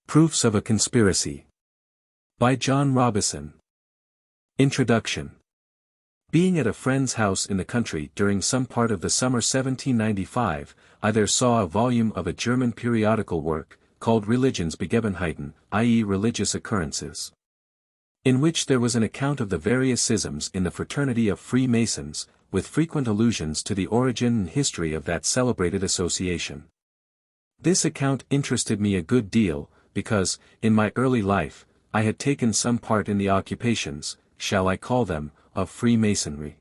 Proofs of a Conspiracy. By John Robison. Introduction. Being at a friend's house in the country during some part of the summer 1795, I there saw a volume of a German periodical work, called Religionsbegebenheiten, i.e. religious occurrences, in which there was an account of the various schisms in the fraternity of Freemasons, with frequent allusions to the origin and history of that celebrated association. This account interested me a good deal, because, in my early life, I had taken some part in the occupations, shall I call them, of Freemasonry.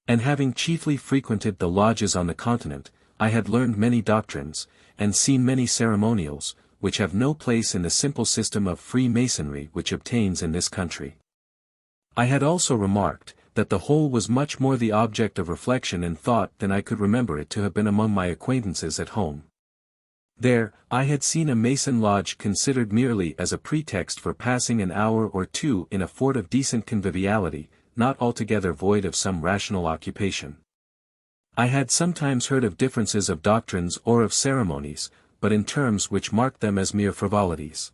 And having chiefly frequented the lodges on the continent, I had learned many doctrines, and seen many ceremonials, which have no place in the simple system of Freemasonry which obtains in this country. I had also remarked, that the whole was much more the object of reflection and thought than I could remember it to have been among my acquaintances at home. There, I had seen a Mason lodge considered merely as a pretext for passing an hour or two in a fort of decent conviviality, not altogether void of some rational occupation. I had sometimes heard of differences of doctrines or of ceremonies, but in terms which marked them as mere frivolities.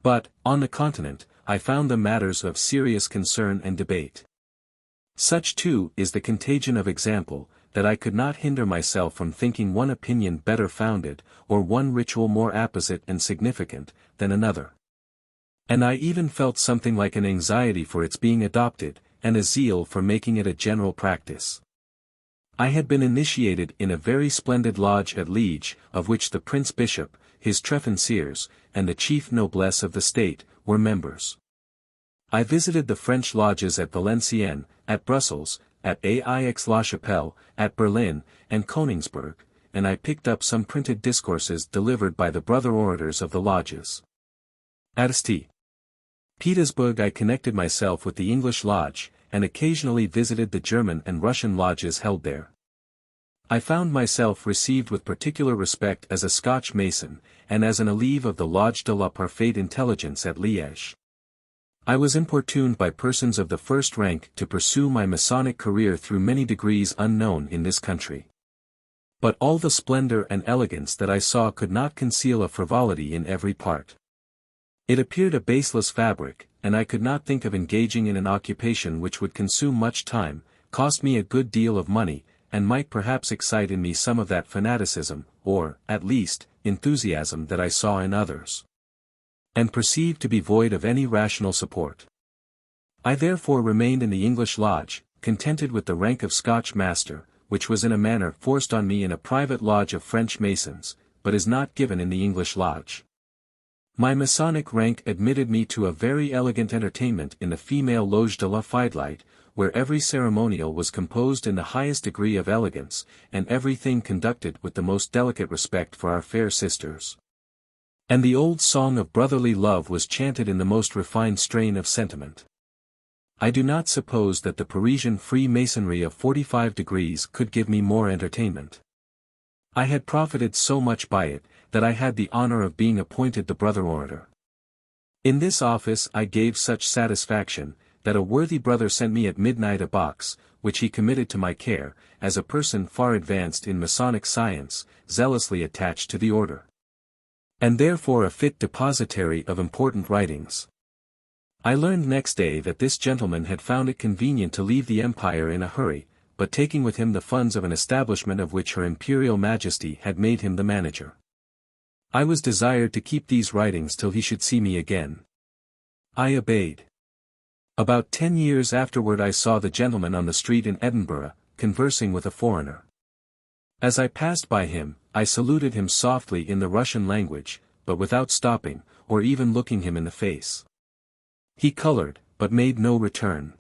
But, on the continent, I found them matters of serious concern and debate. Such too is the contagion of example, that I could not hinder myself from thinking one opinion better founded, or one ritual more apposite and significant, than another. And I even felt something like an anxiety for its being adopted, and a zeal for making it a general practice. I had been initiated in a very splendid lodge at Liege, of which the Prince Bishop, his Tréfonciers, and the chief noblesse of the state, were members. I visited the French lodges at Valenciennes, at Brussels, at Aix-la-Chapelle, at Berlin, and Königsberg, and I picked up some printed discourses delivered by the brother orators of the lodges. At St. Petersburg I connected myself with the English lodge, and occasionally visited the German and Russian lodges held there. I found myself received with particular respect as a Scotch Mason, and as an élève of the Lodge de la Parfaite Intelligence at Liège. I was importuned by persons of the first rank to pursue my Masonic career through many degrees unknown in this country. But all the splendor and elegance that I saw could not conceal a frivolity in every part. It appeared a baseless fabric, and I could not think of engaging in an occupation which would consume much time, cost me a good deal of money, and might perhaps excite in me some of that fanaticism, or, at least, enthusiasm that I saw in others, and perceived to be void of any rational support. I therefore remained in the English lodge, contented with the rank of Scotch master, which was in a manner forced on me in a private lodge of French Masons, but is not given in the English lodge. My Masonic rank admitted me to a very elegant entertainment in the female Loge de la Fidelite, where every ceremonial was composed in the highest degree of elegance, and everything conducted with the most delicate respect for our fair sisters. And the old song of brotherly love was chanted in the most refined strain of sentiment. I do not suppose that the Parisian Freemasonry of 45 degrees could give me more entertainment. I had profited so much by it, that I had the honor of being appointed the brother orator. In this office I gave such satisfaction, that a worthy brother sent me at midnight a box, which he committed to my care, as a person far advanced in Masonic science, zealously attached to the order, and therefore a fit depositary of important writings. I learned next day that this gentleman had found it convenient to leave the empire in a hurry, but taking with him the funds of an establishment of which Her Imperial Majesty had made him the manager. I was desired to keep these writings till he should see me again. I obeyed. About 10 years afterward I saw the gentleman on the street in Edinburgh, conversing with a foreigner. As I passed by him, I saluted him softly in the Russian language, but without stopping, or even looking him in the face. He colored, but made no return.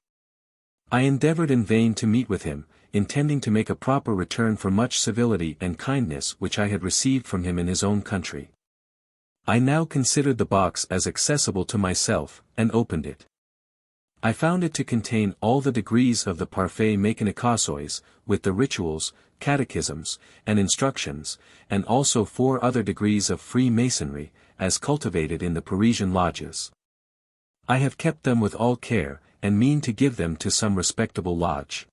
I endeavored in vain to meet with him, intending to make a proper return for much civility and kindness which I had received from him in his own country. I now considered the box as accessible to myself, and opened it. I found it to contain all the degrees of the Parfaite Mécanicossois, with the rituals, catechisms, and instructions, and also 4 other degrees of Freemasonry, as cultivated in the Parisian lodges. I have kept them with all care, and mean to give them to some respectable lodge.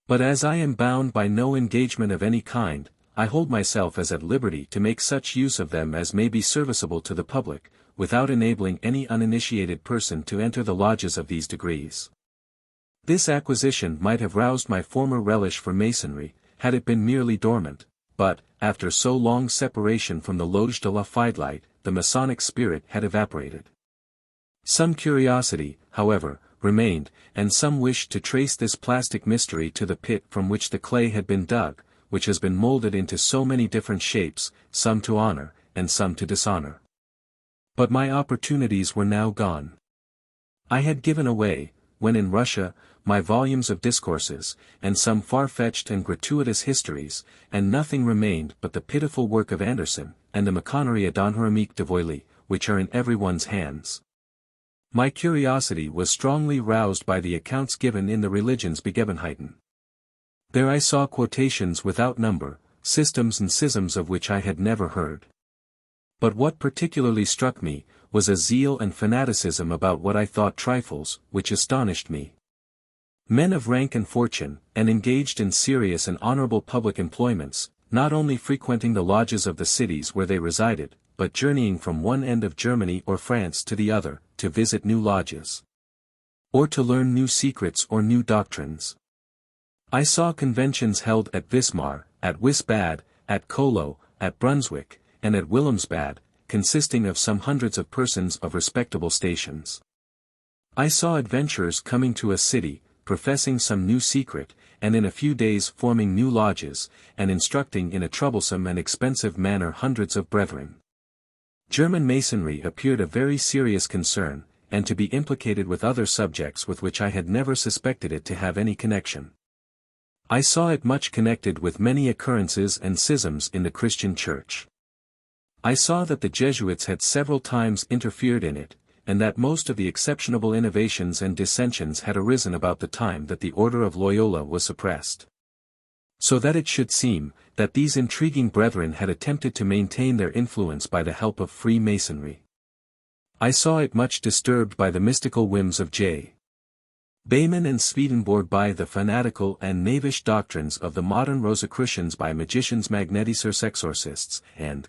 But as I am bound by no engagement of any kind, I hold myself as at liberty to make such use of them as may be serviceable to the public, without enabling any uninitiated person to enter the lodges of these degrees. This acquisition might have roused my former relish for Masonry, had it been merely dormant, but, after so long separation from the Loge de la Fidelite, the Masonic spirit had evaporated. Some curiosity, however, remained, and some wished to trace this plastic mystery to the pit from which the clay had been dug, which has been molded into so many different shapes, some to honor, and some to dishonor. But my opportunities were now gone. I had given away, when in Russia, my volumes of discourses, and some far-fetched and gratuitous histories, and nothing remained but the pitiful work of Anderson, and the Maconnerie d'Anhoramique de Voily, which are in everyone's hands. My curiosity was strongly roused by the accounts given in the Religionsbegebenheiten. There I saw quotations without number, systems and schisms of which I had never heard. But what particularly struck me, was a zeal and fanaticism about what I thought trifles, which astonished me. Men of rank and fortune, and engaged in serious and honorable public employments, not only frequenting the lodges of the cities where they resided, but journeying from one end of Germany or France to the other, to visit new lodges, or to learn new secrets or new doctrines. I saw conventions held at Wismar, at Wiesbaden, at Colo, at Brunswick, and at Wilhelmsbad, consisting of some hundreds of persons of respectable stations. I saw adventurers coming to a city, professing some new secret, and in a few days forming new lodges, and instructing in a troublesome and expensive manner hundreds of brethren. German Masonry appeared a very serious concern, and to be implicated with other subjects with which I had never suspected it to have any connection. I saw it much connected with many occurrences and schisms in the Christian Church. I saw that the Jesuits had several times interfered in it, and that most of the exceptionable innovations and dissensions had arisen about the time that the Order of Loyola was suppressed. So that it should seem, that these intriguing brethren had attempted to maintain their influence by the help of Freemasonry. I saw it much disturbed by the mystical whims of J. Bayman and Swedenborg, by the fanatical and knavish doctrines of the modern Rosicrucians, by magicians, magnetisers, exorcists, and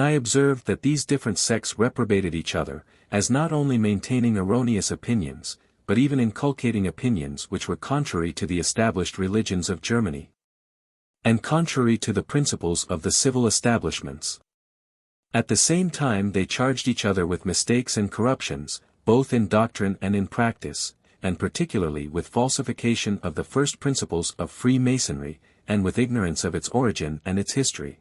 I observed that these different sects reprobated each other, as not only maintaining erroneous opinions, but even inculcating opinions which were contrary to the established religions of Germany, and contrary to the principles of the civil establishments. At the same time they charged each other with mistakes and corruptions, both in doctrine and in practice, and particularly with falsification of the first principles of Freemasonry, and with ignorance of its origin and its history.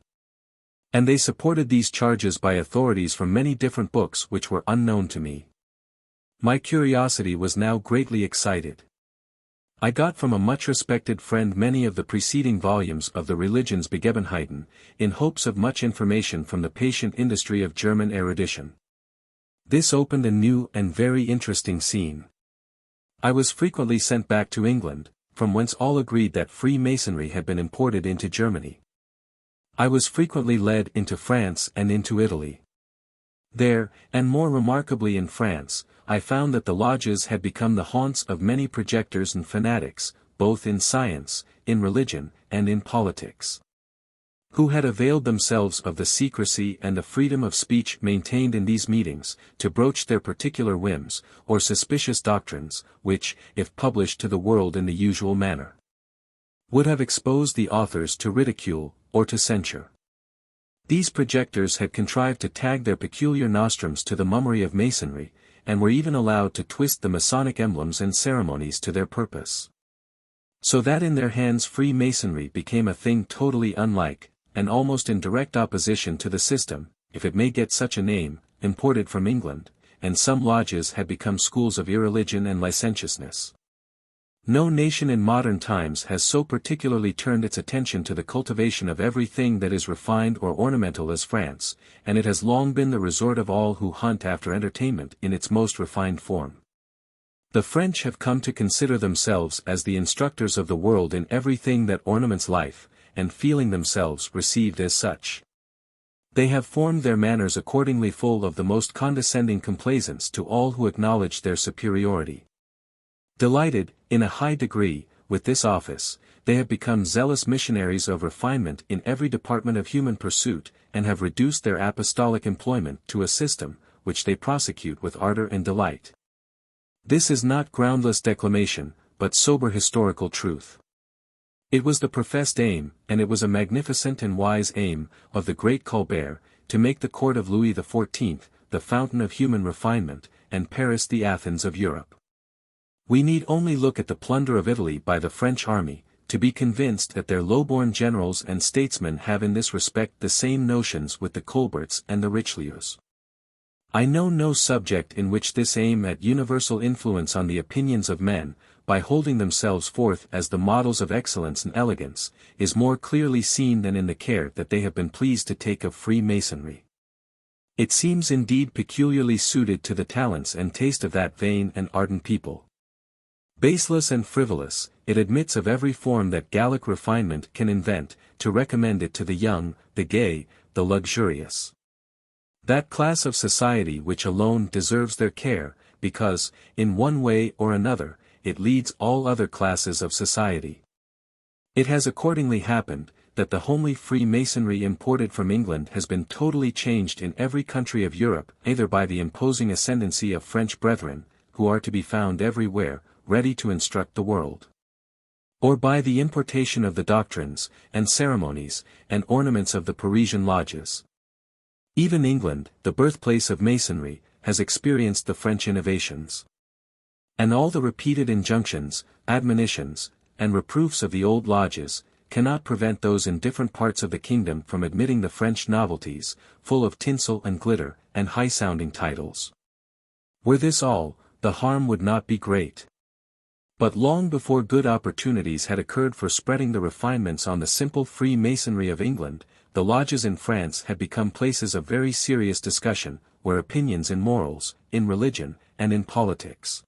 And they supported these charges by authorities from many different books which were unknown to me. My curiosity was now greatly excited. I got from a much respected friend many of the preceding volumes of the Religionsbegebenheiten, in hopes of much information from the patient industry of German erudition. This opened a new and very interesting scene. I was frequently sent back to England, from whence all agreed that Freemasonry had been imported into Germany. I was frequently led into France and into Italy. There, and more remarkably in France, I found that the lodges had become the haunts of many projectors and fanatics, both in science, in religion, and in politics, who had availed themselves of the secrecy and the freedom of speech maintained in these meetings, to broach their particular whims, or suspicious doctrines, which, if published to the world in the usual manner, would have exposed the authors to ridicule, or to censure. These projectors had contrived to tag their peculiar nostrums to the mummery of Masonry, and were even allowed to twist the Masonic emblems and ceremonies to their purpose. So that in their hands Freemasonry became a thing totally unlike, and almost in direct opposition to the system, if it may get such a name, imported from England, and some lodges had become schools of irreligion and licentiousness. No nation in modern times has so particularly turned its attention to the cultivation of everything that is refined or ornamental as France, and it has long been the resort of all who hunt after entertainment in its most refined form. The French have come to consider themselves as the instructors of the world in everything that ornaments life, and feeling themselves received as such, they have formed their manners accordingly, full of the most condescending complaisance to all who acknowledge their superiority. Delighted, in a high degree, with this office, they have become zealous missionaries of refinement in every department of human pursuit, and have reduced their apostolic employment to a system, which they prosecute with ardor and delight. This is not groundless declamation, but sober historical truth. It was the professed aim, and it was a magnificent and wise aim, of the great Colbert, to make the court of Louis XIV, the fountain of human refinement, and Paris the Athens of Europe. We need only look at the plunder of Italy by the French army, to be convinced that their low-born generals and statesmen have in this respect the same notions with the Colberts and the Richelieus. I know no subject in which this aim at universal influence on the opinions of men, by holding themselves forth as the models of excellence and elegance, is more clearly seen than in the care that they have been pleased to take of Freemasonry. It seems indeed peculiarly suited to the talents and taste of that vain and ardent people. Baseless and frivolous, it admits of every form that Gallic refinement can invent, to recommend it to the young, the gay, the luxurious. That class of society which alone deserves their care, because, in one way or another, it leads all other classes of society. It has accordingly happened, that the homely Freemasonry imported from England has been totally changed in every country of Europe, either by the imposing ascendancy of French brethren, who are to be found everywhere, ready to instruct the world, or by the importation of the doctrines, and ceremonies, and ornaments of the Parisian lodges. Even England, the birthplace of Masonry, has experienced the French innovations. And all the repeated injunctions, admonitions, and reproofs of the old lodges, cannot prevent those in different parts of the kingdom from admitting the French novelties, full of tinsel and glitter, and high-sounding titles. Were this all, the harm would not be great. But long before good opportunities had occurred for spreading the refinements on the simple Freemasonry of England, the lodges in France had become places of very serious discussion, where opinions in morals, in religion, and in politics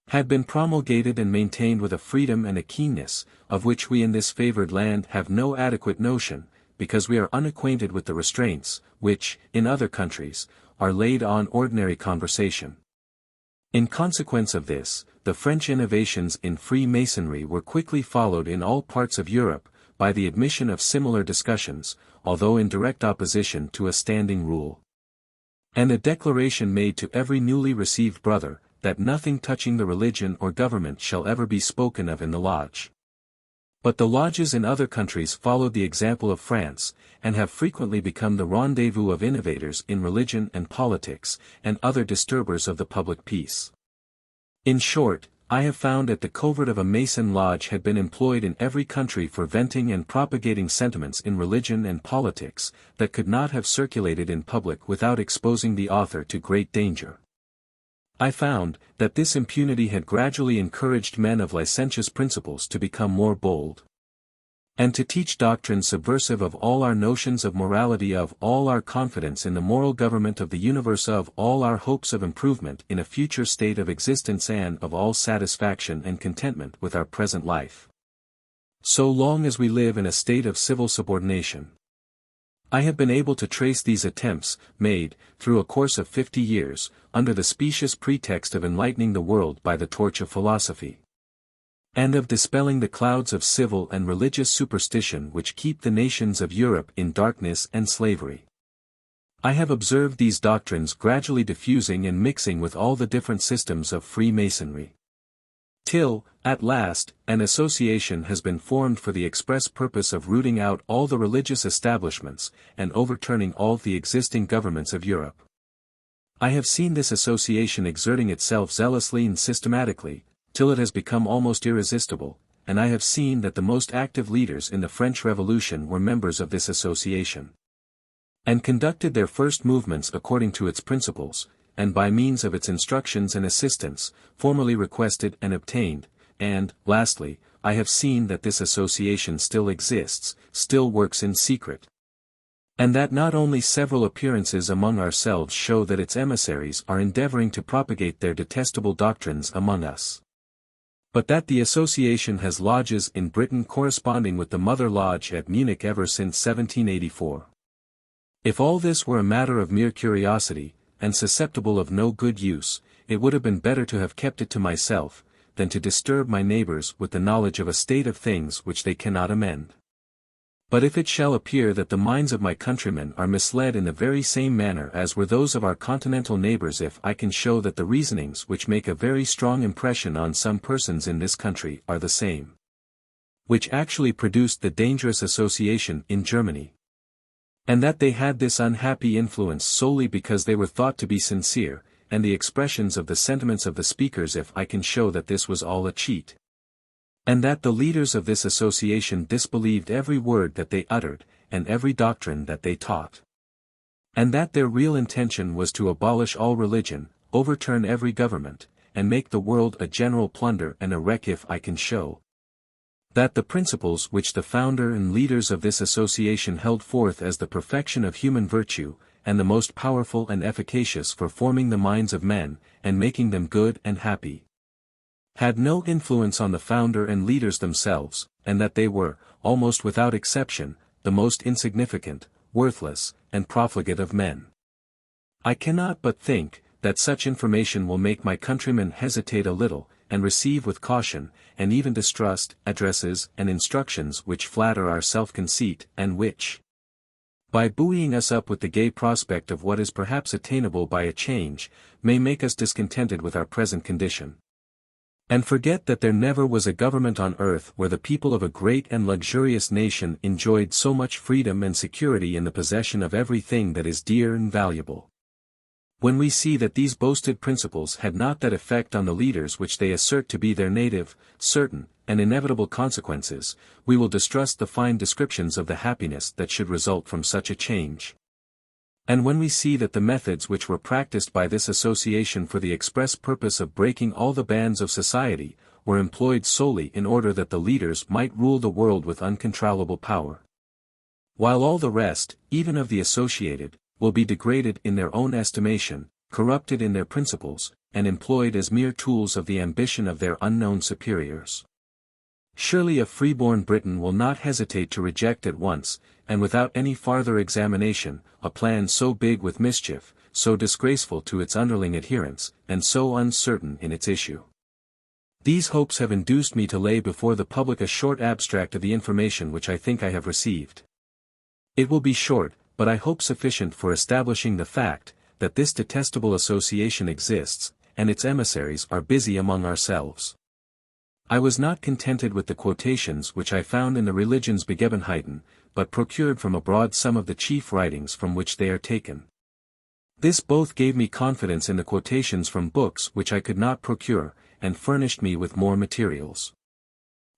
had been promulgated and maintained with a freedom and a keenness, of which we in this favored land have no adequate notion, because we are unacquainted with the restraints, which, in other countries, are laid on ordinary conversation. In consequence of this, the French innovations in Freemasonry were quickly followed in all parts of Europe, by the admission of similar discussions, although in direct opposition to a standing rule. And a declaration made to every newly received brother, that nothing touching the religion or government shall ever be spoken of in the lodge. But the lodges in other countries followed the example of France, and have frequently become the rendezvous of innovators in religion and politics, and other disturbers of the public peace. In short, I have found that the covert of a Mason lodge had been employed in every country for venting and propagating sentiments in religion and politics, that could not have circulated in public without exposing the author to great danger. I found, that this impunity had gradually encouraged men of licentious principles to become more bold, and to teach doctrines subversive of all our notions of morality, of all our confidence in the moral government of the universe, of all our hopes of improvement in a future state of existence, and of all satisfaction and contentment with our present life, so long as we live in a state of civil subordination. I have been able to trace these attempts, made, through a course of 50 years, under the specious pretext of enlightening the world by the torch of philosophy, and of dispelling the clouds of civil and religious superstition which keep the nations of Europe in darkness and slavery. I have observed these doctrines gradually diffusing and mixing with all the different systems of Freemasonry, till, at last, an association has been formed for the express purpose of rooting out all the religious establishments, and overturning all the existing governments of Europe. I have seen this association exerting itself zealously and systematically, till it has become almost irresistible, and I have seen that the most active leaders in the French Revolution were members of this association, and conducted their first movements according to its principles, and by means of its instructions and assistance, formerly requested and obtained, and, lastly, I have seen that this association still exists, still works in secret, and that not only several appearances among ourselves show that its emissaries are endeavoring to propagate their detestable doctrines among us, but that the association has lodges in Britain corresponding with the Mother Lodge at Munich ever since 1784. If all this were a matter of mere curiosity, and susceptible of no good use, it would have been better to have kept it to myself, than to disturb my neighbors with the knowledge of a state of things which they cannot amend. But if it shall appear that the minds of my countrymen are misled in the very same manner as were those of our continental neighbors, if I can show that the reasonings which make a very strong impression on some persons in this country are the same which actually produced the dangerous association in Germany, and that they had this unhappy influence solely because they were thought to be sincere, and the expressions of the sentiments of the speakers, if I can show that this was all a cheat, and that the leaders of this association disbelieved every word that they uttered, and every doctrine that they taught, and that their real intention was to abolish all religion, overturn every government, and make the world a general plunder and a wreck, if I can show that the principles which the founder and leaders of this association held forth as the perfection of human virtue, and the most powerful and efficacious for forming the minds of men, and making them good and happy, had no influence on the founder and leaders themselves, and that they were, almost without exception, the most insignificant, worthless, and profligate of men. I cannot but think that such information will make my countrymen hesitate a little, and receive with caution, and even distrust, addresses and instructions which flatter our self-conceit, and which, by buoying us up with the gay prospect of what is perhaps attainable by a change, may make us discontented with our present condition, and forget that there never was a government on earth where the people of a great and luxurious nation enjoyed so much freedom and security in the possession of everything that is dear and valuable. When we see that these boasted principles had not that effect on the leaders which they assert to be their native, certain, and inevitable consequences, we will distrust the fine descriptions of the happiness that should result from such a change. And when we see that the methods which were practiced by this association for the express purpose of breaking all the bands of society, were employed solely in order that the leaders might rule the world with uncontrollable power, while all the rest, even of the associated, will be degraded in their own estimation, corrupted in their principles, and employed as mere tools of the ambition of their unknown superiors. Surely a freeborn Briton will not hesitate to reject at once, and without any farther examination, a plan so big with mischief, so disgraceful to its underling adherents, and so uncertain in its issue. These hopes have induced me to lay before the public a short abstract of the information which I think I have received. It will be short, but I hope sufficient for establishing the fact, that this detestable association exists, and its emissaries are busy among ourselves. I was not contented with the quotations which I found in the Religionsbegebenheiten, but procured from abroad some of the chief writings from which they are taken. This both gave me confidence in the quotations from books which I could not procure, and furnished me with more materials.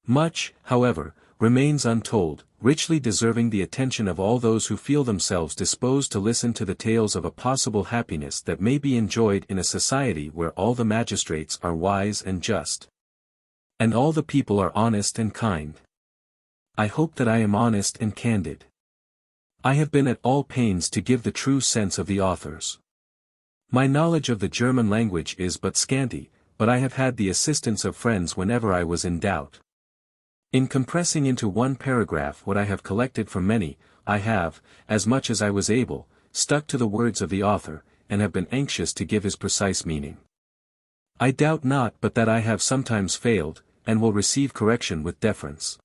Much, however, remains untold, richly deserving the attention of all those who feel themselves disposed to listen to the tales of a possible happiness that may be enjoyed in a society where all the magistrates are wise and just, and all the people are honest and kind. I hope that I am honest and candid. I have been at all pains to give the true sense of the authors. My knowledge of the German language is but scanty, but I have had the assistance of friends whenever I was in doubt. In compressing into one paragraph what I have collected from many, I have, as much as I was able, stuck to the words of the author, and have been anxious to give his precise meaning. I doubt not but that I have sometimes failed, and will receive correction with deference.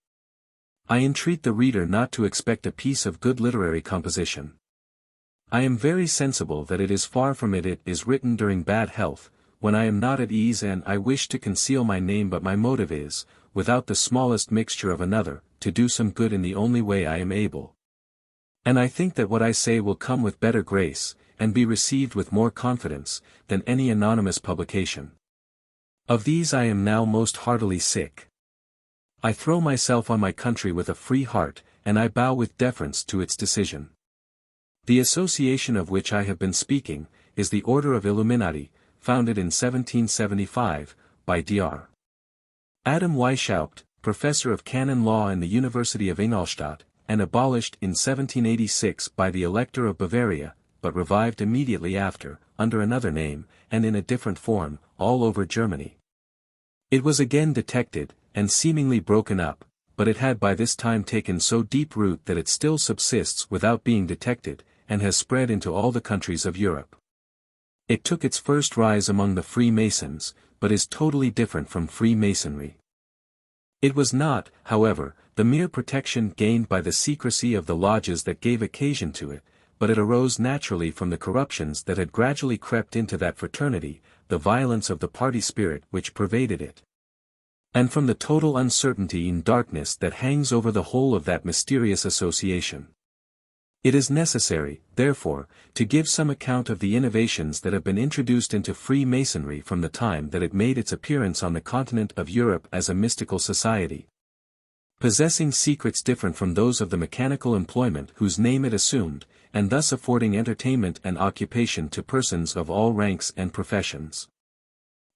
I entreat the reader not to expect a piece of good literary composition. I am very sensible that it is far from it. It is written during bad health, when I am not at ease, and I wish to conceal my name, but my motive is, without the smallest mixture of another, to do some good in the only way I am able. And I think that what I say will come with better grace, and be received with more confidence, than any anonymous publication. Of these I am now most heartily sick. I throw myself on my country with a free heart, and I bow with deference to its decision. The association of which I have been speaking, is the Order of Illuminati, founded in 1775, by Dr. Adam Weishaupt, professor of canon law in the University of Ingolstadt, and abolished in 1786 by the Elector of Bavaria, but revived immediately after, under another name, and in a different form, all over Germany. It was again detected, and seemingly broken up, but it had by this time taken so deep root that it still subsists without being detected, and has spread into all the countries of Europe. It took its first rise among the Freemasons, but is totally different from Freemasonry. It was not, however, the mere protection gained by the secrecy of the lodges that gave occasion to it, but it arose naturally from the corruptions that had gradually crept into that fraternity, the violence of the party spirit which pervaded it, and from the total uncertainty and darkness that hangs over the whole of that mysterious association. It is necessary, therefore, to give some account of the innovations that have been introduced into Freemasonry from the time that it made its appearance on the continent of Europe as a mystical society, possessing secrets different from those of the mechanical employment whose name it assumed, and thus affording entertainment and occupation to persons of all ranks and professions.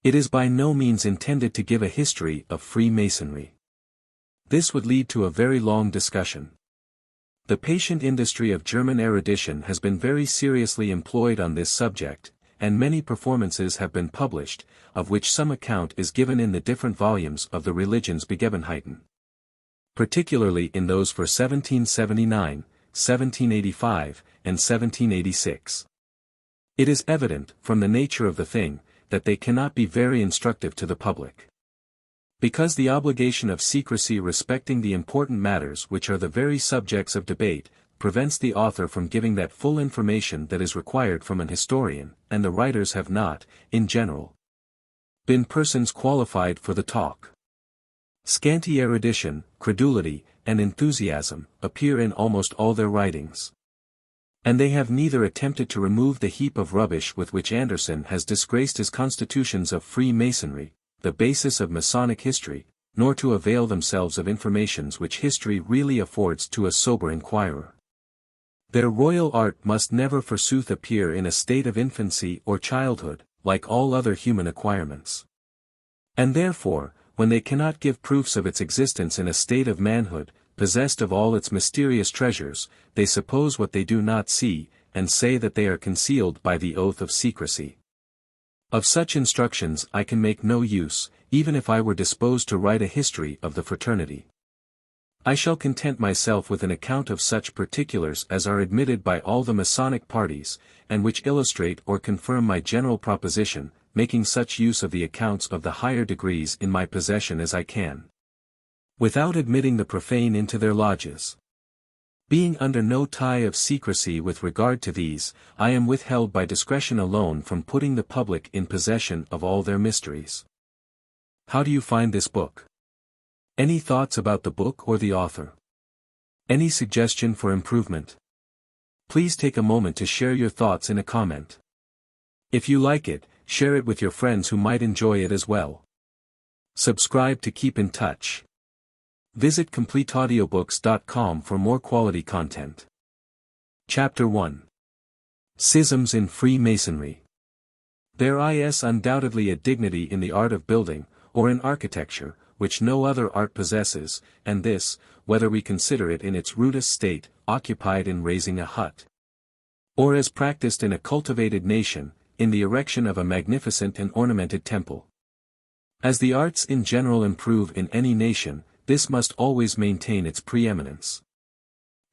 It is by no means intended to give a history of Freemasonry. This would lead to a very long discussion. The patient industry of German erudition has been very seriously employed on this subject, and many performances have been published, of which some account is given in the different volumes of the Religionsbegebenheiten, particularly in those for 1779, 1785, and 1786. It is evident, from the nature of the thing, that they cannot be very instructive to the public, because the obligation of secrecy respecting the important matters which are the very subjects of debate, prevents the author from giving that full information that is required from an historian, and the writers have not, in general, been persons qualified for the talk. Scanty erudition, credulity, and enthusiasm, appear in almost all their writings. And they have neither attempted to remove the heap of rubbish with which Anderson has disgraced his constitutions of Freemasonry, the basis of Masonic history, nor to avail themselves of informations which history really affords to a sober inquirer. Their royal art must never forsooth appear in a state of infancy or childhood, like all other human acquirements. And therefore, when they cannot give proofs of its existence in a state of manhood, possessed of all its mysterious treasures, they suppose what they do not see, and say that they are concealed by the oath of secrecy. Of such instructions I can make no use, even if I were disposed to write a history of the fraternity. I shall content myself with an account of such particulars as are admitted by all the Masonic parties, and which illustrate or confirm my general proposition, making such use of the accounts of the higher degrees in my possession as I can, without admitting the profane into their lodges. Being under no tie of secrecy with regard to these, I am withheld by discretion alone from putting the public in possession of all their mysteries. How do you find this book? Any thoughts about the book or the author? Any suggestion for improvement? Please take a moment to share your thoughts in a comment. If you like it, share it with your friends who might enjoy it as well. Subscribe to keep in touch. Visit CompleteAudiobooks.com for more quality content. Chapter 1. Schisms in Freemasonry. There is undoubtedly a dignity in the art of building, or in architecture, which no other art possesses, and this, whether we consider it in its rudest state, occupied in raising a hut, or as practiced in a cultivated nation, in the erection of a magnificent and ornamented temple. As the arts in general improve in any nation, this must always maintain its preeminence.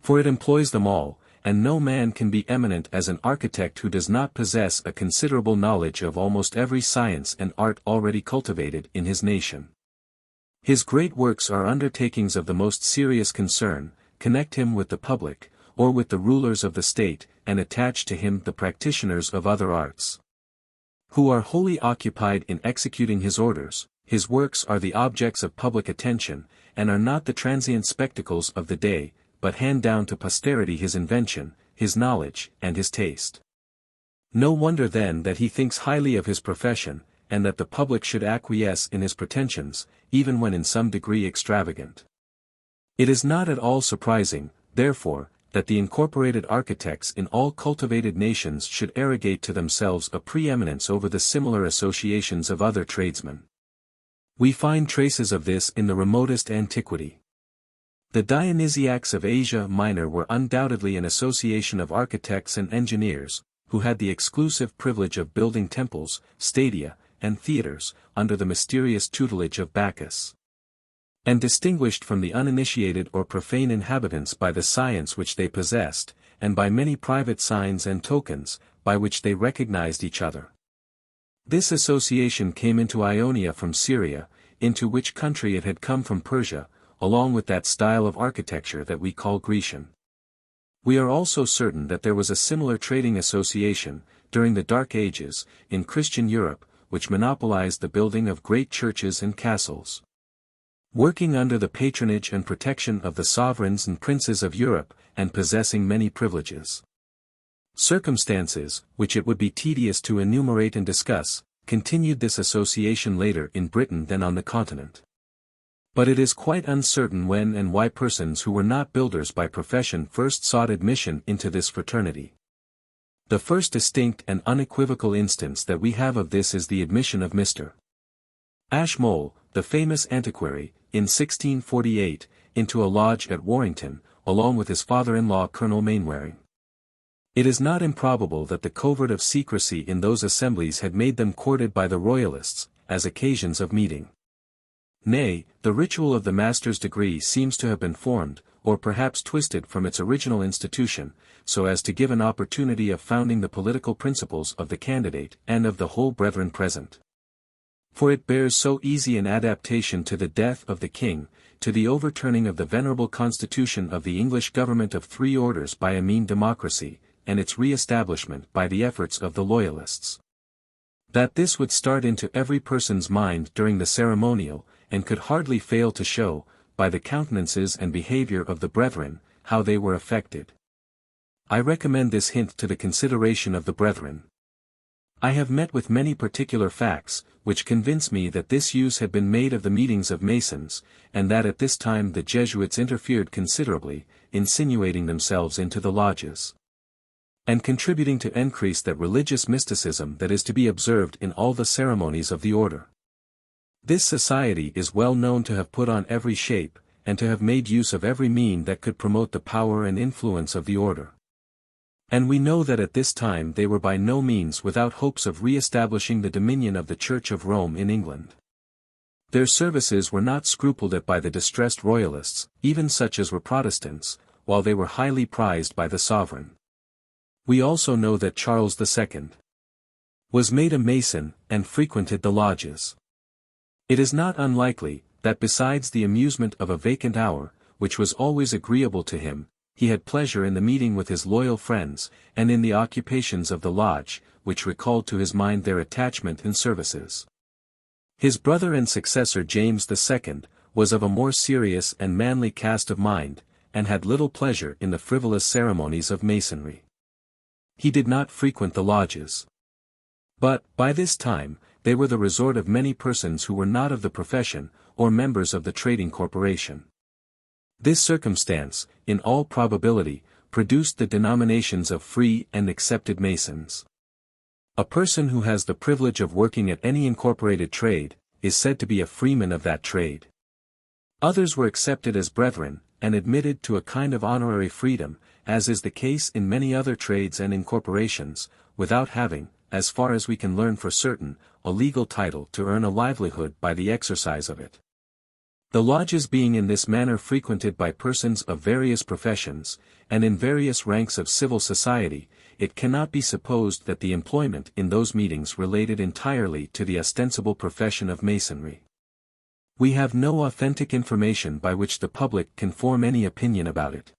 For it employs them all, and no man can be eminent as an architect who does not possess a considerable knowledge of almost every science and art already cultivated in his nation. His great works are undertakings of the most serious concern, connect him with the public, or with the rulers of the state, and attach to him the practitioners of other arts, who are wholly occupied in executing his orders. His works are the objects of public attention, and are not the transient spectacles of the day, but hand down to posterity his invention, his knowledge, and his taste. No wonder then that he thinks highly of his profession, and that the public should acquiesce in his pretensions, even when in some degree extravagant. It is not at all surprising, therefore, that the incorporated architects in all cultivated nations should arrogate to themselves a preeminence over the similar associations of other tradesmen. We find traces of this in the remotest antiquity. The Dionysiacs of Asia Minor were undoubtedly an association of architects and engineers, who had the exclusive privilege of building temples, stadia, and theatres, under the mysterious tutelage of Bacchus, and distinguished from the uninitiated or profane inhabitants by the science which they possessed, and by many private signs and tokens, by which they recognized each other. This association came into Ionia from Syria, into which country it had come from Persia, along with that style of architecture that we call Grecian. We are also certain that there was a similar trading association, during the Dark Ages, in Christian Europe, which monopolized the building of great churches and castles. Working under the patronage and protection of the sovereigns and princes of Europe, and possessing many privileges. Circumstances, which it would be tedious to enumerate and discuss, continued this association later in Britain than on the continent. But it is quite uncertain when and why persons who were not builders by profession first sought admission into this fraternity. The first distinct and unequivocal instance that we have of this is the admission of Mr. Ashmole, the famous antiquary, in 1648, into a lodge at Warrington, along with his father-in-law Colonel Mainwaring. It is not improbable that the covert of secrecy in those assemblies had made them courted by the Royalists, as occasions of meeting. Nay, the ritual of the master's degree seems to have been formed, or perhaps twisted from its original institution, so as to give an opportunity of founding the political principles of the candidate and of the whole brethren present. For it bears so easy an adaptation to the death of the king, to the overturning of the venerable constitution of the English government of 3 orders by a mean democracy, and its re-establishment by the efforts of the Loyalists. That this would start into every person's mind during the ceremonial, and could hardly fail to show, by the countenances and behavior of the brethren, how they were affected. I recommend this hint to the consideration of the brethren. I have met with many particular facts, which convince me that this use had been made of the meetings of Masons, and that at this time the Jesuits interfered considerably, insinuating themselves into the lodges, and contributing to increase that religious mysticism that is to be observed in all the ceremonies of the order. This society is well known to have put on every shape, and to have made use of every mean that could promote the power and influence of the order. And we know that at this time they were by no means without hopes of re-establishing the dominion of the Church of Rome in England. Their services were not scrupled at by the distressed Royalists, even such as were Protestants, while they were highly prized by the sovereign. We also know that Charles II was made a Mason, and frequented the lodges. It is not unlikely, that besides the amusement of a vacant hour, which was always agreeable to him, he had pleasure in the meeting with his loyal friends, and in the occupations of the lodge, which recalled to his mind their attachment and services. His brother and successor James II, was of a more serious and manly cast of mind, and had little pleasure in the frivolous ceremonies of Masonry. He did not frequent the lodges. But, by this time, they were the resort of many persons who were not of the profession, or members of the trading corporation. This circumstance, in all probability, produced the denominations of free and accepted Masons. A person who has the privilege of working at any incorporated trade, is said to be a freeman of that trade. Others were accepted as brethren, and admitted to a kind of honorary freedom, as is the case in many other trades and incorporations, without having, as far as we can learn for certain, a legal title to earn a livelihood by the exercise of it. The lodges being in this manner frequented by persons of various professions, and in various ranks of civil society, it cannot be supposed that the employment in those meetings related entirely to the ostensible profession of Masonry. We have no authentic information by which the public can form any opinion about it.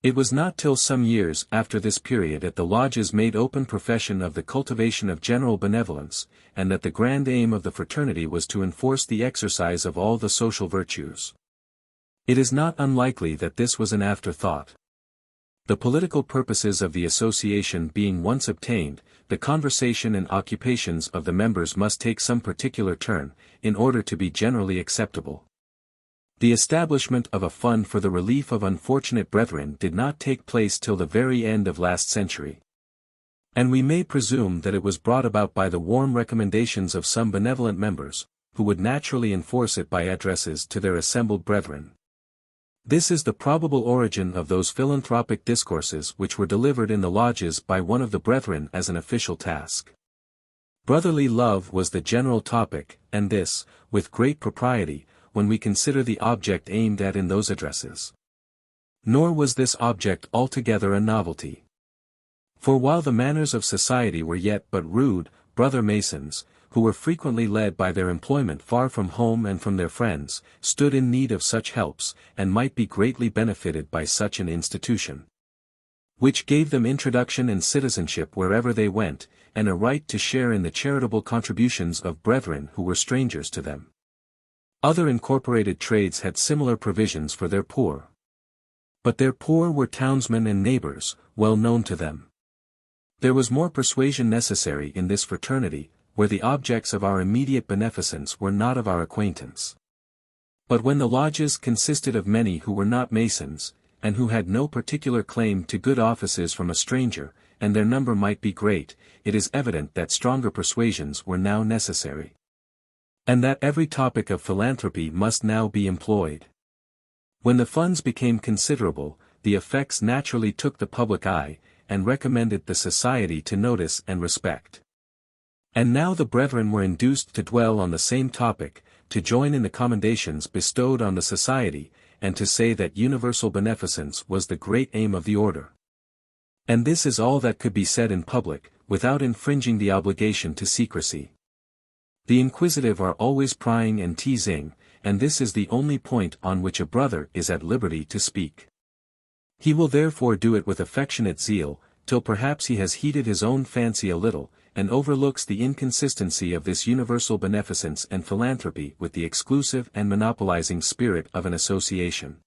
It was not till some years after this period that the lodges made open profession of the cultivation of general benevolence, and that the grand aim of the fraternity was to enforce the exercise of all the social virtues. It is not unlikely that this was an afterthought. The political purposes of the association being once obtained, the conversation and occupations of the members must take some particular turn, in order to be generally acceptable. The establishment of a fund for the relief of unfortunate brethren did not take place till the very end of last century. And we may presume that it was brought about by the warm recommendations of some benevolent members, who would naturally enforce it by addresses to their assembled brethren. This is the probable origin of those philanthropic discourses which were delivered in the lodges by one of the brethren as an official task. Brotherly love was the general topic, and this, with great propriety, when we consider the object aimed at in those addresses. Nor was this object altogether a novelty. For while the manners of society were yet but rude, brother Masons, who were frequently led by their employment far from home and from their friends, stood in need of such helps, and might be greatly benefited by such an institution, which gave them introduction and citizenship wherever they went, and a right to share in the charitable contributions of brethren who were strangers to them. Other incorporated trades had similar provisions for their poor. But their poor were townsmen and neighbors, well known to them. There was more persuasion necessary in this fraternity, where the objects of our immediate beneficence were not of our acquaintance. But when the lodges consisted of many who were not Masons, and who had no particular claim to good offices from a stranger, and their number might be great, it is evident that stronger persuasions were now necessary, and that every topic of philanthropy must now be employed. When the funds became considerable, the effects naturally took the public eye, and recommended the society to notice and respect. And now the brethren were induced to dwell on the same topic, to join in the commendations bestowed on the society, and to say that universal beneficence was the great aim of the order. And this is all that could be said in public, without infringing the obligation to secrecy. The inquisitive are always prying and teasing, and this is the only point on which a brother is at liberty to speak. He will therefore do it with affectionate zeal, till perhaps he has heated his own fancy a little, and overlooks the inconsistency of this universal beneficence and philanthropy with the exclusive and monopolizing spirit of an association,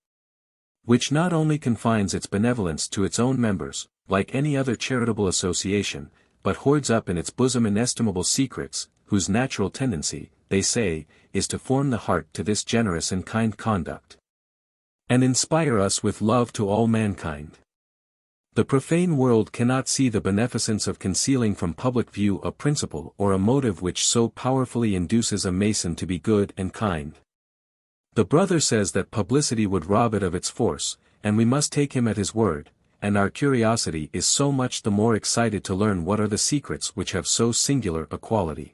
which not only confines its benevolence to its own members, like any other charitable association, but hoards up in its bosom inestimable secrets, whose natural tendency, they say, is to form the heart to this generous and kind conduct, and inspire us with love to all mankind. The profane world cannot see the beneficence of concealing from public view a principle or a motive which so powerfully induces a Mason to be good and kind. The brother says that publicity would rob it of its force, and we must take him at his word, and our curiosity is so much the more excited to learn what are the secrets which have so singular a quality.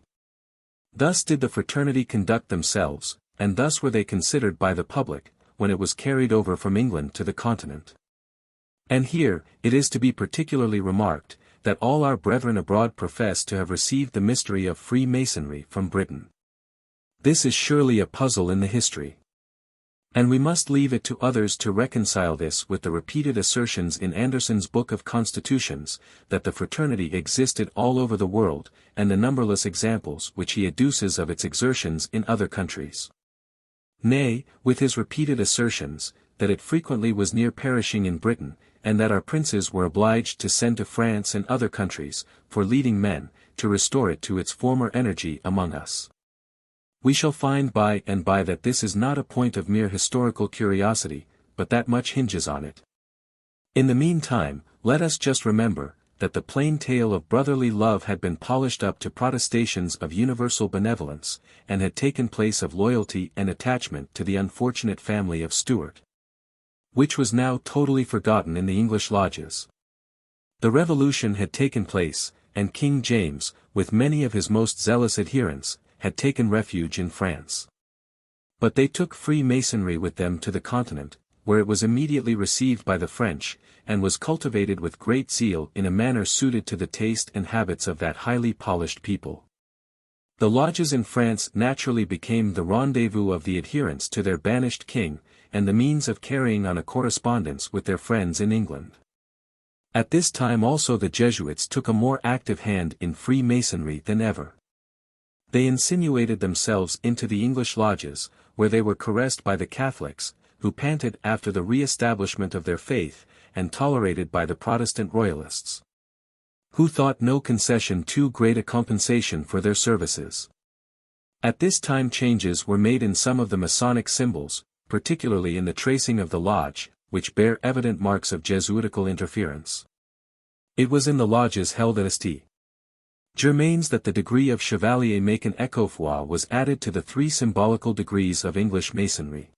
Thus did the fraternity conduct themselves, and thus were they considered by the public, when it was carried over from England to the continent. And here, it is to be particularly remarked, that all our brethren abroad profess to have received the mystery of Freemasonry from Britain. This is surely a puzzle in the history. And we must leave it to others to reconcile this with the repeated assertions in Anderson's Book of Constitutions, that the fraternity existed all over the world, and the numberless examples which he adduces of its exertions in other countries. Nay, with his repeated assertions, that it frequently was near perishing in Britain, and that our princes were obliged to send to France and other countries, for leading men, to restore it to its former energy among us. We shall find by and by that this is not a point of mere historical curiosity, but that much hinges on it. In the meantime, let us just remember, that the plain tale of brotherly love had been polished up to protestations of universal benevolence, and had taken place of loyalty and attachment to the unfortunate family of Stuart, which was now totally forgotten in the English lodges. The Revolution had taken place, and King James, with many of his most zealous adherents, had taken refuge in France. But they took Freemasonry with them to the continent, where it was immediately received by the French, and was cultivated with great zeal in a manner suited to the taste and habits of that highly polished people. The lodges in France naturally became the rendezvous of the adherents to their banished king, and the means of carrying on a correspondence with their friends in England. At this time also the Jesuits took a more active hand in Freemasonry than ever. They insinuated themselves into the English lodges, where they were caressed by the Catholics, who panted after the re-establishment of their faith, and tolerated by the Protestant Royalists, who thought no concession too great a compensation for their services. At this time changes were made in some of the Masonic symbols, particularly in the tracing of the lodge, which bear evident marks of Jesuitical interference. It was in the lodges held at St. Germain's that the degree of Chevalier Macon Ecofoy was added to the 3 symbolical degrees of English Masonry.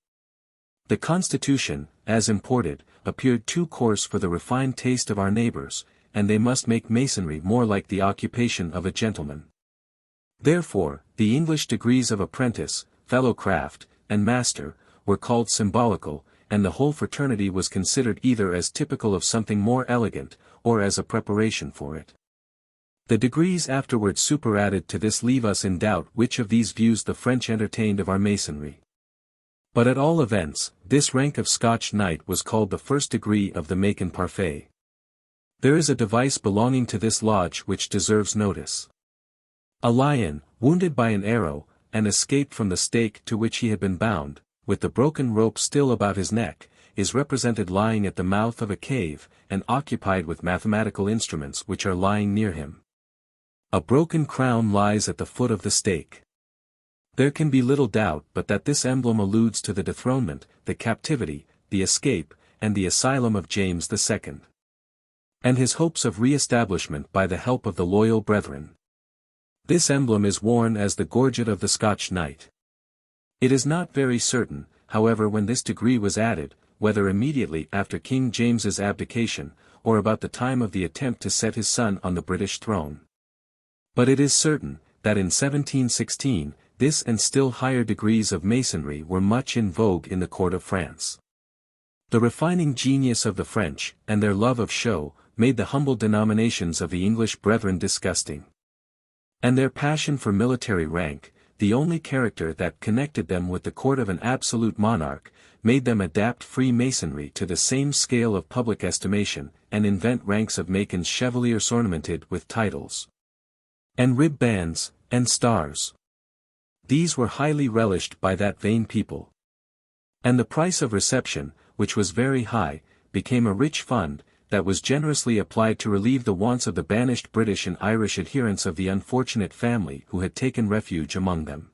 The Constitution, as imported, appeared too coarse for the refined taste of our neighbors, and they must make Masonry more like the occupation of a gentleman. Therefore, the English degrees of apprentice, fellow-craft, and master, were called symbolical, and the whole fraternity was considered either as typical of something more elegant, or as a preparation for it. The degrees afterwards superadded to this leave us in doubt which of these views the French entertained of our Masonry. But at all events, this rank of Scotch Knight was called the first degree of the Macon Parfait. There is a device belonging to this lodge which deserves notice. A lion, wounded by an arrow, and escaped from the stake to which he had been bound, with the broken rope still about his neck, is represented lying at the mouth of a cave, and occupied with mathematical instruments which are lying near him. A broken crown lies at the foot of the stake. There can be little doubt but that this emblem alludes to the dethronement, the captivity, the escape, and the asylum of James II. And his hopes of re-establishment by the help of the loyal brethren. This emblem is worn as the gorget of the Scotch Knight. It is not very certain, however, when this degree was added, whether immediately after King James's abdication, or about the time of the attempt to set his son on the British throne. But it is certain, that in 1716, this and still higher degrees of Masonry were much in vogue in the court of France. The refining genius of the French, and their love of show, made the humble denominations of the English brethren disgusting. And their passion for military rank, the only character that connected them with the court of an absolute monarch, made them adapt Freemasonry to the same scale of public estimation, and invent ranks of Macon's chevaliers ornamented with titles, and rib bands, and stars. These were highly relished by that vain people. And the price of reception, which was very high, became a rich fund, that was generously applied to relieve the wants of the banished British and Irish adherents of the unfortunate family who had taken refuge among them.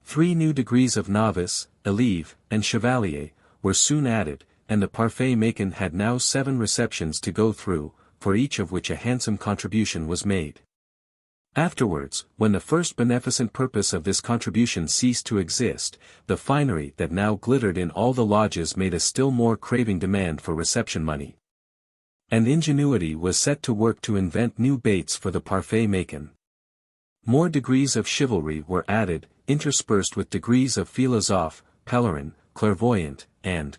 3 new degrees of novice, élève, and chevalier, were soon added, and the Parfait Macon had now 7 receptions to go through, for each of which a handsome contribution was made. Afterwards, when the first beneficent purpose of this contribution ceased to exist, the finery that now glittered in all the lodges made a still more craving demand for reception money. And ingenuity was set to work to invent new baits for the Parfait Macon. More degrees of chivalry were added, interspersed with degrees of philosophe, pèlerin, clairvoyant, and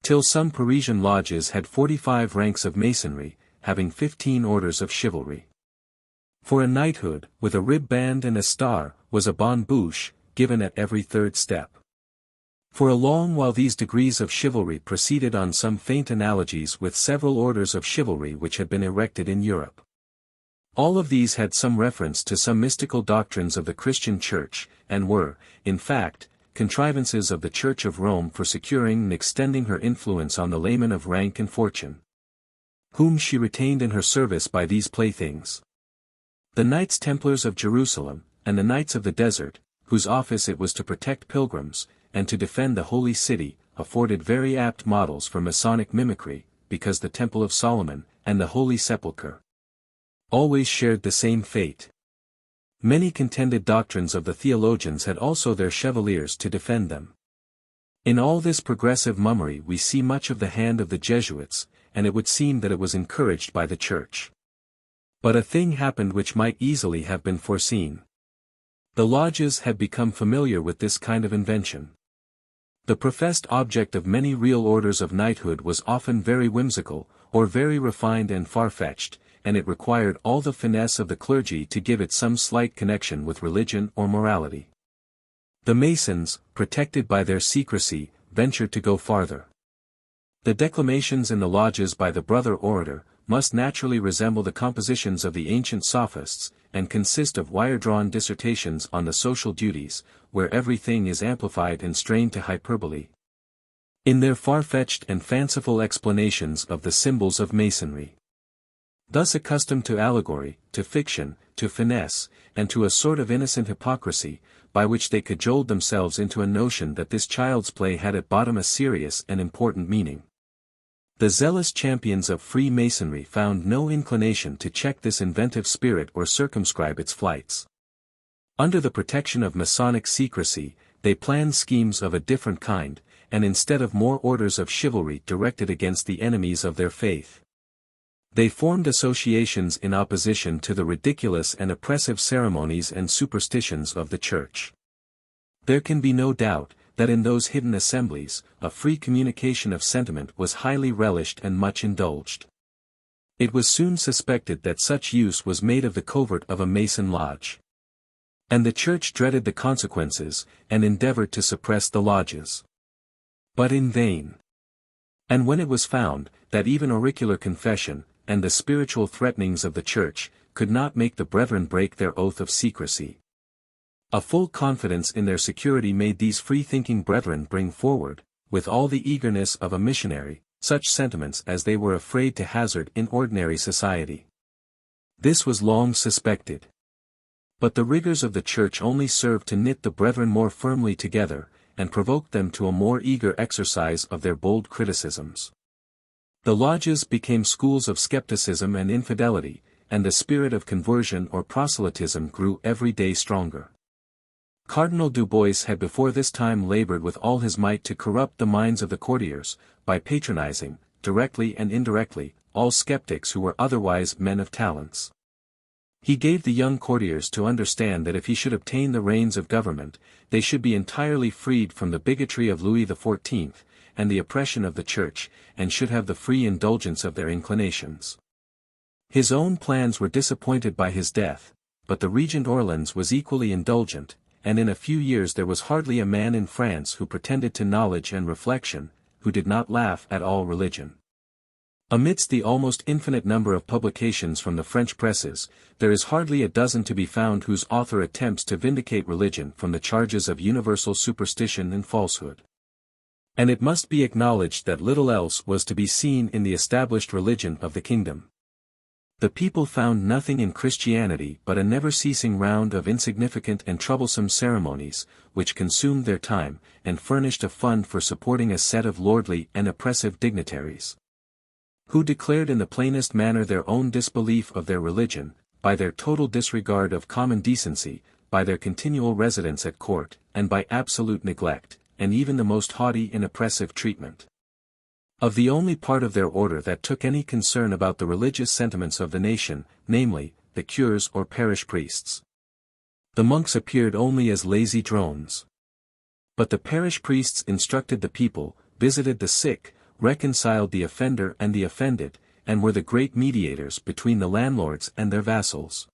till some Parisian lodges had 45 ranks of Masonry, having 15 orders of chivalry. For a knighthood, with a rib band and a star, was a bonne bouche, given at every 3rd step. For a long while these degrees of chivalry proceeded on some faint analogies with several orders of chivalry which had been erected in Europe. All of these had some reference to some mystical doctrines of the Christian Church, and were, in fact, contrivances of the Church of Rome for securing and extending her influence on the laymen of rank and fortune, whom she retained in her service by these playthings. The Knights Templars of Jerusalem, and the Knights of the Desert, whose office it was to protect pilgrims, and to defend the Holy City, afforded very apt models for Masonic mimicry, because the Temple of Solomon, and the Holy Sepulchre, always shared the same fate. Many contended doctrines of the theologians had also their chevaliers to defend them. In all this progressive mummery we see much of the hand of the Jesuits, and it would seem that it was encouraged by the Church. But a thing happened which might easily have been foreseen. The lodges had become familiar with this kind of invention. The professed object of many real orders of knighthood was often very whimsical, or very refined and far-fetched, and it required all the finesse of the clergy to give it some slight connection with religion or morality. The Masons, protected by their secrecy, ventured to go farther. The declamations in the lodges by the brother orator, must naturally resemble the compositions of the ancient sophists, and consist of wire-drawn dissertations on the social duties, where everything is amplified and strained to hyperbole. In their far-fetched and fanciful explanations of the symbols of Masonry. Thus accustomed to allegory, to fiction, to finesse, and to a sort of innocent hypocrisy, by which they cajoled themselves into a notion that this child's play had at bottom a serious and important meaning. The zealous champions of Freemasonry found no inclination to check this inventive spirit or circumscribe its flights. Under the protection of Masonic secrecy, they planned schemes of a different kind, and instead of more orders of chivalry directed against the enemies of their faith, they formed associations in opposition to the ridiculous and oppressive ceremonies and superstitions of the Church. There can be no doubt, that in those hidden assemblies, a free communication of sentiment was highly relished and much indulged. It was soon suspected that such use was made of the covert of a Mason lodge. And the Church dreaded the consequences, and endeavored to suppress the lodges. But in vain. And when it was found, that even auricular confession, and the spiritual threatenings of the Church, could not make the brethren break their oath of secrecy. A full confidence in their security made these free-thinking brethren bring forward, with all the eagerness of a missionary, such sentiments as they were afraid to hazard in ordinary society. This was long suspected. But the rigors of the Church only served to knit the brethren more firmly together, and provoked them to a more eager exercise of their bold criticisms. The lodges became schools of skepticism and infidelity, and the spirit of conversion or proselytism grew every day stronger. Cardinal Du Bois had before this time labored with all his might to corrupt the minds of the courtiers, by patronizing, directly and indirectly, all skeptics who were otherwise men of talents. He gave the young courtiers to understand that if he should obtain the reins of government, they should be entirely freed from the bigotry of Louis XIV, and the oppression of the Church, and should have the free indulgence of their inclinations. His own plans were disappointed by his death, but the Regent Orleans was equally indulgent, and in a few years there was hardly a man in France who pretended to knowledge and reflection, who did not laugh at all religion. Amidst the almost infinite number of publications from the French presses, there is hardly a dozen to be found whose author attempts to vindicate religion from the charges of universal superstition and falsehood. And it must be acknowledged that little else was to be seen in the established religion of the kingdom. The people found nothing in Christianity but a never-ceasing round of insignificant and troublesome ceremonies, which consumed their time, and furnished a fund for supporting a set of lordly and oppressive dignitaries, who declared in the plainest manner their own disbelief of their religion, by their total disregard of common decency, by their continual residence at court, and by absolute neglect, and even the most haughty and oppressive treatment, of the only part of their order that took any concern about the religious sentiments of the nation, namely, the cures or parish priests. The monks appeared only as lazy drones. But the parish priests instructed the people, visited the sick, reconciled the offender and the offended, and were the great mediators between the landlords and their vassals.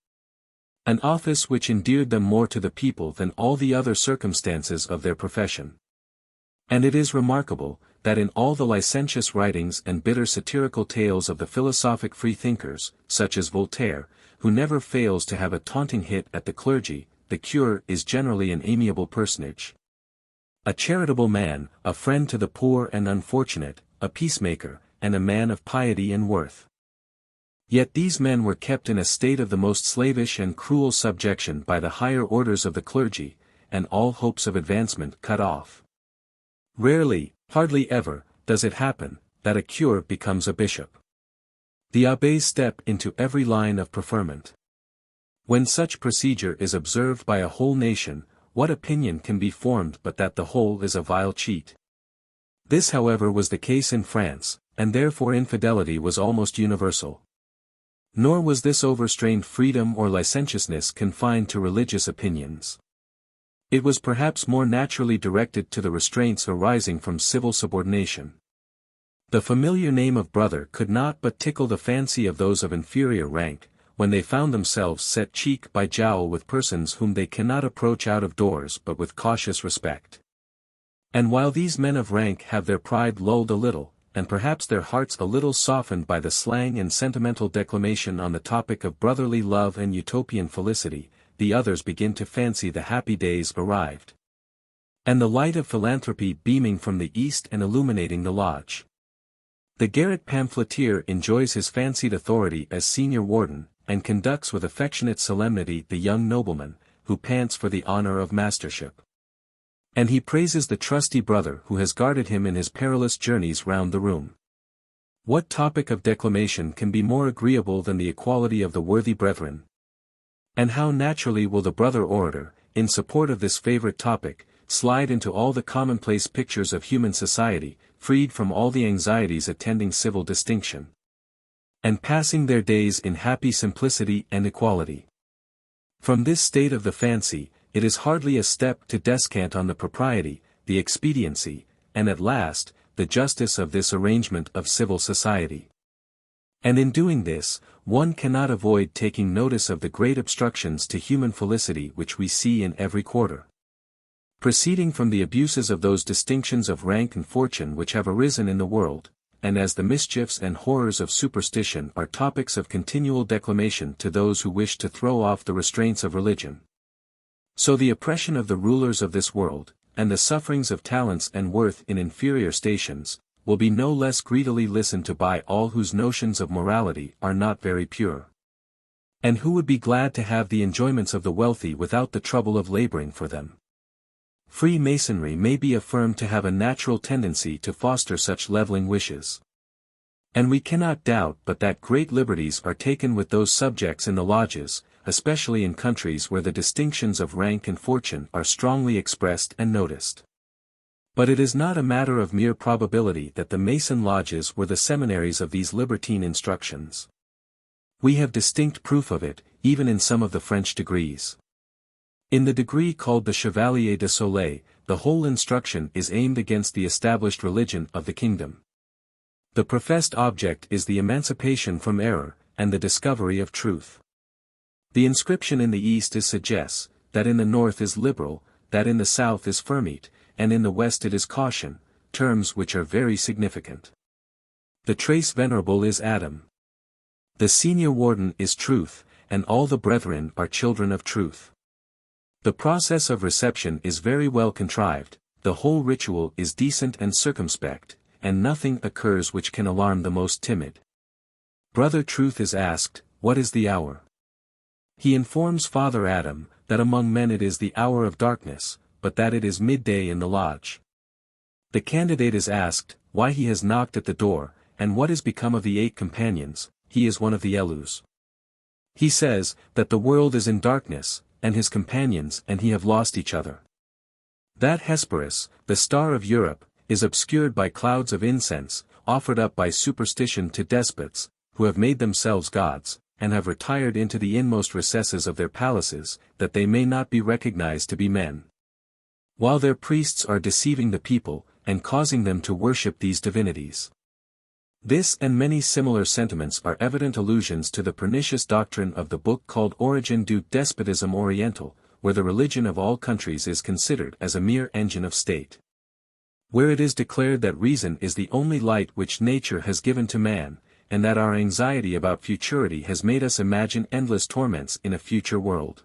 An office which endeared them more to the people than all the other circumstances of their profession. And it is remarkable, that in all the licentious writings and bitter satirical tales of the philosophic freethinkers, such as Voltaire, who never fails to have a taunting hit at the clergy, the cure is generally an amiable personage, a charitable man, a friend to the poor and unfortunate, a peacemaker, and a man of piety and worth. Yet these men were kept in a state of the most slavish and cruel subjection by the higher orders of the clergy, and all hopes of advancement cut off. Rarely, hardly ever, does it happen, that a cure becomes a bishop. The abbés step into every line of preferment. When such procedure is observed by a whole nation, what opinion can be formed but that the whole is a vile cheat? This however was the case in France, and therefore infidelity was almost universal. Nor was this overstrained freedom or licentiousness confined to religious opinions. It was perhaps more naturally directed to the restraints arising from civil subordination. The familiar name of brother could not but tickle the fancy of those of inferior rank, when they found themselves set cheek by jowl with persons whom they cannot approach out of doors but with cautious respect. And while these men of rank have their pride lulled a little, and perhaps their hearts a little softened by the slang and sentimental declamation on the topic of brotherly love and utopian felicity, the others begin to fancy the happy days arrived, and the light of philanthropy beaming from the east and illuminating the lodge. The garret pamphleteer enjoys his fancied authority as senior warden, and conducts with affectionate solemnity the young nobleman, who pants for the honor of mastership. And he praises the trusty brother who has guarded him in his perilous journeys round the room. What topic of declamation can be more agreeable than the equality of the worthy brethren? And how naturally will the brother orator, in support of this favorite topic, slide into all the commonplace pictures of human society, freed from all the anxieties attending civil distinction, and passing their days in happy simplicity and equality. From this state of the fancy, it is hardly a step to descant on the propriety, the expediency, and at last, the justice of this arrangement of civil society. And in doing this, one cannot avoid taking notice of the great obstructions to human felicity which we see in every quarter. Proceeding from the abuses of those distinctions of rank and fortune which have arisen in the world, and as the mischiefs and horrors of superstition are topics of continual declamation to those who wish to throw off the restraints of religion. So the oppression of the rulers of this world, and the sufferings of talents and worth in inferior stations, will be no less greedily listened to by all whose notions of morality are not very pure. And who would be glad to have the enjoyments of the wealthy without the trouble of laboring for them. Freemasonry may be affirmed to have a natural tendency to foster such leveling wishes. And we cannot doubt but that great liberties are taken with those subjects in the lodges, especially in countries where the distinctions of rank and fortune are strongly expressed and noticed. But it is not a matter of mere probability that the Mason lodges were the seminaries of these libertine instructions. We have distinct proof of it, even in some of the French degrees. In the degree called the Chevalier de Soleil, the whole instruction is aimed against the established religion of the kingdom. The professed object is the emancipation from error, and the discovery of truth. The inscription in the east suggests, that in the north is liberal, that in the south is fermete, and in the west it is caution, terms which are very significant. The trace venerable is Adam. The senior warden is truth, and all the brethren are children of truth. The process of reception is very well contrived, the whole ritual is decent and circumspect, and nothing occurs which can alarm the most timid. Brother Truth is asked, what is the hour? He informs Father Adam, that among men it is the hour of darkness, but that it is midday in the lodge. The candidate is asked, why he has knocked at the door, and what is become of the 8 companions, he is one of the Elus. He says, that the world is in darkness, and his companions and he have lost each other. That Hesperus, the star of Europe, is obscured by clouds of incense, offered up by superstition to despots, who have made themselves gods, and have retired into the inmost recesses of their palaces, that they may not be recognized to be men. While their priests are deceiving the people, and causing them to worship these divinities. This and many similar sentiments are evident allusions to the pernicious doctrine of the book called Origine du Despotisme Oriental, where the religion of all countries is considered as a mere engine of state. Where it is declared that reason is the only light which nature has given to man, and that our anxiety about futurity has made us imagine endless torments in a future world.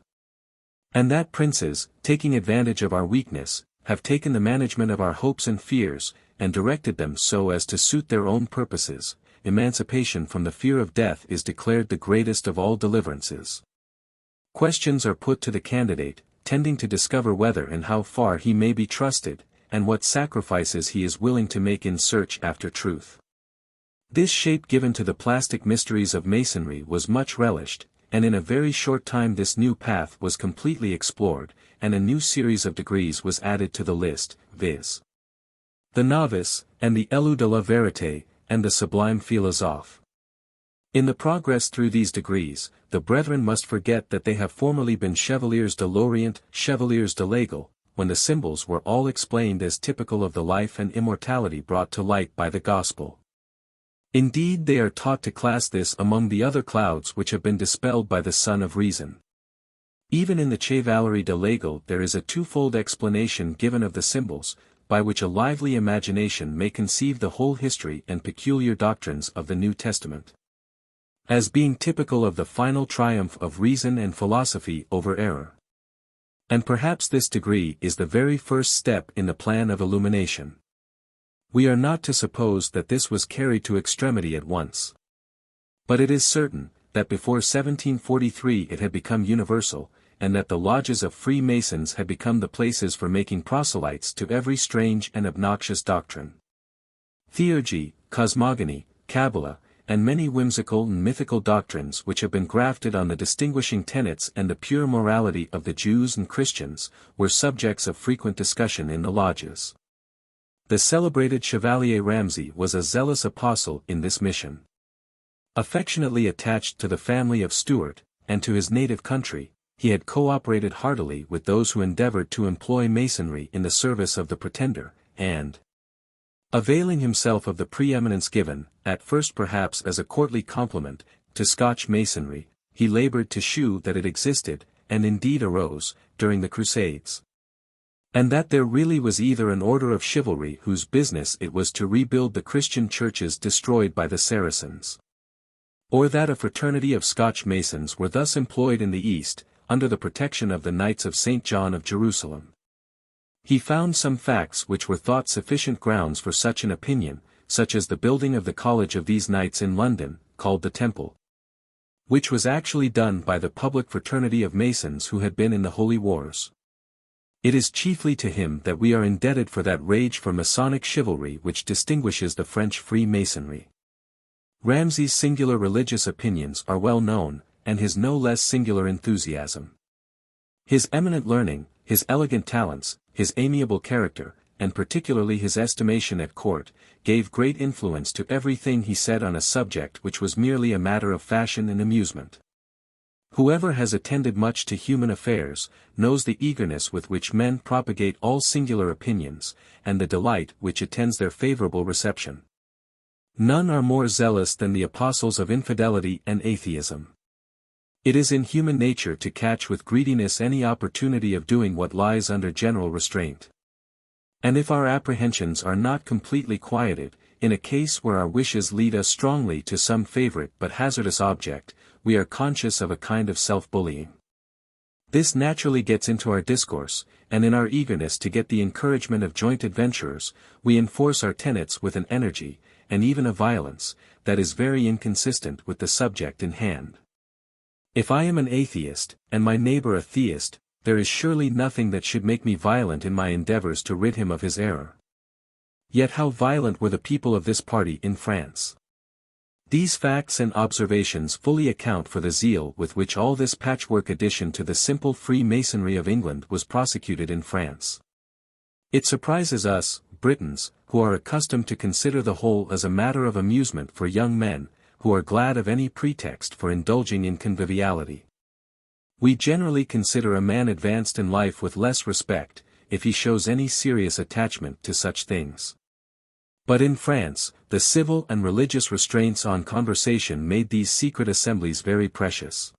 And that princes, taking advantage of our weakness, have taken the management of our hopes and fears, and directed them so as to suit their own purposes. Emancipation from the fear of death is declared the greatest of all deliverances. Questions are put to the candidate, tending to discover whether and how far he may be trusted, and what sacrifices he is willing to make in search after truth. This shape given to the plastic mysteries of Masonry was much relished, and in a very short time this new path was completely explored, and a new series of degrees was added to the list, viz. The Novice, and the Élu de la Vérité, and the Sublime Philosophe. In the progress through these degrees, the brethren must forget that they have formerly been Chevaliers de l'Orient, Chevaliers de l'Aigle, when the symbols were all explained as typical of the life and immortality brought to light by the Gospel. Indeed they are taught to class this among the other clouds which have been dispelled by the Sun of Reason. Even in the Chevalerie de l'Aigle there is a twofold explanation given of the symbols, by which a lively imagination may conceive the whole history and peculiar doctrines of the New Testament. As being typical of the final triumph of reason and philosophy over error. And perhaps this degree is the very first step in the plan of illumination. We are not to suppose that this was carried to extremity at once. But it is certain, that before 1743 it had become universal, and that the lodges of Freemasons had become the places for making proselytes to every strange and obnoxious doctrine. Theurgy, cosmogony, Kabbalah, and many whimsical and mythical doctrines which have been grafted on the distinguishing tenets and the pure morality of the Jews and Christians, were subjects of frequent discussion in the lodges. The celebrated Chevalier Ramsay was a zealous apostle in this mission. Affectionately attached to the family of Stuart, and to his native country, he had cooperated heartily with those who endeavored to employ Masonry in the service of the Pretender, and, availing himself of the preeminence given, at first perhaps as a courtly compliment, to Scotch Masonry, he labored to shew that it existed, and indeed arose, during the Crusades. And that there really was either an order of chivalry whose business it was to rebuild the Christian churches destroyed by the Saracens, or that a fraternity of Scotch Masons were thus employed in the East, under the protection of the Knights of St. John of Jerusalem. He found some facts which were thought sufficient grounds for such an opinion, such as the building of the college of these knights in London, called the Temple, which was actually done by the public fraternity of Masons who had been in the Holy Wars. It is chiefly to him that we are indebted for that rage for Masonic chivalry which distinguishes the French Freemasonry. Ramsay's singular religious opinions are well known, and his no less singular enthusiasm. His eminent learning, his elegant talents, his amiable character, and particularly his estimation at court, gave great influence to everything he said on a subject which was merely a matter of fashion and amusement. Whoever has attended much to human affairs, knows the eagerness with which men propagate all singular opinions, and the delight which attends their favorable reception. None are more zealous than the apostles of infidelity and atheism. It is in human nature to catch with greediness any opportunity of doing what lies under general restraint. And if our apprehensions are not completely quieted, in a case where our wishes lead us strongly to some favorite but hazardous object, we are conscious of a kind of self-bullying. This naturally gets into our discourse, and in our eagerness to get the encouragement of joint adventurers, we enforce our tenets with an energy, and even a violence, that is very inconsistent with the subject in hand. If I am an atheist, and my neighbor a theist, there is surely nothing that should make me violent in my endeavors to rid him of his error. Yet how violent were the people of this party in France! These facts and observations fully account for the zeal with which all this patchwork addition to the simple Freemasonry of England was prosecuted in France. It surprises us, Britons, who are accustomed to consider the whole as a matter of amusement for young men, who are glad of any pretext for indulging in conviviality. We generally consider a man advanced in life with less respect, if he shows any serious attachment to such things. But in France, the civil and religious restraints on conversation made these secret assemblies very precious.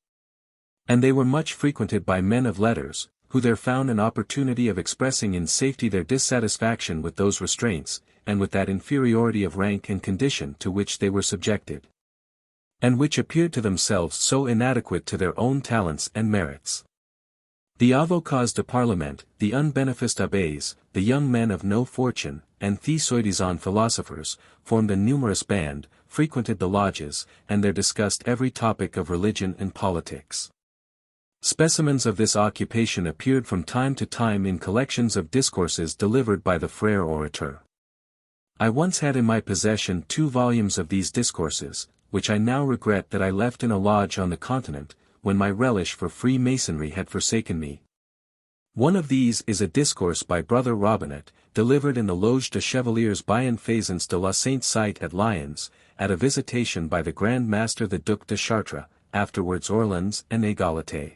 And they were much frequented by men of letters, who there found an opportunity of expressing in safety their dissatisfaction with those restraints, and with that inferiority of rank and condition to which they were subjected, and which appeared to themselves so inadequate to their own talents and merits. The avocats de parlement, the unbeneficed abbés, the young men of no fortune, and thesoidisant philosophers, formed a numerous band, frequented the lodges, and there discussed every topic of religion and politics. Specimens of this occupation appeared from time to time in collections of discourses delivered by the Frère orator. I once had in my possession 2 volumes of these discourses, which I now regret that I left in a lodge on the continent, when my relish for Freemasonry had forsaken me. One of these is a discourse by Brother Robinet, delivered in the Loge de Chevaliers Bienfaisants de la Sainte Cite at Lyons, at a visitation by the Grand Master the Duc de Chartres, afterwards Orleans and Égalité.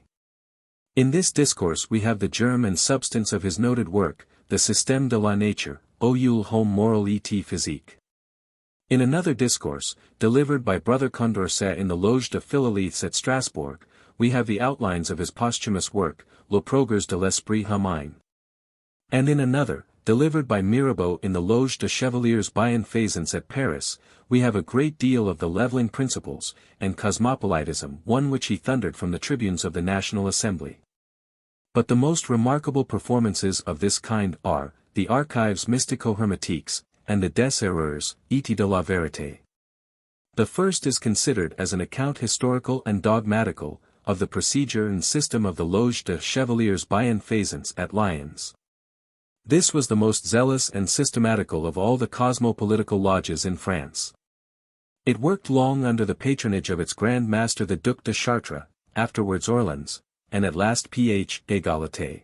In this discourse we have the germ and substance of his noted work, the Système de la Nature, au l'homme moral et physique. In another discourse, delivered by Brother Condorcet in the Loge de Philolithes at Strasbourg, we have the outlines of his posthumous work, Le Progrès de l'Esprit Humain. And in another, delivered by Mirabeau in the Loge de Chevaliers Bienfaisants at Paris, we have a great deal of the leveling principles, and cosmopolitism, one which he thundered from the tribunes of the National Assembly. But the most remarkable performances of this kind are, the Archives mystico-hermétiques, and the Des Erreurs, et de la Vérité. The first is considered as an account historical and dogmatical, of the procedure and system of the Loge de Chevaliers Bienfaisants at Lyons. This was the most zealous and systematical of all the cosmopolitical lodges in France. It worked long under the patronage of its Grand Master the Duc de Chartres, afterwards Orleans, and at last Ph. Égalité.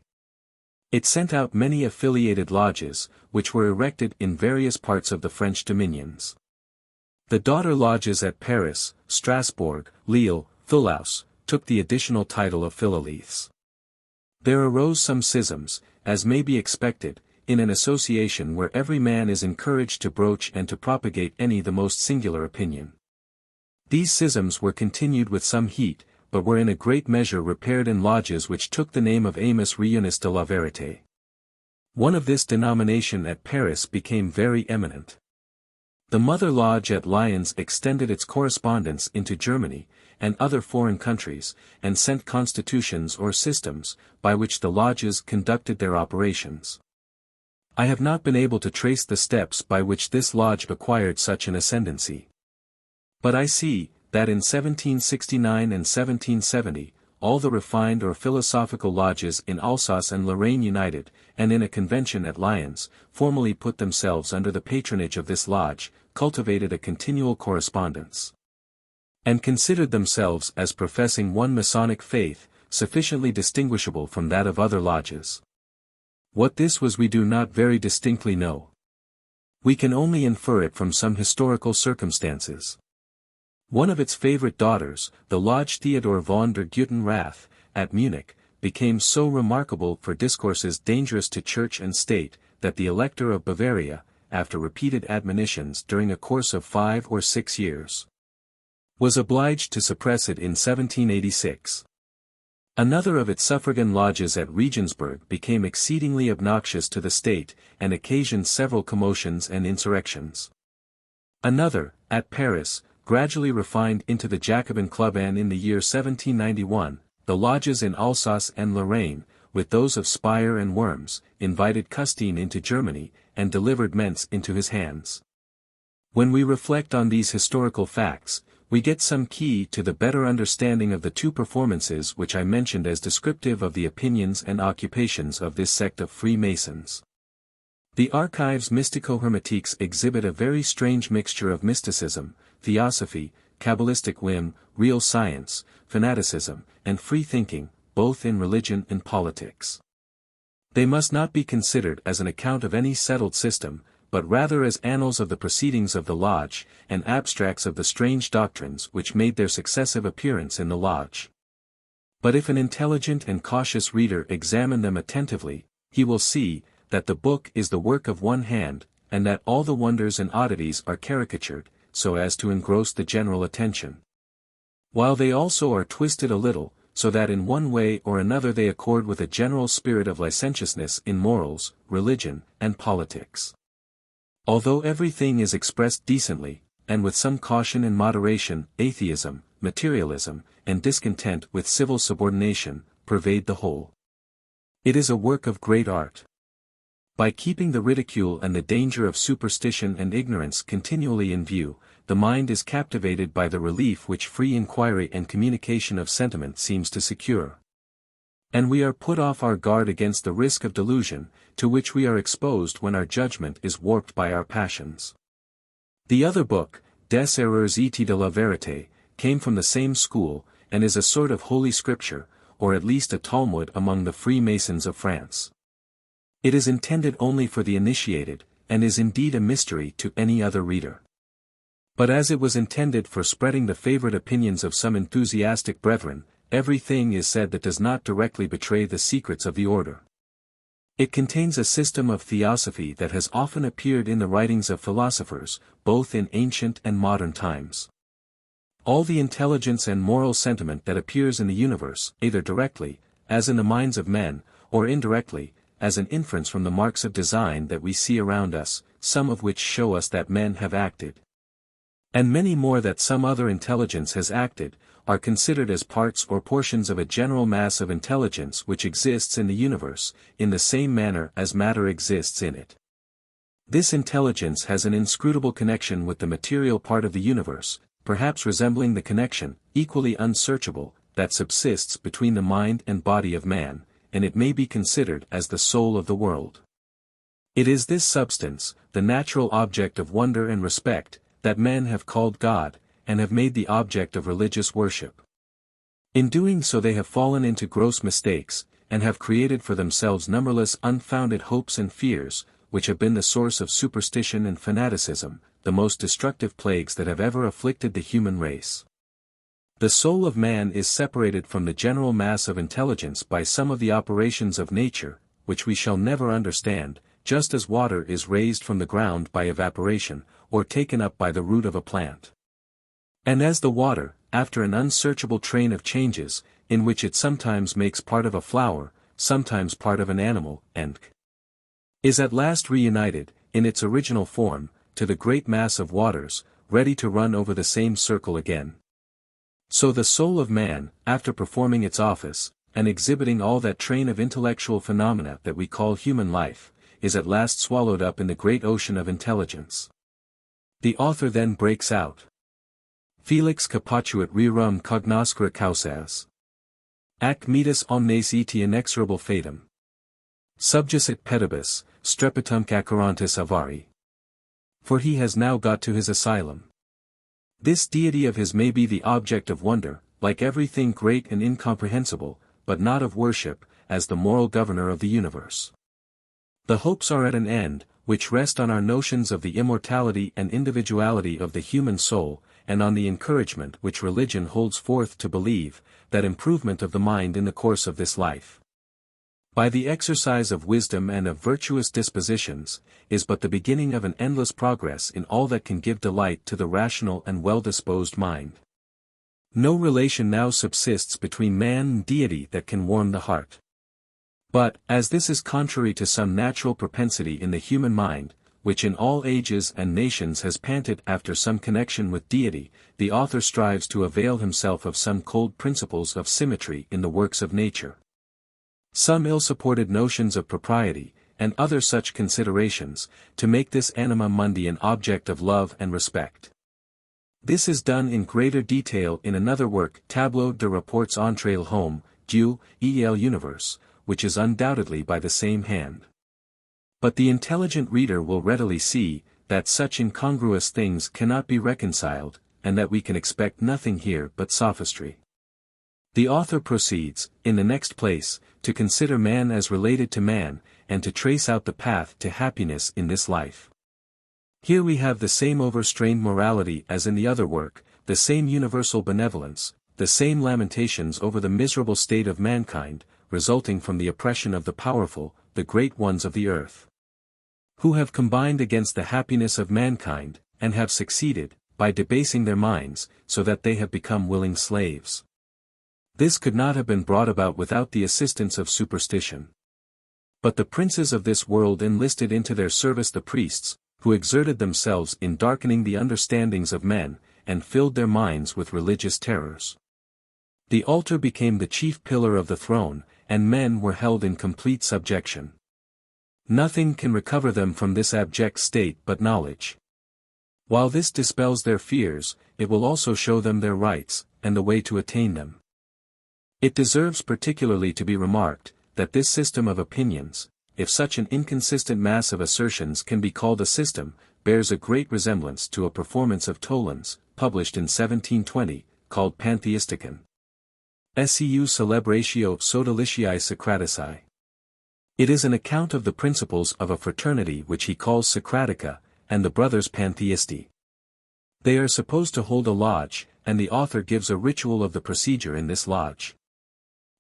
It sent out many affiliated lodges, which were erected in various parts of the French dominions. The daughter lodges at Paris, Strasbourg, Lille, Toulouse, took the additional title of Philolithes. There arose some schisms, as may be expected, in an association where every man is encouraged to broach and to propagate any the most singular opinion. These schisms were continued with some heat, but were in a great measure repaired in lodges which took the name of Amos Réunis de la Vérité. One of this denomination at Paris became very eminent. The mother lodge at Lyons extended its correspondence into Germany, and other foreign countries, and sent constitutions or systems, by which the lodges conducted their operations. I have not been able to trace the steps by which this lodge acquired such an ascendancy. But I see, that in 1769 and 1770, all the refined or philosophical lodges in Alsace and Lorraine united, and in a convention at Lyons, formally put themselves under the patronage of this lodge, cultivated a continual correspondence, and considered themselves as professing one Masonic faith, sufficiently distinguishable from that of other lodges. What this was we do not very distinctly know. We can only infer it from some historical circumstances. One of its favorite daughters, the Lodge Theodor von der Guten Rath, at Munich, became so remarkable for discourses dangerous to church and state, that the Elector of Bavaria, after repeated admonitions during a course of 5 or 6 years, was obliged to suppress it in 1786. Another of its suffragan lodges at Regensburg became exceedingly obnoxious to the state, and occasioned several commotions and insurrections. Another, at Paris, gradually refined into the Jacobin Club, and in the year 1791, the lodges in Alsace and Lorraine, with those of Speyer and Worms, invited Custine into Germany, and delivered Mentz into his hands. When we reflect on these historical facts, we get some key to the better understanding of the two performances which I mentioned as descriptive of the opinions and occupations of this sect of Freemasons. The archives mystico-hermetiques exhibit a very strange mixture of mysticism, theosophy, Kabbalistic whim, real science, fanaticism, and free thinking, both in religion and politics. They must not be considered as an account of any settled system, but rather as annals of the proceedings of the lodge, and abstracts of the strange doctrines which made their successive appearance in the lodge. But if an intelligent and cautious reader examine them attentively, he will see, that the book is the work of one hand, and that all the wonders and oddities are caricatured, so as to engross the general attention. While they also are twisted a little, so that in one way or another they accord with a general spirit of licentiousness in morals, religion, and politics. Although everything is expressed decently, and with some caution and moderation, atheism, materialism, and discontent with civil subordination, pervade the whole. It is a work of great art. By keeping the ridicule and the danger of superstition and ignorance continually in view, the mind is captivated by the relief which free inquiry and communication of sentiment seems to secure. And we are put off our guard against the risk of delusion, to which we are exposed when our judgment is warped by our passions. The other book, Des Erreurs et de la Vérité, came from the same school, and is a sort of holy scripture, or at least a Talmud among the Freemasons of France. It is intended only for the initiated, and is indeed a mystery to any other reader. But as it was intended for spreading the favorite opinions of some enthusiastic brethren, everything is said that does not directly betray the secrets of the order. It contains a system of theosophy that has often appeared in the writings of philosophers, both in ancient and modern times. All the intelligence and moral sentiment that appears in the universe, either directly, as in the minds of men, or indirectly, as an inference from the marks of design that we see around us, some of which show us that men have acted, and many more that some other intelligence has acted, are considered as parts or portions of a general mass of intelligence which exists in the universe, in the same manner as matter exists in it. This intelligence has an inscrutable connection with the material part of the universe, perhaps resembling the connection, equally unsearchable, that subsists between the mind and body of man, and it may be considered as the soul of the world. It is this substance, the natural object of wonder and respect, that men have called God, and have made the object of religious worship. In doing so they have fallen into gross mistakes, and have created for themselves numberless unfounded hopes and fears, which have been the source of superstition and fanaticism, the most destructive plagues that have ever afflicted the human race. The soul of man is separated from the general mass of intelligence by some of the operations of nature, which we shall never understand, just as water is raised from the ground by evaporation, or taken up by the root of a plant. And as the water, after an unsearchable train of changes, in which it sometimes makes part of a flower, sometimes part of an animal, and is at last reunited, in its original form, to the great mass of waters, ready to run over the same circle again. So the soul of man, after performing its office, and exhibiting all that train of intellectual phenomena that we call human life, is at last swallowed up in the great ocean of intelligence. The author then breaks out. Felix capituit rerum cognoscere causas. Ac metus omnes eti inexorable fatum. Subjacet pedibus, strepitum cacarantis avari. For he has now got to his asylum. This deity of his may be the object of wonder, like everything great and incomprehensible, but not of worship, as the moral governor of the universe. The hopes are at an end, which rest on our notions of the immortality and individuality of the human soul, and on the encouragement which religion holds forth to believe, that improvement of the mind in the course of this life, by the exercise of wisdom and of virtuous dispositions, is but the beginning of an endless progress in all that can give delight to the rational and well-disposed mind. No relation now subsists between man and deity that can warm the heart. But, as this is contrary to some natural propensity in the human mind, which in all ages and nations has panted after some connection with deity, the author strives to avail himself of some cold principles of symmetry in the works of nature, some ill-supported notions of propriety, and other such considerations, to make this anima mundi an object of love and respect. This is done in greater detail in another work, Tableau de rapports entre l'homme, Dieu, et l'univers, which is undoubtedly by the same hand. But the intelligent reader will readily see, that such incongruous things cannot be reconciled, and that we can expect nothing here but sophistry. The author proceeds, in the next place, to consider man as related to man, and to trace out the path to happiness in this life. Here we have the same overstrained morality as in the other work, the same universal benevolence, the same lamentations over the miserable state of mankind, resulting from the oppression of the powerful, the great ones of the earth, who have combined against the happiness of mankind, and have succeeded, by debasing their minds, so that they have become willing slaves. This could not have been brought about without the assistance of superstition. But the princes of this world enlisted into their service the priests, who exerted themselves in darkening the understandings of men, and filled their minds with religious terrors. The altar became the chief pillar of the throne, and men were held in complete subjection. Nothing can recover them from this abject state but knowledge. While this dispels their fears, it will also show them their rights, and the way to attain them. It deserves particularly to be remarked, that this system of opinions, if such an inconsistent mass of assertions can be called a system, bears a great resemblance to a performance of Toland's, published in 1720, called Pantheisticon. Seu celebratio sodaliciae Socratici. It is an account of the principles of a fraternity which he calls Socratica, and the brothers Pantheisti. They are supposed to hold a lodge, and the author gives a ritual of the procedure in this lodge.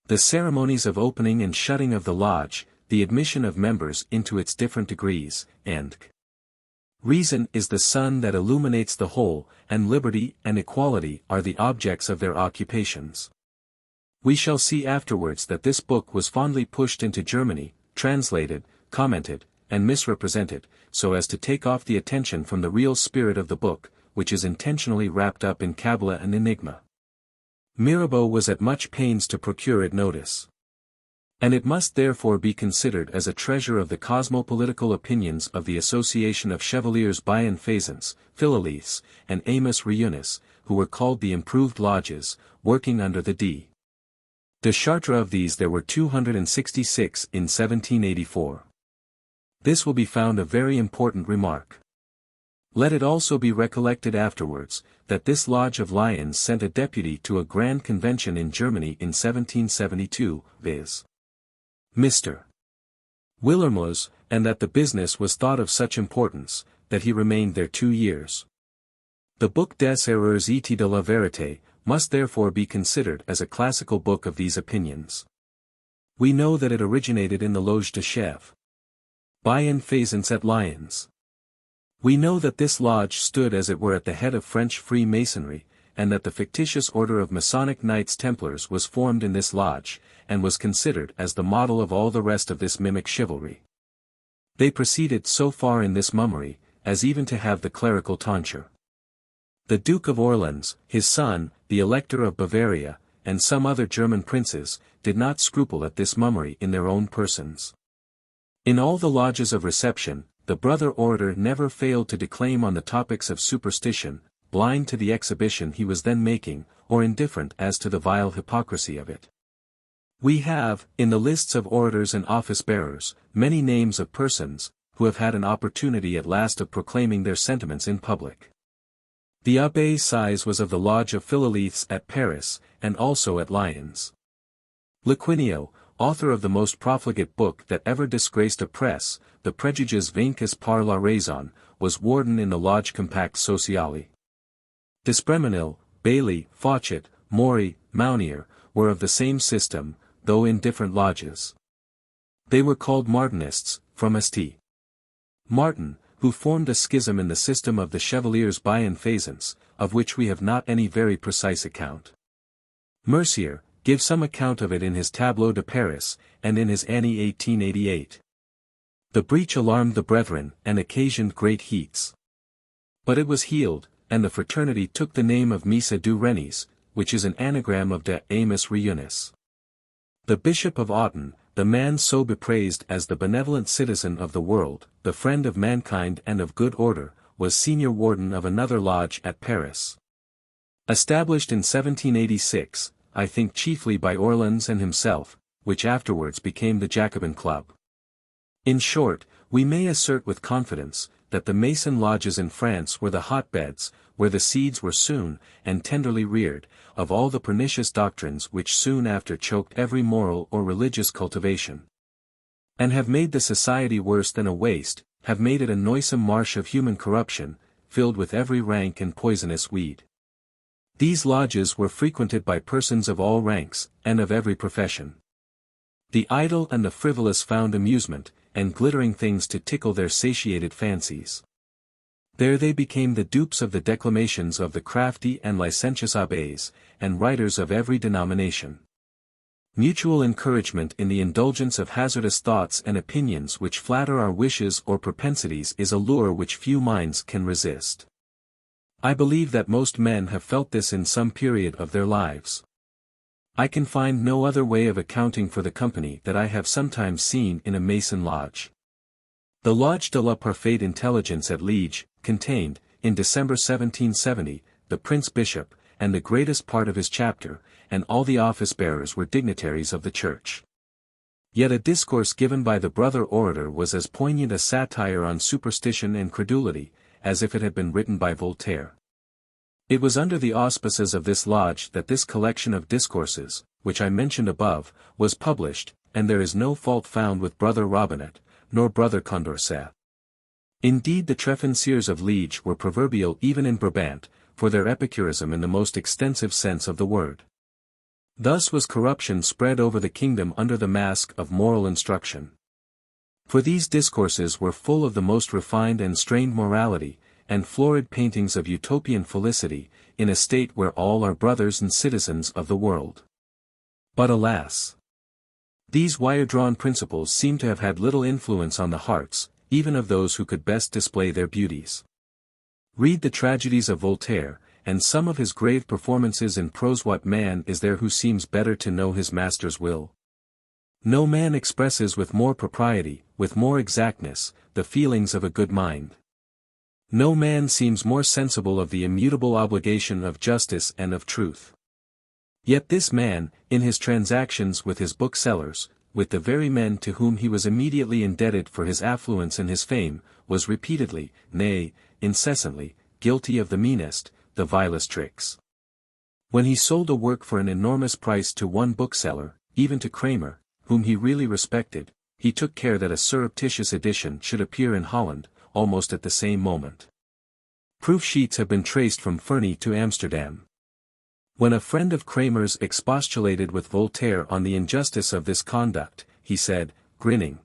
The ceremonies of opening and shutting of the lodge, the admission of members into its different degrees, and reason is the sun that illuminates the whole, and liberty and equality are the objects of their occupations. We shall see afterwards that this book was fondly pushed into Germany, translated, commented, and misrepresented, so as to take off the attention from the real spirit of the book, which is intentionally wrapped up in Kabbalah and enigma. Mirabeau was at much pains to procure it notice. And it must therefore be considered as a treasure of the cosmopolitical opinions of the Association of Chevaliers Bienfaisants, Philolithes, and Amos Reunis, who were called the Improved Lodges, working under the D. de Chartres. Of these there were 266 in 1784. This will be found a very important remark. Let it also be recollected afterwards, that this Lodge of Lions sent a deputy to a grand convention in Germany in 1772, viz. Mr. Willermoz, and that the business was thought of such importance, that he remained there 2 years. The book Des Erreurs et de la Vérité, must therefore be considered as a classical book of these opinions. We know that it originated in the Loge de Chèvre Bienfaisance at Lyons. We know that this lodge stood as it were at the head of French Freemasonry, and that the fictitious order of Masonic Knights Templars was formed in this lodge, and was considered as the model of all the rest of this mimic chivalry. They proceeded so far in this mummery, as even to have the clerical tonsure. The Duke of Orleans, his son, the Elector of Bavaria, and some other German princes, did not scruple at this mummery in their own persons. In all the lodges of reception, the brother orator never failed to declaim on the topics of superstition, blind to the exhibition he was then making, or indifferent as to the vile hypocrisy of it. We have, in the lists of orators and office-bearers, many names of persons, who have had an opportunity at last of proclaiming their sentiments in public. The Abbé Sieyès was of the Lodge of Philolithes at Paris, and also at Lyons. Lequinio, author of the most profligate book that ever disgraced a press, the Préjuges vaincus par la raison, was warden in the Lodge Compact Sociale. D'Espremenil, Bailly, Fauchet, Maury, Mounier, were of the same system, though in different lodges. They were called Martinists, from St. Martin, who formed a schism in the system of the Chevaliers Bienfaisance, of which we have not any very precise account. Mercier gives some account of it in his Tableau de Paris, and in his Année 1888. The breach alarmed the brethren, and occasioned great heats. But it was healed, and the fraternity took the name of Missa du Renis, which is an anagram of De Amos Reunis. The Bishop of Autun, the man so bepraised as the benevolent citizen of the world, the friend of mankind and of good order, was senior warden of another lodge at Paris. Established in 1786, I think chiefly by Orleans and himself, which afterwards became the Jacobin Club. In short, we may assert with confidence, that the Mason lodges in France were the hotbeds, where the seeds were sown, and tenderly reared, of all the pernicious doctrines which soon after choked every moral or religious cultivation. And have made the society worse than a waste, have made it a noisome marsh of human corruption, filled with every rank and poisonous weed. These lodges were frequented by persons of all ranks, and of every profession. The idle and the frivolous found amusement, and glittering things to tickle their satiated fancies. There they became the dupes of the declamations of the crafty and licentious abbés, and writers of every denomination. Mutual encouragement in the indulgence of hazardous thoughts and opinions which flatter our wishes or propensities is a lure which few minds can resist. I believe that most men have felt this in some period of their lives. I can find no other way of accounting for the company that I have sometimes seen in a Mason lodge. The Lodge de la Parfaite Intelligence at Liege, contained, in December 1770, the Prince Bishop, and the greatest part of his chapter, and all the office-bearers were dignitaries of the Church. Yet a discourse given by the brother orator was as poignant a satire on superstition and credulity, as if it had been written by Voltaire. It was under the auspices of this lodge that this collection of discourses, which I mentioned above, was published, and there is no fault found with Brother Robinet, nor Brother Condorcet. Indeed the Trefensiers of Liege were proverbial even in Brabant, for their epicurism in the most extensive sense of the word. Thus was corruption spread over the kingdom under the mask of moral instruction. For these discourses were full of the most refined and strained morality, and florid paintings of utopian felicity, in a state where all are brothers and citizens of the world. But alas! These wire-drawn principles seem to have had little influence on the hearts, even of those who could best display their beauties. Read the tragedies of Voltaire, and some of his grave performances in prose. What man is there who seems better to know his master's will? No man expresses with more propriety, with more exactness, the feelings of a good mind. No man seems more sensible of the immutable obligation of justice and of truth. Yet this man, in his transactions with his booksellers, with the very men to whom he was immediately indebted for his affluence and his fame, was repeatedly, nay, incessantly, guilty of the meanest, the vilest tricks. When he sold a work for an enormous price to one bookseller, even to Kramer, whom he really respected, he took care that a surreptitious edition should appear in Holland, almost at the same moment. Proof sheets have been traced from Ferney to Amsterdam. When a friend of Kramer's expostulated with Voltaire on the injustice of this conduct, he said, grinning,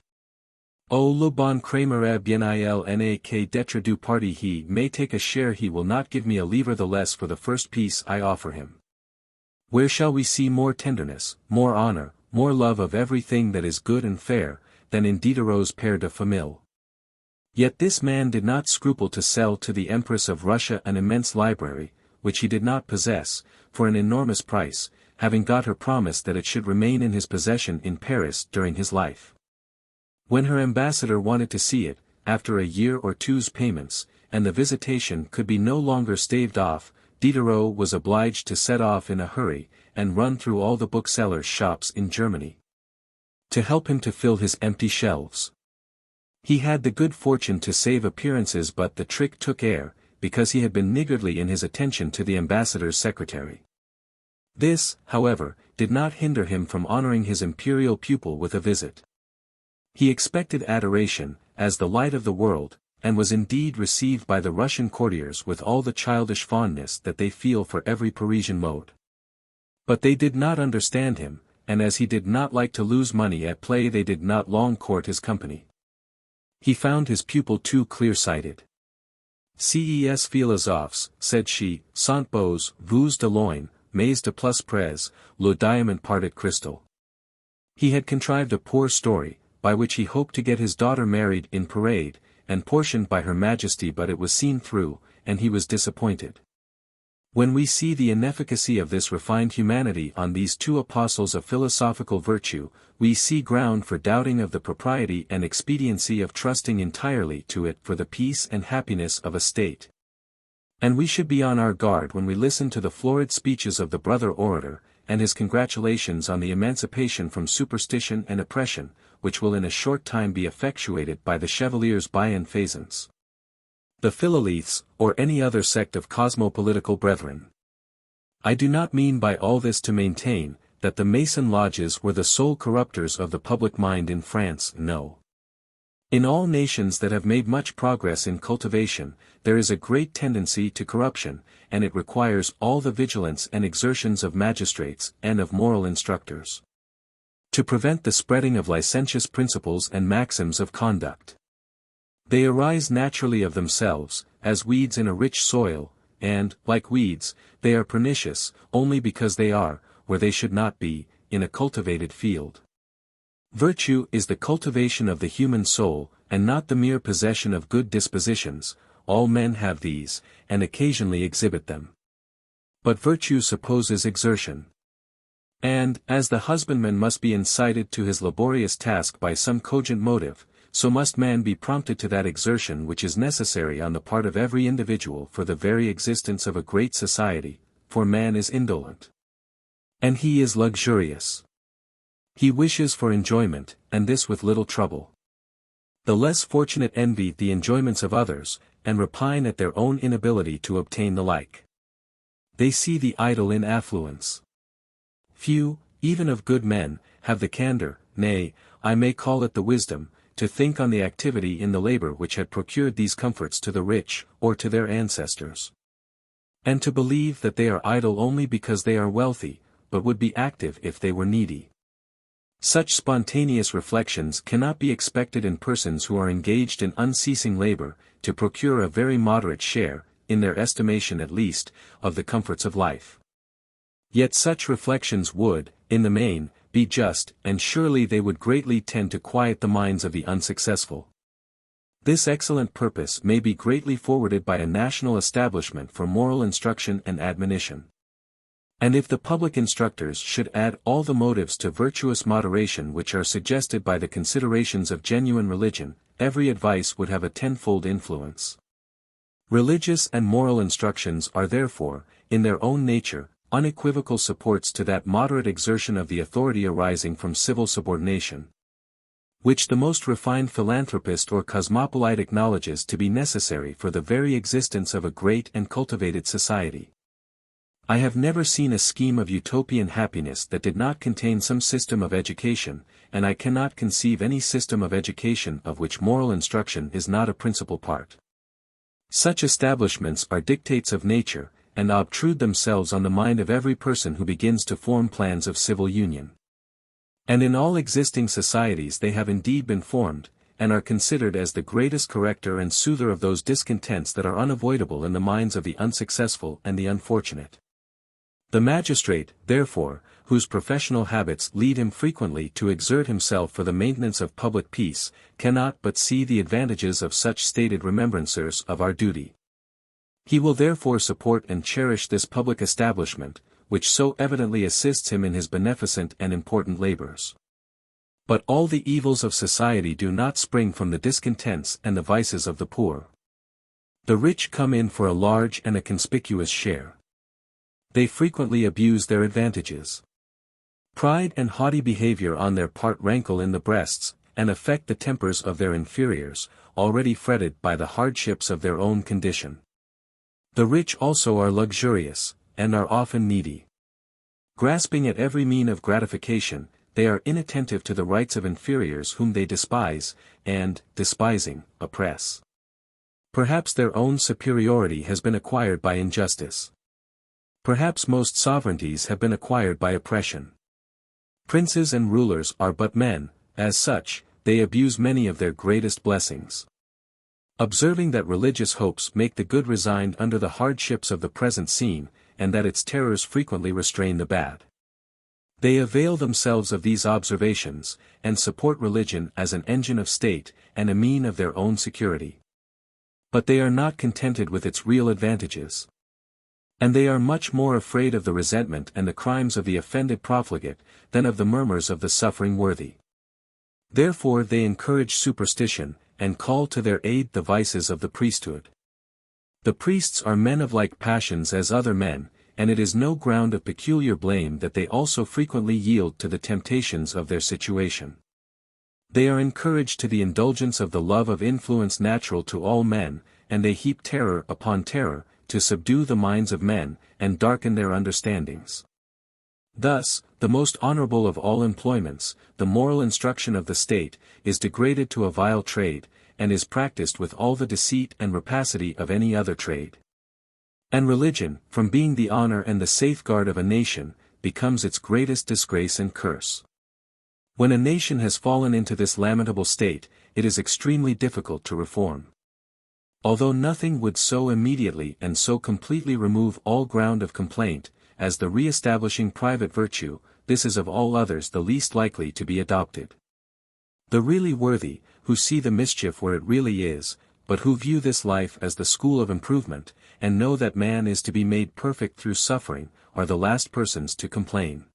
"Oh le bon Kramer est bien il n'a que d'être du parti he may take a share he will not give me a livre the less for the first piece I offer him. Where shall we see more tenderness, more honor, more love of everything that is good and fair, than in Diderot's Père de Famille?" Yet this man did not scruple to sell to the Empress of Russia an immense library, which he did not possess, for an enormous price, having got her promise that it should remain in his possession in Paris during his life. When her ambassador wanted to see it, after a year or two's payments, and the visitation could be no longer staved off, Diderot was obliged to set off in a hurry, and run through all the booksellers' shops in Germany, to help him to fill his empty shelves. He had the good fortune to save appearances, but the trick took air, because he had been niggardly in his attention to the ambassador's secretary. This, however, did not hinder him from honoring his imperial pupil with a visit. He expected adoration, as the light of the world, and was indeed received by the Russian courtiers with all the childish fondness that they feel for every Parisian mode. But they did not understand him, and as he did not like to lose money at play, they did not long court his company. He found his pupil too clear-sighted. "Ces philosophes," said she, "sont beaux, vous de loin, mais de plus près, le diamant partit crystal." He had contrived a poor story, by which he hoped to get his daughter married in parade, and portioned by her majesty, but it was seen through, and he was disappointed. When we see the inefficacy of this refined humanity on these two apostles of philosophical virtue, we see ground for doubting of the propriety and expediency of trusting entirely to it for the peace and happiness of a state. And we should be on our guard when we listen to the florid speeches of the brother orator, and his congratulations on the emancipation from superstition and oppression, which will in a short time be effectuated by the Chevalier's bienfaisance, the Philhellenes, or any other sect of cosmopolitical brethren. I do not mean by all this to maintain, that the Mason lodges were the sole corrupters of the public mind in France, no. In all nations that have made much progress in cultivation, there is a great tendency to corruption, and it requires all the vigilance and exertions of magistrates and of moral instructors, to prevent the spreading of licentious principles and maxims of conduct. They arise naturally of themselves, as weeds in a rich soil, and, like weeds, they are pernicious, only because they are, where they should not be, in a cultivated field. Virtue is the cultivation of the human soul, and not the mere possession of good dispositions. All men have these, and occasionally exhibit them. But virtue supposes exertion. And, as the husbandman must be incited to his laborious task by some cogent motive, so must man be prompted to that exertion which is necessary on the part of every individual for the very existence of a great society, for man is indolent. And he is luxurious. He wishes for enjoyment, and this with little trouble. The less fortunate envy the enjoyments of others, and repine at their own inability to obtain the like. They see the idle in affluence. Few, even of good men, have the candor, nay, I may call it the wisdom, to think on the activity in the labor which had procured these comforts to the rich, or to their ancestors. And to believe that they are idle only because they are wealthy, but would be active if they were needy. Such spontaneous reflections cannot be expected in persons who are engaged in unceasing labor, to procure a very moderate share, in their estimation at least, of the comforts of life. Yet such reflections would, in the main, be just, and surely they would greatly tend to quiet the minds of the unsuccessful. This excellent purpose may be greatly forwarded by a national establishment for moral instruction and admonition. And if the public instructors should add all the motives to virtuous moderation which are suggested by the considerations of genuine religion, every advice would have a tenfold influence. Religious and moral instructions are therefore, in their own nature, unequivocal supports to that moderate exertion of the authority arising from civil subordination, which the most refined philanthropist or cosmopolite acknowledges to be necessary for the very existence of a great and cultivated society. I have never seen a scheme of utopian happiness that did not contain some system of education, and I cannot conceive any system of education of which moral instruction is not a principal part. Such establishments are dictates of nature, and obtrude themselves on the mind of every person who begins to form plans of civil union. And in all existing societies they have indeed been formed, and are considered as the greatest corrector and soother of those discontents that are unavoidable in the minds of the unsuccessful and the unfortunate. The magistrate, therefore, whose professional habits lead him frequently to exert himself for the maintenance of public peace, cannot but see the advantages of such stated remembrancers of our duty. He will therefore support and cherish this public establishment, which so evidently assists him in his beneficent and important labors. But all the evils of society do not spring from the discontents and the vices of the poor. The rich come in for a large and a conspicuous share. They frequently abuse their advantages. Pride and haughty behavior on their part rankle in the breasts, and affect the tempers of their inferiors, already fretted by the hardships of their own condition. The rich also are luxurious, and are often needy. Grasping at every mean of gratification, they are inattentive to the rights of inferiors whom they despise, and, despising, oppress. Perhaps their own superiority has been acquired by injustice. Perhaps most sovereignties have been acquired by oppression. Princes and rulers are but men, as such, they abuse many of their greatest blessings. Observing that religious hopes make the good resigned under the hardships of the present scene, and that its terrors frequently restrain the bad. They avail themselves of these observations, and support religion as an engine of state, and a mean of their own security. But they are not contented with its real advantages. And they are much more afraid of the resentment and the crimes of the offended profligate, than of the murmurs of the suffering worthy. Therefore they encourage superstition, and call to their aid the vices of the priesthood. The priests are men of like passions as other men, and it is no ground of peculiar blame that they also frequently yield to the temptations of their situation. They are encouraged to the indulgence of the love of influence natural to all men, and they heap terror upon terror, to subdue the minds of men, and darken their understandings. Thus, the most honorable of all employments, the moral instruction of the state, is degraded to a vile trade, and is practiced with all the deceit and rapacity of any other trade. And religion, from being the honor and the safeguard of a nation, becomes its greatest disgrace and curse. When a nation has fallen into this lamentable state, it is extremely difficult to reform. Although nothing would so immediately and so completely remove all ground of complaint, as the re-establishing private virtue, this is of all others the least likely to be adopted. The really worthy, who see the mischief where it really is, but who view this life as the school of improvement, and know that man is to be made perfect through suffering, are the last persons to complain.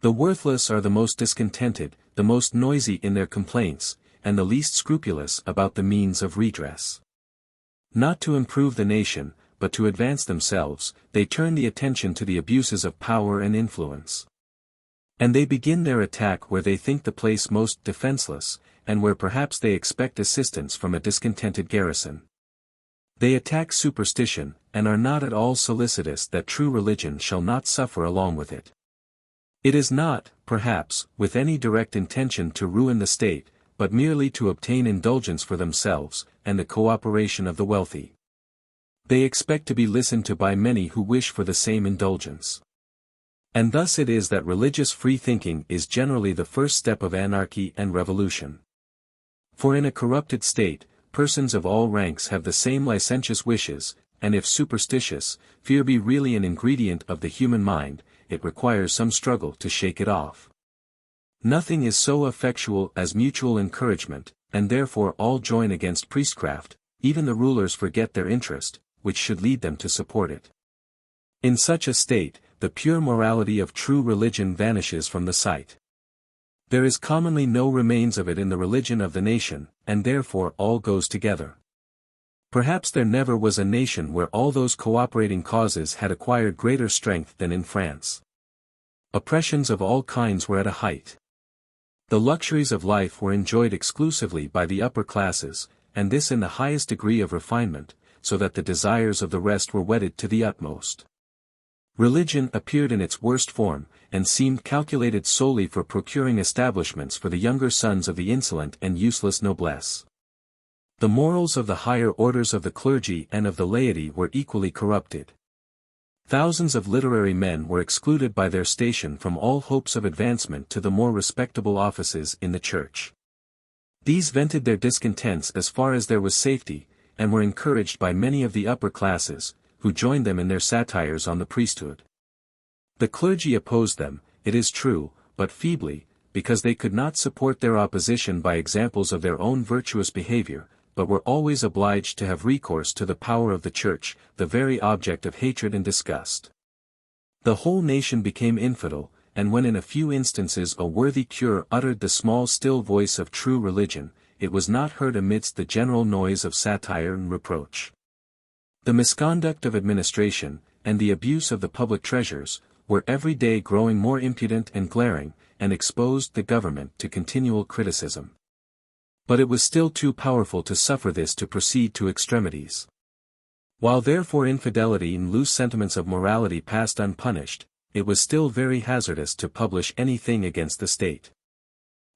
The worthless are the most discontented, the most noisy in their complaints, and the least scrupulous about the means of redress. Not to improve the nation, but to advance themselves, they turn the attention to the abuses of power and influence. And they begin their attack where they think the place most defenseless, and where perhaps they expect assistance from a discontented garrison. They attack superstition, and are not at all solicitous that true religion shall not suffer along with it. It is not, perhaps, with any direct intention to ruin the state, but merely to obtain indulgence for themselves, and the cooperation of the wealthy. They expect to be listened to by many who wish for the same indulgence. And thus it is that religious free-thinking is generally the first step of anarchy and revolution. For in a corrupted state, persons of all ranks have the same licentious wishes, and if superstitious, fear be really an ingredient of the human mind, it requires some struggle to shake it off. Nothing is so effectual as mutual encouragement, and therefore all join against priestcraft, even the rulers forget their interest, which should lead them to support it. In such a state, the pure morality of true religion vanishes from the sight. There is commonly no remains of it in the religion of the nation, and therefore all goes together. Perhaps there never was a nation where all those cooperating causes had acquired greater strength than in France. Oppressions of all kinds were at a height. The luxuries of life were enjoyed exclusively by the upper classes, and this in the highest degree of refinement, so that the desires of the rest were whetted to the utmost. Religion appeared in its worst form, and seemed calculated solely for procuring establishments for the younger sons of the insolent and useless noblesse. The morals of the higher orders of the clergy and of the laity were equally corrupted. Thousands of literary men were excluded by their station from all hopes of advancement to the more respectable offices in the church. These vented their discontents as far as there was safety, and were encouraged by many of the upper classes, who joined them in their satires on the priesthood. The clergy opposed them, it is true, but feebly, because they could not support their opposition by examples of their own virtuous behavior, but were always obliged to have recourse to the power of the Church, the very object of hatred and disgust. The whole nation became infidel, and when in a few instances a worthy cure uttered the small still voice of true religion, it was not heard amidst the general noise of satire and reproach. The misconduct of administration, and the abuse of the public treasures, were every day growing more impudent and glaring, and exposed the government to continual criticism. But it was still too powerful to suffer this to proceed to extremities. While therefore infidelity and loose sentiments of morality passed unpunished, it was still very hazardous to publish anything against the state.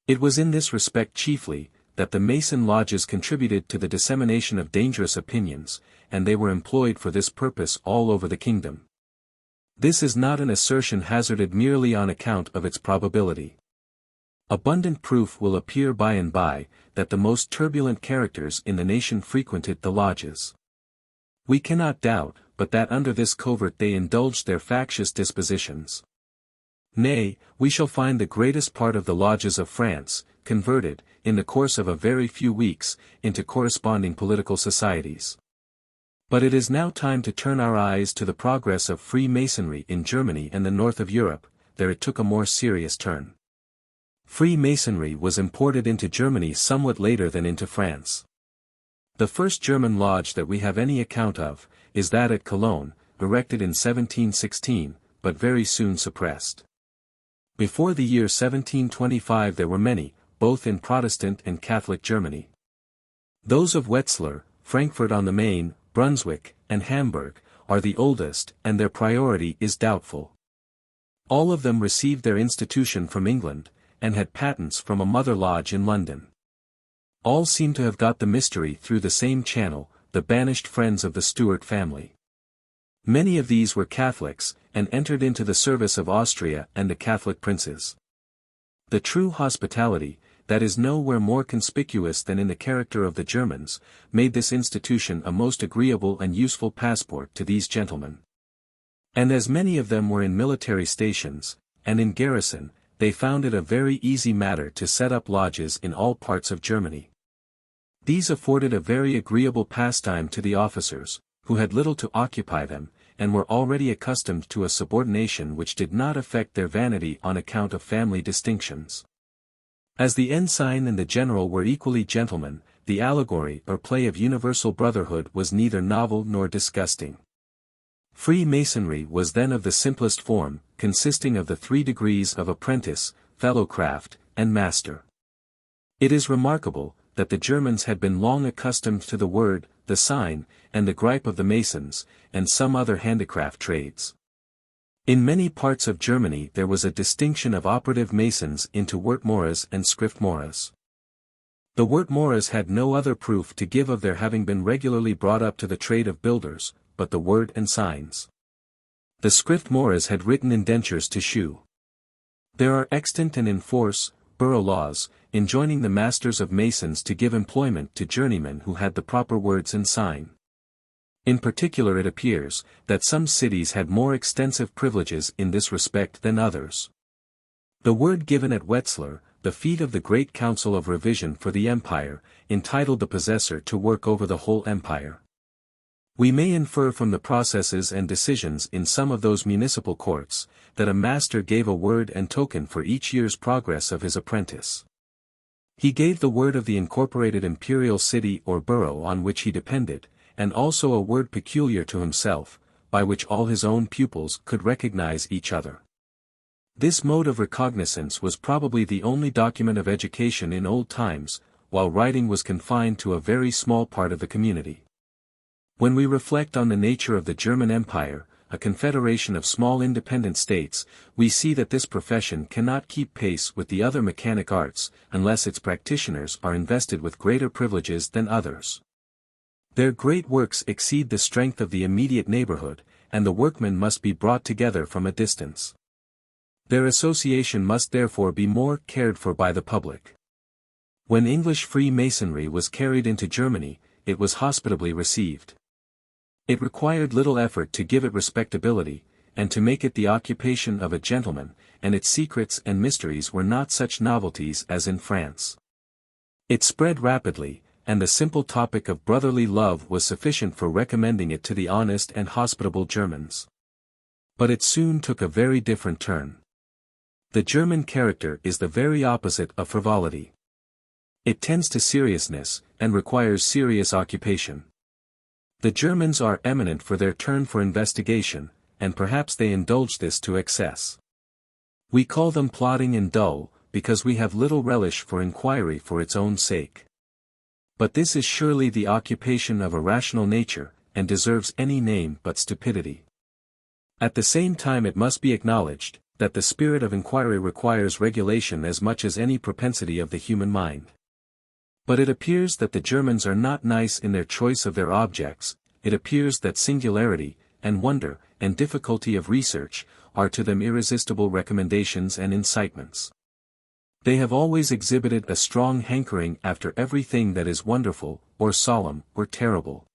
It was in this respect chiefly, that the Mason lodges contributed to the dissemination of dangerous opinions, and they were employed for this purpose all over the kingdom. This is not an assertion hazarded merely on account of its probability. Abundant proof will appear by and by, that the most turbulent characters in the nation frequented the lodges. We cannot doubt, but that under this covert they indulged their factious dispositions. Nay, we shall find the greatest part of the lodges of France, converted, in the course of a very few weeks, into corresponding political societies. But it is now time to turn our eyes to the progress of Freemasonry in Germany and the north of Europe. There it took a more serious turn. Freemasonry was imported into Germany somewhat later than into France. The first German lodge that we have any account of, is that at Cologne, erected in 1716, but very soon suppressed. Before the year 1725 there were many, both in Protestant and Catholic Germany. Those of Wetzlar, Frankfurt on the Main, Brunswick, and Hamburg, are the oldest, and their priority is doubtful. All of them received their institution from England, and had patents from a mother lodge in London. All seem to have got the mystery through the same channel, the banished friends of the Stuart family. Many of these were Catholics, and entered into the service of Austria and the Catholic princes. The true hospitality, that is nowhere more conspicuous than in the character of the Germans, made this institution a most agreeable and useful passport to these gentlemen. And as many of them were in military stations, and in garrison, they found it a very easy matter to set up lodges in all parts of Germany. These afforded a very agreeable pastime to the officers, who had little to occupy them, and were already accustomed to a subordination which did not affect their vanity on account of family distinctions. As the ensign and the general were equally gentlemen, the allegory or play of universal brotherhood was neither novel nor disgusting. Freemasonry was then of the simplest form, consisting of the 3 degrees of apprentice, fellowcraft, and master. It is remarkable, that the Germans had been long accustomed to the word, the sign, and the gripe of the masons, and some other handicraft trades. In many parts of Germany there was a distinction of operative masons into Wertmoras and Schriftmoras. The Wertmoras had no other proof to give of their having been regularly brought up to the trade of builders, but the word and signs. The Schriftmoras had written indentures to shew. There are extant and in force, borough laws, enjoining the masters of masons to give employment to journeymen who had the proper words and sign. In particular it appears, that some cities had more extensive privileges in this respect than others. The word given at Wetzlar, the feet of the Great Council of Revision for the Empire, entitled the possessor to work over the whole empire. We may infer from the processes and decisions in some of those municipal courts, that a master gave a word and token for each year's progress of his apprentice. He gave the word of the incorporated imperial city or borough on which he depended, and also a word peculiar to himself, by which all his own pupils could recognize each other. This mode of recognizance was probably the only document of education in old times, while writing was confined to a very small part of the community. When we reflect on the nature of the German Empire, a confederation of small independent states, we see that this profession cannot keep pace with the other mechanic arts, unless its practitioners are invested with greater privileges than others. Their great works exceed the strength of the immediate neighborhood, and the workmen must be brought together from a distance. Their association must therefore be more cared for by the public. When English Freemasonry was carried into Germany, it was hospitably received. It required little effort to give it respectability, and to make it the occupation of a gentleman, and its secrets and mysteries were not such novelties as in France. It spread rapidly, and the simple topic of brotherly love was sufficient for recommending it to the honest and hospitable Germans. But it soon took a very different turn. The German character is the very opposite of frivolity. It tends to seriousness, and requires serious occupation. The Germans are eminent for their turn for investigation, and perhaps they indulge this to excess. We call them plodding and dull, because we have little relish for inquiry for its own sake. But this is surely the occupation of a rational nature, and deserves any name but stupidity. At the same time it must be acknowledged, that the spirit of inquiry requires regulation as much as any propensity of the human mind. But it appears that the Germans are not nice in their choice of their objects. It appears that singularity, and wonder, and difficulty of research, are to them irresistible recommendations and incitements. They have always exhibited a strong hankering after everything that is wonderful, or solemn, or terrible.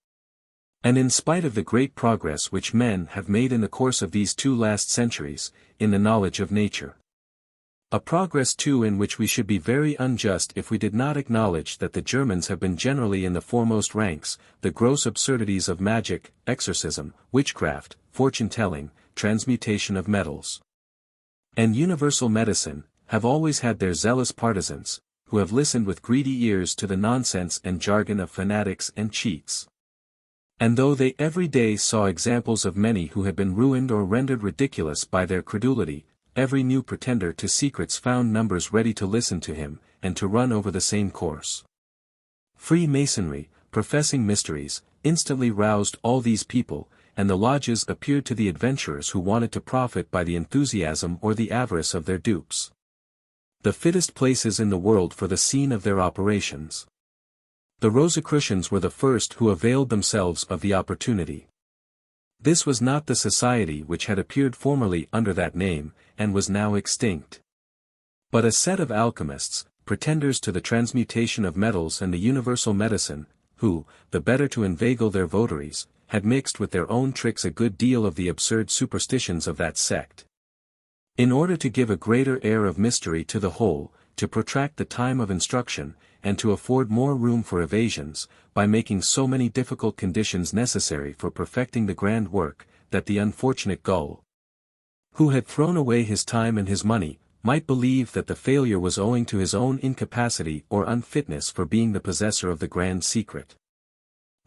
And in spite of the great progress which men have made in the course of these 2 last centuries, in the knowledge of nature, a progress too in which we should be very unjust if we did not acknowledge that the Germans have been generally in the foremost ranks, the gross absurdities of magic, exorcism, witchcraft, fortune-telling, transmutation of metals, and universal medicine, have always had their zealous partisans, who have listened with greedy ears to the nonsense and jargon of fanatics and cheats. And though they every day saw examples of many who had been ruined or rendered ridiculous by their credulity, every new pretender to secrets found numbers ready to listen to him, and to run over the same course. Freemasonry, professing mysteries, instantly roused all these people, and the lodges appeared to the adventurers who wanted to profit by the enthusiasm or the avarice of their dupes the fittest places in the world for the scene of their operations. The Rosicrucians were the first who availed themselves of the opportunity. This was not the society which had appeared formerly under that name, and was now extinct, but a set of alchemists, pretenders to the transmutation of metals and the universal medicine, who, the better to inveigle their votaries, had mixed with their own tricks a good deal of the absurd superstitions of that sect. In order to give a greater air of mystery to the whole, to protract the time of instruction, and to afford more room for evasions, by making so many difficult conditions necessary for perfecting the grand work, that the unfortunate Gull, who had thrown away his time and his money, might believe that the failure was owing to his own incapacity or unfitness for being the possessor of the grand secret.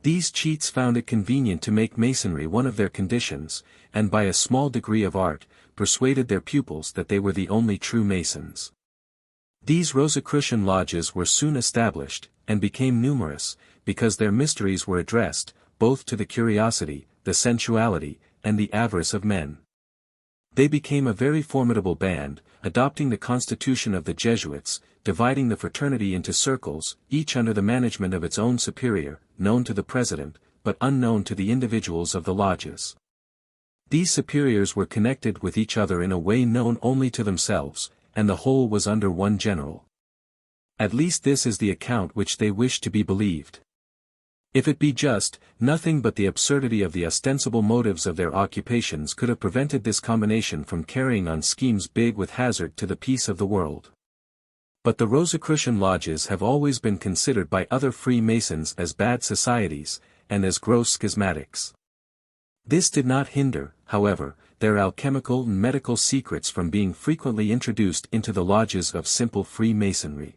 These cheats found it convenient to make Masonry one of their conditions, and by a small degree of art, persuaded their pupils that they were the only true Masons. These Rosicrucian lodges were soon established, and became numerous, because their mysteries were addressed, both to the curiosity, the sensuality, and the avarice of men. They became a very formidable band, adopting the constitution of the Jesuits, dividing the fraternity into circles, each under the management of its own superior, known to the president, but unknown to the individuals of the lodges. These superiors were connected with each other in a way known only to themselves, and the whole was under one general. At least this is the account which they wish to be believed. If it be just, nothing but the absurdity of the ostensible motives of their occupations could have prevented this combination from carrying on schemes big with hazard to the peace of the world. But the Rosicrucian lodges have always been considered by other Freemasons as bad societies, and as gross schismatics. This did not hinder, however, their alchemical and medical secrets from being frequently introduced into the lodges of simple Freemasonry.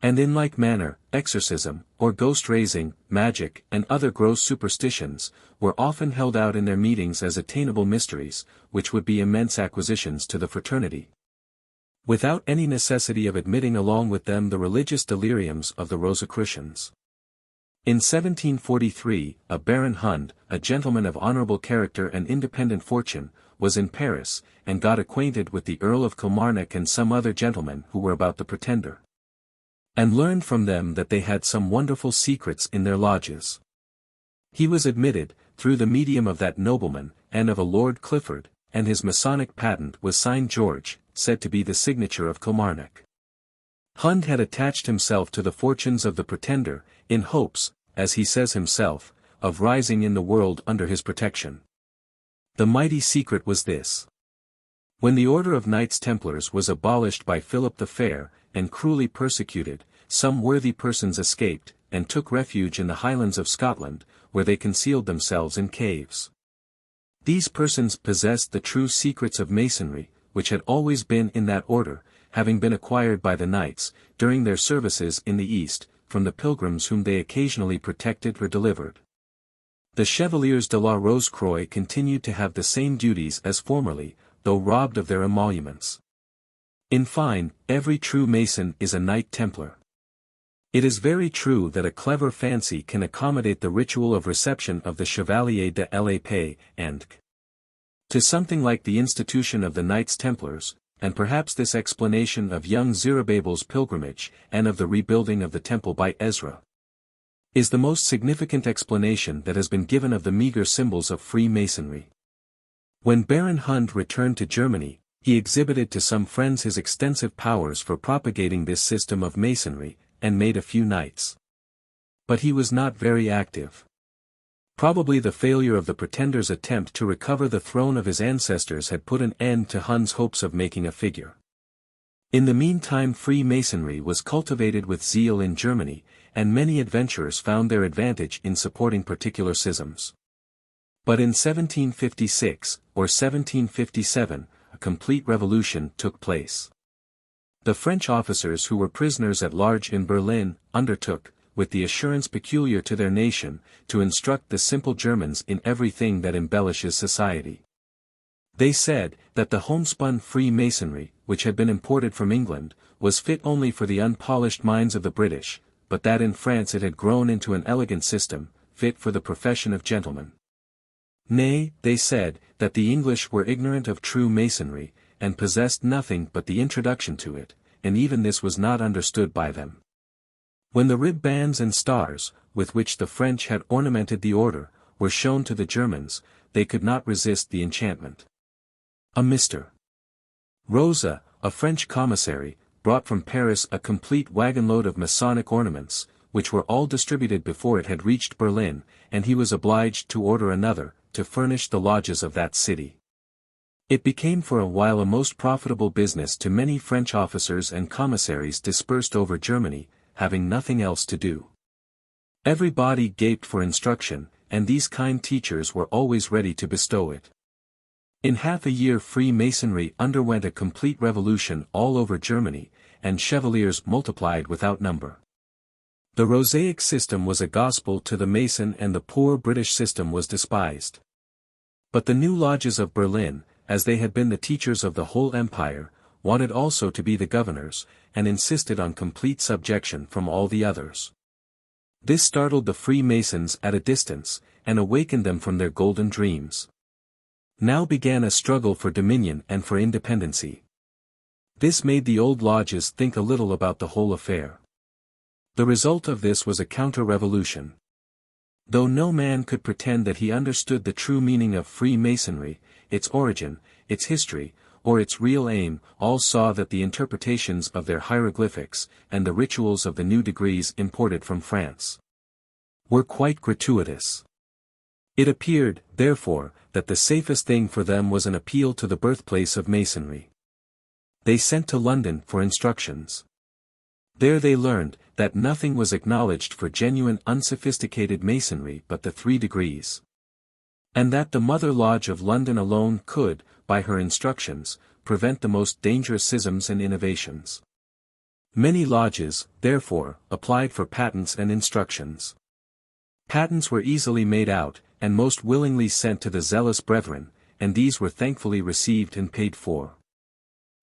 And in like manner, exorcism, or ghost-raising, magic, and other gross superstitions, were often held out in their meetings as attainable mysteries, which would be immense acquisitions to the fraternity, without any necessity of admitting along with them the religious deliriums of the Rosicrucians. In 1743, a Baron Hund, a gentleman of honorable character and independent fortune, was in Paris, and got acquainted with the Earl of Kilmarnock and some other gentlemen who were about the Pretender, and learned from them that they had some wonderful secrets in their lodges. He was admitted, through the medium of that nobleman, and of a Lord Clifford, and his Masonic patent was signed George, said to be the signature of Kilmarnock. Hund had attached himself to the fortunes of the Pretender, in hopes, as he says himself, of rising in the world under his protection. The mighty secret was this. When the order of Knights Templars was abolished by Philip the Fair, and cruelly persecuted, some worthy persons escaped, and took refuge in the Highlands of Scotland, where they concealed themselves in caves. These persons possessed the true secrets of Masonry, which had always been in that order, having been acquired by the Knights, during their services in the East, from the pilgrims whom they occasionally protected or delivered. The Chevaliers de la Rose-Croix continued to have the same duties as formerly, though robbed of their emoluments. In fine, every true Mason is a Knight Templar. It is very true that a clever fancy can accommodate the ritual of reception of the Chevalier de l'Épée, and to something like the institution of the Knights Templars, and perhaps this explanation of young Zerubbabel's pilgrimage, and of the rebuilding of the temple by Ezra, is the most significant explanation that has been given of the meager symbols of Freemasonry. When Baron Hund returned to Germany, he exhibited to some friends his extensive powers for propagating this system of Masonry, and made a few knights. But he was not very active. Probably the failure of the Pretender's attempt to recover the throne of his ancestors had put an end to Hund's hopes of making a figure. In the meantime Freemasonry was cultivated with zeal in Germany, and many adventurers found their advantage in supporting particular schisms. But in 1756, or 1757, a complete revolution took place. The French officers who were prisoners at large in Berlin, undertook, with the assurance peculiar to their nation, to instruct the simple Germans in everything that embellishes society. They said, that the homespun Freemasonry, which had been imported from England, was fit only for the unpolished minds of the British, but that in France it had grown into an elegant system, fit for the profession of gentlemen. Nay, they said, that the English were ignorant of true Masonry, and possessed nothing but the introduction to it, and even this was not understood by them. When the ribbands and stars, with which the French had ornamented the order, were shown to the Germans, they could not resist the enchantment. A Mr. Rosa, a French commissary, brought from Paris a complete wagonload of Masonic ornaments, which were all distributed before it had reached Berlin, and he was obliged to order another, to furnish the lodges of that city. It became for a while a most profitable business to many French officers and commissaries dispersed over Germany, having nothing else to do. Everybody gaped for instruction, and these kind teachers were always ready to bestow it. In half a year Freemasonry underwent a complete revolution all over Germany, and chevaliers multiplied without number. The Rosaic system was a gospel to the Mason, and the poor British system was despised. But the new lodges of Berlin, as they had been the teachers of the whole empire, wanted also to be the governors, and insisted on complete subjection from all the others. This startled the Freemasons at a distance, and awakened them from their golden dreams. Now began a struggle for dominion and for independency. This made the old lodges think a little about the whole affair. The result of this was a counter-revolution. Though no man could pretend that he understood the true meaning of Freemasonry, its origin, its history, or its real aim, all saw that the interpretations of their hieroglyphics, and the rituals of the new degrees imported from France, were quite gratuitous. It appeared, therefore, that the safest thing for them was an appeal to the birthplace of Masonry. They sent to London for instructions. There they learned, that nothing was acknowledged for genuine unsophisticated Masonry but the 3 degrees. And that the Mother Lodge of London alone could, by her instructions, prevent the most dangerous schisms and innovations. Many lodges, therefore, applied for patents and instructions. Patents were easily made out, and most willingly sent to the zealous brethren, and these were thankfully received and paid for.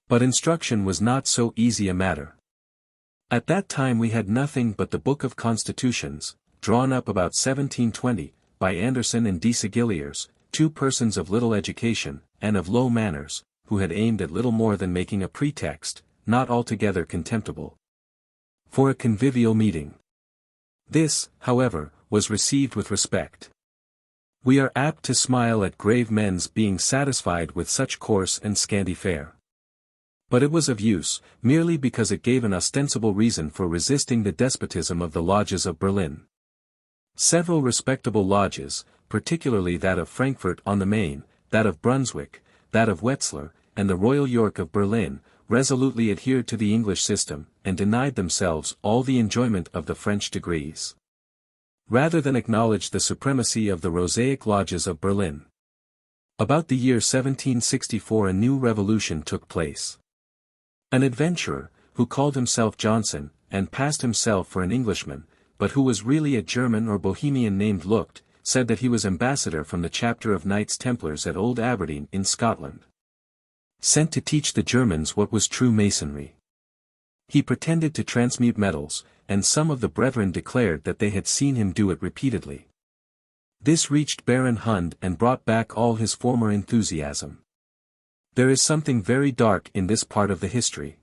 But instruction was not so easy a matter. At that time we had nothing but the Book of Constitutions, drawn up about 1720, by Anderson and Desaguliers, 2 persons of little education, and of low manners, who had aimed at little more than making a pretext, not altogether contemptible, for a convivial meeting. This, however, was received with respect. We are apt to smile at grave men's being satisfied with such coarse and scanty fare. But it was of use, merely because it gave an ostensible reason for resisting the despotism of the lodges of Berlin. Several respectable lodges, particularly that of Frankfurt on the Main, that of Brunswick, that of Wetzlar, and the Royal York of Berlin, resolutely adhered to the English system, and denied themselves all the enjoyment of the French degrees, rather than acknowledge the supremacy of the Rosaic lodges of Berlin. About the year 1764 a new revolution took place. An adventurer, who called himself Johnson, and passed himself for an Englishman, but who was really a German or Bohemian named Lucht, said that he was ambassador from the chapter of Knights Templars at Old Aberdeen in Scotland, sent to teach the Germans what was true Masonry. He pretended to transmute metals, and some of the brethren declared that they had seen him do it repeatedly. This reached Baron Hund and brought back all his former enthusiasm. There is something very dark in this part of the history.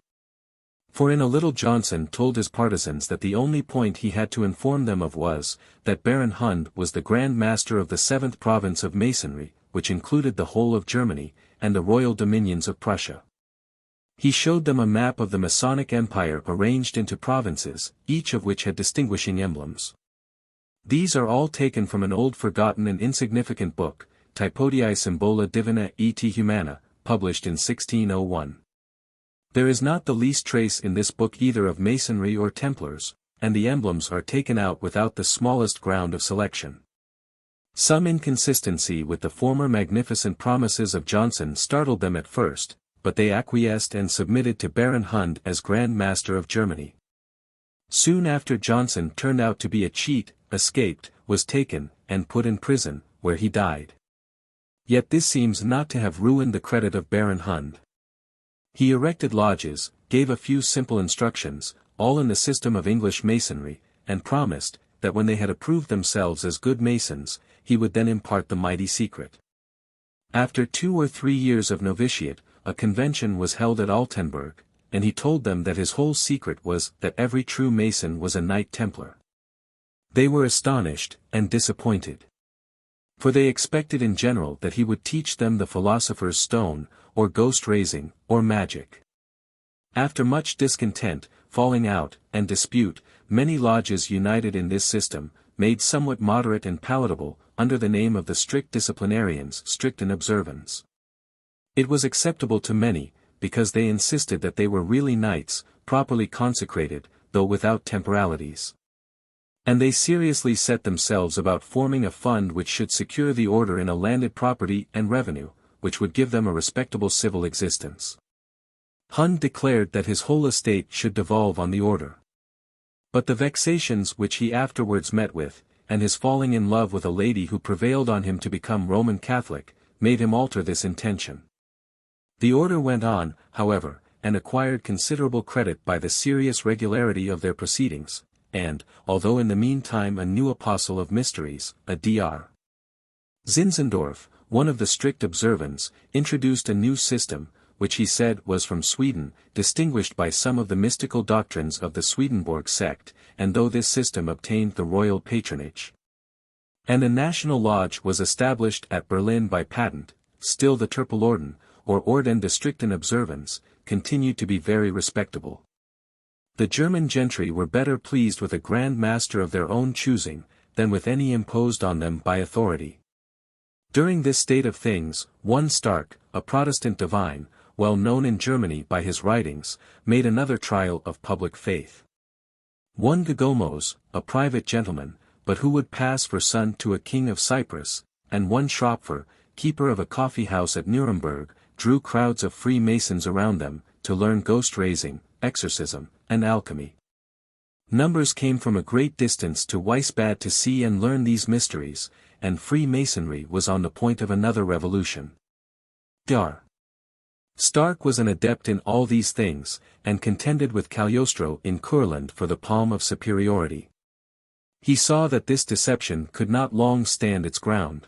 For in a little Johnson told his partisans that the only point he had to inform them of was, that Baron Hund was the Grand Master of the 7th province of Masonry, which included the whole of Germany, and the royal dominions of Prussia. He showed them a map of the Masonic Empire arranged into provinces, each of which had distinguishing emblems. These are all taken from an old forgotten and insignificant book, Typodiae Symbola Divina et Humana, published in 1601. There is not the least trace in this book either of Masonry or Templars, and the emblems are taken out without the smallest ground of selection. Some inconsistency with the former magnificent promises of Johnson startled them at first, but they acquiesced and submitted to Baron Hund as Grand Master of Germany. Soon after Johnson turned out to be a cheat, escaped, was taken, and put in prison, where he died. Yet this seems not to have ruined the credit of Baron Hund. He erected lodges, gave a few simple instructions, all in the system of English Masonry, and promised, that when they had approved themselves as good Masons, he would then impart the mighty secret. After 2 or 3 years of novitiate, a convention was held at Altenburg, and he told them that his whole secret was that every true Mason was a Knight Templar. They were astonished, and disappointed. For they expected in general that he would teach them the philosopher's stone, or ghost-raising, or magic. After much discontent, falling out, and dispute, many lodges united in this system, made somewhat moderate and palatable, under the name of the strict disciplinarians, strict in observance. It was acceptable to many, because they insisted that they were really knights, properly consecrated, though without temporalities. And they seriously set themselves about forming a fund which should secure the order in a landed property and revenue, which would give them a respectable civil existence. Hund declared that his whole estate should devolve on the order. But the vexations which he afterwards met with, and his falling in love with a lady who prevailed on him to become Roman Catholic, made him alter this intention. The order went on, however, and acquired considerable credit by the serious regularity of their proceedings, and, although in the meantime a new apostle of mysteries, a Dr. Zinzendorf, one of the strict observants, introduced a new system, which he said was from Sweden, distinguished by some of the mystical doctrines of the Swedenborg sect, and though this system obtained the royal patronage, and a national lodge was established at Berlin by patent, still the Turpelorden, or Orden des stricten Observans, continued to be very respectable. The German gentry were better pleased with a Grand Master of their own choosing, than with any imposed on them by authority. During this state of things, one Stark, a Protestant divine, well known in Germany by his writings, made another trial of public faith. One Gagomos, a private gentleman, but who would pass for son to a king of Cyprus, and one Schropfer, keeper of a coffee house at Nuremberg, drew crowds of Freemasons around them, to learn ghost-raising, exorcism, and alchemy. Numbers came from a great distance to Weishaupt to see and learn these mysteries, and Freemasonry was on the point of another revolution. Dr. Stark was an adept in all these things, and contended with Cagliostro in Courland for the palm of superiority. He saw that this deception could not long stand its ground.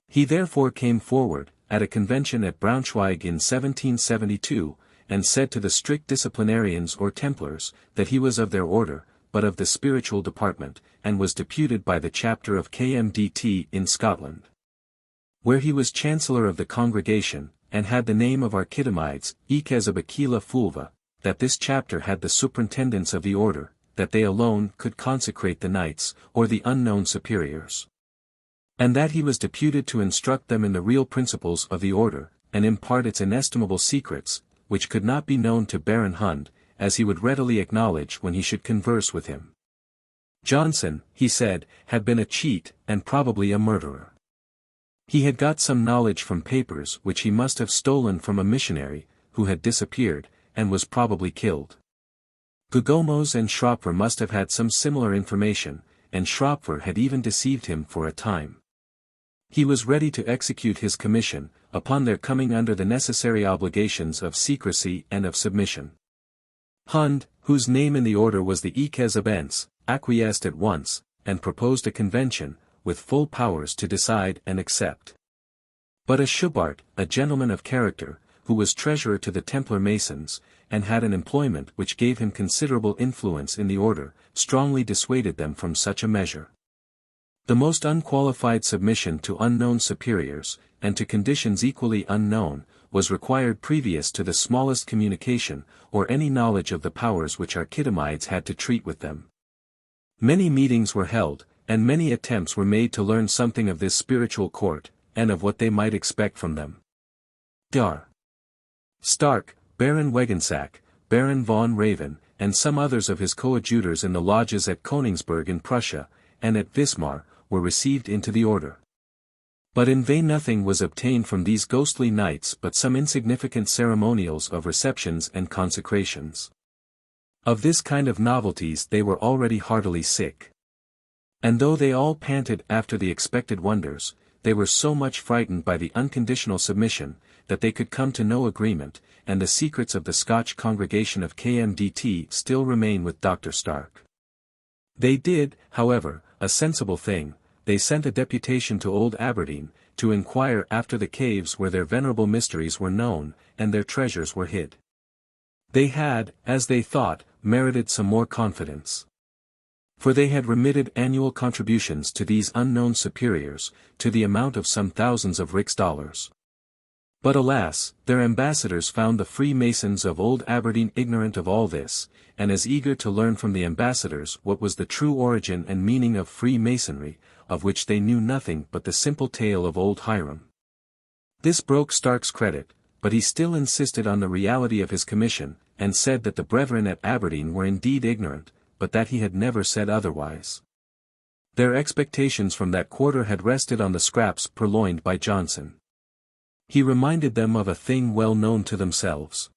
He therefore came forward, at a convention at Braunschweig in 1772, and said to the strict disciplinarians or Templars, that he was of their order, but of the spiritual department, and was deputed by the chapter of KMDT in Scotland, where he was chancellor of the congregation, and had the name of Archidamides, Ekesabakila Fulva, that this chapter had the superintendence of the order, that they alone could consecrate the knights, or the unknown superiors. And that he was deputed to instruct them in the real principles of the order, and impart its inestimable secrets, which could not be known to Baron Hund, as he would readily acknowledge when he should converse with him. Johnson, he said, had been a cheat, and probably a murderer. He had got some knowledge from papers which he must have stolen from a missionary, who had disappeared, and was probably killed. Gugomos and Schropfer must have had some similar information, and Schropfer had even deceived him for a time. He was ready to execute his commission, upon their coming under the necessary obligations of secrecy and of submission. Hund, whose name in the order was the Jacobins, acquiesced at once, and proposed a convention, with full powers to decide and accept. But a Schubart, a gentleman of character, who was treasurer to the Templar Masons, and had an employment which gave him considerable influence in the order, strongly dissuaded them from such a measure. The most unqualified submission to unknown superiors, and to conditions equally unknown, was required previous to the smallest communication, or any knowledge of the powers which Archidamides had to treat with them. Many meetings were held, and many attempts were made to learn something of this spiritual court, and of what they might expect from them. Dr. Stark, Baron Wegensack, Baron von Raven, and some others of his coadjutors in the lodges at Königsberg in Prussia, and at Wismar, were received into the order. But in vain nothing was obtained from these ghostly knights but some insignificant ceremonials of receptions and consecrations. Of this kind of novelties they were already heartily sick. And though they all panted after the expected wonders, they were so much frightened by the unconditional submission, that they could come to no agreement, and the secrets of the Scotch congregation of KMDT still remain with Dr. Stark. They did, however, a sensible thing. They sent a deputation to Old Aberdeen, to inquire after the caves where their venerable mysteries were known, and their treasures were hid. They had, as they thought, merited some more confidence. For they had remitted annual contributions to these unknown superiors, to the amount of some thousands of Rix-dollars. But alas, their ambassadors found the Freemasons of Old Aberdeen ignorant of all this, and as eager to learn from the ambassadors what was the true origin and meaning of Freemasonry, of which they knew nothing but the simple tale of old Hiram. This broke Stark's credit, but he still insisted on the reality of his commission, and said that the brethren at Aberdeen were indeed ignorant, but that he had never said otherwise. Their expectations from that quarter had rested on the scraps purloined by Johnson. He reminded them of a thing well known to themselves.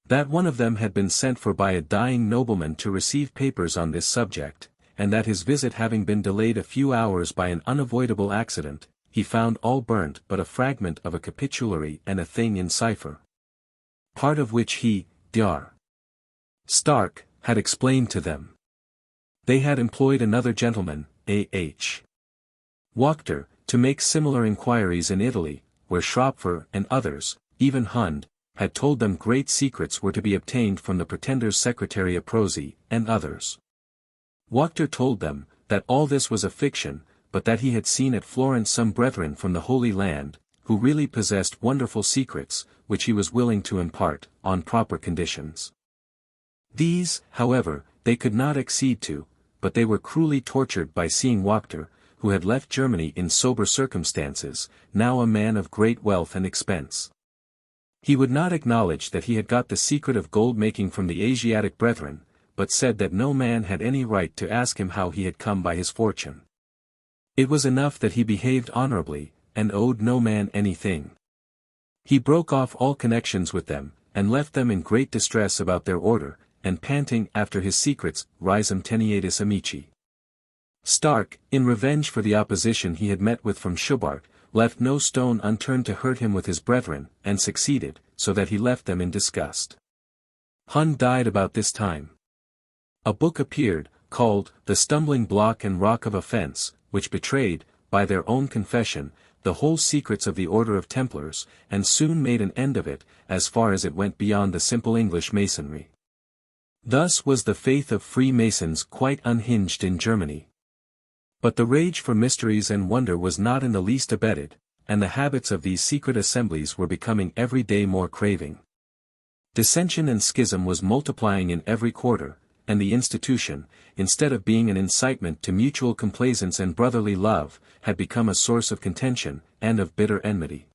That one of them had been sent for by a dying nobleman to receive papers on this subject, and that his visit having been delayed a few hours by an unavoidable accident, he found all burnt but a fragment of a capitulary and a thing in cipher, part of which he, Dr. Stark, had explained to them. They had employed another gentleman, A.H. Wachter, to make similar inquiries in Italy, where Schropfer and others, even Hund, had told them great secrets were to be obtained from the pretender's secretary Aprosi, and others. Wachter told them, that all this was a fiction, but that he had seen at Florence some brethren from the Holy Land, who really possessed wonderful secrets, which he was willing to impart, on proper conditions. These, however, they could not accede to, but they were cruelly tortured by seeing Wachter, who had left Germany in sober circumstances, now a man of great wealth and expense. He would not acknowledge that he had got the secret of gold-making from the Asiatic brethren, but said that no man had any right to ask him how he had come by his fortune. It was enough that he behaved honorably, and owed no man anything. He broke off all connections with them, and left them in great distress about their order, and panting after his secrets, risum tenietis amici. Stark, in revenge for the opposition he had met with from Schubart, left no stone unturned to hurt him with his brethren, and succeeded, so that he left them in disgust. Hund died about this time. A book appeared, called The Stumbling Block and Rock of Offense, which betrayed, by their own confession, the whole secrets of the Order of Templars, and soon made an end of it, as far as it went beyond the simple English Masonry. Thus was the faith of Freemasons quite unhinged in Germany. But the rage for mysteries and wonder was not in the least abated, and the habits of these secret assemblies were becoming every day more craving. Dissension and schism was multiplying in every quarter, and the institution, instead of being an incitement to mutual complaisance and brotherly love, had become a source of contention, and of bitter enmity.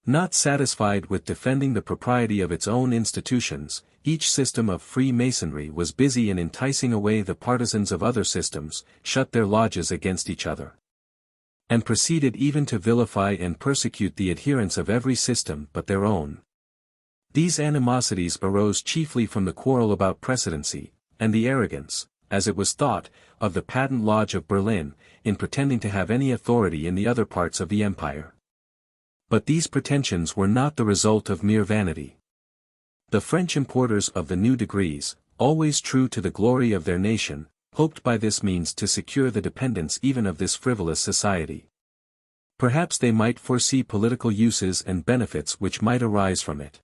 Not satisfied with defending the propriety of its own institutions, each system of Freemasonry was busy in enticing away the partisans of other systems, shut their lodges against each other, and proceeded even to vilify and persecute the adherents of every system but their own. These animosities arose chiefly from the quarrel about precedency, and the arrogance, as it was thought, of the Patent Lodge of Berlin, in pretending to have any authority in the other parts of the empire. But these pretensions were not the result of mere vanity. The French importers of the new degrees, always true to the glory of their nation, hoped by this means to secure the dependence even of this frivolous society. Perhaps they might foresee political uses and benefits which might arise from it.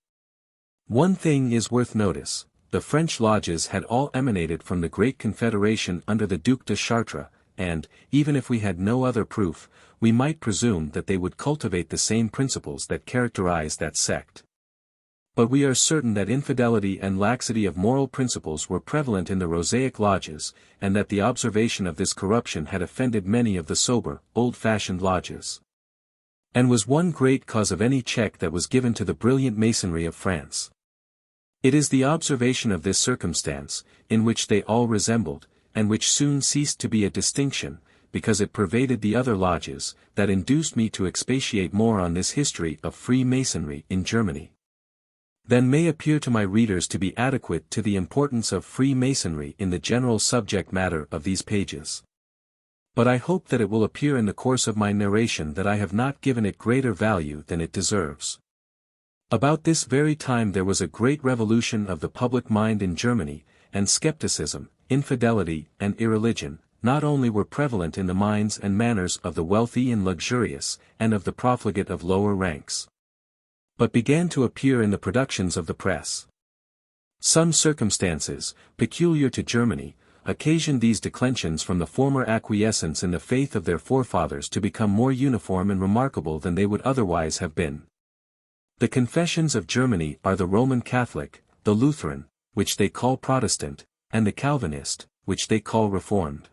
One thing is worth notice. The French lodges had all emanated from the great confederation under the Duc de Chartres, and, even if we had no other proof, we might presume that they would cultivate the same principles that characterized that sect. But we are certain that infidelity and laxity of moral principles were prevalent in the Rosaic lodges, and that the observation of this corruption had offended many of the sober, old-fashioned lodges, and was one great cause of any check that was given to the brilliant Masonry of France. It is the observation of this circumstance, in which they all resembled, and which soon ceased to be a distinction, because it pervaded the other lodges, that induced me to expatiate more on this history of Freemasonry in Germany than may appear to my readers to be adequate to the importance of Freemasonry in the general subject matter of these pages. But I hope that it will appear in the course of my narration that I have not given it greater value than it deserves. About this very time there was a great revolution of the public mind in Germany, and skepticism, infidelity, and irreligion, not only were prevalent in the minds and manners of the wealthy and luxurious, and of the profligate of lower ranks, but began to appear in the productions of the press. Some circumstances, peculiar to Germany, occasioned these declensions from the former acquiescence in the faith of their forefathers to become more uniform and remarkable than they would otherwise have been. The confessions of Germany are the Roman Catholic, the Lutheran, which they call Protestant, and the Calvinist, which they call Reformed.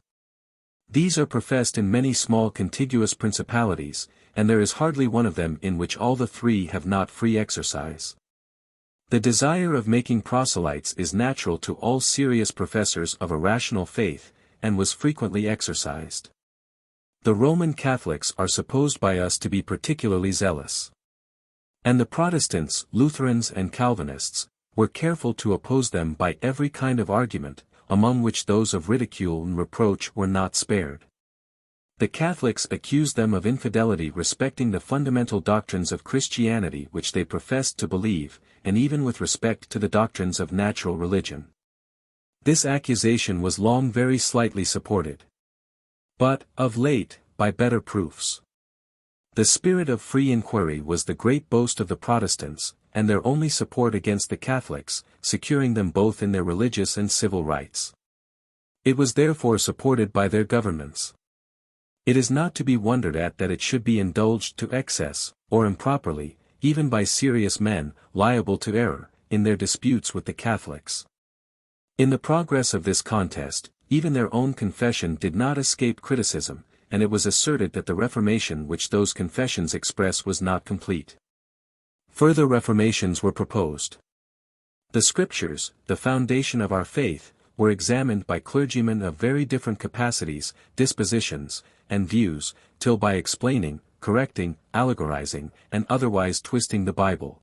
These are professed in many small contiguous principalities, and there is hardly one of them in which all the three have not free exercise. The desire of making proselytes is natural to all serious professors of a rational faith, and was frequently exercised. The Roman Catholics are supposed by us to be particularly zealous, and the Protestants, Lutherans and Calvinists, were careful to oppose them by every kind of argument, among which those of ridicule and reproach were not spared. The Catholics accused them of infidelity respecting the fundamental doctrines of Christianity which they professed to believe, and even with respect to the doctrines of natural religion. This accusation was long very slightly supported, but, of late, by better proofs. The spirit of free inquiry was the great boast of the Protestants, and their only support against the Catholics, securing them both in their religious and civil rights. It was therefore supported by their governments. It is not to be wondered at that it should be indulged to excess, or improperly, even by serious men, liable to error, in their disputes with the Catholics. In the progress of this contest, even their own confession did not escape criticism, and it was asserted that the reformation which those confessions express was not complete. Further reformations were proposed. The Scriptures, the foundation of our faith, were examined by clergymen of very different capacities, dispositions, and views, till by explaining, correcting, allegorizing, and otherwise twisting the Bible,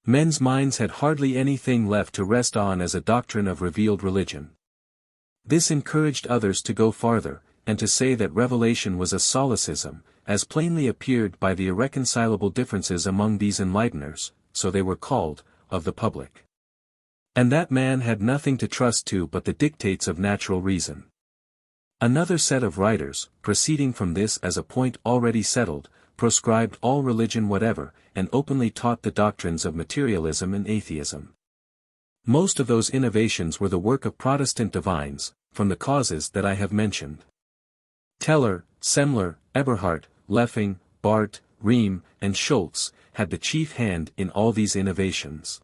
men's minds had hardly anything left to rest on as a doctrine of revealed religion. This encouraged others to go farther, and to say that revelation was a solecism, as plainly appeared by the irreconcilable differences among these enlighteners, so they were called, of the public, and that man had nothing to trust to but the dictates of natural reason. Another set of writers, proceeding from this as a point already settled, proscribed all religion whatever, and openly taught the doctrines of materialism and atheism. Most of those innovations were the work of Protestant divines, from the causes that I have mentioned. Teller, Semler, Eberhard, Leffing, Barth, Riem, and Schultz had the chief hand in all these innovations.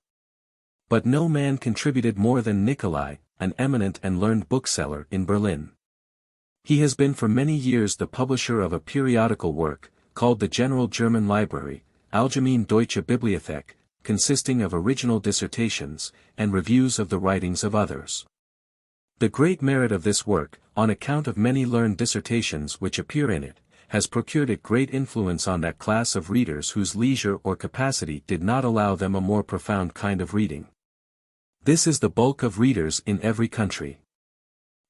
But no man contributed more than Nicolai, an eminent and learned bookseller in Berlin. He has been for many years the publisher of a periodical work, called the General German Library, Allgemeine Deutsche Bibliothek, consisting of original dissertations, and reviews of the writings of others. The great merit of this work, on account of many learned dissertations which appear in it, has procured it great influence on that class of readers whose leisure or capacity did not allow them a more profound kind of reading. This is the bulk of readers in every country.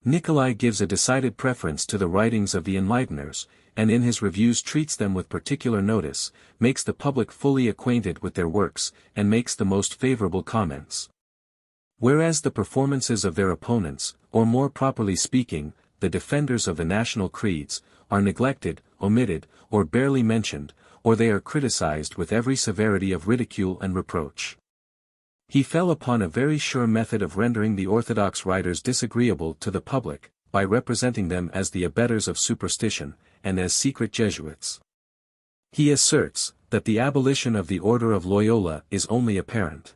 Nicolai gives a decided preference to the writings of the Enlighteners, and in his reviews treats them with particular notice, makes the public fully acquainted with their works, and makes the most favorable comments. Whereas the performances of their opponents, or more properly speaking, the defenders of the national creeds, are neglected, omitted, or barely mentioned, or they are criticized with every severity of ridicule and reproach. He fell upon a very sure method of rendering the orthodox writers disagreeable to the public, by representing them as the abettors of superstition, and as secret Jesuits. He asserts, that the abolition of the Order of Loyola is only apparent.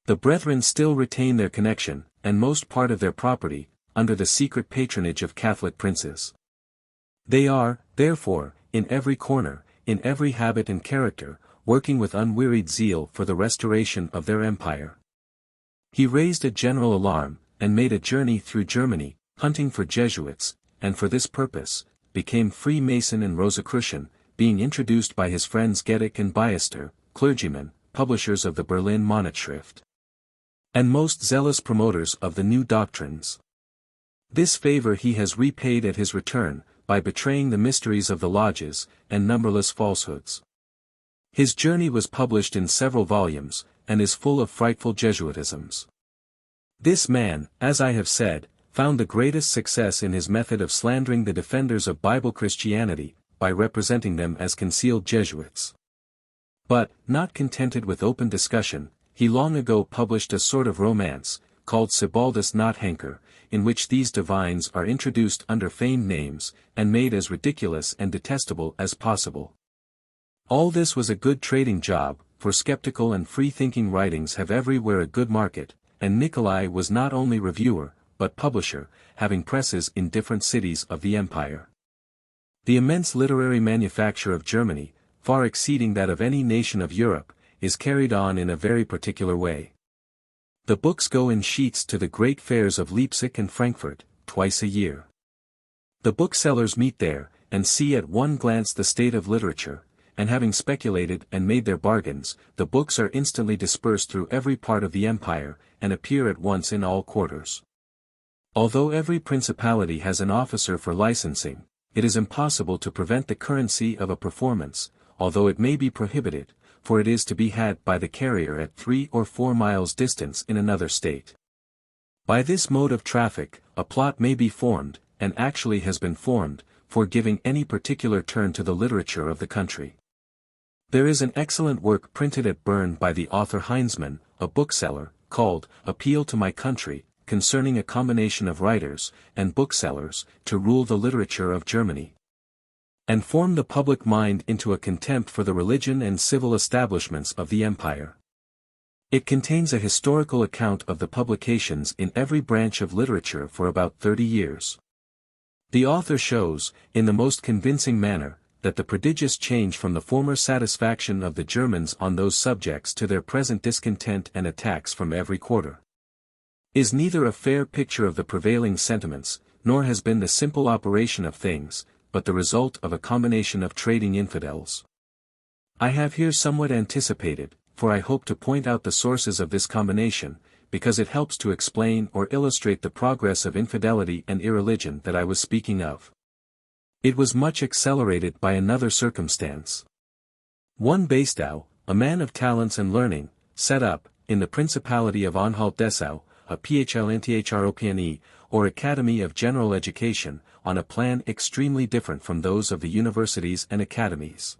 The brethren still retain their connection, and most part of their property, under the secret patronage of Catholic princes. They are, therefore, in every corner, in every habit and character, working with unwearied zeal for the restoration of their empire. He raised a general alarm, and made a journey through Germany, hunting for Jesuits, and for this purpose, became Freemason and Rosicrucian, being introduced by his friends Gedik and Biester, clergymen, publishers of the Berlin Monatschrift, and most zealous promoters of the new doctrines. This favor he has repaid at his return, by betraying the mysteries of the lodges, and numberless falsehoods. His journey was published in several volumes, and is full of frightful Jesuitisms. This man, as I have said, found the greatest success in his method of slandering the defenders of Bible Christianity, by representing them as concealed Jesuits. But, not contented with open discussion, he long ago published a sort of romance, called Sibaldus Nothenker, in which these divines are introduced under feigned names, and made as ridiculous and detestable as possible. All this was a good trading job, for skeptical and free-thinking writings have everywhere a good market, and Nicolai was not only reviewer, but publisher, having presses in different cities of the empire. The immense literary manufacture of Germany, far exceeding that of any nation of Europe, is carried on in a very particular way. The books go in sheets to the great fairs of Leipzig and Frankfurt, twice a year. The booksellers meet there, and see at one glance the state of literature, and having speculated and made their bargains, the books are instantly dispersed through every part of the empire, and appear at once in all quarters. Although every principality has an officer for licensing, it is impossible to prevent the currency of a performance, although it may be prohibited, for it is to be had by the carrier at 3 or 4 miles distance in another state. By this mode of traffic, a plot may be formed, and actually has been formed, for giving any particular turn to the literature of the country. There is an excellent work printed at Bern by the author Heinzmann, a bookseller, called Appeal to My Country, concerning a combination of writers, and booksellers, to rule the literature of Germany, and form the public mind into a contempt for the religion and civil establishments of the empire. It contains a historical account of the publications in every branch of literature for about 30 years. The author shows, in the most convincing manner, that the prodigious change from the former satisfaction of the Germans on those subjects to their present discontent and attacks from every quarter, is neither a fair picture of the prevailing sentiments, nor has been the simple operation of things, but the result of a combination of trading infidels. I have here somewhat anticipated, for I hope to point out the sources of this combination, because it helps to explain or illustrate the progress of infidelity and irreligion that I was speaking of. It was much accelerated by another circumstance. One Bastow, a man of talents and learning, set up, in the Principality of Anhalt-Dessau, a PHLNTHROPNE, or Academy of General Education, on a plan extremely different from those of the universities and academies.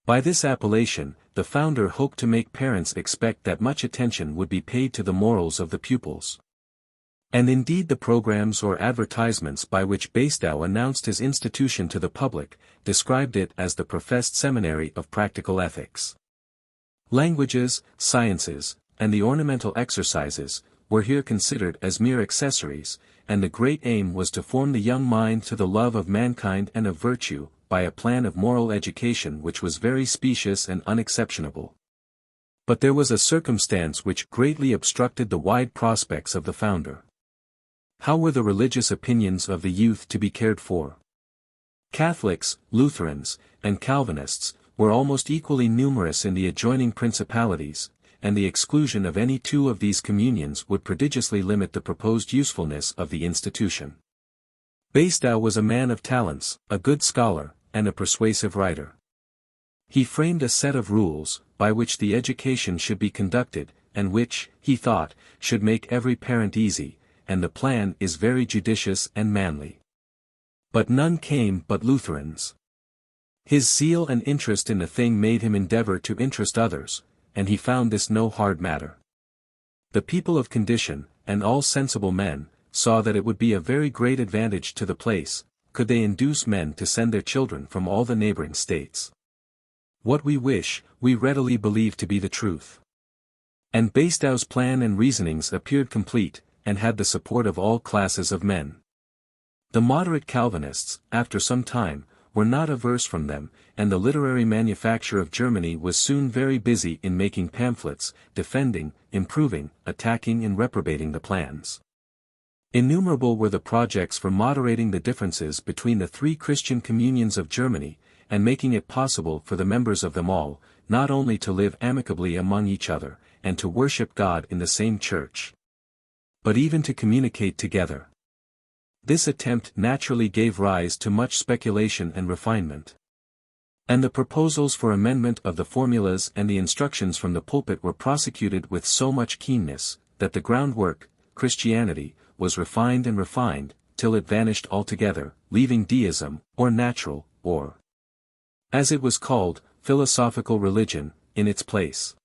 By this appellation, the founder hoped to make parents expect that much attention would be paid to the morals of the pupils. And indeed the programs or advertisements by which Bastow announced his institution to the public, described it as the professed seminary of practical ethics. Languages, sciences, and the ornamental exercises, were here considered as mere accessories, and the great aim was to form the young mind to the love of mankind and of virtue, by a plan of moral education which was very specious and unexceptionable. But there was a circumstance which greatly obstructed the wide prospects of the founder. How were the religious opinions of the youth to be cared for? Catholics, Lutherans, and Calvinists, were almost equally numerous in the adjoining principalities, and the exclusion of any two of these communions would prodigiously limit the proposed usefulness of the institution. Bastow was a man of talents, a good scholar, and a persuasive writer. He framed a set of rules, by which the education should be conducted, and which, he thought, should make every parent easy, and the plan is very judicious and manly. But none came but Lutherans. His zeal and interest in the thing made him endeavor to interest others, and he found this no hard matter. The people of condition, and all sensible men, saw that it would be a very great advantage to the place, could they induce men to send their children from all the neighboring states. What we wish, we readily believe to be the truth. And Bastow's plan and reasonings appeared complete, and had the support of all classes of men. The moderate Calvinists, after some time, were not averse from them, and the literary manufacture of Germany was soon very busy in making pamphlets, defending, improving, attacking and reprobating the plans. Innumerable were the projects for moderating the differences between the three Christian communions of Germany, and making it possible for the members of them all, not only to live amicably among each other, and to worship God in the same church, but even to communicate together. This attempt naturally gave rise to much speculation and refinement. And the proposals for amendment of the formulas and the instructions from the pulpit were prosecuted with so much keenness, that the groundwork, Christianity, was refined and refined, till it vanished altogether, leaving deism, or natural, or, as it was called, philosophical religion, in its place.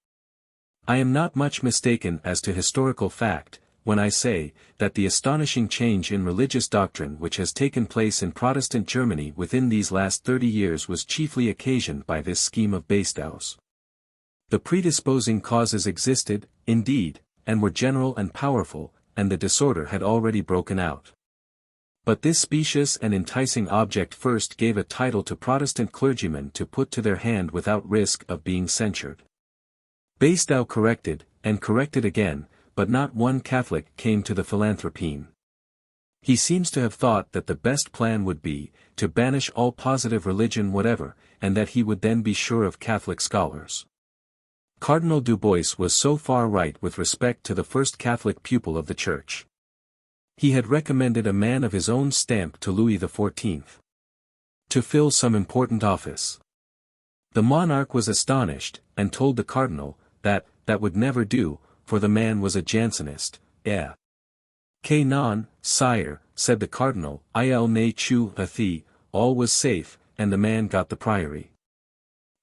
I am not much mistaken as to historical fact, when I say, that the astonishing change in religious doctrine which has taken place in Protestant Germany within these last 30 years was chiefly occasioned by this scheme of Bastow's. The predisposing causes existed, indeed, and were general and powerful, and the disorder had already broken out. But this specious and enticing object first gave a title to Protestant clergymen to put to their hand without risk of being censured. Bastow corrected, and corrected again, but not one Catholic came to the philanthropine. He seems to have thought that the best plan would be, to banish all positive religion whatever, and that he would then be sure of Catholic scholars. Cardinal Dubois was so far right with respect to the first Catholic pupil of the Church. He had recommended a man of his own stamp to Louis XIV. to fill some important office. The monarch was astonished, and told the cardinal, that would never do, for the man was a Jansenist. Que non, sire, said the cardinal, il ne chu hathi, all was safe, and the man got the priory.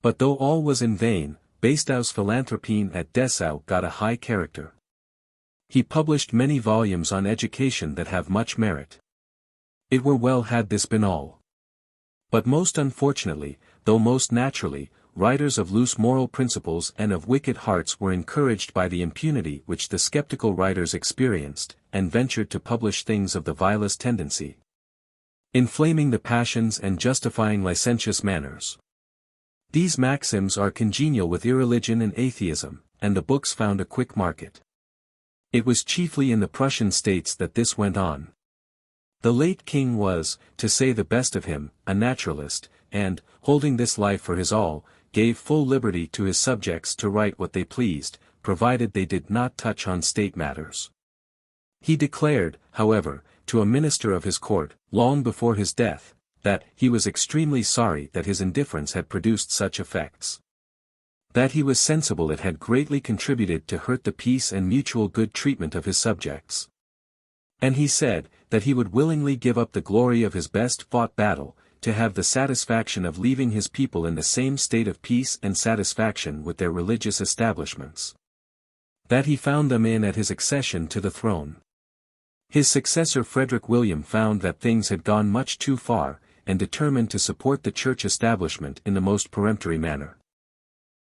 But though all was in vain, Bastow's philanthropine at Dessau got a high character. He published many volumes on education that have much merit. It were well had this been all. But most unfortunately, though most naturally, writers of loose moral principles and of wicked hearts were encouraged by the impunity which the skeptical writers experienced, and ventured to publish things of the vilest tendency, inflaming the passions and justifying licentious manners. These maxims are congenial with irreligion and atheism, and the books found a quick market. It was chiefly in the Prussian states that this went on. The late king was, to say the best of him, a naturalist, and, holding this life for his all, gave full liberty to his subjects to write what they pleased, provided they did not touch on state matters. He declared, however, to a minister of his court, long before his death, that he was extremely sorry that his indifference had produced such effects. That he was sensible it had greatly contributed to hurt the peace and mutual good treatment of his subjects. And he said, that he would willingly give up the glory of his best fought battle, to have the satisfaction of leaving his people in the same state of peace and satisfaction with their religious establishments that he found them in at his accession to the throne. His successor Frederick William found that things had gone much too far, and determined to support the church establishment in the most peremptory manner,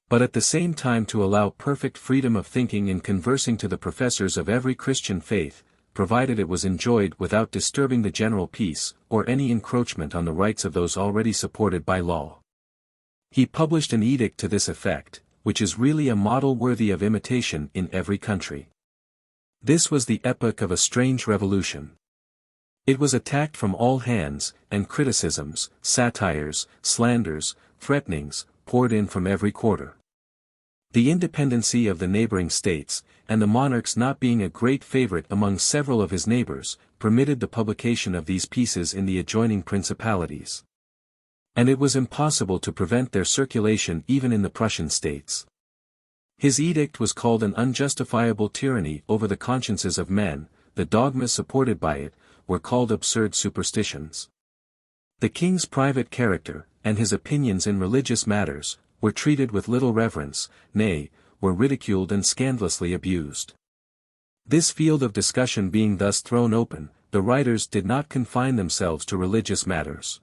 but at the same time to allow perfect freedom of thinking and conversing to the professors of every Christian faith, provided it was enjoyed without disturbing the general peace, or any encroachment on the rights of those already supported by law. He published an edict to this effect, which is really a model worthy of imitation in every country. This was the epoch of a strange revolution. It was attacked from all hands, and criticisms, satires, slanders, threatenings, poured in from every quarter. The independency of the neighboring states, and the monarch's not being a great favorite among several of his neighbors, permitted the publication of these pieces in the adjoining principalities. And it was impossible to prevent their circulation even in the Prussian states. His edict was called an unjustifiable tyranny over the consciences of men. The dogmas supported by it were called absurd superstitions. The king's private character, and his opinions in religious matters, were treated with little reverence, nay, were ridiculed and scandalously abused. This field of discussion being thus thrown open, the writers did not confine themselves to religious matters.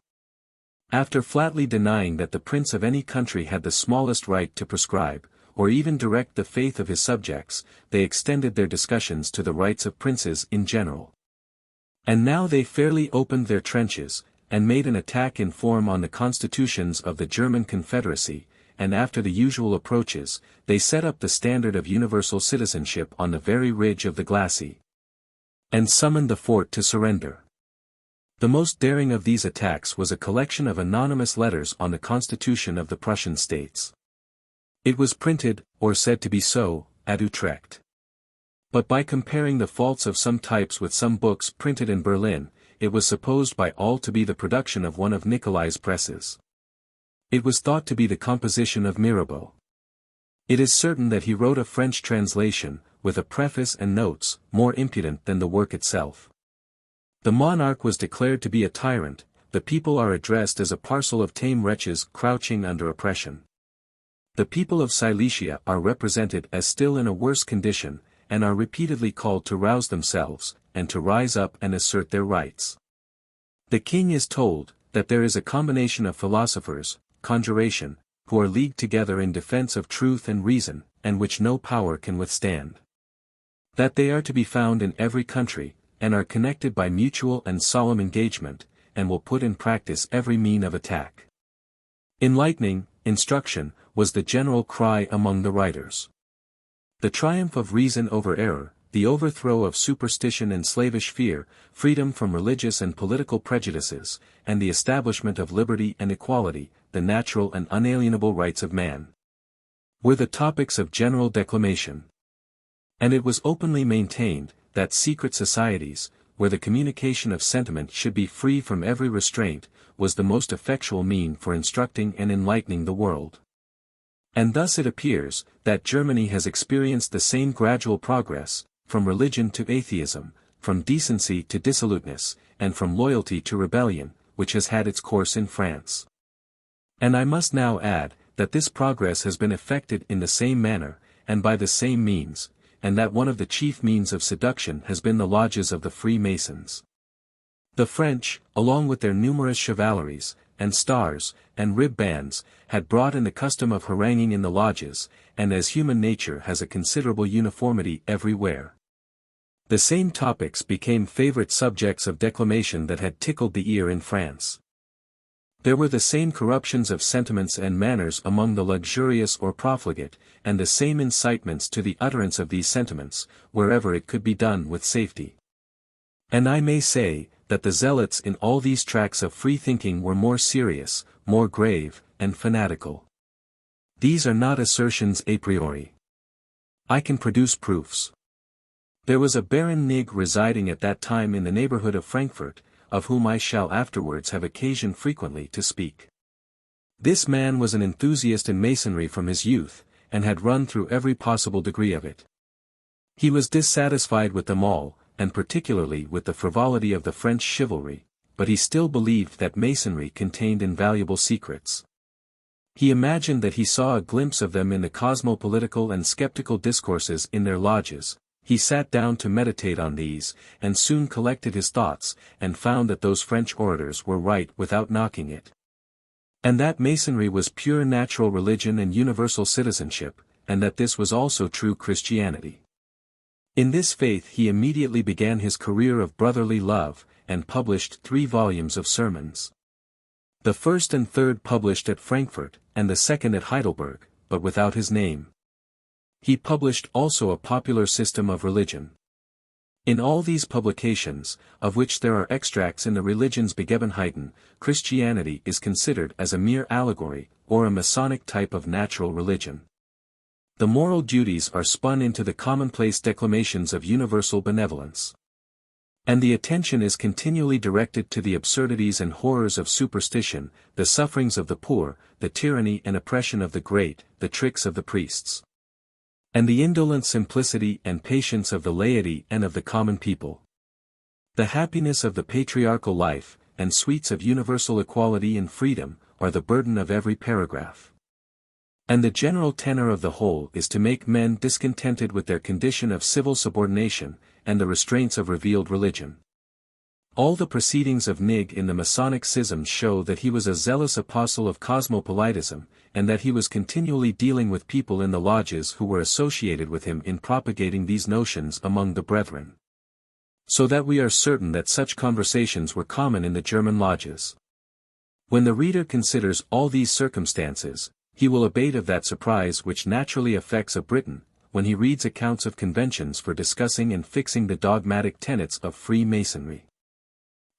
After flatly denying that the prince of any country had the smallest right to prescribe, or even direct the faith of his subjects, they extended their discussions to the rights of princes in general. And now they fairly opened their trenches, and made an attack in form on the constitutions of the German Confederacy, and after the usual approaches, they set up the standard of universal citizenship on the very ridge of the glacis, and summoned the fort to surrender. The most daring of these attacks was a collection of anonymous letters on the constitution of the Prussian states. It was printed, or said to be so, at Utrecht. But by comparing the faults of some types with some books printed in Berlin, it was supposed by all to be the production of one of Nicolai's presses. It was thought to be the composition of Mirabeau. It is certain that he wrote a French translation, with a preface and notes, more impudent than the work itself. The monarch was declared to be a tyrant, the people are addressed as a parcel of tame wretches crouching under oppression. The people of Silesia are represented as still in a worse condition, and are repeatedly called to rouse themselves, and to rise up and assert their rights. The king is told, that there is a combination of philosophers, conjuration, who are leagued together in defense of truth and reason, and which no power can withstand. That they are to be found in every country, and are connected by mutual and solemn engagement, and will put in practice every mean of attack. Enlightening, instruction, was the general cry among the writers. The triumph of reason over error, the overthrow of superstition and slavish fear, freedom from religious and political prejudices, and the establishment of liberty and equality, the natural and unalienable rights of man, were the topics of general declamation. And it was openly maintained, that secret societies, where the communication of sentiment should be free from every restraint, was the most effectual mean for instructing and enlightening the world. And thus it appears, that Germany has experienced the same gradual progress, from religion to atheism, from decency to dissoluteness, and from loyalty to rebellion, which has had its course in France. And I must now add, that this progress has been effected in the same manner, and by the same means, and that one of the chief means of seduction has been the lodges of the Freemasons. The French, along with their numerous chevaleries, and stars, and rib bands, had brought in the custom of haranguing in the lodges, and as human nature has a considerable uniformity everywhere, the same topics became favorite subjects of declamation that had tickled the ear in France. There were the same corruptions of sentiments and manners among the luxurious or profligate, and the same incitements to the utterance of these sentiments, wherever it could be done with safety. And I may say, that the zealots in all these tracts of free thinking were more serious, more grave, and fanatical. These are not assertions a priori. I can produce proofs. There was a Baron Nig residing at that time in the neighborhood of Frankfurt, of whom I shall afterwards have occasion frequently to speak. This man was an enthusiast in Masonry from his youth, and had run through every possible degree of it. He was dissatisfied with them all, and particularly with the frivolity of the French chivalry, but he still believed that Masonry contained invaluable secrets. He imagined that he saw a glimpse of them in the cosmopolitical and skeptical discourses in their lodges. He sat down to meditate on these, and soon collected his thoughts, and found that those French orators were right without knocking it. And that Masonry was pure natural religion and universal citizenship, and that this was also true Christianity. In this faith he immediately began his career of brotherly love, and published 3 volumes of sermons. The first and third published at Frankfurt, and the second at Heidelberg, but without his name. He published also a popular system of religion. In all these publications, of which there are extracts in the Religionsbegebenheiten, Christianity is considered as a mere allegory, or a Masonic type of natural religion. The moral duties are spun into the commonplace declamations of universal benevolence. And the attention is continually directed to the absurdities and horrors of superstition, the sufferings of the poor, the tyranny and oppression of the great, the tricks of the priests, and the indolent simplicity and patience of the laity and of the common people. The happiness of the patriarchal life, and sweets of universal equality and freedom, are the burden of every paragraph. And the general tenor of the whole is to make men discontented with their condition of civil subordination, and the restraints of revealed religion. All the proceedings of Nig in the Masonic schisms show that he was a zealous apostle of cosmopolitism, and that he was continually dealing with people in the lodges who were associated with him in propagating these notions among the brethren. So that we are certain that such conversations were common in the German lodges. When the reader considers all these circumstances, he will abate of that surprise which naturally affects a Briton, when he reads accounts of conventions for discussing and fixing the dogmatic tenets of Freemasonry.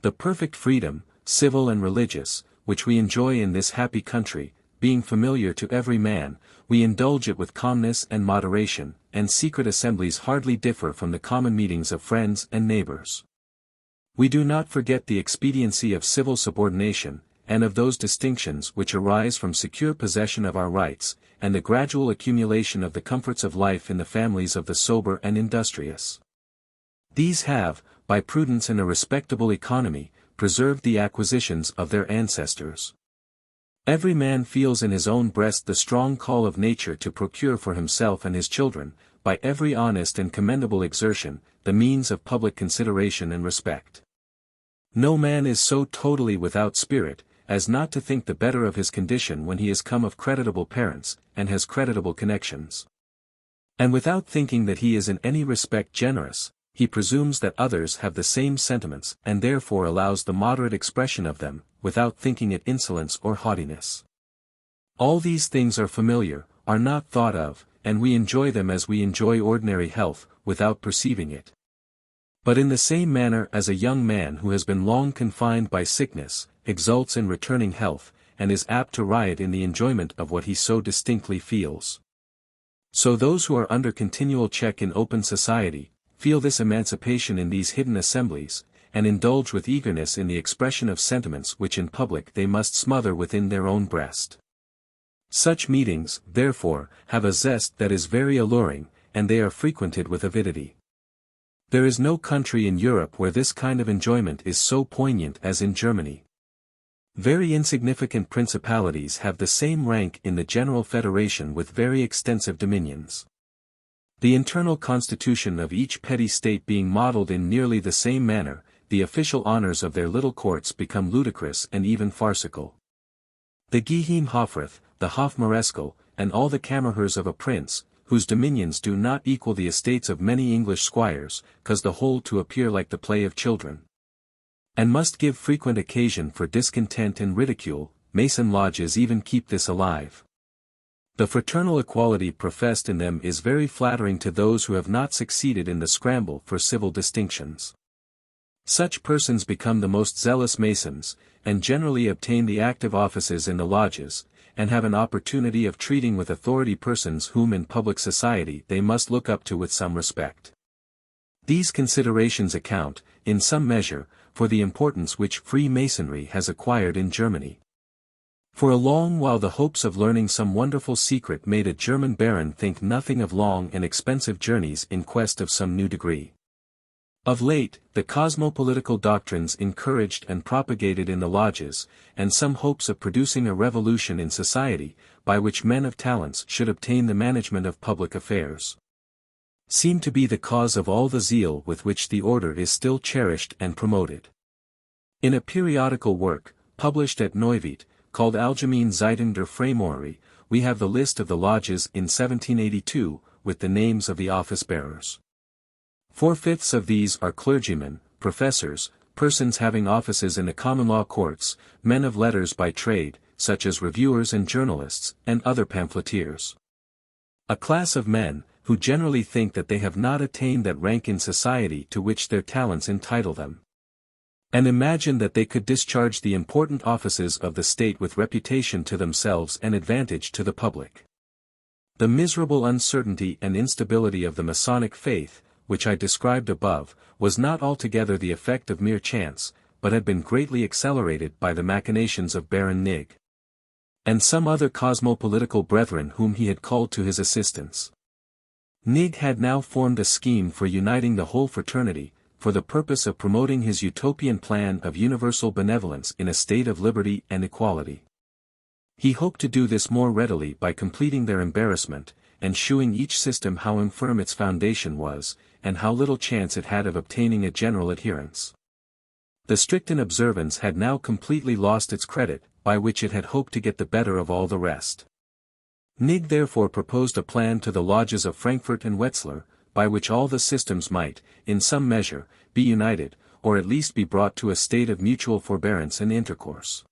The perfect freedom, civil and religious, which we enjoy in this happy country, being familiar to every man, we indulge it with calmness and moderation, and secret assemblies hardly differ from the common meetings of friends and neighbors. We do not forget the expediency of civil subordination, and of those distinctions which arise from secure possession of our rights, and the gradual accumulation of the comforts of life in the families of the sober and industrious. These have, by prudence and a respectable economy, preserved the acquisitions of their ancestors. Every man feels in his own breast the strong call of nature to procure for himself and his children, by every honest and commendable exertion, the means of public consideration and respect. No man is so totally without spirit, as not to think the better of his condition when he is come of creditable parents, and has creditable connections. And without thinking that he is in any respect generous, he presumes that others have the same sentiments, and therefore allows the moderate expression of them, without thinking it insolence or haughtiness. All these things are familiar, are not thought of, and we enjoy them as we enjoy ordinary health, without perceiving it. But in the same manner as a young man who has been long confined by sickness, exults in returning health, and is apt to riot in the enjoyment of what he so distinctly feels. So those who are under continual check in open society, feel this emancipation in these hidden assemblies, and indulge with eagerness in the expression of sentiments which in public they must smother within their own breast. Such meetings, therefore, have a zest that is very alluring, and they are frequented with avidity. There is no country in Europe where this kind of enjoyment is so poignant as in Germany. Very insignificant principalities have the same rank in the general federation with very extensive dominions. The internal constitution of each petty state being modeled in nearly the same manner, the official honors of their little courts become ludicrous and even farcical. The Geheimhofrath, the Hofmarschall, and all the Kammerherrs of a prince, whose dominions do not equal the estates of many English squires, cause the whole to appear like the play of children, and must give frequent occasion for discontent and ridicule. Mason lodges even keep this alive. The fraternal equality professed in them is very flattering to those who have not succeeded in the scramble for civil distinctions. Such persons become the most zealous Masons, and generally obtain the active offices in the lodges, and have an opportunity of treating with authority persons whom in public society they must look up to with some respect. These considerations account, in some measure, for the importance which Freemasonry has acquired in Germany. For a long while the hopes of learning some wonderful secret made a German baron think nothing of long and expensive journeys in quest of some new degree. Of late, the cosmopolitical doctrines encouraged and propagated in the lodges, and some hopes of producing a revolution in society, by which men of talents should obtain the management of public affairs, seem to be the cause of all the zeal with which the order is still cherished and promoted. In a periodical work, published at Neuwied, called Allgemeine Zeitung der Freimaurerei, we have the list of the lodges in 1782, with the names of the office-bearers. 4/5 of these are clergymen, professors, persons having offices in the common law courts, men of letters by trade, such as reviewers and journalists, and other pamphleteers. A class of men, who generally think that they have not attained that rank in society to which their talents entitle them, and imagine that they could discharge the important offices of the state with reputation to themselves and advantage to the public. The miserable uncertainty and instability of the Masonic faith, which I described above, was not altogether the effect of mere chance, but had been greatly accelerated by the machinations of Baron Nig, and some other cosmopolitical brethren whom he had called to his assistance. Nig had now formed a scheme for uniting the whole fraternity, for the purpose of promoting his utopian plan of universal benevolence in a state of liberty and equality. He hoped to do this more readily by completing their embarrassment, and shewing each system how infirm its foundation was, and how little chance it had of obtaining a general adherence. The Strict observance had now completely lost its credit, by which it had hoped to get the better of all the rest. Nig therefore proposed a plan to the lodges of Frankfurt and Wetzlar, by which all the systems might, in some measure, be united, or at least be brought to a state of mutual forbearance and intercourse.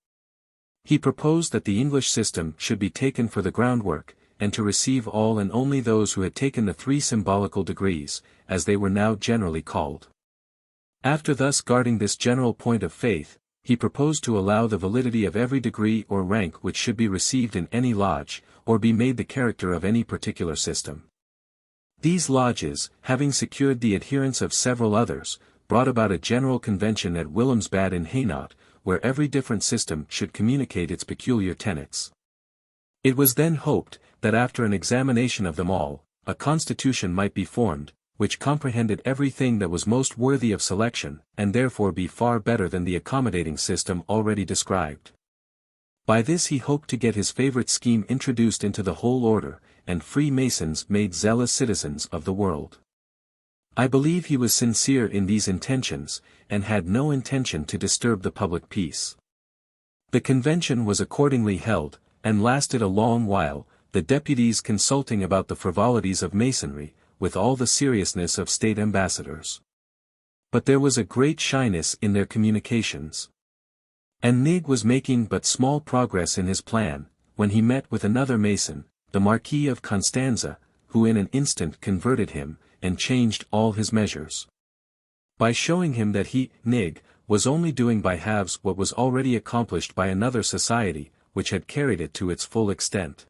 He proposed that the English system should be taken for the groundwork, and to receive all and only those who had taken the 3 symbolical degrees, as they were now generally called. After thus guarding this general point of faith, he proposed to allow the validity of every degree or rank which should be received in any lodge, or be made the character of any particular system. These lodges, having secured the adherence of several others, brought about a general convention at Wilhelmsbad in Hainaut, where every different system should communicate its peculiar tenets. It was then hoped, that after an examination of them all, a constitution might be formed, which comprehended everything that was most worthy of selection, and therefore be far better than the accommodating system already described. By this he hoped to get his favorite scheme introduced into the whole order, and Freemasons made zealous citizens of the world. I believe he was sincere in these intentions, and had no intention to disturb the public peace. The convention was accordingly held, and lasted a long while, the deputies consulting about the frivolities of Masonry, with all the seriousness of state ambassadors. But there was a great shyness in their communications. And Nig was making but small progress in his plan, when he met with another Mason, the Marquis of Constanza, who in an instant converted him, and changed all his measures. By showing him that he, Nig, was only doing by halves what was already accomplished by another society, which had carried it to its full extent.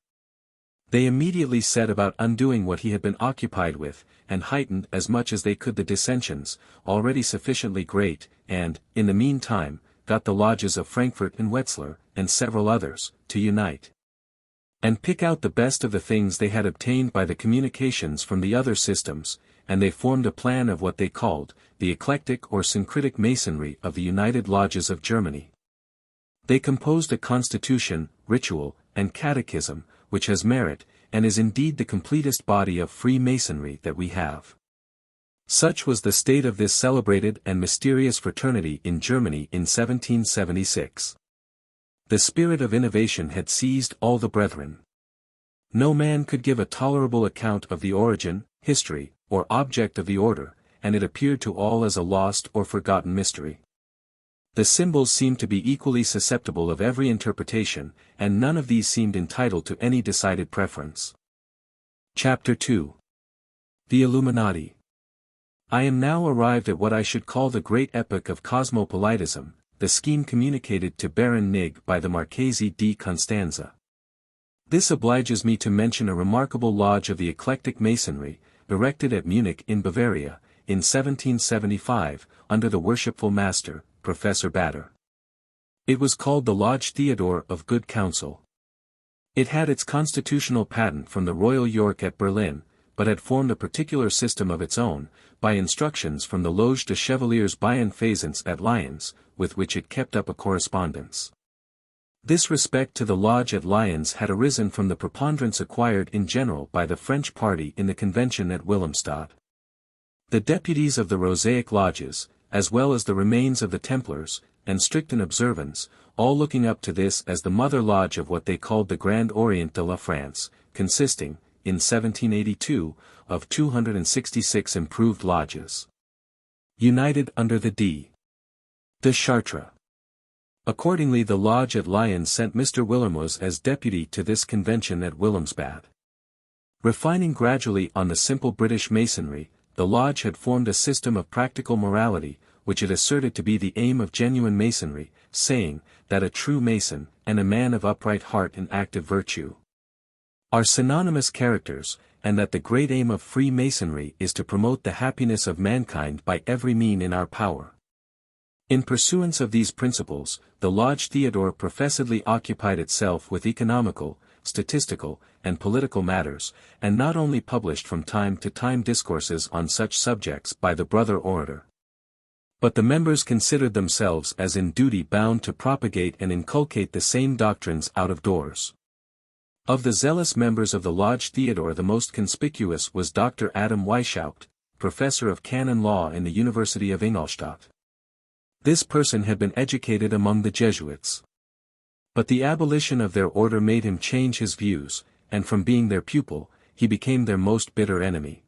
They immediately set about undoing what he had been occupied with, and heightened as much as they could the dissensions, already sufficiently great, and, in the meantime, got the lodges of Frankfurt and Wetzlar, and several others, to unite, and pick out the best of the things they had obtained by the communications from the other systems, and they formed a plan of what they called, the eclectic or syncretic masonry of the United Lodges of Germany. They composed a constitution, ritual, and catechism, which has merit, and is indeed the completest body of Freemasonry that we have. Such was the state of this celebrated and mysterious fraternity in Germany in 1776. The spirit of innovation had seized all the brethren. No man could give a tolerable account of the origin, history, or object of the order, and it appeared to all as a lost or forgotten mystery. The symbols seemed to be equally susceptible of every interpretation, and none of these seemed entitled to any decided preference. Chapter 2. The Illuminati. I am now arrived at what I should call the great epoch of cosmopolitism, the scheme communicated to Baron Nig by the Marchese di Constanza. This obliges me to mention a remarkable lodge of the eclectic masonry, erected at Munich in Bavaria, in 1775, under the worshipful master, Professor Bader. It was called the Lodge Theodore of Good Counsel. It had its constitutional patent from the Royal York at Berlin, but had formed a particular system of its own, by instructions from the Loge de Chevaliers Bienfaisants at Lyons, with which it kept up a correspondence. This respect to the lodge at Lyons had arisen from the preponderance acquired in general by the French party in the convention at Wilhelmstadt. The deputies of the Rosaic lodges, as well as the remains of the Templars, and strict in observance, all looking up to this as the mother lodge of what they called the Grand Orient de la France, consisting, in 1782, of 266 improved lodges, united under the D. de Chartres. Accordingly the lodge at Lyons sent Mr. Willermoz as deputy to this convention at Wilhelmsbad. Refining gradually on the simple British Masonry, the lodge had formed a system of practical morality, which it asserted to be the aim of genuine Masonry, saying, that a true Mason, and a man of upright heart and active virtue, are synonymous characters, and that the great aim of free Masonry is to promote the happiness of mankind by every mean in our power. In pursuance of these principles, the Lodge Theodore professedly occupied itself with economical, statistical, and political matters, and not only published from time to time discourses on such subjects by the brother orator, but the members considered themselves as in duty bound to propagate and inculcate the same doctrines out of doors. Of the zealous members of the Lodge Theodore the most conspicuous was Dr. Adam Weishaupt, professor of canon law in the University of Ingolstadt. This person had been educated among the Jesuits. But the abolition of their order made him change his views, and from being their pupil, he became their most bitter enemy.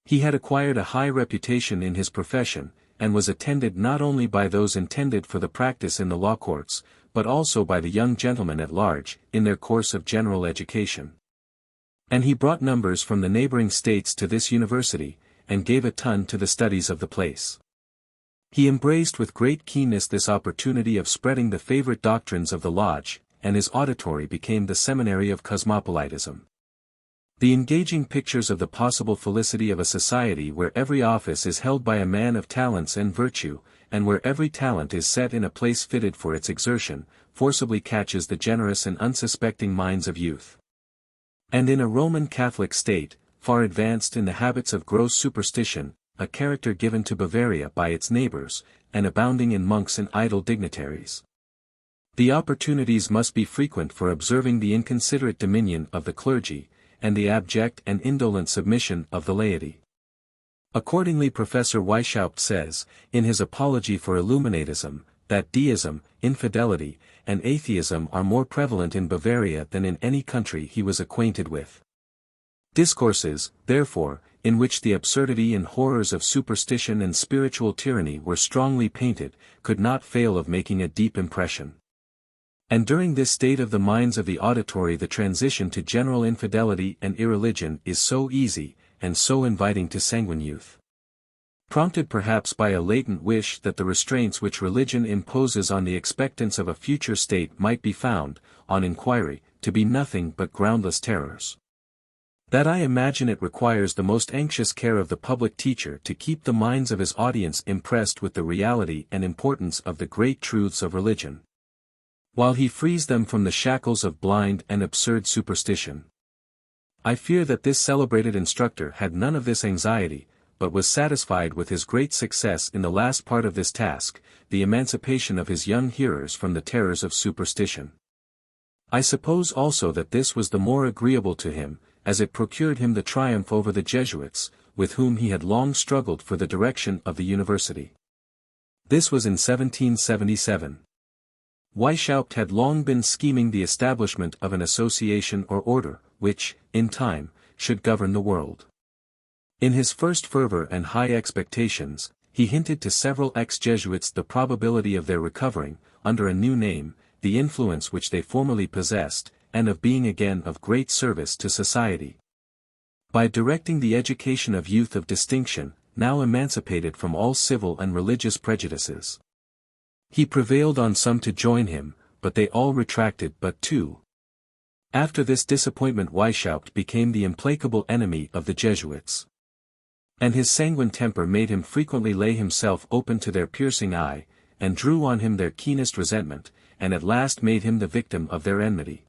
He had acquired a high reputation in his profession, and was attended not only by those intended for the practice in the law courts, but also by the young gentlemen at large, in their course of general education. And he brought numbers from the neighboring states to this university, and gave a ton to the studies of the place. He embraced with great keenness this opportunity of spreading the favorite doctrines of the lodge, and his auditory became the seminary of cosmopolitism. The engaging pictures of the possible felicity of a society where every office is held by a man of talents and virtue, and where every talent is set in a place fitted for its exertion, forcibly catches the generous and unsuspecting minds of youth. And in a Roman Catholic state, far advanced in the habits of gross superstition, a character given to Bavaria by its neighbors, and abounding in monks and idle dignitaries, the opportunities must be frequent for observing the inconsiderate dominion of the clergy, and the abject and indolent submission of the laity. Accordingly Professor Weishaupt says, in his Apology for Illuminatism, that deism, infidelity, and atheism are more prevalent in Bavaria than in any country he was acquainted with. Discourses, therefore, in which the absurdity and horrors of superstition and spiritual tyranny were strongly painted, could not fail of making a deep impression. And during this state of the minds of the auditory the transition to general infidelity and irreligion is so easy, and so inviting to sanguine youth. Prompted perhaps by a latent wish that the restraints which religion imposes on the expectance of a future state might be found, on inquiry, to be nothing but groundless terrors. That I imagine it requires the most anxious care of the public teacher to keep the minds of his audience impressed with the reality and importance of the great truths of religion, while he frees them from the shackles of blind and absurd superstition. I fear that this celebrated instructor had none of this anxiety, but was satisfied with his great success in the last part of this task, the emancipation of his young hearers from the terrors of superstition. I suppose also that this was the more agreeable to him, as it procured him the triumph over the Jesuits, with whom he had long struggled for the direction of the university. This was in 1777. Weishaupt had long been scheming the establishment of an association or order, which, in time, should govern the world. In his first fervor and high expectations, he hinted to several ex-Jesuits the probability of their recovering, under a new name, the influence which they formerly possessed, and of being again of great service to society, by directing the education of youth of distinction, now emancipated from all civil and religious prejudices. He prevailed on some to join him, but they all retracted but two. After this disappointment Weishaupt became the implacable enemy of the Jesuits. And his sanguine temper made him frequently lay himself open to their piercing eye, and drew on him their keenest resentment, and at last made him the victim of their enmity.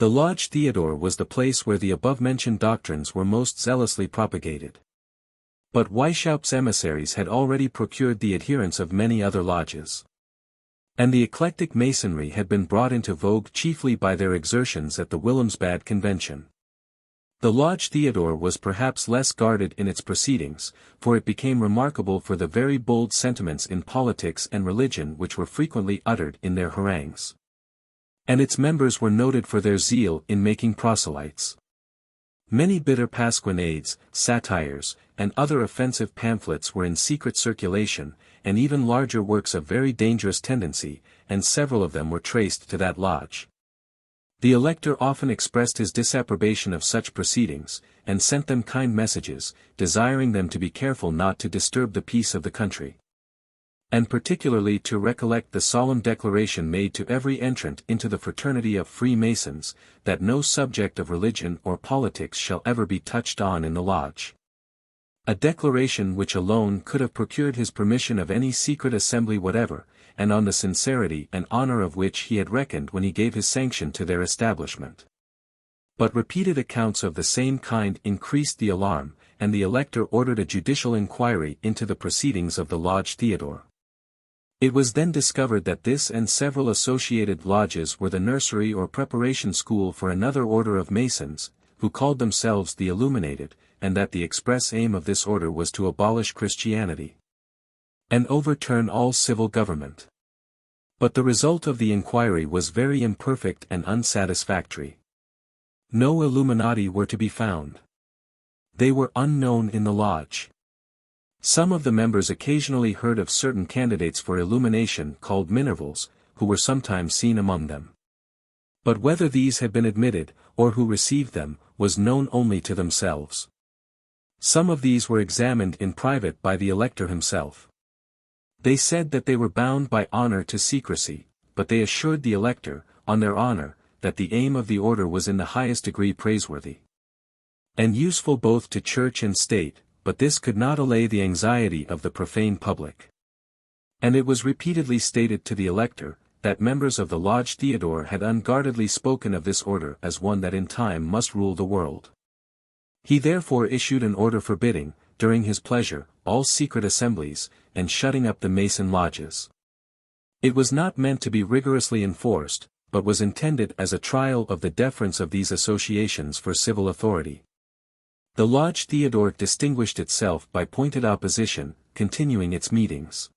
The Lodge Theodore was the place where the above-mentioned doctrines were most zealously propagated. But Weishaupt's emissaries had already procured the adherence of many other lodges. And the eclectic Masonry had been brought into vogue chiefly by their exertions at the Wilhelmsbad Convention. The Lodge Theodore was perhaps less guarded in its proceedings, for it became remarkable for the very bold sentiments in politics and religion which were frequently uttered in their harangues. And its members were noted for their zeal in making proselytes. Many bitter pasquinades, satires, and other offensive pamphlets were in secret circulation, and even larger works of very dangerous tendency, and several of them were traced to that lodge. The elector often expressed his disapprobation of such proceedings, and sent them kind messages, desiring them to be careful not to disturb the peace of the country. And particularly to recollect the solemn declaration made to every entrant into the fraternity of Freemasons, that no subject of religion or politics shall ever be touched on in the lodge. A declaration which alone could have procured his permission of any secret assembly whatever, and on the sincerity and honor of which he had reckoned when he gave his sanction to their establishment. But repeated accounts of the same kind increased the alarm, and the elector ordered a judicial inquiry into the proceedings of the Lodge Theodore. It was then discovered that this and several associated lodges were the nursery or preparation school for another order of Masons, who called themselves the Illuminated, and that the express aim of this order was to abolish Christianity and overturn all civil government. But the result of the inquiry was very imperfect and unsatisfactory. No Illuminati were to be found. They were unknown in the lodge. Some of the members occasionally heard of certain candidates for illumination called Minervals, who were sometimes seen among them. But whether these had been admitted, or who received them, was known only to themselves. Some of these were examined in private by the elector himself. They said that they were bound by honor to secrecy, but they assured the elector, on their honor, that the aim of the order was in the highest degree praiseworthy and useful both to church and state, but this could not allay the anxiety of the profane public. And it was repeatedly stated to the elector, that members of the Lodge Theodore had unguardedly spoken of this order as one that in time must rule the world. He therefore issued an order forbidding, during his pleasure, all secret assemblies, and shutting up the Mason lodges. It was not meant to be rigorously enforced, but was intended as a trial of the deference of these associations for civil authority. The Lodge Theodore distinguished itself by pointed opposition, continuing its meetings.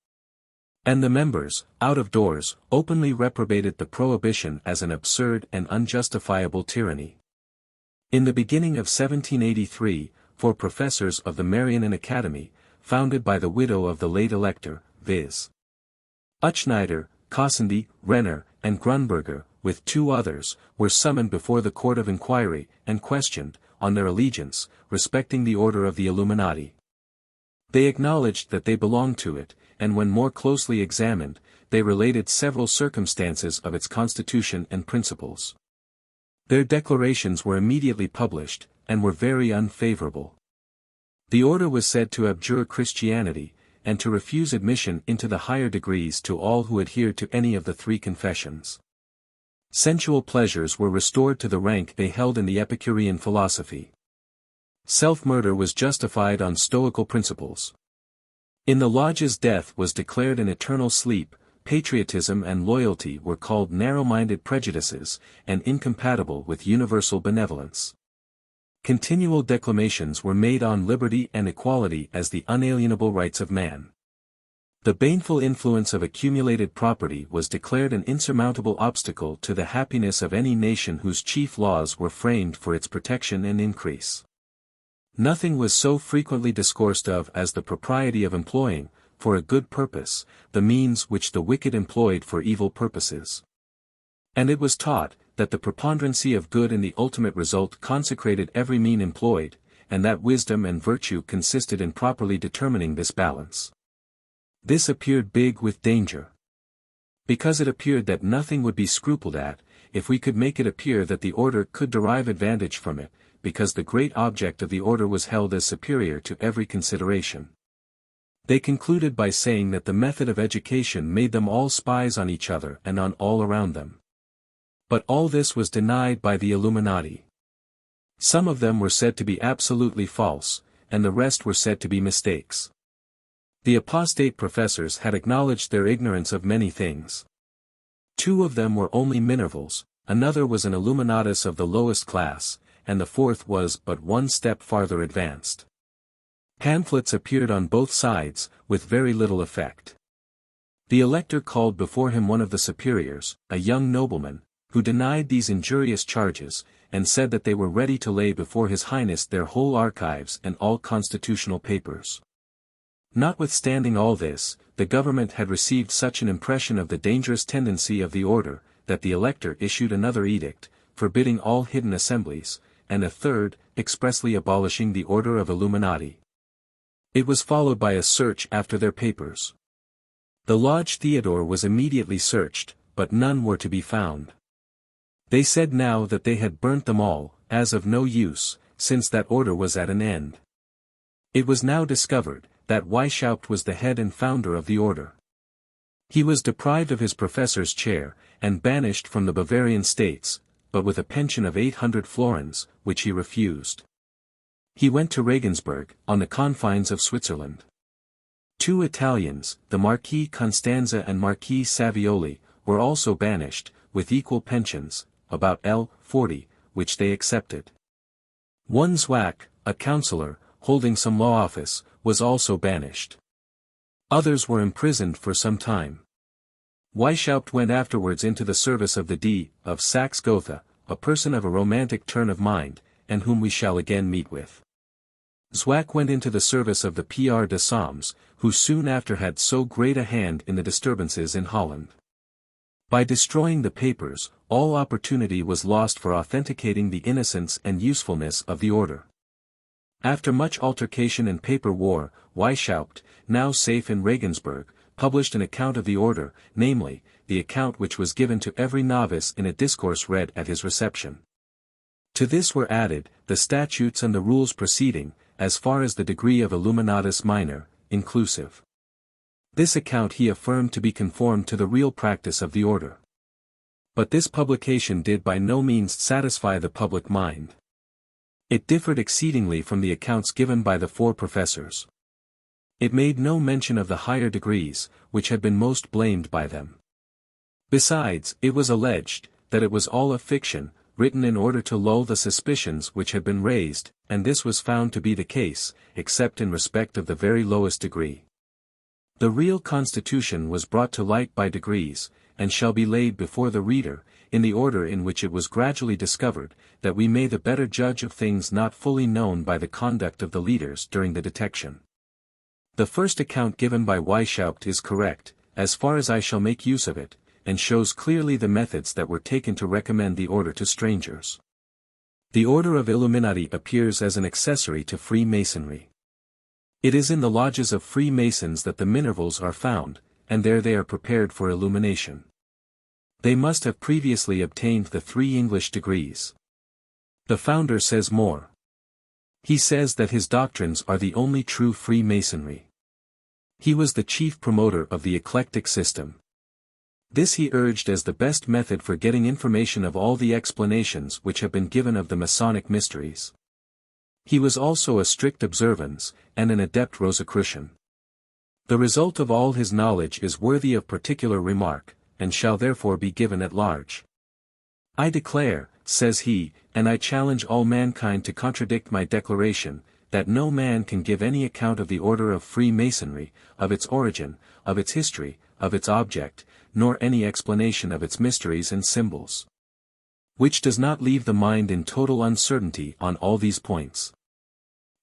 And the members, out of doors, openly reprobated the prohibition as an absurd and unjustifiable tyranny. In the beginning of 1783, 4 professors of the Marianan Academy, founded by the widow of the late elector, viz. Uchneider, Kossendy, Renner, and Grunberger, with 2 others, were summoned before the court of inquiry, and questioned, on their allegiance, respecting the order of the Illuminati. They acknowledged that they belonged to it, and when more closely examined, they related several circumstances of its constitution and principles. Their declarations were immediately published, and were very unfavorable. The order was said to abjure Christianity, and to refuse admission into the higher degrees to all who adhered to any of the 3 confessions. Sensual pleasures were restored to the rank they held in the Epicurean philosophy. Self-murder was justified on Stoical principles. In the lodge's death was declared an eternal sleep. Patriotism and loyalty were called narrow-minded prejudices, and incompatible with universal benevolence. Continual declamations were made on liberty and equality as the unalienable rights of man. The baneful influence of accumulated property was declared an insurmountable obstacle to the happiness of any nation whose chief laws were framed for its protection and increase. Nothing was so frequently discoursed of as the propriety of employing, for a good purpose, the means which the wicked employed for evil purposes. And it was taught, that the preponderancy of good in the ultimate result consecrated every mean employed, and that wisdom and virtue consisted in properly determining this balance. This appeared big with danger. Because it appeared that nothing would be scrupled at, if we could make it appear that the order could derive advantage from it, because the great object of the order was held as superior to every consideration. They concluded by saying that the method of education made them all spies on each other and on all around them. But all this was denied by the Illuminati. Some of them were said to be absolutely false, and the rest were said to be mistakes. The apostate professors had acknowledged their ignorance of many things. 2 of them were only minervals, another was an Illuminatus of the lowest class, and the 4th was but one step farther advanced. Pamphlets appeared on both sides, with very little effect. The elector called before him one of the superiors, a young nobleman, who denied these injurious charges, and said that they were ready to lay before His Highness their whole archives and all constitutional papers. Notwithstanding all this, the government had received such an impression of the dangerous tendency of the order, that the elector issued another edict, forbidding all hidden assemblies, and a third, expressly abolishing the order of Illuminati. It was followed by a search after their papers. The Lodge Theodore was immediately searched, but none were to be found. They said now that they had burnt them all, as of no use, since that order was at an end. It was now discovered, that Weishaupt was the head and founder of the order. He was deprived of his professor's chair, and banished from the Bavarian states, but with a pension of 800 florins, which he refused. He went to Regensburg, on the confines of Switzerland. 2 Italians, the Marquis Constanza and Marquis Savioli, were also banished, with equal pensions, about L40, which they accepted. 1 Zwack, a councillor, holding some law office, was also banished. Others were imprisoned for some time. Weishaupt went afterwards into the service of the D. of Saxe-Gotha, a person of a romantic turn of mind, and whom we shall again meet with. Zwack went into the service of the Pr de Sams, who soon after had so great a hand in the disturbances in Holland. By destroying the papers, all opportunity was lost for authenticating the innocence and usefulness of the order. After much altercation and paper war, Weishaupt, now safe in Regensburg, published an account of the order, namely, the account which was given to every novice in a discourse read at his reception. To this were added, the statutes and the rules proceeding, as far as the degree of Illuminatus Minor, inclusive. This account he affirmed to be conformed to the real practice of the order. But this publication did by no means satisfy the public mind. It differed exceedingly from the accounts given by the 4 professors. It made no mention of the higher degrees, which had been most blamed by them. Besides, it was alleged, that it was all a fiction, written in order to lull the suspicions which had been raised, and this was found to be the case, except in respect of the very lowest degree. The real constitution was brought to light by degrees, and shall be laid before the reader, in the order in which it was gradually discovered, that we may the better judge of things not fully known by the conduct of the leaders during the detection. The first account given by Weishaupt is correct, as far as I shall make use of it, and shows clearly the methods that were taken to recommend the order to strangers. The order of Illuminati appears as an accessory to Freemasonry. It is in the lodges of Freemasons that the minervals are found, and there they are prepared for illumination. They must have previously obtained the 3 English degrees. The founder says more. He says that his doctrines are the only true Freemasonry. He was the chief promoter of the eclectic system. This he urged as the best method for getting information of all the explanations which have been given of the Masonic mysteries. He was also a strict observance, and an adept Rosicrucian. The result of all his knowledge is worthy of particular remark, and shall therefore be given at large. I declare, says he, and I challenge all mankind to contradict my declaration, that no man can give any account of the order of Freemasonry, of its origin, of its history, of its object, nor any explanation of its mysteries and symbols, which does not leave the mind in total uncertainty on all these points.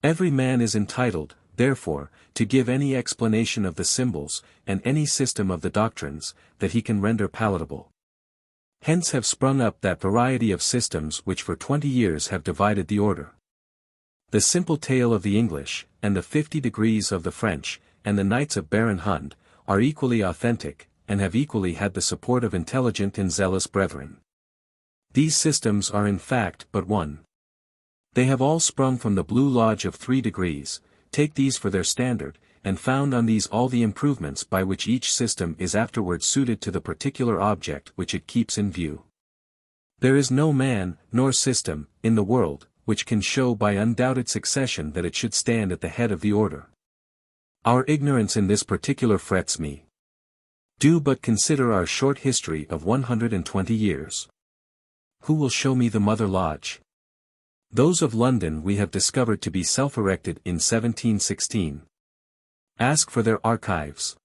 Every man is entitled, therefore, to give any explanation of the symbols, and any system of the doctrines, that he can render palatable. Hence have sprung up that variety of systems which for 20 years have divided the order. The simple tale of the English, and the 50 degrees of the French, and the Knights of Baron Hund, are equally authentic, and have equally had the support of intelligent and zealous brethren. These systems are in fact but one. They have all sprung from the Blue Lodge of 3 degrees, take these for their standard, and found on these all the improvements by which each system is afterwards suited to the particular object which it keeps in view. There is no man, nor system, in the world, which can show by undoubted succession that it should stand at the head of the order. Our ignorance in this particular frets me. Do but consider our short history of 120 years. Who will show me the Mother Lodge? Those of London we have discovered to be self-erected in 1716. Ask for their archives.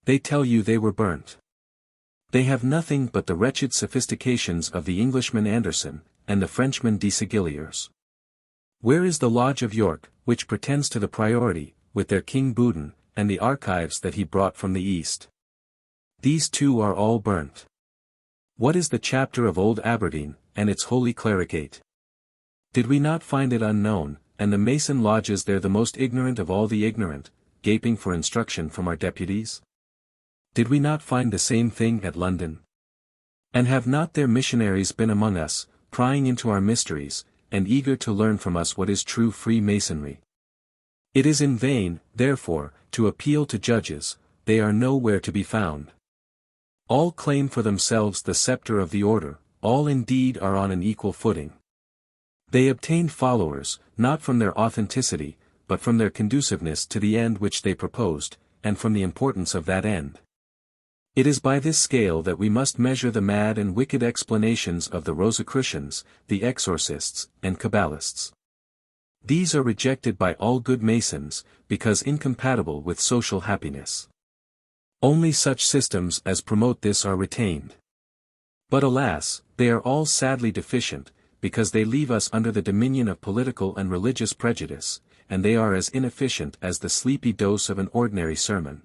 They tell you they were burnt. They have nothing but the wretched sophistications of the Englishman Anderson, and the Frenchman de Sigilliers. Where is the Lodge of York, which pretends to the priority, with their King Boudin, and the archives that he brought from the East? These two are all burnt. What is the chapter of Old Aberdeen, and its holy clericate? Did we not find it unknown, and the Mason lodges there the most ignorant of all the ignorant, gaping for instruction from our deputies? Did we not find the same thing at London? And have not their missionaries been among us, prying into our mysteries, and eager to learn from us what is true Freemasonry? It is in vain, therefore, to appeal to judges, they are nowhere to be found. All claim for themselves the scepter of the order, all indeed are on an equal footing. They obtained followers, not from their authenticity, but from their conduciveness to the end which they proposed, and from the importance of that end. It is by this scale that we must measure the mad and wicked explanations of the Rosicrucians, the exorcists, and Kabbalists. These are rejected by all good Masons, because incompatible with social happiness. Only such systems as promote this are retained. But alas, they are all sadly deficient, because they leave us under the dominion of political and religious prejudice, and they are as inefficient as the sleepy dose of an ordinary sermon.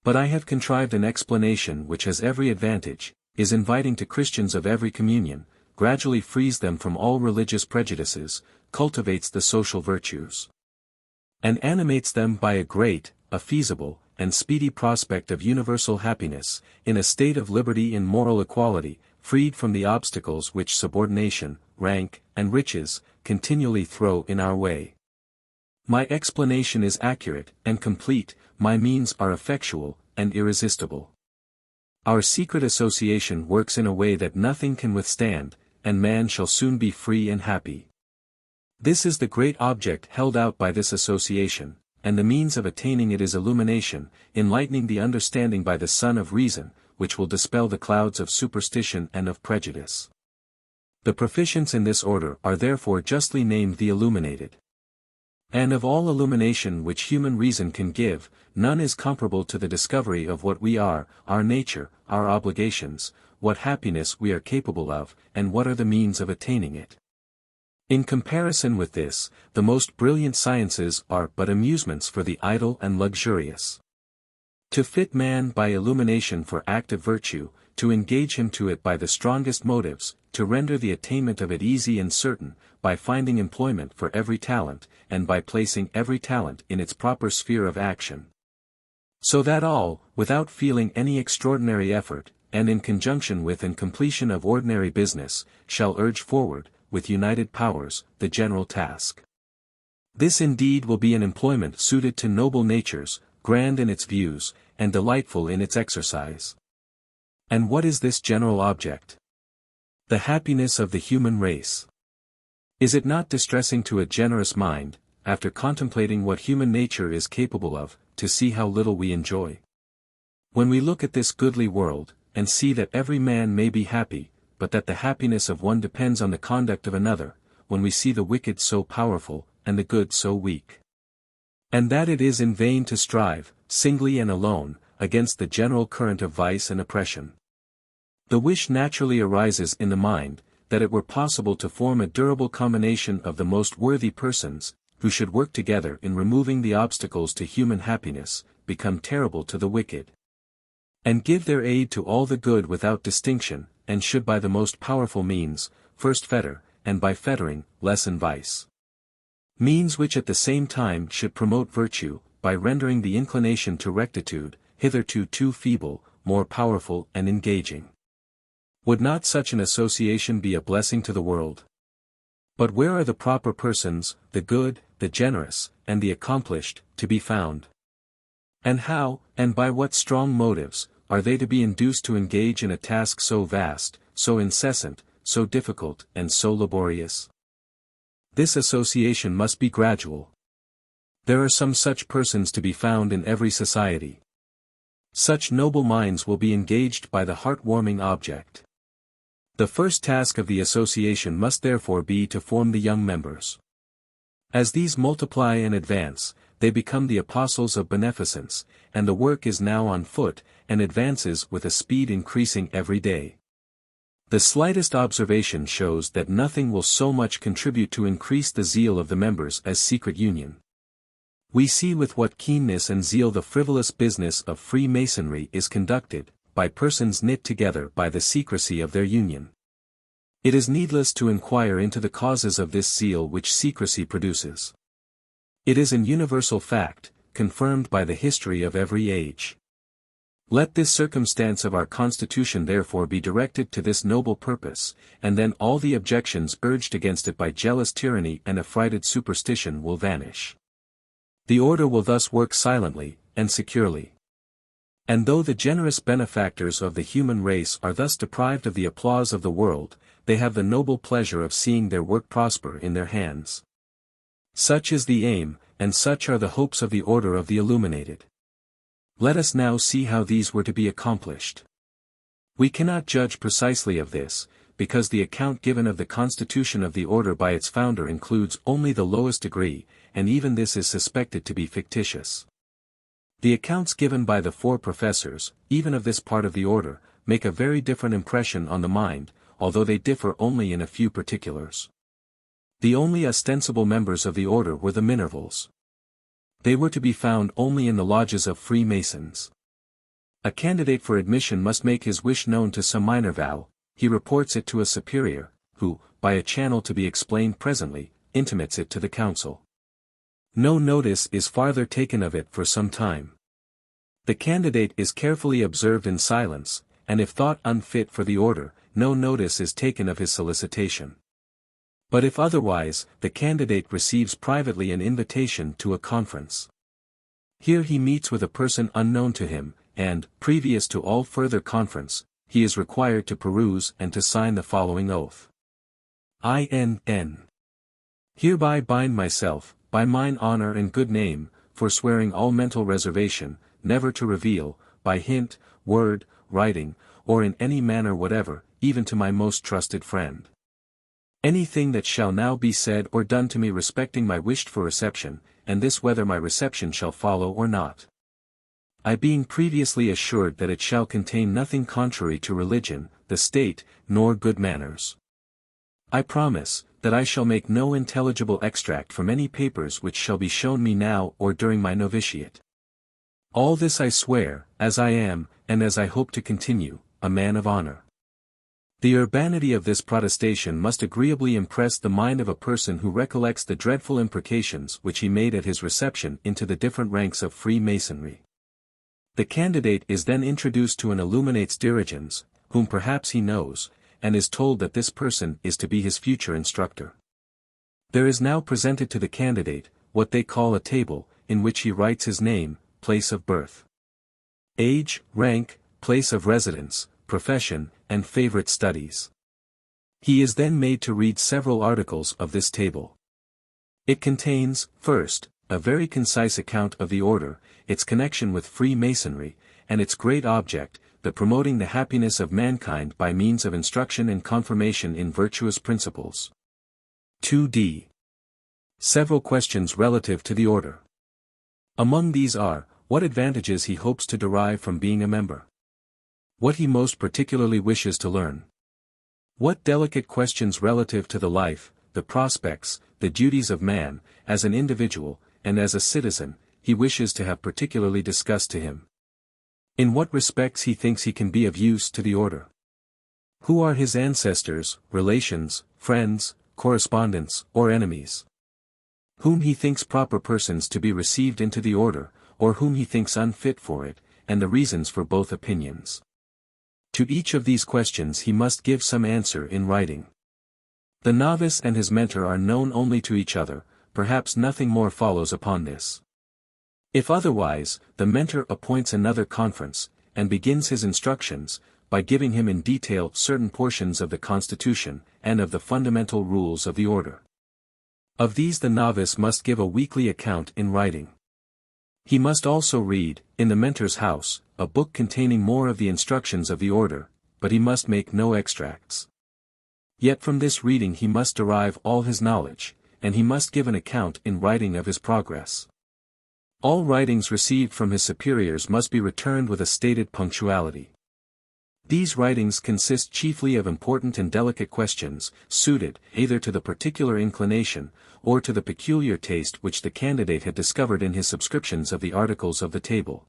But I have contrived an explanation which has every advantage, is inviting to Christians of every communion, gradually frees them from all religious prejudices, cultivates the social virtues, and animates them by a great, a feasible, and speedy prospect of universal happiness, in a state of liberty and moral equality, freed from the obstacles which subordination, rank, and riches, continually throw in our way. My explanation is accurate and complete, my means are effectual and irresistible. Our secret association works in a way that nothing can withstand, and man shall soon be free and happy. This is the great object held out by this association, and the means of attaining it is illumination, enlightening the understanding by the sun of reason, which will dispel the clouds of superstition and of prejudice. The proficients in this order are therefore justly named the illuminated. And of all illumination which human reason can give, none is comparable to the discovery of what we are, our nature, our obligations, what happiness we are capable of, and what are the means of attaining it. In comparison with this, the most brilliant sciences are but amusements for the idle and luxurious. To fit man by illumination for active virtue, to engage him to it by the strongest motives, to render the attainment of it easy and certain, by finding employment for every talent, and by placing every talent in its proper sphere of action. So that all, without feeling any extraordinary effort, and in conjunction with and completion of ordinary business, shall urge forward, with united powers, the general task. This indeed will be an employment suited to noble natures, grand in its views, and delightful in its exercise. And what is this general object? The happiness of the human race. Is it not distressing to a generous mind, after contemplating what human nature is capable of, to see how little we enjoy? When we look at this goodly world, and see that every man may be happy, but that the happiness of one depends on the conduct of another, when we see the wicked so powerful, and the good so weak. And that it is in vain to strive, singly and alone, against the general current of vice and oppression. The wish naturally arises in the mind, that it were possible to form a durable combination of the most worthy persons, who should work together in removing the obstacles to human happiness, become terrible to the wicked, and give their aid to all the good without distinction, and should by the most powerful means, first fetter, and by fettering, lessen vice. Means which at the same time should promote virtue, by rendering the inclination to rectitude, hitherto too feeble, more powerful and engaging. Would not such an association be a blessing to the world? But where are the proper persons, the good, the generous, and the accomplished, to be found? And how, and by what strong motives, are they to be induced to engage in a task so vast, so incessant, so difficult and so laborious? This association must be gradual. There are some such persons to be found in every society. Such noble minds will be engaged by the heart-warming object. The first task of the association must therefore be to form the young members. As these multiply and advance, they become the apostles of beneficence, and the work is now on foot, and advances with a speed increasing every day. The slightest observation shows that nothing will so much contribute to increase the zeal of the members as secret union. We see with what keenness and zeal the frivolous business of Freemasonry is conducted, by persons knit together by the secrecy of their union. It is needless to inquire into the causes of this zeal which secrecy produces. It is an universal fact, confirmed by the history of every age. Let this circumstance of our Constitution therefore be directed to this noble purpose, and then all the objections urged against it by jealous tyranny and affrighted superstition will vanish. The order will thus work silently, and securely. And though the generous benefactors of the human race are thus deprived of the applause of the world, they have the noble pleasure of seeing their work prosper in their hands. Such is the aim, and such are the hopes of the order of the illuminated. Let us now see how these were to be accomplished. We cannot judge precisely of this, because the account given of the constitution of the order by its founder includes only the lowest degree, and even this is suspected to be fictitious. The accounts given by the four professors, even of this part of the order, make a very different impression on the mind, although they differ only in a few particulars. The only ostensible members of the order were the Minervals. They were to be found only in the lodges of Freemasons. A candidate for admission must make his wish known to some Minerval. He reports it to a superior, who, by a channel to be explained presently, intimates it to the council. No notice is farther taken of it for some time. The candidate is carefully observed in silence, and if thought unfit for the order, no notice is taken of his solicitation. But if otherwise, the candidate receives privately an invitation to a conference. Here he meets with a person unknown to him, and, previous to all further conference, he is required to peruse and to sign the following oath. I.N.N. Hereby bind myself, by mine honor and good name, forswearing all mental reservation, never to reveal, by hint, word, writing, or in any manner whatever, even to my most trusted friend, anything that shall now be said or done to me respecting my wished for reception, and this whether my reception shall follow or not. I being previously assured that it shall contain nothing contrary to religion, the state, nor good manners. I promise, that I shall make no intelligible extract from any papers which shall be shown me now or during my novitiate. All this I swear, as I am, and as I hope to continue, a man of honor. The urbanity of this protestation must agreeably impress the mind of a person who recollects the dreadful imprecations which he made at his reception into the different ranks of Freemasonry. The candidate is then introduced to an Illuminates dirigens, whom perhaps he knows, and is told that this person is to be his future instructor. There is now presented to the candidate, what they call a table, in which he writes his name, place of birth, age, rank, place of residence, profession, and favorite studies. He is then made to read several articles of this table. It contains, first, a very concise account of the order, its connection with Freemasonry, and its great object, the promoting the happiness of mankind by means of instruction and confirmation in virtuous principles. 2d. Several questions relative to the order. Among these are, what advantages he hopes to derive from being a member. What he most particularly wishes to learn. What delicate questions relative to the life, the prospects, the duties of man, as an individual, and as a citizen, he wishes to have particularly discussed to him. In what respects he thinks he can be of use to the order. Who are his ancestors, relations, friends, correspondents, or enemies? Whom he thinks proper persons to be received into the order, or whom he thinks unfit for it, and the reasons for both opinions. To each of these questions he must give some answer in writing. The novice and his mentor are known only to each other, perhaps nothing more follows upon this. If otherwise, the mentor appoints another conference, and begins his instructions, by giving him in detail certain portions of the Constitution, and of the fundamental rules of the order. Of these the novice must give a weekly account in writing. He must also read, in the mentor's house, a book containing more of the instructions of the order, but he must make no extracts. Yet from this reading he must derive all his knowledge, and he must give an account in writing of his progress. All writings received from his superiors must be returned with a stated punctuality. These writings consist chiefly of important and delicate questions, suited either to the particular inclination, or to the peculiar taste which the candidate had discovered in his subscriptions of the articles of the table,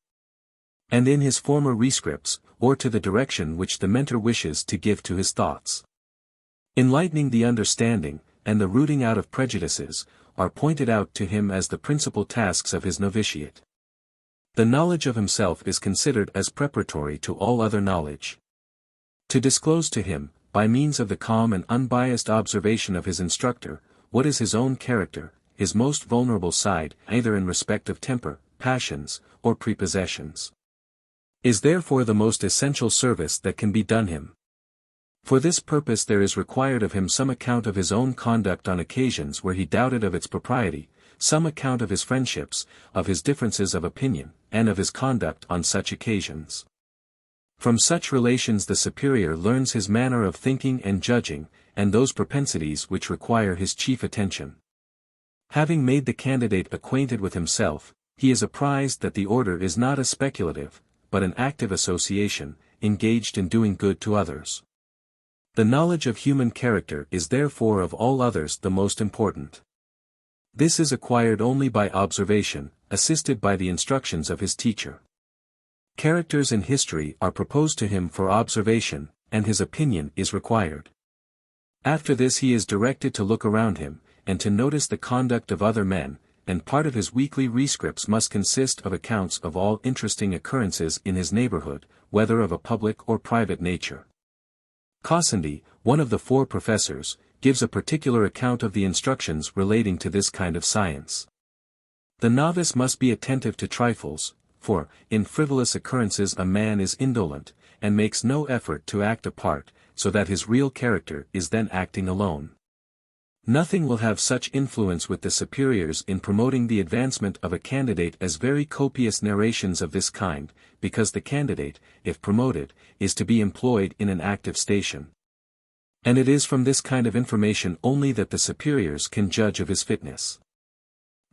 and in his former rescripts, or to the direction which the mentor wishes to give to his thoughts. Enlightening the understanding, and the rooting out of prejudices, are pointed out to him as the principal tasks of his novitiate. The knowledge of himself is considered as preparatory to all other knowledge. To disclose to him, by means of the calm and unbiased observation of his instructor, what is his own character, his most vulnerable side, either in respect of temper, passions, or prepossessions, is therefore the most essential service that can be done him. For this purpose there is required of him some account of his own conduct on occasions where he doubted of its propriety, some account of his friendships, of his differences of opinion, and of his conduct on such occasions. From such relations the superior learns his manner of thinking and judging, and those propensities which require his chief attention. Having made the candidate acquainted with himself, he is apprised that the order is not a speculative, but an active association, engaged in doing good to others. The knowledge of human character is therefore of all others the most important. This is acquired only by observation, assisted by the instructions of his teacher. Characters in history are proposed to him for observation, and his opinion is required. After this he is directed to look around him, and to notice the conduct of other men, and part of his weekly rescripts must consist of accounts of all interesting occurrences in his neighborhood, whether of a public or private nature. Cossendy, one of the 4 professors, gives a particular account of the instructions relating to this kind of science. The novice must be attentive to trifles, for, in frivolous occurrences a man is indolent, and makes no effort to act a part, so that his real character is then acting alone. Nothing will have such influence with the superiors in promoting the advancement of a candidate as very copious narrations of this kind, because the candidate, if promoted, is to be employed in an active station. And it is from this kind of information only that the superiors can judge of his fitness.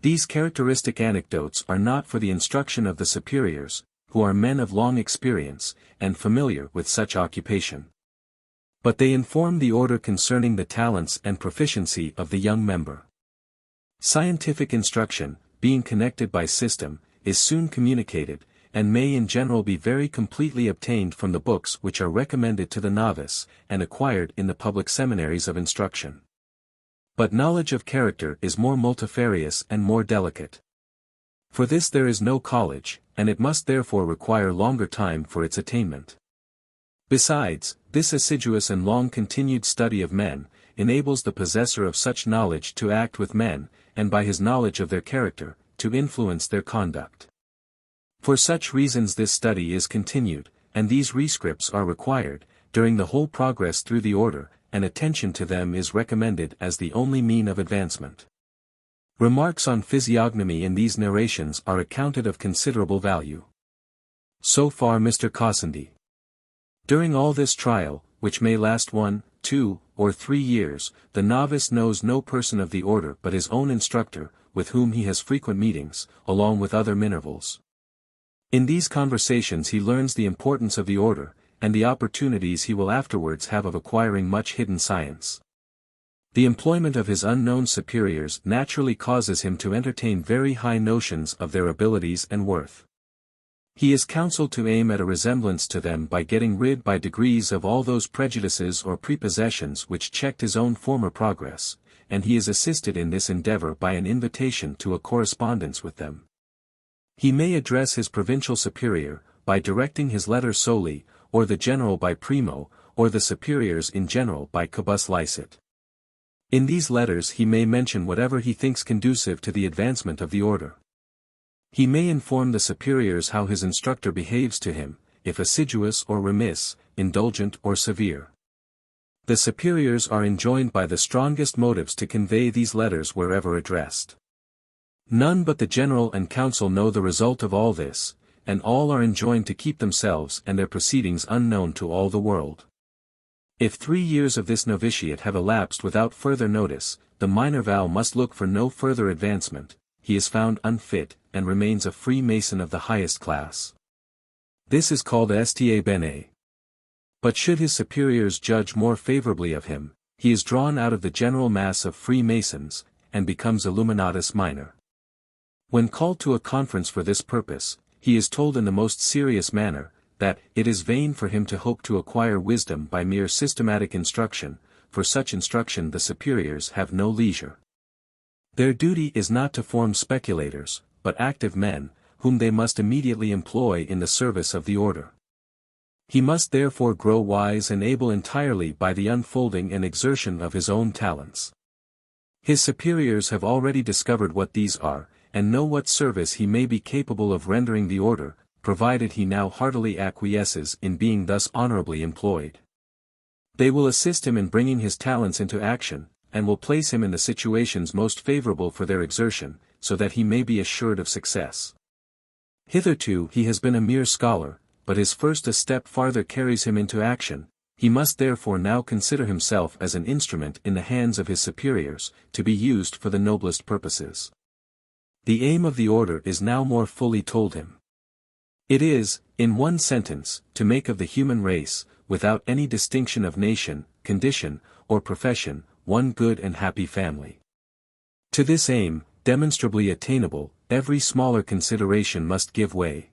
These characteristic anecdotes are not for the instruction of the superiors, who are men of long experience, and familiar with such occupation. But they inform the order concerning the talents and proficiency of the young member. Scientific instruction, being connected by system, is soon communicated, and may in general be very completely obtained from the books which are recommended to the novice, and acquired in the public seminaries of instruction. But knowledge of character is more multifarious and more delicate. For this there is no college, and it must therefore require longer time for its attainment. Besides, this assiduous and long-continued study of men, enables the possessor of such knowledge to act with men, and by his knowledge of their character, to influence their conduct. For such reasons this study is continued, and these rescripts are required, during the whole progress through the order, and attention to them is recommended as the only mean of advancement. Remarks on physiognomy in these narrations are accounted of considerable value. So far Mr. Cossendy. During all this trial, which may last 1, 2, or 3 years, the novice knows no person of the order but his own instructor, with whom he has frequent meetings, along with other minervals. In these conversations he learns the importance of the order, and the opportunities he will afterwards have of acquiring much hidden science. The employment of his unknown superiors naturally causes him to entertain very high notions of their abilities and worth. He is counseled to aim at a resemblance to them by getting rid by degrees of all those prejudices or prepossessions which checked his own former progress, and he is assisted in this endeavor by an invitation to a correspondence with them. He may address his provincial superior, by directing his letter solely, or the general by primo, or the superiors in general by quibus licet. In these letters he may mention whatever he thinks conducive to the advancement of the order. He may inform the superiors how his instructor behaves to him, if assiduous or remiss, indulgent or severe. The superiors are enjoined by the strongest motives to convey these letters wherever addressed. None but the general and council know the result of all this, and all are enjoined to keep themselves and their proceedings unknown to all the world. If 3 years of this novitiate have elapsed without further notice, the minor vow must look for no further advancement, he is found unfit, and remains a Freemason of the highest class. This is called sta bene. But should his superiors judge more favorably of him, he is drawn out of the general mass of Freemasons, and becomes Illuminatus minor. When called to a conference for this purpose, he is told in the most serious manner, that it is vain for him to hope to acquire wisdom by mere systematic instruction, for such instruction the superiors have no leisure. Their duty is not to form speculators, but active men, whom they must immediately employ in the service of the order. He must therefore grow wise and able entirely by the unfolding and exertion of his own talents. His superiors have already discovered what these are, and know what service he may be capable of rendering the order, provided he now heartily acquiesces in being thus honorably employed. They will assist him in bringing his talents into action, and will place him in the situations most favorable for their exertion, so that he may be assured of success. Hitherto he has been a mere scholar, but his first a step farther carries him into action. He must therefore now consider himself as an instrument in the hands of his superiors, to be used for the noblest purposes. The aim of the order is now more fully told him. It is, in one sentence, to make of the human race, without any distinction of nation, condition, or profession, one good and happy family. To this aim, demonstrably attainable, every smaller consideration must give way.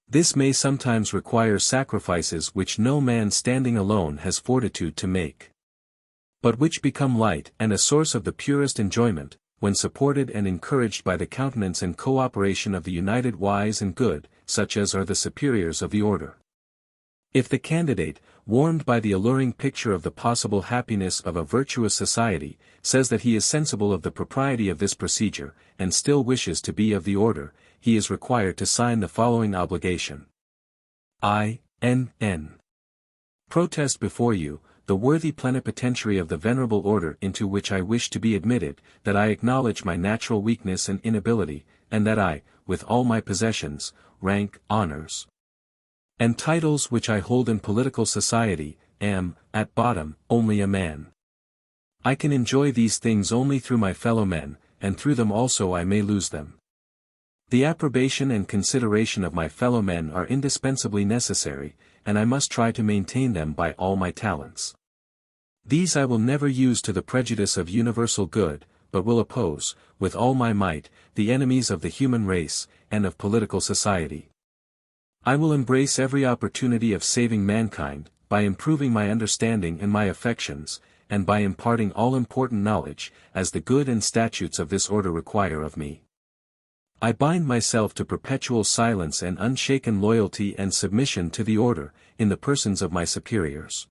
This may sometimes require sacrifices which no man standing alone has fortitude to make, but which become light and a source of the purest enjoyment, when supported and encouraged by the countenance and co-operation of the united wise and good, such as are the superiors of the order. If the candidate, warmed by the alluring picture of the possible happiness of a virtuous society, says that he is sensible of the propriety of this procedure, and still wishes to be of the order, he is required to sign the following obligation. I.N.N. Protest before you, the worthy plenipotentiary of the venerable order into which I wish to be admitted, that I acknowledge my natural weakness and inability, and that I, with all my possessions, rank, honors, and titles which I hold in political society, am, at bottom, only a man. I can enjoy these things only through my fellow men, and through them also I may lose them. The approbation and consideration of my fellow men are indispensably necessary, and I must try to maintain them by all my talents. These I will never use to the prejudice of universal good, but will oppose, with all my might, the enemies of the human race, and of political society. I will embrace every opportunity of saving mankind, by improving my understanding and my affections, and by imparting all important knowledge, as the good and statutes of this order require of me. I bind myself to perpetual silence and unshaken loyalty and submission to the order, in the persons of my superiors.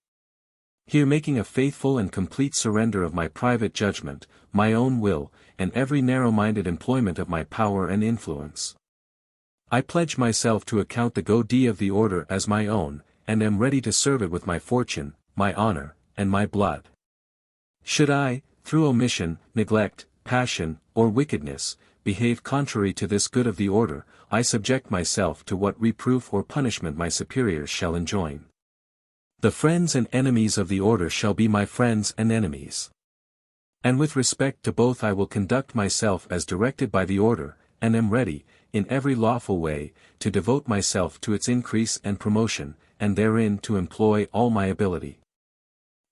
Here making a faithful and complete surrender of my private judgment, my own will, and every narrow-minded employment of my power and influence. I pledge myself to account the godee of the order as my own, and am ready to serve it with my fortune, my honor, and my blood. Should I, through omission, neglect, passion, or wickedness, behave contrary to this good of the order, I subject myself to what reproof or punishment my superiors shall enjoin. The friends and enemies of the order shall be my friends and enemies. And with respect to both I will conduct myself as directed by the order, and am ready, in every lawful way, to devote myself to its increase and promotion, and therein to employ all my ability.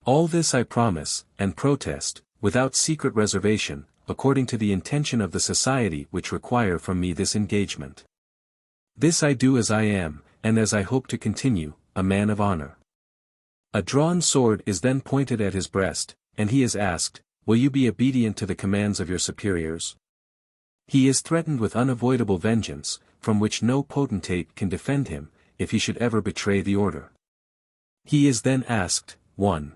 All this I promise, and protest, without secret reservation, according to the intention of the society which require from me this engagement. This I do as I am, and as I hope to continue, a man of honor. A drawn sword is then pointed at his breast, and he is asked, will you be obedient to the commands of your superiors? He is threatened with unavoidable vengeance, from which no potentate can defend him, if he should ever betray the order. He is then asked, 1.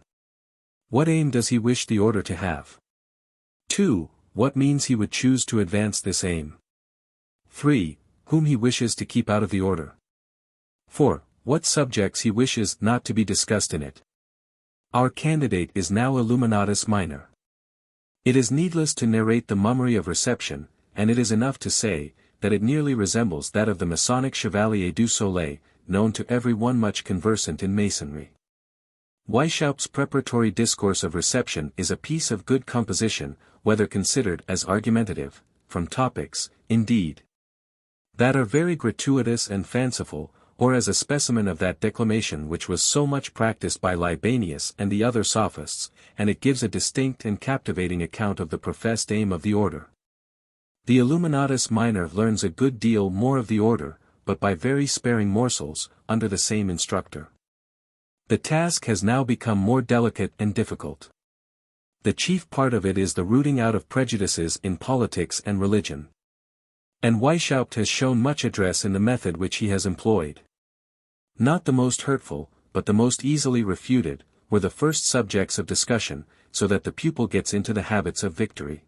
What aim does he wish the order to have? 2. What means he would choose to advance this aim? 3. Whom he wishes to keep out of the order? 4. what subjects he wishes not to be discussed in it. Our candidate is now Illuminatus Minor. It is needless to narrate the mummery of reception, and it is enough to say, that it nearly resembles that of the Masonic Chevalier du Soleil, known to every one much conversant in Masonry. Weishaupt's preparatory discourse of reception is a piece of good composition, whether considered as argumentative, from topics, indeed, that are very gratuitous and fanciful, or as a specimen of that declamation which was so much practiced by Libanius and the other sophists, and it gives a distinct and captivating account of the professed aim of the order. The Illuminatus Minor learns a good deal more of the order, but by very sparing morsels, under the same instructor. The task has now become more delicate and difficult. The chief part of it is the rooting out of prejudices in politics and religion. And Weishaupt has shown much address in the method which he has employed. Not the most hurtful, but the most easily refuted, were the first subjects of discussion, so that the pupil gets into the habits of victory.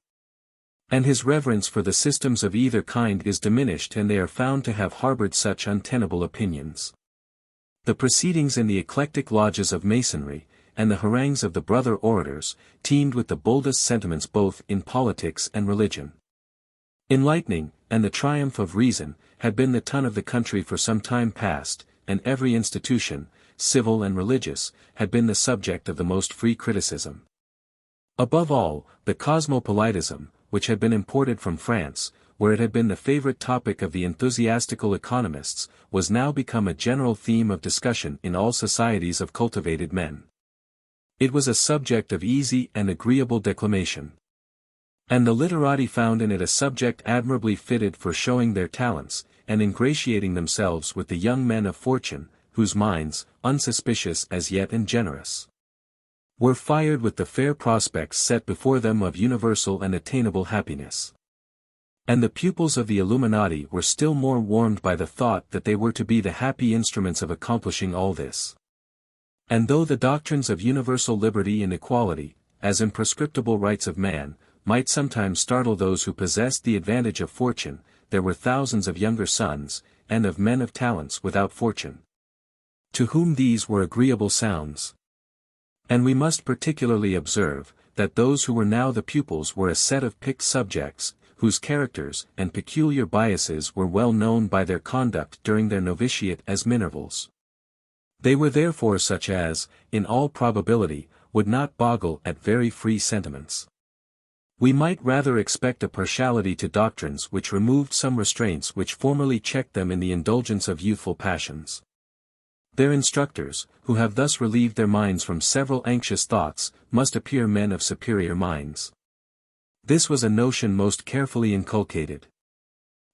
And his reverence for the systems of either kind is diminished, and they are found to have harbored such untenable opinions. The proceedings in the eclectic lodges of Masonry, and the harangues of the brother orators, teemed with the boldest sentiments both in politics and religion. Enlightening, and the triumph of reason, had been the tone of the country for some time past, and every institution, civil and religious, had been the subject of the most free criticism. Above all, the cosmopolitism, which had been imported from France, where it had been the favorite topic of the enthusiastical economists, was now become a general theme of discussion in all societies of cultivated men. It was a subject of easy and agreeable declamation. And the literati found in it a subject admirably fitted for showing their talents, and ingratiating themselves with the young men of fortune, whose minds, unsuspicious as yet and generous, were fired with the fair prospects set before them of universal and attainable happiness. And the pupils of the Illuminati were still more warmed by the thought that they were to be the happy instruments of accomplishing all this. And though the doctrines of universal liberty and equality, as imprescriptible rights of man, might sometimes startle those who possessed the advantage of fortune, there were thousands of younger sons, and of men of talents without fortune, to whom these were agreeable sounds. And we must particularly observe, that those who were now the pupils were a set of picked subjects, whose characters and peculiar biases were well known by their conduct during their novitiate as Minervals. They were therefore such as, in all probability, would not boggle at very free sentiments. We might rather expect a partiality to doctrines which removed some restraints which formerly checked them in the indulgence of youthful passions. Their instructors, who have thus relieved their minds from several anxious thoughts, must appear men of superior minds. This was a notion most carefully inculcated.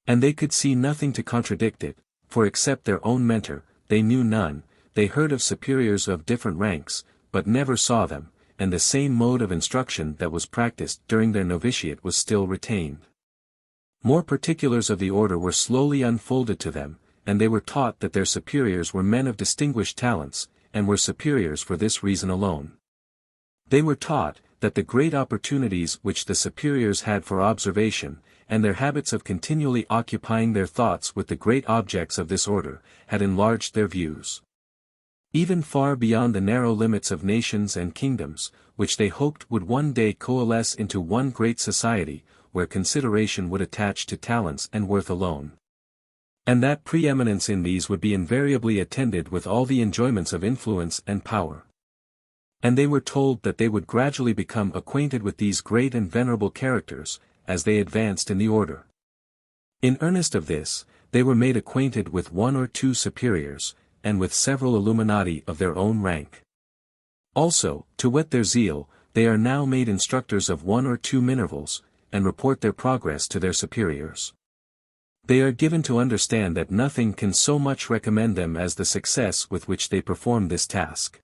And they could see nothing to contradict it, for except their own mentor, they knew none. They heard of superiors of different ranks, but never saw them, and the same mode of instruction that was practiced during their novitiate was still retained. More particulars of the order were slowly unfolded to them, and they were taught that their superiors were men of distinguished talents, and were superiors for this reason alone. They were taught, that the great opportunities which the superiors had for observation, and their habits of continually occupying their thoughts with the great objects of this order, had enlarged their views even far beyond the narrow limits of nations and kingdoms, which they hoped would one day coalesce into one great society, where consideration would attach to talents and worth alone. And that preeminence in these would be invariably attended with all the enjoyments of influence and power. And they were told that they would gradually become acquainted with these great and venerable characters, as they advanced in the order. In earnest of this, they were made acquainted with one or two superiors, and with several Illuminati of their own rank. Also, to whet their zeal, they are now made instructors of one or two Minervals, and report their progress to their superiors. They are given to understand that nothing can so much recommend them as the success with which they perform this task.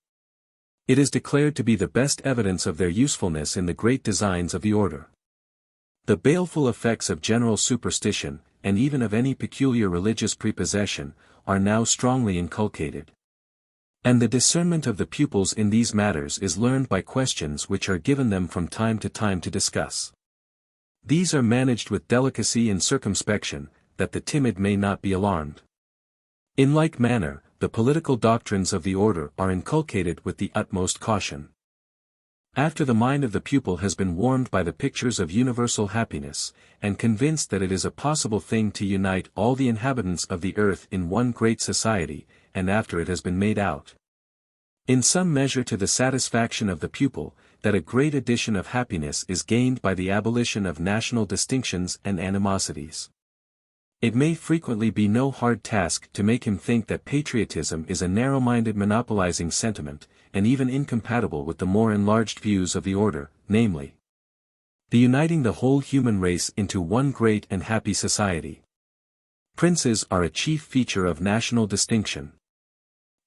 It is declared to be the best evidence of their usefulness in the great designs of the order. The baleful effects of general superstition, and even of any peculiar religious prepossession, are now strongly inculcated. And the discernment of the pupils in these matters is learned by questions which are given them from time to discuss. These are managed with delicacy and circumspection, that the timid may not be alarmed. In like manner, the political doctrines of the order are inculcated with the utmost caution. After the mind of the pupil has been warmed by the pictures of universal happiness, and convinced that it is a possible thing to unite all the inhabitants of the earth in one great society, and after it has been made out, in some measure to the satisfaction of the pupil, that a great addition of happiness is gained by the abolition of national distinctions and animosities, it may frequently be no hard task to make him think that patriotism is a narrow-minded monopolizing sentiment, and even incompatible with the more enlarged views of the order, namely, the uniting the whole human race into one great and happy society. Princes are a chief feature of national distinction.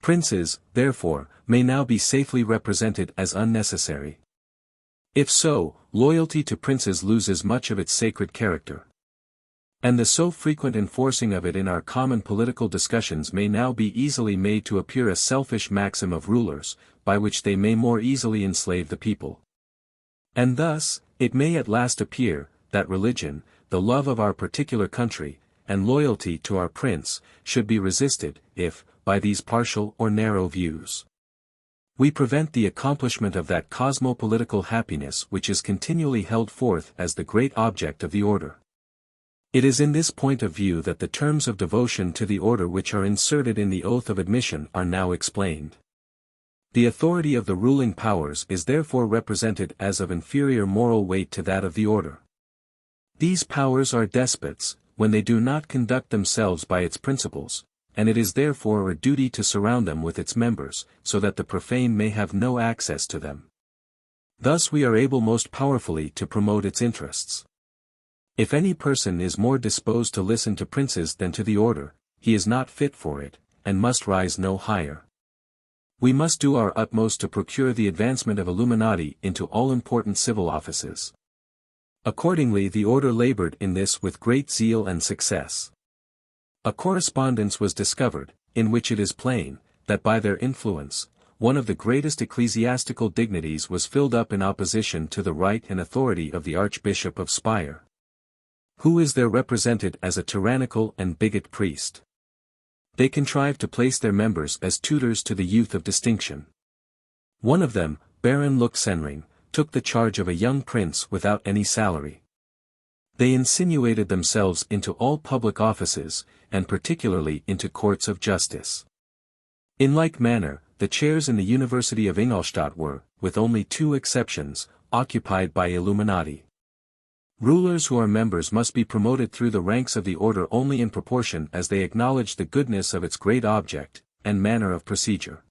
Princes, therefore, may now be safely represented as unnecessary. If so, loyalty to princes loses much of its sacred character. And the so frequent enforcing of it in our common political discussions may now be easily made to appear a selfish maxim of rulers, by which they may more easily enslave the people. And thus, it may at last appear, that religion, the love of our particular country, and loyalty to our prince, should be resisted, if, by these partial or narrow views, we prevent the accomplishment of that cosmopolitical happiness which is continually held forth as the great object of the order. It is in this point of view that the terms of devotion to the order which are inserted in the oath of admission are now explained. The authority of the ruling powers is therefore represented as of inferior moral weight to that of the order. These powers are despots, when they do not conduct themselves by its principles, and it is therefore a duty to surround them with its members, so that the profane may have no access to them. Thus we are able most powerfully to promote its interests. If any person is more disposed to listen to princes than to the order, he is not fit for it, and must rise no higher. We must do our utmost to procure the advancement of Illuminati into all important civil offices. Accordingly the order labored in this with great zeal and success. A correspondence was discovered, in which it is plain, that by their influence, one of the greatest ecclesiastical dignities was filled up in opposition to the right and authority of the Archbishop of Speyer, who is there represented as a tyrannical and bigot priest. They contrived to place their members as tutors to the youth of distinction. One of them, Baron Luxenring, took the charge of a young prince without any salary. They insinuated themselves into all public offices, and particularly into courts of justice. In like manner, the chairs in the University of Ingolstadt were, with only 2 exceptions, occupied by Illuminati. Rulers who are members must be promoted through the ranks of the order only in proportion as they acknowledge the goodness of its great object, and manner of procedure.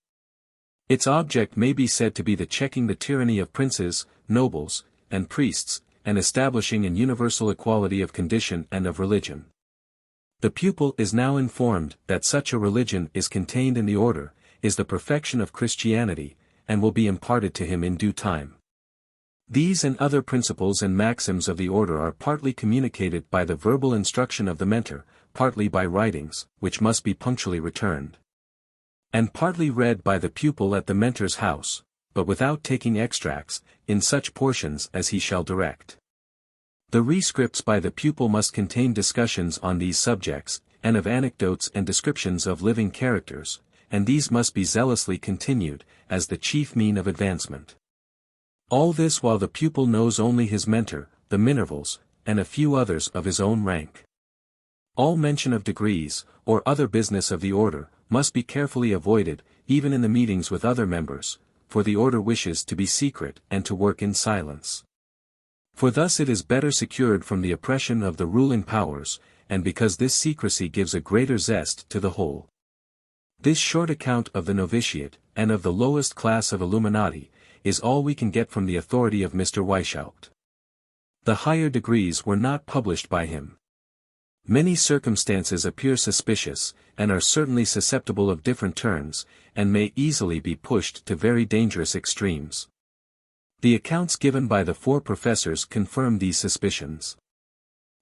Its object may be said to be the checking the tyranny of princes, nobles, and priests, and establishing an universal equality of condition and of religion. The pupil is now informed that such a religion is contained in the order, is the perfection of Christianity, and will be imparted to him in due time. These and other principles and maxims of the order are partly communicated by the verbal instruction of the mentor, partly by writings, which must be punctually returned, and partly read by the pupil at the mentor's house, but without taking extracts, in such portions as he shall direct. The rescripts by the pupil must contain discussions on these subjects, and of anecdotes and descriptions of living characters, and these must be zealously continued, as the chief mean of advancement. All this while the pupil knows only his mentor, the Minervals, and a few others of his own rank. All mention of degrees, or other business of the order, must be carefully avoided, even in the meetings with other members, for the order wishes to be secret and to work in silence. For thus it is better secured from the oppression of the ruling powers, and because this secrecy gives a greater zest to the whole. This short account of the novitiate, and of the lowest class of Illuminati, is all we can get from the authority of Mr. Weishaupt. The higher degrees were not published by him. Many circumstances appear suspicious, and are certainly susceptible of different turns, and may easily be pushed to very dangerous extremes. The accounts given by the 4 professors confirm these suspicions.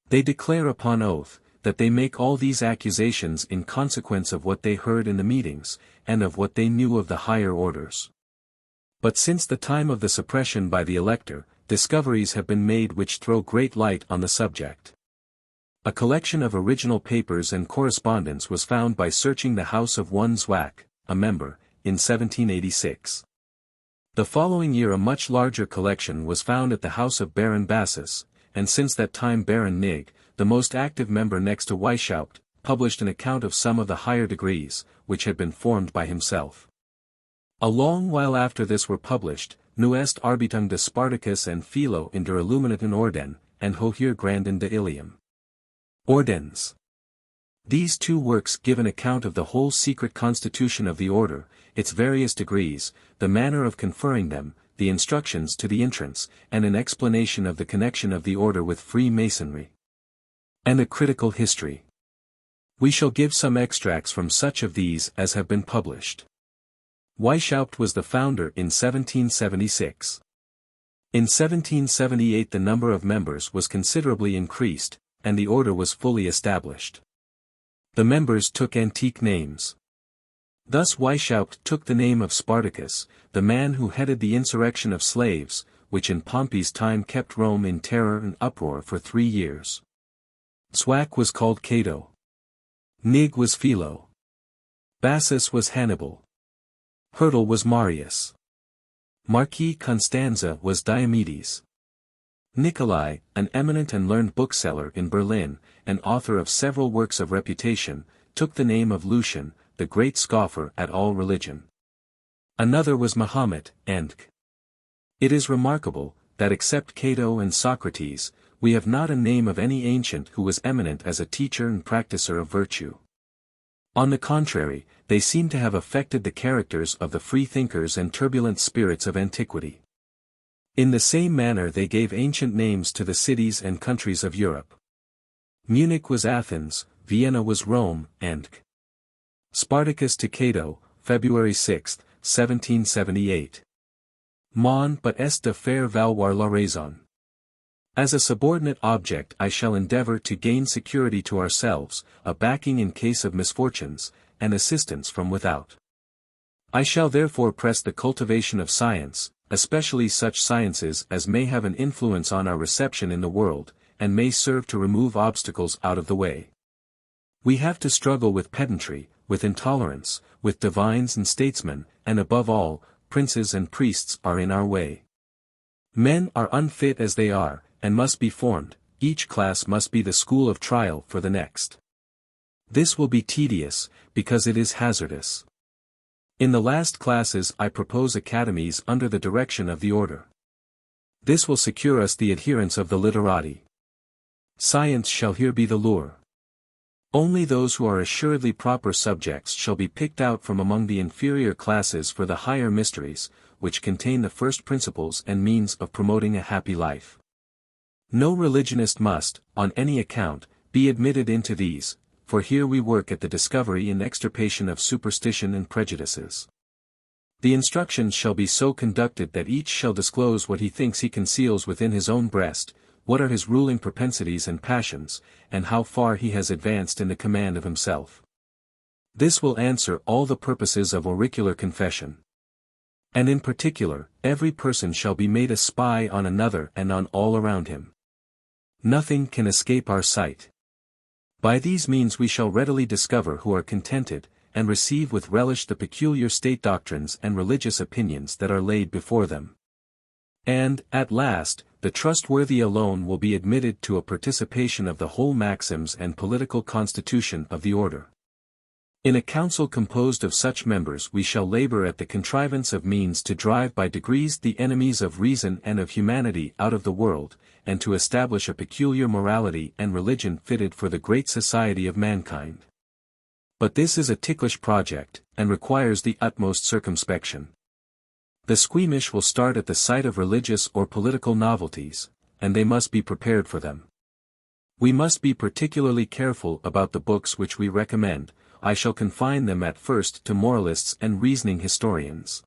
They declare upon oath, that they make all these accusations in consequence of what they heard in the meetings, and of what they knew of the higher orders. But since the time of the suppression by the elector, discoveries have been made which throw great light on the subject. A collection of original papers and correspondence was found by searching the house of one Zwack, a member, in 1786. The following year a much larger collection was found at the house of Baron Bassus, and since that time Baron Nig, the most active member next to Weishaupt, published an account of some of the higher degrees, which had been formed by himself. A long while after this were published, Nuest Arbeitung de Spartacus and Philo in der Illuminaten Orden, and Hoher Granden de Ilium. Ordens. These two works give an account of the whole secret constitution of the order, its various degrees, the manner of conferring them, the instructions to the entrance, and an explanation of the connection of the order with Freemasonry. And a critical history. We shall give some extracts from such of these as have been published. Weishaupt was the founder in 1776. In 1778 the number of members was considerably increased, and the order was fully established. The members took antique names. Thus Weishaupt took the name of Spartacus, the man who headed the insurrection of slaves, which in Pompey's time kept Rome in terror and uproar for 3 years. Zwack was called Cato. Nig was Philo. Bassus was Hannibal. Hertel was Marius. Marquis Constanza was Diomedes. Nicolai, an eminent and learned bookseller in Berlin, and author of several works of reputation, took the name of Lucian, the great scoffer at all religion. Another was Mahomet, and It is remarkable, that except Cato and Socrates, we have not a name of any ancient who was eminent as a teacher and practicer of virtue. On the contrary, they seem to have affected the characters of the freethinkers and turbulent spirits of antiquity. In the same manner they gave ancient names to the cities and countries of Europe. Munich was Athens, Vienna was Rome, and Spartacus to Cato, February 6, 1778. Mon but est de faire valoir la raison. As a subordinate object I shall endeavor to gain security to ourselves, a backing in case of misfortunes, and assistance from without. I shall therefore press the cultivation of science, especially such sciences as may have an influence on our reception in the world, and may serve to remove obstacles out of the way. We have to struggle with pedantry, with intolerance, with divines and statesmen, and above all, princes and priests are in our way. Men are unfit as they are, and must be formed, each class must be the school of trial for the next. This will be tedious, because it is hazardous. In the last classes I propose academies under the direction of the order. This will secure us the adherence of the literati. Science shall here be the lure. Only those who are assuredly proper subjects shall be picked out from among the inferior classes for the higher mysteries, which contain the first principles and means of promoting a happy life. No religionist must, on any account, be admitted into these, for here we work at the discovery and extirpation of superstition and prejudices. The instructions shall be so conducted that each shall disclose what he thinks he conceals within his own breast, what are his ruling propensities and passions, and how far he has advanced in the command of himself. This will answer all the purposes of auricular confession. And in particular, every person shall be made a spy on another and on all around him. Nothing can escape our sight. By these means we shall readily discover who are contented, and receive with relish the peculiar state doctrines and religious opinions that are laid before them. And, at last, the trustworthy alone will be admitted to a participation of the whole maxims and political constitution of the order. In a council composed of such members we shall labor at the contrivance of means to drive by degrees the enemies of reason and of humanity out of the world, and to establish a peculiar morality and religion fitted for the great society of mankind. But this is a ticklish project, and requires the utmost circumspection. The squeamish will start at the sight of religious or political novelties, and they must be prepared for them. We must be particularly careful about the books which we recommend. I shall confine them at first to moralists and reasoning historians.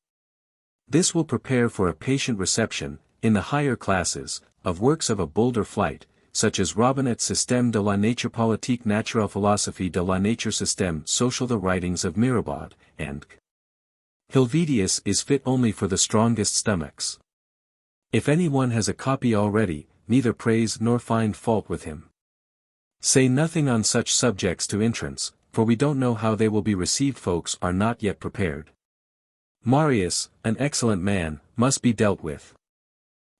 This will prepare for a patient reception, in the higher classes, of works of a bolder flight, such as Robinet's Système de la Nature Politique Naturelle Philosophie de la Nature Système Social, the writings of Mirabaud, and Helvetius is fit only for the strongest stomachs. If any one has a copy already, neither praise nor find fault with him. Say nothing on such subjects to entrance, for we don't know how they will be received. Folks are not yet prepared. Marius, an excellent man, must be dealt with.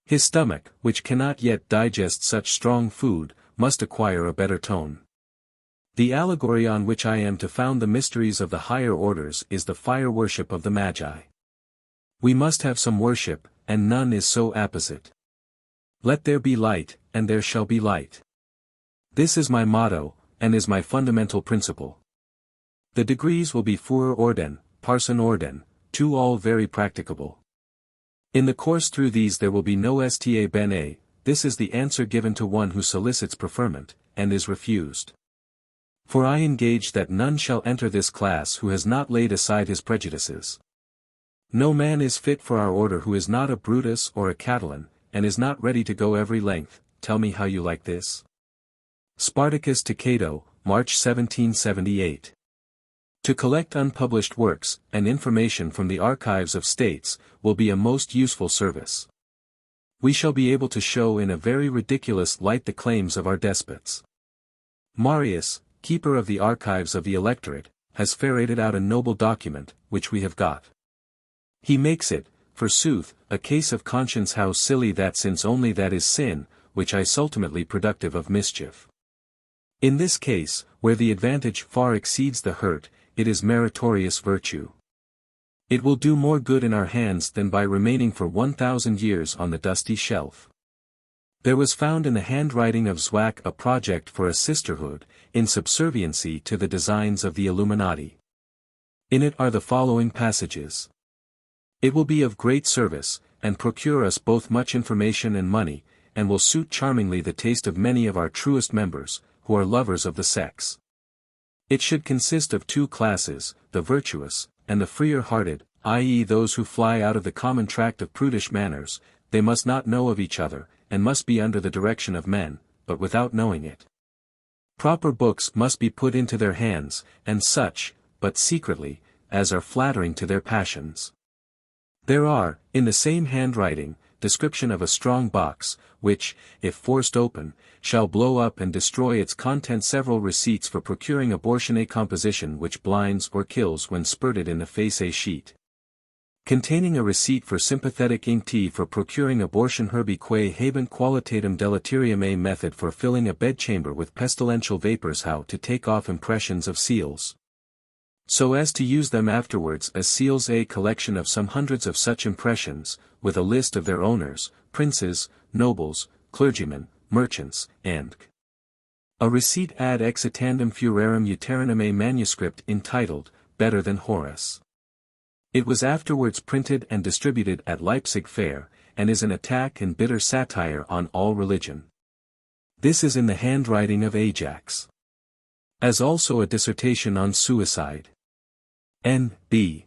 His stomach, which cannot yet digest such strong food, must acquire a better tone. The allegory on which I am to found the mysteries of the higher orders is the fire worship of the Magi. We must have some worship, and none is so apposite. Let there be light, and there shall be light. This is my motto, and is my fundamental principle. The degrees will be Führer Orden, Parson Orden, two all very practicable. In the course through these there will be no sta bene, this is the answer given to one who solicits preferment, and is refused. For I engage that none shall enter this class who has not laid aside his prejudices. No man is fit for our order who is not a Brutus or a Catiline, and is not ready to go every length. Tell me how you like this. Spartacus to Cato, March 1778. To collect unpublished works, and information from the archives of states, will be a most useful service. We shall be able to show in a very ridiculous light the claims of our despots. Marius, keeper of the archives of the electorate, has ferreted out a noble document, which we have got. He makes it, forsooth, a case of conscience. How silly that, since only that is sin, which is ultimately productive of mischief. In this case, where the advantage far exceeds the hurt, it is meritorious virtue. It will do more good in our hands than by remaining for 1,000 years on the dusty shelf. There was found in the handwriting of Zwack a project for a sisterhood, in subserviency to the designs of the Illuminati. In it are the following passages. It will be of great service, and procure us both much information and money, and will suit charmingly the taste of many of our truest members, who are lovers of the sex. It should consist of two classes, the virtuous, and the freer-hearted, i.e. those who fly out of the common tract of prudish manners. They must not know of each other, and must be under the direction of men, but without knowing it. Proper books must be put into their hands, and such, but secretly, as are flattering to their passions. There are, in the same handwriting, description of a strong box, which, if forced open, shall blow up and destroy its contents. Several receipts for procuring abortion, a composition which blinds or kills when spurted in the face. A sheet containing a receipt for sympathetic ink. T for procuring abortion. Herbi quae habent qualitatem deleterium. A method for filling a bedchamber with pestilential vapors. How to take off impressions of seals, so as to use them afterwards as seals. A collection of some hundreds of such impressions, with a list of their owners, princes, nobles, clergymen, merchants, and a receipt ad exitandum furorem uteranum. A manuscript entitled, Better than Horace. It was afterwards printed and distributed at Leipzig fair, and is an attack and bitter satire on all religion. This is in the handwriting of Ajax. As also a dissertation on suicide. N.B.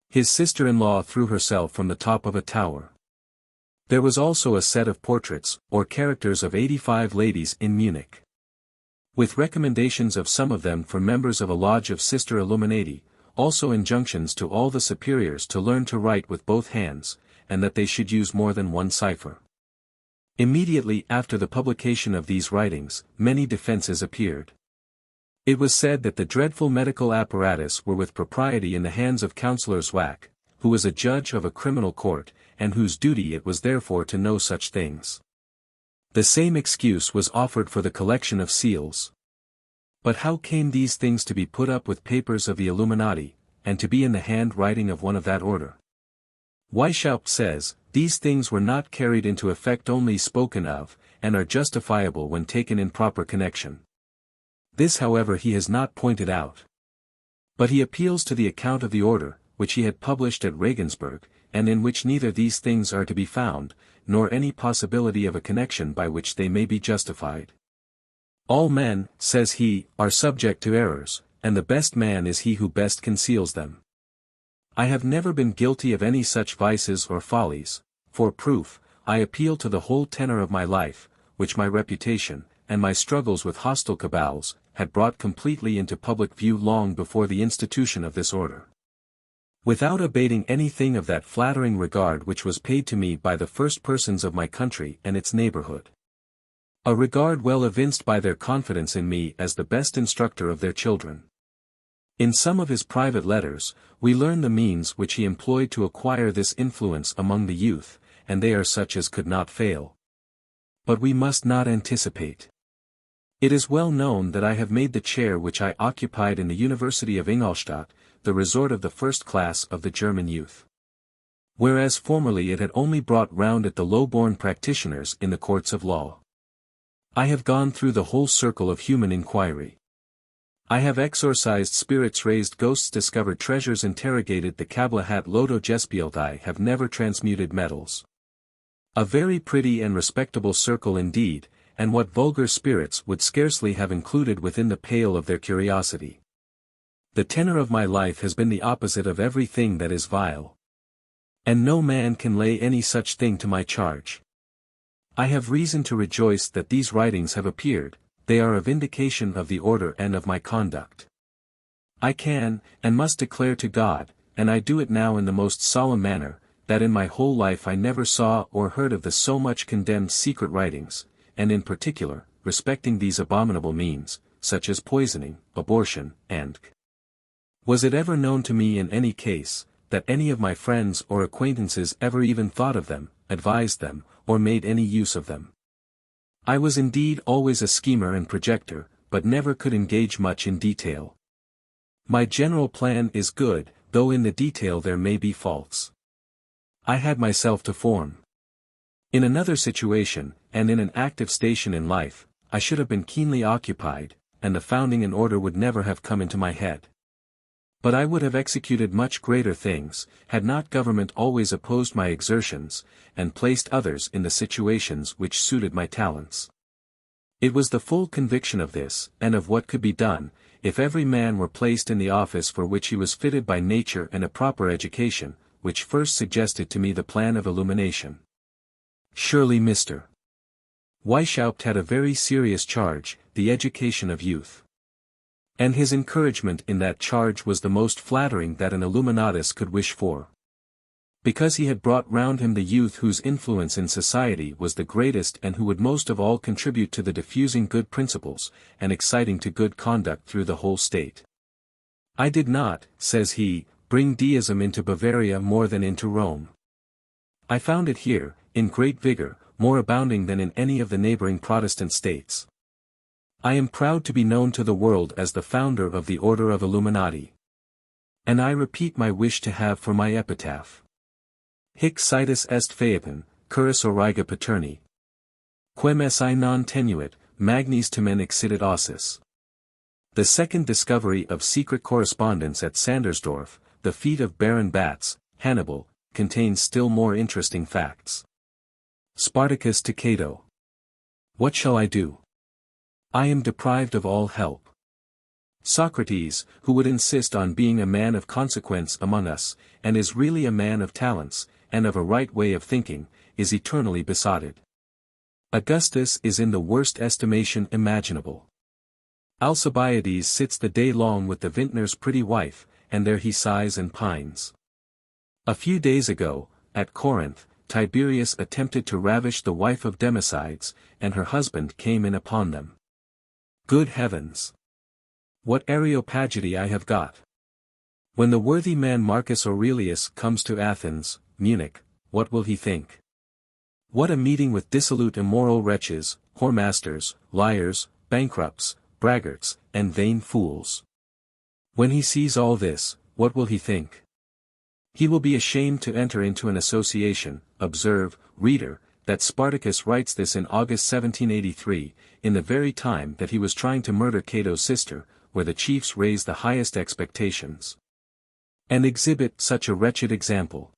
His sister-in-law threw herself from the top of a tower. There was also a set of portraits, or characters of 85 ladies in Munich, with recommendations of some of them for members of a lodge of Sister Illuminati, also injunctions to all the superiors to learn to write with both hands, and that they should use more than one cipher. Immediately after the publication of these writings, many defenses appeared. It was said that the dreadful medical apparatus were with propriety in the hands of Councillor Zwack, who was a judge of a criminal court, and whose duty it was therefore to know such things. The same excuse was offered for the collection of seals. But how came these things to be put up with papers of the Illuminati, and to be in the handwriting of one of that order? Weishaupt says, these things were not carried into effect, only spoken of, and are justifiable when taken in proper connection. This however he has not pointed out. But he appeals to the account of the order, which he had published at Regensburg, and in which neither these things are to be found, nor any possibility of a connection by which they may be justified. All men, says he, are subject to errors, and the best man is he who best conceals them. I have never been guilty of any such vices or follies. For proof, I appeal to the whole tenor of my life, which my reputation, and my struggles with hostile cabals, had brought completely into public view long before the institution of this order. Without abating anything of that flattering regard which was paid to me by the first persons of my country and its neighborhood. A regard well evinced by their confidence in me as the best instructor of their children. In some of his private letters, we learn the means which he employed to acquire this influence among the youth, and they are such as could not fail. But we must not anticipate. It is well known that I have made the chair which I occupied in the University of Ingolstadt, the resort of the first class of the German youth. Whereas formerly it had only brought round it the low-born practitioners in the courts of law. I have gone through the whole circle of human inquiry. I have exorcised spirits, raised ghosts, discovered treasures, interrogated the Kabbalat, Lodo Gespielt. I have never transmuted metals. A very pretty and respectable circle indeed, and what vulgar spirits would scarcely have included within the pale of their curiosity. The tenor of my life has been the opposite of everything that is vile. And no man can lay any such thing to my charge. I have reason to rejoice that these writings have appeared. They are a vindication of the order and of my conduct. I can, and must declare to God, and I do it now in the most solemn manner, that in my whole life I never saw or heard of the so much condemned secret writings, and in particular, respecting these abominable means, such as poisoning, abortion, and was it ever known to me in any case, that any of my friends or acquaintances ever even thought of them, advised them, or made any use of them. I was indeed always a schemer and projector, but never could engage much in detail. My general plan is good, though in the detail there may be faults. I had myself to form. In another situation, and in an active station in life, I should have been keenly occupied, and the founding an order would never have come into my head. But I would have executed much greater things, had not government always opposed my exertions, and placed others in the situations which suited my talents. It was the full conviction of this, and of what could be done, if every man were placed in the office for which he was fitted by nature and a proper education, which first suggested to me the plan of illumination. Surely Mr. Weishaupt had a very serious charge, the education of youth. And his encouragement in that charge was the most flattering that an Illuminatus could wish for. Because he had brought round him the youth whose influence in society was the greatest and who would most of all contribute to the diffusing good principles, and exciting to good conduct through the whole state. I did not, says he, bring deism into Bavaria more than into Rome. I found it here, in great vigor, more abounding than in any of the neighboring Protestant states. I am proud to be known to the world as the founder of the Order of Illuminati. And I repeat my wish to have for my epitaph: Hic situs est Phaeton, curus origa paterni. Quem esse non tenuit, magnis tamen excidit ossis. The second discovery of secret correspondence at Sandersdorf, the feat of Baron Batz, Hannibal, contains still more interesting facts. Spartacus to Cato. What shall I do? I am deprived of all help. Socrates, who would insist on being a man of consequence among us, and is really a man of talents, and of a right way of thinking, is eternally besotted. Augustus is in the worst estimation imaginable. Alcibiades sits the day long with the vintner's pretty wife, and there he sighs and pines. A few days ago, at Corinth, Tiberius attempted to ravish the wife of Democides, and her husband came in upon them. Good heavens! What Areopagity I have got! When the worthy man Marcus Aurelius comes to Athens, Munich, what will he think? What a meeting with dissolute immoral wretches, whoremasters, liars, bankrupts, braggarts, and vain fools! When he sees all this, what will he think? He will be ashamed to enter into an association. Observe, reader, that Spartacus writes this in August 1783, in the very time that he was trying to murder Cato's sister, where the chiefs raise the highest expectations, and exhibit such a wretched example.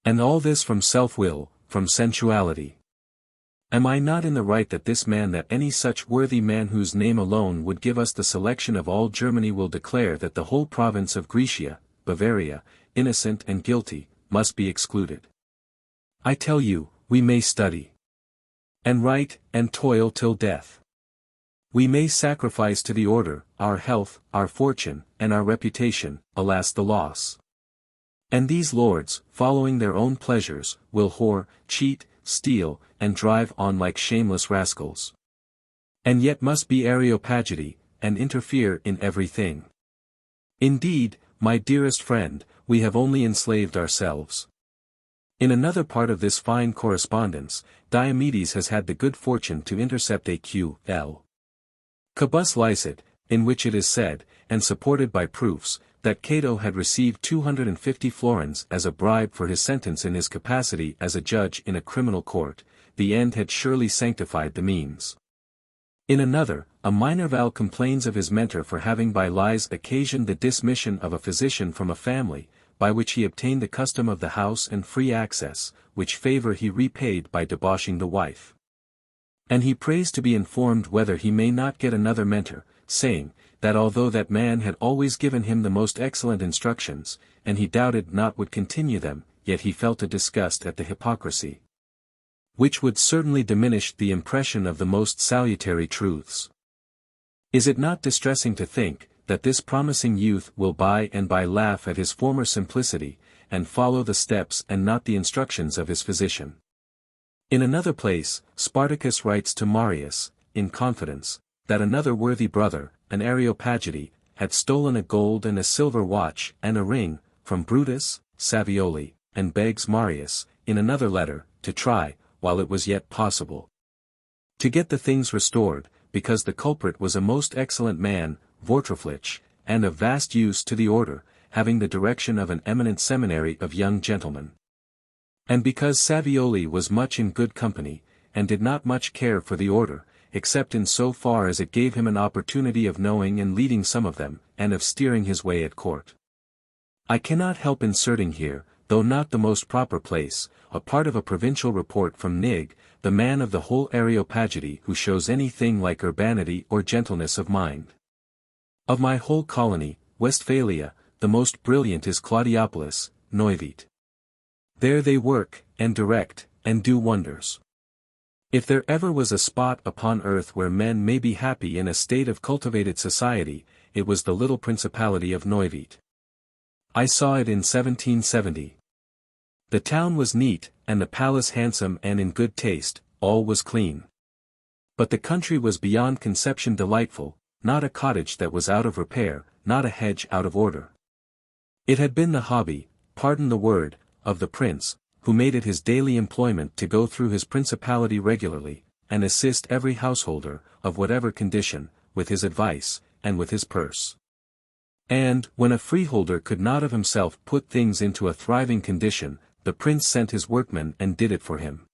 And all this from self-will, from sensuality. Am I not in the right that this man, that any such worthy man whose name alone would give us the selection of all Germany, will declare that the whole province of Graecia, Bavaria, innocent and guilty, must be excluded? I tell you, we may study, and write, and toil till death. We may sacrifice to the order, our health, our fortune, and our reputation, alas the loss. And these lords, following their own pleasures, will whore, cheat, steal, and drive on like shameless rascals. And yet must be Areopagity, and interfere in everything. Indeed, my dearest friend, we have only enslaved ourselves. In another part of this fine correspondence, Diomedes has had the good fortune to intercept a Q.L. Cabus licet, in which it is said, and supported by proofs, that Cato had received 250 florins as a bribe for his sentence in his capacity as a judge in a criminal court. The end had surely sanctified the means. In another, a Minerval complains of his mentor for having by lies occasioned the dismission of a physician from a family, by which he obtained the custom of the house and free access, which favor he repaid by debauching the wife. And he prays to be informed whether he may not get another mentor, saying, that although that man had always given him the most excellent instructions, and he doubted not would continue them, yet he felt a disgust at the hypocrisy, which would certainly diminish the impression of the most salutary truths. Is it not distressing to think, that this promising youth will by and by laugh at his former simplicity, and follow the steps and not the instructions of his physician? In another place, Spartacus writes to Marius, in confidence, that another worthy brother, an Areopagity, had stolen a gold and a silver watch and a ring, from Brutus, Savioli, and begs Marius, in another letter, to try, while it was yet possible, to get the things restored, because the culprit was a most excellent man, vortreflich, and of vast use to the order, having the direction of an eminent seminary of young gentlemen. And because Savioli was much in good company, and did not much care for the order, except in so far as it gave him an opportunity of knowing and leading some of them, and of steering his way at court. I cannot help inserting here, though not the most proper place, a part of a provincial report from Nig, the man of the whole Areopagity who shows anything like urbanity or gentleness of mind. Of my whole colony, Westphalia, the most brilliant is Claudiopolis, Neuwied. There they work, and direct, and do wonders. If there ever was a spot upon earth where men may be happy in a state of cultivated society, it was the little principality of Neuwied. I saw it in 1770. The town was neat, and the palace handsome and in good taste, all was clean. But the country was beyond conception delightful, not a cottage that was out of repair, not a hedge out of order. It had been the hobby, pardon the word, of the prince, who made it his daily employment to go through his principality regularly, and assist every householder, of whatever condition, with his advice, and with his purse. And, when a freeholder could not of himself put things into a thriving condition, the prince sent his workmen and did it for him.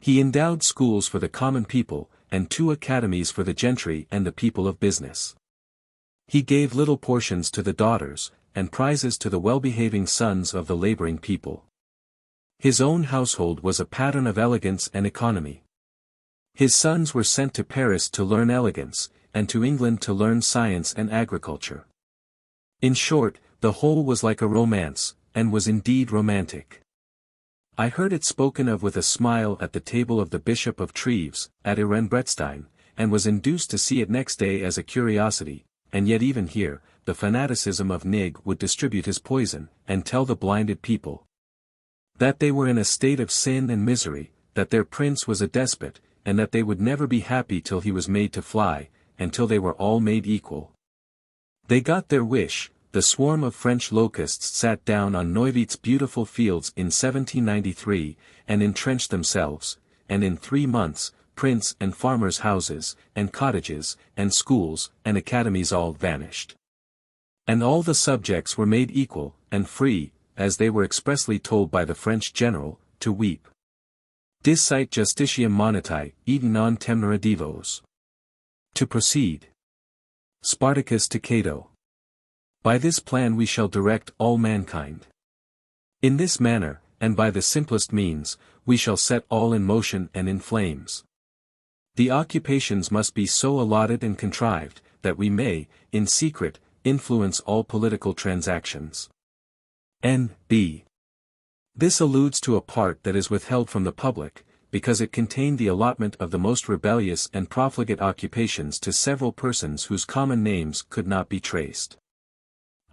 He endowed schools for the common people, and 2 academies for the gentry and the people of business. He gave little portions to the daughters, and prizes to the well-behaving sons of the laboring people. His own household was a pattern of elegance and economy. His sons were sent to Paris to learn elegance, and to England to learn science and agriculture. In short, the whole was like a romance, and was indeed romantic. I heard it spoken of with a smile at the table of the Bishop of Treves, at Ehrenbreitstein, and was induced to see it next day as a curiosity, and yet even here, the fanaticism of Nig would distribute his poison, and tell the blinded people that they were in a state of sin and misery, that their prince was a despot, and that they would never be happy till he was made to fly, and till they were all made equal. They got their wish. The swarm of French locusts sat down on Neuwied's beautiful fields in 1793, and entrenched themselves, and in 3 months, prince and farmers' houses, and cottages, and schools, and academies all vanished. And all the subjects were made equal, and free, as they were expressly told by the French general, to weep. Discite justitiam monetae, et non temnere divos. To proceed. Spartacus to Cato. By this plan we shall direct all mankind. In this manner, and by the simplest means, we shall set all in motion and in flames. The occupations must be so allotted and contrived, that we may, in secret, influence all political transactions. N.B. This alludes to a part that is withheld from the public, because it contained the allotment of the most rebellious and profligate occupations to several persons whose common names could not be traced.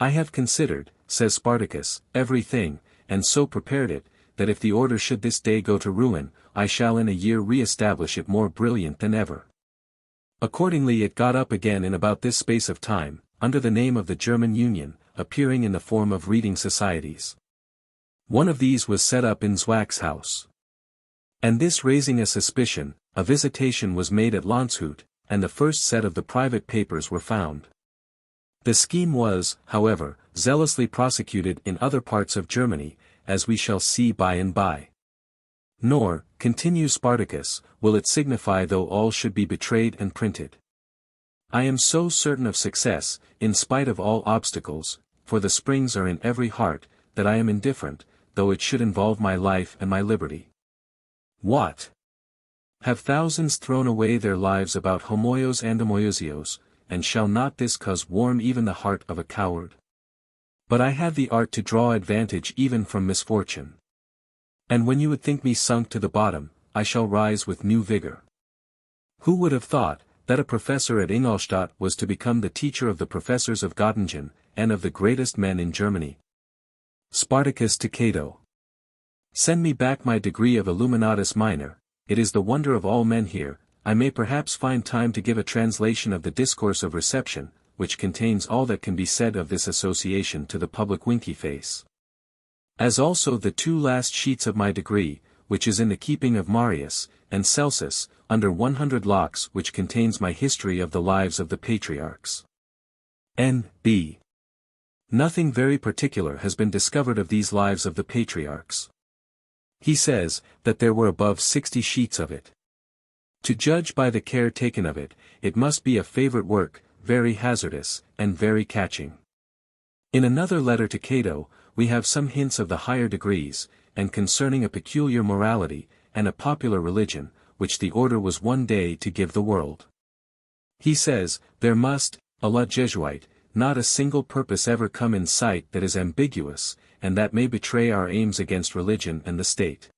I have considered, says Spartacus, everything, and so prepared it, that if the order should this day go to ruin, I shall in a year re-establish it more brilliant than ever. Accordingly it got up again in about this space of time, under the name of the German Union, appearing in the form of reading societies. One of these was set up in Zwack's house. And this raising a suspicion, a visitation was made at Landshut, and the first set of the private papers were found. The scheme was, however, zealously prosecuted in other parts of Germany, as we shall see by and by. Nor, continues Spartacus, will it signify though all should be betrayed and printed. I am so certain of success, in spite of all obstacles, for the springs are in every heart, that I am indifferent, though it should involve my life and my liberty. What? Have thousands thrown away their lives about homoios and homoiousios, and shall not this cause warm even the heart of a coward? But I have the art to draw advantage even from misfortune. And when you would think me sunk to the bottom, I shall rise with new vigor. Who would have thought, that a professor at Ingolstadt was to become the teacher of the professors of Göttingen, and of the greatest men in Germany? Spartacus to Cato. Send me back my degree of Illuminatus Minor, it is the wonder of all men here. I may perhaps find time to give a translation of the Discourse of Reception, which contains all that can be said of this association to the public winky face. As also the 2 last sheets of my degree, which is in the keeping of Marius, and Celsus, under 100 locks, which contains my history of the lives of the patriarchs. N.B. Nothing very particular has been discovered of these lives of the patriarchs. He says, that there were above 60 sheets of it. To judge by the care taken of it, it must be a favorite work, very hazardous, and very catching. In another letter to Cato, we have some hints of the higher degrees, and concerning a peculiar morality, and a popular religion, which the order was one day to give the world. He says, there must, a la Jesuite, not a single purpose ever come in sight that is ambiguous, and that may betray our aims against religion and the state.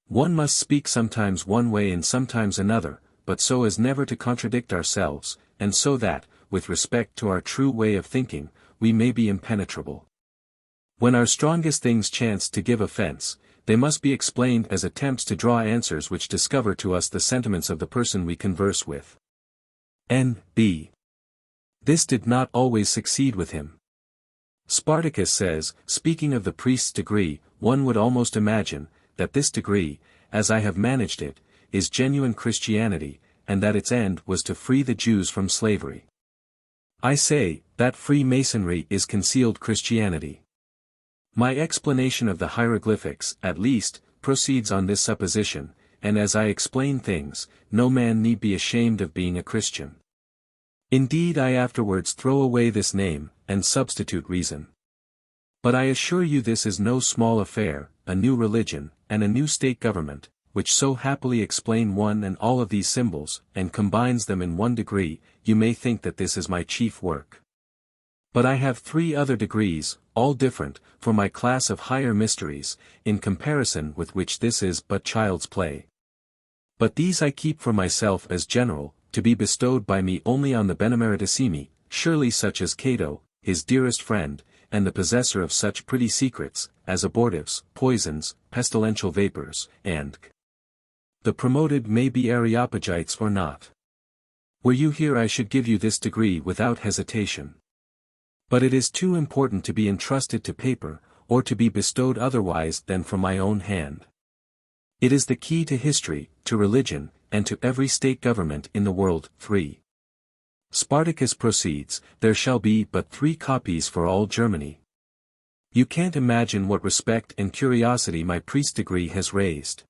One must speak sometimes one way and sometimes another, but so as never to contradict ourselves, and so that, with respect to our true way of thinking, we may be impenetrable. When our strongest things chance to give offense, they must be explained as attempts to draw answers which discover to us the sentiments of the person we converse with. N.B. This did not always succeed with him. Spartacus says, speaking of the priest's degree, one would almost imagine, that this degree, as I have managed it, is genuine Christianity, and that its end was to free the Jews from slavery. I say, that Freemasonry is concealed Christianity. My explanation of the hieroglyphics, at least, proceeds on this supposition, and as I explain things, no man need be ashamed of being a Christian. Indeed I afterwards throw away this name, and substitute reason. But I assure you this is no small affair, a new religion, and a new state government, which so happily explain one and all of these symbols, and combines them in one degree. You may think that this is my chief work. But I have 3 other degrees, all different, for my class of higher mysteries, in comparison with which this is but child's play. But these I keep for myself as general, to be bestowed by me only on the benemeritissimi, surely such as Cato, his dearest friend, and the possessor of such pretty secrets, as abortives, poisons, pestilential vapors, and the promoted may be Areopagites or not. Were you here I should give you this degree without hesitation. But it is too important to be entrusted to paper, or to be bestowed otherwise than from my own hand. It is the key to history, to religion, and to every state government in the world. 3. Spartacus proceeds, there shall be but 3 copies for all Germany. You can't imagine what respect and curiosity my priest's degree has raised.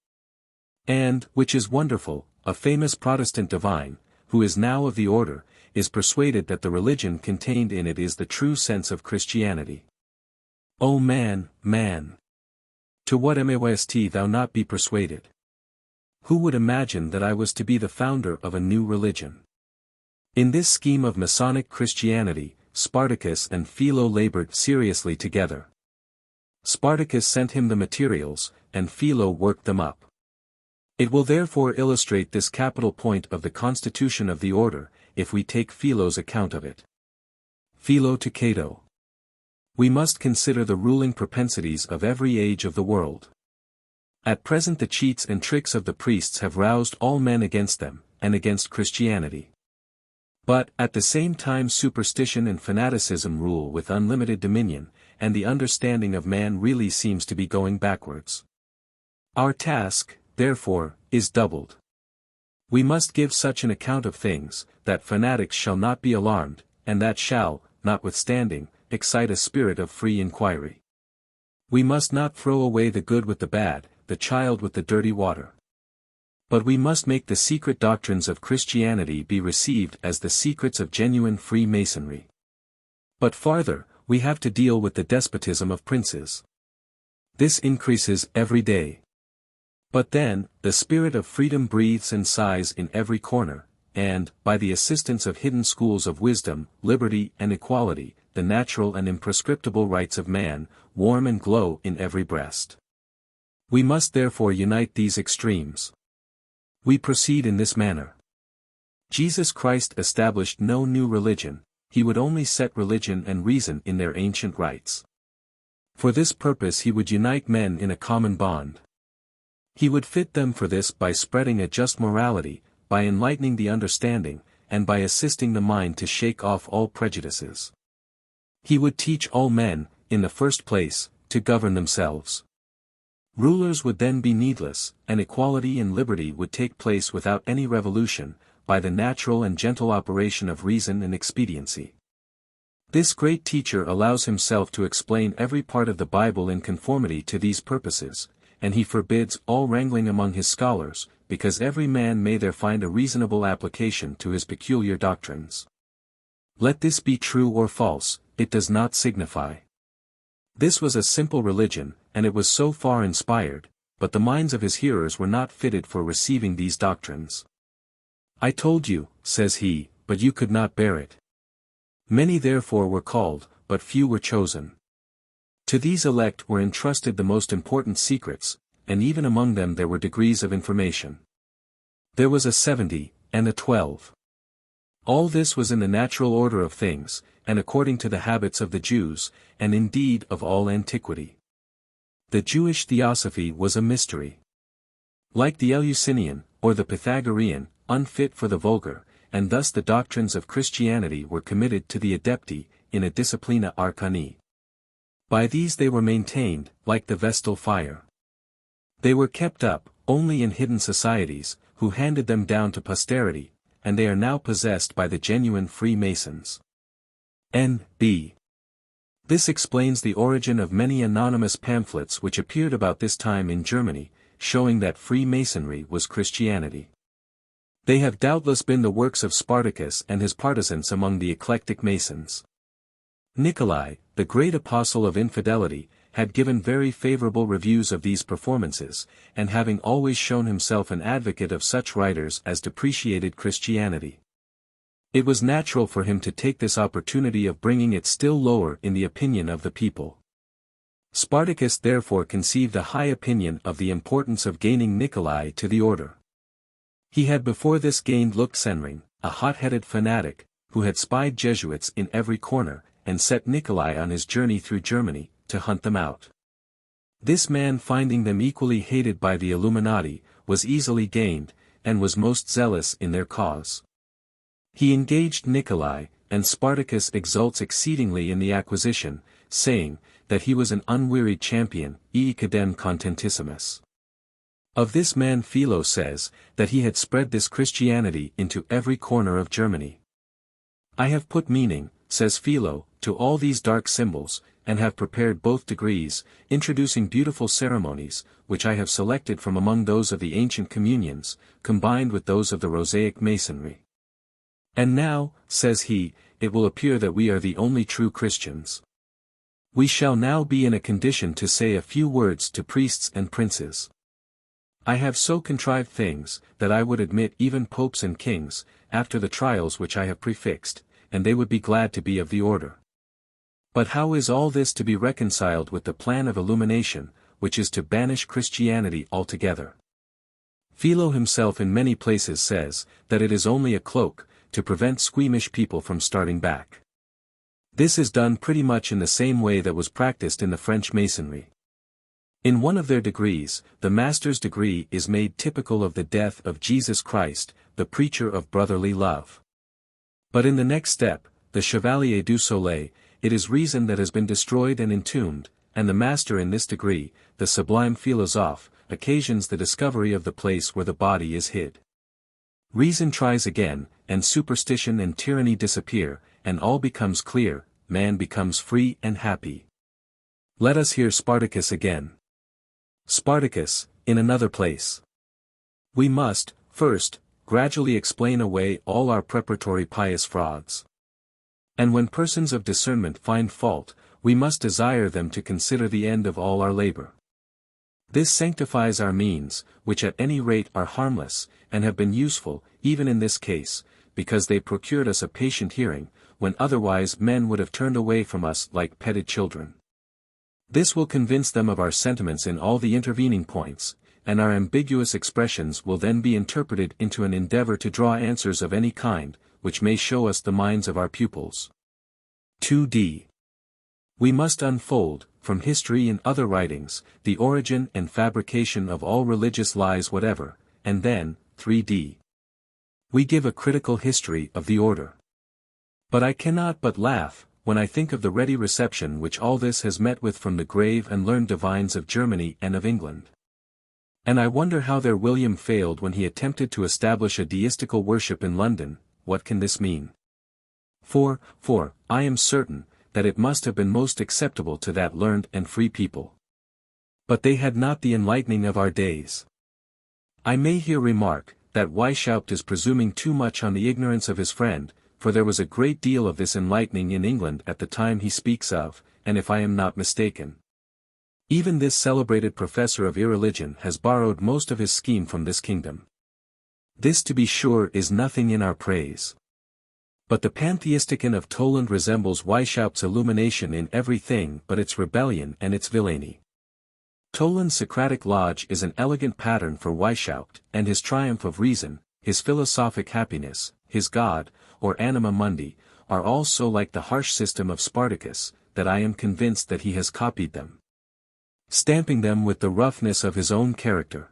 And, which is wonderful, a famous Protestant divine, who is now of the order, is persuaded that the religion contained in it is the true sense of Christianity. O man, man! To what mayst thou not be persuaded? Who would imagine that I was to be the founder of a new religion? In this scheme of Masonic Christianity, Spartacus and Philo labored seriously together. Spartacus sent him the materials, and Philo worked them up. It will therefore illustrate this capital point of the constitution of the order, if we take Philo's account of it. Philo to Cato. We must consider the ruling propensities of every age of the world. At present the cheats and tricks of the priests have roused all men against them, and against Christianity. But at the same time superstition and fanaticism rule with unlimited dominion, and the understanding of man really seems to be going backwards. Our task, therefore, is doubled. We must give such an account of things, that fanatics shall not be alarmed, and that shall, notwithstanding, excite a spirit of free inquiry. We must not throw away the good with the bad, the child with the dirty water. But we must make the secret doctrines of Christianity be received as the secrets of genuine Freemasonry. But farther, we have to deal with the despotism of princes. This increases every day. But then, the spirit of freedom breathes and sighs in every corner, and, by the assistance of hidden schools of wisdom, liberty and equality, the natural and imprescriptible rights of man, warm and glow in every breast. We must therefore unite these extremes. We proceed in this manner. Jesus Christ established no new religion, he would only set religion and reason in their ancient rights. For this purpose he would unite men in a common bond. He would fit them for this by spreading a just morality, by enlightening the understanding, and by assisting the mind to shake off all prejudices. He would teach all men, in the first place, to govern themselves. Rulers would then be needless, and equality and liberty would take place without any revolution, by the natural and gentle operation of reason and expediency. This great teacher allows himself to explain every part of the Bible in conformity to these purposes, and he forbids all wrangling among his scholars, because every man may there find a reasonable application to his peculiar doctrines. Let this be true or false, it does not signify. This was a simple religion, and it was so far inspired, but the minds of his hearers were not fitted for receiving these doctrines. I told you, says he, but you could not bear it. Many therefore were called, but few were chosen. To these elect were entrusted the most important secrets, and even among them there were degrees of information. There was a 70, and a 12. All this was in the natural order of things, and according to the habits of the Jews, and indeed of all antiquity. The Jewish theosophy was a mystery. Like the Eleusinian, or the Pythagorean, unfit for the vulgar, and thus the doctrines of Christianity were committed to the adepti, in a disciplina arcani. By these they were maintained, like the Vestal fire. They were kept up, only in hidden societies, who handed them down to posterity, and they are now possessed by the genuine Freemasons. N.B. This explains the origin of many anonymous pamphlets which appeared about this time in Germany, showing that Freemasonry was Christianity. They have doubtless been the works of Spartacus and his partisans among the eclectic Masons. Nikolai, the great apostle of infidelity, had given very favorable reviews of these performances, and having always shown himself an advocate of such writers as depreciated Christianity. It was natural for him to take this opportunity of bringing it still lower in the opinion of the people. Spartacus therefore conceived a high opinion of the importance of gaining Nikolai to the order. He had before this gained Luxenring, a hot-headed fanatic, who had spied Jesuits in every corner, and set Nikolai on his journey through Germany, to hunt them out. This man, finding them equally hated by the Illuminati, was easily gained, and was most zealous in their cause. He engaged Nikolai, and Spartacus exults exceedingly in the acquisition, saying, that he was an unwearied champion, cadem contentissimus. Of this man Philo says, that he had spread this Christianity into every corner of Germany. I have put meaning, says Philo, to all these dark symbols, and have prepared both degrees, introducing beautiful ceremonies, which I have selected from among those of the ancient communions, combined with those of the Rosaic Masonry. And now, says he, it will appear that we are the only true Christians. We shall now be in a condition to say a few words to priests and princes. I have so contrived things, that I would admit even popes and kings, after the trials which I have prefixed, and they would be glad to be of the order. But how is all this to be reconciled with the plan of illumination, which is to banish Christianity altogether? Philo himself in many places says, that it is only a cloak, to prevent squeamish people from starting back. This is done pretty much in the same way that was practiced in the French Masonry. In one of their degrees, the master's degree is made typical of the death of Jesus Christ, the preacher of brotherly love. But in the next step, the Chevalier du Soleil, it is reason that has been destroyed and entombed, and the master in this degree, the sublime philosophe, occasions the discovery of the place where the body is hid. Reason tries again, and superstition and tyranny disappear, and all becomes clear, man becomes free and happy. Let us hear Spartacus again. Spartacus, in another place. We must, first, gradually explain away all our preparatory pious frauds. And when persons of discernment find fault, we must desire them to consider the end of all our labor. This sanctifies our means, which at any rate are harmless, and have been useful, even in this case, because they procured us a patient hearing, when otherwise men would have turned away from us like petted children. This will convince them of our sentiments in all the intervening points, and our ambiguous expressions will then be interpreted into an endeavor to draw answers of any kind, which may show us the minds of our pupils. 2d. We must unfold, from history and other writings, the origin and fabrication of all religious lies whatever, and then, 3d. We give a critical history of the order. But I cannot but laugh, when I think of the ready reception which all this has met with from the grave and learned divines of Germany and of England. And I wonder how their William failed when he attempted to establish a deistical worship in London. What can this mean? For I am certain, that it must have been most acceptable to that learned and free people. But they had not the enlightening of our days. I may here remark, that Weishaupt is presuming too much on the ignorance of his friend, for there was a great deal of this enlightening in England at the time he speaks of, and if I am not mistaken. Even this celebrated professor of irreligion has borrowed most of his scheme from this kingdom. This to be sure is nothing in our praise. But the pantheistician of Toland resembles Weishaupt's illumination in everything but its rebellion and its villainy. Toland's Socratic Lodge is an elegant pattern for Weishaupt, and his triumph of reason, his philosophic happiness, his God, or anima mundi, are all so like the harsh system of Spartacus, that I am convinced that he has copied them, stamping them with the roughness of his own character.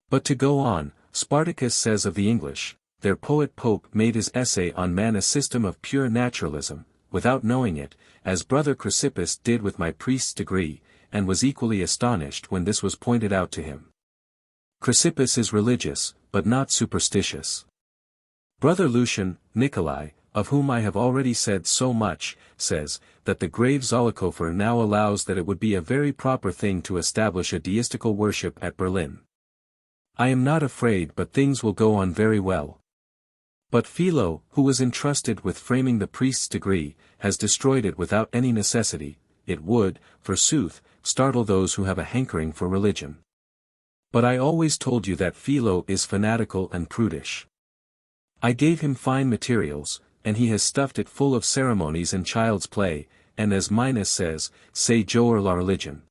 But to go on, Spartacus says of the English, their poet Pope made his essay on man a system of pure naturalism, without knowing it, as brother Chrysippus did with my priest's degree, and was equally astonished when this was pointed out to him. Chrysippus is religious, but not superstitious. Brother Lucian, Nicolai, of whom I have already said so much, says, that the grave Zollikofer now allows that it would be a very proper thing to establish a deistical worship at Berlin. I am not afraid but things will go on very well. But Philo, who was entrusted with framing the priest's degree, has destroyed it without any necessity. It would, forsooth, startle those who have a hankering for religion. But I always told you that Philo is fanatical and prudish. I gave him fine materials, and he has stuffed it full of ceremonies and child's play, and as Minos says, c'est jour la religion.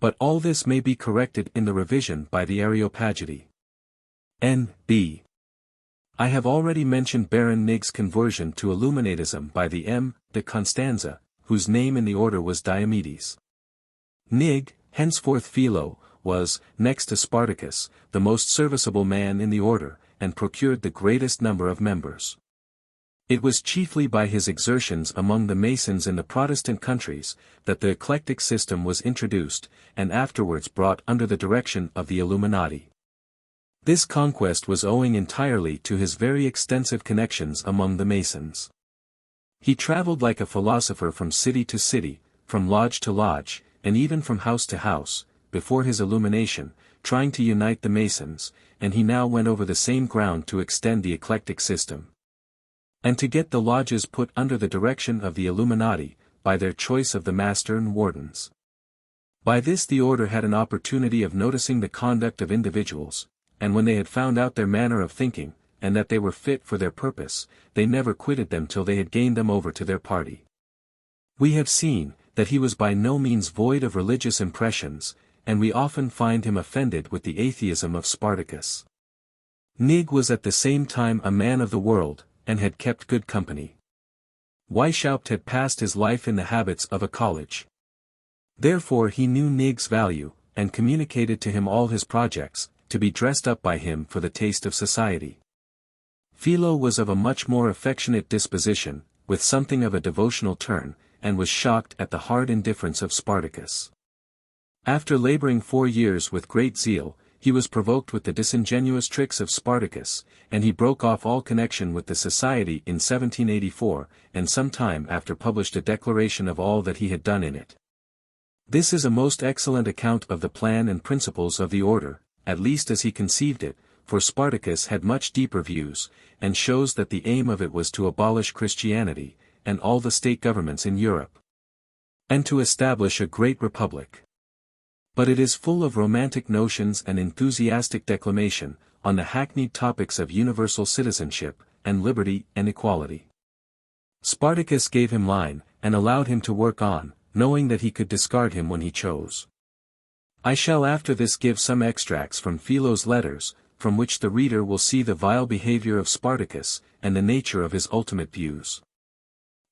But all this may be corrected in the revision by the Areopagity. N.B. I have already mentioned Baron Nigg's conversion to Illuminatism by the M. de Constanza, whose name in the order was Diomedes. Nigg, henceforth Philo, was, next to Spartacus, the most serviceable man in the order, and procured the greatest number of members. It was chiefly by his exertions among the Masons in the Protestant countries, that the eclectic system was introduced, and afterwards brought under the direction of the Illuminati. This conquest was owing entirely to his very extensive connections among the Masons. He traveled like a philosopher from city to city, from lodge to lodge, and even from house to house, before his illumination, trying to unite the Masons, and he now went over the same ground to extend the eclectic system, and to get the lodges put under the direction of the Illuminati, by their choice of the master and wardens. By this the order had an opportunity of noticing the conduct of individuals, and when they had found out their manner of thinking, and that they were fit for their purpose, they never quitted them till they had gained them over to their party. We have seen, that he was by no means void of religious impressions, and we often find him offended with the atheism of Spartacus. Nigg was at the same time a man of the world, and had kept good company. Weishaupt had passed his life in the habits of a college. Therefore he knew Nigg's value, and communicated to him all his projects, to be dressed up by him for the taste of society. Philo was of a much more affectionate disposition, with something of a devotional turn, and was shocked at the hard indifference of Spartacus. After laboring 4 years with great zeal, he was provoked with the disingenuous tricks of Spartacus, and he broke off all connection with the society in 1784, and some time after published a declaration of all that he had done in it. This is a most excellent account of the plan and principles of the order, at least as he conceived it, for Spartacus had much deeper views, and shows that the aim of it was to abolish Christianity, and all the state governments in Europe, and to establish a great republic. But it is full of romantic notions and enthusiastic declamation, on the hackneyed topics of universal citizenship, and liberty and equality. Spartacus gave him line, and allowed him to work on, knowing that he could discard him when he chose. I shall after this give some extracts from Philo's letters, from which the reader will see the vile behavior of Spartacus, and the nature of his ultimate views.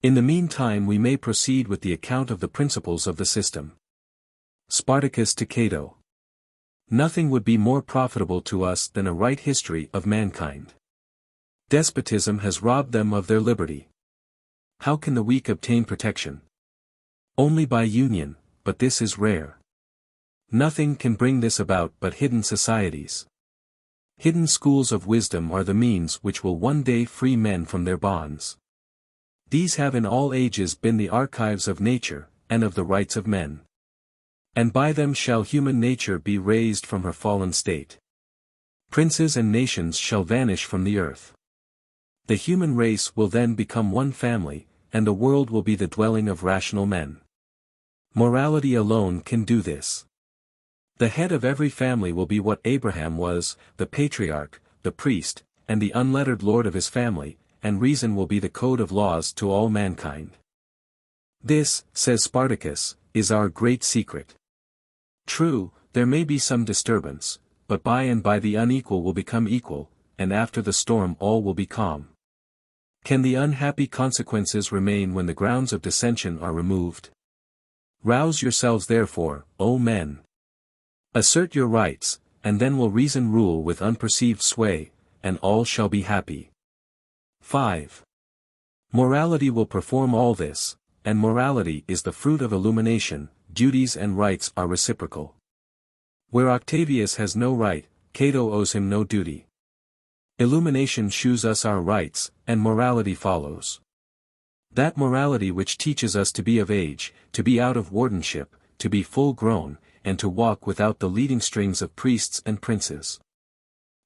In the meantime we may proceed with the account of the principles of the system. Spartacus to Cato. Nothing would be more profitable to us than a right history of mankind. Despotism has robbed them of their liberty. How can the weak obtain protection? Only by union, but this is rare. Nothing can bring this about but hidden societies. Hidden schools of wisdom are the means which will one day free men from their bonds. These have in all ages been the archives of nature, and of the rights of men. And by them shall human nature be raised from her fallen state. Princes and nations shall vanish from the earth. The human race will then become one family, and the world will be the dwelling of rational men. Morality alone can do this. The head of every family will be what Abraham was, the patriarch, the priest, and the unlettered lord of his family, and reason will be the code of laws to all mankind. This, says Spartacus, is our great secret. True, there may be some disturbance, but by and by the unequal will become equal, and after the storm all will be calm. Can the unhappy consequences remain when the grounds of dissension are removed? Rouse yourselves therefore, O men. Assert your rights, and then will reason rule with unperceived sway, and all shall be happy. 5. Morality will perform all this, and morality is the fruit of illumination. Duties and rights are reciprocal. Where Octavius has no right, Cato owes him no duty. Illumination shews us our rights, and morality follows. That morality which teaches us to be of age, to be out of wardenship, to be full grown, and to walk without the leading strings of priests and princes.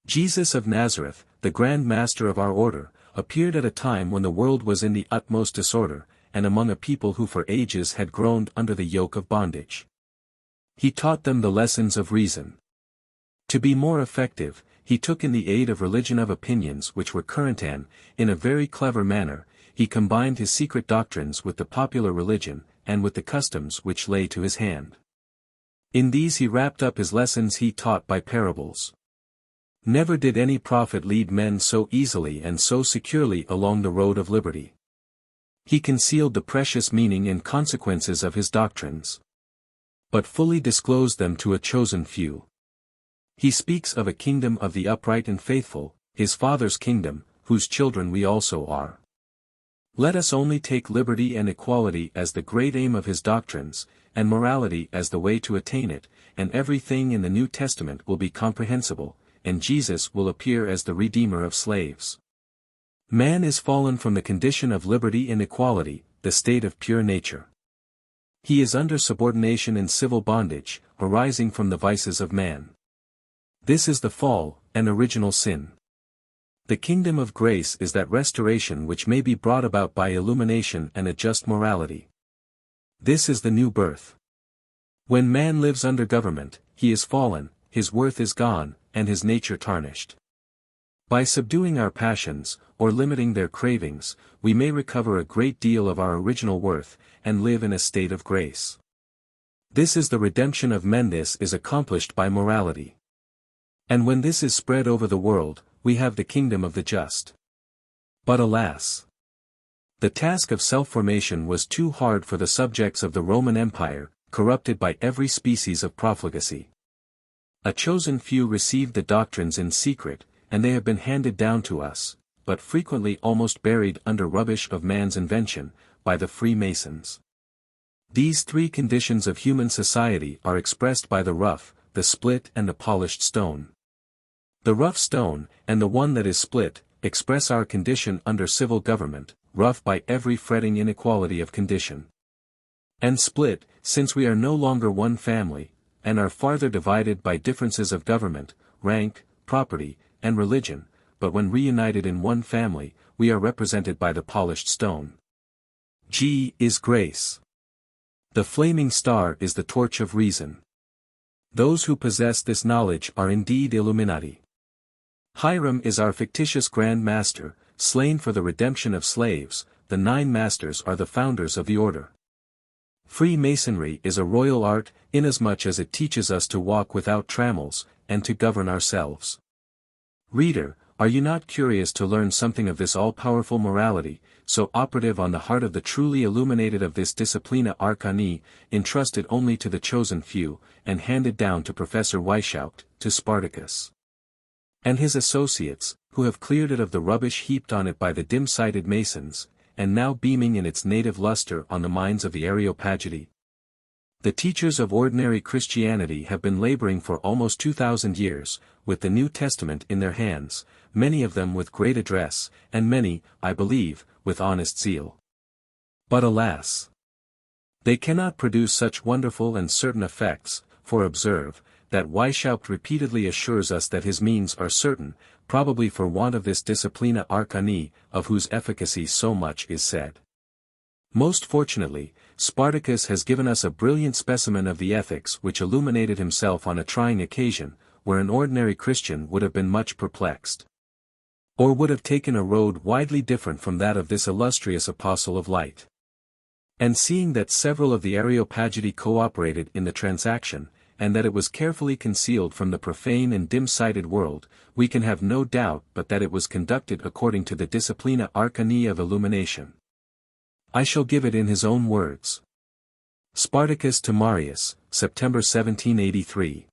Jesus of Nazareth, the Grand Master of our order, appeared at a time when the world was in the utmost disorder, and among a people who for ages had groaned under the yoke of bondage. He taught them the lessons of reason. To be more effective, he took in the aid of religion of opinions which were current and, in a very clever manner, he combined his secret doctrines with the popular religion, and with the customs which lay to his hand. In these he wrapped up his lessons he taught by parables. Never did any prophet lead men so easily and so securely along the road of liberty. He concealed the precious meaning and consequences of his doctrines, but fully disclosed them to a chosen few. He speaks of a kingdom of the upright and faithful, his Father's kingdom, whose children we also are. Let us only take liberty and equality as the great aim of his doctrines, and morality as the way to attain it, and everything in the New Testament will be comprehensible, and Jesus will appear as the Redeemer of slaves. Man is fallen from the condition of liberty and equality, the state of pure nature. He is under subordination and civil bondage, arising from the vices of man. This is the fall, and original sin. The kingdom of grace is that restoration which may be brought about by illumination and a just morality. This is the new birth. When man lives under government, he is fallen, his worth is gone, and his nature tarnished. By subduing our passions, or limiting their cravings, we may recover a great deal of our original worth, and live in a state of grace. This is the redemption of men. This is accomplished by morality. And when this is spread over the world, we have the kingdom of the just. But alas! The task of self-formation was too hard for the subjects of the Roman Empire, corrupted by every species of profligacy. A chosen few received the doctrines in secret, and they have been handed down to us, but frequently almost buried under rubbish of man's invention, by the Freemasons. These three conditions of human society are expressed by the rough, the split and the polished stone. The rough stone, and the one that is split, express our condition under civil government, rough by every fretting inequality of condition. And split, since we are no longer one family, and are farther divided by differences of government, rank, property, and religion, but when reunited in one family, we are represented by the polished stone. G is grace. The flaming star is the torch of reason. Those who possess this knowledge are indeed Illuminati. Hiram is our fictitious Grand Master, slain for the redemption of slaves. The 9 masters are the founders of the order. Freemasonry is a royal art, inasmuch as it teaches us to walk without trammels, and to govern ourselves. Reader, are you not curious to learn something of this all-powerful morality, so operative on the heart of the truly illuminated, of this Disciplina Arcani, entrusted only to the chosen few, and handed down to Professor Weishaupt, to Spartacus and his associates, who have cleared it of the rubbish heaped on it by the dim-sighted Masons, and now beaming in its native luster on the minds of the Areopagity? The teachers of ordinary Christianity have been laboring for almost 2,000 years, with the New Testament in their hands, many of them with great address, and many, I believe, with honest zeal. But alas! They cannot produce such wonderful and certain effects, for observe, that Weishaupt repeatedly assures us that his means are certain, probably for want of this Disciplina Arcani, of whose efficacy so much is said. Most fortunately, Spartacus has given us a brilliant specimen of the ethics which illuminated himself on a trying occasion, where an ordinary Christian would have been much perplexed, or would have taken a road widely different from that of this illustrious apostle of light. And seeing that several of the Areopagity co-operated in the transaction, and that it was carefully concealed from the profane and dim-sighted world, we can have no doubt but that it was conducted according to the Disciplina Arcani of illumination. I shall give it in his own words. Spartacus to Marius, September 1783.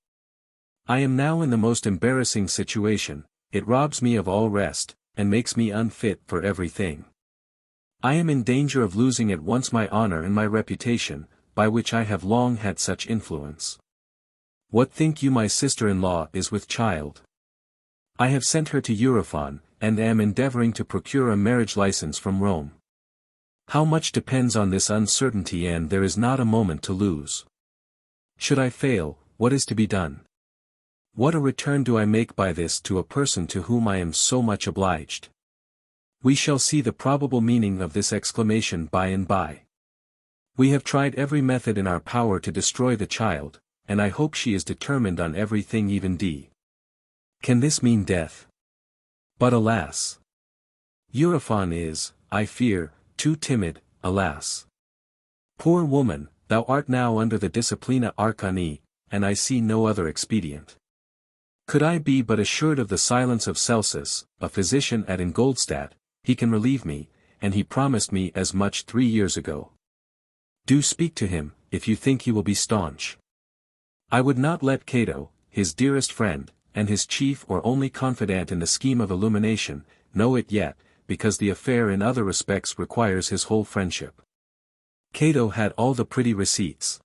I am now in the most embarrassing situation. It robs me of all rest, and makes me unfit for everything. I am in danger of losing at once my honor and my reputation, by which I have long had such influence. What think you my sister-in-law is with child? I have sent her to Eurofon, and am endeavoring to procure a marriage license from Rome. How much depends on this uncertainty, and there is not a moment to lose. Should I fail, what is to be done? What a return do I make by this to a person to whom I am so much obliged? We shall see the probable meaning of this exclamation by and by. We have tried every method in our power to destroy the child, and I hope she is determined on everything, even D. Can this mean death? But alas! Eurofon is, I fear, too timid, alas! Poor woman, thou art now under the Disciplina Arcani, and I see no other expedient. Could I be but assured of the silence of Celsus, a physician at Ingolstadt, he can relieve me, and he promised me as much 3 years ago. Do speak to him, if you think he will be staunch. I would not let Cato, his dearest friend, and his chief or only confidant in the scheme of illumination, know it yet, because the affair in other respects requires his whole friendship. Cato had all the pretty receipts.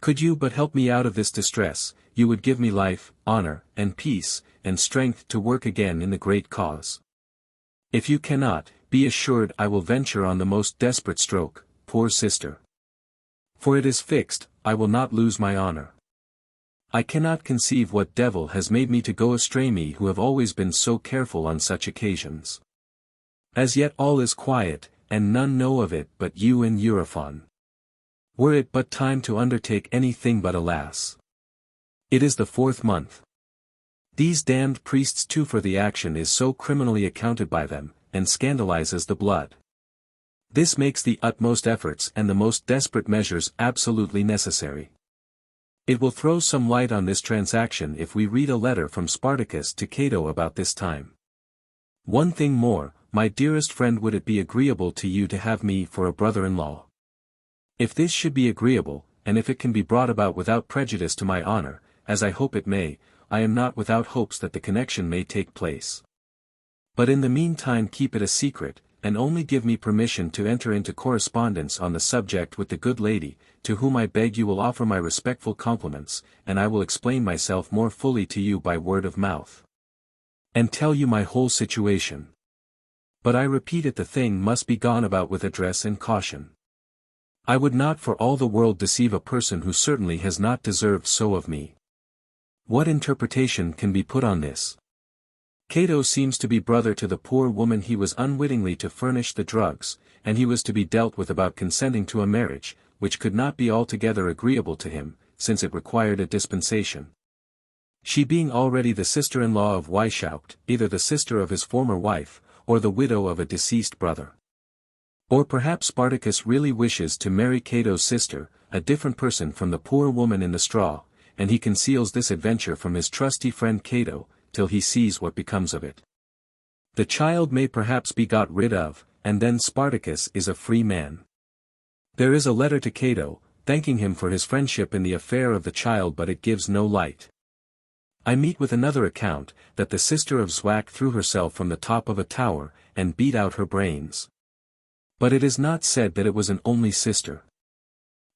Could you but help me out of this distress, you would give me life, honor, and peace, and strength to work again in the great cause. If you cannot, be assured I will venture on the most desperate stroke, poor sister. For it is fixed, I will not lose my honor. I cannot conceive what devil has made me to go astray, me who have always been so careful on such occasions. As yet all is quiet, and none know of it but you and Eurofon. Were it but time to undertake anything, but alas! It is the 4th month. These damned priests too, for the action is so criminally accounted by them, and scandalizes the blood. This makes the utmost efforts and the most desperate measures absolutely necessary. It will throw some light on this transaction if we read a letter from Spartacus to Cato about this time. One thing more, my dearest friend, would it be agreeable to you to have me for a brother-in-law? If this should be agreeable, and if it can be brought about without prejudice to my honor, as I hope it may, I am not without hopes that the connection may take place. But in the meantime keep it a secret, and only give me permission to enter into correspondence on the subject with the good lady, to whom I beg you will offer my respectful compliments, and I will explain myself more fully to you by word of mouth. And tell you my whole situation. But I repeat it, the thing must be gone about with address and caution. I would not for all the world deceive a person who certainly has not deserved so of me. What interpretation can be put on this? Cato seems to be brother to the poor woman he was unwittingly to furnish the drugs, and he was to be dealt with about consenting to a marriage, which could not be altogether agreeable to him, since it required a dispensation. She being already the sister-in-law of Weishaupt, either the sister of his former wife, or the widow of a deceased brother. Or perhaps Spartacus really wishes to marry Cato's sister, a different person from the poor woman in the straw, and he conceals this adventure from his trusty friend Cato, till he sees what becomes of it. The child may perhaps be got rid of, and then Spartacus is a free man. There is a letter to Cato, thanking him for his friendship in the affair of the child, but it gives no light. I meet with another account, that the sister of Zwack threw herself from the top of a tower, and beat out her brains. But it is not said that it was an only sister.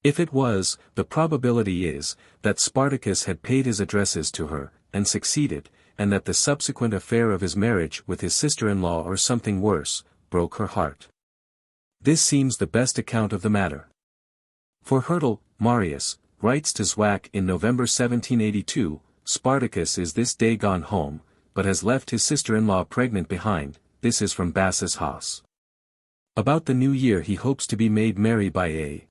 If it was, the probability is, that Spartacus had paid his addresses to her, and succeeded, and that the subsequent affair of his marriage with his sister-in-law or something worse, broke her heart. This seems the best account of the matter. For Hyrtl, Marius, writes to Zwack in November 1782, Spartacus is this day gone home, but has left his sister-in-law pregnant behind. This is from Bassus Haus. About the new year he hopes to be made merry by a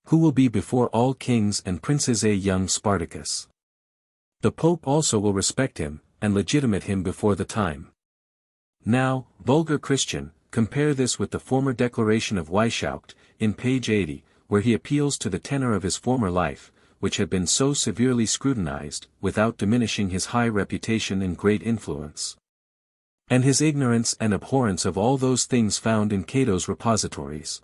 who will be before all kings and princes a young Spartacus. The Pope also will respect him, and legitimate him before the time. Now, vulgar Christian, compare this with the former declaration of Weishaupt, in page 80, where he appeals to the tenor of his former life, which had been so severely scrutinized, without diminishing his high reputation and great influence, and his ignorance and abhorrence of all those things found in Cato's repositories.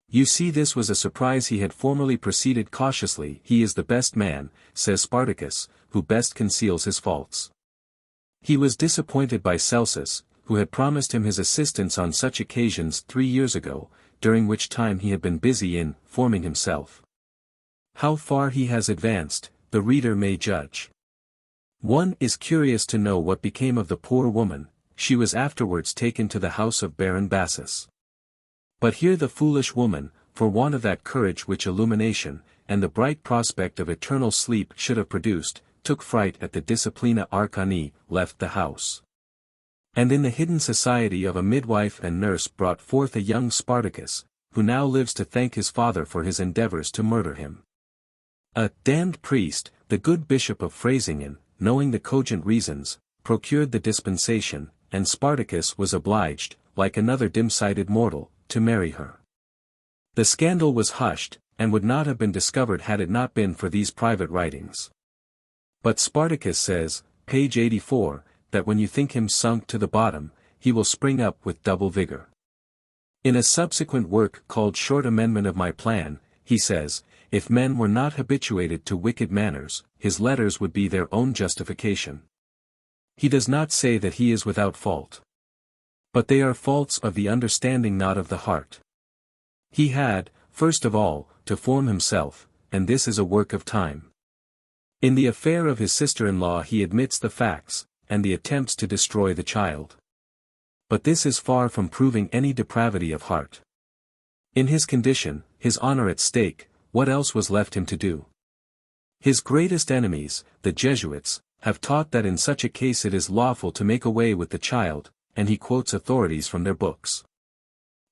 You see, this was a surprise. He had formerly proceeded cautiously. He is the best man, says Spartacus, who best conceals his faults. He was disappointed by Celsus, who had promised him his assistance on such occasions 3 years ago, during which time he had been busy in forming himself. How far he has advanced, the reader may judge. One is curious to know what became of the poor woman. She was afterwards taken to the house of Baron Bassus. But here the foolish woman, for want of that courage which illumination, and the bright prospect of eternal sleep should have produced, took fright at the Disciplina Arcani, left the house. And in the hidden society of a midwife and nurse brought forth a young Spartacus, who now lives to thank his father for his endeavors to murder him. A damned priest, the good bishop of Freysingen, knowing the cogent reasons, procured the dispensation, and Spartacus was obliged, like another dim-sighted mortal, to marry her. The scandal was hushed, and would not have been discovered had it not been for these private writings. But Spartacus says, page 84, that when you think him sunk to the bottom, he will spring up with double vigor. In a subsequent work called Short Amendment of My Plan, he says, if men were not habituated to wicked manners, his letters would be their own justification. He does not say that he is without fault. But they are faults of the understanding, not of the heart. He had, first of all, to form himself, and this is a work of time. In the affair of his sister-in-law he admits the facts, and the attempts to destroy the child. But this is far from proving any depravity of heart. In his condition, his honor at stake, what else was left him to do? His greatest enemies, the Jesuits, have taught that in such a case it is lawful to make away with the child, and he quotes authorities from their books.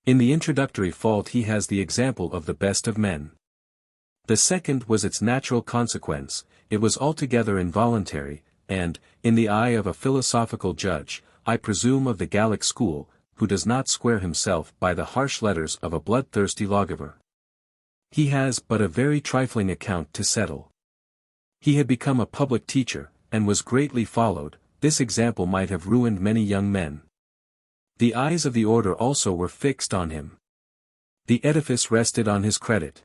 In the introductory fault he has the example of the best of men. The second was its natural consequence, it was altogether involuntary, and, in the eye of a philosophical judge, I presume of the Gallic school, who does not square himself by the harsh letters of a bloodthirsty lawgiver. He has but a very trifling account to settle. He had become a public teacher, and was greatly followed. This example might have ruined many young men. The eyes of the order also were fixed on him. The edifice rested on his credit.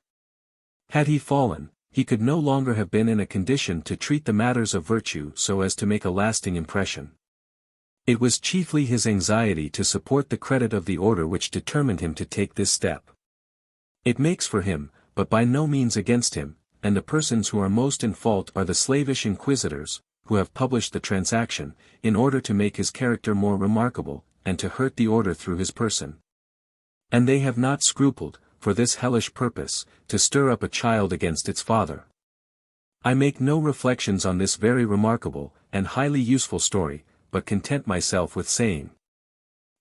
Had he fallen, he could no longer have been in a condition to treat the matters of virtue so as to make a lasting impression. It was chiefly his anxiety to support the credit of the order which determined him to take this step. It makes for him, but by no means against him, and the persons who are most in fault are the slavish inquisitors, who have published the transaction, in order to make his character more remarkable, and to hurt the order through his person. And they have not scrupled, for this hellish purpose, to stir up a child against its father. I make no reflections on this very remarkable, and highly useful story, but content myself with saying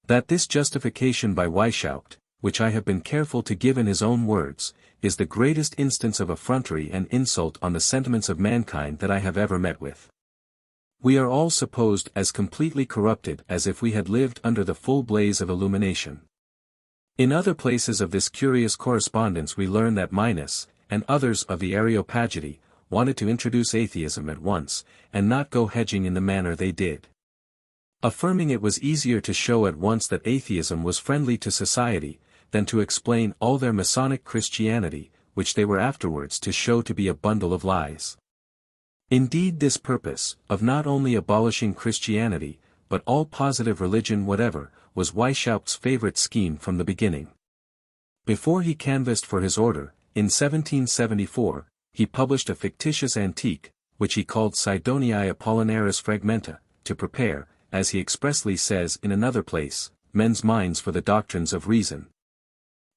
that this justification by Weishaupt, which I have been careful to give in his own words, is the greatest instance of effrontery and insult on the sentiments of mankind that I have ever met with. We are all supposed as completely corrupted as if we had lived under the full blaze of illumination. In other places of this curious correspondence we learn that Minos, and others of the Areopagity, wanted to introduce atheism at once, and not go hedging in the manner they did, affirming it was easier to show at once that atheism was friendly to society, than to explain all their Masonic Christianity, which they were afterwards to show to be a bundle of lies. Indeed, this purpose, of not only abolishing Christianity, but all positive religion whatever, was Weishaupt's favorite scheme from the beginning. Before he canvassed for his order, in 1774, he published a fictitious antique, which he called Sidoniae Apollinaris Fragmenta, to prepare, as he expressly says in another place, men's minds for the doctrines of reason,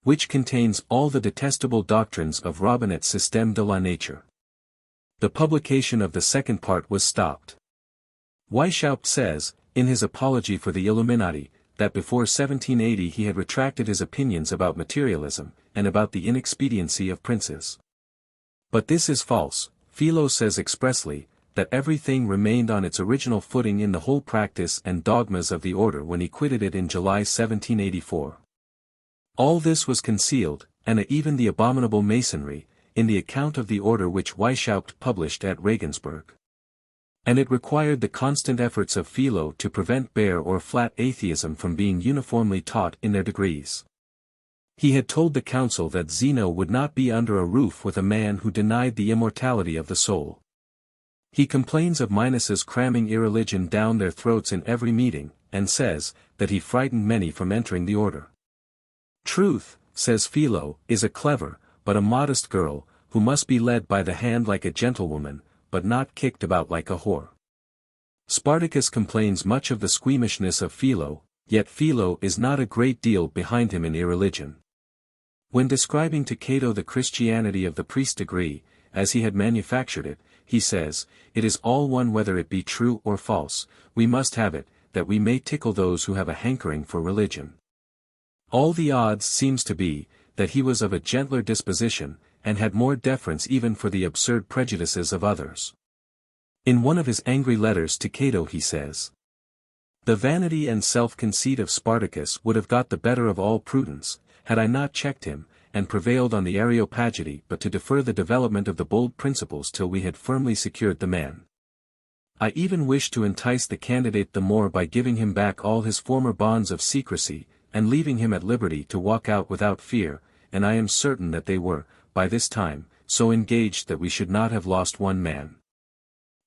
which contains all the detestable doctrines of Robinet's Système de la Nature. The publication of the second part was stopped. Weishaupt says, in his Apology for the Illuminati, that before 1780 he had retracted his opinions about materialism, and about the inexpediency of princes. But this is false. Philo says expressly, that everything remained on its original footing in the whole practice and dogmas of the order when he quitted it in July 1784. All this was concealed, and even the abominable Masonry, in the account of the order which Weishaupt published at Regensburg. And it required the constant efforts of Philo to prevent bare or flat atheism from being uniformly taught in their degrees. He had told the council that Zeno would not be under a roof with a man who denied the immortality of the soul. He complains of Minos's cramming irreligion down their throats in every meeting, and says, that he frightened many from entering the order. Truth, says Philo, is a clever, but a modest girl, who must be led by the hand like a gentlewoman, but not kicked about like a whore. Spartacus complains much of the squeamishness of Philo, yet Philo is not a great deal behind him in irreligion. When describing to Cato the Christianity of the priest degree, as he had manufactured it, he says, it is all one whether it be true or false, we must have it, that we may tickle those who have a hankering for religion. All the odds seems to be, that he was of a gentler disposition, and had more deference even for the absurd prejudices of others. In one of his angry letters to Cato he says, the vanity and self-conceit of Spartacus would have got the better of all prudence, had I not checked him, and prevailed on the Areopagity but to defer the development of the bold principles till we had firmly secured the man. I even wished to entice the candidate the more by giving him back all his former bonds of secrecy, and leaving him at liberty to walk out without fear, and I am certain that they were, by this time, so engaged that we should not have lost one man.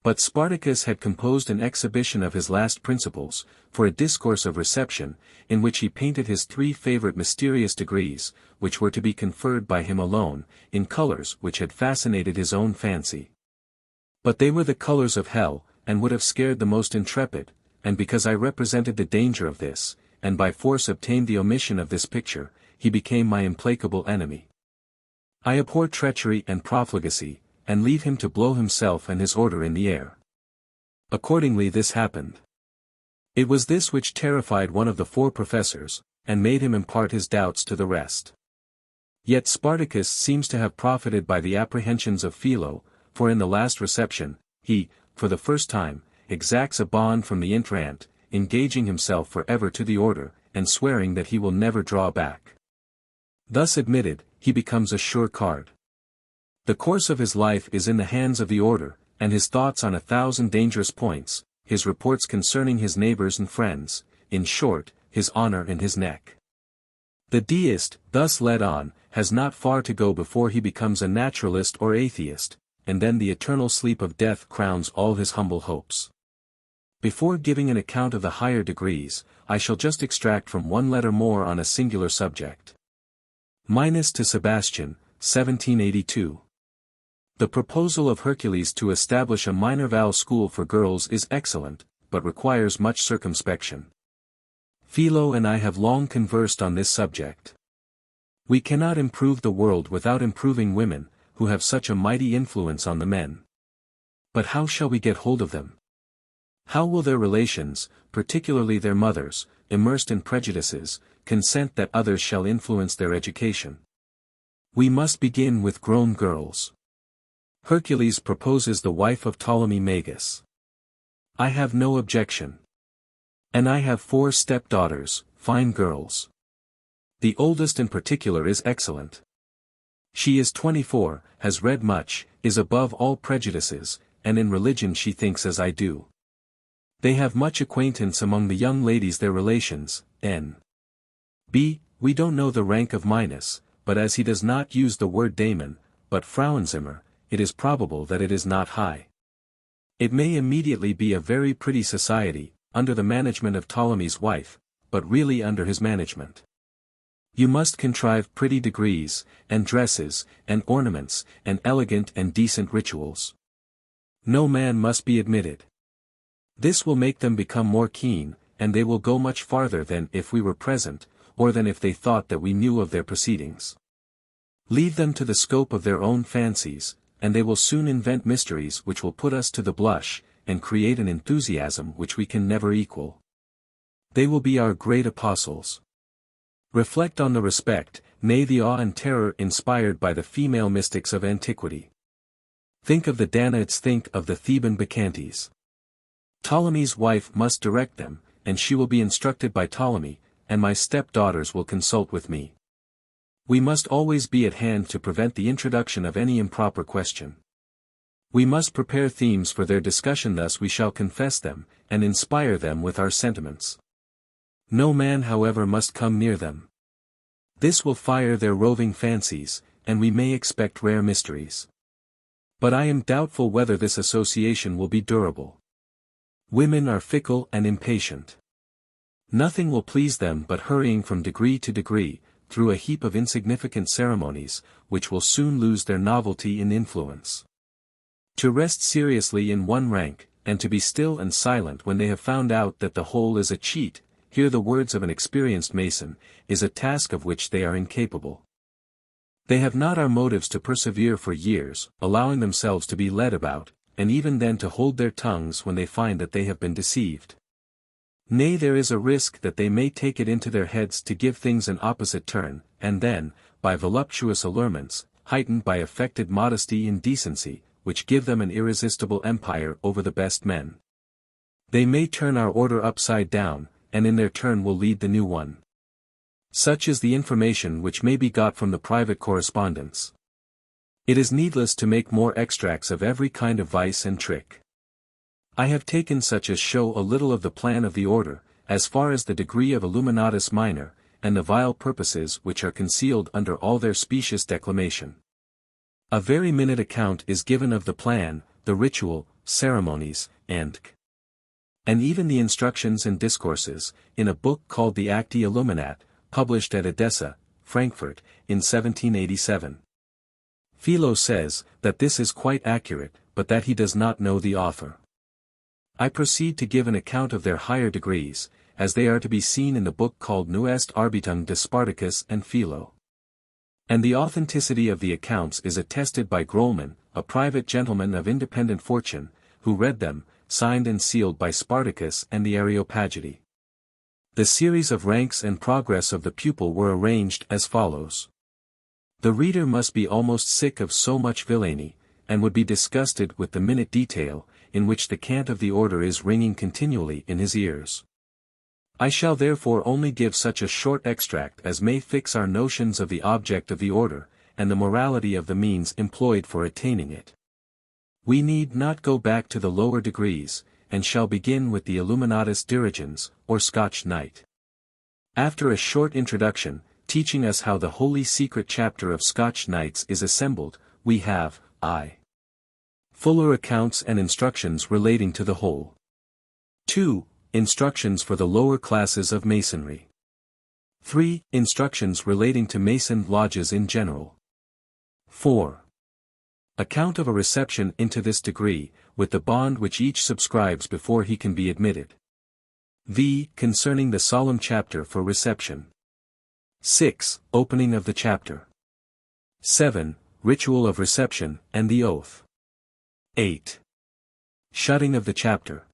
But Spartacus had composed an exhibition of his last principles, for a discourse of reception, in which he painted his 3 favorite mysterious degrees, which were to be conferred by him alone, in colors which had fascinated his own fancy. But they were the colors of hell, and would have scared the most intrepid, and because I represented the danger of this, and by force obtained the omission of this picture, he became my implacable enemy. I abhor treachery and profligacy, and leave him to blow himself and his order in the air. Accordingly this happened. It was this which terrified one of the 4 professors, and made him impart his doubts to the rest. Yet Spartacus seems to have profited by the apprehensions of Philo, for in the last reception, he, for the first time, exacts a bond from the intrant, engaging himself for ever to the order, and swearing that he will never draw back. Thus admitted, he becomes a sure card. The course of his life is in the hands of the order, and his thoughts on 1,000 dangerous points, his reports concerning his neighbors and friends, in short, his honor and his neck. The deist, thus led on, has not far to go before he becomes a naturalist or atheist, and then the eternal sleep of death crowns all his humble hopes. Before giving an account of the higher degrees, I shall just extract from one letter more on a singular subject. Minus to Sebastian, 1782. The proposal of Hercules to establish a minor vow school for girls is excellent, but requires much circumspection. Philo and I have long conversed on this subject. We cannot improve the world without improving women, who have such a mighty influence on the men. But how shall we get hold of them? How will their relations, particularly their mothers, immersed in prejudices, consent that others shall influence their education? We must begin with grown girls. Hercules proposes the wife of Ptolemy Magus. I have no objection. And I have 4 stepdaughters, fine girls. The oldest in particular is excellent. She is 24, has read much, is above all prejudices, and in religion she thinks as I do. They have much acquaintance among the young ladies their relations, N.B. We don't know the rank of Minos, but as he does not use the word daemon, but Frauenzimmer, it is probable that it is not high. It may immediately be a very pretty society, under the management of Ptolemy's wife, but really under his management. You must contrive pretty degrees, and dresses, and ornaments, and elegant and decent rituals. No man must be admitted. This will make them become more keen, and they will go much farther than if we were present, or than if they thought that we knew of their proceedings. Leave them to the scope of their own fancies, and they will soon invent mysteries which will put us to the blush, and create an enthusiasm which we can never equal. They will be our great apostles. Reflect on the respect, nay the awe and terror inspired by the female mystics of antiquity. Think of the Danaids, think of the Theban Bacchantes. Ptolemy's wife must direct them, and she will be instructed by Ptolemy, and my stepdaughters will consult with me. We must always be at hand to prevent the introduction of any improper question. We must prepare themes for their discussion, thus we shall confess them, and inspire them with our sentiments. No man however must come near them. This will fire their roving fancies, and we may expect rare mysteries. But I am doubtful whether this association will be durable. Women are fickle and impatient. Nothing will please them but hurrying from degree to degree, through a heap of insignificant ceremonies, which will soon lose their novelty and influence. To rest seriously in one rank, and to be still and silent when they have found out that the whole is a cheat, hear the words of an experienced Mason, is a task of which they are incapable. They have not our motives to persevere for years, allowing themselves to be led about, and even then to hold their tongues when they find that they have been deceived. Nay, there is a risk that they may take it into their heads to give things an opposite turn, and then, by voluptuous allurements, heightened by affected modesty and decency, which give them an irresistible empire over the best men. They may turn our order upside down, and in their turn will lead the new one. Such is the information which may be got from the private correspondence. It is needless to make more extracts of every kind of vice and trick. I have taken such as show a little of the plan of the order, as far as the degree of Illuminatus Minor, and the vile purposes which are concealed under all their specious declamation. A very minute account is given of the plan, the ritual, ceremonies, and even the instructions and discourses, in a book called the Acti Illuminat, published at Edessa, Frankfurt, in 1787. Philo says that this is quite accurate, but that he does not know the author. I proceed to give an account of their higher degrees, as they are to be seen in the book called Nuest Arbitung de Spartacus and Philo. And the authenticity of the accounts is attested by Grollman, a private gentleman of independent fortune, who read them, signed and sealed by Spartacus and the Areopagity. The series of ranks and progress of the pupil were arranged as follows. The reader must be almost sick of so much villainy, and would be disgusted with the minute detail, in which the cant of the order is ringing continually in his ears. I shall therefore only give such a short extract as may fix our notions of the object of the order, and the morality of the means employed for attaining it. We need not go back to the lower degrees, and shall begin with the Illuminatus Dirigens, or Scotch Knight. After a short introduction, teaching us how the holy secret chapter of Scotch Knights is assembled, we have, fuller accounts and instructions relating to the whole. 2. Instructions for the lower classes of Masonry. 3. Instructions relating to Mason lodges in general. 4. Account of a reception into this degree, with the bond which each subscribes before he can be admitted. V. Concerning the solemn chapter for reception. 6. Opening of the chapter. 7. Ritual of reception and the oath. 8. Shutting of the chapter.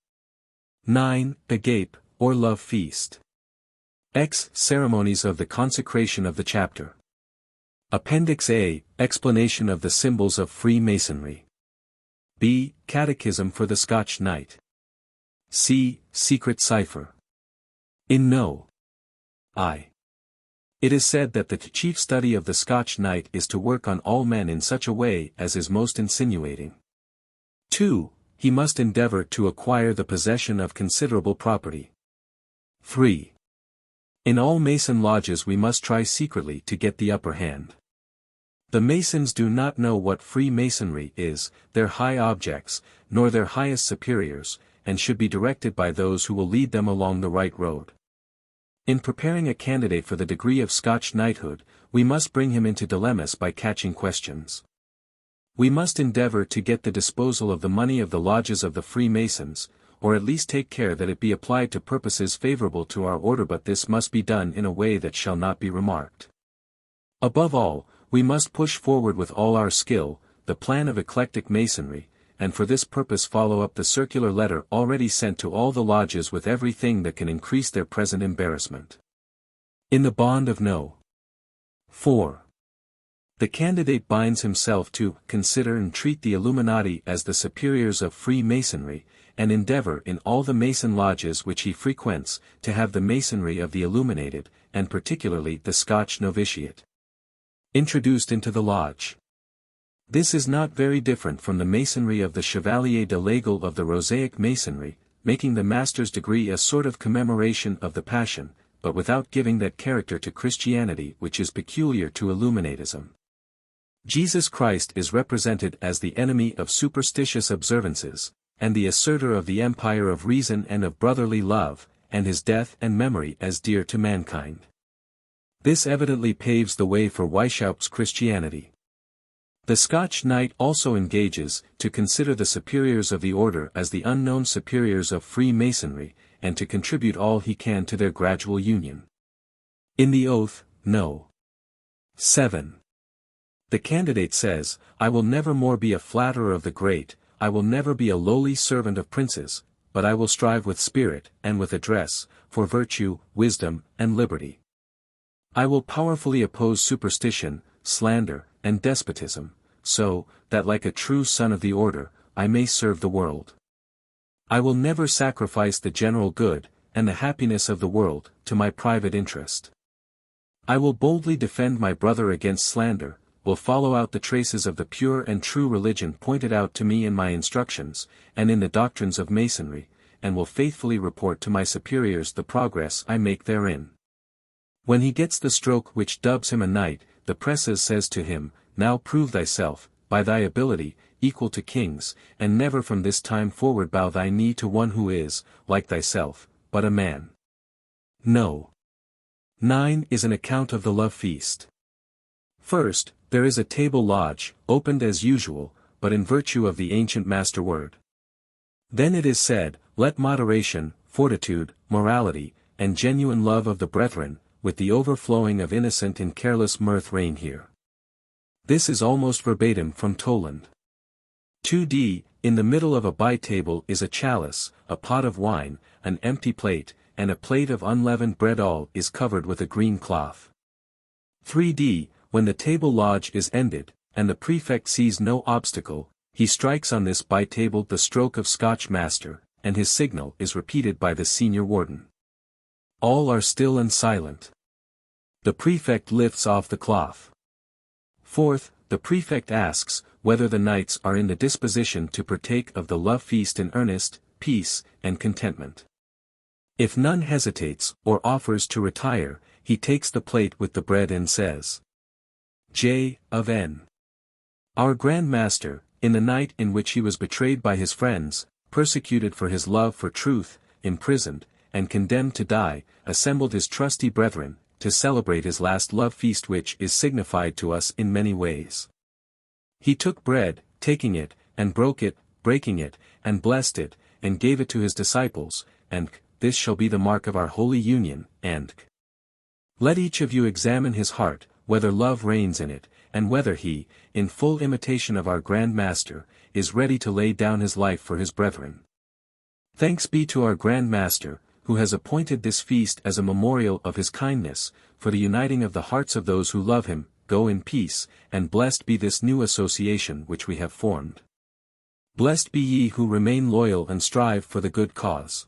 9. Agape, or love feast. X. Ceremonies of the consecration of the chapter. Appendix A. Explanation of the symbols of Freemasonry. B. Catechism for the Scotch Knight. C. Secret cipher. In No. I. It is said that the chief study of the Scotch Knight is to work on all men in such a way as is most insinuating. 2. He must endeavor to acquire the possession of considerable property. 3. In all Mason lodges we must try secretly to get the upper hand. The Masons do not know what Freemasonry is, their high objects, nor their highest superiors, and should be directed by those who will lead them along the right road. In preparing a candidate for the degree of Scotch knighthood, we must bring him into dilemmas by catching questions. We must endeavor to get the disposal of the money of the lodges of the Freemasons, or at least take care that it be applied to purposes favorable to our order, but this must be done in a way that shall not be remarked. Above all, we must push forward with all our skill, the plan of eclectic Masonry, and for this purpose follow up the circular letter already sent to all the lodges with everything that can increase their present embarrassment. In the bond of No. 4. The candidate binds himself to consider and treat the Illuminati as the superiors of Freemasonry, and endeavor in all the Mason lodges which he frequents, to have the Masonry of the Illuminated, and particularly the Scotch novitiate, introduced into the lodge. This is not very different from the Masonry of the Chevalier de l'Aigle of the Rosaic Masonry, making the master's degree a sort of commemoration of the Passion, but without giving that character to Christianity which is peculiar to Illuminatism. Jesus Christ is represented as the enemy of superstitious observances, and the assertor of the empire of reason and of brotherly love, and his death and memory as dear to mankind. This evidently paves the way for Weishaupt's Christianity. The Scotch Knight also engages to consider the superiors of the order as the unknown superiors of Freemasonry, and to contribute all he can to their gradual union. In the oath, No. 7. The candidate says, I will never more be a flatterer of the great, I will never be a lowly servant of princes, but I will strive with spirit, and with address, for virtue, wisdom, and liberty. I will powerfully oppose superstition, slander, and despotism, so, that like a true son of the order, I may serve the world. I will never sacrifice the general good, and the happiness of the world, to my private interest. I will boldly defend my brother against slander, will follow out the traces of the pure and true religion pointed out to me in my instructions, and in the doctrines of Masonry, and will faithfully report to my superiors the progress I make therein. When he gets the stroke which dubs him a knight, the presses says to him, Now prove thyself, by thy ability, equal to kings, and never from this time forward bow thy knee to one who is, like thyself, but a man. No. 9 is an account of the love feast. First, there is a table lodge, opened as usual, but in virtue of the ancient master word. Then it is said, Let moderation, fortitude, morality, and genuine love of the brethren, with the overflowing of innocent and careless mirth reign here. This is almost verbatim from Toland. 2d. In the middle of a by-table is a chalice, a pot of wine, an empty plate, and a plate of unleavened bread. All is covered with a green cloth. 3d. When the table lodge is ended, and the prefect sees no obstacle, he strikes on this by-table the stroke of Scotch master, and his signal is repeated by the senior warden. All are still and silent. The prefect lifts off the cloth. 4th, the prefect asks, whether the knights are in the disposition to partake of the love feast in earnest, peace, and contentment. If none hesitates, or offers to retire, he takes the plate with the bread and says, J. of N. Our Grand Master, in the night in which he was betrayed by his friends, persecuted for his love for truth, imprisoned, and condemned to die, assembled his trusty brethren, to celebrate his last love feast, which is signified to us in many ways. He took bread, taking it, and broke it, breaking it, and blessed it, and gave it to his disciples, and, this shall be the mark of our holy union, and let each of you examine his heart, whether love reigns in it, and whether he, in full imitation of our Grand Master, is ready to lay down his life for his brethren. Thanks be to our Grand Master, who has appointed this feast as a memorial of his kindness, for the uniting of the hearts of those who love him. Go in peace, and blessed be this new association which we have formed. Blessed be ye who remain loyal and strive for the good cause.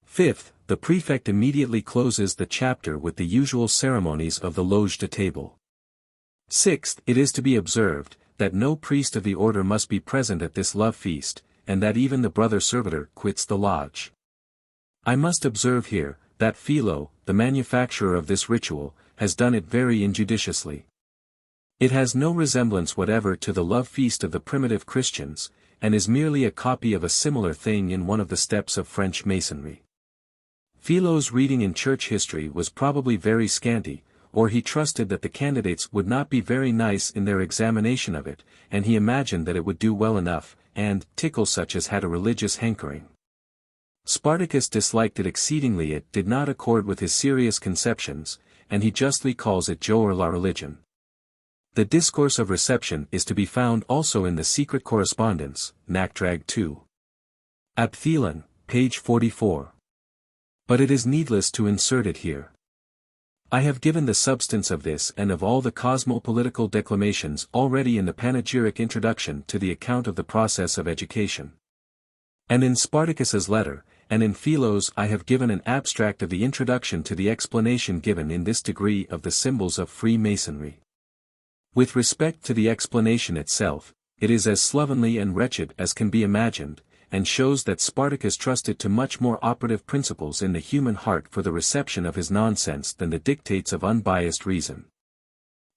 Fifth, the prefect immediately closes the chapter with the usual ceremonies of the loge de table. Sixth, it is to be observed, that no priest of the order must be present at this love feast, and that even the brother servitor quits the lodge. I must observe here, that Philo, the manufacturer of this ritual, has done it very injudiciously. It has no resemblance whatever to the love feast of the primitive Christians, and is merely a copy of a similar thing in one of the steps of French Masonry. Philo's reading in church history was probably very scanty, or he trusted that the candidates would not be very nice in their examination of it, and he imagined that it would do well enough, and tickle such as had a religious hankering. Spartacus disliked it exceedingly. It did not accord with his serious conceptions, and he justly calls it Jour la religion. The discourse of reception is to be found also in the secret correspondence, Nachtrag 2. Apthelon, page 44. But it is needless to insert it here. I have given the substance of this and of all the cosmopolitical declamations already in the panegyric introduction to the account of the process of education. And in Spartacus's letter, and in Philo's I have given an abstract of the introduction to the explanation given in this degree of the symbols of Freemasonry. With respect to the explanation itself, it is as slovenly and wretched as can be imagined, and shows that Spartacus trusted to much more operative principles in the human heart for the reception of his nonsense than the dictates of unbiased reason.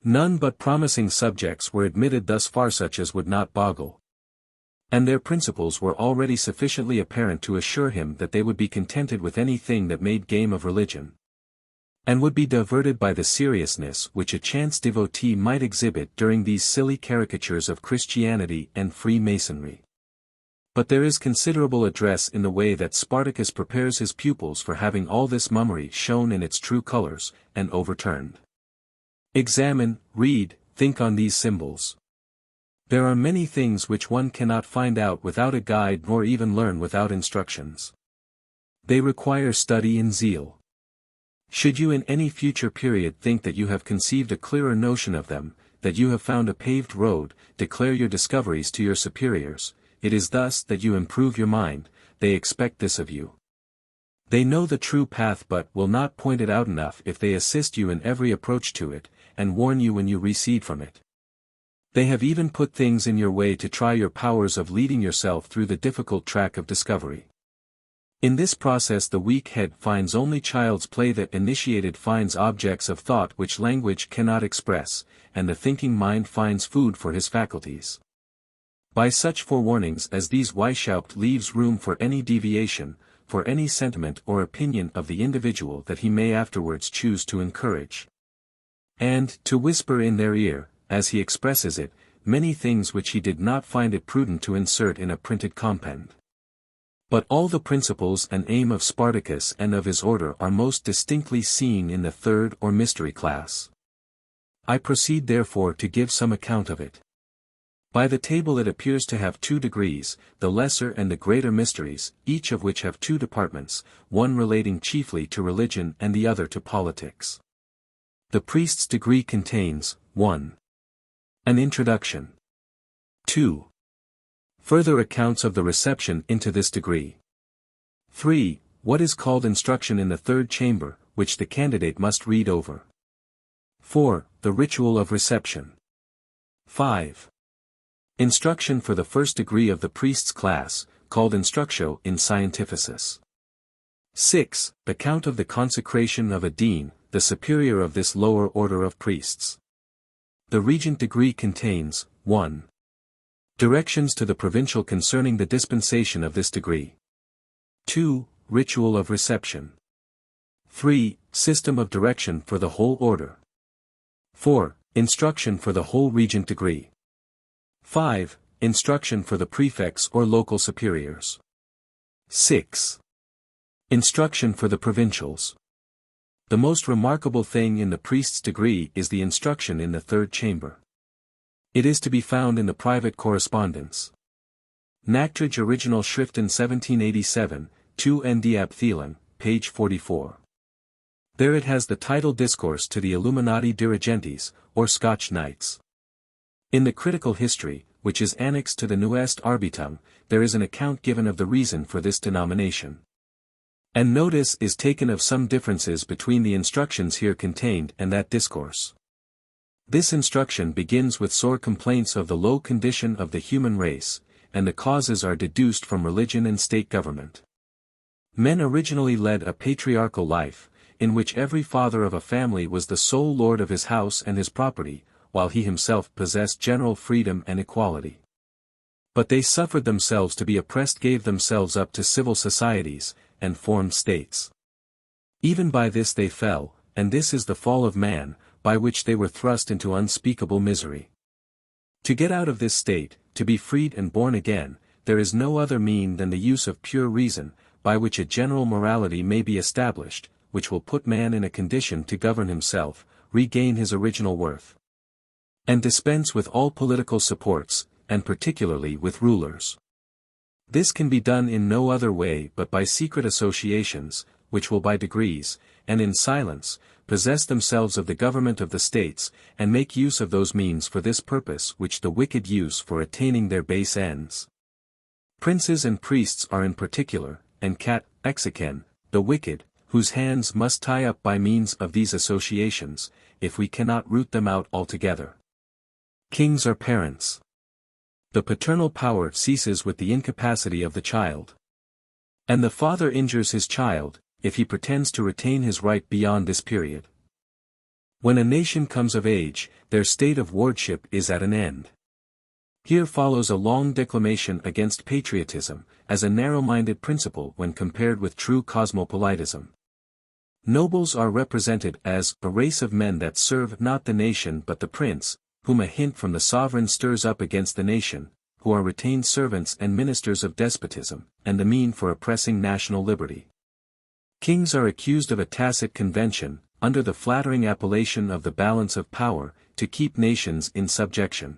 None but promising subjects were admitted thus far, such as would not boggle. And their principles were already sufficiently apparent to assure him that they would be contented with anything that made game of religion, and would be diverted by the seriousness which a chance devotee might exhibit during these silly caricatures of Christianity and Freemasonry. But there is considerable address in the way that Spartacus prepares his pupils for having all this mummery shown in its true colors, and overturned. Examine, read, think on these symbols. There are many things which one cannot find out without a guide nor even learn without instructions. They require study and zeal. Should you in any future period think that you have conceived a clearer notion of them, that you have found a paved road, declare your discoveries to your superiors. It is thus that you improve your mind. They expect this of you. They know the true path but will not point it out enough if they assist you in every approach to it, and warn you when you recede from it. They have even put things in your way to try your powers of leading yourself through the difficult track of discovery. In this process the weak head finds only child's play, that initiated finds objects of thought which language cannot express, and the thinking mind finds food for his faculties. By such forewarnings as these Weishaupt leaves room for any deviation, for any sentiment or opinion of the individual that he may afterwards choose to encourage, and to whisper in their ear, as he expresses it, many things which he did not find it prudent to insert in a printed compend. But all the principles and aim of Spartacus and of his order are most distinctly seen in the third or mystery class. I proceed therefore to give some account of it. By the table it appears to have 2 degrees, the lesser and the greater mysteries, each of which have 2 departments, one relating chiefly to religion and the other to politics. The priest's degree contains, 1. An introduction. 2. Further accounts of the reception into this degree. 3. What is called instruction in the third chamber, which the candidate must read over. 4. The ritual of reception. 5. Instruction for the first degree of the priest's class, called instructio in scientificis. 6. Account of the consecration of a dean, the superior of this lower order of priests. The regent degree contains, 1. Directions to the provincial concerning the dispensation of this degree. 2. Ritual of reception. 3. System of direction for the whole order. 4. Instruction for the whole regent degree. 5. Instruction for the prefects or local superiors. 6. Instruction for the provincials. The most remarkable thing in the priest's degree is the instruction in the third chamber. It is to be found in the private correspondence. Nachträge Original Schriften 1787, 2 nd Abthelon, page 44. There it has the title Discourse to the Illuminati Dirigentes, or Scotch Knights. In the Critical History, which is annexed to the Neueste Arbitum, there is an account given of the reason for this denomination. And notice is taken of some differences between the instructions here contained and that discourse. This instruction begins with sore complaints of the low condition of the human race, and the causes are deduced from religion and state government. Men originally led a patriarchal life, in which every father of a family was the sole lord of his house and his property, while he himself possessed general freedom and equality. But they suffered themselves to be oppressed, gave themselves up to civil societies, and formed states. Even by this they fell, and this is the fall of man, by which they were thrust into unspeakable misery. To get out of this state, to be freed and born again, there is no other mean than the use of pure reason, by which a general morality may be established, which will put man in a condition to govern himself, regain his original worth, and dispense with all political supports, and particularly with rulers. This can be done in no other way but by secret associations, which will by degrees, and in silence, possess themselves of the government of the states, and make use of those means for this purpose which the wicked use for attaining their base ends. Princes and priests are in particular, and exechen, the wicked, whose hands must tie up by means of these associations, if we cannot root them out altogether. Kings are parents. The paternal power ceases with the incapacity of the child. And the father injures his child, if he pretends to retain his right beyond this period. When a nation comes of age, their state of wardship is at an end. Here follows a long declamation against patriotism, as a narrow-minded principle when compared with true cosmopolitism. Nobles are represented as a race of men that serve not the nation but the prince, whom a hint from the sovereign stirs up against the nation, who are retained servants and ministers of despotism, and the mean for oppressing national liberty. Kings are accused of a tacit convention, under the flattering appellation of the balance of power, to keep nations in subjection.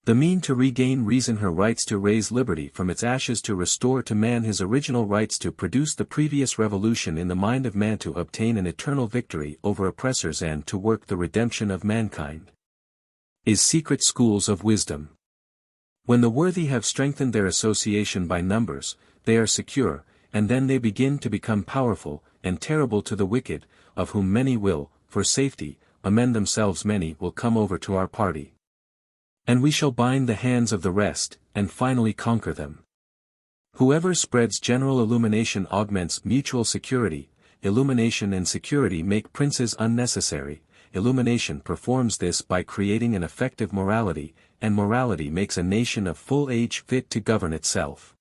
The mean to regain reason her rights, to raise liberty from its ashes, to restore to man his original rights, to produce the previous revolution in the mind of man, to obtain an eternal victory over oppressors, and to work the redemption of mankind, is secret schools of wisdom. When the worthy have strengthened their association by numbers, they are secure, and then they begin to become powerful, and terrible to the wicked, of whom many will, for safety, amend themselves. Many will come over to our party, and we shall bind the hands of the rest, and finally conquer them. Whoever spreads general illumination augments mutual security. Illumination and security make princes unnecessary. Illumination performs this by creating an effective morality, and morality makes a nation of full age fit to govern itself.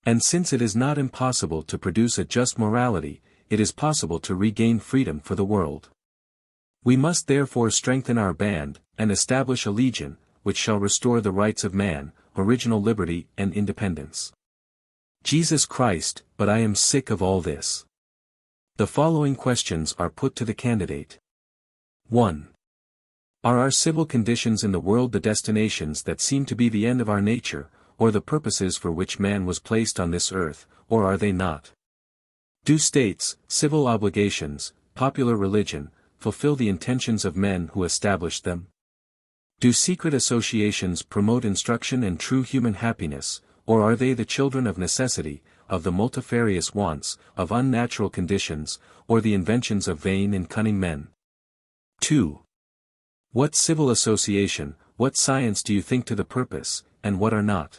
And since it is not impossible to produce a just morality, it is possible to regain freedom for the world. We must therefore strengthen our band, and establish a legion, which shall restore the rights of man, original liberty and independence. Jesus Christ, but I am sick of all this. The following questions are put to the candidate. 1. Are our civil conditions in the world the destinations that seem to be the end of our nature, or the purposes for which man was placed on this earth, or are they not? Do states, civil obligations, popular religion, fulfill the intentions of men who established them? Do secret associations promote instruction and true human happiness, or are they the children of necessity, of the multifarious wants, of unnatural conditions, or the inventions of vain and cunning men? 2. What civil association, what science do you think to the purpose, and what are not?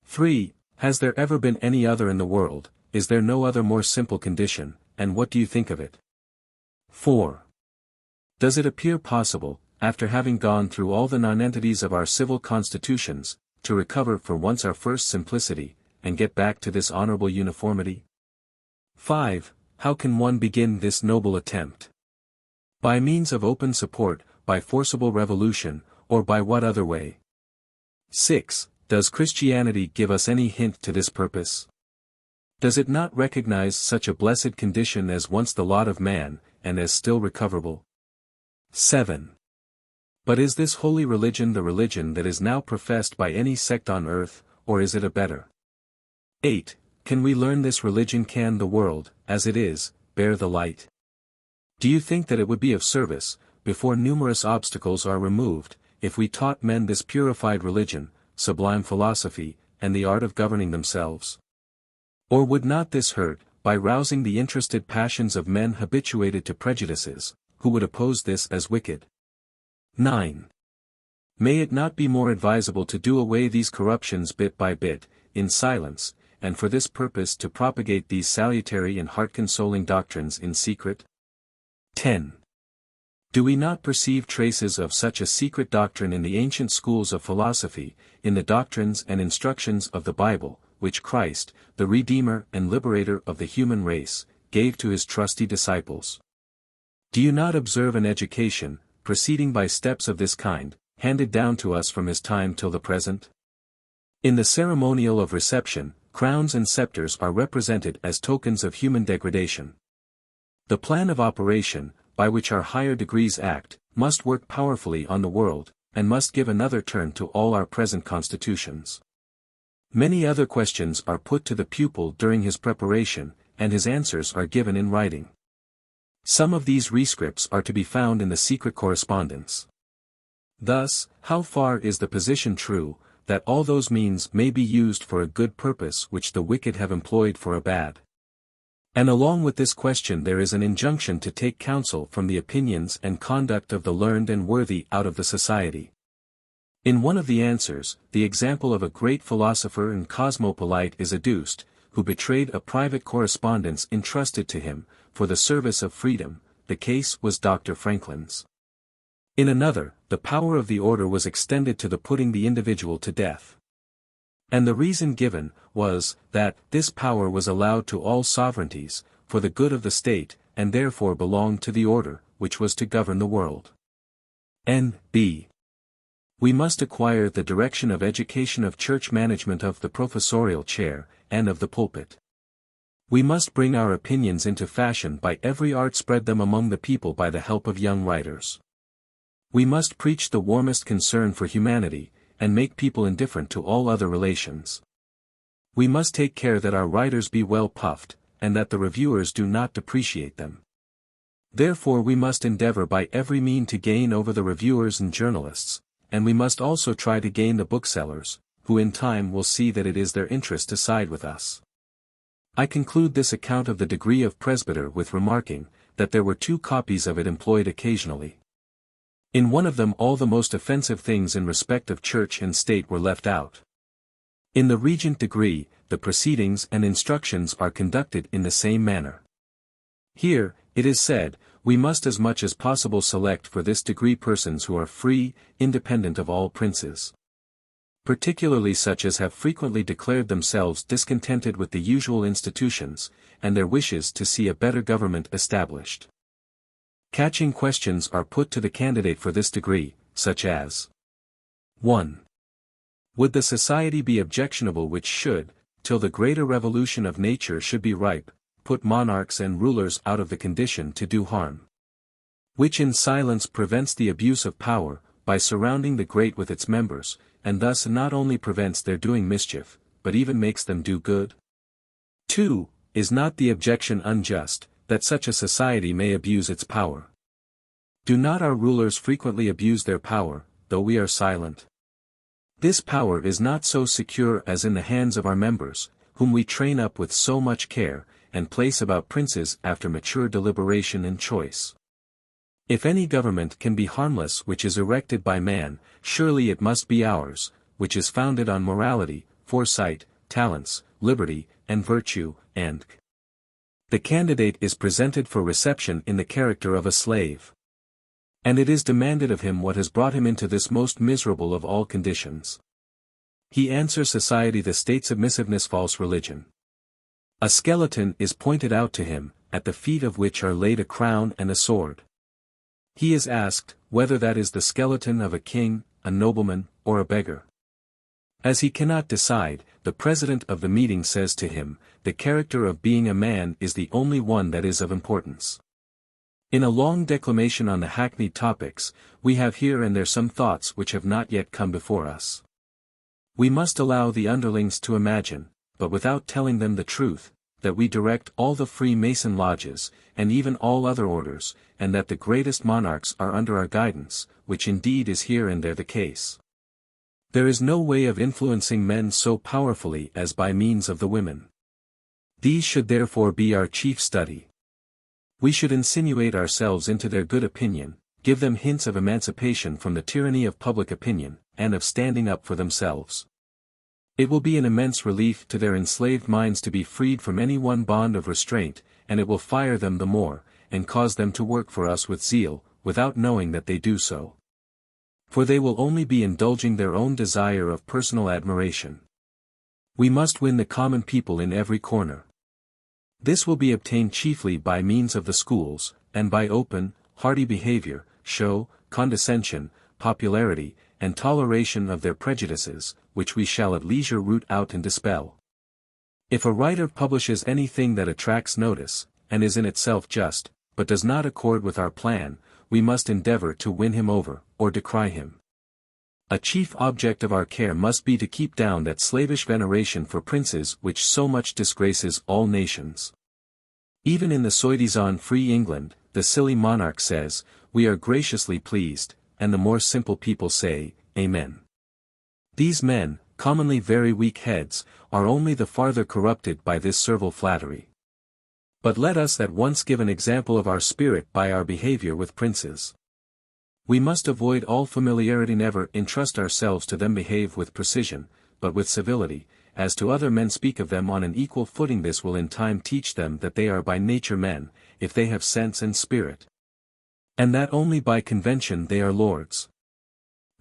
3. Has there ever been any other in the world, is there no other more simple condition, and what do you think of it? 4. Does it appear possible, after having gone through all the nonentities of our civil constitutions, to recover for once our first simplicity, and get back to this honorable uniformity? 5. How can one begin this noble attempt? By means of open support, by forcible revolution, or by what other way? 6. Does Christianity give us any hint to this purpose? Does it not recognize such a blessed condition as once the lot of man, and as still recoverable? 7. But is this holy religion the religion that is now professed by any sect on earth, or is it a better? 8. Can we learn this religion? Can the world, as it is, bear the light? Do you think that it would be of service, before numerous obstacles are removed, if we taught men this purified religion, sublime philosophy, and the art of governing themselves? Or would not this hurt, by rousing the interested passions of men habituated to prejudices, who would oppose this as wicked? 9. May it not be more advisable to do away these corruptions bit by bit, in silence, and for this purpose to propagate these salutary and heart-consoling doctrines in secret? 10. Do we not perceive traces of such a secret doctrine in the ancient schools of philosophy, in the doctrines and instructions of the Bible, which Christ, the Redeemer and Liberator of the human race, gave to his trusty disciples? Do you not observe an education, proceeding by steps of this kind, handed down to us from his time till the present? In the ceremonial of reception, crowns and scepters are represented as tokens of human degradation. The plan of operation, by which our higher degrees act, must work powerfully on the world, and must give another turn to all our present constitutions. Many other questions are put to the pupil during his preparation, and his answers are given in writing. Some of these rescripts are to be found in the secret correspondence. Thus, how far is the position true, that all those means may be used for a good purpose which the wicked have employed for a bad? And along with this question there is an injunction to take counsel from the opinions and conduct of the learned and worthy out of the society. In one of the answers, the example of a great philosopher and cosmopolite is adduced, who betrayed a private correspondence entrusted to him, for the service of freedom. The case was Dr. Franklin's. In another, the power of the order was extended to the putting the individual to death. And the reason given, was, that this power was allowed to all sovereignties, for the good of the state, and therefore belonged to the order, which was to govern the world. N.B. We must acquire the direction of education of church management of the professorial chair, and of the pulpit. We must bring our opinions into fashion by every art, spread them among the people by the help of young writers. We must preach the warmest concern for humanity, and make people indifferent to all other relations. We must take care that our writers be well puffed, and that the reviewers do not depreciate them. Therefore we must endeavor by every mean to gain over the reviewers and journalists, and we must also try to gain the booksellers, who in time will see that it is their interest to side with us. I conclude this account of the degree of presbyter with remarking, that there were 2 copies of it employed occasionally. In one of them all the most offensive things in respect of church and state were left out. In the regent degree, the proceedings and instructions are conducted in the same manner. Here, it is said, we must as much as possible select for this degree persons who are free, independent of all princes. Particularly such as have frequently declared themselves discontented with the usual institutions, and their wishes to see a better government established. Catching questions are put to the candidate for this degree, such as 1. Would the society be objectionable which should, till the greater revolution of nature should be ripe, put monarchs and rulers out of the condition to do harm? Which in silence prevents the abuse of power, by surrounding the great with its members, and thus not only prevents their doing mischief, but even makes them do good? 2. Is not the objection unjust, that such a society may abuse its power? Do not our rulers frequently abuse their power, though we are silent? This power is not so secure as in the hands of our members, whom we train up with so much care, and place about princes after mature deliberation and choice. If any government can be harmless which is erected by man, surely it must be ours, which is founded on morality, foresight, talents, liberty, and virtue, and the candidate is presented for reception in the character of a slave. And it is demanded of him what has brought him into this most miserable of all conditions. He answers society, the state, submissiveness, false religion. A skeleton is pointed out to him, at the feet of which are laid a crown and a sword. He is asked, whether that is the skeleton of a king, a nobleman, or a beggar. As he cannot decide, the president of the meeting says to him, the character of being a man is the only one that is of importance. In a long declamation on the hackneyed topics, we have here and there some thoughts which have not yet come before us. We must allow the underlings to imagine, but without telling them the truth, that we direct all the Freemason lodges, and even all other orders, and that the greatest monarchs are under our guidance, which indeed is here and there the case. There is no way of influencing men so powerfully as by means of the women. These should therefore be our chief study. We should insinuate ourselves into their good opinion, give them hints of emancipation from the tyranny of public opinion, and of standing up for themselves. It will be an immense relief to their enslaved minds to be freed from any one bond of restraint, and it will fire them the more, and cause them to work for us with zeal, without knowing that they do so. For they will only be indulging their own desire of personal admiration. We must win the common people in every corner. This will be obtained chiefly by means of the schools, and by open, hearty behavior, show, condescension, popularity, and toleration of their prejudices, which we shall at leisure root out and dispel. If a writer publishes anything that attracts notice, and is in itself just, but does not accord with our plan, we must endeavor to win him over, or decry him. A chief object of our care must be to keep down that slavish veneration for princes which so much disgraces all nations. Even in the soi-disant free England, the silly monarch says, "We are graciously pleased," and the more simple people say, "Amen." These men, commonly very weak heads, are only the farther corrupted by this servile flattery. But let us at once give an example of our spirit by our behavior with princes. We must avoid all familiarity, never entrust ourselves to them, behave with precision, but with civility, as to other men, speak of them on an equal footing. This will in time teach them that they are by nature men, if they have sense and spirit. And that only by convention they are lords.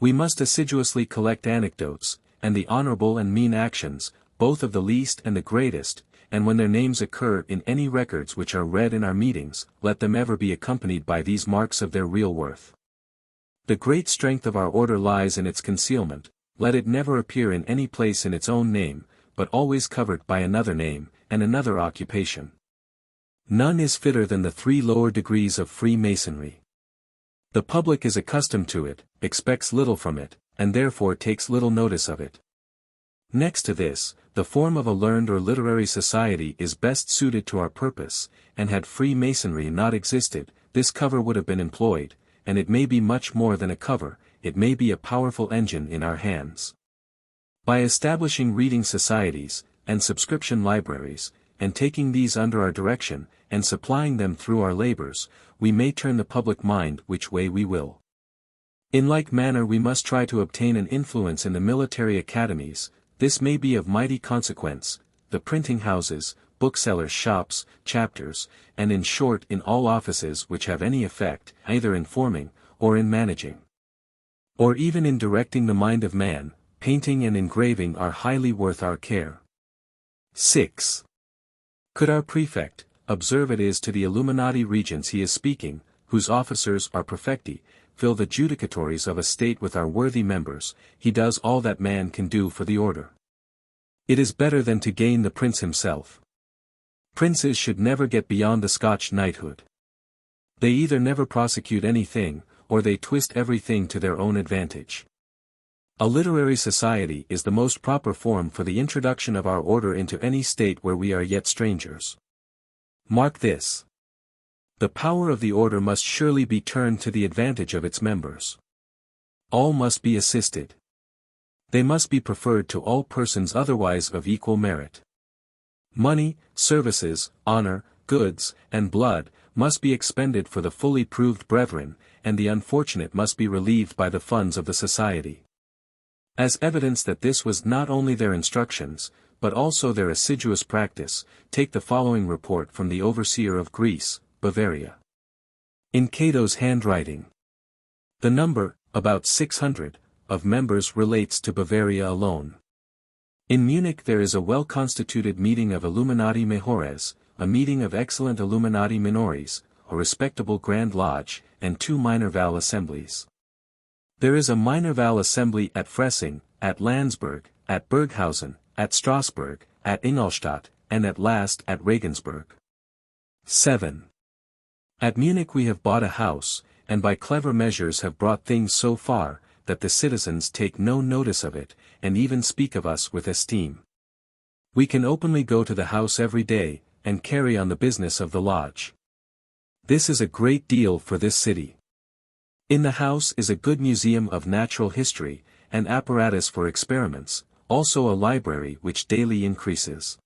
We must assiduously collect anecdotes, and the honorable and mean actions, both of the least and the greatest, and when their names occur in any records which are read in our meetings, let them ever be accompanied by these marks of their real worth. The great strength of our order lies in its concealment. Let it never appear in any place in its own name, but always covered by another name, and another occupation. None is fitter than the 3 lower degrees of Freemasonry. The public is accustomed to it, expects little from it, and therefore takes little notice of it. Next to this, the form of a learned or literary society is best suited to our purpose, and had Freemasonry not existed, this cover would have been employed, and it may be much more than a cover, it may be a powerful engine in our hands. By establishing reading societies, and subscription libraries, and taking these under our direction, and supplying them through our labors, we may turn the public mind which way we will. In like manner we must try to obtain an influence in the military academies. This may be of mighty consequence, the printing houses, booksellers' shops, chapters, and in short in all offices which have any effect, either in forming, or in managing, or even in directing the mind of man. Painting and engraving are highly worth our care. 6. Could our prefect, observe it is to the Illuminati regents he is speaking, whose officers are perfecti, fill the judicatories of a state with our worthy members, he does all that man can do for the order. It is better than to gain the prince himself. Princes should never get beyond the Scotch knighthood. They either never prosecute anything, or they twist everything to their own advantage. A literary society is the most proper form for the introduction of our order into any state where we are yet strangers. Mark this. The power of the order must surely be turned to the advantage of its members. All must be assisted. They must be preferred to all persons otherwise of equal merit. Money, services, honor, goods, and blood, must be expended for the fully proved brethren, and the unfortunate must be relieved by the funds of the society. As evidence that this was not only their instructions, but also their assiduous practice, take the following report from the overseer of Greece, Bavaria. In Cato's handwriting. The number, about 600, of members relates to Bavaria alone. In Munich there is a well-constituted meeting of Illuminati Majores, a meeting of excellent Illuminati Minores, a respectable Grand Lodge, and 2 minor Val assemblies. There is a minor Val assembly at Fressing, at Landsberg, at Berghausen, at Strasbourg, at Ingolstadt, and at last at Regensburg. 7. At Munich we have bought a house, and by clever measures have brought things so far, that the citizens take no notice of it, and even speak of us with esteem. We can openly go to the house every day, and carry on the business of the lodge. This is a great deal for this city. In the house is a good museum of natural history, an apparatus for experiments, also a library which daily increases.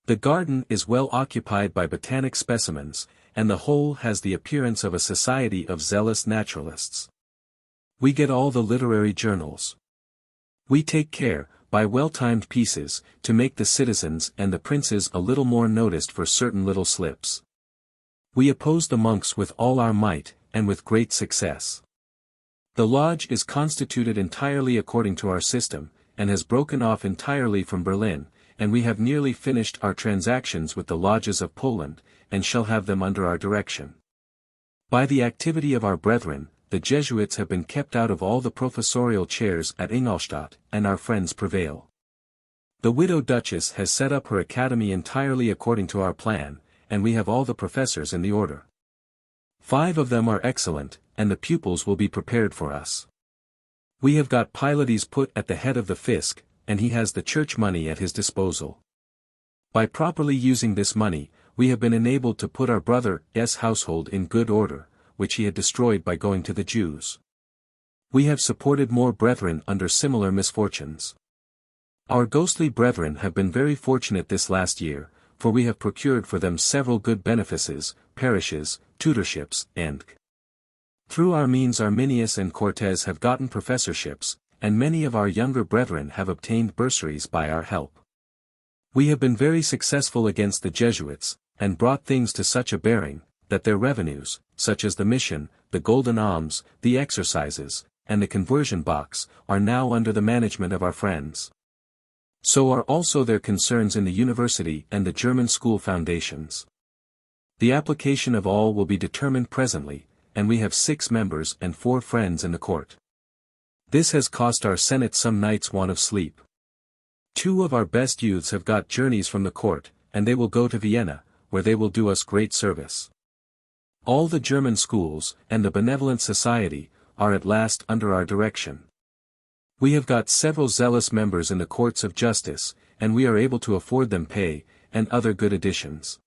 The garden is well occupied by botanic specimens, and the whole has the appearance of a society of zealous naturalists. We get all the literary journals. We take care, by well-timed pieces, to make the citizens and the princes a little more noticed for certain little slips. We oppose the monks with all our might, and with great success. The lodge is constituted entirely according to our system, and has broken off entirely from Berlin, and we have nearly finished our transactions with the lodges of Poland, and shall have them under our direction. By the activity of our brethren, the Jesuits have been kept out of all the professorial chairs at Ingolstadt, and our friends prevail. The widow Duchess has set up her academy entirely according to our plan, and we have all the professors in the order. 5 of them are excellent, and the pupils will be prepared for us. We have got Pylades put at the head of the fisc, and he has the church money at his disposal. By properly using this money, we have been enabled to put our brother's household in good order, which he had destroyed by going to the Jews. We have supported more brethren under similar misfortunes. Our ghostly brethren have been very fortunate this last year, for we have procured for them several good benefices, parishes, tutorships, and through our means Arminius and Cortez have gotten professorships, and many of our younger brethren have obtained bursaries by our help. We have been very successful against the Jesuits, and brought things to such a bearing, that their revenues, such as the mission, the golden alms, the exercises, and the conversion box, are now under the management of our friends. So are also their concerns in the university and the German school foundations. The application of all will be determined presently, and we have 6 members and 4 friends in the court. This has cost our Senate some nights' want of sleep. 2 of our best youths have got journeys from the court, and they will go to Vienna, where they will do us great service. All the German schools, and the Benevolent Society, are at last under our direction. We have got several zealous members in the courts of justice, and we are able to afford them pay, and other good additions.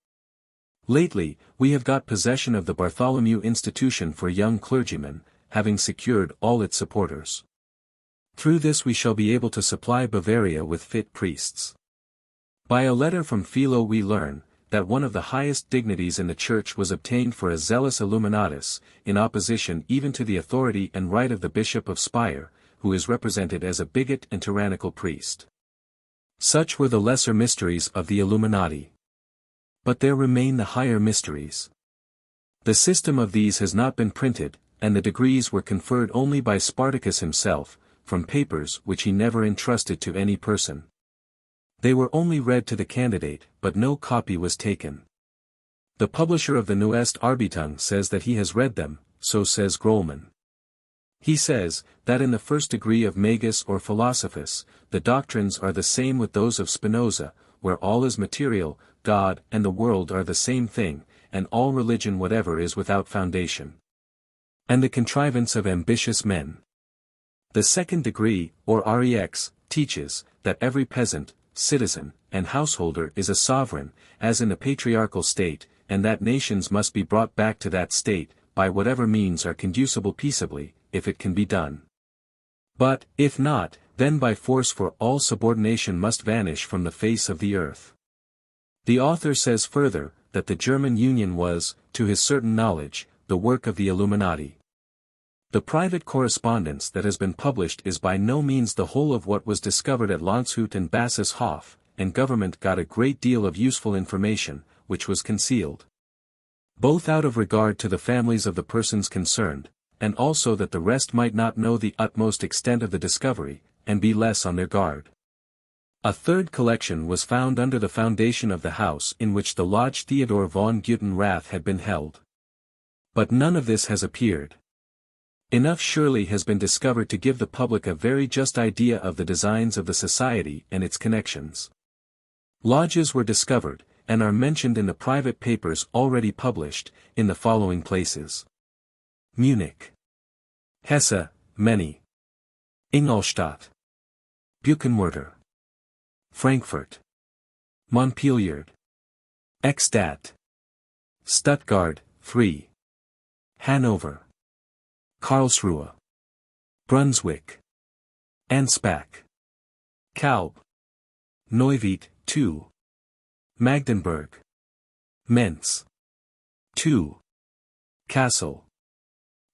Lately, we have got possession of the Bartholomew Institution for young clergymen, having secured all its supporters. Through this we shall be able to supply Bavaria with fit priests. By a letter from Philo we learn, that one of the highest dignities in the Church was obtained for a zealous Illuminatus, in opposition even to the authority and right of the Bishop of Speyer, who is represented as a bigot and tyrannical priest. Such were the lesser mysteries of the Illuminati. But there remain the higher mysteries. The system of these has not been printed, and the degrees were conferred only by Spartacus himself, from papers which he never entrusted to any person. They were only read to the candidate, but no copy was taken. The publisher of the Neueste Arbeitung says that he has read them, so says Grollmann. He says, that in the first degree of Magus or Philosophus, the doctrines are the same with those of Spinoza, where all is material, God and the world are the same thing, and all religion whatever is without foundation, and the contrivance of ambitious men. The second degree, or Rex, teaches, that every peasant, citizen, and householder is a sovereign, as in the patriarchal state, and that nations must be brought back to that state, by whatever means are conducible peaceably, if it can be done. But, if not, then by force, for all subordination must vanish from the face of the earth. The author says further, that the German Union was, to his certain knowledge, the work of the Illuminati. The private correspondence that has been published is by no means the whole of what was discovered at Landshut and Bassus Hof, and government got a great deal of useful information, which was concealed. Both out of regard to the families of the persons concerned, and also that the rest might not know the utmost extent of the discovery, and be less on their guard. A third collection was found under the foundation of the house in which the Lodge Theodor von Guten-Rath had been held. But none of this has appeared. Enough surely has been discovered to give the public a very just idea of the designs of the society and its connections. Lodges were discovered, and are mentioned in the private papers already published, in the following places: Munich, Hesse, many; Ingolstadt, Buchenwörter, Frankfurt, Montpellier, Ekstadt, Stuttgart, 3, Hanover, Karlsruhe, Brunswick, Ansbach, Kalb, Neuwied, 2, Magdeburg, Mentz, 2, Kassel,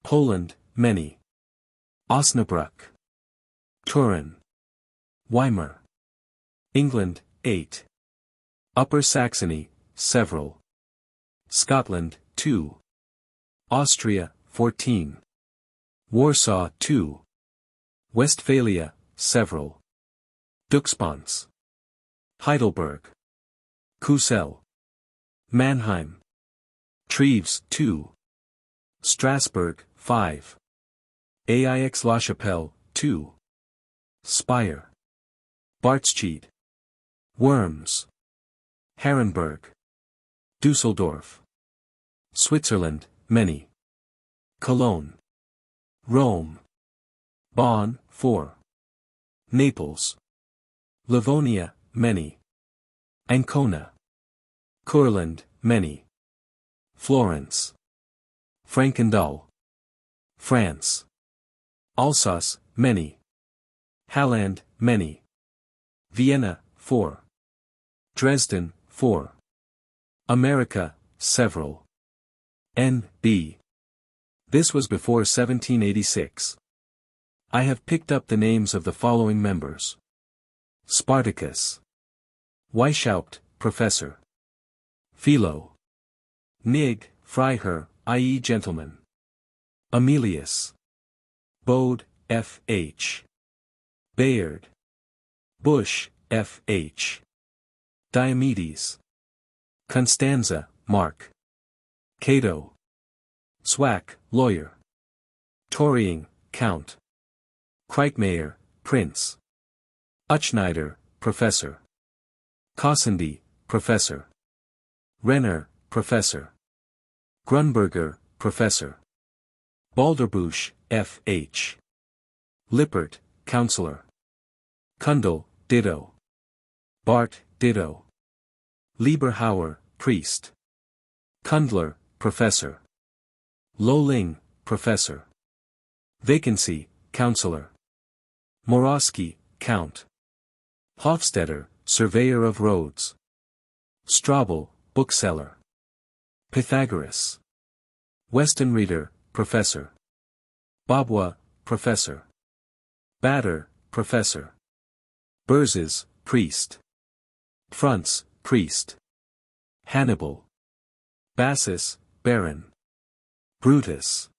Poland, many; Osnabrück, Turin, Weimar, England, 8, Upper Saxony, several; Scotland, 2, Austria, 14, Warsaw, 2, Westphalia, several; Duxbons, Heidelberg, Kusel, Mannheim, Treves, 2, Strasbourg, 5, Aix-la-Chapelle, 2, Speyer, Bartscheid, Worms, Herrenberg, Dusseldorf, Switzerland, many; Cologne, Rome, Bonn, 4, Naples, Livonia, many; Ancona, Courland, many; Florence, Frankenthal, France, Alsace, many; Halland, many; Vienna, 4, Dresden, 4, America, several. N.B. This was before 1786. I have picked up the names of the following members: Spartacus, Weishaupt, Professor; Philo, Nig, Freiherr, i.e. gentleman; Emilius, Bode, F.H. Bayard, Bush, F.H. Diomedes, Constanza, Mark; Cato, Swack, lawyer; Torying, Count; Kreitmayer, Prince; Uchneider, Professor; Kossendy, Professor; Renner, Professor; Grunberger, Professor; Balderbusch, F.H. Lippert, Counselor; Kundel, ditto; Bart, ditto; Lieberhauer, Priest; Kundler, Professor; Lohling, Professor; Vacancy, Counselor; Morosky, Count; Hofstetter, Surveyor of Roads; Strabel, Bookseller; Pythagoras; Westenrieder, Professor; Babwa, Professor; Bader, Professor; Berzes, Priest; Frunz, Priest; Hannibal; Bassus, Baron; Brutus;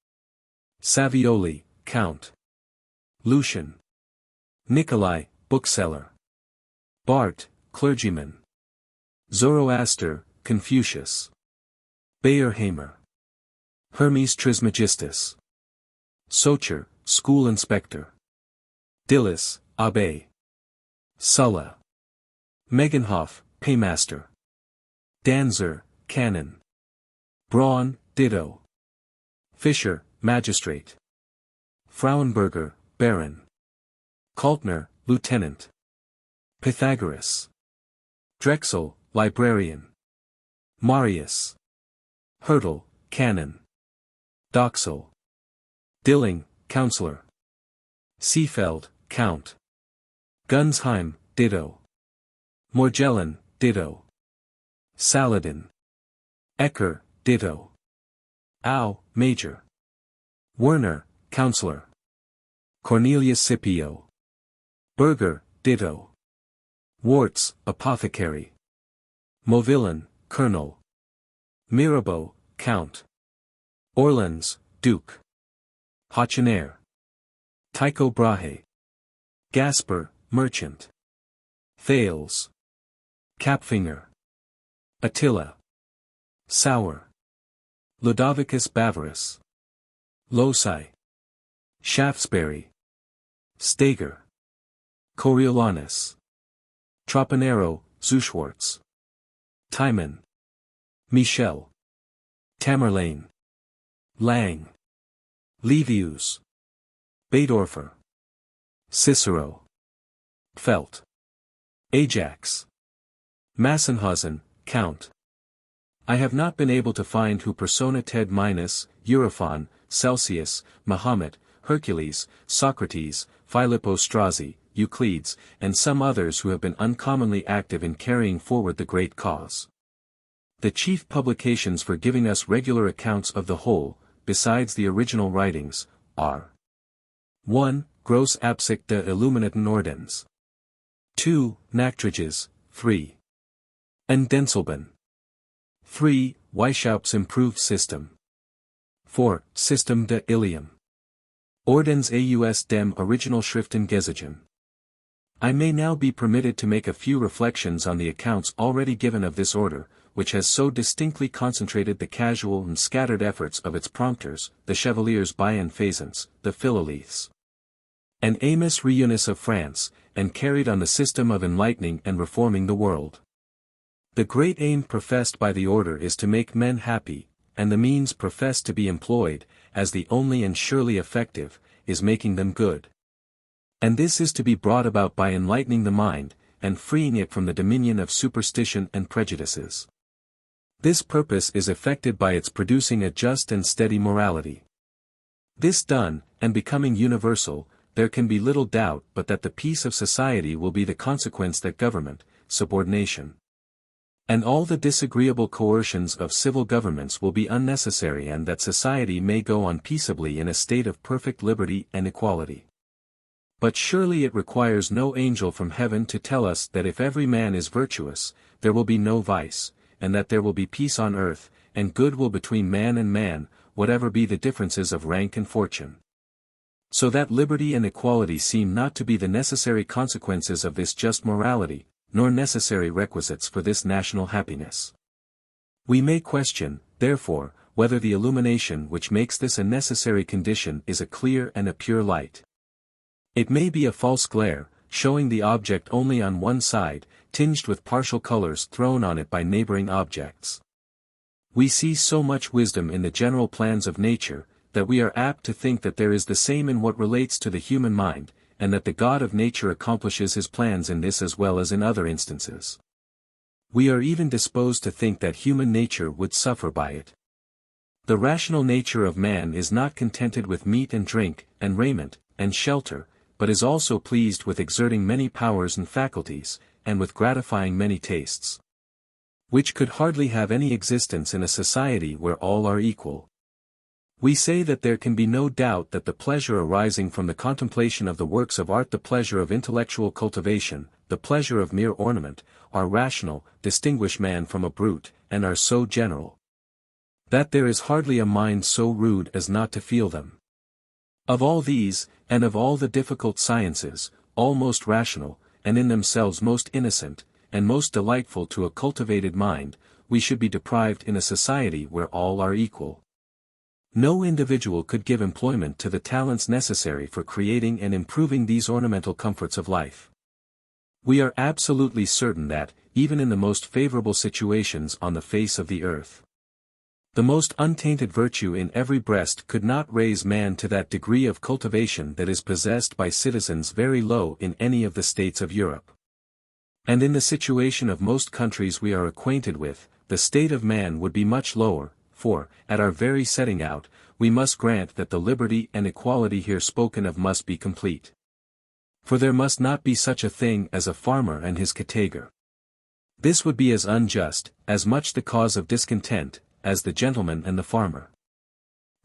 Savioli, Count; Lucian; Nicolai, Bookseller; Bart, Clergyman; Zoroaster, Confucius; Bayerhamer; Hermes Trismegistus; Socher, School Inspector; Dillis, Abbé; Sulla; Megenhof, Paymaster; Danzer, Canon; Braun, ditto; Fischer, Magistrate; Frauenberger, Baron; Kaltner, Lieutenant; Pythagoras; Drexel, Librarian; Marius; Hürtel, Canon; Doxel; Dilling, Counselor; Seefeld, Count; Gunsheim, ditto; Morgellon, ditto; Saladin; Ecker, ditto; Au, Major; Werner, Counselor; Cornelius Scipio; Berger, ditto; Wartz, Apothecary; Mauvillain, Colonel; Mirabeau, Count; Orleans, Duke; Hotchenair; Tycho Brahe; Gasper, Merchant; Thales. Capfinger. Attila. Sauer. Ludovicus Bavarus. Loci. Shaftesbury. Steger. Coriolanus. Troponero, Zuschwartz. Timon. Michel. Tamerlane. Lang. Livius. Baedorfer. Cicero. Pfelt. Ajax. Massenhausen, Count. I have not been able to find who persona ted minus, Europhon, Celsius, Mahomet, Hercules, Socrates, Filippo Strozzi, Euclides, and some others who have been uncommonly active in carrying forward the great cause. The chief publications for giving us regular accounts of the whole, besides the original writings, are 1. Gross Absicht der Illuminaten Ordens. 2. Nachtrages, 3. Endenselben. 3. Weishaupt's Improved System. 4. System de Ilium. Ordens aus dem Originalschriften Gesetzen. I may now be permitted to make a few reflections on the accounts already given of this order, which has so distinctly concentrated the casual and scattered efforts of its prompters, the Chevaliers Bienfaisants, the Philoliths, and Amos Reunis of France, and carried on the system of enlightening and reforming the world. The great aim professed by the order is to make men happy, and the means professed to be employed, as the only and surely effective, is making them good. And this is to be brought about by enlightening the mind, and freeing it from the dominion of superstition and prejudices. This purpose is effected by its producing a just and steady morality. This done, and becoming universal, there can be little doubt but that the peace of society will be the consequence, that government, subordination, and all the disagreeable coercions of civil governments will be unnecessary, and that society may go on peaceably in a state of perfect liberty and equality. But surely it requires no angel from heaven to tell us that if every man is virtuous, there will be no vice, and that there will be peace on earth, and good will between man and man, whatever be the differences of rank and fortune. So that liberty and equality seem not to be the necessary consequences of this just morality, nor necessary requisites for this national happiness. We may question, therefore, whether the illumination which makes this a necessary condition is a clear and a pure light. It may be a false glare, showing the object only on one side, tinged with partial colors thrown on it by neighboring objects. We see so much wisdom in the general plans of nature, that we are apt to think that there is the same in what relates to the human mind, and that the God of nature accomplishes his plans in this as well as in other instances. We are even disposed to think that human nature would suffer by it. The rational nature of man is not contented with meat and drink, and raiment, and shelter, but is also pleased with exerting many powers and faculties, and with gratifying many tastes, which could hardly have any existence in a society where all are equal. We say that there can be no doubt that the pleasure arising from the contemplation of the works of art, the pleasure of intellectual cultivation, the pleasure of mere ornament, are rational, distinguish man from a brute, and are so general, that there is hardly a mind so rude as not to feel them. Of all these, and of all the difficult sciences, all most rational, and in themselves most innocent, and most delightful to a cultivated mind, we should be deprived in a society where all are equal. No individual could give employment to the talents necessary for creating and improving these ornamental comforts of life. We are absolutely certain that, even in the most favorable situations on the face of the earth, the most untainted virtue in every breast could not raise man to that degree of cultivation that is possessed by citizens very low in any of the states of Europe. And in the situation of most countries we are acquainted with, the state of man would be much lower, for, at our very setting out, we must grant that the liberty and equality here spoken of must be complete. For there must not be such a thing as a farmer and his category. This would be as unjust, as much the cause of discontent, as the gentleman and the farmer.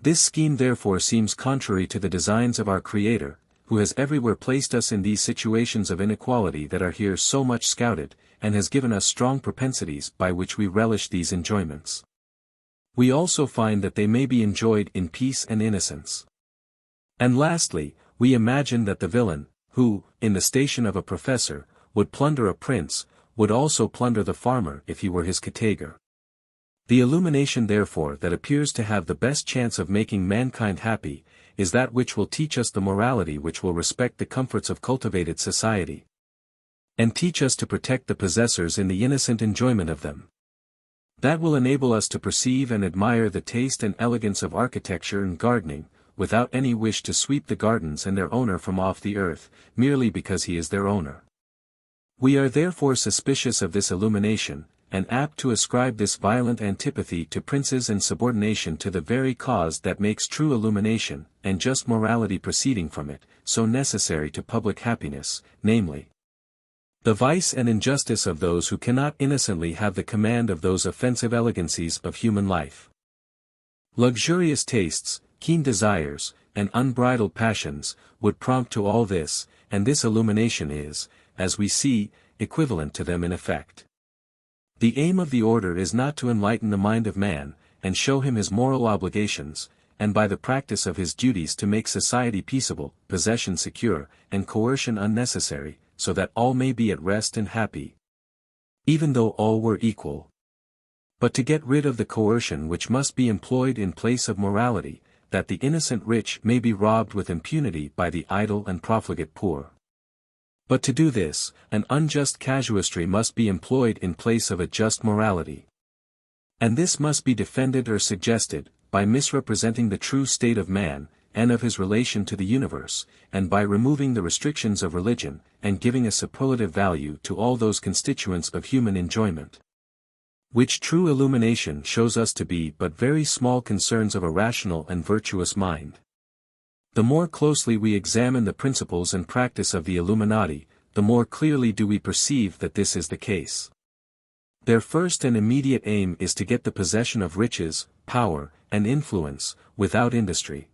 This scheme therefore seems contrary to the designs of our Creator, who has everywhere placed us in these situations of inequality that are here so much scouted, and has given us strong propensities by which we relish these enjoyments. We also find that they may be enjoyed in peace and innocence. And lastly, we imagine that the villain, who, in the station of a professor, would plunder a prince, would also plunder the farmer if he were his category. The illumination therefore that appears to have the best chance of making mankind happy, is that which will teach us the morality which will respect the comforts of cultivated society, and teach us to protect the possessors in the innocent enjoyment of them. That will enable us to perceive and admire the taste and elegance of architecture and gardening, without any wish to sweep the gardens and their owner from off the earth, merely because he is their owner. We are therefore suspicious of this illumination, and apt to ascribe this violent antipathy to princes and subordination to the very cause that makes true illumination, and just morality proceeding from it, so necessary to public happiness, namely, the vice and injustice of those who cannot innocently have the command of those offensive elegancies of human life. Luxurious tastes, keen desires, and unbridled passions, would prompt to all this, and this illumination is, as we see, equivalent to them in effect. The aim of the order is not to enlighten the mind of man, and show him his moral obligations, and by the practice of his duties to make society peaceable, possession secure, and coercion unnecessary, so that all may be at rest and happy, even though all were equal. But to get rid of the coercion which must be employed in place of morality, that the innocent rich may be robbed with impunity by the idle and profligate poor. But to do this, an unjust casuistry must be employed in place of a just morality. And this must be defended or suggested, by misrepresenting the true state of man, and of his relation to the universe, and by removing the restrictions of religion, and giving a superlative value to all those constituents of human enjoyment, which true illumination shows us to be but very small concerns of a rational and virtuous mind. The more closely we examine the principles and practice of the Illuminati, the more clearly do we perceive that this is the case. Their first and immediate aim is to get the possession of riches, power, and influence, without industry.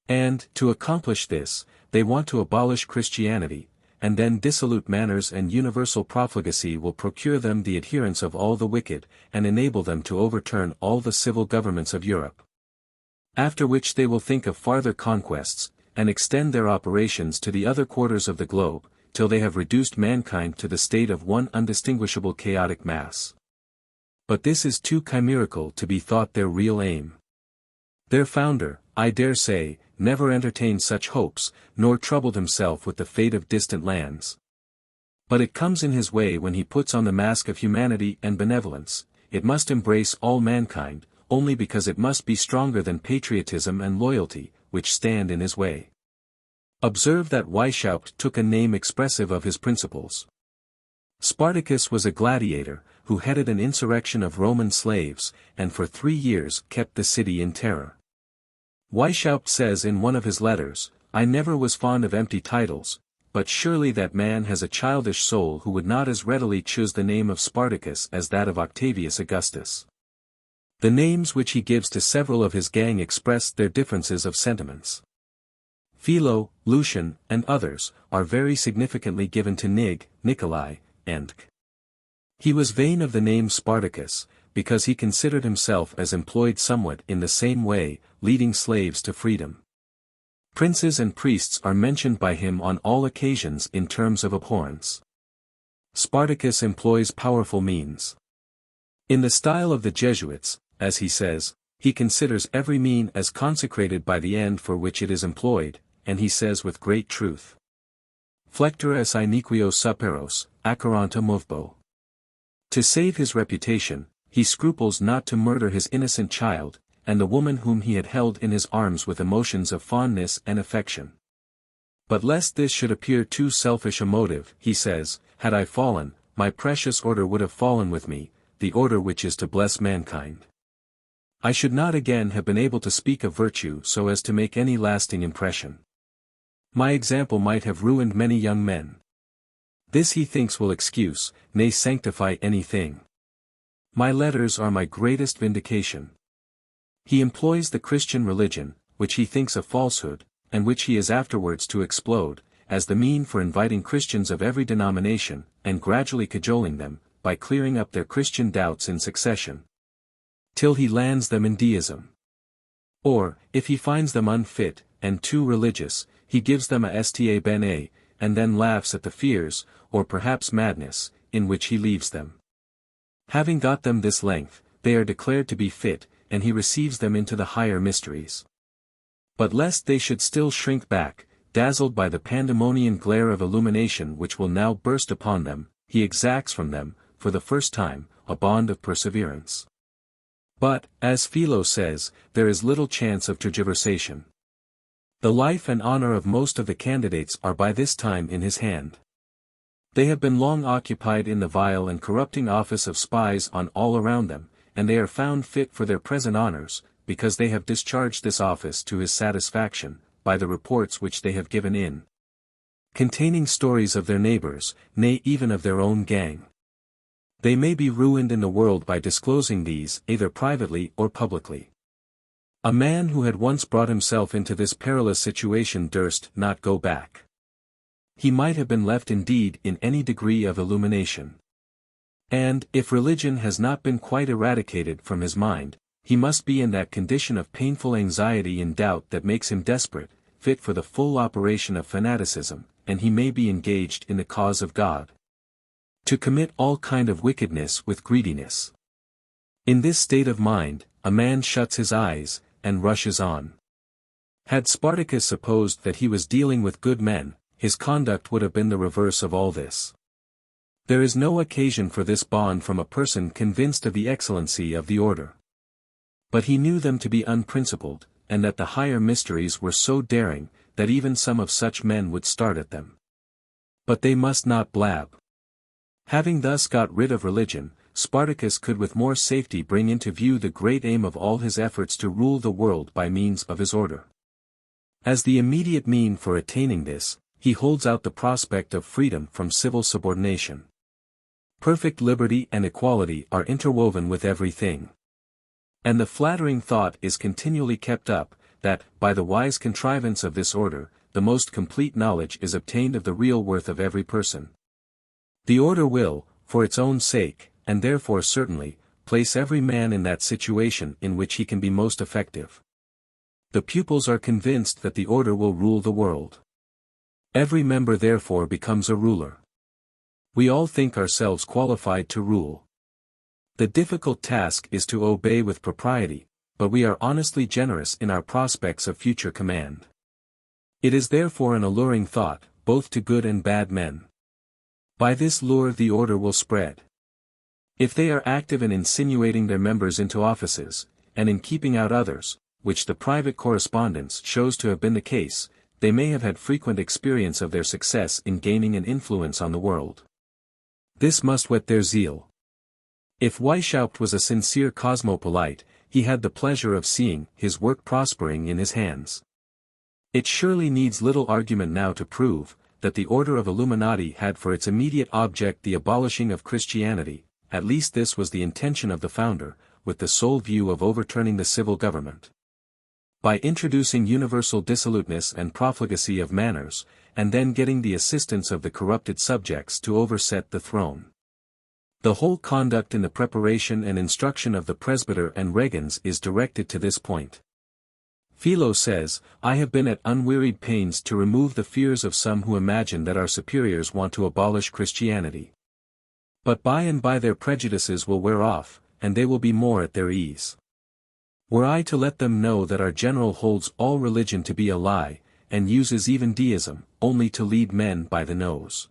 And, to accomplish this, they want to abolish Christianity, and then dissolute manners and universal profligacy will procure them the adherence of all the wicked, and enable them to overturn all the civil governments of Europe. After which they will think of farther conquests, and extend their operations to the other quarters of the globe, till they have reduced mankind to the state of one undistinguishable chaotic mass. But this is too chimerical to be thought their real aim. Their founder, I dare say, never entertained such hopes, nor troubled himself with the fate of distant lands. But it comes in his way when he puts on the mask of humanity and benevolence. It must embrace all mankind, only because it must be stronger than patriotism and loyalty, which stand in his way. Observe that Weishaupt took a name expressive of his principles. Spartacus was a gladiator, who headed an insurrection of Roman slaves, and for 3 years kept the city in terror. Weishaupt says in one of his letters, I never was fond of empty titles, but surely that man has a childish soul who would not as readily choose the name of Spartacus as that of Octavius Augustus. The names which he gives to several of his gang express their differences of sentiments. Philo, Lucian, and others, are very significantly given to Nikolai, and He was vain of the name Spartacus, because he considered himself as employed somewhat in the same way, leading slaves to freedom. Princes and priests are mentioned by him on all occasions in terms of abhorrence. Spartacus employs powerful means. In the style of the Jesuits, as he says, he considers every mean as consecrated by the end for which it is employed, and he says with great truth, Flectere es iniquios superos, accaranta movebo. To save his reputation, he scruples not to murder his innocent child, and the woman whom he had held in his arms with emotions of fondness and affection. But lest this should appear too selfish a motive, he says, had I fallen, my precious order would have fallen with me, the order which is to bless mankind. I should not again have been able to speak of virtue so as to make any lasting impression. My example might have ruined many young men. This he thinks will excuse, nay sanctify anything. My letters are my greatest vindication. He employs the Christian religion, which he thinks a falsehood, and which he is afterwards to explode, as the mean for inviting Christians of every denomination, and gradually cajoling them, by clearing up their Christian doubts in succession, till he lands them in deism. Or, if he finds them unfit, and too religious, he gives them a sta bene, and then laughs at the fears, or perhaps madness, in which he leaves them. Having got them this length, they are declared to be fit, and he receives them into the higher mysteries. But lest they should still shrink back, dazzled by the pandemonian glare of illumination which will now burst upon them, he exacts from them, for the first time, a bond of perseverance. But, as Philo says, there is little chance of tergiversation. The life and honor of most of the candidates are by this time in his hand. They have been long occupied in the vile and corrupting office of spies on all around them, and they are found fit for their present honors, because they have discharged this office to his satisfaction, by the reports which they have given in, containing stories of their neighbors, nay even of their own gang. They may be ruined in the world by disclosing these, either privately or publicly. A man who had once brought himself into this perilous situation durst not go back. He might have been left indeed in any degree of illumination. And, if religion has not been quite eradicated from his mind, he must be in that condition of painful anxiety and doubt that makes him desperate, fit for the full operation of fanaticism, and he may be engaged in the cause of God, to commit all kind of wickedness with greediness. In this state of mind, a man shuts his eyes, and rushes on. Had Spartacus supposed that he was dealing with good men, his conduct would have been the reverse of all this. There is no occasion for this bond from a person convinced of the excellency of the order. But he knew them to be unprincipled, and that the higher mysteries were so daring, that even some of such men would start at them. But they must not blab. Having thus got rid of religion, Spartacus could with more safety bring into view the great aim of all his efforts to rule the world by means of his order. As the immediate mean for attaining this, he holds out the prospect of freedom from civil subordination. Perfect liberty and equality are interwoven with everything. And the flattering thought is continually kept up, that, by the wise contrivance of this order, the most complete knowledge is obtained of the real worth of every person. The order will, for its own sake, and therefore certainly, place every man in that situation in which he can be most effective. The pupils are convinced that the order will rule the world. Every member therefore becomes a ruler. We all think ourselves qualified to rule. The difficult task is to obey with propriety, but we are honestly generous in our prospects of future command. It is therefore an alluring thought, both to good and bad men. By this lure the order will spread. If they are active in insinuating their members into offices, and in keeping out others, which the private correspondence shows to have been the case, they may have had frequent experience of their success in gaining an influence on the world. This must whet their zeal. If Weishaupt was a sincere cosmopolite, he had the pleasure of seeing his work prospering in his hands. It surely needs little argument now to prove, that the order of Illuminati had for its immediate object the abolishing of Christianity, at least this was the intention of the founder, with the sole view of overturning the civil government. By introducing universal dissoluteness and profligacy of manners, and then getting the assistance of the corrupted subjects to overset the throne. The whole conduct in the preparation and instruction of the presbyter and regents is directed to this point. Philo says, I have been at unwearied pains to remove the fears of some who imagine that our superiors want to abolish Christianity. But by and by their prejudices will wear off, and they will be more at their ease. Were I to let them know that our general holds all religion to be a lie, and uses even deism, only to lead men by the nose.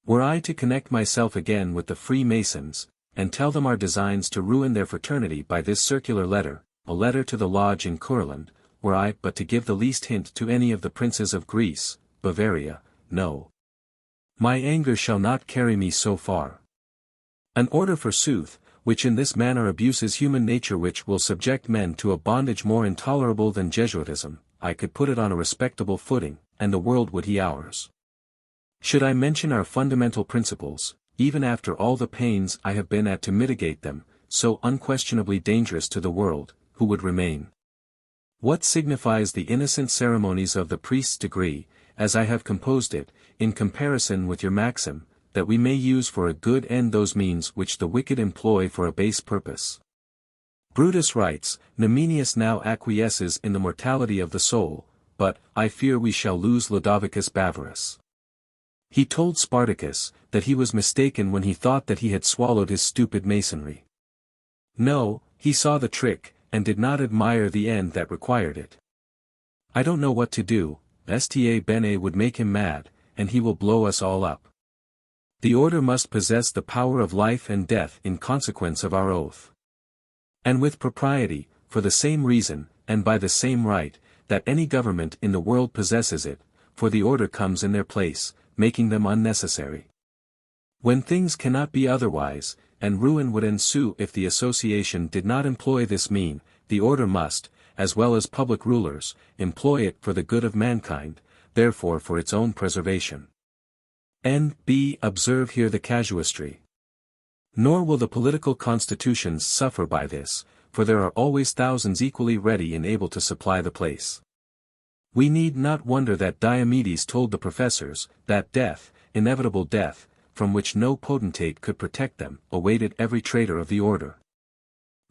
Were I to connect myself again with the Freemasons, and tell them our designs to ruin their fraternity by this circular letter, a letter to the lodge in Kurland, were I but to give the least hint to any of the princes of Greece, Bavaria, no. My anger shall not carry me so far. An order forsooth, which in this manner abuses human nature, which will subject men to a bondage more intolerable than Jesuitism, I could put it on a respectable footing, and the world would be ours. Should I mention our fundamental principles, even after all the pains I have been at to mitigate them, so unquestionably dangerous to the world, who would remain? What signifies the innocent ceremonies of the priest's degree, as I have composed it, in comparison with your maxim, that we may use for a good end those means which the wicked employ for a base purpose? Brutus writes, Numenius now acquiesces in the mortality of the soul, but, I fear we shall lose Lodovicus Bavarus. He told Spartacus that he was mistaken when he thought that he had swallowed his stupid masonry. No, he saw the trick, and did not admire the end that required it. I don't know what to do, sta bene would make him mad, and he will blow us all up. The order must possess the power of life and death in consequence of our oath. And with propriety, for the same reason, and by the same right, that any government in the world possesses it, for the order comes in their place, making them unnecessary. When things cannot be otherwise, and ruin would ensue if the association did not employ this mean, the order must, as well as public rulers, employ it for the good of mankind, therefore for its own preservation. N.B. Observe here the casuistry. Nor will the political constitutions suffer by this, for there are always thousands equally ready and able to supply the place. We need not wonder that Diomedes told the professors, that death, inevitable death, from which no potentate could protect them, awaited every traitor of the order.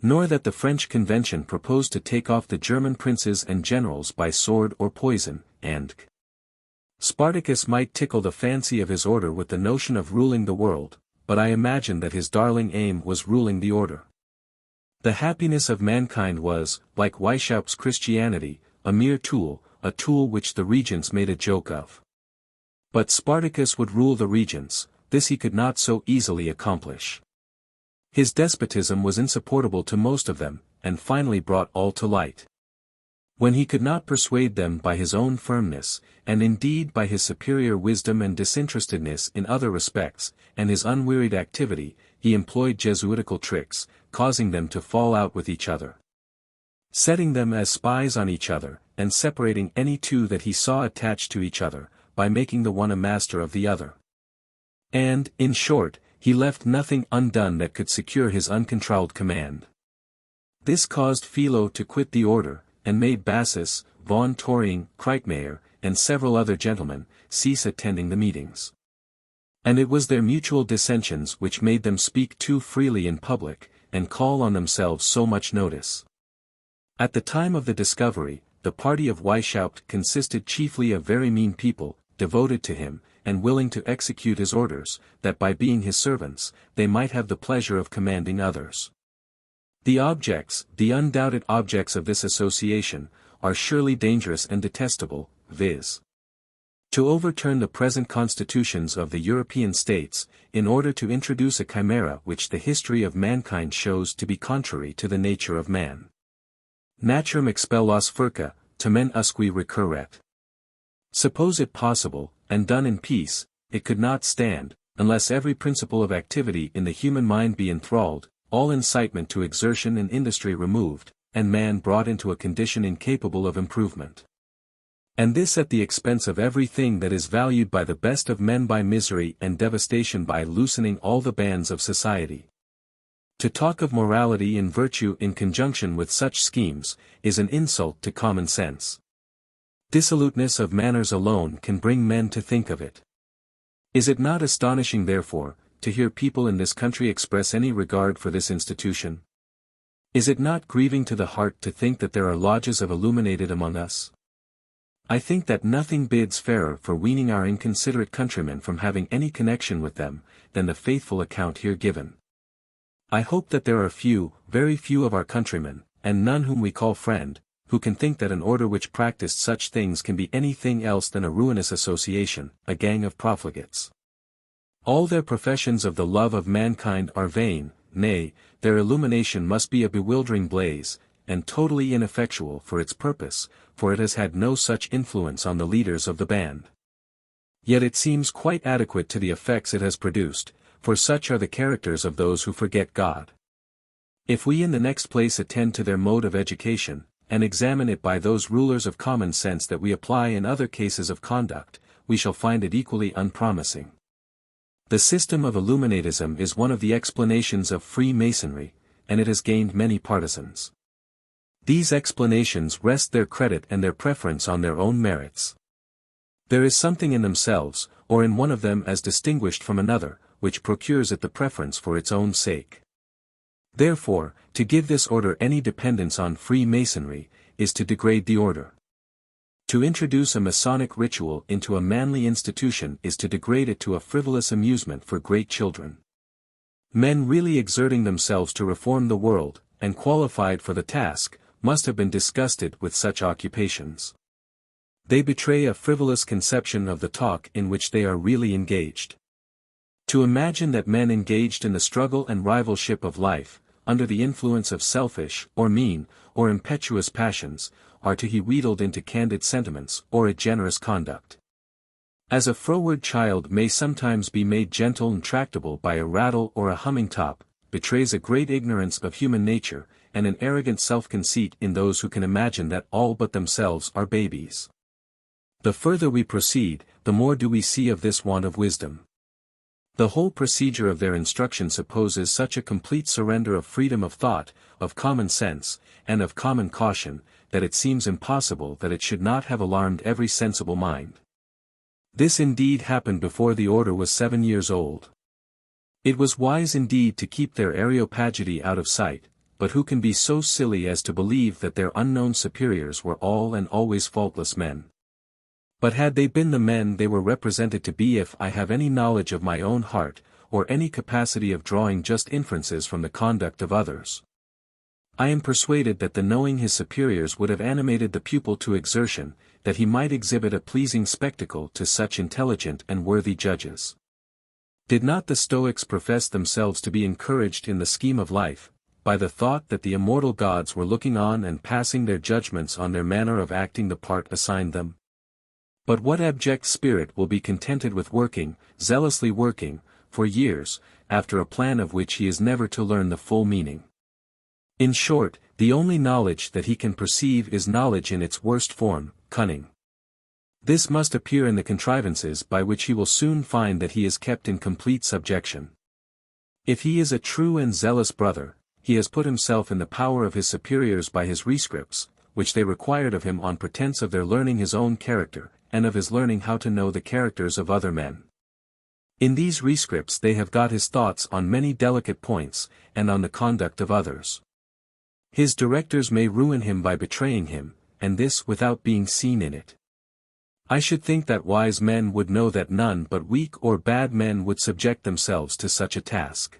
Nor that the French Convention proposed to take off the German princes and generals by sword or poison, and Spartacus might tickle the fancy of his order with the notion of ruling the world, but I imagine that his darling aim was ruling the order. The happiness of mankind was, like Weishaupt's Christianity, a mere tool, a tool which the regents made a joke of. But Spartacus would rule the regents, this he could not so easily accomplish. His despotism was insupportable to most of them, and finally brought all to light. When he could not persuade them by his own firmness, and indeed by his superior wisdom and disinterestedness in other respects, and his unwearied activity, he employed Jesuitical tricks, causing them to fall out with each other, setting them as spies on each other, and separating any two that he saw attached to each other, by making the one a master of the other. And, in short, he left nothing undone that could secure his uncontrolled command. This caused Philo to quit the order, and made Bassus, Von Torying, Kreitmayer, and several other gentlemen, cease attending the meetings. And it was their mutual dissensions which made them speak too freely in public, and call on themselves so much notice. At the time of the discovery, the party of Weishaupt consisted chiefly of very mean people, devoted to him, and willing to execute his orders, that by being his servants, they might have the pleasure of commanding others. The undoubted objects of this association, are surely dangerous and detestable, viz. To overturn the present constitutions of the European states, in order to introduce a chimera which the history of mankind shows to be contrary to the nature of man. Naturam expellas furca, tamen usque recurret. Suppose it possible, and done in peace, it could not stand, unless every principle of activity in the human mind be enthralled, all incitement to exertion and industry removed, and man brought into a condition incapable of improvement. And this at the expense of everything that is valued by the best of men, by misery and devastation, by loosening all the bands of society. To talk of morality and virtue in conjunction with such schemes, is an insult to common sense. Dissoluteness of manners alone can bring men to think of it. Is it not astonishing, therefore, to hear people in this country express any regard for this institution? Is it not grieving to the heart to think that there are lodges of illuminated among us? I think that nothing bids fairer for weaning our inconsiderate countrymen from having any connection with them, than the faithful account here given. I hope that there are few, very few of our countrymen, and none whom we call friend, who can think that an order which practiced such things can be anything else than a ruinous association, a gang of profligates. All their professions of the love of mankind are vain, nay, their illumination must be a bewildering blaze, and totally ineffectual for its purpose, for it has had no such influence on the leaders of the band. Yet it seems quite adequate to the effects it has produced, for such are the characters of those who forget God. If we in the next place attend to their mode of education, and examine it by those rulers of common sense that we apply in other cases of conduct, we shall find it equally unpromising. The system of Illuminism is one of the explanations of Freemasonry, and it has gained many partisans. These explanations rest their credit and their preference on their own merits. There is something in themselves, or in one of them as distinguished from another, which procures it the preference for its own sake. Therefore, to give this order any dependence on Freemasonry, is to degrade the order. To introduce a Masonic ritual into a manly institution is to degrade it to a frivolous amusement for great children. Men really exerting themselves to reform the world, and qualified for the task, must have been disgusted with such occupations. They betray a frivolous conception of the talk in which they are really engaged. To imagine that men engaged in the struggle and rivalship of life, under the influence of selfish, or mean, or impetuous passions, are to be wheedled into candid sentiments or a generous conduct. As a froward child may sometimes be made gentle and tractable by a rattle or a humming top, betrays a great ignorance of human nature, and an arrogant self-conceit in those who can imagine that all but themselves are babies. The further we proceed, the more do we see of this want of wisdom. The whole procedure of their instruction supposes such a complete surrender of freedom of thought, of common sense, and of common caution, that it seems impossible that it should not have alarmed every sensible mind. This indeed happened before the order was 7 years old. It was wise indeed to keep their Areopagity out of sight, but who can be so silly as to believe that their unknown superiors were all and always faultless men? But had they been the men they were represented to be, if I have any knowledge of my own heart, or any capacity of drawing just inferences from the conduct of others, I am persuaded that the knowing his superiors would have animated the pupil to exertion, that he might exhibit a pleasing spectacle to such intelligent and worthy judges. Did not the Stoics profess themselves to be encouraged in the scheme of life, by the thought that the immortal gods were looking on and passing their judgments on their manner of acting the part assigned them? But what abject spirit will be contented with working, zealously working, for years, after a plan of which he is never to learn the full meaning? In short, the only knowledge that he can perceive is knowledge in its worst form, cunning. This must appear in the contrivances by which he will soon find that he is kept in complete subjection. If he is a true and zealous brother, he has put himself in the power of his superiors by his rescripts, which they required of him on pretence of their learning his own character, and of his learning how to know the characters of other men. In these rescripts they have got his thoughts on many delicate points, and on the conduct of others. His directors may ruin him by betraying him, and this without being seen in it. I should think that wise men would know that none but weak or bad men would subject themselves to such a task.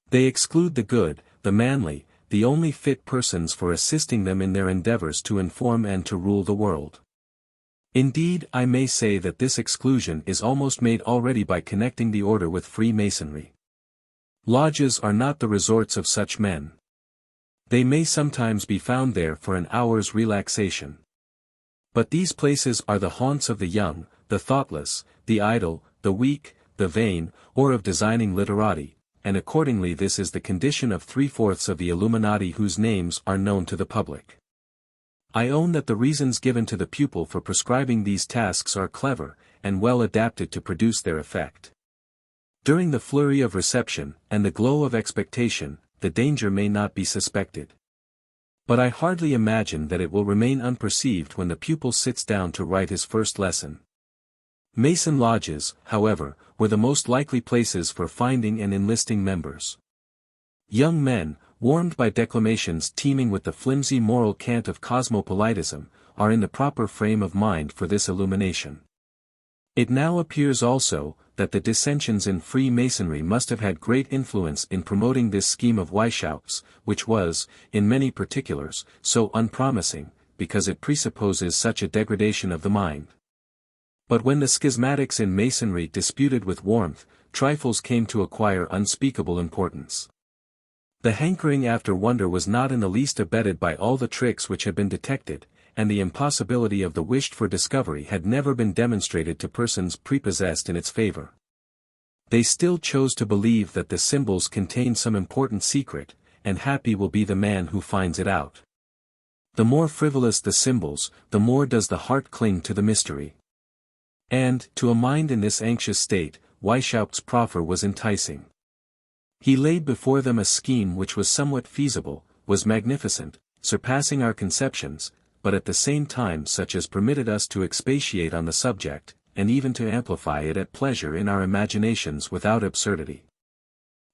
They exclude the good, the manly, the only fit persons for assisting them in their endeavors to inform and to rule the world. Indeed, I may say that this exclusion is almost made already by connecting the order with Freemasonry. Lodges are not the resorts of such men. They may sometimes be found there for an hour's relaxation. But these places are the haunts of the young, the thoughtless, the idle, the weak, the vain, or of designing literati, and accordingly this is the condition of 3/4 of the Illuminati whose names are known to the public. I own that the reasons given to the pupil for prescribing these tasks are clever, and well adapted to produce their effect. During the flurry of reception, and the glow of expectation, the danger may not be suspected. But I hardly imagine that it will remain unperceived when the pupil sits down to write his first lesson. Mason lodges, however, were the most likely places for finding and enlisting members. Young men, warmed by declamations teeming with the flimsy moral cant of cosmopolitism, are in the proper frame of mind for this illumination. It now appears also, that the dissensions in Freemasonry must have had great influence in promoting this scheme of Weishaupt's, which was, in many particulars, so unpromising, because it presupposes such a degradation of the mind. But when the schismatics in Masonry disputed with warmth, trifles came to acquire unspeakable importance. The hankering after wonder was not in the least abetted by all the tricks which had been detected, and the impossibility of the wished-for discovery had never been demonstrated to persons prepossessed in its favor. They still chose to believe that the symbols contained some important secret, and happy will be the man who finds it out. The more frivolous the symbols, the more does the heart cling to the mystery. And, to a mind in this anxious state, Weishaupt's proffer was enticing. He laid before them a scheme which was somewhat feasible, was magnificent, surpassing our conceptions, but at the same time such as permitted us to expatiate on the subject, and even to amplify it at pleasure in our imaginations without absurdity.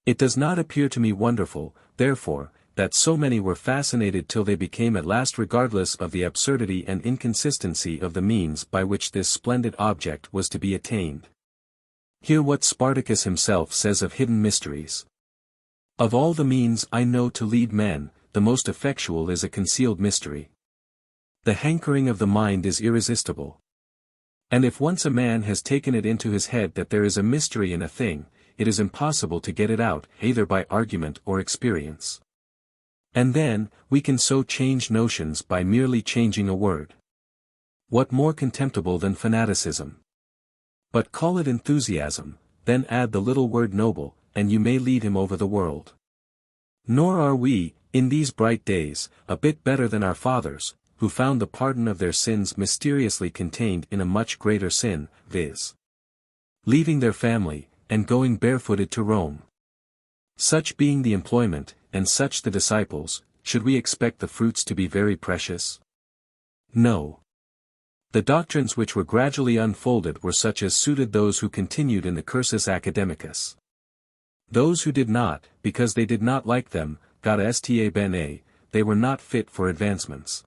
It does not appear to me wonderful, therefore, that so many were fascinated till they became at last regardless of the absurdity and inconsistency of the means by which this splendid object was to be attained. Hear what Spartacus himself says of hidden mysteries. Of all the means I know to lead men, the most effectual is a concealed mystery. The hankering of the mind is irresistible. And if once a man has taken it into his head that there is a mystery in a thing, it is impossible to get it out, either by argument or experience. And then, we can so change notions by merely changing a word. What more contemptible than fanaticism? But call it enthusiasm, then add the little word noble, and you may lead him over the world. Nor are we, in these bright days, a bit better than our fathers, who found the pardon of their sins mysteriously contained in a much greater sin, viz. leaving their family, and going barefooted to Rome. Such being the employment, and such the disciples, should we expect the fruits to be very precious? No. The doctrines which were gradually unfolded were such as suited those who continued in the cursus academicus. Those who did not, because they did not like them, got sta bene, they were not fit for advancements.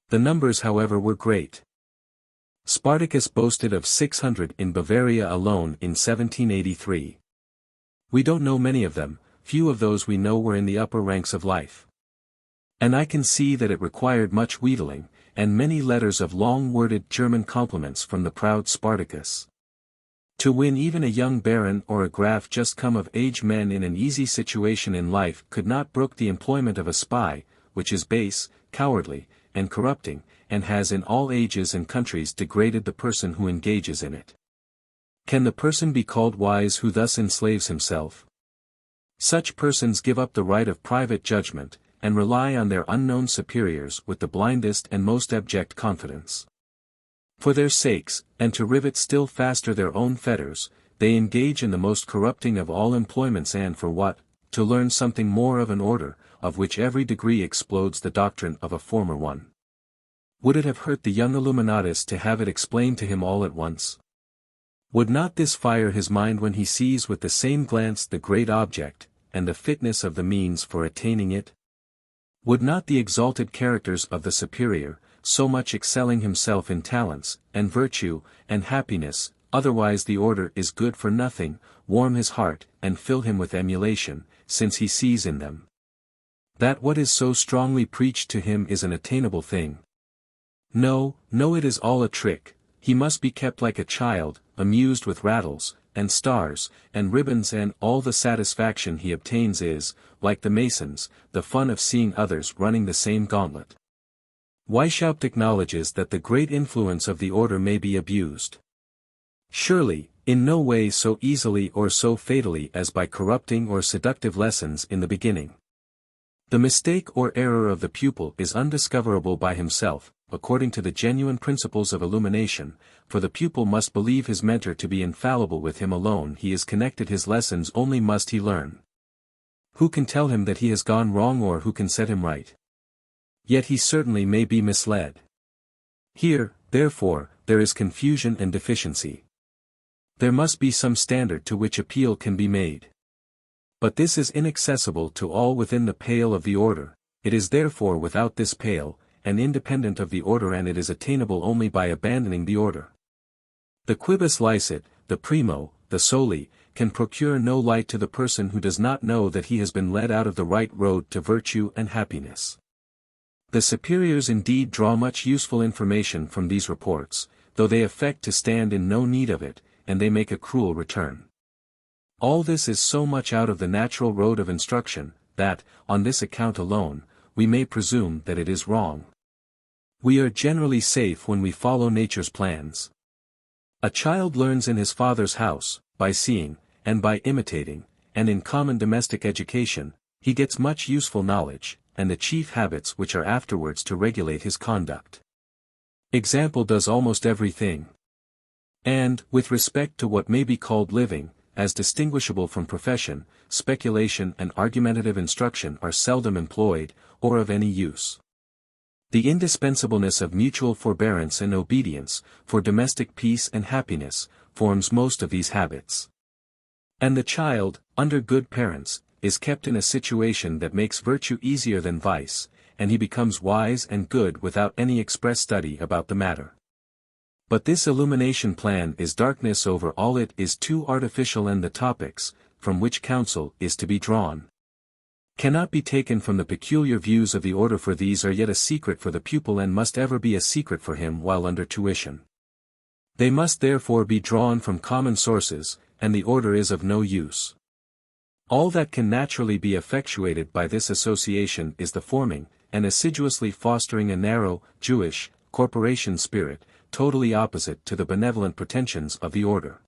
The numbers however were great. Spartacus boasted of 600 in Bavaria alone in 1783. We don't know many of them, few of those we know were in the upper ranks of life. And I can see that it required much wheedling, and many letters of long-worded German compliments from the proud Spartacus. To win even a young baron or a graf just come of age men in an easy situation in life could not brook the employment of a spy, which is base, cowardly, and corrupting, and has in all ages and countries degraded the person who engages in it. Can the person be called wise who thus enslaves himself? Such persons give up the right of private judgment, and rely on their unknown superiors with the blindest and most abject confidence. For their sakes, and to rivet still faster their own fetters, they engage in the most corrupting of all employments, and for what? To learn something more of an order, of which every degree explodes the doctrine of a former one. Would it have hurt the young Illuminatus to have it explained to him all at once? Would not this fire his mind when he sees with the same glance the great object, and the fitness of the means for attaining it? Would not the exalted characters of the superior, so much excelling himself in talents, and virtue, and happiness, otherwise the order is good for nothing, warm his heart, and fill him with emulation, since he sees in them that what is so strongly preached to him is an attainable thing? No, it is all a trick. He must be kept like a child, amused with rattles, and stars, and ribbons, and all the satisfaction he obtains is, like the Masons, the fun of seeing others running the same gauntlet. Weishaupt acknowledges that the great influence of the order may be abused. Surely, in no way so easily or so fatally as by corrupting or seductive lessons in the beginning. The mistake or error of the pupil is undiscoverable by himself, according to the genuine principles of illumination, for the pupil must believe his mentor to be infallible. With him alone he is connected, his lessons only must he learn. Who can tell him that he has gone wrong, or who can set him right? Yet he certainly may be misled. Here, therefore, there is confusion and deficiency. There must be some standard to which appeal can be made. But this is inaccessible to all within the pale of the order, it is therefore without this pale, and independent of the order, and it is attainable only by abandoning the order. The quibus licet, the primo, the soli, can procure no light to the person who does not know that he has been led out of the right road to virtue and happiness. The superiors indeed draw much useful information from these reports, though they affect to stand in no need of it, and they make a cruel return. All this is so much out of the natural road of instruction, that, on this account alone, we may presume that it is wrong. We are generally safe when we follow nature's plans. A child learns in his father's house, by seeing, and by imitating, and in common domestic education, he gets much useful knowledge, and the chief habits which are afterwards to regulate his conduct. Example does almost everything. And, with respect to what may be called living, as distinguishable from profession, speculation and argumentative instruction are seldom employed, or of any use. The indispensableness of mutual forbearance and obedience, for domestic peace and happiness, forms most of these habits. And the child, under good parents, is kept in a situation that makes virtue easier than vice, and he becomes wise and good without any express study about the matter. But this illumination plan is darkness over all, it is too artificial, and the topics, from which counsel is to be drawn, cannot be taken from the peculiar views of the order, for these are yet a secret for the pupil and must ever be a secret for him while under tuition. They must therefore be drawn from common sources, and the order is of no use. All that can naturally be effectuated by this association is the forming, and assiduously fostering a narrow, Jewish, corporation spirit, totally opposite to the benevolent pretensions of the order.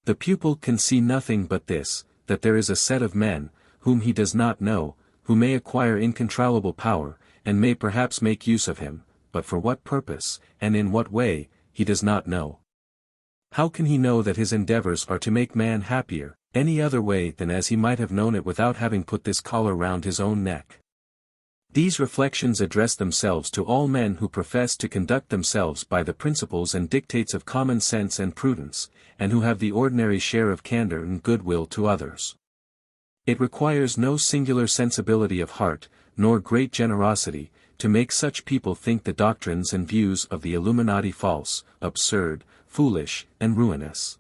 The pupil can see nothing but this, that there is a set of men, whom he does not know, who may acquire incontrollable power, and may perhaps make use of him, but for what purpose, and in what way, he does not know. How can he know that his endeavors are to make man happier, any other way than as he might have known it without having put this collar round his own neck? These reflections address themselves to all men who profess to conduct themselves by the principles and dictates of common sense and prudence, and who have the ordinary share of candor and goodwill to others. It requires no singular sensibility of heart, nor great generosity, to make such people think the doctrines and views of the Illuminati false, absurd, foolish, and ruinous.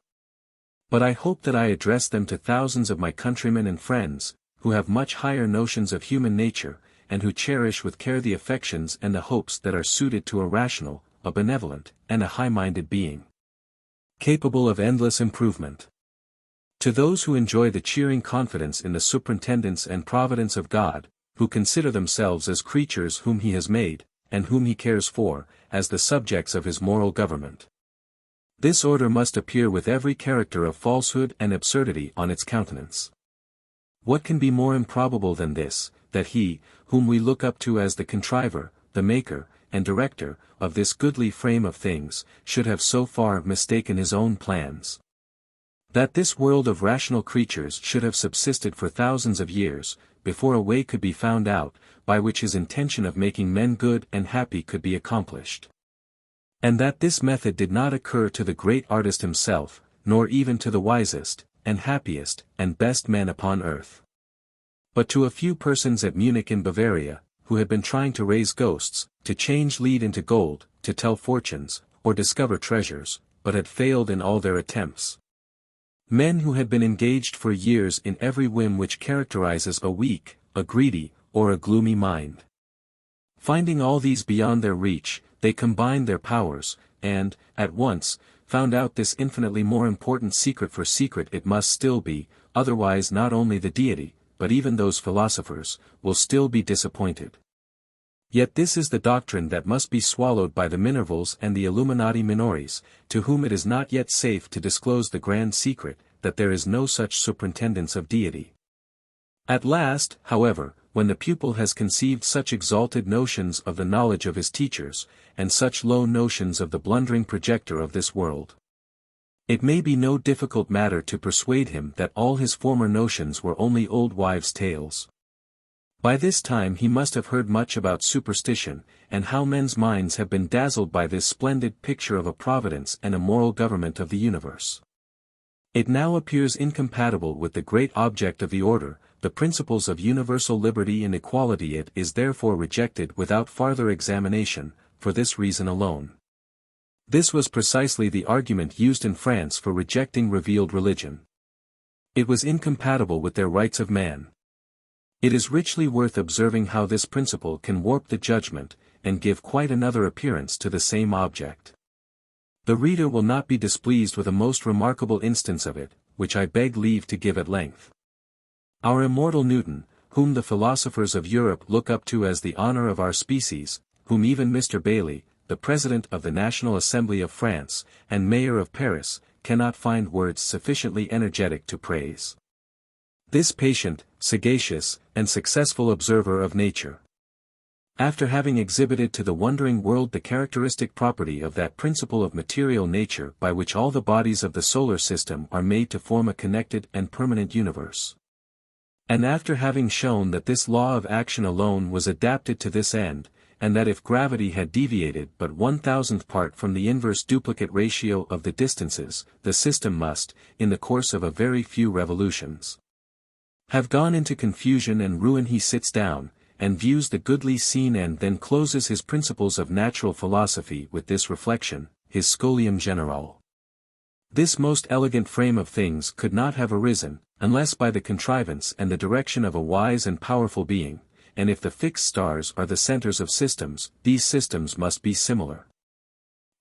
But I hope that I address them to thousands of my countrymen and friends, who have much higher notions of human nature, and who cherish with care the affections and the hopes that are suited to a rational, a benevolent, and a high-minded being, capable of endless improvement. To those who enjoy the cheering confidence in the superintendence and providence of God, who consider themselves as creatures whom He has made, and whom He cares for, as the subjects of His moral government, this order must appear with every character of falsehood and absurdity on its countenance. What can be more improbable than this, that he, whom we look up to as the contriver, the maker, and director, of this goodly frame of things, should have so far mistaken his own plans? That this world of rational creatures should have subsisted for thousands of years, before a way could be found out, by which his intention of making men good and happy could be accomplished. And that this method did not occur to the great artist himself, nor even to the wisest, and happiest, and best men upon earth, but to a few persons at Munich in Bavaria, who had been trying to raise ghosts, to change lead into gold, to tell fortunes, or discover treasures, but had failed in all their attempts. Men who had been engaged for years in every whim which characterizes a weak, a greedy, or a gloomy mind. Finding all these beyond their reach, they combined their powers, and, at once, found out this infinitely more important secret, for secret it must still be, otherwise not only the deity, but even those philosophers, will still be disappointed. Yet this is the doctrine that must be swallowed by the Minervals and the Illuminati minores, to whom it is not yet safe to disclose the grand secret, that there is no such superintendence of deity. At last, however, when the pupil has conceived such exalted notions of the knowledge of his teachers, and such low notions of the blundering projector of this world, it may be no difficult matter to persuade him that all his former notions were only old wives' tales. By this time he must have heard much about superstition, and how men's minds have been dazzled by this splendid picture of a providence and a moral government of the universe. It now appears incompatible with the great object of the order, the principles of universal liberty and equality. It is therefore rejected without farther examination, for this reason alone. This was precisely the argument used in France for rejecting revealed religion. It was incompatible with their rights of man. It is richly worth observing how this principle can warp the judgment, and give quite another appearance to the same object. The reader will not be displeased with a most remarkable instance of it, which I beg leave to give at length. Our immortal Newton, whom the philosophers of Europe look up to as the honor of our species, whom even Mr. Bailly, the President of the National Assembly of France, and Mayor of Paris, cannot find words sufficiently energetic to praise. This patient, sagacious, and successful observer of nature, after having exhibited to the wondering world the characteristic property of that principle of material nature by which all the bodies of the solar system are made to form a connected and permanent universe, and after having shown that this law of action alone was adapted to this end, and that if gravity had deviated but 1,000th part from the inverse duplicate ratio of the distances, the system must, in the course of a very few revolutions, have gone into confusion and ruin. He sits down, and views the goodly scene, and then closes his Principles of Natural Philosophy with this reflection, his Scholium Generale. This most elegant frame of things could not have arisen, unless by the contrivance and the direction of a wise and powerful being, and if the fixed stars are the centers of systems, these systems must be similar.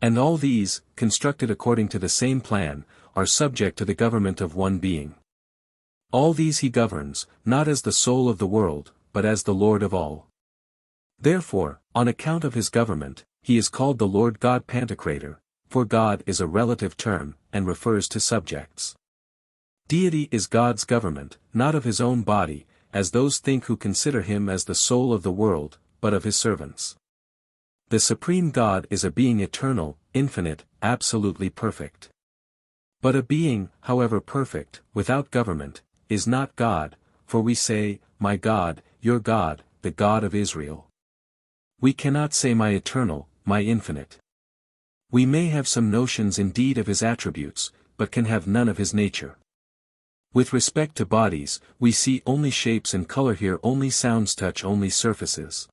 And all these, constructed according to the same plan, are subject to the government of one being. All these he governs, not as the soul of the world, but as the Lord of all. Therefore, on account of his government, he is called the Lord God Pantocrator, for God is a relative term, and refers to subjects. Deity is God's government, not of his own body, as those think who consider him as the soul of the world, but of his servants. The supreme God is a being eternal, infinite, absolutely perfect. But a being, however perfect, without government, is not God, for we say, my God, your God, the God of Israel. We cannot say my eternal, my infinite. We may have some notions indeed of his attributes, but can have none of his nature. With respect to bodies, we see only shapes and color, hear only sounds, touch only surfaces.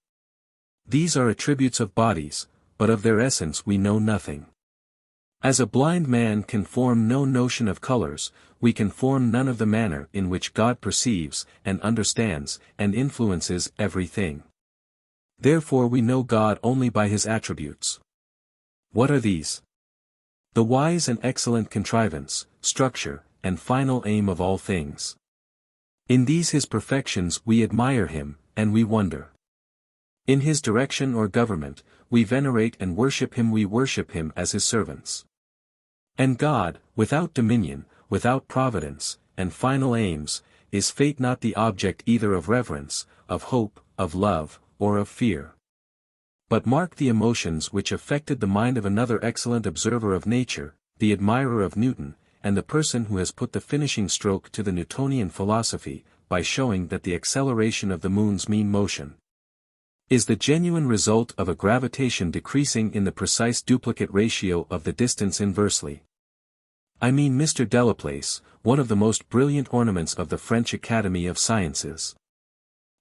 These are attributes of bodies, but of their essence we know nothing. As a blind man can form no notion of colors, we can form none of the manner in which God perceives, and understands, and influences everything. Therefore we know God only by his attributes. What are these? The wise and excellent contrivance, structure, and final aim of all things. In these his perfections we admire him, and we wonder. In his direction or government, we venerate and worship him. We worship him as his servants. And God, without dominion, without providence, and final aims, is fate not the object either of reverence, of hope, of love, or of fear. But mark the emotions which affected the mind of another excellent observer of nature, the admirer of Newton, and the person who has put the finishing stroke to the Newtonian philosophy, by showing that the acceleration of the moon's mean motion is the genuine result of a gravitation decreasing in the precise duplicate ratio of the distance inversely. I mean Mr. Delaplace, one of the most brilliant ornaments of the French Academy of Sciences.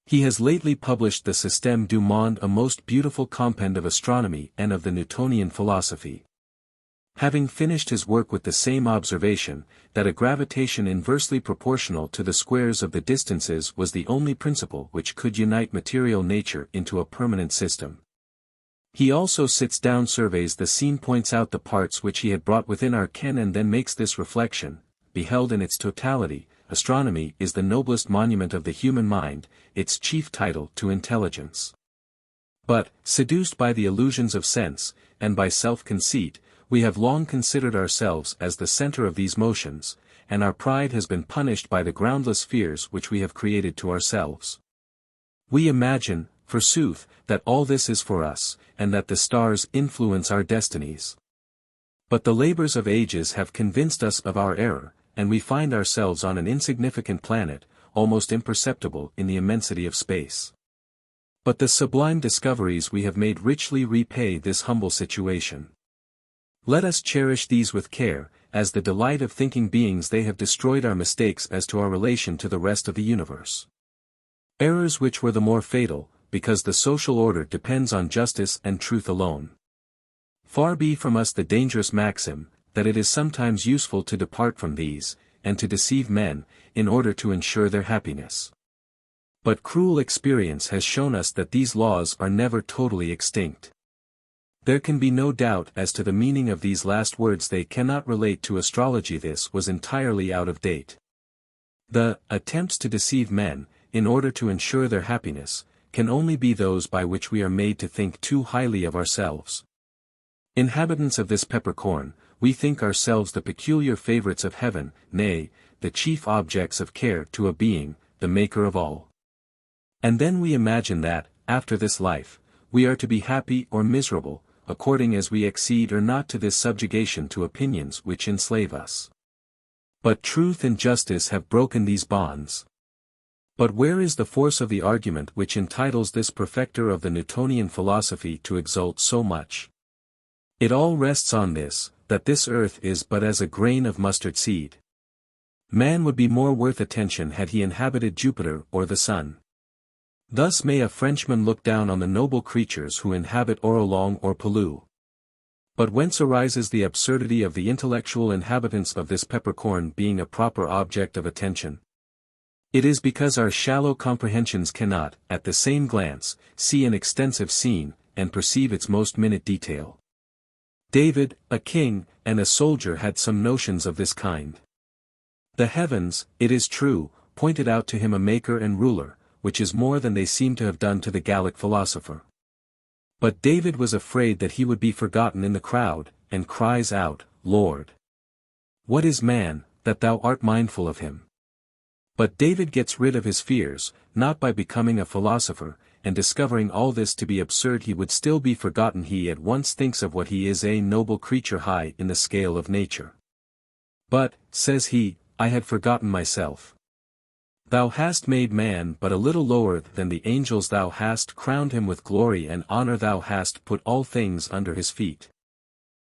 He has lately published the Système du Monde, a most beautiful compend of astronomy and of the Newtonian philosophy. Having finished his work with the same observation, that a gravitation inversely proportional to the squares of the distances was the only principle which could unite material nature into a permanent system. He also sits down, surveys the scene, points out the parts which he had brought within our ken, and then makes this reflection: beheld in its totality, astronomy is the noblest monument of the human mind, its chief title to intelligence. But, seduced by the illusions of sense, and by self-conceit, we have long considered ourselves as the center of these motions, and our pride has been punished by the groundless fears which we have created to ourselves. We imagine, forsooth, that all this is for us, and that the stars influence our destinies. But the labors of ages have convinced us of our error, and we find ourselves on an insignificant planet, almost imperceptible in the immensity of space. But the sublime discoveries we have made richly repay this humble situation. Let us cherish these with care, as the delight of thinking beings. They have destroyed our mistakes as to our relation to the rest of the universe. Errors which were the more fatal, because the social order depends on justice and truth alone. Far be from us the dangerous maxim, that it is sometimes useful to depart from these, and to deceive men, in order to ensure their happiness. But cruel experience has shown us that these laws are never totally extinct. There can be no doubt as to the meaning of these last words. They cannot relate to astrology. This was entirely out of date. The attempts to deceive men, in order to ensure their happiness, can only be those by which we are made to think too highly of ourselves. Inhabitants of this peppercorn, we think ourselves the peculiar favorites of heaven, nay, the chief objects of care to a being, the maker of all. And then we imagine that, after this life, we are to be happy or miserable, according as we accede or not to this subjugation to opinions which enslave us. But truth and justice have broken these bonds. But where is the force of the argument which entitles this perfecter of the Newtonian philosophy to exult so much? It all rests on this, that this earth is but as a grain of mustard seed. Man would be more worth attention had he inhabited Jupiter or the sun. Thus may a Frenchman look down on the noble creatures who inhabit Orolong or Pelou. But whence arises the absurdity of the intellectual inhabitants of this peppercorn being a proper object of attention? It is because our shallow comprehensions cannot, at the same glance, see an extensive scene, and perceive its most minute detail. David, a king, and a soldier had some notions of this kind. The heavens, it is true, pointed out to him a maker and ruler, which is more than they seem to have done to the Gallic philosopher. But David was afraid that he would be forgotten in the crowd, and cries out, Lord! What is man, that thou art mindful of him? But David gets rid of his fears, not by becoming a philosopher, and discovering all this to be absurd he would still be forgotten. He at once thinks of what he is, a noble creature high in the scale of nature. But, says he, I had forgotten myself. Thou hast made man but a little lower than the angels, thou hast crowned him with glory and honor, thou hast put all things under his feet.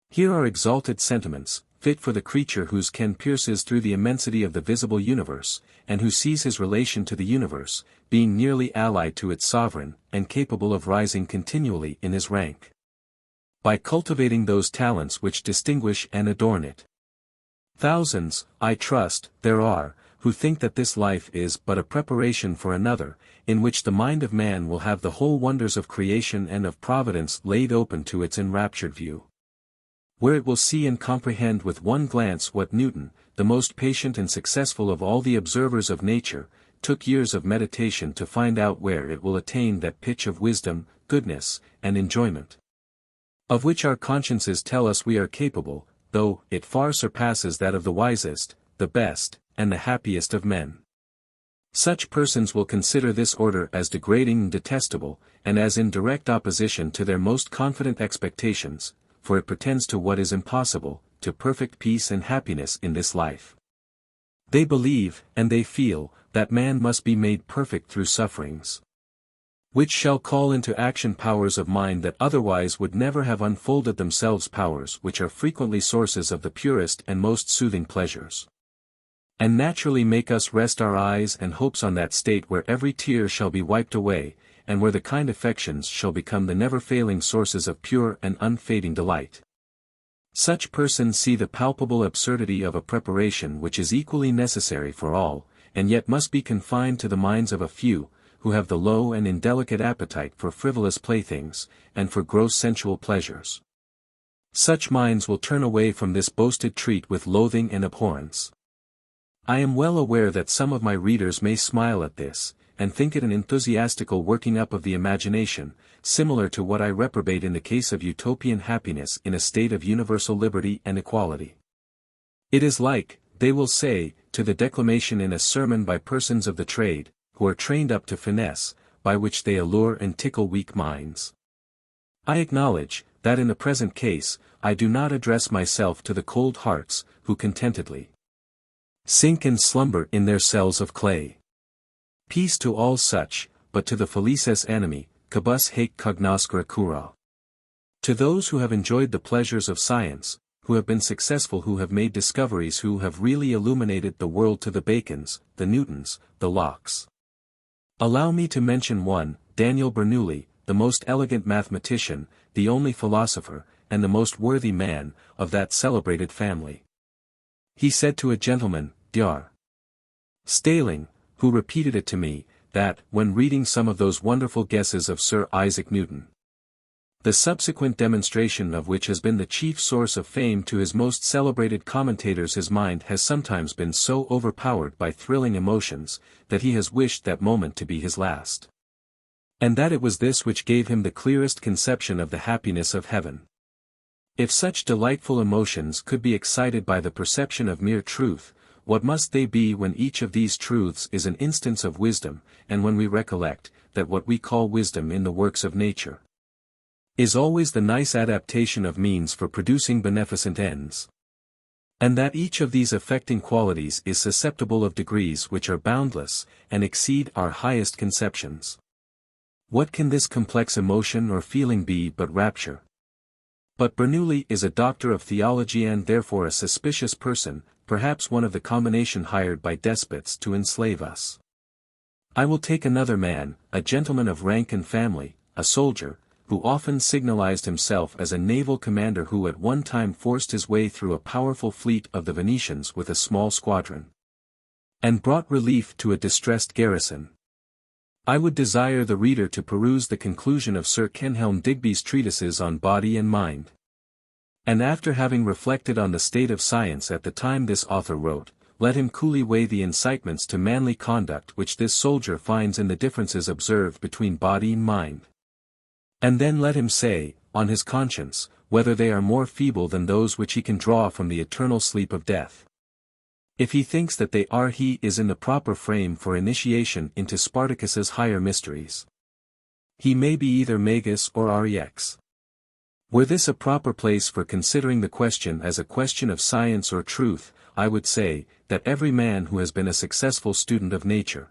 Here are exalted sentiments, fit for the creature whose ken pierces through the immensity of the visible universe, and who sees his relation to the universe, being nearly allied to its sovereign, and capable of rising continually in his rank, by cultivating those talents which distinguish and adorn it. Thousands, I trust, there are, who think that this life is but a preparation for another, in which the mind of man will have the whole wonders of creation and of providence laid open to its enraptured view, where it will see and comprehend with one glance what Newton, the most patient and successful of all the observers of nature, took years of meditation to find out, where it will attain that pitch of wisdom, goodness, and enjoyment, of which our consciences tell us we are capable, though it far surpasses that of the wisest, the best, and the happiest of men. Such persons will consider this order as degrading and detestable, and as in direct opposition to their most confident expectations, for it pretends to what is impossible, to perfect peace and happiness in this life. They believe, and they feel, that man must be made perfect through sufferings, which shall call into action powers of mind that otherwise would never have unfolded themselves, powers which are frequently sources of the purest and most soothing pleasures, and naturally make us rest our eyes and hopes on that state where every tear shall be wiped away, and where the kind affections shall become the never-failing sources of pure and unfading delight. Such persons see the palpable absurdity of a preparation which is equally necessary for all, and yet must be confined to the minds of a few, who have the low and indelicate appetite for frivolous playthings, and for gross sensual pleasures. Such minds will turn away from this boasted treat with loathing and abhorrence. I am well aware that some of my readers may smile at this, and think it an enthusiastical working up of the imagination, similar to what I reprobate in the case of utopian happiness in a state of universal liberty and equality. It is like, they will say, to the declamation in a sermon by persons of the trade, who are trained up to finesse, by which they allure and tickle weak minds. I acknowledge, that in the present case, I do not address myself to the cold hearts, who contentedly sink and slumber in their cells of clay. Peace to all such, but to the felices animi, quibus haec cognoscere cura. To those who have enjoyed the pleasures of science, who have been successful, who have made discoveries, who have really illuminated the world, to the Bacons, the Newtons, the Locks. Allow me to mention one, Daniel Bernoulli, the most elegant mathematician, the only philosopher, and the most worthy man, of that celebrated family. He said to a gentleman, Dr. Staling, who repeated it to me, that, when reading some of those wonderful guesses of Sir Isaac Newton, the subsequent demonstration of which has been the chief source of fame to his most celebrated commentators, his mind has sometimes been so overpowered by thrilling emotions, that he has wished that moment to be his last, and that it was this which gave him the clearest conception of the happiness of heaven. If such delightful emotions could be excited by the perception of mere truth, what must they be when each of these truths is an instance of wisdom, and when we recollect, that what we call wisdom in the works of nature is always the nice adaptation of means for producing beneficent ends, and that each of these affecting qualities is susceptible of degrees which are boundless, and exceed our highest conceptions. What can this complex emotion or feeling be but rapture? But Bernoulli is a doctor of theology and therefore a suspicious person, perhaps one of the combination hired by despots to enslave us. I will take another man, a gentleman of rank and family, a soldier, who often signalized himself as a naval commander who at one time forced his way through a powerful fleet of the Venetians with a small squadron, and brought relief to a distressed garrison. I would desire the reader to peruse the conclusion of Sir Kenelm Digby's treatises on Body and Mind. And after having reflected on the state of science at the time this author wrote, let him coolly weigh the incitements to manly conduct which this soldier finds in the differences observed between body and mind. And then let him say, on his conscience, whether they are more feeble than those which he can draw from the eternal sleep of death. If he thinks that they are, he is in the proper frame for initiation into Spartacus's higher mysteries. He may be either Magus or Rex. Were this a proper place for considering the question as a question of science or truth, I would say, that every man who has been a successful student of nature,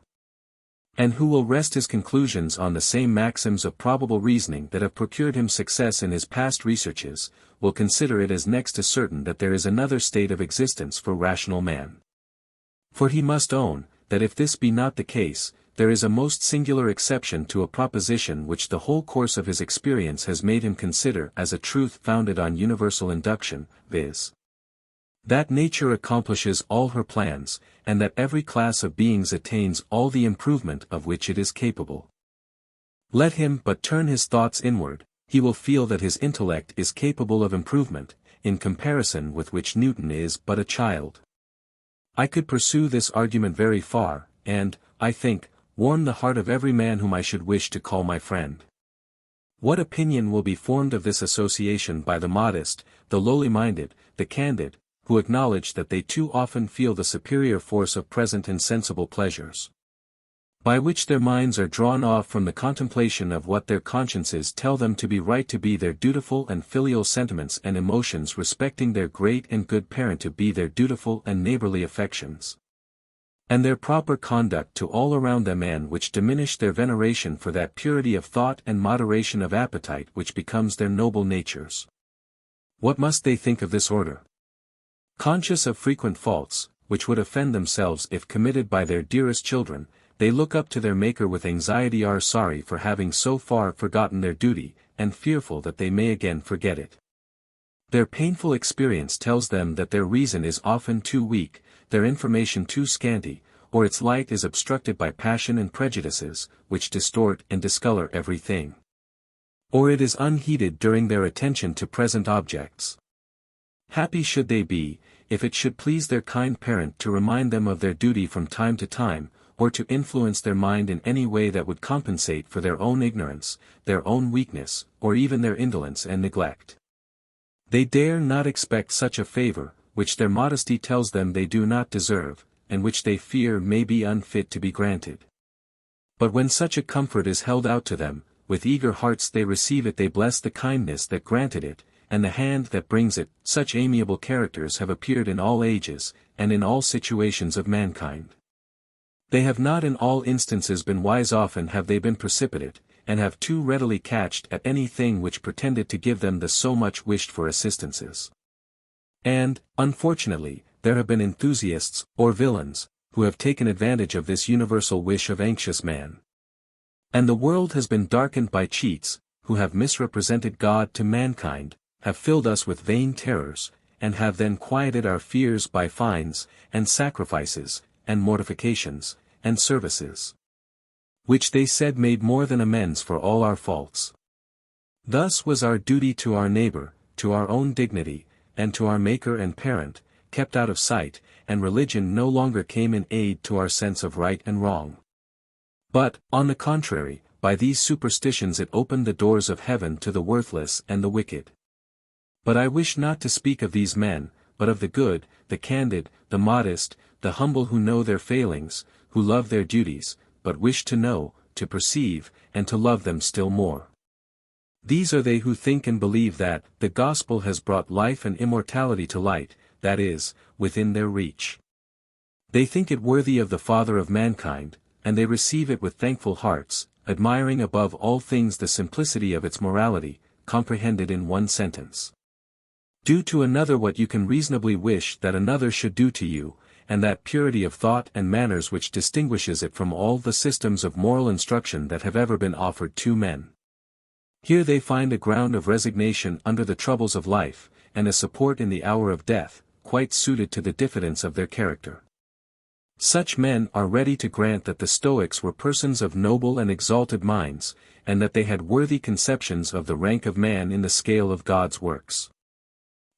and who will rest his conclusions on the same maxims of probable reasoning that have procured him success in his past researches, will consider it as next to certain that there is another state of existence for rational man. For he must own, that if this be not the case, there is a most singular exception to a proposition which the whole course of his experience has made him consider as a truth founded on universal induction, viz. That nature accomplishes all her plans, and that every class of beings attains all the improvement of which it is capable. Let him but turn his thoughts inward, he will feel that his intellect is capable of improvement, in comparison with which Newton is but a child. I could pursue this argument very far, and, I think, warm the heart of every man whom I should wish to call my friend. What opinion will be formed of this association by the modest, the lowly-minded, the candid, who acknowledge that they too often feel the superior force of present and sensible pleasures, by which their minds are drawn off from the contemplation of what their consciences tell them to be right, to be their dutiful and filial sentiments and emotions respecting their great and good parent to be their dutiful and neighborly affections, and their proper conduct to all around them, and which diminish their veneration for that purity of thought and moderation of appetite which becomes their noble natures. What must they think of this order? Conscious of frequent faults, which would offend themselves if committed by their dearest children, they look up to their Maker with anxiety, are sorry for having so far forgotten their duty, and fearful that they may again forget it. Their painful experience tells them that their reason is often too weak, their information too scanty, or its light is obstructed by passion and prejudices, which distort and discolor everything. Or it is unheeded during their attention to present objects. Happy should they be, if it should please their kind parent to remind them of their duty from time to time, or to influence their mind in any way that would compensate for their own ignorance, their own weakness, or even their indolence and neglect. They dare not expect such a favor, which their modesty tells them they do not deserve, and which they fear may be unfit to be granted. But when such a comfort is held out to them, with eager hearts they receive it, they bless the kindness that granted it, and the hand that brings it. Such amiable characters have appeared in all ages, and in all situations of mankind. They have not in all instances been wise, often have they been precipitate, and have too readily catched at any thing which pretended to give them the so much wished for assistances. And, unfortunately, there have been enthusiasts, or villains, who have taken advantage of this universal wish of anxious man. And the world has been darkened by cheats, who have misrepresented God to mankind, have filled us with vain terrors, and have then quieted our fears by fines, and sacrifices, and mortifications, and services, which they said made more than amends for all our faults. Thus was our duty to our neighbor, to our own dignity, and to our Maker and Parent, kept out of sight, and religion no longer came in aid to our sense of right and wrong. But, on the contrary, by these superstitions it opened the doors of heaven to the worthless and the wicked. But I wish not to speak of these men, but of the good, the candid, the modest, the humble, who know their failings, who love their duties, but wish to know, to perceive, and to love them still more. These are they who think and believe that the gospel has brought life and immortality to light, that is, within their reach. They think it worthy of the Father of mankind, and they receive it with thankful hearts, admiring above all things the simplicity of its morality, comprehended in one sentence. Do to another what you can reasonably wish that another should do to you, and that purity of thought and manners which distinguishes it from all the systems of moral instruction that have ever been offered to men. Here they find a ground of resignation under the troubles of life, and a support in the hour of death, quite suited to the diffidence of their character. Such men are ready to grant that the Stoics were persons of noble and exalted minds, and that they had worthy conceptions of the rank of man in the scale of God's works.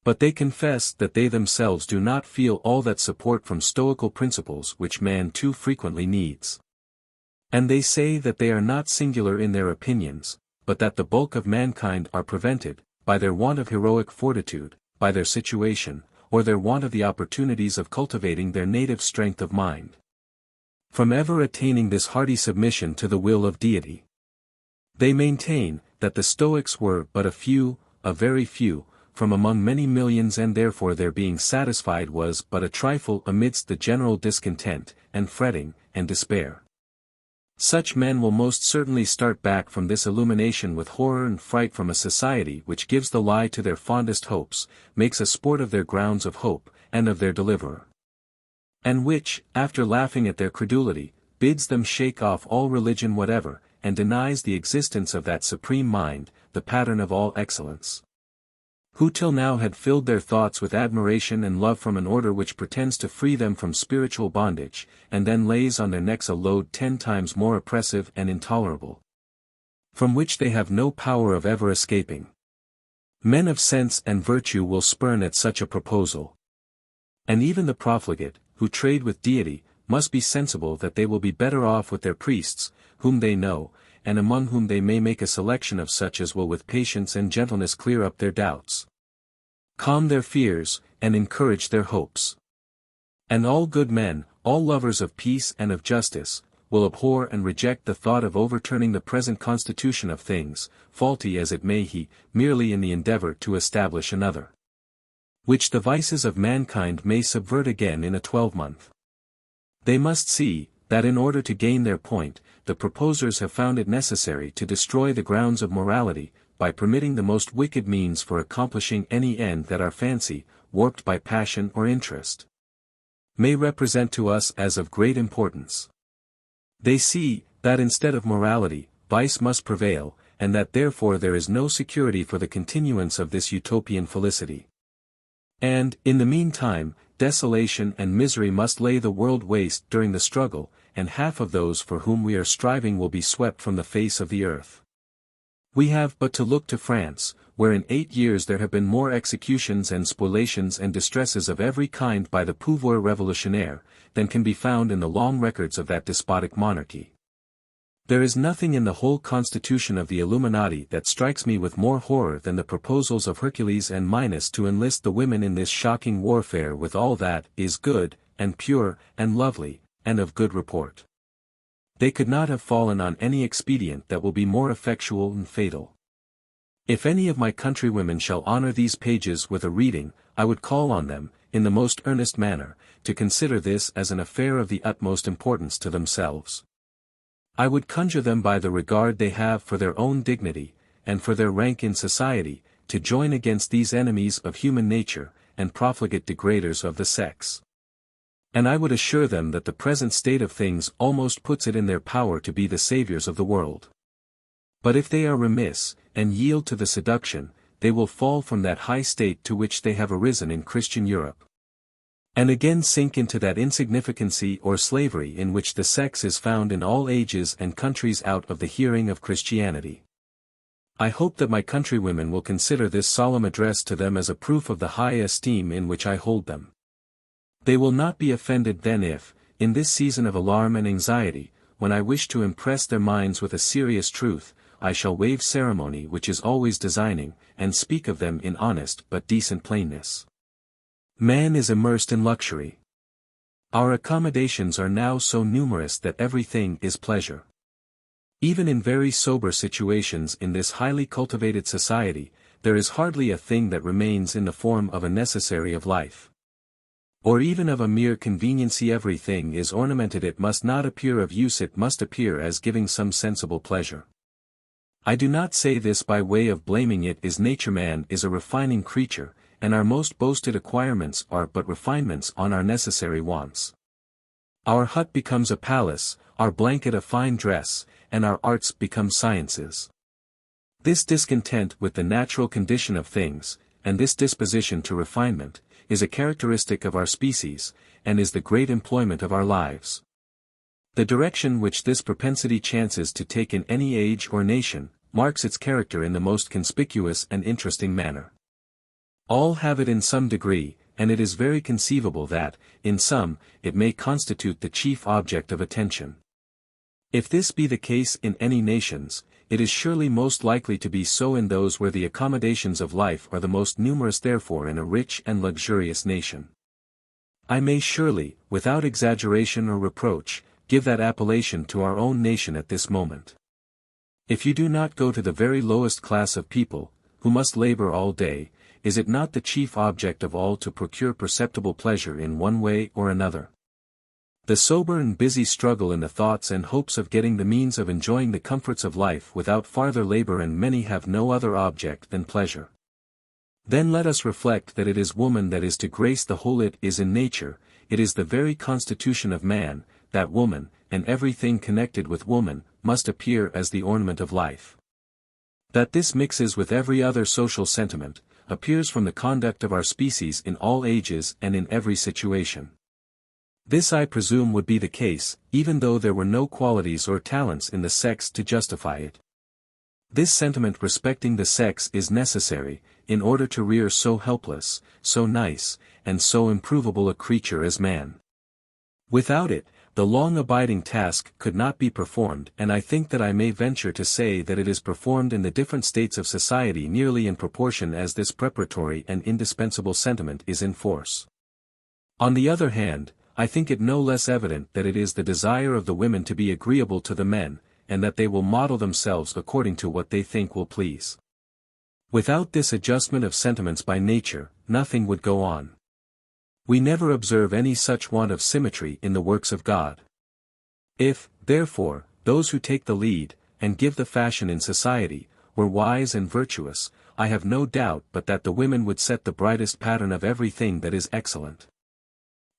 But they confess that they themselves do not feel all that support from stoical principles which man too frequently needs. And they say that they are not singular in their opinions, but that the bulk of mankind are prevented, by their want of heroic fortitude, by their situation, or their want of the opportunities of cultivating their native strength of mind, from ever attaining this hearty submission to the will of deity. They maintain, that the Stoics were but a very few, from among many millions, and therefore their being satisfied was but a trifle amidst the general discontent, and fretting, and despair. Such men will most certainly start back from this illumination with horror and fright from a society which gives the lie to their fondest hopes, makes a sport of their grounds of hope, and of their deliverer. And which, after laughing at their credulity, bids them shake off all religion whatever, and denies the existence of that supreme mind, the pattern of all excellence. Who till now had filled their thoughts with admiration and love from an order which pretends to free them from spiritual bondage, and then lays on their necks a load 10 times more oppressive and intolerable, from which they have no power of ever escaping. Men of sense and virtue will spurn at such a proposal. And even the profligate, who trade with deity, must be sensible that they will be better off with their priests, whom they know, and among whom they may make a selection of such as will with patience and gentleness clear up their doubts, calm their fears, and encourage their hopes. And all good men, all lovers of peace and of justice, will abhor and reject the thought of overturning the present constitution of things, faulty as it may be, merely in the endeavor to establish another, which the vices of mankind may subvert again in a 12-month. They must see, that in order to gain their point, the proposers have found it necessary to destroy the grounds of morality, by permitting the most wicked means for accomplishing any end that our fancy, warped by passion or interest, may represent to us as of great importance. They see, that instead of morality, vice must prevail, and that therefore there is no security for the continuance of this utopian felicity. And, in the meantime, desolation and misery must lay the world waste during the struggle, and half of those for whom we are striving will be swept from the face of the earth. We have but to look to France, where in 8 years there have been more executions and spoliations and distresses of every kind by the pouvoir révolutionnaire, than can be found in the long records of that despotic monarchy. There is nothing in the whole constitution of the Illuminati that strikes me with more horror than the proposals of Hercules and Minos to enlist the women in this shocking warfare with all that is good, and pure, and lovely, and of good report. They could not have fallen on any expedient that will be more effectual and fatal. If any of my countrywomen shall honor these pages with a reading, I would call on them, in the most earnest manner, to consider this as an affair of the utmost importance to themselves. I would conjure them by the regard they have for their own dignity, and for their rank in society, to join against these enemies of human nature, and profligate degraders of the sex. And I would assure them that the present state of things almost puts it in their power to be the saviors of the world. But if they are remiss, and yield to the seduction, they will fall from that high state to which they have arisen in Christian Europe, and again sink into that insignificancy or slavery in which the sex is found in all ages and countries out of the hearing of Christianity. I hope that my countrywomen will consider this solemn address to them as a proof of the high esteem in which I hold them. They will not be offended then if, in this season of alarm and anxiety, when I wish to impress their minds with a serious truth, I shall waive ceremony which is always designing, and speak of them in honest but decent plainness. Man is immersed in luxury. Our accommodations are now so numerous that everything is pleasure. Even in very sober situations in this highly cultivated society, there is hardly a thing that remains in the form of a necessary of life, or even of a mere conveniency. Everything is ornamented. It must not appear of use, it must appear as giving some sensible pleasure. I do not say this by way of blaming it is nature. Man is a refining creature, and our most boasted acquirements are but refinements on our necessary wants. Our hut becomes a palace, our blanket a fine dress, and our arts become sciences. This discontent with the natural condition of things, and this disposition to refinement, is a characteristic of our species, and is the great employment of our lives. The direction which this propensity chances to take in any age or nation, marks its character in the most conspicuous and interesting manner. All have it in some degree, and it is very conceivable that, in some, it may constitute the chief object of attention. If this be the case in any nations, it is surely most likely to be so in those where the accommodations of life are the most numerous, therefore in a rich and luxurious nation. I may surely, without exaggeration or reproach, give that appellation to our own nation at this moment. If you do not go to the very lowest class of people, who must labor all day, is it not the chief object of all to procure perceptible pleasure in one way or another? The sober and busy struggle in the thoughts and hopes of getting the means of enjoying the comforts of life without farther labor, and many have no other object than pleasure. Then let us reflect that it is woman that is to grace the whole. It is in nature, it is the very constitution of man, that woman, and everything connected with woman, must appear as the ornament of life. That this mixes with every other social sentiment, appears from the conduct of our species in all ages and in every situation. This I presume would be the case, even though there were no qualities or talents in the sex to justify it. This sentiment respecting the sex is necessary, in order to rear so helpless, so nice, and so improvable a creature as man. Without it, the long-abiding task could not be performed, and I think that I may venture to say that it is performed in the different states of society nearly in proportion as this preparatory and indispensable sentiment is in force. On the other hand, I think it no less evident that it is the desire of the women to be agreeable to the men, and that they will model themselves according to what they think will please. Without this adjustment of sentiments by nature, nothing would go on. We never observe any such want of symmetry in the works of God. If, therefore, those who take the lead, and give the fashion in society, were wise and virtuous, I have no doubt but that the women would set the brightest pattern of everything that is excellent.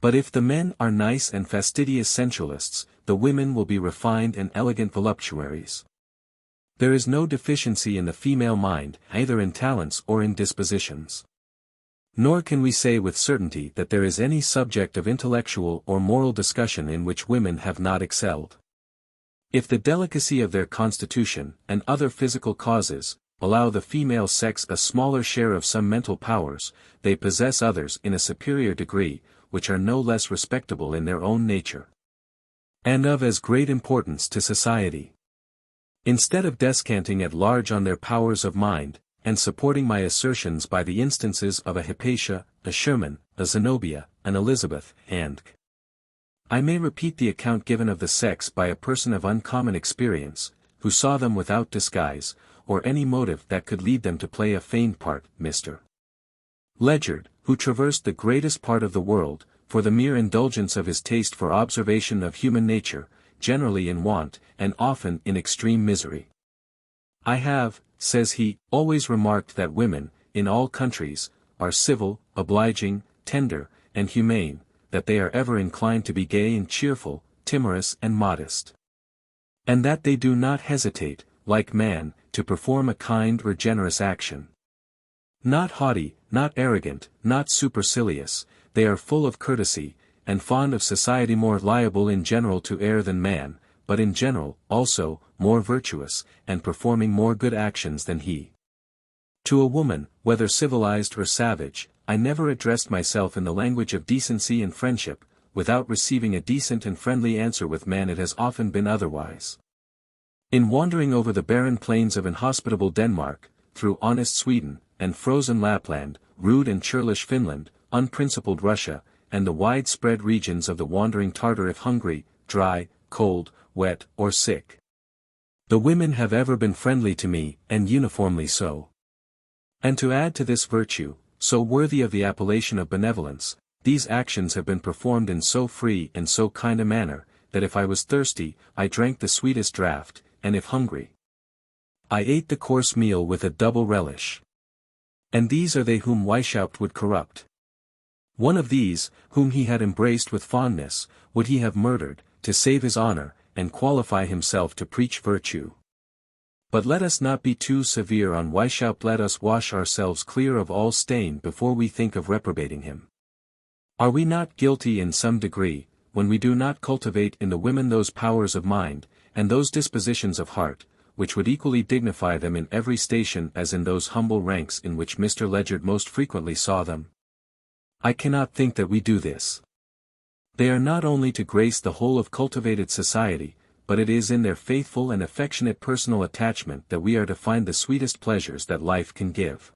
But if the men are nice and fastidious sensualists, the women will be refined and elegant voluptuaries. There is no deficiency in the female mind, either in talents or in dispositions. Nor can we say with certainty that there is any subject of intellectual or moral discussion in which women have not excelled. If the delicacy of their constitution, and other physical causes, allow the female sex a smaller share of some mental powers, they possess others in a superior degree, which are no less respectable in their own nature, and of as great importance to society. Instead of descanting at large on their powers of mind, and supporting my assertions by the instances of a Hypatia, a Sherman, a Zenobia, an Elizabeth, and I may repeat the account given of the sex by a person of uncommon experience, who saw them without disguise, or any motive that could lead them to play a feigned part, Mr. Ledyard, who traversed the greatest part of the world, for the mere indulgence of his taste for observation of human nature, generally in want, and often in extreme misery. I have, says he, always remarked that women, in all countries, are civil, obliging, tender, and humane, that they are ever inclined to be gay and cheerful, timorous and modest. And that they do not hesitate, like man, to perform a kind or generous action. Not haughty, not arrogant, not supercilious, they are full of courtesy, and fond of society, more liable in general to err than man, but in general, also, more virtuous, and performing more good actions than he. To a woman, whether civilized or savage, I never addressed myself in the language of decency and friendship, without receiving a decent and friendly answer. With man it has often been otherwise. In wandering over the barren plains of inhospitable Denmark, through honest Sweden, and frozen Lapland, rude and churlish Finland, unprincipled Russia, and the widespread regions of the wandering Tartar, if hungry, dry, cold, wet, or sick, the women have ever been friendly to me, and uniformly so. And to add to this virtue, so worthy of the appellation of benevolence, these actions have been performed in so free and so kind a manner, that if I was thirsty, I drank the sweetest draught, and if hungry, I ate the coarse meal with a double relish. And these are they whom Weishaupt would corrupt. One of these, whom he had embraced with fondness, would he have murdered, to save his honor, and qualify himself to preach virtue. But let us not be too severe on Weishaupt. Let us wash ourselves clear of all stain before we think of reprobating him. Are we not guilty in some degree, when we do not cultivate in the women those powers of mind, and those dispositions of heart, which would equally dignify them in every station as in those humble ranks in which Mr. Ledyard most frequently saw them? I cannot think that we do this. They are not only to grace the whole of cultivated society, but it is in their faithful and affectionate personal attachment that we are to find the sweetest pleasures that life can give.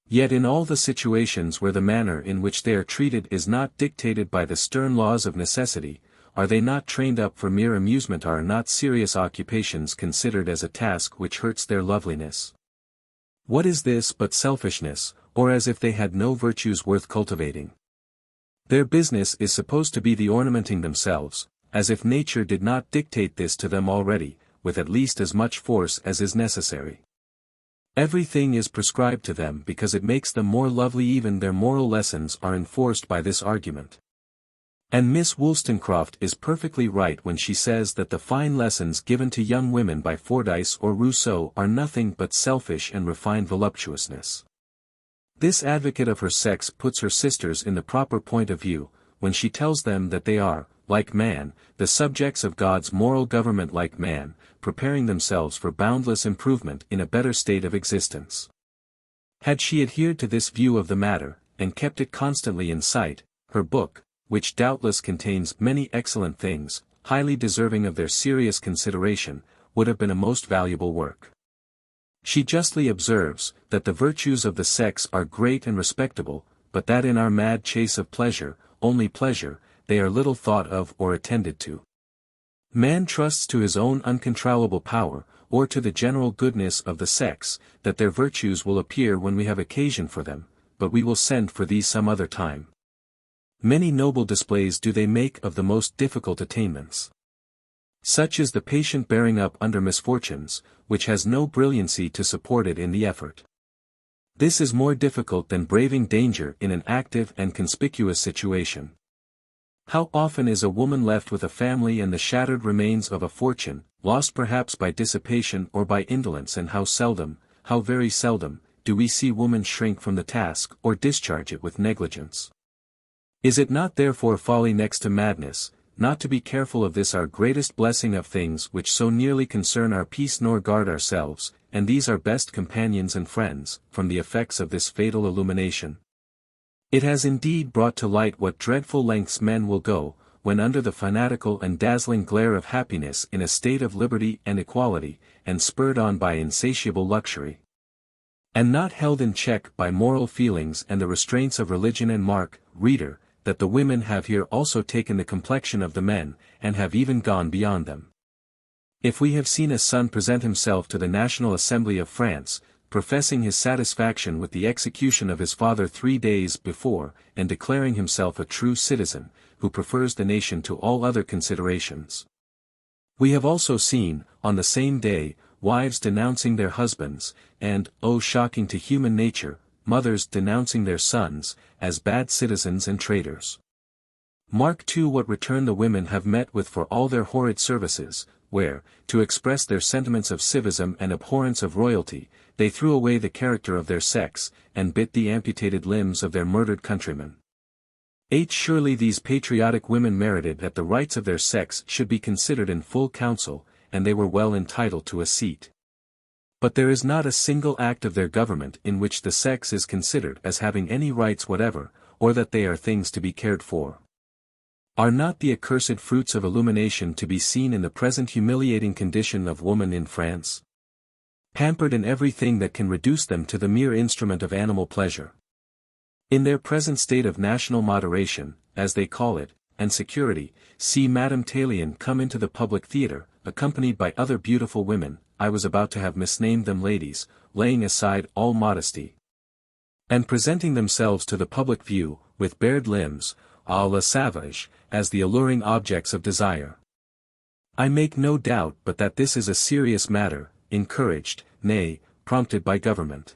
Yet in all the situations where the manner in which they are treated is not dictated by the stern laws of necessity, are they not trained up for mere amusement? Are not serious occupations considered as a task which hurts their loveliness? What is this but selfishness, or as if they had no virtues worth cultivating? Their business is supposed to be the ornamenting themselves, as if nature did not dictate this to them already, with at least as much force as is necessary. Everything is prescribed to them because it makes them more lovely. Even their moral lessons are enforced by this argument. And Miss Wollstonecraft is perfectly right when she says that the fine lessons given to young women by Fordyce or Rousseau are nothing but selfish and refined voluptuousness. This advocate of her sex puts her sisters in the proper point of view, when she tells them that they are, like man, the subjects of God's moral government. Like man, preparing themselves for boundless improvement in a better state of existence. Had she adhered to this view of the matter, and kept it constantly in sight, her book, which doubtless contains many excellent things, highly deserving of their serious consideration, would have been a most valuable work. She justly observes, that the virtues of the sex are great and respectable, but that in our mad chase of pleasure, only pleasure, they are little thought of or attended to. Man trusts to his own uncontrollable power, or to the general goodness of the sex, that their virtues will appear when we have occasion for them, but we will send for these some other time. Many noble displays do they make of the most difficult attainments. Such is the patient bearing up under misfortunes, which has no brilliancy to support it in the effort. This is more difficult than braving danger in an active and conspicuous situation. How often is a woman left with a family and the shattered remains of a fortune, lost perhaps by dissipation or by indolence, and how seldom, how very seldom, do we see woman shrink from the task or discharge it with negligence? Is it not therefore folly next to madness, not to be careful of this our greatest blessing of things which so nearly concern our peace nor guard ourselves, and these our best companions and friends, from the effects of this fatal illumination? It has indeed brought to light what dreadful lengths men will go, when under the fanatical and dazzling glare of happiness in a state of liberty and equality, and spurred on by insatiable luxury, and not held in check by moral feelings and the restraints of religion. And mark, reader, that the women have here also taken the complexion of the men, and have even gone beyond them. If we have seen a son present himself to the National Assembly of France, professing his satisfaction with the execution of his father 3 days before, and declaring himself a true citizen, who prefers the nation to all other considerations. We have also seen, on the same day, wives denouncing their husbands, and, oh shocking to human nature, mothers denouncing their sons, as bad citizens and traitors. Mark too what return the women have met with for all their horrid services, where, to express their sentiments of civism and abhorrence of royalty, they threw away the character of their sex, and bit the amputated limbs of their murdered countrymen. Surely these patriotic women merited that the rights of their sex should be considered in full council, and they were well entitled to a seat. But there is not a single act of their government in which the sex is considered as having any rights whatever, or that they are things to be cared for. Are not the accursed fruits of illumination to be seen in the present humiliating condition of woman in France? Pampered in everything that can reduce them to the mere instrument of animal pleasure. In their present state of national moderation, as they call it, and security, see Madame Tallien come into the public theatre, accompanied by other beautiful women, I was about to have misnamed them ladies, laying aside all modesty, and presenting themselves to the public view, with bared limbs, à la sauvage, as the alluring objects of desire. I make no doubt but that this is a serious matter, encouraged, nay, prompted by government.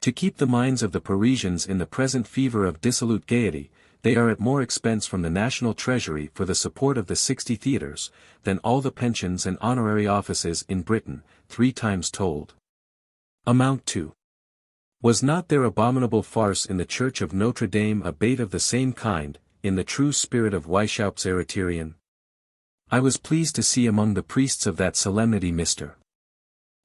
To keep the minds of the Parisians in the present fever of dissolute gaiety, they are at more expense from the national treasury for the support of the 60 theatres, than all the pensions and honorary offices in Britain, 3 times told, amount to. Was not their abominable farce in the church of Notre Dame a bait of the same kind, in the true spirit of Weishaupt's Ereterian? I was pleased to see among the priests of that solemnity Mr.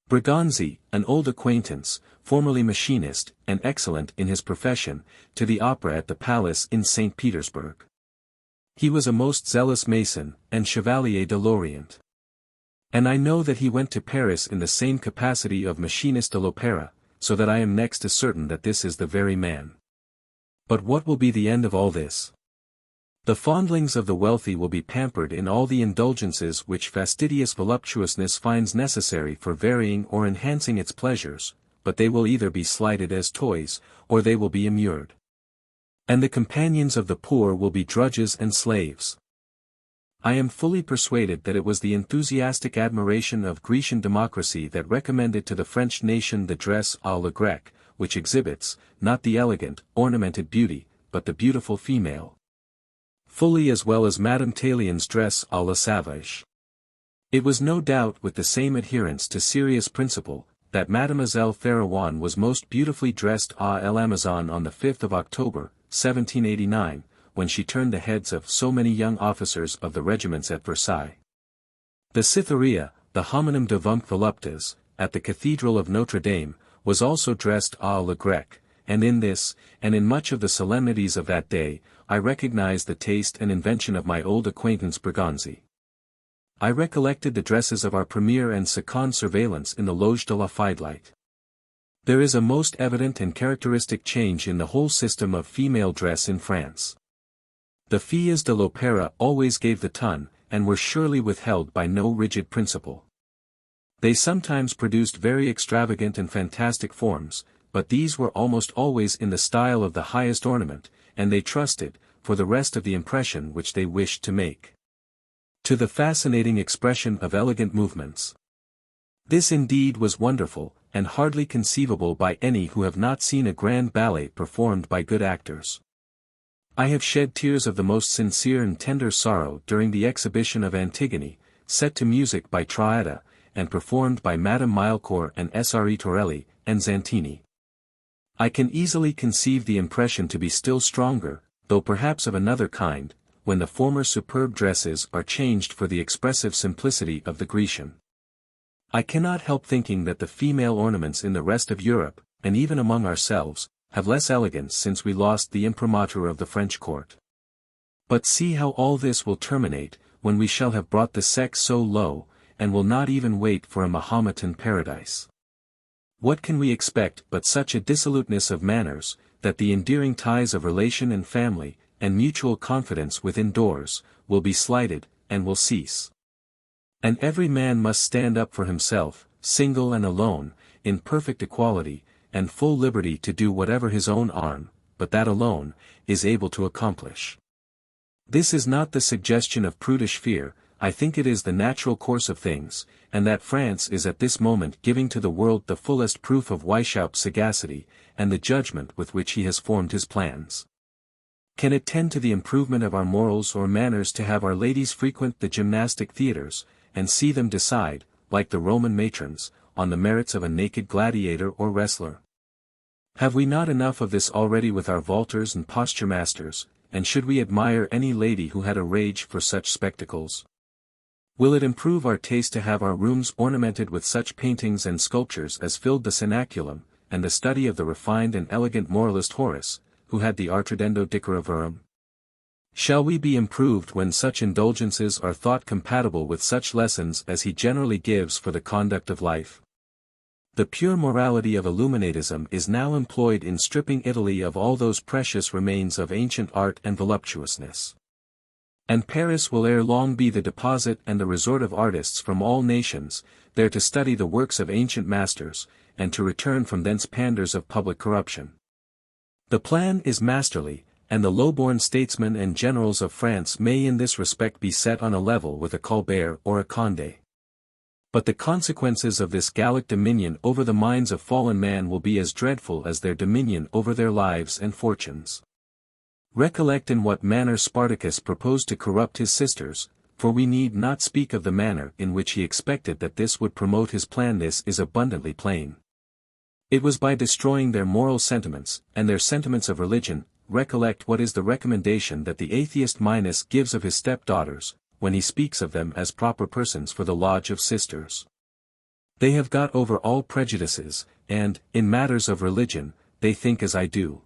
Braganzi, an old acquaintance, formerly machinist, and excellent in his profession, to the opera at the palace in St. Petersburg. He was a most zealous Mason, and Chevalier de l'Orient. And I know that he went to Paris in the same capacity of machinist de l'Opera, so that I am next to certain that this is the very man. But what will be the end of all this? The fondlings of the wealthy will be pampered in all the indulgences which fastidious voluptuousness finds necessary for varying or enhancing its pleasures, but they will either be slighted as toys, or they will be immured. And the companions of the poor will be drudges and slaves. I am fully persuaded that it was the enthusiastic admiration of Grecian democracy that recommended to the French nation the dress à la grecque, which exhibits, not the elegant, ornamented beauty, but the beautiful female. Fully as well as Madame Tallien's dress à la Savage. It was no doubt with the same adherence to serious principle, that Mademoiselle Théroigne was most beautifully dressed à l'Amazon on the 5th of October, 1789, when she turned the heads of so many young officers of the regiments at Versailles. The Cytherea, the hominum devunt voluptas, at the Cathedral of Notre Dame, was also dressed à la grecque, and in this, and in much of the solemnities of that day, I recognized the taste and invention of my old acquaintance Braganzi. I recollected the dresses of our premier and second surveillance in the Loge de la Fidélite. There is a most evident and characteristic change in the whole system of female dress in France. The filles de l'opéra always gave the ton, and were surely withheld by no rigid principle. They sometimes produced very extravagant and fantastic forms, but these were almost always in the style of the highest ornament, and they trusted, for the rest of the impression which they wished to make, to the fascinating expression of elegant movements. This indeed was wonderful, and hardly conceivable by any who have not seen a grand ballet performed by good actors. I have shed tears of the most sincere and tender sorrow during the exhibition of Antigone, set to music by Traetta, and performed by Madame Milecourt and Sre Torelli, and Zantini. I can easily conceive the impression to be still stronger, though perhaps of another kind, when the former superb dresses are changed for the expressive simplicity of the Grecian. I cannot help thinking that the female ornaments in the rest of Europe, and even among ourselves, have less elegance since we lost the imprimatur of the French court. But see how all this will terminate, when we shall have brought the sex so low, and will not even wait for a Mahometan paradise. What can we expect but such a dissoluteness of manners, that the endearing ties of relation and family, and mutual confidence within doors, will be slighted, and will cease. And every man must stand up for himself, single and alone, in perfect equality, and full liberty to do whatever his own arm, but that alone, is able to accomplish. This is not the suggestion of prudish fear, I think it is the natural course of things, and that France is at this moment giving to the world the fullest proof of Weishaupt's sagacity, and the judgment with which he has formed his plans. Can it tend to the improvement of our morals or manners to have our ladies frequent the gymnastic theatres, and see them decide, like the Roman matrons, on the merits of a naked gladiator or wrestler? Have we not enough of this already with our vaulters and posture masters, and should we admire any lady who had a rage for such spectacles? Will it improve our taste to have our rooms ornamented with such paintings and sculptures as filled the cenaculum, and the study of the refined and elegant moralist Horace, who had the Artridendo Diceraverum? Shall we be improved when such indulgences are thought compatible with such lessons as he generally gives for the conduct of life? The pure morality of Illuminatism is now employed in stripping Italy of all those precious remains of ancient art and voluptuousness. And Paris will ere long be the deposit and the resort of artists from all nations, there to study the works of ancient masters, and to return from thence pandars of public corruption. The plan is masterly, and the low-born statesmen and generals of France may in this respect be set on a level with a Colbert or a Condé. But the consequences of this Gallic dominion over the minds of fallen man will be as dreadful as their dominion over their lives and fortunes. Recollect in what manner Spartacus proposed to corrupt his sisters, for we need not speak of the manner in which he expected that this would promote his plan. This is abundantly plain. It was by destroying their moral sentiments, and their sentiments of religion. Recollect what is the recommendation that the atheist Minos gives of his stepdaughters, when he speaks of them as proper persons for the lodge of sisters. They have got over all prejudices, and, in matters of religion, they think as I do.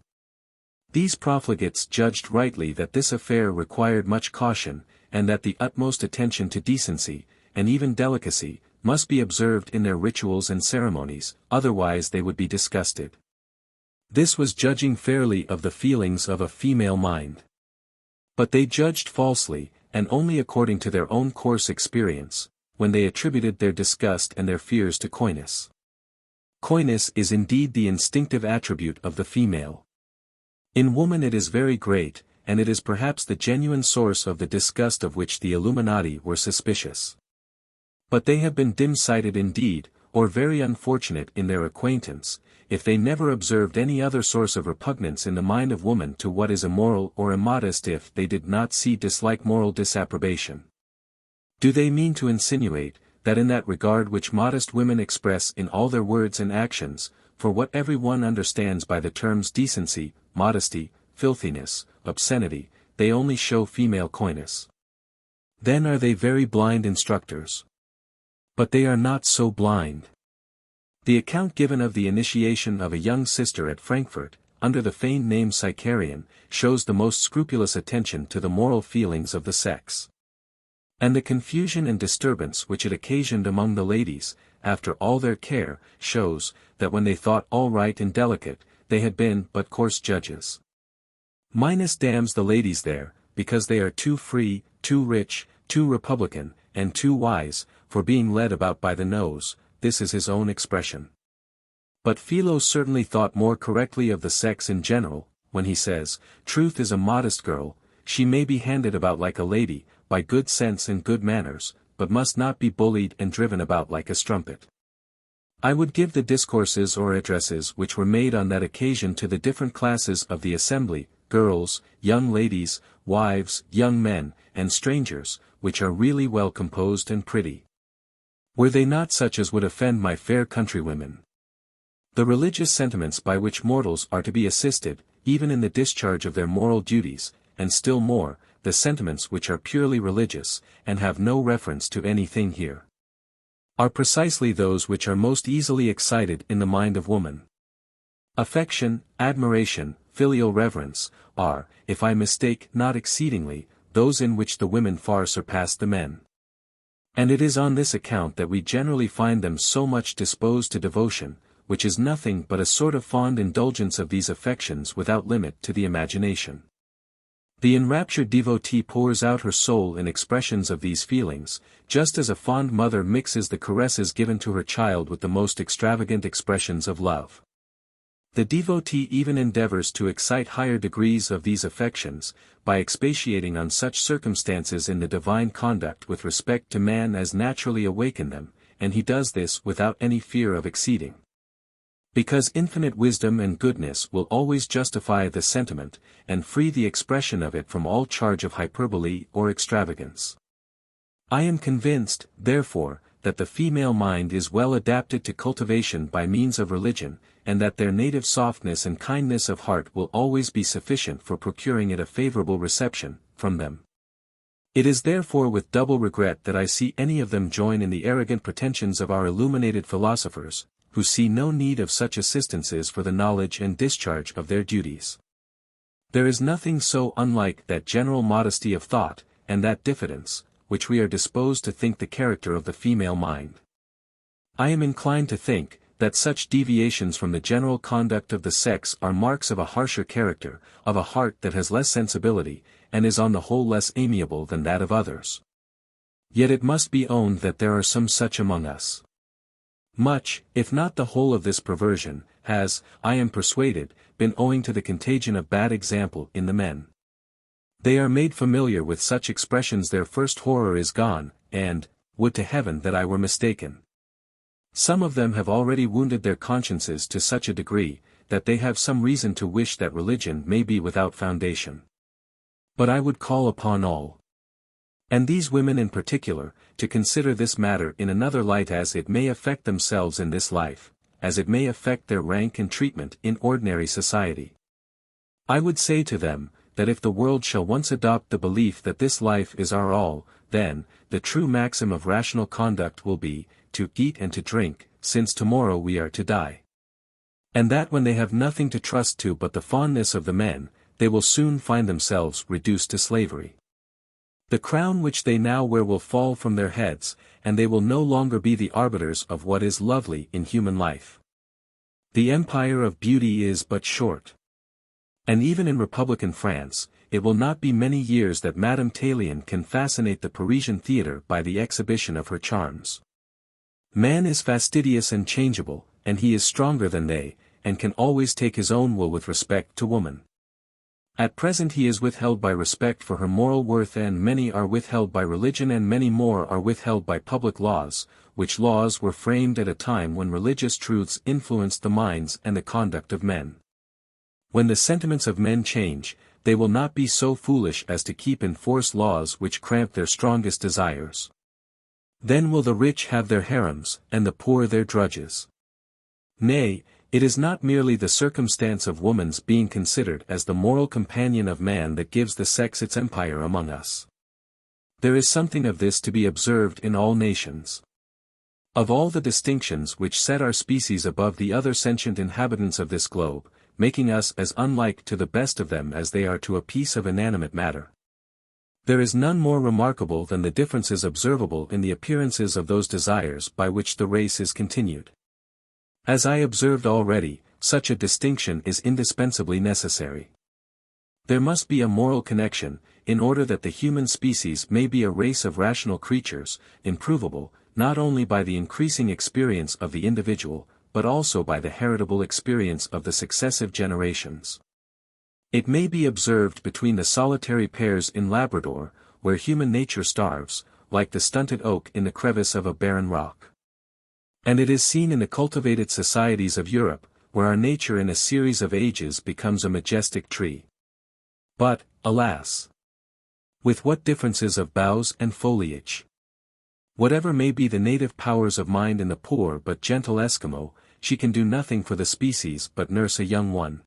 These profligates judged rightly that this affair required much caution, and that the utmost attention to decency, and even delicacy, must be observed in their rituals and ceremonies, otherwise they would be disgusted. This was judging fairly of the feelings of a female mind. But they judged falsely, and only according to their own coarse experience, when they attributed their disgust and their fears to coyness. Coyness is indeed the instinctive attribute of the female. In woman it is very great, and it is perhaps the genuine source of the disgust of which the Illuminati were suspicious. But they have been dim-sighted indeed, or very unfortunate in their acquaintance, if they never observed any other source of repugnance in the mind of woman to what is immoral or immodest, if they did not see dislike moral disapprobation. Do they mean to insinuate, that in that regard which modest women express in all their words and actions, for what every one understands by the terms decency, modesty, filthiness, obscenity, they only show female coyness? Then are they very blind instructors. But they are not so blind. The account given of the initiation of a young sister at Frankfurt, under the feigned name Sicarian, shows the most scrupulous attention to the moral feelings of the sex. And the confusion and disturbance which it occasioned among the ladies, after all their care, shows, that when they thought all right and delicate, they had been but coarse judges. Minos damns the ladies there, because they are too free, too rich, too republican, and too wise, for being led about by the nose. This is his own expression. But Philo certainly thought more correctly of the sex in general, when he says, "Truth is a modest girl, she may be handed about like a lady, by good sense and good manners, but must not be bullied and driven about like a strumpet." I would give the discourses or addresses which were made on that occasion to the different classes of the assembly, girls, young ladies, wives, young men, and strangers, which are really well composed and pretty. Were they not such as would offend my fair countrywomen? The religious sentiments by which mortals are to be assisted, even in the discharge of their moral duties, and still more, the sentiments which are purely religious, and have no reference to anything here, are precisely those which are most easily excited in the mind of woman. Affection, admiration, filial reverence, are, if I mistake not exceedingly, those in which the women far surpass the men. And it is on this account that we generally find them so much disposed to devotion, which is nothing but a sort of fond indulgence of these affections without limit to the imagination. The enraptured devotee pours out her soul in expressions of these feelings, just as a fond mother mixes the caresses given to her child with the most extravagant expressions of love. The devotee even endeavors to excite higher degrees of these affections, by expatiating on such circumstances in the divine conduct with respect to man as naturally awaken them, and he does this without any fear of exceeding. Because infinite wisdom and goodness will always justify the sentiment, and free the expression of it from all charge of hyperbole or extravagance. I am convinced, therefore, that the female mind is well adapted to cultivation by means of religion, and that their native softness and kindness of heart will always be sufficient for procuring it a favorable reception from them. It is therefore with double regret that I see any of them join in the arrogant pretensions of our illuminated philosophers, who see no need of such assistances for the knowledge and discharge of their duties. There is nothing so unlike that general modesty of thought, and that diffidence, which we are disposed to think the character of the female mind. I am inclined to think, that such deviations from the general conduct of the sex are marks of a harsher character, of a heart that has less sensibility, and is on the whole less amiable than that of others. Yet it must be owned that there are some such among us. Much, if not the whole of this perversion, has, I am persuaded, been owing to the contagion of bad example in the men. They are made familiar with such expressions, their first horror is gone, and, would to heaven that I were mistaken. Some of them have already wounded their consciences to such a degree, that they have some reason to wish that religion may be without foundation. But I would call upon all, and these women in particular, to consider this matter in another light, as it may affect themselves in this life, as it may affect their rank and treatment in ordinary society. I would say to them, that if the world shall once adopt the belief that this life is our all, then, the true maxim of rational conduct will be, to eat and to drink, since tomorrow we are to die. And that when they have nothing to trust to but the fondness of the men, they will soon find themselves reduced to slavery. The crown which they now wear will fall from their heads, and they will no longer be the arbiters of what is lovely in human life. The empire of beauty is but short. And even in Republican France, it will not be many years that Madame Tallien can fascinate the Parisian theatre by the exhibition of her charms. Man is fastidious and changeable, and he is stronger than they, and can always take his own will with respect to woman. At present he is withheld by respect for her moral worth, and many are withheld by religion, and many more are withheld by public laws, which laws were framed at a time when religious truths influenced the minds and the conduct of men. When the sentiments of men change, they will not be so foolish as to keep in force laws which cramp their strongest desires. Then will the rich have their harems, and the poor their drudges. Nay, it is not merely the circumstance of woman's being considered as the moral companion of man that gives the sex its empire among us. There is something of this to be observed in all nations. Of all the distinctions which set our species above the other sentient inhabitants of this globe, making us as unlike to the best of them as they are to a piece of inanimate matter, there is none more remarkable than the differences observable in the appearances of those desires by which the race is continued. As I observed already, such a distinction is indispensably necessary. There must be a moral connection, in order that the human species may be a race of rational creatures, improvable, not only by the increasing experience of the individual, but also by the heritable experience of the successive generations. It may be observed between the solitary pairs in Labrador, where human nature starves, like the stunted oak in the crevice of a barren rock. And it is seen in the cultivated societies of Europe, where our nature in a series of ages becomes a majestic tree. But, alas! With what differences of boughs and foliage! Whatever may be the native powers of mind in the poor but gentle Eskimo, she can do nothing for the species but nurse a young one,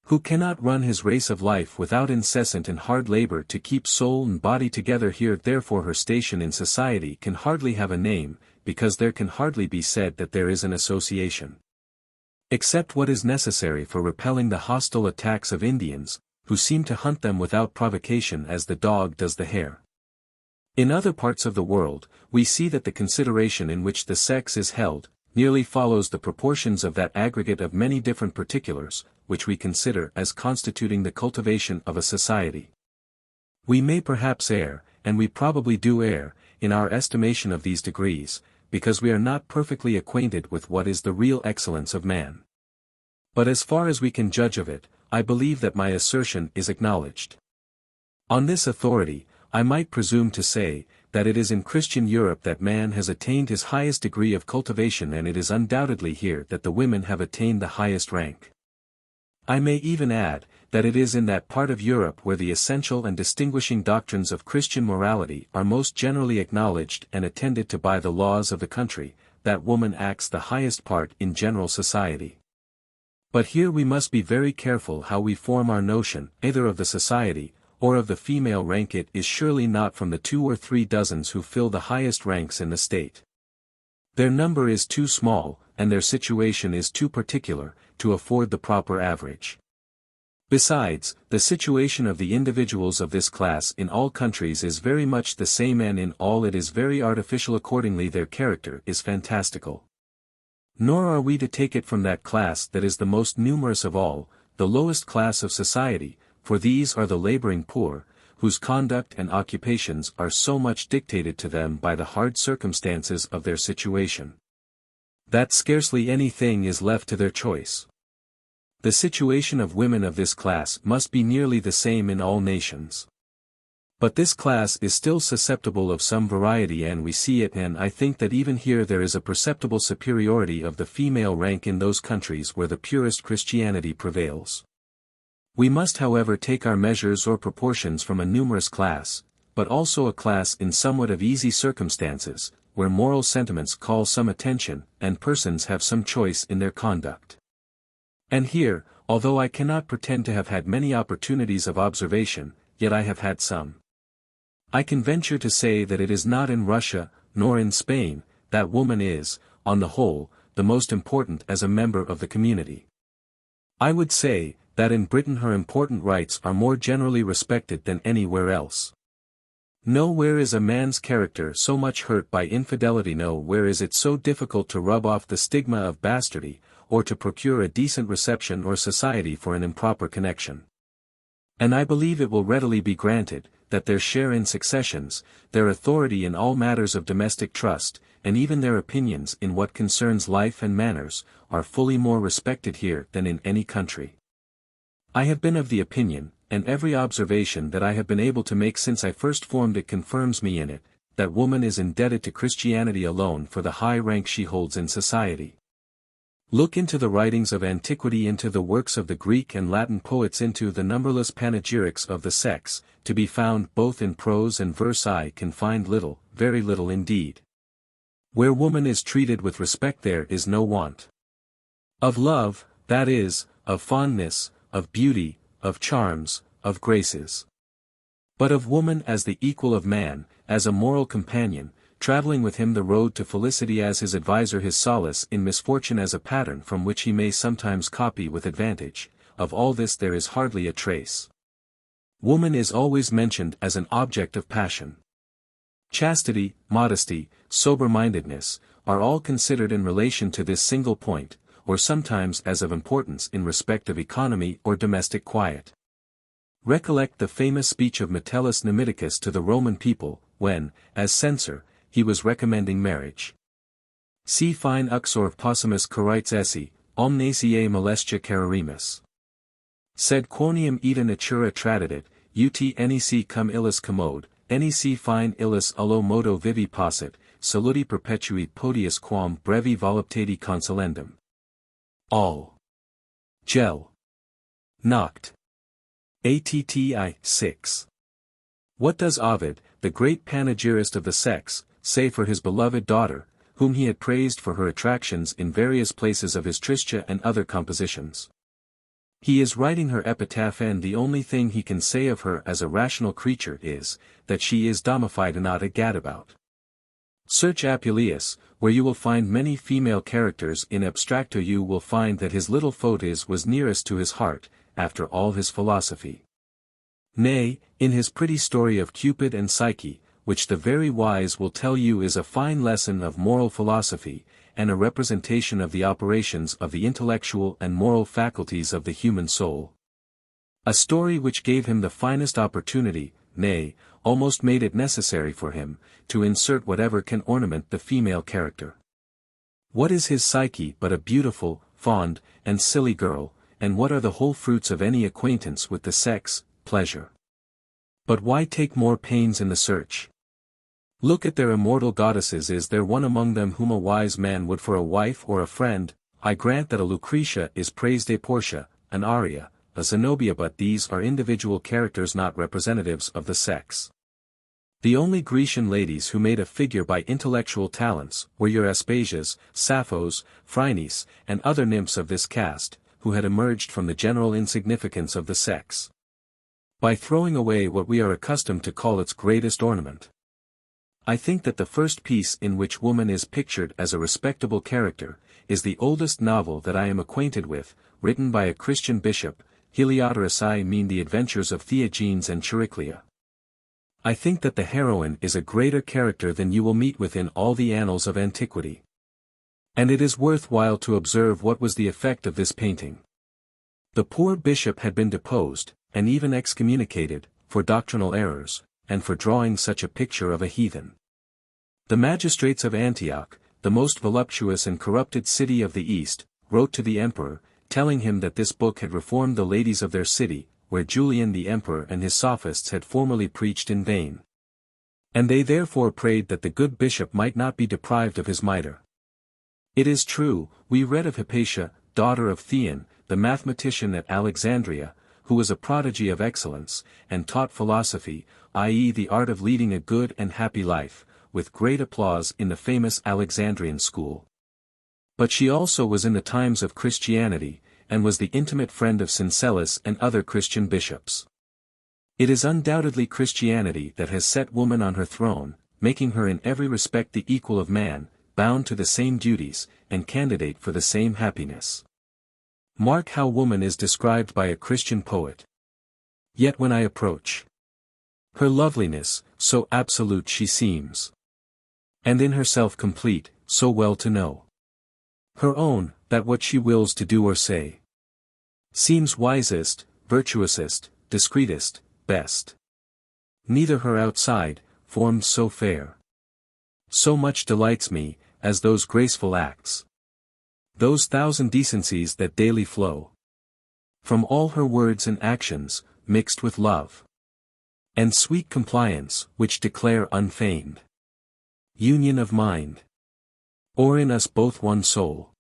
who cannot run his race of life without incessant and hard labor to keep soul and body together here. Therefore her station in society can hardly have a name, because there can hardly be said that there is an association. Except what is necessary for repelling the hostile attacks of Indians, who seem to hunt them without provocation as the dog does the hare. In other parts of the world, we see that the consideration in which the sex is held, nearly follows the proportions of that aggregate of many different particulars, which we consider as constituting the cultivation of a society. We may perhaps err, and we probably do err, in our estimation of these degrees, because we are not perfectly acquainted with what is the real excellence of man. But as far as we can judge of it, I believe that my assertion is acknowledged. On this authority, I might presume to say, that it is in Christian Europe that man has attained his highest degree of cultivation, and it is undoubtedly here that the women have attained the highest rank. I may even add, that it is in that part of Europe where the essential and distinguishing doctrines of Christian morality are most generally acknowledged and attended to by the laws of the country, that woman acts the highest part in general society. But here we must be very careful how we form our notion, either of the society, or of the female rank. It is surely not from the 2 or 3 dozens who fill the highest ranks in the state. Their number is too small, and their situation is too particular, to afford the proper average. Besides, the situation of the individuals of this class in all countries is very much the same, and in all it is very artificial. Accordingly their character is fantastical. Nor are we to take it from that class that is the most numerous of all, the lowest class of society, for these are the laboring poor, whose conduct and occupations are so much dictated to them by the hard circumstances of their situation, that scarcely anything is left to their choice. The situation of women of this class must be nearly the same in all nations. But this class is still susceptible of some variety, and we see it, and I think that even here there is a perceptible superiority of the female rank in those countries where the purest Christianity prevails. We must however take our measures or proportions from a numerous class, but also a class in somewhat of easy circumstances, where moral sentiments call some attention, and persons have some choice in their conduct. And here, although I cannot pretend to have had many opportunities of observation, yet I have had some. I can venture to say that it is not in Russia, nor in Spain, that woman is, on the whole, the most important as a member of the community. I would say, that in Britain her important rights are more generally respected than anywhere else. Nowhere is a man's character so much hurt by infidelity, nowhere is it so difficult to rub off the stigma of bastardy, or to procure a decent reception or society for an improper connection. And I believe it will readily be granted, that their share in successions, their authority in all matters of domestic trust, and even their opinions in what concerns life and manners, are fully more respected here than in any country. I have been of the opinion, and every observation that I have been able to make since I first formed it confirms me in it, that woman is indebted to Christianity alone for the high rank she holds in society. Look into the writings of antiquity, into the works of the Greek and Latin poets, into the numberless panegyrics of the sex, to be found both in prose and verse. I can find little, very little indeed. Where woman is treated with respect there is no want of love, that is, of fondness, of beauty, of charms, of graces. But of woman as the equal of man, as a moral companion, traveling with him the road to felicity, as his adviser, his solace in misfortune, as a pattern from which he may sometimes copy with advantage. Of all this there is hardly a trace. Woman is always mentioned as an object of passion. Chastity, modesty, sober-mindedness, are all considered in relation to this single point, or sometimes as of importance in respect of economy or domestic quiet. Recollect the famous speech of Metellus Numidicus to the Roman people, when, as censor, he was recommending marriage. Si fine uxor possumus carites esse, omnesie molestia carerimus. Sed quoniam ita natura tradidit, ut nec cum illis commode, nec fine illis ullo modo vivi possit, saluti perpetui podius quam brevi voluptati consolendum. All. Gel. Noct. Atti 6. What does Ovid, the great panegyrist of the sex, say for his beloved daughter, whom he had praised for her attractions in various places of his Tristia and other compositions? He is writing her epitaph, and the only thing he can say of her as a rational creature is, that she is domifide and not a gadabout. Search Apuleius, where you will find many female characters in abstracto. You will find that his little Fotis was nearest to his heart, after all his philosophy. Nay, in his pretty story of Cupid and Psyche, which the very wise will tell you is a fine lesson of moral philosophy, and a representation of the operations of the intellectual and moral faculties of the human soul. A story which gave him the finest opportunity, nay, almost made it necessary for him, to insert whatever can ornament the female character. What is his Psyche but a beautiful, fond, and silly girl, and what are the whole fruits of any acquaintance with the sex? Pleasure. But why take more pains in the search? Look at their immortal goddesses. Is there one among them whom a wise man would for a wife or a friend? I grant that a Lucretia is praised, a Portia, an Arria, a Zenobia, but these are individual characters, not representatives of the sex. The only Grecian ladies who made a figure by intellectual talents were your Aspasias, Sapphos, Phrynis, and other nymphs of this caste, who had emerged from the general insignificance of the sex, by throwing away what we are accustomed to call its greatest ornament. I think that the first piece in which woman is pictured as a respectable character, is the oldest novel that I am acquainted with, written by a Christian bishop, Heliodorus. I mean the adventures of Theagenes and Chariclia. I think that the heroine is a greater character than you will meet with in all the annals of antiquity. And it is worth while to observe what was the effect of this painting. The poor bishop had been deposed, and even excommunicated, for doctrinal errors, and for drawing such a picture of a heathen. The magistrates of Antioch, the most voluptuous and corrupted city of the East, wrote to the emperor, telling him that this book had reformed the ladies of their city, where Julian the emperor and his sophists had formerly preached in vain. And they therefore prayed that the good bishop might not be deprived of his mitre. It is true, we read of Hypatia, daughter of Theon, the mathematician at Alexandria, who was a prodigy of excellence, and taught philosophy, i.e. the art of leading a good and happy life, with great applause in the famous Alexandrian school. But she also was in the times of Christianity, and was the intimate friend of Syncellus and other Christian bishops. It is undoubtedly Christianity that has set woman on her throne, making her in every respect the equal of man, bound to the same duties, and candidate for the same happiness. Mark how woman is described by a Christian poet. Yet when I approach her loveliness, so absolute she seems, and in herself complete, so well to know her own, that what she wills to do or say seems wisest, virtuousest, discreetest, best. Neither her outside, formed so fair, so much delights me, as those graceful acts, those thousand decencies that daily flow from all her words and actions, mixed with love and sweet compliance, which declare unfeigned union of mind, or in us both one soul,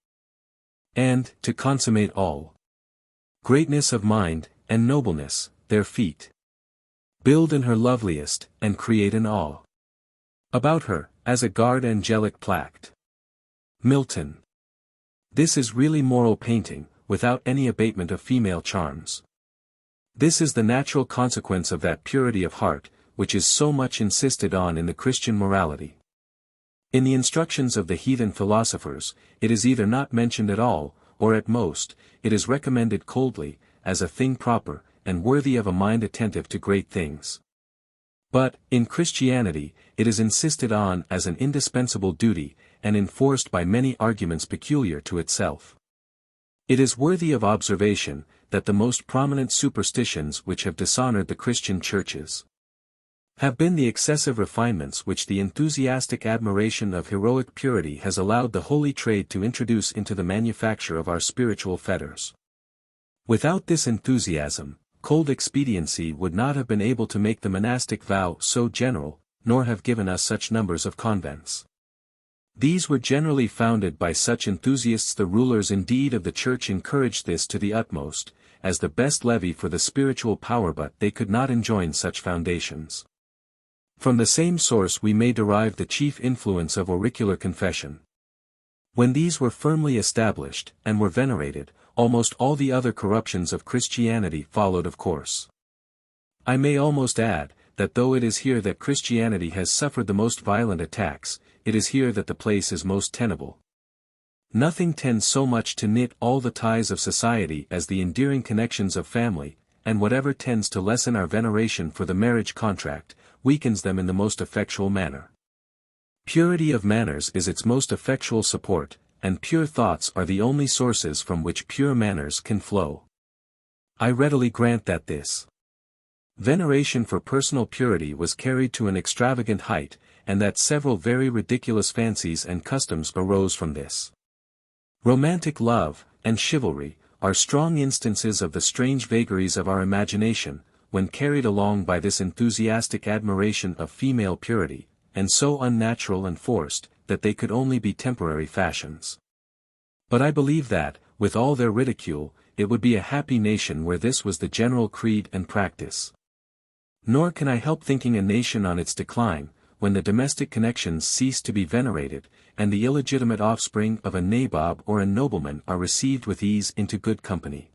and, to consummate all greatness of mind, and nobleness, their feet build in her loveliest, and create an awe about her, as a guard angelic plact. Milton. This is really moral painting, without any abatement of female charms. This is the natural consequence of that purity of heart, which is so much insisted on in the Christian morality. In the instructions of the heathen philosophers, it is either not mentioned at all, or at most, it is recommended coldly, as a thing proper, and worthy of a mind attentive to great things. But, in Christianity, it is insisted on as an indispensable duty, and enforced by many arguments peculiar to itself. It is worthy of observation, that the most prominent superstitions which have dishonored the Christian churches have been the excessive refinements which the enthusiastic admiration of heroic purity has allowed the holy trade to introduce into the manufacture of our spiritual fetters. Without this enthusiasm, cold expediency would not have been able to make the monastic vow so general, nor have given us such numbers of convents. These were generally founded by such enthusiasts. The rulers indeed of the Church encouraged this to the utmost, as the best levy for the spiritual power, but they could not enjoin such foundations. From the same source we may derive the chief influence of auricular confession. When these were firmly established, and were venerated, almost all the other corruptions of Christianity followed of course. I may almost add, that though it is here that Christianity has suffered the most violent attacks, it is here that the place is most tenable. Nothing tends so much to knit all the ties of society as the endearing connections of family, and whatever tends to lessen our veneration for the marriage contract, weakens them in the most effectual manner. Purity of manners is its most effectual support, and pure thoughts are the only sources from which pure manners can flow. I readily grant that this veneration for personal purity was carried to an extravagant height, and that several very ridiculous fancies and customs arose from this. Romantic love, and chivalry, are strong instances of the strange vagaries of our imagination, when carried along by this enthusiastic admiration of female purity, and so unnatural and forced, that they could only be temporary fashions. But I believe that, with all their ridicule, it would be a happy nation where this was the general creed and practice. Nor can I help thinking a nation on its decline, when the domestic connections cease to be venerated, and the illegitimate offspring of a nabob or a nobleman are received with ease into good company.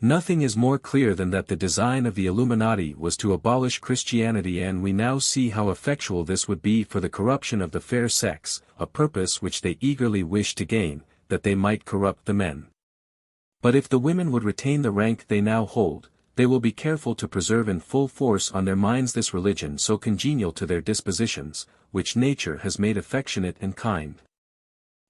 Nothing is more clear than that the design of the Illuminati was to abolish Christianity, and we now see how effectual this would be for the corruption of the fair sex, a purpose which they eagerly wish to gain, that they might corrupt the men. But if the women would retain the rank they now hold, they will be careful to preserve in full force on their minds this religion so congenial to their dispositions, which nature has made affectionate and kind.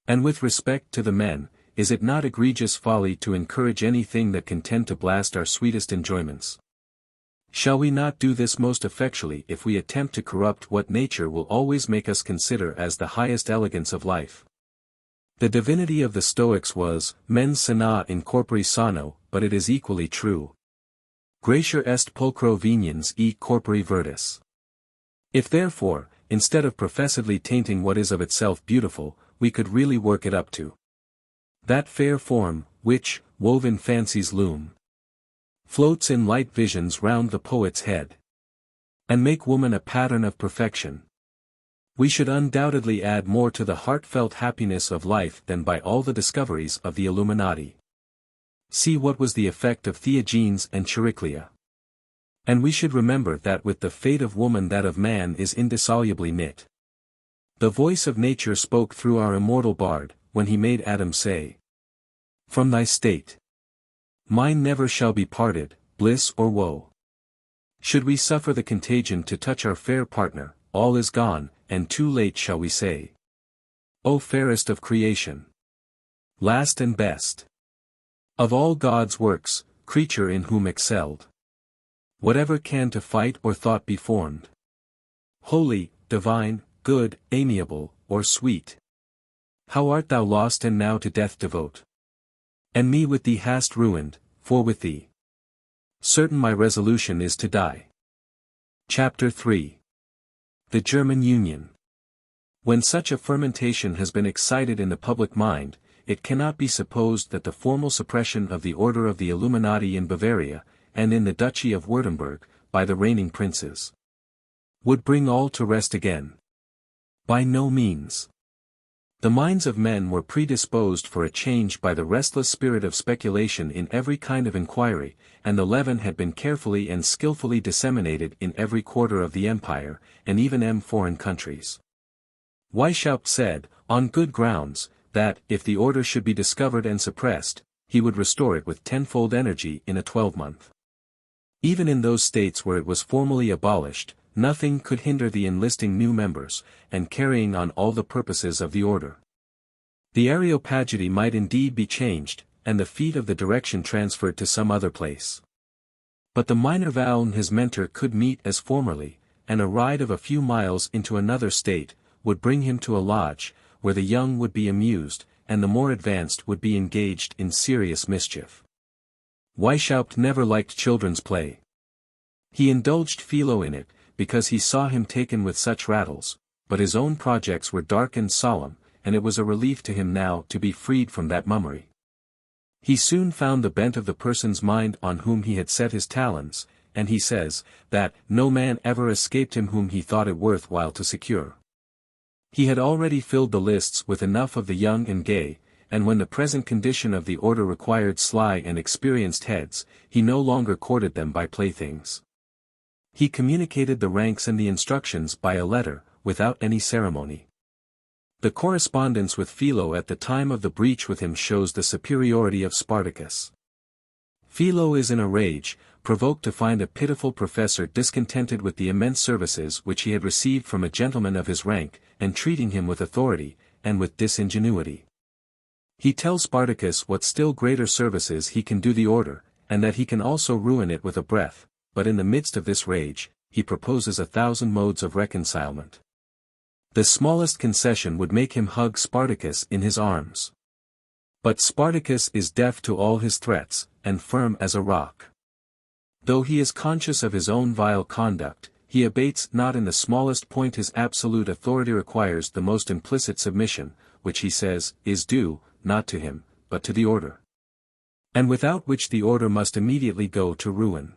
And with respect to the men, is it not egregious folly to encourage anything that can tend to blast our sweetest enjoyments? Shall we not do this most effectually if we attempt to corrupt what nature will always make us consider as the highest elegance of life? The divinity of the Stoics was, mens sana in corpore sano, but it is equally true. Gratia est pulchro veniens e corpori virtus. If therefore, instead of professedly tainting what is of itself beautiful, we could really work it up to that fair form, which, wove in fancy's loom, floats in light visions round the poet's head, and make woman a pattern of perfection, we should undoubtedly add more to the heartfelt happiness of life than by all the discoveries of the Illuminati. See what was the effect of Theagenes and Chariclia. And we should remember that with the fate of woman that of man is indissolubly knit. The voice of nature spoke through our immortal bard, when he made Adam say, "From thy state, mine never shall be parted, bliss or woe." Should we suffer the contagion to touch our fair partner, all is gone, and too late shall we say, "O fairest of creation, last and best of all God's works, creature in whom excelled whatever can to fight or thought be formed, holy, divine, good, amiable, or sweet. How art thou lost and now to death devote? And me with thee hast ruined, for with thee certain my resolution is to die." Chapter 3. The German Union. When such a fermentation has been excited in the public mind, it cannot be supposed that the formal suppression of the order of the Illuminati in Bavaria, and in the Duchy of Württemberg, by the reigning princes, would bring all to rest again. By no means. The minds of men were predisposed for a change by the restless spirit of speculation in every kind of inquiry, and the leaven had been carefully and skillfully disseminated in every quarter of the empire, and even in foreign countries. Weishaupt said, on good grounds, that, if the order should be discovered and suppressed, he would restore it with tenfold energy in a 12-month. Even in those states where it was formally abolished, nothing could hinder the enlisting new members, and carrying on all the purposes of the order. The Areopagity might indeed be changed, and the feet of the direction transferred to some other place. But the Minerval and his mentor could meet as formerly, and a ride of a few miles into another state, would bring him to a lodge, where the young would be amused, and the more advanced would be engaged in serious mischief. Weishaupt never liked children's play. He indulged Philo in it, because he saw him taken with such rattles, but his own projects were dark and solemn, and it was a relief to him now to be freed from that mummery. He soon found the bent of the person's mind on whom he had set his talons, and he says, that no man ever escaped him whom he thought it worth while to secure. He had already filled the lists with enough of the young and gay, and when the present condition of the order required sly and experienced heads, he no longer courted them by playthings. He communicated the ranks and the instructions by a letter, without any ceremony. The correspondence with Philo at the time of the breach with him shows the superiority of Spartacus. Philo is in a rage, provoked to find a pitiful professor discontented with the immense services which he had received from a gentleman of his rank, and treating him with authority, and with disingenuity. He tells Spartacus what still greater services he can do the order, and that he can also ruin it with a breath, but in the midst of this rage, he proposes 1,000 modes of reconcilement. The smallest concession would make him hug Spartacus in his arms. But Spartacus is deaf to all his threats, and firm as a rock. Though he is conscious of his own vile conduct, he abates not in the smallest point his absolute authority requires the most implicit submission, which he says, is due, not to him, but to the order, and without which the order must immediately go to ruin.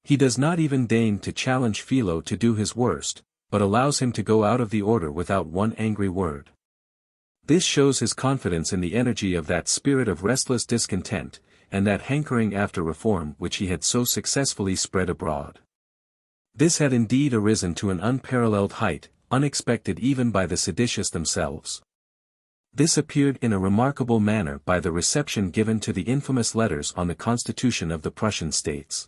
He does not even deign to challenge Philo to do his worst, but allows him to go out of the order without one angry word. This shows his confidence in the energy of that spirit of restless discontent, and that hankering after reform which he had so successfully spread abroad. This had indeed arisen to an unparalleled height, unexpected even by the seditious themselves. This appeared in a remarkable manner by the reception given to the infamous letters on the constitution of the Prussian states.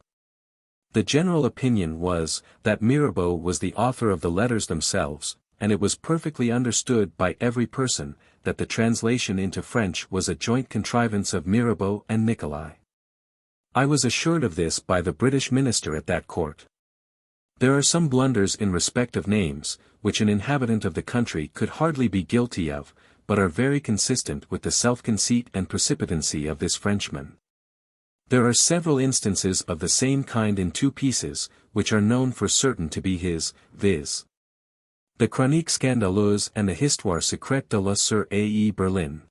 The general opinion was, that Mirabeau was the author of the letters themselves, and it was perfectly understood by every person, that the translation into French was a joint contrivance of Mirabeau and Nicolai. I was assured of this by the British minister at that court. There are some blunders in respect of names, which an inhabitant of the country could hardly be guilty of, but are very consistent with the self-conceit and precipitancy of this Frenchman. There are several instances of the same kind in two pieces, which are known for certain to be his, viz. The Chronique Scandaleuse and the Histoire Secrète de la Sœur A.E. Berlin.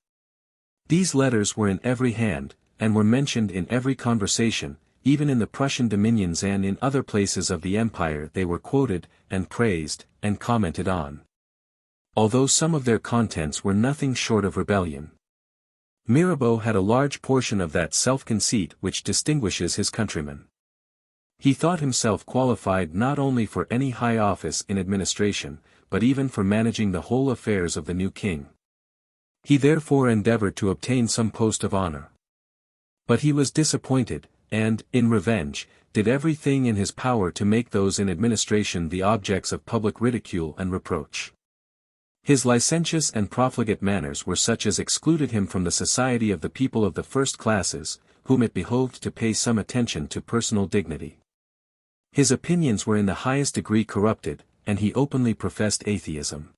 These letters were in every hand, and were mentioned in every conversation, even in the Prussian dominions, and in other places of the empire they were quoted, and praised, and commented on. Although some of their contents were nothing short of rebellion. Mirabeau had a large portion of that self-conceit which distinguishes his countrymen. He thought himself qualified not only for any high office in administration, but even for managing the whole affairs of the new king. He therefore endeavored to obtain some post of honor. But he was disappointed, and, in revenge, did everything in his power to make those in administration the objects of public ridicule and reproach. His licentious and profligate manners were such as excluded him from the society of the people of the first classes, whom it behoved to pay some attention to personal dignity. His opinions were in the highest degree corrupted, and he openly professed atheism.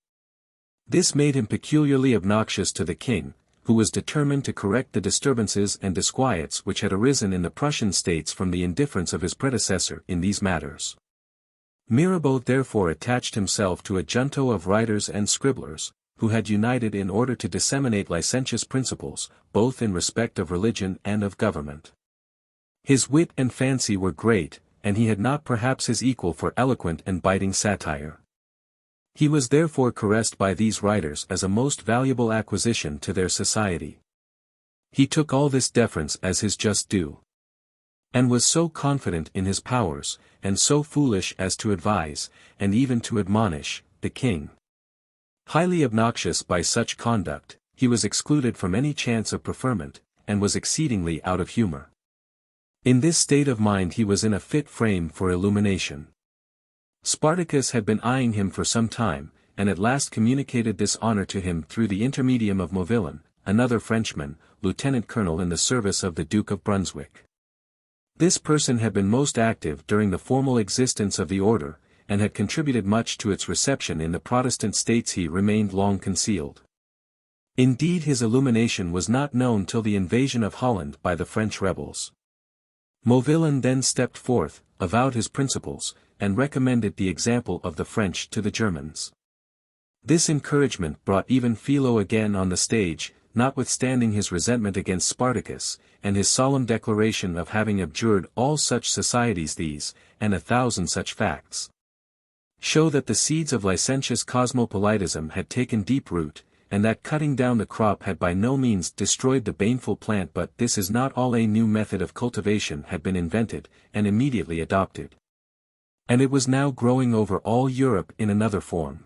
This made him peculiarly obnoxious to the king, who was determined to correct the disturbances and disquiets which had arisen in the Prussian states from the indifference of his predecessor in these matters. Mirabeau therefore attached himself to a junto of writers and scribblers, who had united in order to disseminate licentious principles, both in respect of religion and of government. His wit and fancy were great, and he had not perhaps his equal for eloquent and biting satire. He was therefore caressed by these writers as a most valuable acquisition to their society. He took all this deference as his just due. And was so confident in his powers, and so foolish as to advise, and even to admonish, the king. Highly obnoxious by such conduct, he was excluded from any chance of preferment, and was exceedingly out of humor. In this state of mind he was in a fit frame for illumination. Spartacus had been eyeing him for some time, and at last communicated this honor to him through the intermedium of Mauvillain, another Frenchman, lieutenant-colonel in the service of the Duke of Brunswick. This person had been most active during the formal existence of the order, and had contributed much to its reception in the Protestant states. He remained long concealed. Indeed, his illumination was not known till the invasion of Holland by the French rebels. Mauvillain then stepped forth, avowed his principles, and recommended the example of the French to the Germans. This encouragement brought even Philo again on the stage, notwithstanding his resentment against Spartacus, and his solemn declaration of having abjured all such societies. These, and 1,000 such facts, show that the seeds of licentious cosmopolitism had taken deep root, and that cutting down the crop had by no means destroyed the baneful plant. But this is not all. A new method of cultivation had been invented, and immediately adopted. And it was now growing over all Europe in another form.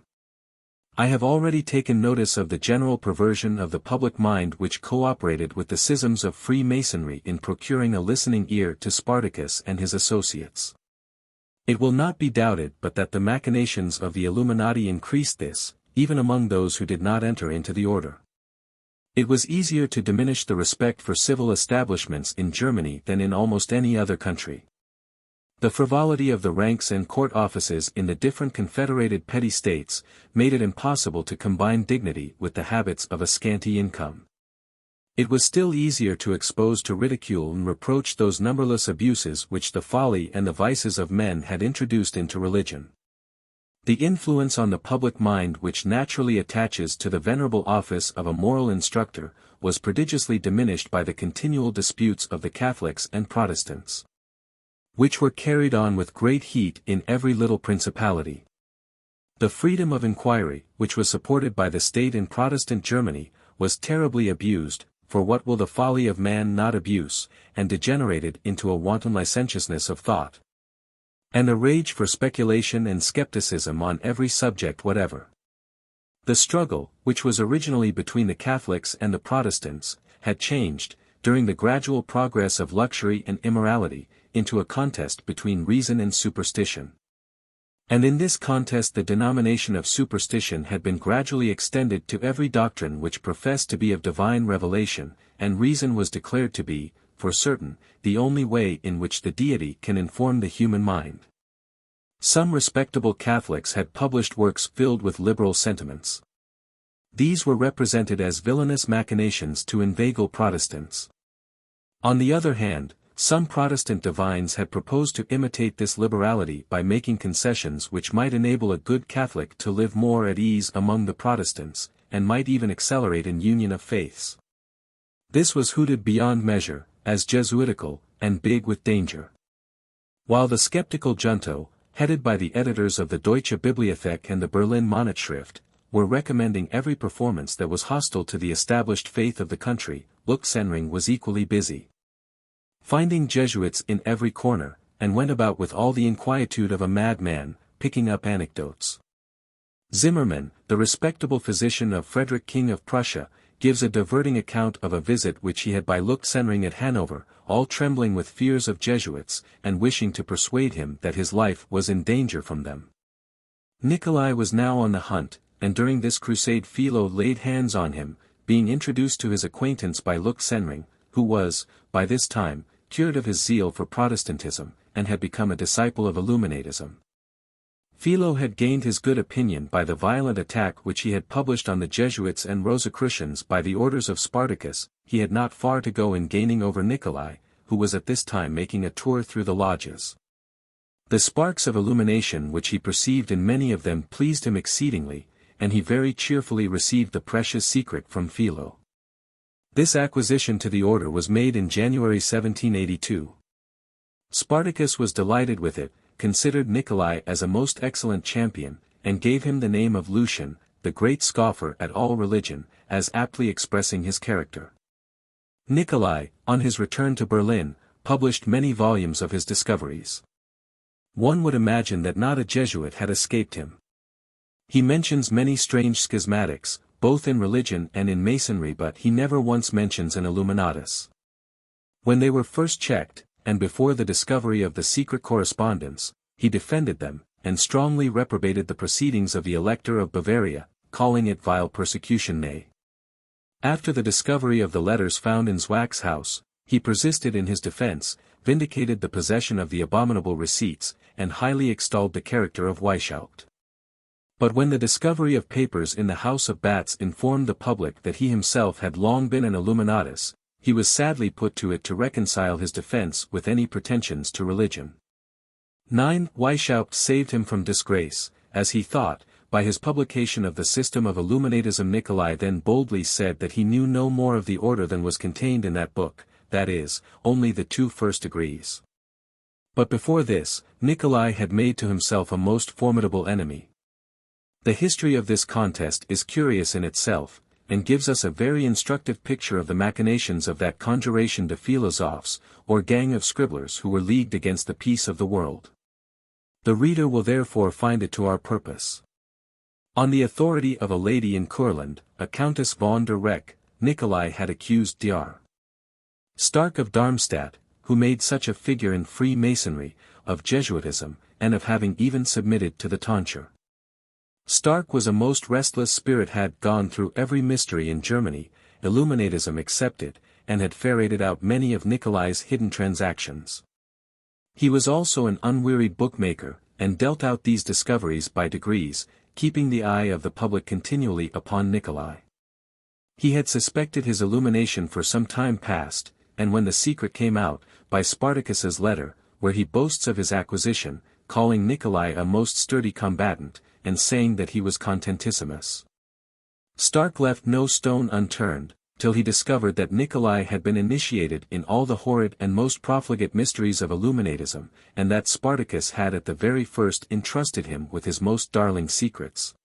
I have already taken notice of the general perversion of the public mind which cooperated with the schisms of Freemasonry in procuring a listening ear to Spartacus and his associates. It will not be doubted but that the machinations of the Illuminati increased this, even among those who did not enter into the order. It was easier to diminish the respect for civil establishments in Germany than in almost any other country. The frivolity of the ranks and court offices in the different confederated petty states, made it impossible to combine dignity with the habits of a scanty income. It was still easier to expose to ridicule and reproach those numberless abuses which the folly and the vices of men had introduced into religion. The influence on the public mind which naturally attaches to the venerable office of a moral instructor, was prodigiously diminished by the continual disputes of the Catholics and Protestants, which were carried on with great heat in every little principality. The freedom of inquiry, which was supported by the state in Protestant Germany, was terribly abused, for what will the folly of man not abuse, and degenerated into a wanton licentiousness of thought, and a rage for speculation and skepticism on every subject whatever. The struggle, which was originally between the Catholics and the Protestants, had changed, during the gradual progress of luxury and immorality, into a contest between reason and superstition. And in this contest the denomination of superstition had been gradually extended to every doctrine which professed to be of divine revelation, and reason was declared to be, for certain, the only way in which the deity can inform the human mind. Some respectable Catholics had published works filled with liberal sentiments. These were represented as villainous machinations to inveigle Protestants. On the other hand, some Protestant divines had proposed to imitate this liberality by making concessions which might enable a good Catholic to live more at ease among the Protestants, and might even accelerate an union of faiths. This was hooted beyond measure, as Jesuitical, and big with danger. While the skeptical junto, headed by the editors of the Deutsche Bibliothek and the Berlin Monatschrift, were recommending every performance that was hostile to the established faith of the country, Luxemring was equally busy. Finding Jesuits in every corner, and went about with all the inquietude of a madman, picking up anecdotes. Zimmermann, the respectable physician of Frederick King of Prussia, gives a diverting account of a visit which he had by Luxemring at Hanover, all trembling with fears of Jesuits, and wishing to persuade him that his life was in danger from them. Nicolai was now on the hunt, and during this crusade Philo laid hands on him, being introduced to his acquaintance by Luxemring, who was, by this time, cured of his zeal for Protestantism, and had become a disciple of Illuminatism. Philo had gained his good opinion by the violent attack which he had published on the Jesuits and Rosicrucians by the orders of Spartacus. He had not far to go in gaining over Nicolai, who was at this time making a tour through the lodges. The sparks of illumination which he perceived in many of them pleased him exceedingly, and he very cheerfully received the precious secret from Philo. This acquisition to the order was made in January 1782. Spartacus was delighted with it, considered Nicolai as a most excellent champion, and gave him the name of Lucian, the great scoffer at all religion, as aptly expressing his character. Nicolai, on his return to Berlin, published many volumes of his discoveries. One would imagine that not a Jesuit had escaped him. He mentions many strange schismatics, both in religion and in Masonry, but he never once mentions an Illuminatus. When they were first checked, and before the discovery of the secret correspondence, he defended them, and strongly reprobated the proceedings of the Elector of Bavaria, calling it vile persecution. Nay, after the discovery of the letters found in Zwack's house, he persisted in his defense, vindicated the possession of the abominable receipts, and highly extolled the character of Weishaupt. But when the discovery of papers in the house of Batz informed the public that he himself had long been an Illuminatus, he was sadly put to it to reconcile his defense with any pretensions to religion. 9. Weishaupt saved him from disgrace, as he thought, by his publication of the System of Illuminatism. Nicolai then boldly said that he knew no more of the order than was contained in that book, that is, only the 2 first degrees. But before this, Nicolai had made to himself a most formidable enemy. The history of this contest is curious in itself, and gives us a very instructive picture of the machinations of that Conjuration de Philosophes, or gang of scribblers who were leagued against the peace of the world. The reader will therefore find it to our purpose. On the authority of a lady in Courland, a Countess von der Reck, Nicolai had accused Dr. Stark of Darmstadt, who made such a figure in Freemasonry, of Jesuitism, and of having even submitted to the tonsure. Stark was a most restless spirit, had gone through every mystery in Germany, Illuminatism excepted, and had ferreted out many of Nicolai's hidden transactions. He was also an unwearied bookmaker, and dealt out these discoveries by degrees, keeping the eye of the public continually upon Nicolai. He had suspected his illumination for some time past, and when the secret came out, by Spartacus's letter, where he boasts of his acquisition, calling Nicolai a most sturdy combatant, and saying that he was contentissimus. Stark left no stone unturned, till he discovered that Nicolai had been initiated in all the horrid and most profligate mysteries of Illuminatism, and that Spartacus had at the very first entrusted him with his most darling secrets,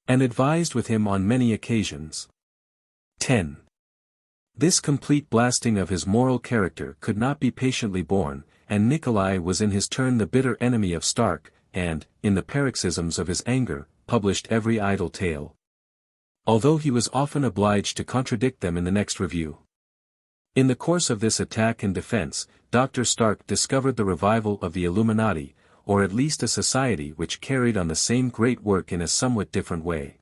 and advised with him on many occasions. 10. This complete blasting of his moral character could not be patiently borne, and Nicolai was in his turn the bitter enemy of Stark, and, in the paroxysms of his anger, published every idle tale, although he was often obliged to contradict them in the next review. In the course of this attack and defense, Dr. Stark discovered the revival of the Illuminati, or at least a society which carried on the same great work in a somewhat different way.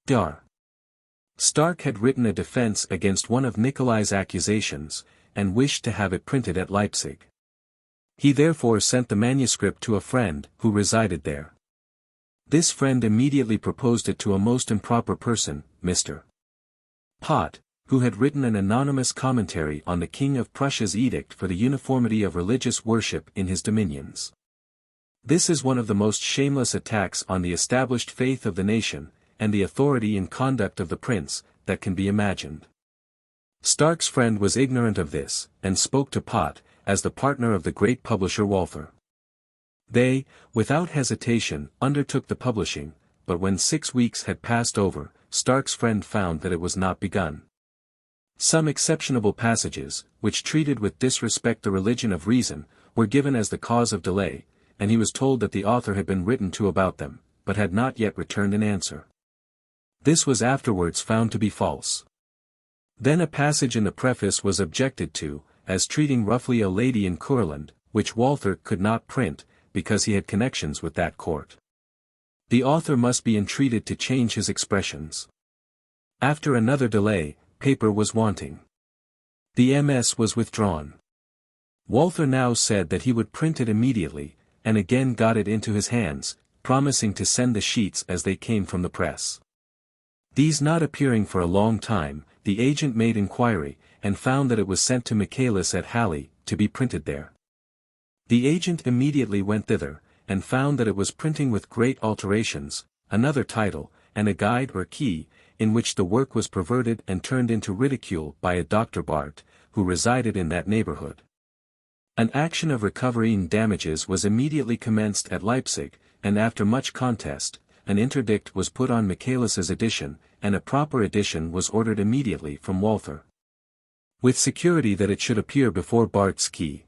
Dr. Stark had written a defense against one of Nicolai's accusations, and wished to have it printed at Leipzig. He therefore sent the manuscript to a friend, who resided there. This friend immediately proposed it to a most improper person, Mr. Pott, who had written an anonymous commentary on the King of Prussia's edict for the uniformity of religious worship in his dominions. This is one of the most shameless attacks on the established faith of the nation, and the authority and conduct of the prince, that can be imagined. Stark's friend was ignorant of this, and spoke to Pott, as the partner of the great publisher Walther. They, without hesitation, undertook the publishing, but when 6 weeks had passed over, Stark's friend found that it was not begun. Some exceptionable passages, which treated with disrespect the religion of reason, were given as the cause of delay, and he was told that the author had been written to about them, but had not yet returned an answer. This was afterwards found to be false. Then a passage in the preface was objected to, as treating roughly a lady in Courland, which Walther could not print, because he had connections with that court. The author must be entreated to change his expressions. After another delay, paper was wanting. The MS was withdrawn. Walther now said that he would print it immediately, and again got it into his hands, promising to send the sheets as they came from the press. These not appearing for a long time, the agent made inquiry, and found that it was sent to Michaelis at Halle, to be printed there. The agent immediately went thither, and found that it was printing with great alterations, another title, and a guide or key, in which the work was perverted and turned into ridicule by a Dr. Bart, who resided in that neighborhood. An action of recovering damages was immediately commenced at Leipzig, and after much contest, an interdict was put on Michaelis's edition, and a proper edition was ordered immediately from Walther, with security that it should appear before Bart's key.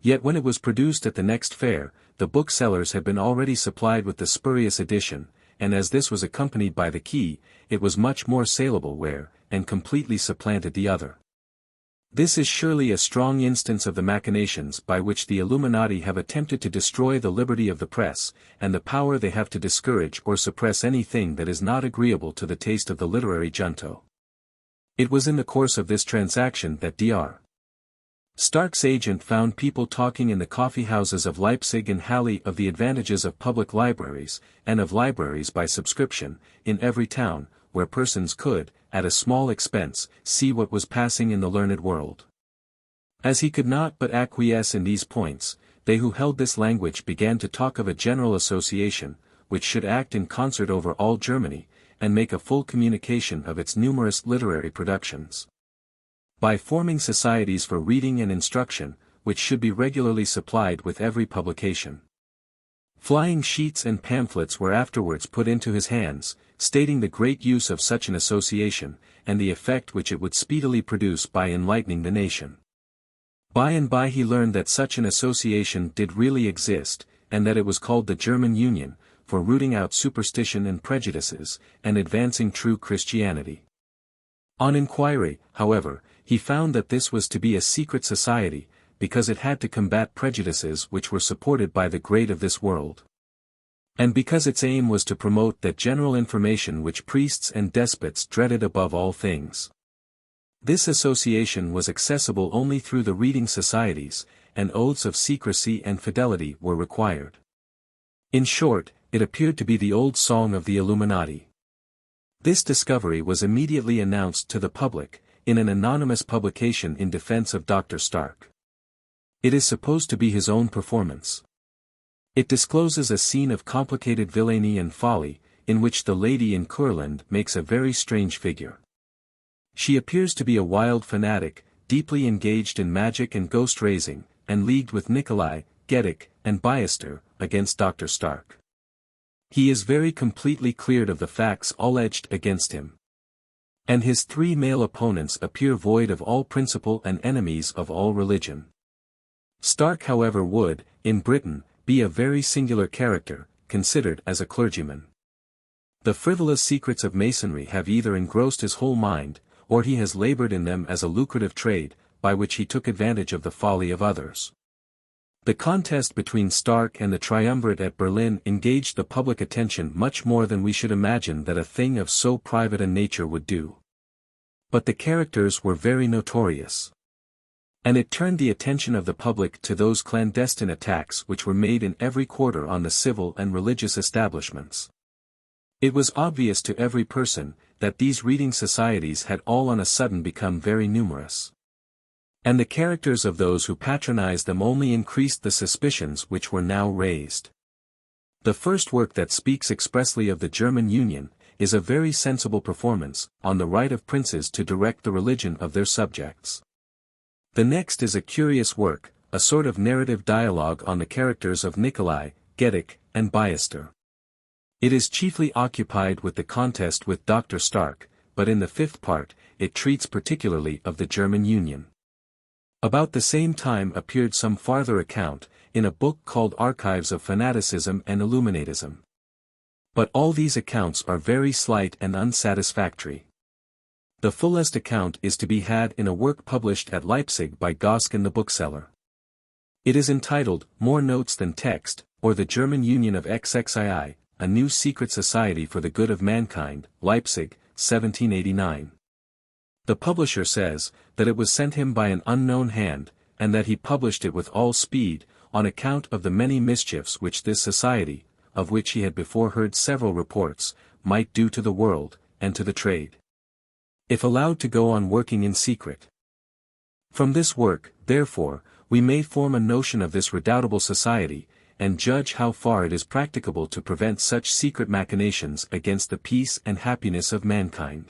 Yet when it was produced at the next fair, the booksellers had been already supplied with the spurious edition, and as this was accompanied by the key, it was much more saleable where, and completely supplanted the other. This is surely a strong instance of the machinations by which the Illuminati have attempted to destroy the liberty of the press, and the power they have to discourage or suppress anything that is not agreeable to the taste of the literary junto. It was in the course of this transaction that Dr. Stark's agent found people talking in the coffee-houses of Leipzig and Halle of the advantages of public libraries, and of libraries by subscription, in every town, where persons could, at a small expense, see what was passing in the learned world. As he could not but acquiesce in these points, they who held this language began to talk of a general association, which should act in concert over all Germany, and make a full communication of its numerous literary productions. By forming societies for reading and instruction, which should be regularly supplied with every publication. Flying sheets and pamphlets were afterwards put into his hands, stating the great use of such an association, and the effect which it would speedily produce by enlightening the nation. By and by he learned that such an association did really exist, and that it was called the German Union, for rooting out superstition and prejudices, and advancing true Christianity. On inquiry, however, he found that this was to be a secret society, because it had to combat prejudices which were supported by the great of this world. And because its aim was to promote that general information which priests and despots dreaded above all things. This association was accessible only through the reading societies, and oaths of secrecy and fidelity were required. In short, it appeared to be the old song of the Illuminati. This discovery was immediately announced to the public, in an anonymous publication in defense of Dr. Stark. It is supposed to be his own performance. It discloses a scene of complicated villainy and folly, in which the lady in Courland makes a very strange figure. She appears to be a wild fanatic, deeply engaged in magic and ghost-raising, and leagued with Nikolai, Gedik, and Biester, against Dr. Stark. He is very completely cleared of the facts alleged against him. And his 3 male opponents appear void of all principle and enemies of all religion. Stark however would, in Britain, be a very singular character, considered as a clergyman. The frivolous secrets of Masonry have either engrossed his whole mind, or he has labored in them as a lucrative trade, by which he took advantage of the folly of others. The contest between Stark and the triumvirate at Berlin engaged the public attention much more than we should imagine that a thing of so private a nature would do. But the characters were very notorious. And it turned the attention of the public to those clandestine attacks which were made in every quarter on the civil and religious establishments. It was obvious to every person, that these reading societies had all on a sudden become very numerous. And the characters of those who patronized them only increased the suspicions which were now raised. The first work that speaks expressly of the German Union, is a very sensible performance, on the right of princes to direct the religion of their subjects. The next is a curious work, a sort of narrative dialogue on the characters of Nikolai, Getic, and Biester. It is chiefly occupied with the contest with Dr. Stark, but in the fifth part, it treats particularly of the German Union. About the same time appeared some farther account, in a book called Archives of Fanaticism and Illuminatism. But all these accounts are very slight and unsatisfactory. The fullest account is to be had in a work published at Leipzig by Goskin the bookseller. It is entitled, More Notes Than Text, or the German Union of XXII, a New Secret Society for the Good of Mankind, Leipzig, 1789. The publisher says, that it was sent him by an unknown hand, and that he published it with all speed, on account of the many mischiefs which this society, of which he had before heard several reports, might do to the world, and to the trade, if allowed to go on working in secret. From this work, therefore, we may form a notion of this redoubtable society, and judge how far it is practicable to prevent such secret machinations against the peace and happiness of mankind.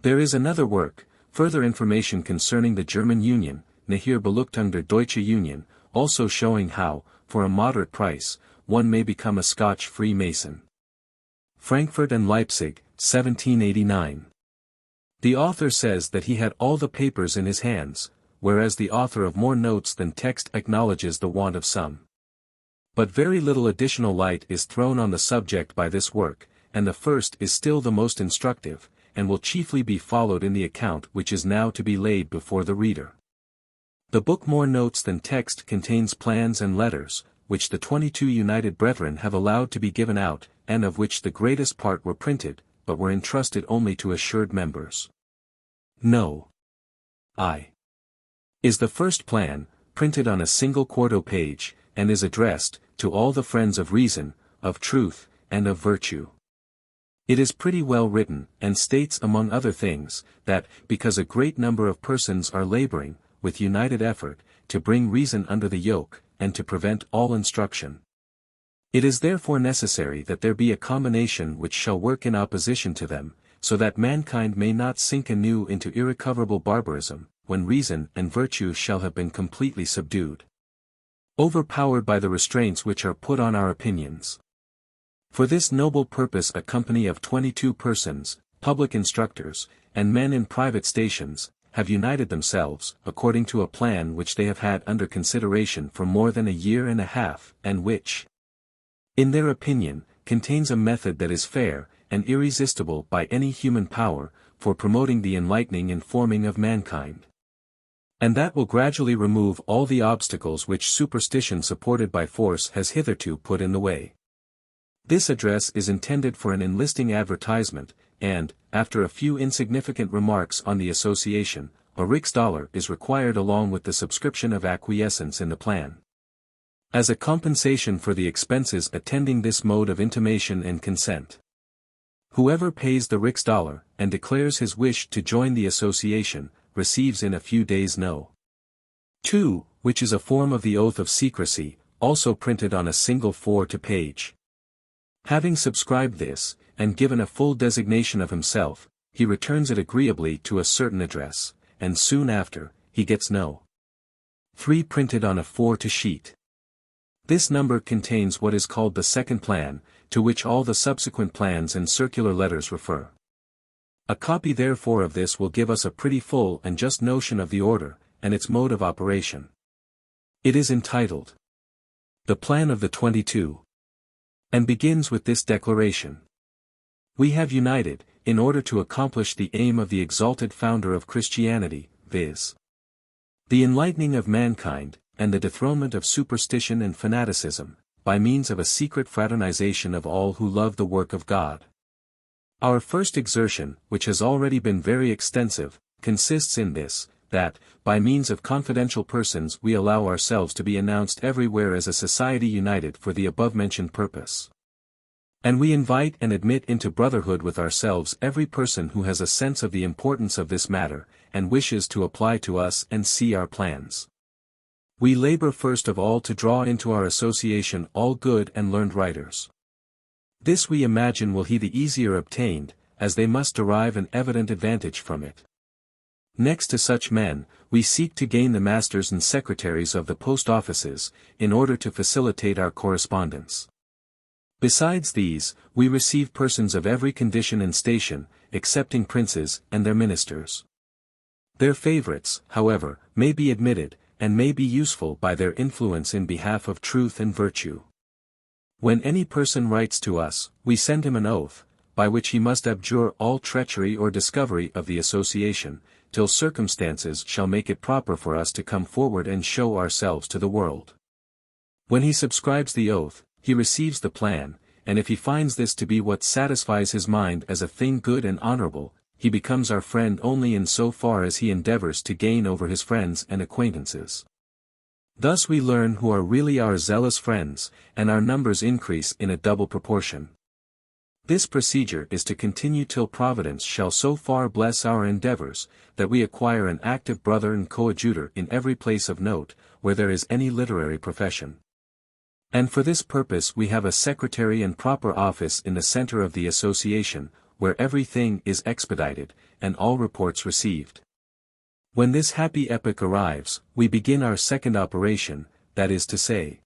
There is another work, further information concerning the German Union, Nachher Beleuchtung der Deutsche Union, also showing how, for a moderate price, one may become a Scotch Freemason. Frankfurt and Leipzig, 1789. The author says that he had all the papers in his hands, whereas the author of More Notes Than Text acknowledges the want of some. But very little additional light is thrown on the subject by this work, and the first is still the most instructive, and will chiefly be followed in the account which is now to be laid before the reader. The book More Notes Than Text contains plans and letters, which the 22 United Brethren have allowed to be given out, and of which the greatest part were printed, but were entrusted only to assured members. No. I. Is the first plan, printed on a single quarto page, and is addressed, to all the friends of reason, of truth, and of virtue. It is pretty well written, and states among other things, that, because a great number of persons are laboring, with united effort, to bring reason under the yoke, and to prevent all instruction, it is therefore necessary that there be a combination which shall work in opposition to them, so that mankind may not sink anew into irrecoverable barbarism, when reason and virtue shall have been completely subdued, overpowered by the restraints which are put on our opinions. For this noble purpose a company of 22 persons, public instructors, and men in private stations, have united themselves, according to a plan which they have had under consideration for more than a year and a half, and which, in their opinion, contains a method that is fair, and irresistible by any human power, for promoting the enlightening and forming of mankind. And that will gradually remove all the obstacles which superstition supported by force has hitherto put in the way. This address is intended for an enlisting advertisement, and, after a few insignificant remarks on the association, a $1 is required along with the subscription of acquiescence in the plan, as a compensation for the expenses attending this mode of intimation and consent. Whoever pays the $1 and declares his wish to join the association, receives in a few days No. 2, which is a form of the oath of secrecy, also printed on a single 4 page. Having subscribed this, and given a full designation of himself, he returns it agreeably to a certain address, and soon after, he gets No. 3 printed on a 4 sheet. This number contains what is called the second plan, to which all the subsequent plans and circular letters refer. A copy therefore of this will give us a pretty full and just notion of the order, and its mode of operation. It is entitled, The Plan of the 22, and begins with this declaration. We have united, in order to accomplish the aim of the exalted founder of Christianity, viz. the enlightening of mankind, and the dethronement of superstition and fanaticism, by means of a secret fraternization of all who love the work of God. Our first exertion, which has already been very extensive, consists in this, that, by means of confidential persons we allow ourselves to be announced everywhere as a society united for the above-mentioned purpose. And we invite and admit into brotherhood with ourselves every person who has a sense of the importance of this matter, and wishes to apply to us and see our plans. We labor first of all to draw into our association all good and learned writers. This we imagine will be the easier obtained, as they must derive an evident advantage from it. Next to such men, we seek to gain the masters and secretaries of the post offices, in order to facilitate our correspondence. Besides these, we receive persons of every condition and station, excepting princes and their ministers. Their favorites, however, may be admitted, and may be useful by their influence in behalf of truth and virtue. When any person writes to us, we send him an oath, by which he must abjure all treachery or discovery of the association, till circumstances shall make it proper for us to come forward and show ourselves to the world. When he subscribes the oath, he receives the plan, and if he finds this to be what satisfies his mind as a thing good and honorable, he becomes our friend only in so far as he endeavors to gain over his friends and acquaintances. Thus we learn who are really our zealous friends, and our numbers increase in a double proportion. This procedure is to continue till Providence shall so far bless our endeavors, that we acquire an active brother and coadjutor in every place of note, where there is any literary profession. And for this purpose we have a secretary and proper office in the center of the association, where everything is expedited, and all reports received. When this happy epoch arrives, we begin our second operation, that is to say,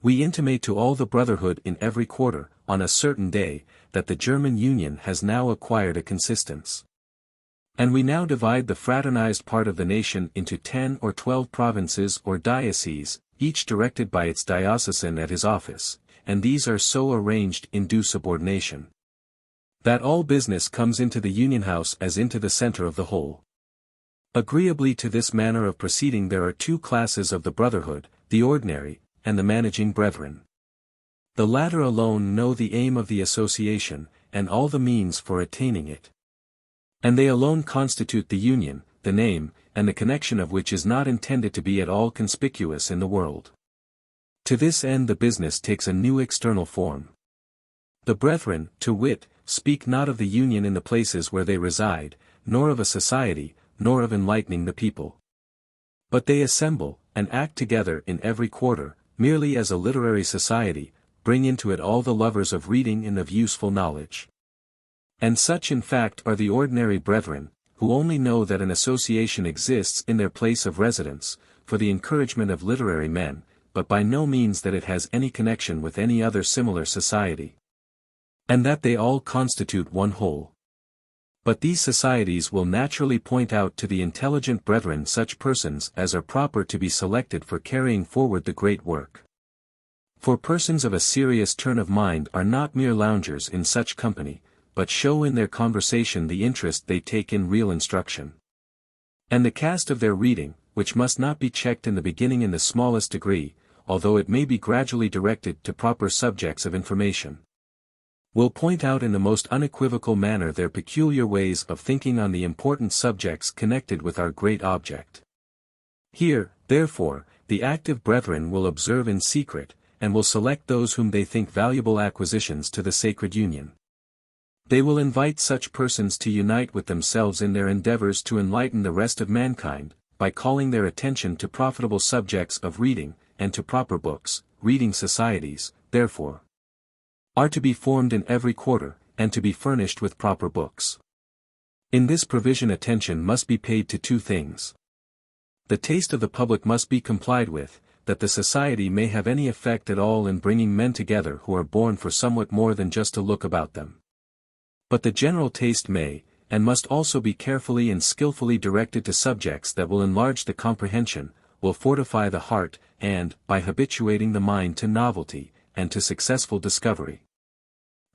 we intimate to all the brotherhood in every quarter, on a certain day, that the German Union has now acquired a consistence. And we now divide the fraternized part of the nation into 10 or 12 provinces or dioceses, each directed by its diocesan at his office, and these are so arranged in due subordination, that all business comes into the Union House as into the center of the whole. Agreeably to this manner of proceeding there are two classes of the brotherhood, the ordinary, and the managing brethren. The latter alone know the aim of the association, and all the means for attaining it. And they alone constitute the union, the name, and the connection of which is not intended to be at all conspicuous in the world. To this end the business takes a new external form. The brethren, to wit, speak not of the union in the places where they reside, nor of a society, nor of enlightening the people. But they assemble, and act together in every quarter, merely as a literary society, bring into it all the lovers of reading and of useful knowledge. And such in fact are the ordinary brethren, who only know that an association exists in their place of residence, for the encouragement of literary men, but by no means that it has any connection with any other similar society. And that they all constitute one whole. But these societies will naturally point out to the intelligent brethren such persons as are proper to be selected for carrying forward the great work. For persons of a serious turn of mind are not mere loungers in such company, but show in their conversation the interest they take in real instruction. And the cast of their reading, which must not be checked in the beginning in the smallest degree, although it may be gradually directed to proper subjects of information, will point out in the most unequivocal manner their peculiar ways of thinking on the important subjects connected with our great object. Here, therefore, the active brethren will observe in secret, and will select those whom they think valuable acquisitions to the sacred union. They will invite such persons to unite with themselves in their endeavors to enlighten the rest of mankind, by calling their attention to profitable subjects of reading, and to proper books. Reading societies, therefore, are to be formed in every quarter, and to be furnished with proper books. In this provision attention must be paid to two things. The taste of the public must be complied with, that the society may have any effect at all in bringing men together who are born for somewhat more than just to look about them. But the general taste may, and must also be carefully and skillfully directed to subjects that will enlarge the comprehension, will fortify the heart, and, by habituating the mind to novelty, and to successful discovery,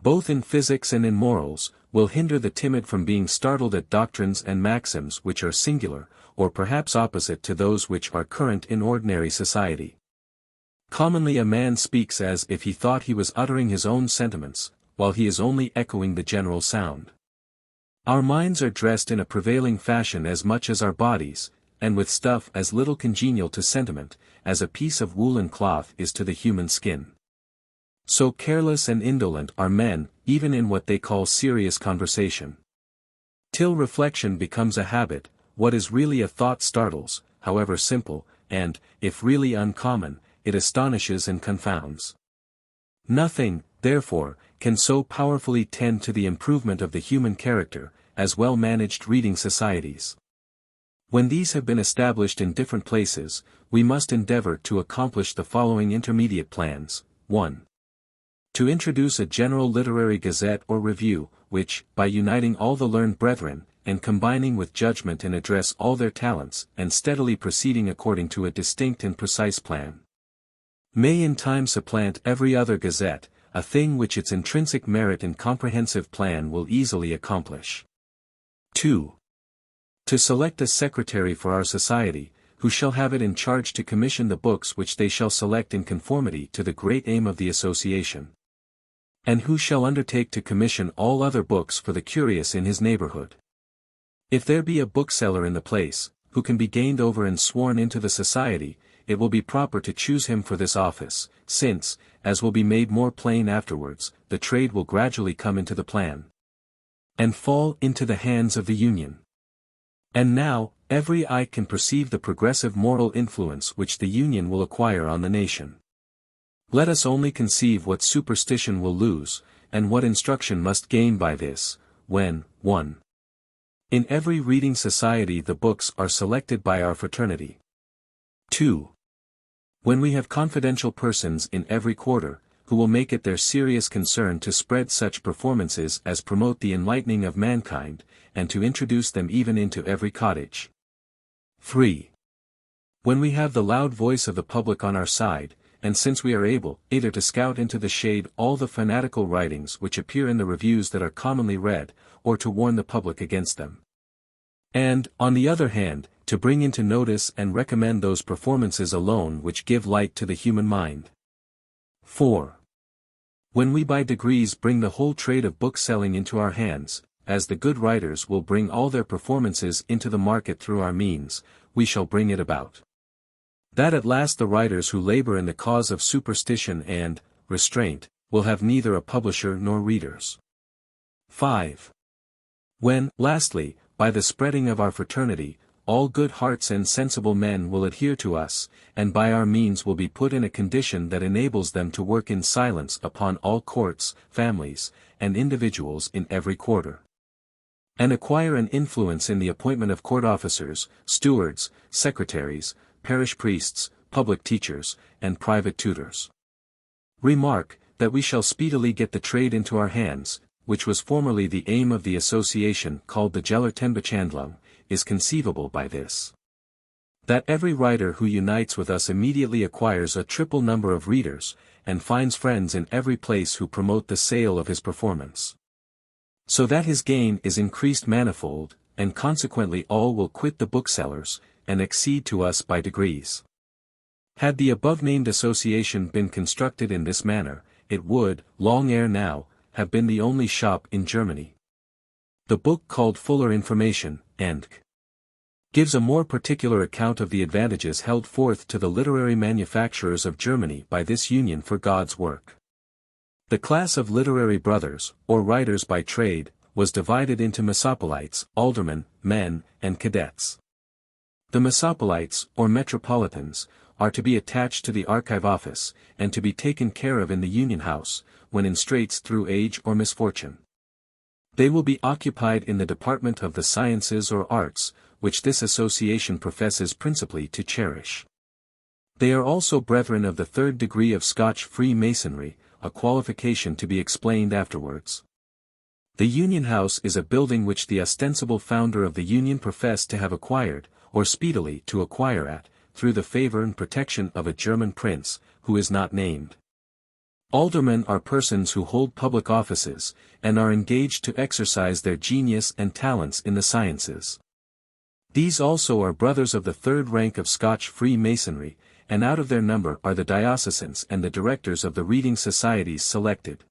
both in physics and in morals, will hinder the timid from being startled at doctrines and maxims which are singular, or perhaps opposite to those which are current in ordinary society. Commonly a man speaks as if he thought he was uttering his own sentiments, while he is only echoing the general sound. Our minds are dressed in a prevailing fashion as much as our bodies, and with stuff as little congenial to sentiment, as a piece of woolen cloth is to the human skin. So careless and indolent are men, even in what they call serious conversation. Till reflection becomes a habit, what is really a thought startles, however simple, and, if really uncommon, it astonishes and confounds. Nothing, therefore, can so powerfully tend to the improvement of the human character, as well-managed reading societies. When these have been established in different places, we must endeavor to accomplish the following intermediate plans. 1. To introduce a general literary gazette or review, which, by uniting all the learned brethren, and combining with judgment and address all their talents, and steadily proceeding according to a distinct and precise plan, may in time supplant every other gazette, a thing which its intrinsic merit and comprehensive plan will easily accomplish. 2. To select a secretary for our society, who shall have it in charge to commission the books which they shall select in conformity to the great aim of the association, and who shall undertake to commission all other books for the curious in his neighborhood. If there be a bookseller in the place, who can be gained over and sworn into the society, it will be proper to choose him for this office, since, as will be made more plain afterwards, the trade will gradually come into the plan, and fall into the hands of the Union. And now, every eye can perceive the progressive moral influence which the Union will acquire on the nation. Let us only conceive what superstition will lose, and what instruction must gain by this, when, 1. In every reading society the books are selected by our fraternity. 2. When we have confidential persons in every quarter, who will make it their serious concern to spread such performances as promote the enlightening of mankind, and to introduce them even into every cottage. 3. When we have the loud voice of the public on our side, and since we are able, either to scout into the shade all the fanatical writings which appear in the reviews that are commonly read, or to warn the public against them. And, on the other hand, to bring into notice and recommend those performances alone which give light to the human mind. 4. When we by degrees bring the whole trade of bookselling into our hands, as the good writers will bring all their performances into the market through our means, we shall bring it about that at last the writers who labor in the cause of superstition and restraint will have neither a publisher nor readers. 5. When, lastly, by the spreading of our fraternity, all good hearts and sensible men will adhere to us, and by our means will be put in a condition that enables them to work in silence upon all courts, families, and individuals in every quarter, and acquire an influence in the appointment of court officers, stewards, secretaries, parish priests, public teachers, and private tutors. Remark, that we shall speedily get the trade into our hands, which was formerly the aim of the association called the Gellertenbechandlung, is conceivable by this: that every writer who unites with us immediately acquires a triple number of readers, and finds friends in every place who promote the sale of his performance, so that his gain is increased manifold, and consequently all will quit the booksellers, and accede to us by degrees. Had the above-named association been constructed in this manner, it would, long ere now, have been the only shop in Germany. The book called Fuller Information, and gives a more particular account of the advantages held forth to the literary manufacturers of Germany by this union for God's work. The class of literary brothers, or writers by trade, was divided into Mesopolites, aldermen, men, and cadets. The Mesopolites, or metropolitans, are to be attached to the archive office, and to be taken care of in the Union House, when in straits through age or misfortune. They will be occupied in the department of the sciences or arts, which this association professes principally to cherish. They are also brethren of the third degree of Scotch Freemasonry, a qualification to be explained afterwards. The Union House is a building which the ostensible founder of the Union professed to have acquired, or speedily to acquire through the favor and protection of a German prince, who is not named. Aldermen are persons who hold public offices, and are engaged to exercise their genius and talents in the sciences. These also are brothers of the third rank of Scotch Freemasonry, and out of their number are the diocesans and the directors of the reading societies selected.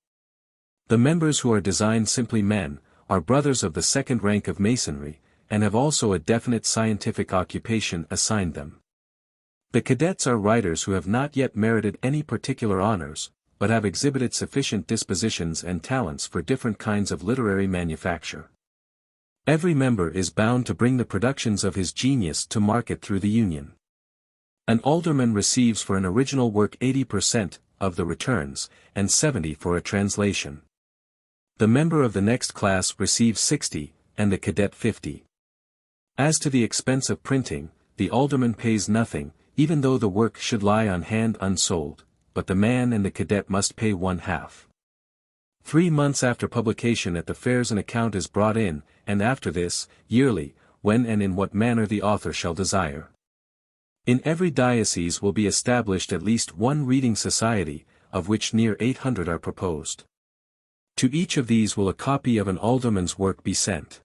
The members, who are designed simply men, are brothers of the second rank of Masonry, and have also a definite scientific occupation assigned them. The cadets are writers who have not yet merited any particular honors, but have exhibited sufficient dispositions and talents for different kinds of literary manufacture. Every member is bound to bring the productions of his genius to market through the union. An alderman receives for an original work 80% of the returns, and 70% for a translation. The member of the next class receives 60%, and the cadet 50%. As to the expense of printing, the alderman pays nothing, even though the work should lie on hand unsold, but the man and the cadet must pay 1/2. 3 months after publication at the fairs an account is brought in, and after this, yearly, when and in what manner the author shall desire. In every diocese will be established at least one reading society, of which near 800 are proposed. To each of these will a copy of an alderman's work be sent.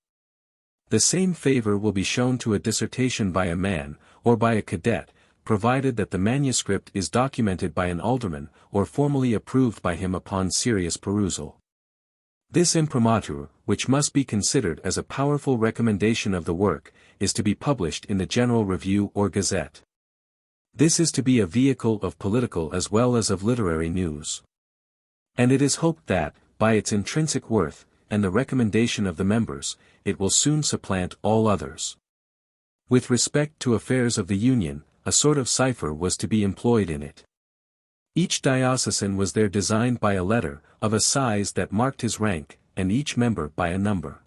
The same favor will be shown to a dissertation by a man, or by a cadet, provided that the manuscript is documented by an alderman, or formally approved by him upon serious perusal. This imprimatur, which must be considered as a powerful recommendation of the work, is to be published in the General Review or Gazette. This is to be a vehicle of political as well as of literary news. And it is hoped that, by its intrinsic worth, and the recommendation of the members, it will soon supplant all others. With respect to affairs of the Union, a sort of cipher was to be employed in it. Each diocesan was there designed by a letter, of a size that marked his rank, and each member by a number.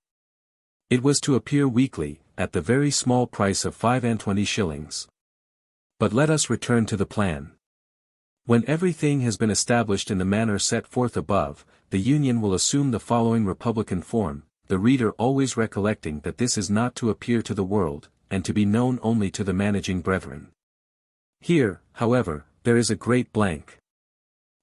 It was to appear weekly, at the very small price of 25 shillings. But let us return to the plan. When everything has been established in the manner set forth above, the Union will assume the following republican form, the reader always recollecting that this is not to appear to the world, and to be known only to the managing brethren. Here, however, there is a great blank.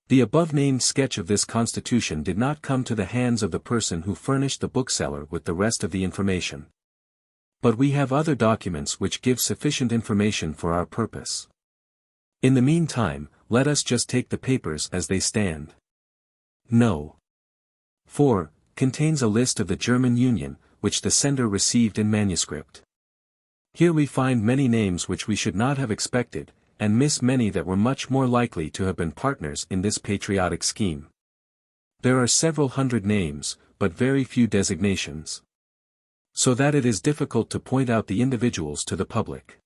The above-named sketch of this constitution did not come to the hands of the person who furnished the bookseller with the rest of the information. But we have other documents which give sufficient information for our purpose. In the meantime, let us just take the papers as they stand. No. 4. Contains a list of the German Union, which the sender received in manuscript. Here we find many names which we should not have expected, and miss many that were much more likely to have been partners in this patriotic scheme. There are several hundred names, but very few designations. So that it is difficult to point out the individuals to the public.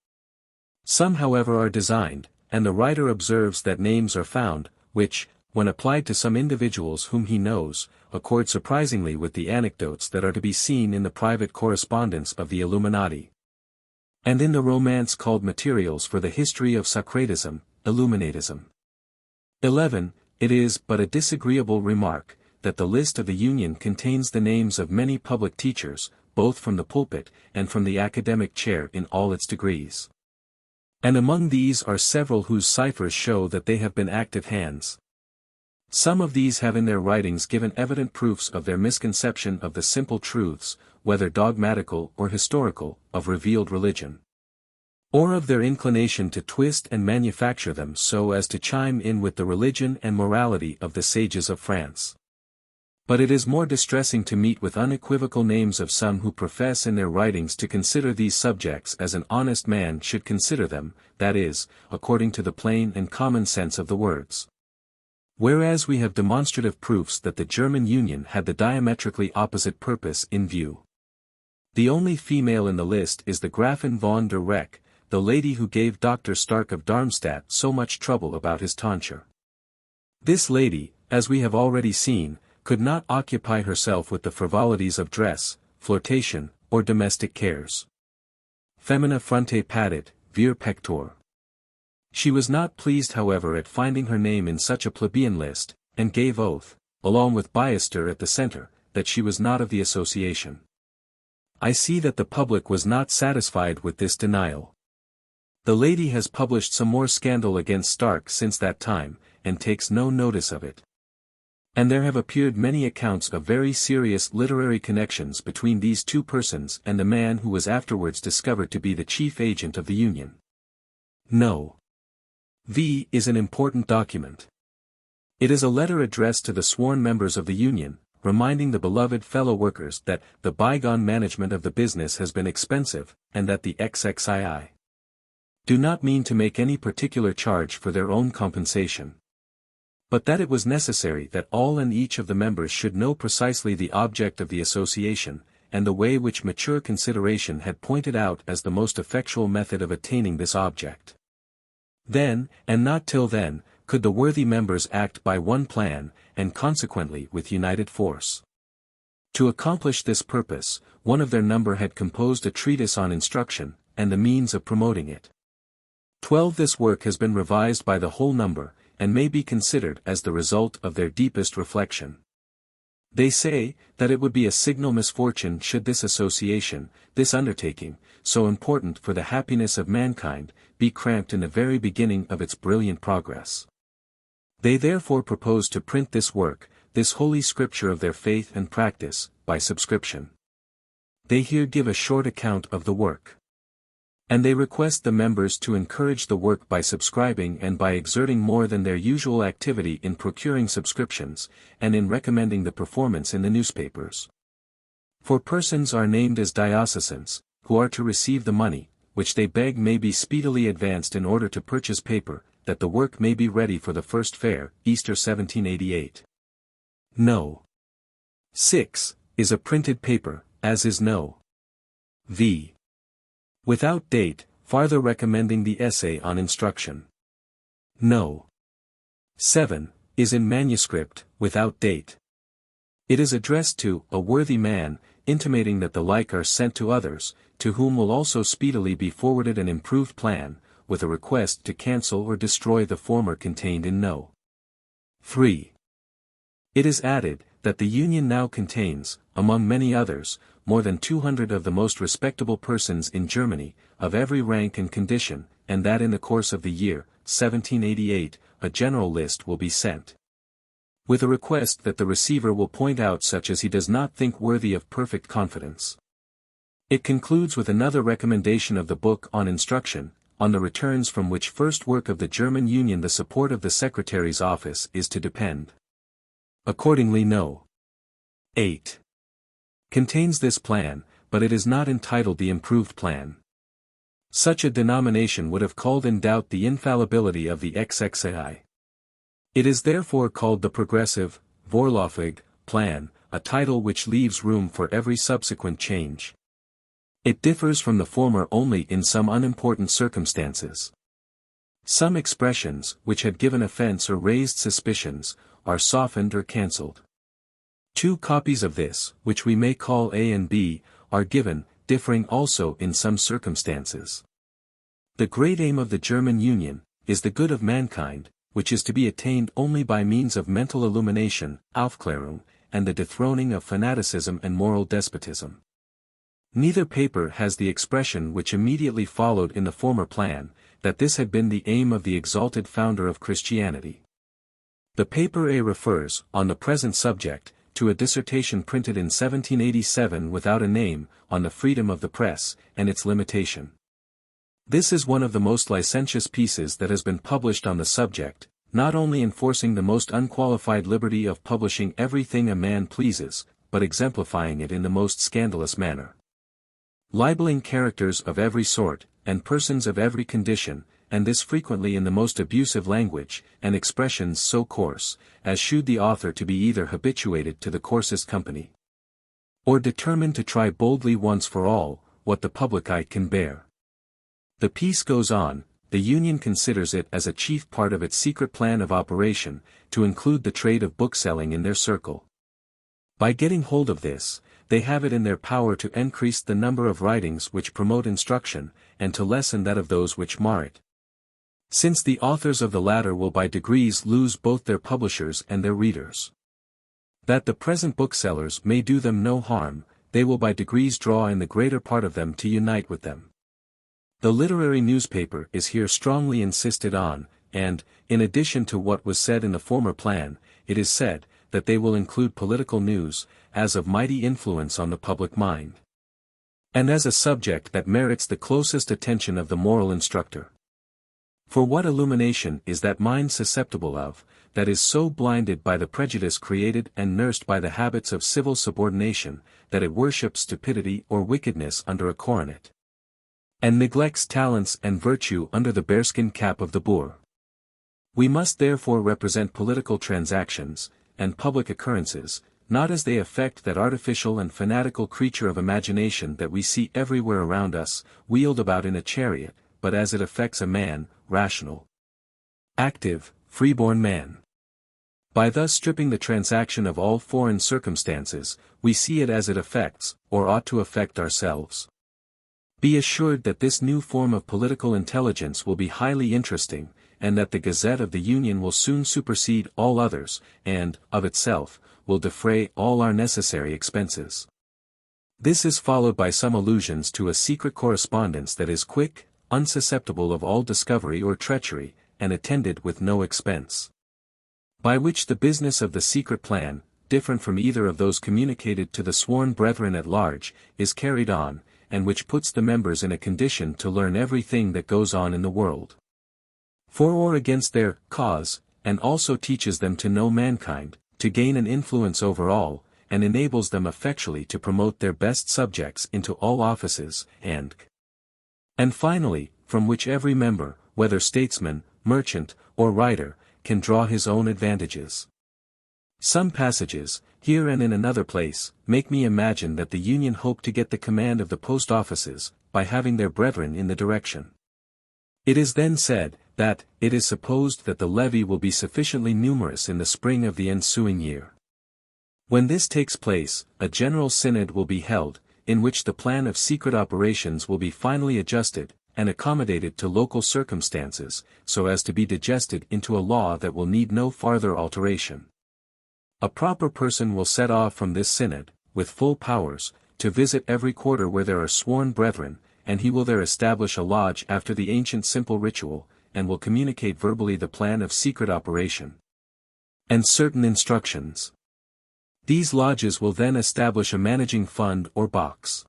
Some however are designed, and the writer observes that names are found, which, when applied to some individuals whom he knows, accord surprisingly with the anecdotes that are to be seen in the private correspondence of the Illuminati. And in the romance called Materials for the History of Socratism, Illuminatism. 11. It is but a disagreeable remark, that the list of the Union contains the names of many public teachers, both from the pulpit, and from the academic chair in all its degrees. And among these are several whose ciphers show that they have been active hands. Some of these have in their writings given evident proofs of their misconception of the simple truths, whether dogmatical or historical, of revealed religion. Or of their inclination to twist and manufacture them so as to chime in with the religion and morality of the sages of France. But it is more distressing to meet with unequivocal names of some who profess in their writings to consider these subjects as an honest man should consider them, that is, according to the plain and common sense of the words. Whereas we have demonstrative proofs that the German Union had the diametrically opposite purpose in view. The only female in the list is the Gräfin von der Reck, the lady who gave Dr. Stark of Darmstadt so much trouble about his tonsure. This lady, as we have already seen, could not occupy herself with the frivolities of dress, flirtation, or domestic cares. Femina fronte padit, vir pector. She was not pleased however at finding her name in such a plebeian list, and gave oath, along with Biester at the center, that she was not of the association. I see that the public was not satisfied with this denial. The lady has published some more scandal against Stark since that time, and takes no notice of it. And there have appeared many accounts of very serious literary connections between these two persons and the man who was afterwards discovered to be the chief agent of the Union. No. V is an important document. It is a letter addressed to the sworn members of the Union, reminding the beloved fellow workers that the bygone management of the business has been expensive, and that the XXII do not mean to make any particular charge for their own compensation. but that it was necessary that all and each of the members should know precisely the object of the association, and the way which mature consideration had pointed out as the most effectual method of attaining this object. Then, and not till then, could the worthy members act by one plan, and consequently with united force. To accomplish this purpose, one of their number had composed a treatise on instruction, and the means of promoting it. 12. This work has been revised by the whole number, and may be considered as the result of their deepest reflection. They say, that it would be a signal misfortune should this association, this undertaking, so important for the happiness of mankind, be cramped in the very beginning of its brilliant progress. They therefore propose to print this work, this holy scripture of their faith and practice, by subscription. They here give a short account of the work. And they request the members to encourage the work by subscribing and by exerting more than their usual activity in procuring subscriptions, and in recommending the performance in the newspapers. For persons are named as diocesans, who are to receive the money, which they beg may be speedily advanced in order to purchase paper, that the work may be ready for the first fair, Easter 1788. No. 6. Is a printed paper, as is No. v. Without date, farther recommending the essay on instruction. No. 7. Is in manuscript, without date. It is addressed to a worthy man, intimating that the like are sent to others, to whom will also speedily be forwarded an improved plan, with a request to cancel or destroy the former contained in No. 3. It is added, that the Union now contains, among many others, more than 200 of the most respectable persons in Germany, of every rank and condition, and that in the course of the year, 1788, a general list will be sent. With a request that the receiver will point out such as he does not think worthy of perfect confidence. It concludes with another recommendation of the book on instruction, on the returns from which first work of the German Union the support of the Secretary's office is to depend. Accordingly No. 8. Contains this plan, but it is not entitled the improved plan. Such a denomination would have called in doubt the infallibility of the XXAI. It is therefore called the Progressive, Vorläufig, Plan, a title which leaves room for every subsequent change. It differs from the former only in some unimportant circumstances. Some expressions, which had given offense or raised suspicions, are softened or cancelled. 2 copies of this, which we may call A and B, are given, differing also in some circumstances. The great aim of the German Union, is the good of mankind, which is to be attained only by means of mental illumination, Aufklärung, and the dethroning of fanaticism and moral despotism. Neither paper has the expression which immediately followed in the former plan, that this had been the aim of the exalted founder of Christianity. The paper A refers, on the present subject, to a dissertation printed in 1787 without a name, on the freedom of the press, and its limitation. This is one of the most licentious pieces that has been published on the subject, not only enforcing the most unqualified liberty of publishing everything a man pleases, but exemplifying it in the most scandalous manner. Libeling characters of every sort, and persons of every condition, and this frequently in the most abusive language, and expressions so coarse, as shewed the author to be either habituated to the coarsest company, or determined to try boldly once for all, what the public eye can bear. The piece goes on, the Union considers it as a chief part of its secret plan of operation, to include the trade of bookselling in their circle. By getting hold of this, they have it in their power to increase the number of writings which promote instruction, and to lessen that of those which mar it. Since the authors of the latter will by degrees lose both their publishers and their readers. That the present booksellers may do them no harm, they will by degrees draw in the greater part of them to unite with them. The literary newspaper is here strongly insisted on, and, in addition to what was said in the former plan, it is said, that they will include political news, as of mighty influence on the public mind. And as a subject that merits the closest attention of the moral instructor. For what illumination is that mind susceptible of, that is so blinded by the prejudice created and nursed by the habits of civil subordination, that it worships stupidity or wickedness under a coronet, and neglects talents and virtue under the bearskin cap of the boor? We must therefore represent political transactions, and public occurrences, not as they affect that artificial and fanatical creature of imagination that we see everywhere around us, wheeled about in a chariot, but as it affects a man, rational, active, freeborn man. By thus stripping the transaction of all foreign circumstances, we see it as it affects, or ought to affect ourselves. Be assured that this new form of political intelligence will be highly interesting, and that the Gazette of the Union will soon supersede all others, and, of itself, will defray all our necessary expenses. This is followed by some allusions to a secret correspondence that is quick, unsusceptible of all discovery or treachery, and attended with no expense. By which the business of the secret plan, different from either of those communicated to the sworn brethren at large, is carried on, and which puts the members in a condition to learn everything that goes on in the world, for or against their cause, and also teaches them to know mankind, to gain an influence over all, and enables them effectually to promote their best subjects into all offices, and finally, from which every member, whether statesman, merchant, or writer, can draw his own advantages. Some passages, here and in another place, make me imagine that the Union hope to get the command of the post offices, by having their brethren in the direction. It is then said, that, it is supposed that the levy will be sufficiently numerous in the spring of the ensuing year. When this takes place, a general synod will be held, in which the plan of secret operations will be finally adjusted, and accommodated to local circumstances, so as to be digested into a law that will need no farther alteration. A proper person will set off from this synod, with full powers, to visit every quarter where there are sworn brethren, and he will there establish a lodge after the ancient simple ritual, and will communicate verbally the plan of secret operation, and certain instructions. These lodges will then establish a managing fund or box.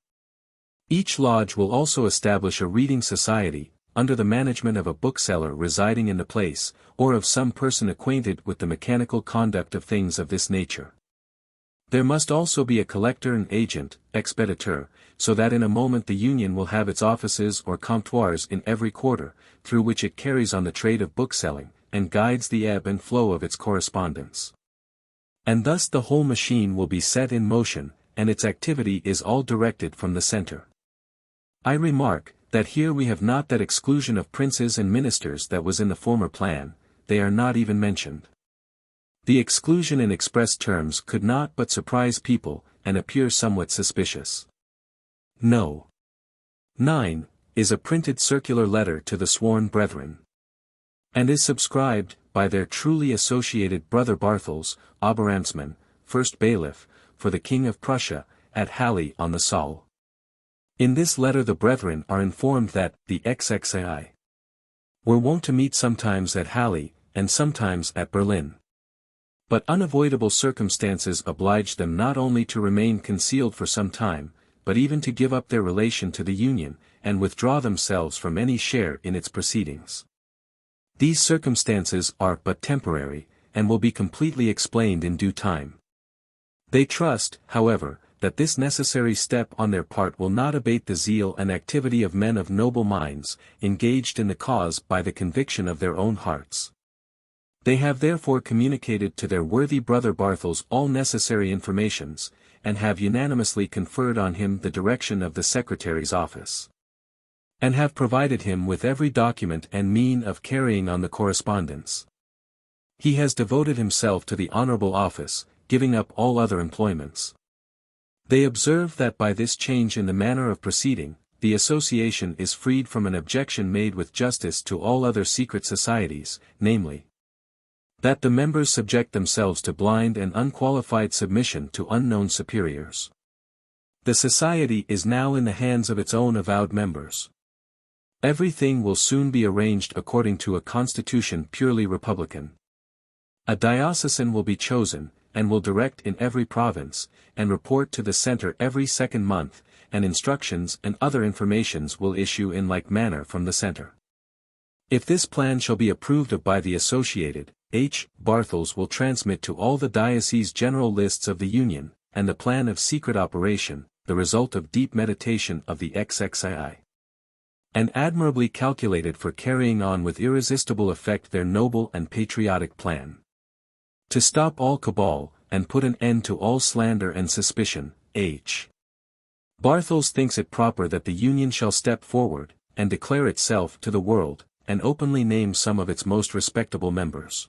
Each lodge will also establish a reading society, under the management of a bookseller residing in the place, or of some person acquainted with the mechanical conduct of things of this nature. There must also be a collector and agent, expediteur, so that in a moment the Union will have its offices or comptoirs in every quarter, through which it carries on the trade of bookselling, and guides the ebb and flow of its correspondence. And thus the whole machine will be set in motion, and its activity is all directed from the center. I remark, that here we have not that exclusion of princes and ministers that was in the former plan, they are not even mentioned. The exclusion in express terms could not but surprise people, and appear somewhat suspicious. No. 9, is a printed circular letter to the sworn brethren, and is subscribed, by their truly associated brother Barthels, Oberamtsman, first bailiff, for the King of Prussia, at Halle on the Saale. In this letter the brethren are informed that, the XXI were wont to meet sometimes at Halle, and sometimes at Berlin. But unavoidable circumstances obliged them not only to remain concealed for some time, but even to give up their relation to the Union, and withdraw themselves from any share in its proceedings. These circumstances are but temporary, and will be completely explained in due time. They trust, however, that this necessary step on their part will not abate the zeal and activity of men of noble minds, engaged in the cause by the conviction of their own hearts. They have therefore communicated to their worthy brother Barthels all necessary informations, and have unanimously conferred on him the direction of the Secretary's office, and have provided him with every document and mean of carrying on the correspondence. He has devoted himself to the honorable office, giving up all other employments. They observe that by this change in the manner of proceeding, the association is freed from an objection made with justice to all other secret societies, namely, that the members subject themselves to blind and unqualified submission to unknown superiors. The society is now in the hands of its own avowed members. Everything will soon be arranged according to a constitution purely republican. A diocesan will be chosen, and will direct in every province, and report to the center every second month, and instructions and other informations will issue in like manner from the center. If this plan shall be approved of by the associated, Barthels will transmit to all the diocese general lists of the Union, and the plan of secret operation, the result of deep meditation of the XXII. and admirably calculated for carrying on with irresistible effect their noble and patriotic plan. To stop all cabal, and put an end to all slander and suspicion, H. Bartels thinks it proper that the Union shall step forward, and declare itself to the world, and openly name some of its most respectable members.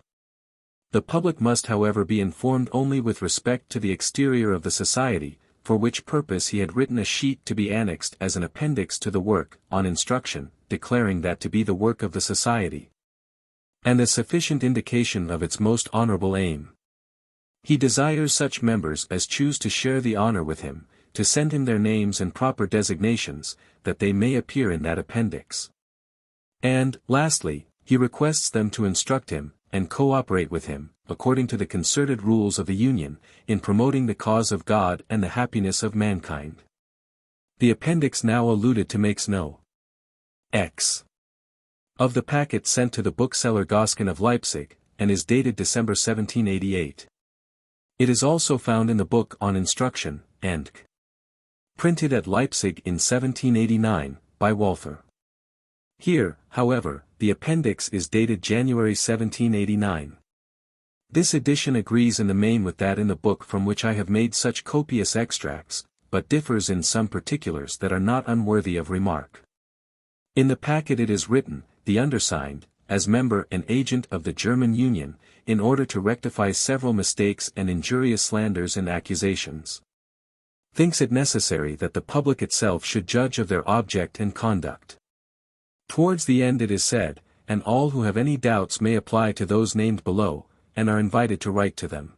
The public must however be informed only with respect to the exterior of the society, for which purpose he had written a sheet to be annexed as an appendix to the work, on instruction, declaring that to be the work of the society, and a sufficient indication of its most honorable aim. He desires such members as choose to share the honor with him, to send him their names and proper designations, that they may appear in that appendix. And, lastly, he requests them to instruct him, and co-operate with him, according to the concerted rules of the Union, in promoting the cause of God and the happiness of mankind. The appendix now alluded to makes no X of the packet sent to the bookseller Goskin of Leipzig, and is dated December 1788. It is also found in the book on instruction, and printed at Leipzig in 1789, by Walther. Here, however, the appendix is dated January 1789. This edition agrees in the main with that in the book from which I have made such copious extracts, but differs in some particulars that are not unworthy of remark. In the packet it is written, the undersigned, as member and agent of the German Union, in order to rectify several mistakes and injurious slanders and accusations, thinks it necessary that the public itself should judge of their object and conduct. Towards the end it is said, and all who have any doubts may apply to those named below, and are invited to write to them.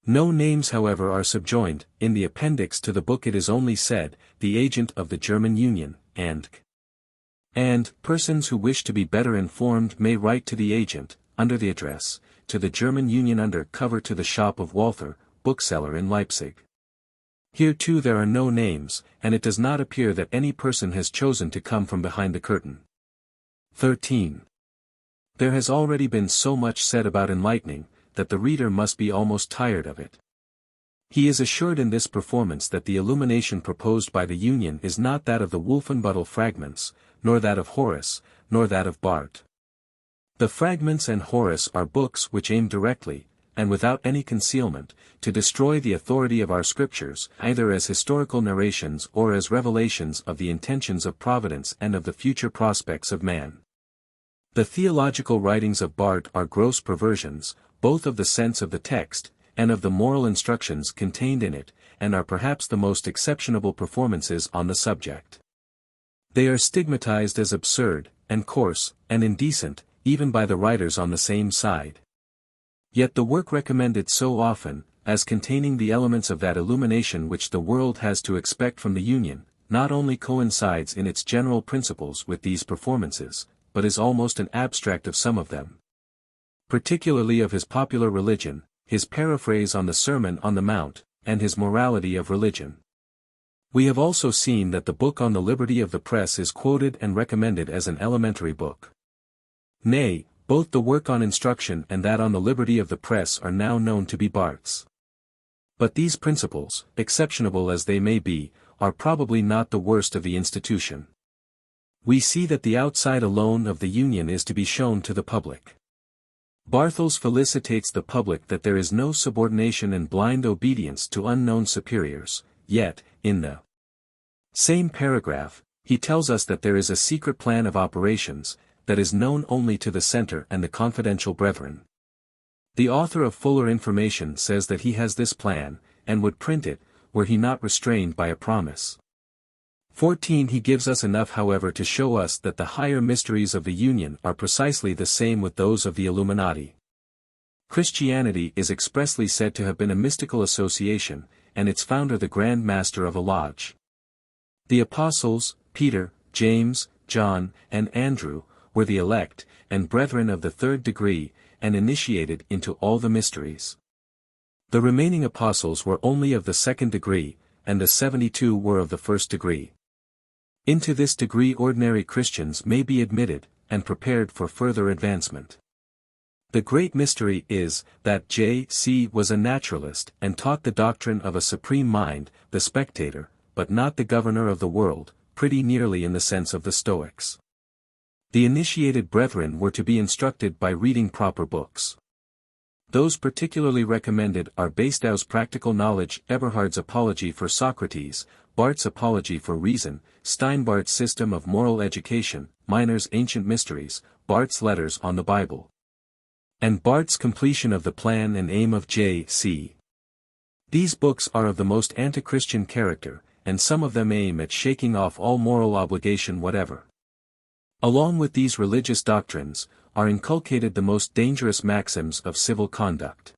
No names however are subjoined. In the appendix to the book it is only said, the agent of the German Union, and persons who wish to be better informed may write to the agent, under the address, to the German Union under cover to the shop of Walther, bookseller in Leipzig. Here too there are no names, and it does not appear that any person has chosen to come from behind the curtain. 13. There has already been so much said about enlightening, that the reader must be almost tired of it. He is assured in this performance that the illumination proposed by the Union is not that of the Wolfenbüttel fragments, nor that of Horace, nor that of Barth. The fragments and Horace are books which aim directly, and without any concealment, to destroy the authority of our scriptures, either as historical narrations or as revelations of the intentions of Providence and of the future prospects of man. The theological writings of Barth are gross perversions, both of the sense of the text, and of the moral instructions contained in it, and are perhaps the most exceptionable performances on the subject. They are stigmatized as absurd, and coarse, and indecent, even by the writers on the same side. Yet the work recommended so often, as containing the elements of that illumination which the world has to expect from the Union, not only coincides in its general principles with these performances, but is almost an abstract of some of them. Particularly of his popular religion, his paraphrase on the Sermon on the Mount, and his morality of religion. We have also seen that the book on the liberty of the press is quoted and recommended as an elementary book. Nay, both the work on instruction and that on the liberty of the press are now known to be Barth's. But these principles, exceptionable as they may be, are probably not the worst of the institution. We see that the outside alone of the Union is to be shown to the public. Bartels felicitates the public that there is no subordination and blind obedience to unknown superiors, yet, in the same paragraph, he tells us that there is a secret plan of operations, that is known only to the center and the confidential brethren. The author of Fuller Information says that he has this plan, and would print it, were he not restrained by a promise. 14. He gives us enough however to show us that the higher mysteries of the Union are precisely the same with those of the Illuminati. Christianity is expressly said to have been a mystical association, and its founder the Grand Master of a lodge. The apostles, Peter, James, John, and Andrew, were the elect, and brethren of the third degree, and initiated into all the mysteries. The remaining apostles were only of the second degree, and the 72 were of the first degree. Into this degree ordinary Christians may be admitted, and prepared for further advancement. The great mystery is, that J.C. was a naturalist and taught the doctrine of a supreme mind, the spectator, but not the governor of the world, pretty nearly in the sense of the Stoics. The initiated brethren were to be instructed by reading proper books. Those particularly recommended are Bastow's Practical Knowledge, Eberhard's Apology for Socrates, Barth's Apology for Reason, Steinbart's System of Moral Education, Miner's Ancient Mysteries, Barth's Letters on the Bible, and Barth's Completion of the Plan and Aim of J.C. These books are of the most anti-Christian character, and some of them aim at shaking off all moral obligation whatever. Along with these religious doctrines, are inculcated the most dangerous maxims of civil conduct.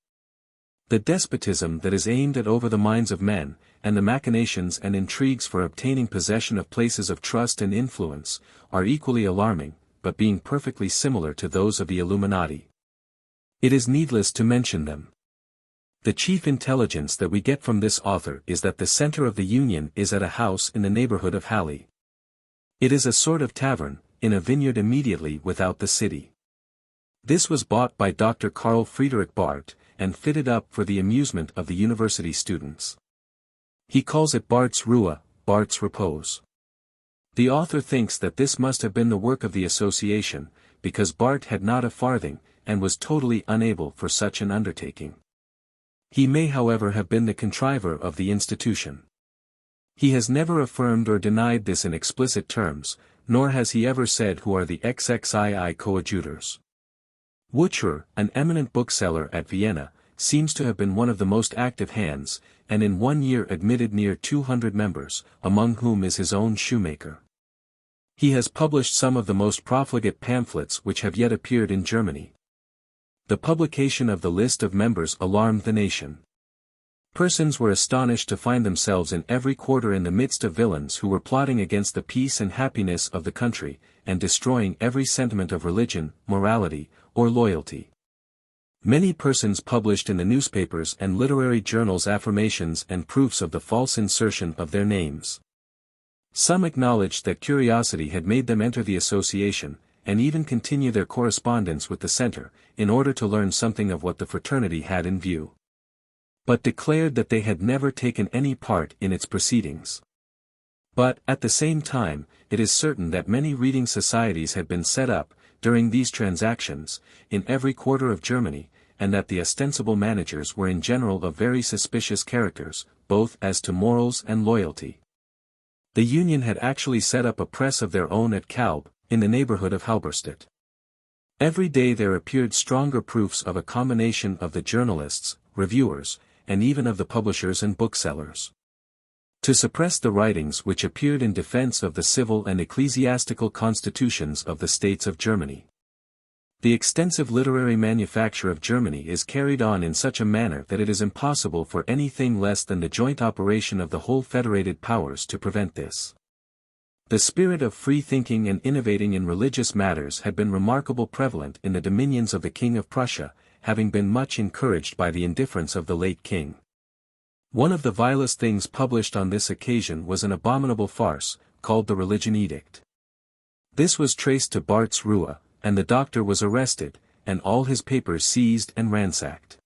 The despotism that is aimed at over the minds of men, and the machinations and intrigues for obtaining possession of places of trust and influence, are equally alarming, but being perfectly similar to those of the Illuminati. It is needless to mention them. The chief intelligence that we get from this author is that the center of the Union is at a house in the neighborhood of Halle. It is a sort of tavern, in a vineyard immediately without the city. This was bought by Dr. Karl Friedrich Barth, and fitted up for the amusement of the university students. He calls it Barth's Ruhe, Barth's Repose. The author thinks that this must have been the work of the association, because Barth had not a farthing, and was totally unable for such an undertaking. He may however have been the contriver of the institution. He has never affirmed or denied this in explicit terms, nor has he ever said who are the XXII coadjutors. Wucher, an eminent bookseller at Vienna, seems to have been one of the most active hands, and in 1 year admitted near 200 members, among whom is his own shoemaker. He has published some of the most profligate pamphlets which have yet appeared in Germany. The publication of the list of members alarmed the nation. Persons were astonished to find themselves in every quarter in the midst of villains who were plotting against the peace and happiness of the country, and destroying every sentiment of religion, morality, or loyalty. Many persons published in the newspapers and literary journals affirmations and proofs of the false insertion of their names. Some acknowledged that curiosity had made them enter the association, and even continue their correspondence with the center, in order to learn something of what the fraternity had in view. But declared that they had never taken any part in its proceedings. But, at the same time, it is certain that many reading societies had been set up, during these transactions, in every quarter of Germany, and that the ostensible managers were in general of very suspicious characters, both as to morals and loyalty. The Union had actually set up a press of their own at Kalb, in the neighborhood of Halberstadt. Every day there appeared stronger proofs of a combination of the journalists, reviewers, and even of the publishers and booksellers. To suppress the writings which appeared in defense of the civil and ecclesiastical constitutions of the states of Germany. The extensive literary manufacture of Germany is carried on in such a manner that it is impossible for anything less than the joint operation of the whole federated powers to prevent this. The spirit of free thinking and innovating in religious matters had been remarkably prevalent in the dominions of the King of Prussia, having been much encouraged by the indifference of the late king. One of the vilest things published on this occasion was an abominable farce, called the Religion Edict. This was traced to Barth's Ruhe, and the doctor was arrested, and all his papers seized and ransacked.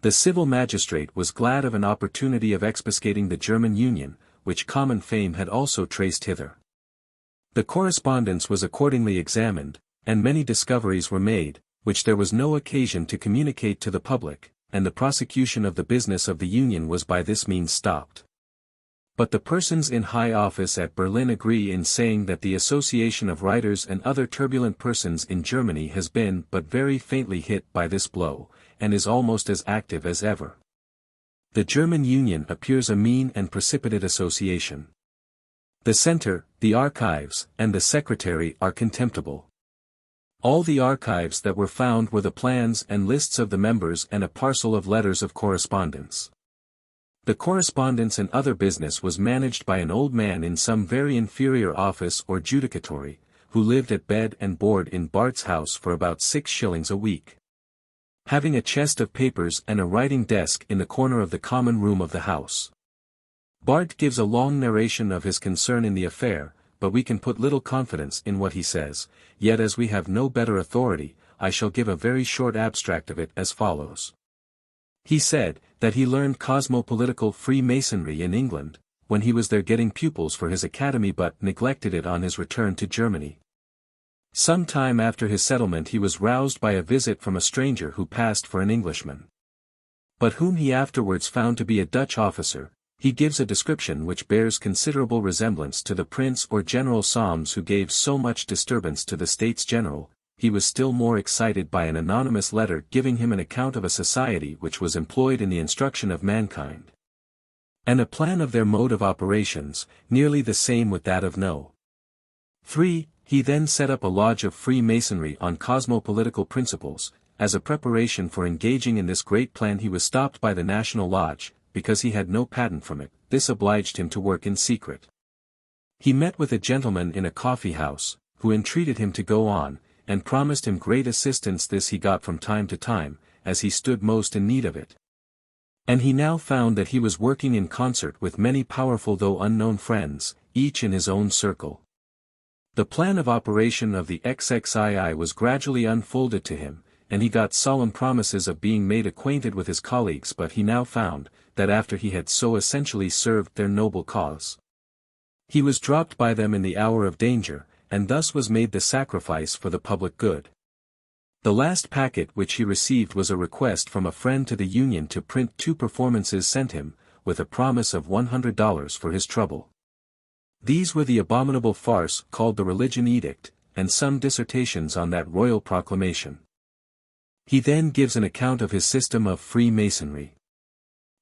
The civil magistrate was glad of an opportunity of expurgating the German Union, which common fame had also traced hither. The correspondence was accordingly examined, and many discoveries were made, which there was no occasion to communicate to the public, and the prosecution of the business of the Union was by this means stopped. But the persons in high office at Berlin agree in saying that the association of writers and other turbulent persons in Germany has been but very faintly hit by this blow, and is almost as active as ever. The German Union appears a mean and precipitate association. The center, the archives, and the secretary are contemptible. All the archives that were found were the plans and lists of the members and a parcel of letters of correspondence. The correspondence and other business was managed by an old man in some very inferior office or judicatory, who lived at bed and board in Barth's house for about 6 shillings a week. Having a chest of papers and a writing desk in the corner of the common room of the house. Barth gives a long narration of his concern in the affair, but we can put little confidence in what he says, yet as we have no better authority, I shall give a very short abstract of it as follows. He said, that he learned cosmopolitical Freemasonry in England, when he was there getting pupils for his academy but neglected it on his return to Germany. Some time after his settlement he was roused by a visit from a stranger who passed for an Englishman, but whom he afterwards found to be a Dutch officer. He gives a description which bears considerable resemblance to the Prince or General Solms who gave so much disturbance to the States General. He was still more excited by an anonymous letter giving him an account of a society which was employed in the instruction of mankind, and a plan of their mode of operations, nearly the same with that of No. 3. He then set up a lodge of Freemasonry on cosmopolitical principles. As a preparation for engaging in this great plan he was stopped by the National Lodge, because he had no patent from it. This obliged him to work in secret. He met with a gentleman in a coffee house, who entreated him to go on, and promised him great assistance. This he got from time to time, as he stood most in need of it. And he now found that he was working in concert with many powerful though unknown friends, each in his own circle. The plan of operation of the XXII was gradually unfolded to him, and he got solemn promises of being made acquainted with his colleagues, but he now found, that after he had so essentially served their noble cause, he was dropped by them in the hour of danger, and thus was made the sacrifice for the public good. The last packet which he received was a request from a friend to the Union to print 2 performances sent him, with a promise of $100 for his trouble. These were the abominable farce called the Religion Edict, and some dissertations on that royal proclamation. He then gives an account of his system of Freemasonry,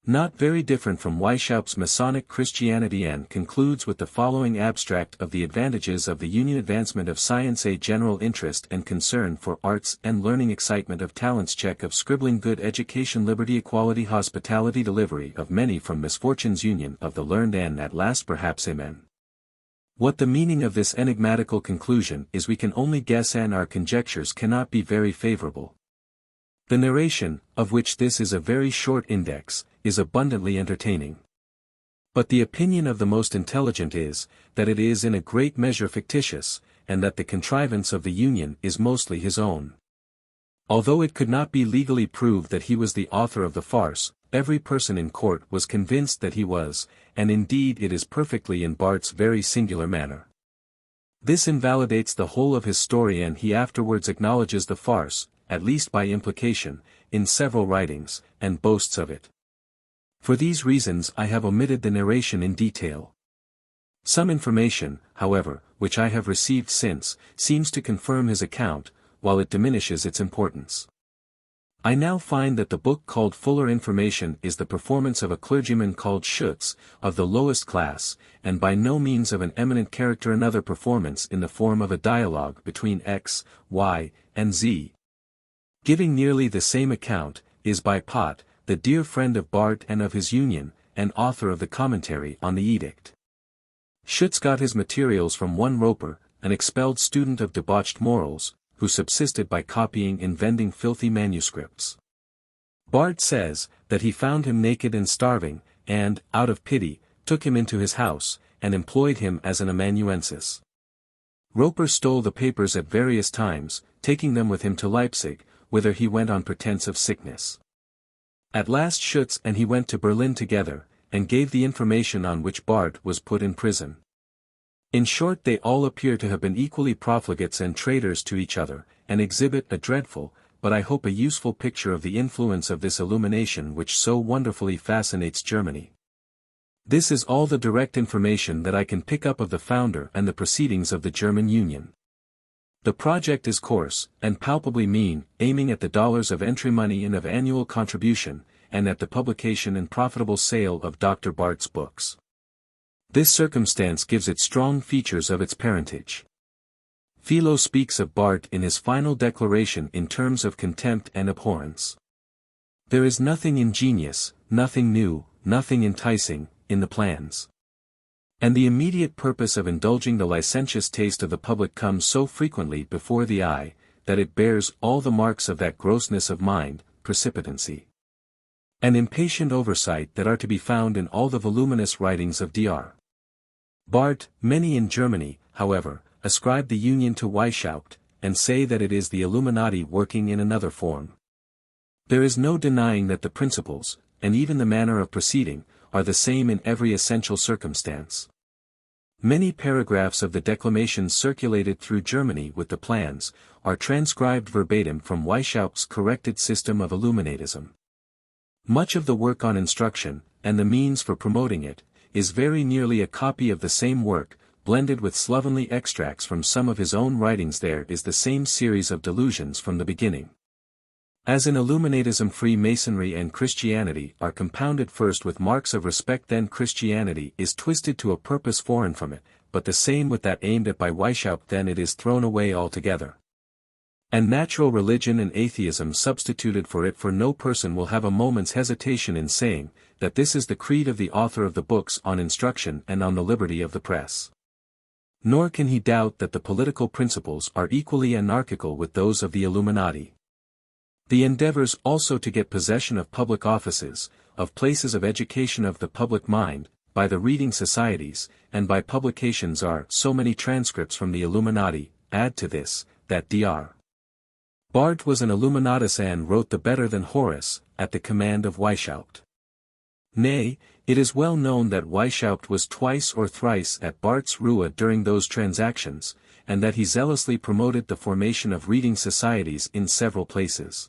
not very different from Weishaupt's Masonic Christianity, and concludes with the following abstract of the advantages of the Union: advancement of science, a general interest and concern for arts and learning, excitement of talents, check of scribbling, good education, liberty, equality, hospitality, delivery of many from misfortunes, union of the learned, and at last perhaps amen. What the meaning of this enigmatical conclusion is we can only guess, and our conjectures cannot be very favorable. The narration, of which this is a very short index, is abundantly entertaining. But the opinion of the most intelligent is, that it is in a great measure fictitious, and that the contrivance of the Union is mostly his own. Although it could not be legally proved that he was the author of the farce, every person in court was convinced that he was, and indeed it is perfectly in Barth's very singular manner. This invalidates the whole of his story, and he afterwards acknowledges the farce, at least by implication, in several writings, and boasts of it. For these reasons I have omitted the narration in detail. Some information, however, which I have received since, seems to confirm his account, while it diminishes its importance. I now find that the book called Fuller Information is the performance of a clergyman called Schutz, of the lowest class, and by no means of an eminent character. Another performance in the form of a dialogue between X, Y, and Z, giving nearly the same account, is by Pott, the dear friend of Barth and of his Union, and author of the commentary on the edict. Schutz got his materials from one Roper, an expelled student of debauched morals, who subsisted by copying and vending filthy manuscripts. Barth says, that he found him naked and starving, and, out of pity, took him into his house, and employed him as an amanuensis. Roper stole the papers at various times, taking them with him to Leipzig, whither he went on pretence of sickness. At last Schutz and he went to Berlin together, and gave the information on which Barth was put in prison. In short, they all appear to have been equally profligates and traitors to each other, and exhibit a dreadful, but I hope a useful picture of the influence of this illumination which so wonderfully fascinates Germany. This is all the direct information that I can pick up of the founder and the proceedings of the German Union. The project is coarse, and palpably mean, aiming at the dollars of entry money and of annual contribution, and at the publication and profitable sale of Dr. Barth's books. This circumstance gives it strong features of its parentage. Philo speaks of Barth in his final declaration in terms of contempt and abhorrence. There is nothing ingenious, nothing new, nothing enticing, in the plans. And the immediate purpose of indulging the licentious taste of the public comes so frequently before the eye, that it bears all the marks of that grossness of mind, precipitancy, and impatient oversight that are to be found in all the voluminous writings of Dr. Barth. Many in Germany, however, ascribe the Union to Weishaupt, and say that it is the Illuminati working in another form. There is no denying that the principles, and even the manner of proceeding, are the same in every essential circumstance. Many paragraphs of the declamations circulated through Germany with the plans, are transcribed verbatim from Weishaupt's corrected system of Illuminatism. Much of the work on instruction, and the means for promoting it, is very nearly a copy of the same work, blended with slovenly extracts from some of his own writings. There is the same series of delusions from the beginning. As in Illuminism, Freemasonry and Christianity are compounded first with marks of respect, then Christianity is twisted to a purpose foreign from it, but the same with that aimed at by Weishaupt, then it is thrown away altogether. And natural religion and atheism substituted for it, for no person will have a moment's hesitation in saying, that this is the creed of the author of the books on instruction and on the liberty of the press. Nor can he doubt that the political principles are equally anarchical with those of the Illuminati. The endeavors also to get possession of public offices, of places of education of the public mind, by the reading societies, and by publications are so many transcripts from the Illuminati. Add to this, that Dr. Barth was an Illuminatus and wrote the better than Horace, at the command of Weishaupt. Nay, it is well known that Weishaupt was twice or thrice at Barth's Ruhe during those transactions, and that he zealously promoted the formation of reading societies in several places.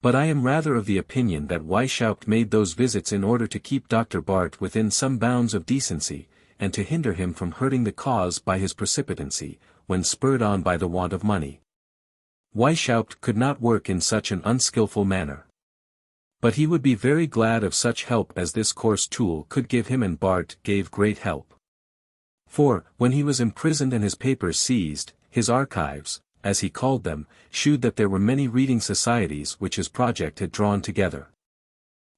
But I am rather of the opinion that Weishaupt made those visits in order to keep Dr. Barth within some bounds of decency, and to hinder him from hurting the cause by his precipitancy, when spurred on by the want of money. Weishaupt could not work in such an unskilful manner. But he would be very glad of such help as this coarse tool could give him, and Barth gave great help. For, when he was imprisoned and his papers seized, his archives, as he called them, shewed that there were many reading societies which his project had drawn together.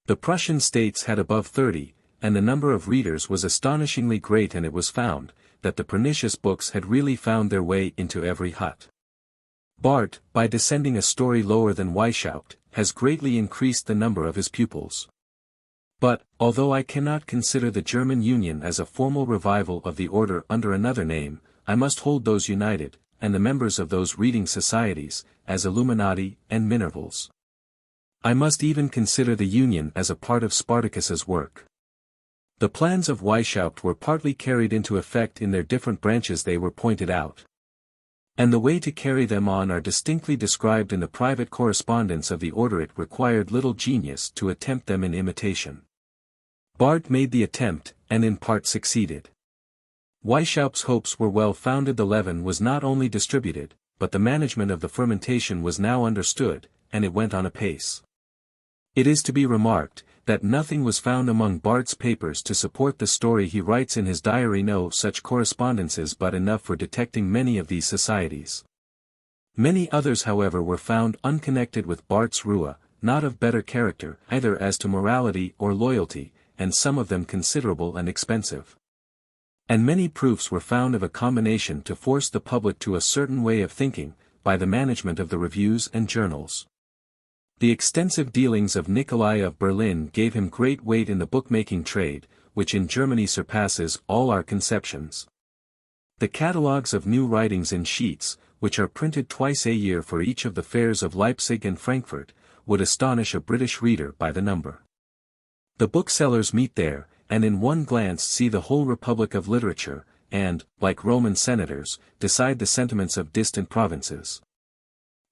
The Prussian states had above 30, and the number of readers was astonishingly great, and it was found, that the pernicious books had really found their way into every hut. Barth, by descending a story lower than Weishaupt, has greatly increased the number of his pupils. But, although I cannot consider the German Union as a formal revival of the order under another name, I must hold those united, and the members of those reading societies, as Illuminati and Minervals. I must even consider the Union as a part of Spartacus's work. The plans of Weishaupt were partly carried into effect in their different branches they were pointed out. And the way to carry them on are distinctly described in the private correspondence of the order. It required little genius to attempt them in imitation. Barth made the attempt, and in part succeeded. Weishaupt's hopes were well founded. The leaven was not only distributed, but the management of the fermentation was now understood, and it went on apace. It is to be remarked, that nothing was found among Barth's papers to support the story he writes in his diary. No such correspondences, but enough for detecting many of these societies. Many others, however, were found unconnected with Barth's Ruhe, not of better character either as to morality or loyalty, and some of them considerable and expensive. And many proofs were found of a combination to force the public to a certain way of thinking, by the management of the reviews and journals. The extensive dealings of Nicolai of Berlin gave him great weight in the bookmaking trade, which in Germany surpasses all our conceptions. The catalogues of new writings in sheets, which are printed twice a year for each of the fairs of Leipzig and Frankfurt, would astonish a British reader by the number. The booksellers meet there, and in one glance see the whole republic of literature, and, like Roman senators, decide the sentiments of distant provinces.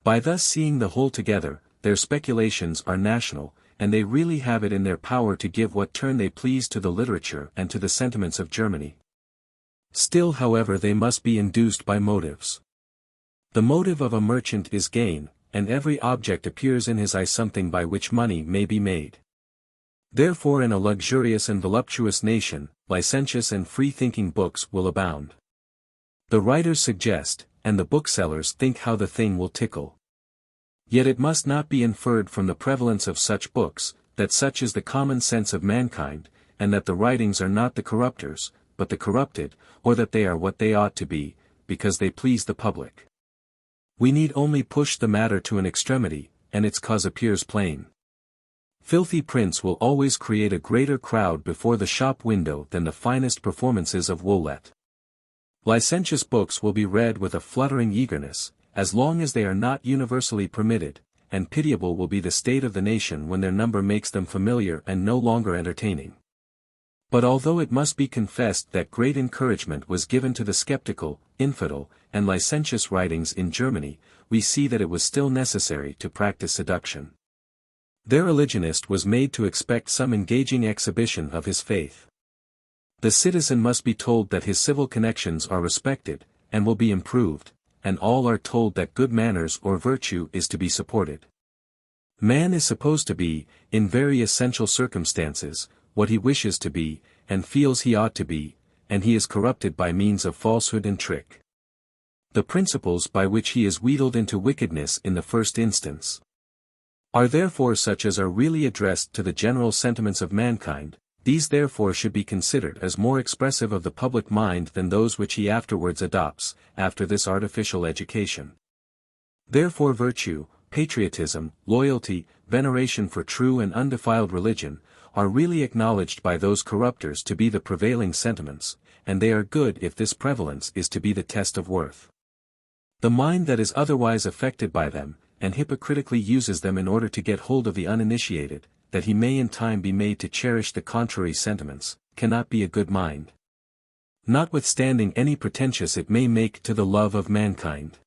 By thus seeing the whole together, their speculations are national, and they really have it in their power to give what turn they please to the literature and to the sentiments of Germany. Still, however, they must be induced by motives. The motive of a merchant is gain, and every object appears in his eye something by which money may be made. Therefore in a luxurious and voluptuous nation, licentious and free-thinking books will abound. The writers suggest, and the booksellers think how the thing will tickle. Yet it must not be inferred from the prevalence of such books, that such is the common sense of mankind, and that the writings are not the corrupters, but the corrupted, or that they are what they ought to be, because they please the public. We need only push the matter to an extremity, and its cause appears plain. Filthy prints will always create a greater crowd before the shop window than the finest performances of Woollet. Licentious books will be read with a fluttering eagerness, as long as they are not universally permitted, and pitiable will be the state of the nation when their number makes them familiar and no longer entertaining. But although it must be confessed that great encouragement was given to the skeptical, infidel, and licentious writings in Germany, we see that it was still necessary to practice seduction. Their religionist was made to expect some engaging exhibition of his faith. The citizen must be told that his civil connections are respected, and will be improved, and all are told that good manners or virtue is to be supported. Man is supposed to be, in very essential circumstances, what he wishes to be, and feels he ought to be, and he is corrupted by means of falsehood and trick. The principles by which he is wheedled into wickedness in the first instance are therefore such as are really addressed to the general sentiments of mankind. These therefore should be considered as more expressive of the public mind than those which he afterwards adopts, after this artificial education. Therefore virtue, patriotism, loyalty, veneration for true and undefiled religion, are really acknowledged by those corrupters to be the prevailing sentiments, and they are good if this prevalence is to be the test of worth. The mind that is otherwise affected by them, and hypocritically uses them in order to get hold of the uninitiated, that he may in time be made to cherish the contrary sentiments, cannot be a good mind. Notwithstanding any pretentious it may make to the love of mankind.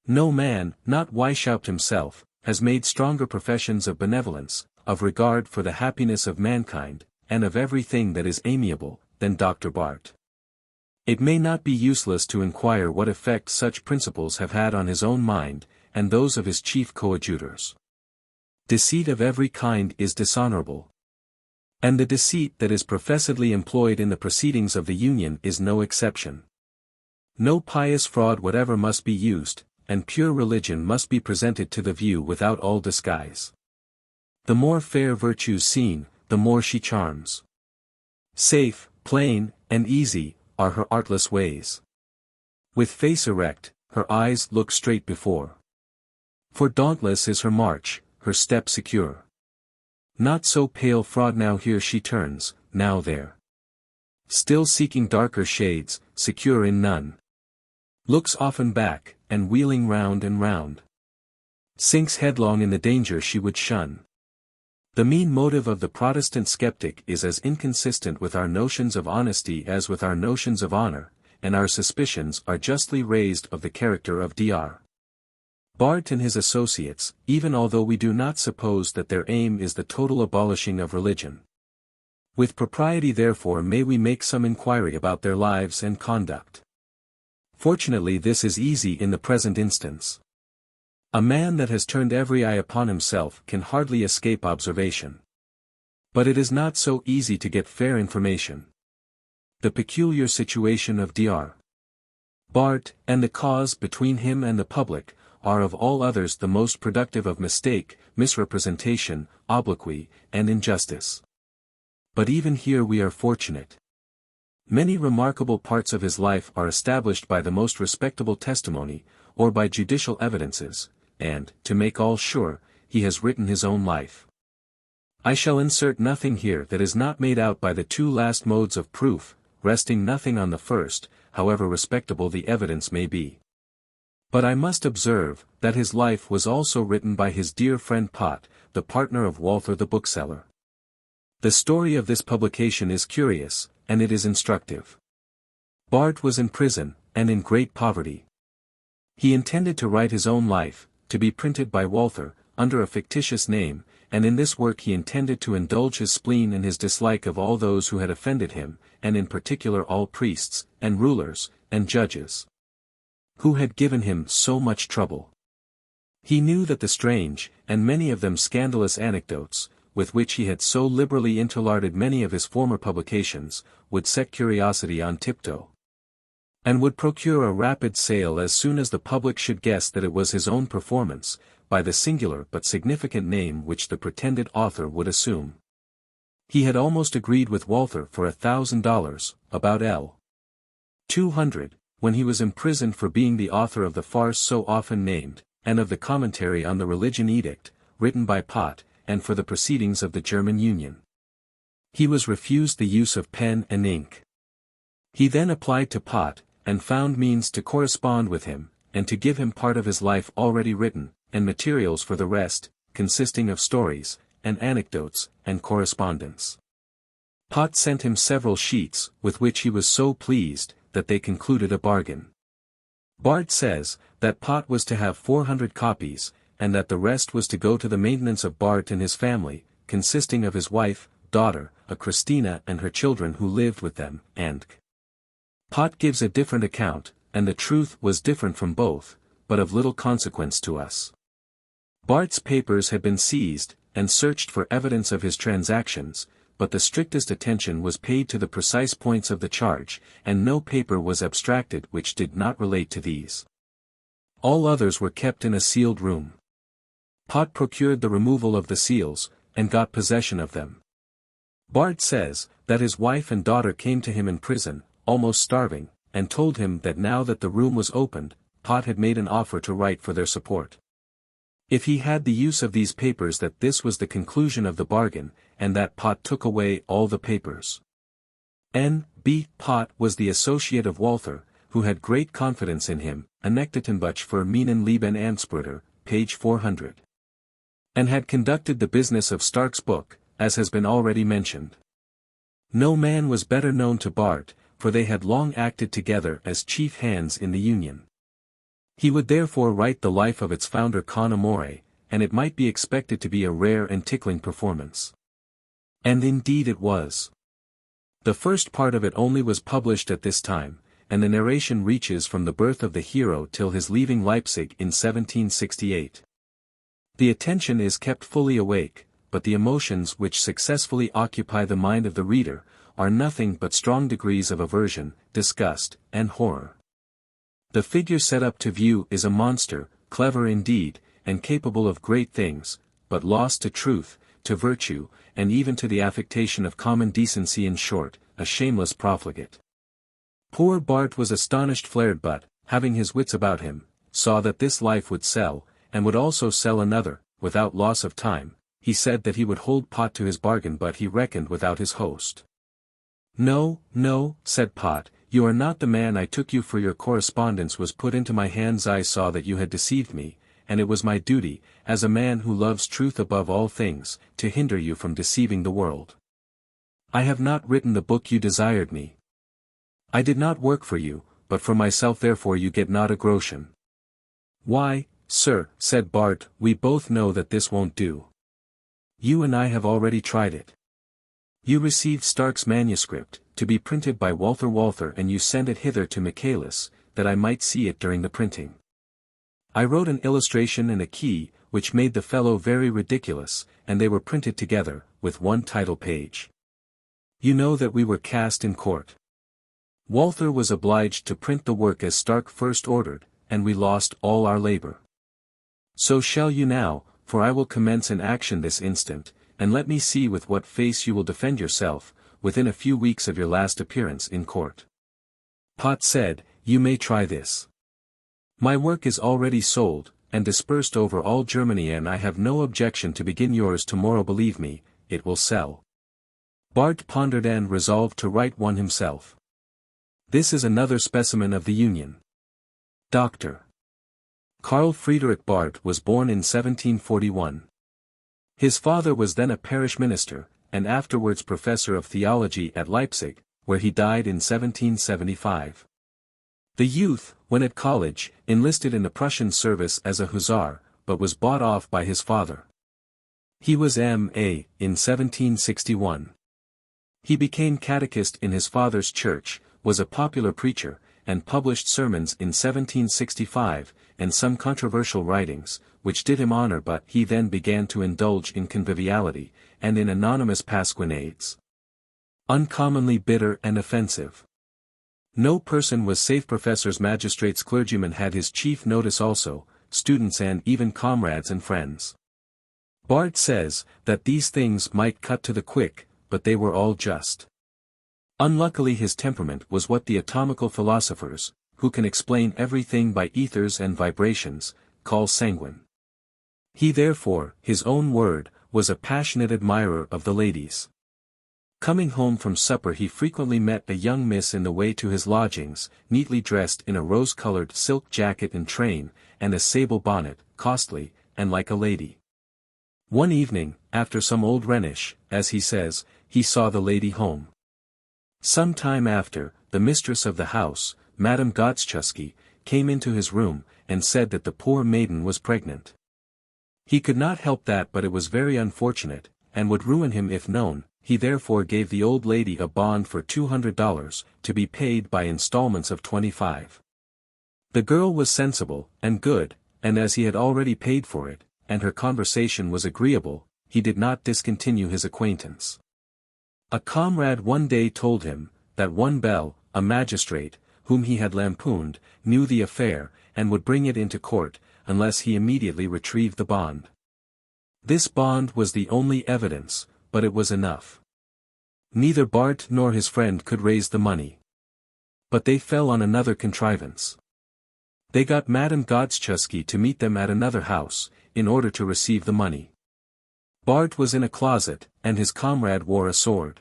No man, not Weishaupt himself, has made stronger professions of benevolence, of regard for the happiness of mankind, and of everything that is amiable, than Dr. Barth. It may not be useless to inquire what effect such principles have had on his own mind, and those of his chief coadjutors. Deceit of every kind is dishonorable. And the deceit that is professedly employed in the proceedings of the Union is no exception. No pious fraud whatever must be used, and pure religion must be presented to the view without all disguise. The more fair virtues seen, the more she charms. Safe, plain, and easy, are her artless ways. With face erect, her eyes look straight before. For dauntless is her march, her step secure. Not so pale fraud now here she turns, now there. Still seeking darker shades, secure in none. Looks often back, and wheeling round and round. Sinks headlong in the danger she would shun. The mean motive of the Protestant skeptic is as inconsistent with our notions of honesty as with our notions of honor, and our suspicions are justly raised of the character of Dr. Barth and his associates, even although we do not suppose that their aim is the total abolishing of religion. With propriety therefore may we make some inquiry about their lives and conduct. Fortunately this is easy in the present instance. A man that has turned every eye upon himself can hardly escape observation. But it is not so easy to get fair information. The peculiar situation of Dr. Barth, and the cause between him and the public, are of all others the most productive of mistake, misrepresentation, obloquy, and injustice. But even here we are fortunate. Many remarkable parts of his life are established by the most respectable testimony, or by judicial evidences, and, to make all sure, he has written his own life. I shall insert nothing here that is not made out by the two last modes of proof, resting nothing on the first, however respectable the evidence may be. But I must observe, that his life was also written by his dear friend Pott, the partner of Walther the bookseller. The story of this publication is curious, and it is instructive. Barth was in prison, and in great poverty. He intended to write his own life, to be printed by Walther, under a fictitious name, and in this work he intended to indulge his spleen and his dislike of all those who had offended him, and in particular all priests, and rulers, and judges, who had given him so much trouble. He knew that the strange, and many of them scandalous anecdotes, with which he had so liberally interlarded many of his former publications, would set curiosity on tiptoe, and would procure a rapid sale as soon as the public should guess that it was his own performance, by the singular but significant name which the pretended author would assume. He had almost agreed with Walther for $1,000, about L. 200, when he was imprisoned for being the author of the farce so often named, and of the commentary on the Religion Edict, written by Pott, and for the proceedings of the German Union. He was refused the use of pen and ink. He then applied to Pott, and found means to correspond with him, and to give him part of his life already written, and materials for the rest, consisting of stories, and anecdotes, and correspondence. Pot sent him several sheets, with which he was so pleased, that they concluded a bargain. Bart says, that Pot was to have 400 copies, and that the rest was to go to the maintenance of Bart and his family, consisting of his wife, daughter, a Christina and her children who lived with them, and Pot gives a different account, and the truth was different from both, but of little consequence to us. Bart's papers had been seized, and searched for evidence of his transactions, but the strictest attention was paid to the precise points of the charge, and no paper was abstracted which did not relate to these. All others were kept in a sealed room. Pot procured the removal of the seals, and got possession of them. Bart says, that his wife and daughter came to him in prison, almost starving, and told him that now that the room was opened, Pot had made an offer to write for their support. If he had the use of these papers, that this was the conclusion of the bargain, and that Pot took away all the papers. N.B. Pot was the associate of Walther, who had great confidence in him, Anekdotenbuch für meinen lieben Ansbruder, page 400. And had conducted the business of Stark's book, as has been already mentioned. No man was better known to Bart, for they had long acted together as chief hands in the Union. He would therefore write the life of its founder con amore, and it might be expected to be a rare and tickling performance. And indeed it was. The first part of it only was published at this time, and the narration reaches from the birth of the hero till his leaving Leipzig in 1768. The attention is kept fully awake, but the emotions which successfully occupy the mind of the reader, are nothing but strong degrees of aversion, disgust, and horror. The figure set up to view is a monster, clever indeed, and capable of great things, but lost to truth, to virtue, and even to the affectation of common decency, in short, a shameless profligate. Poor Bart was astonished flared, but, having his wits about him, saw that this life would sell, and would also sell another, without loss of time. He said that he would hold Pot to his bargain, but he reckoned without his host. No, no, said Pot, you are not the man I took you for. Your correspondence was put into my hands. I saw that you had deceived me, and it was my duty, as a man who loves truth above all things, to hinder you from deceiving the world. I have not written the book you desired me. I did not work for you, but for myself, therefore you get not a groschen. Why, sir, said Bart, we both know that this won't do. You and I have already tried it. You received Stark's manuscript, to be printed by Walther, and you sent it hither to Michaelis, that I might see it during the printing. I wrote an illustration and a key, which made the fellow very ridiculous, and they were printed together, with one title page. You know that we were cast in court. Walther was obliged to print the work as Stark first ordered, and we lost all our labor. So shall you now, for I will commence an action this instant, and let me see with what face you will defend yourself, within a few weeks of your last appearance in court. Pot said, you may try this. My work is already sold, and dispersed over all Germany, and I have no objection to begin yours tomorrow. Believe me, it will sell. Bart pondered and resolved to write one himself. This is another specimen of the Union. Dr. Carl Friedrich Bart was born in 1741. His father was then a parish minister, and afterwards professor of theology at Leipzig, where he died in 1775. The youth, when at college, enlisted in the Prussian service as a hussar, but was bought off by his father. He was M.A. in 1761. He became catechist in his father's church, was a popular preacher, and published sermons in 1765, and some controversial writings, which did him honor, but he then began to indulge in conviviality, and in anonymous pasquinades. Uncommonly bitter and offensive. No person was safe. Professors, magistrates, clergymen had his chief notice also, students and even comrades and friends. Bart says, that these things might cut to the quick, but they were all just. Unluckily his temperament was what the atomical philosophers, who can explain everything by ethers and vibrations, call sanguine. He therefore, his own word, was a passionate admirer of the ladies. Coming home from supper he frequently met a young miss in the way to his lodgings, neatly dressed in a rose-colored silk jacket and train, and a sable bonnet, costly, and like a lady. One evening, after some old Rhenish, as he says, he saw the lady home. Some time after, the mistress of the house, Madame Gotschusky, came into his room, and said that the poor maiden was pregnant. He could not help that, but it was very unfortunate, and would ruin him if known. He therefore gave the old lady a bond for $200, to be paid by installments of 25. The girl was sensible, and good, and as he had already paid for it, and her conversation was agreeable, he did not discontinue his acquaintance. A comrade one day told him, that one Bell, a magistrate, whom he had lampooned, knew the affair, and would bring it into court, unless he immediately retrieved the bond. This bond was the only evidence, but it was enough. Neither Bart nor his friend could raise the money. But they fell on another contrivance. They got Madame Gotschusky to meet them at another house, in order to receive the money. Bart was in a closet, and his comrade wore a sword.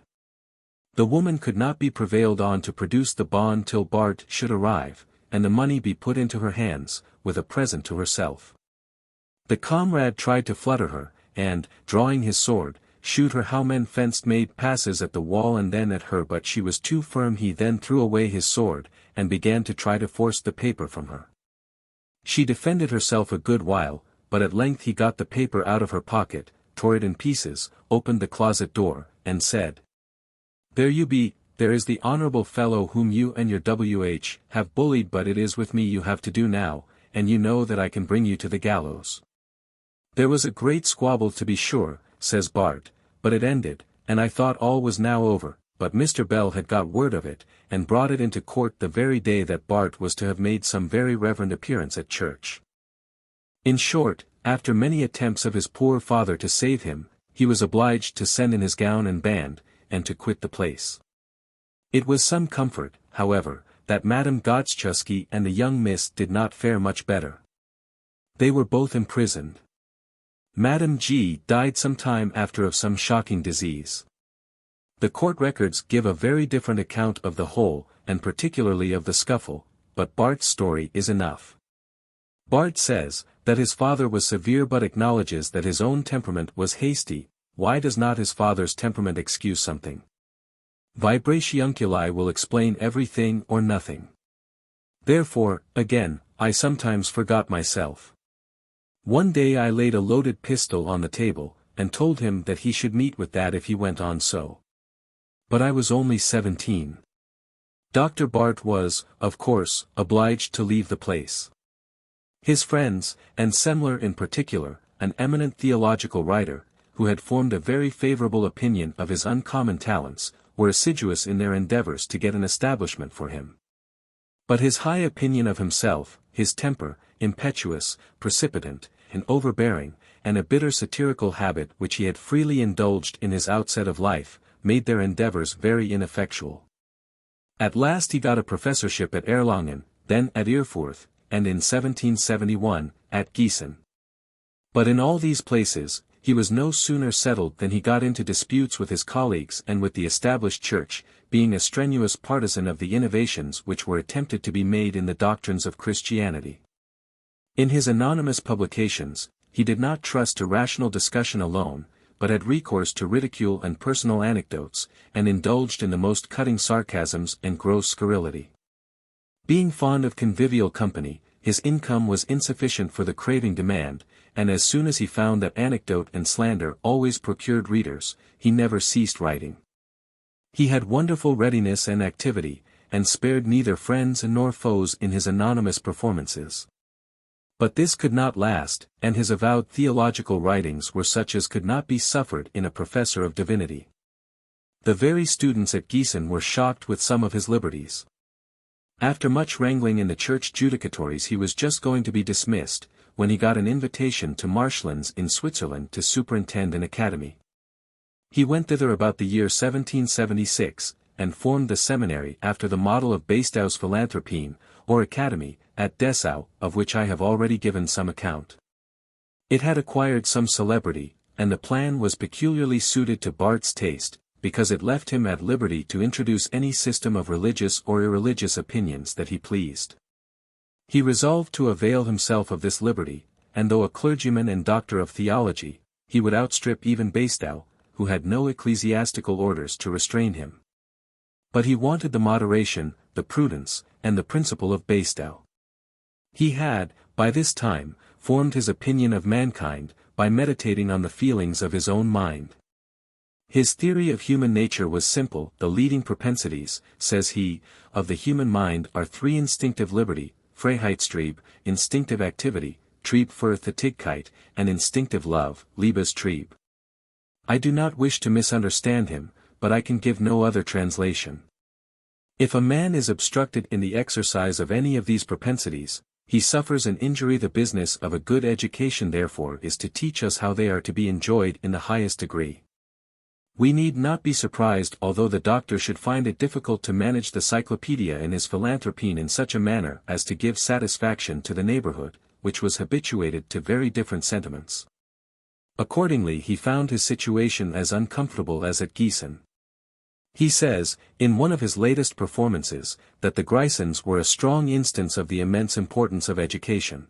The woman could not be prevailed on to produce the bond till Bart should arrive, and the money be put into her hands, with a present to herself. The comrade tried to flutter her, and, drawing his sword, shoot her how men fenced made passes at the wall and then at her, but she was too firm. He then threw away his sword, and began to try to force the paper from her. She defended herself a good while, but at length he got the paper out of her pocket, tore it in pieces, opened the closet door, and said, "There you be, there is the honorable fellow whom you and your W.H. have bullied, but it is with me you have to do now, and you know that I can bring you to the gallows." There was a great squabble, to be sure, says Bart, but it ended, and I thought all was now over, but Mr. Bell had got word of it, and brought it into court the very day that Bart was to have made some very reverend appearance at church. In short, after many attempts of his poor father to save him, he was obliged to send in his gown and band, and to quit the place. It was some comfort, however, that Madame Gotschusky and the young miss did not fare much better. They were both imprisoned. Madame G. died some time after of some shocking disease. The court records give a very different account of the whole, and particularly of the scuffle, but Bart's story is enough. Bart says, that his father was severe, but acknowledges that his own temperament was hasty. Why does not his father's temperament excuse something? Vibratiunculi will explain everything or nothing. Therefore, again, I sometimes forgot myself. One day I laid a loaded pistol on the table, and told him that he should meet with that if he went on so. But I was only 17. Dr. Bart was, of course, obliged to leave the place. His friends, and Semler in particular, an eminent theological writer, who had formed a very favorable opinion of his uncommon talents, were assiduous in their endeavors to get an establishment for him. But his high opinion of himself, his temper, impetuous, precipitant, and overbearing, and a bitter satirical habit which he had freely indulged in his outset of life, made their endeavors very ineffectual. At last he got a professorship at Erlangen, then at Erfurt, and in 1771, at Gießen. But in all these places, he was no sooner settled than he got into disputes with his colleagues and with the established church, being a strenuous partisan of the innovations which were attempted to be made in the doctrines of Christianity. In his anonymous publications, he did not trust to rational discussion alone, but had recourse to ridicule and personal anecdotes, and indulged in the most cutting sarcasms and gross scurrility. Being fond of convivial company, his income was insufficient for the craving demand, and as soon as he found that anecdote and slander always procured readers, he never ceased writing. He had wonderful readiness and activity, and spared neither friends nor foes in his anonymous performances. But this could not last, and his avowed theological writings were such as could not be suffered in a professor of divinity. The very students at Gießen were shocked with some of his liberties. After much wrangling in the church judicatories he was just going to be dismissed, when he got an invitation to Marschlands in Switzerland to superintend an academy. He went thither about the year 1776, and formed the seminary after the model of Baistow's Philanthropine, or Academy, at Dessau, of which I have already given some account. It had acquired some celebrity, and the plan was peculiarly suited to Bart's taste, because it left him at liberty to introduce any system of religious or irreligious opinions that he pleased. He resolved to avail himself of this liberty, and though a clergyman and doctor of theology, he would outstrip even Baistow, who had no ecclesiastical orders to restrain him. But he wanted the moderation, the prudence, and the principle of Bastow. He had, by this time, formed his opinion of mankind, by meditating on the feelings of his own mind. His theory of human nature was simple. The leading propensities, says he, of the human mind are three: instinctive liberty, Freiheitstrieb, instinctive activity, Trieb für Tätigkeit, and instinctive love, Liebestrieb. I do not wish to misunderstand him, but I can give no other translation. If a man is obstructed in the exercise of any of these propensities, he suffers an injury. The business of a good education therefore is to teach us how they are to be enjoyed in the highest degree. We need not be surprised although the doctor should find it difficult to manage the cyclopedia and his philanthropine in such a manner as to give satisfaction to the neighborhood, which was habituated to very different sentiments. Accordingly he found his situation as uncomfortable as at Gießen. He says, in one of his latest performances, that the Grisons were a strong instance of the immense importance of education.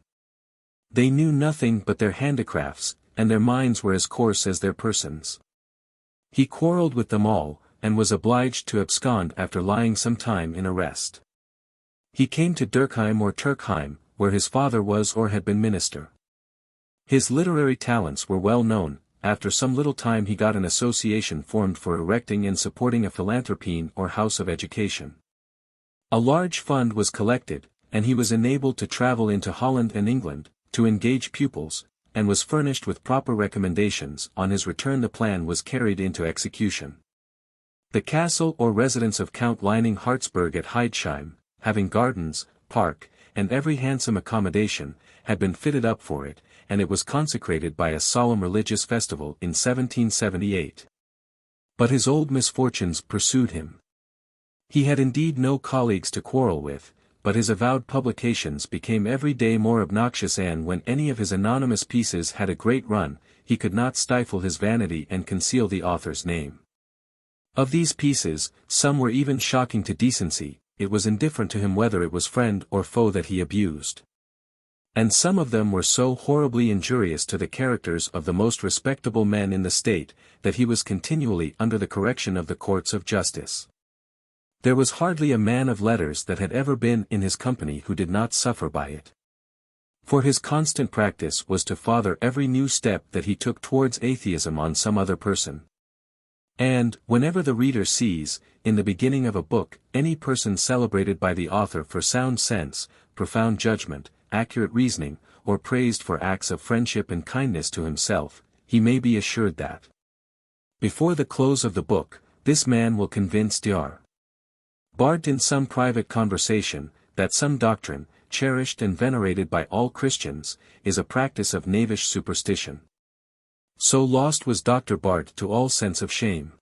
They knew nothing but their handicrafts, and their minds were as coarse as their persons. He quarrelled with them all, and was obliged to abscond after lying some time in arrest. He came to Durkheim or Turkheim, where his father was or had been minister. His literary talents were well known. After some little time he got an association formed for erecting and supporting a philanthropine or house of education. A large fund was collected, and he was enabled to travel into Holland and England, to engage pupils, and was furnished with proper recommendations. On his return the plan was carried into execution. The castle or residence of Count Leining Harzburg at Heidsheim, having gardens, park, and every handsome accommodation, had been fitted up for it, and it was consecrated by a solemn religious festival in 1778. But his old misfortunes pursued him. He had indeed no colleagues to quarrel with, but his avowed publications became every day more obnoxious, and when any of his anonymous pieces had a great run, he could not stifle his vanity and conceal the author's name. Of these pieces, some were even shocking to decency. It was indifferent to him whether it was friend or foe that he abused. And some of them were so horribly injurious to the characters of the most respectable men in the state, that he was continually under the correction of the courts of justice. There was hardly a man of letters that had ever been in his company who did not suffer by it. For his constant practice was to father every new step that he took towards atheism on some other person. And, whenever the reader sees, in the beginning of a book, any person celebrated by the author for sound sense, profound judgment, accurate reasoning, or praised for acts of friendship and kindness to himself, he may be assured that, before the close of the book, this man will convince Dr. Barth in some private conversation, that some doctrine, cherished and venerated by all Christians, is a practice of knavish superstition. So lost was Dr. Barth to all sense of shame.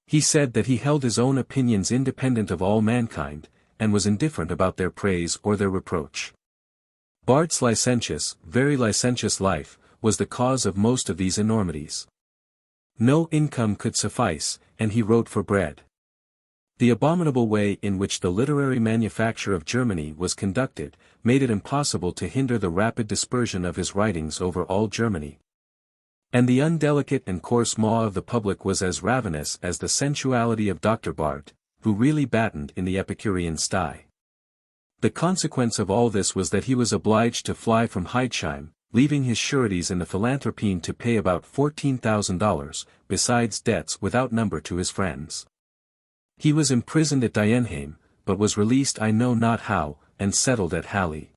He said that he held his own opinions independent of all mankind, and was indifferent about their praise or their reproach. Barth's licentious, very licentious life, was the cause of most of these enormities. No income could suffice, and he wrote for bread. The abominable way in which the literary manufacture of Germany was conducted, made it impossible to hinder the rapid dispersion of his writings over all Germany. And the undelicate and coarse maw of the public was as ravenous as the sensuality of Dr. Barth, who really battened in the Epicurean sty. The consequence of all this was that he was obliged to fly from Heidsheim, leaving his sureties in the philanthropine to pay about $14,000, besides debts without number to his friends. He was imprisoned at Dienheim, but was released I know not how, and settled at Halle.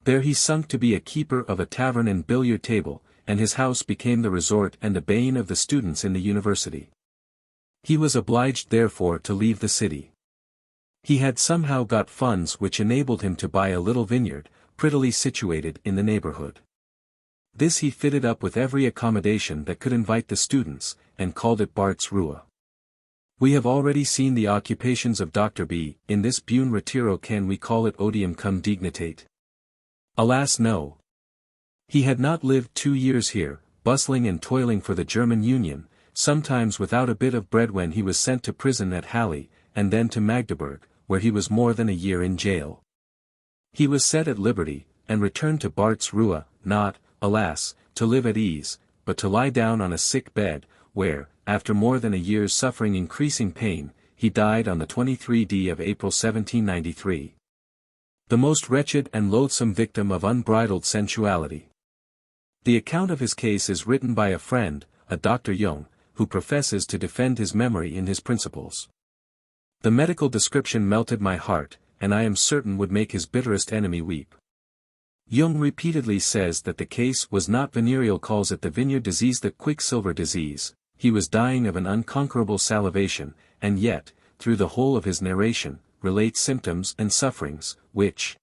There he sunk to be a keeper of a tavern and billiard table, and his house became the resort and the bane of the students in the university. He was obliged therefore to leave the city. He had somehow got funds which enabled him to buy a little vineyard, prettily situated in the neighborhood. This he fitted up with every accommodation that could invite the students, and called it Barth's Ruhe. We have already seen the occupations of Dr. B. In this Buon Retiro can we call it odium cum dignitate? Alas no. He had not lived 2 years here, bustling and toiling for the German Union, sometimes without a bit of bread when he was sent to prison at Halle, and then to Magdeburg, where he was more than a year in jail. He was set at liberty, and returned to Barth's Ruhe, not, alas, to live at ease, but to lie down on a sick bed, where, after more than a year's suffering increasing pain, he died on the 23rd of April 1793. The most wretched and loathsome victim of unbridled sensuality. The account of his case is written by a friend, a Dr. Jung, who professes to defend his memory in his principles. The medical description melted my heart, and I am certain would make his bitterest enemy weep. Jung repeatedly says that the case was not venereal, calls it the vineyard disease, the quicksilver disease. He was dying of an unconquerable salivation, and yet, through the whole of his narration, relates symptoms and sufferings, which,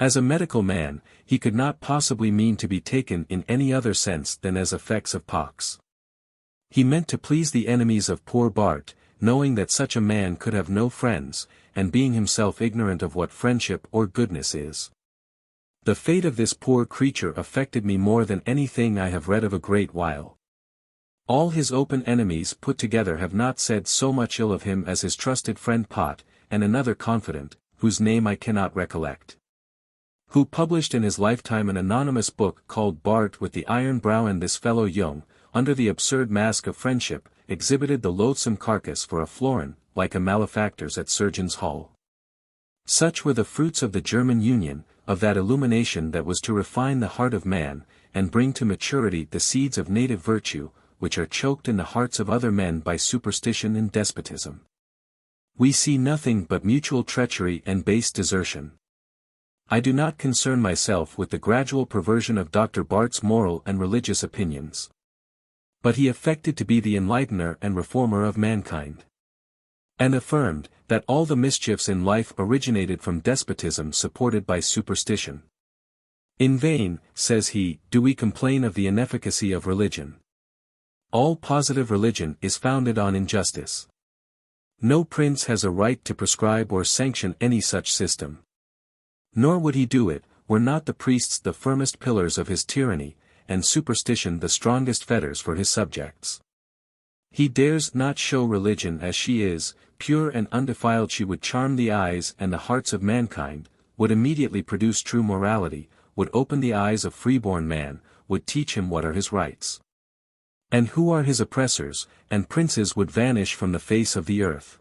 as a medical man, he could not possibly mean to be taken in any other sense than as effects of pox. He meant to please the enemies of poor Bart, knowing that such a man could have no friends, and being himself ignorant of what friendship or goodness is. The fate of this poor creature affected me more than anything I have read of a great while. All his open enemies put together have not said so much ill of him as his trusted friend Pott, and another confidant, whose name I cannot recollect, who published in his lifetime an anonymous book called Bart with the Iron Brow, and this fellow Jung, under the absurd mask of friendship, exhibited the loathsome carcass for a florin, like a malefactor's at Surgeons' Hall. Such were the fruits of the German Union, of that illumination that was to refine the heart of man, and bring to maturity the seeds of native virtue, which are choked in the hearts of other men by superstition and despotism. We see nothing but mutual treachery and base desertion. I do not concern myself with the gradual perversion of Dr. Bart's moral and religious opinions. But he affected to be the enlightener and reformer of mankind, and affirmed that all the mischiefs in life originated from despotism supported by superstition. In vain, says he, do we complain of the inefficacy of religion. All positive religion is founded on injustice. No prince has a right to prescribe or sanction any such system. Nor would he do it, were not the priests the firmest pillars of his tyranny, and superstition the strongest fetters for his subjects. He dares not show religion as she is, pure and undefiled. She would charm the eyes and the hearts of mankind, would immediately produce true morality, would open the eyes of freeborn man, would teach him what are his rights, and who are his oppressors, and princes would vanish from the face of the earth.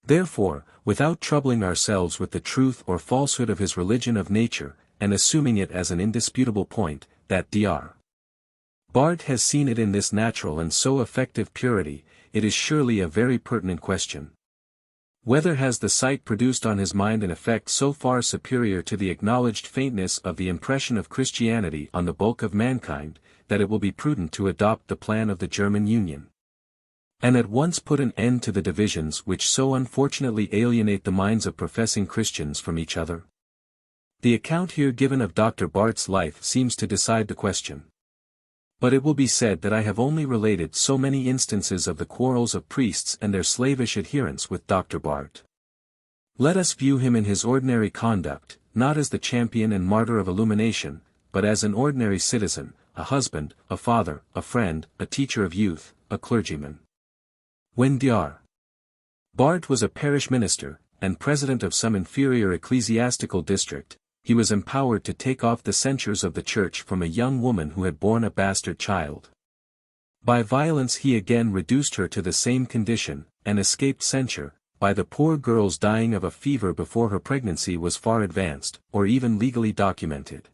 Therefore, without troubling ourselves with the truth or falsehood of his religion of nature, and assuming it as an indisputable point, that Dr. Bart has seen it in this natural and so effective purity, it is surely a very pertinent question. Whether has the sight produced on his mind an effect so far superior to the acknowledged faintness of the impression of Christianity on the bulk of mankind, that it will be prudent to adopt the plan of the German Union, and at once put an end to the divisions which so unfortunately alienate the minds of professing Christians from each other? The account here given of Dr. Bart's life seems to decide the question. But it will be said that I have only related so many instances of the quarrels of priests and their slavish adherence with Dr. Bart. Let us view him in his ordinary conduct, not as the champion and martyr of illumination, but as an ordinary citizen, a husband, a father, a friend, a teacher of youth, a clergyman. When Dr. Bart was a parish minister, and president of some inferior ecclesiastical district, he was empowered to take off the censures of the church from a young woman who had borne a bastard child. By violence he again reduced her to the same condition, and escaped censure, by the poor girl's dying of a fever before her pregnancy was far advanced, or even legally documented.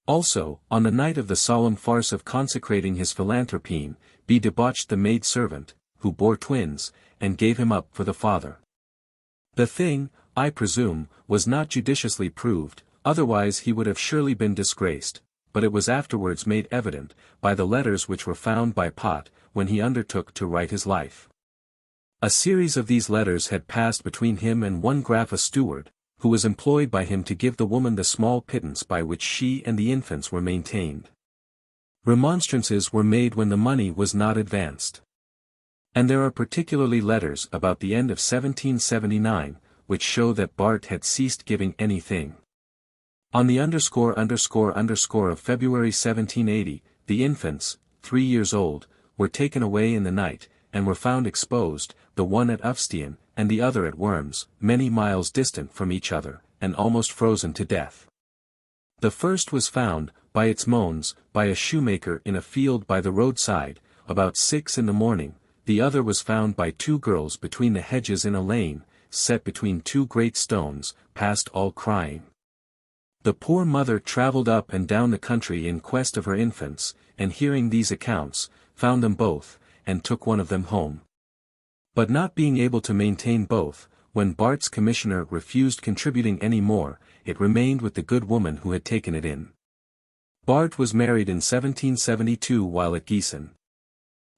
Also, on the night of the solemn farce of consecrating his philanthropine, he debauched the maid-servant, who bore twins, and gave him up for the father. The thing, I presume, was not judiciously proved, otherwise he would have surely been disgraced, but it was afterwards made evident, by the letters which were found by Pott, when he undertook to write his life. A series of these letters had passed between him and one Graf a steward, who was employed by him to give the woman the small pittance by which she and the infants were maintained. Remonstrances were made when the money was not advanced. And there are particularly letters about the end of 1779, which show that Bart had ceased giving anything. On the ___ of February 1780, the infants, 3 years old, were taken away in the night, and were found exposed, the one at Ufstein, and the other at Worms, many miles distant from each other, and almost frozen to death. The first was found, by its moans, by a shoemaker in a field by the roadside, about 6 in the morning, the other was found by two girls between the hedges in a lane, set between two great stones, past all crying. The poor mother travelled up and down the country in quest of her infants, and hearing these accounts, found them both, and took one of them home. But not being able to maintain both, when Bart's commissioner refused contributing any more, it remained with the good woman who had taken it in. Bart was married in 1772 while at Gießen.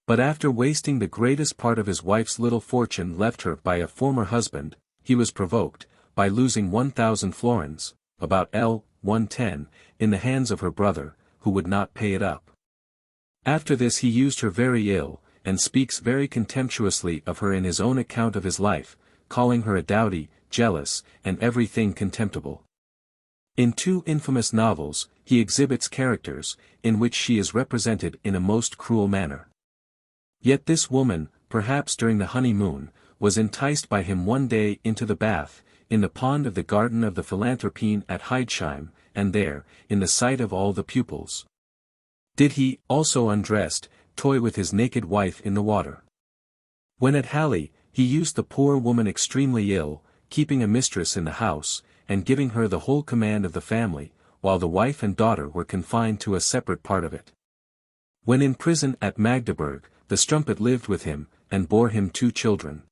But after wasting the greatest part of his wife's little fortune left her by a former husband, he was provoked, by losing 1,000 florins, about L. 110, in the hands of her brother, who would not pay it up. After this he used her very ill, and speaks very contemptuously of her in his own account of his life, calling her a dowdy, jealous, and everything contemptible. In two infamous novels, he exhibits characters, in which she is represented in a most cruel manner. Yet this woman, perhaps during the honeymoon, was enticed by him one day into the bath, in the pond of the garden of the Philanthropine at Heidsheim, and there, in the sight of all the pupils, did he, also undressed, toy with his naked wife in the water. When at Halle, he used the poor woman extremely ill, keeping a mistress in the house, and giving her the whole command of the family, while the wife and daughter were confined to a separate part of it. When in prison at Magdeburg, the strumpet lived with him, and bore him 2 children.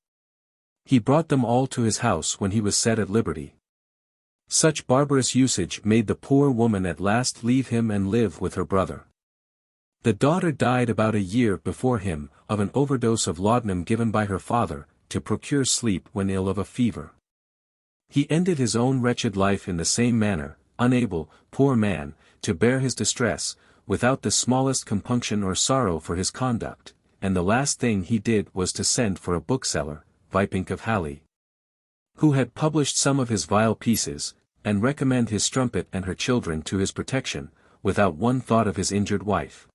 He brought them all to his house when he was set at liberty. Such barbarous usage made the poor woman at last leave him and live with her brother. The daughter died about a year before him, of an overdose of laudanum given by her father, to procure sleep when ill of a fever. He ended his own wretched life in the same manner, unable, poor man, to bear his distress, without the smallest compunction or sorrow for his conduct, and the last thing he did was to send for a bookseller, Weishaupt of Halle, who had published some of his vile pieces, and recommend his strumpet and her children to his protection, without one thought of his injured wife.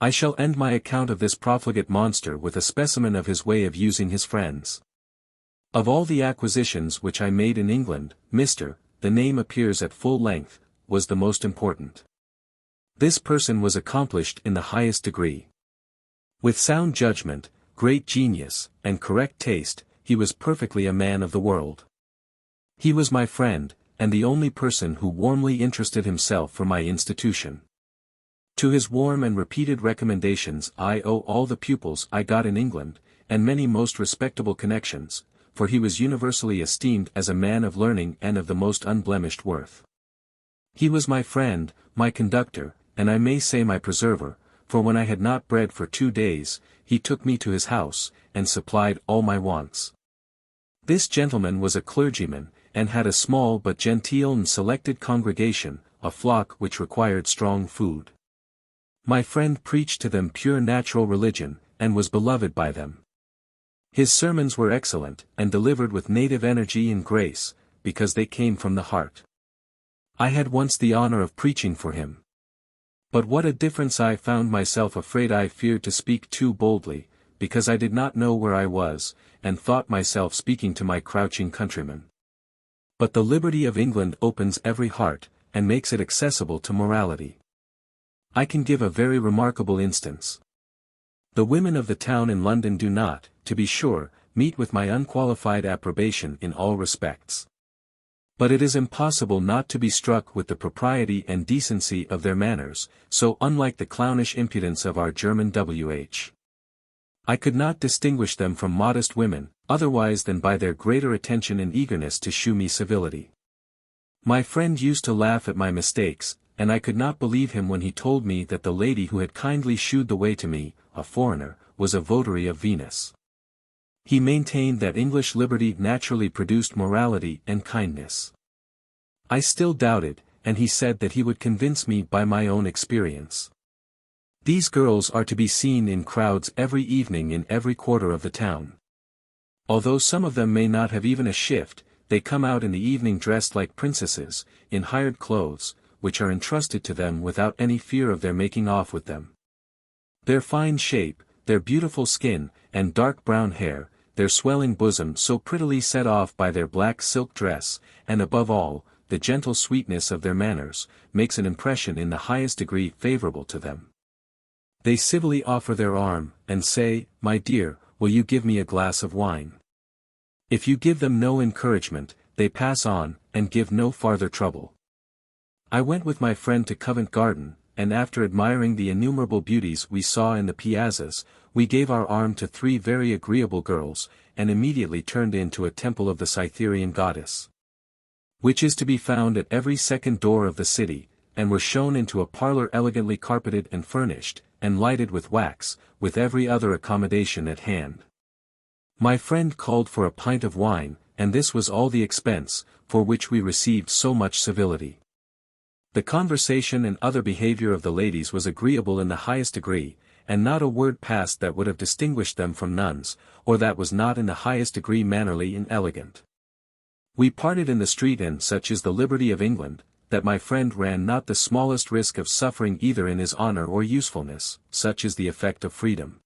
I shall end my account of this profligate monster with a specimen of his way of using his friends. Of all the acquisitions which I made in England, Mr., the name appears at full length, was the most important. This person was accomplished in the highest degree. With sound judgment, great genius, and correct taste, he was perfectly a man of the world. He was my friend, and the only person who warmly interested himself for my institution. To his warm and repeated recommendations I owe all the pupils I got in England, and many most respectable connections, for he was universally esteemed as a man of learning and of the most unblemished worth. He was my friend, my conductor, and I may say my preserver, for when I had not bread for 2 days, he took me to his house, and supplied all my wants. This gentleman was a clergyman, and had a small but genteel and selected congregation, a flock which required strong food. My friend preached to them pure natural religion, and was beloved by them. His sermons were excellent, and delivered with native energy and grace, because they came from the heart. I had once the honor of preaching for him. But what a difference! I found myself afraid. I feared to speak too boldly, because I did not know where I was, and thought myself speaking to my crouching countrymen. But the liberty of England opens every heart, and makes it accessible to morality. I can give a very remarkable instance. The women of the town in London do not, to be sure, meet with my unqualified approbation in all respects. But it is impossible not to be struck with the propriety and decency of their manners, so unlike the clownish impudence of our German W.H. I could not distinguish them from modest women, otherwise than by their greater attention and eagerness to shew me civility. My friend used to laugh at my mistakes, and I could not believe him when he told me that the lady who had kindly shewed the way to me, a foreigner, was a votary of Venus. He maintained that English liberty naturally produced morality and kindness. I still doubted, and he said that he would convince me by my own experience. These girls are to be seen in crowds every evening in every quarter of the town. Although some of them may not have even a shift, they come out in the evening dressed like princesses, in hired clothes, which are entrusted to them without any fear of their making off with them. Their fine shape, their beautiful skin, and dark brown hair, their swelling bosom so prettily set off by their black silk dress, and above all, the gentle sweetness of their manners, makes an impression in the highest degree favorable to them. They civilly offer their arm, and say, "My dear, will you give me a glass of wine?" If you give them no encouragement, they pass on, and give no farther trouble. I went with my friend to Covent Garden, and after admiring the innumerable beauties we saw in the piazzas, we gave our arm to 3 very agreeable girls, and immediately turned into a temple of the Cytherean goddess, which is to be found at every second door of the city, and were shown into a parlour elegantly carpeted and furnished, and lighted with wax, with every other accommodation at hand. My friend called for a pint of wine, and this was all the expense, for which we received so much civility. The conversation and other behaviour of the ladies was agreeable in the highest degree, and not a word passed that would have distinguished them from nuns, or that was not in the highest degree mannerly and elegant. We parted in the street, and such is the liberty of England, that my friend ran not the smallest risk of suffering either in his honour or usefulness, such is the effect of freedom.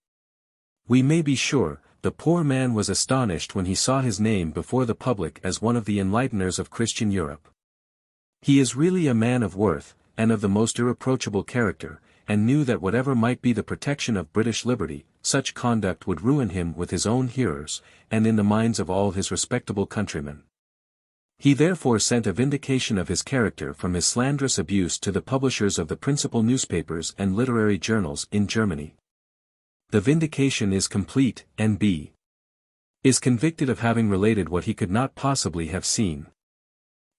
We may be sure, the poor man was astonished when he saw his name before the public as one of the enlighteners of Christian Europe. He is really a man of worth, and of the most irreproachable character, and knew that whatever might be the protection of British liberty, such conduct would ruin him with his own hearers, and in the minds of all his respectable countrymen. He therefore sent a vindication of his character from his slanderous abuse to the publishers of the principal newspapers and literary journals in Germany. The vindication is complete, and B. is convicted of having related what he could not possibly have seen.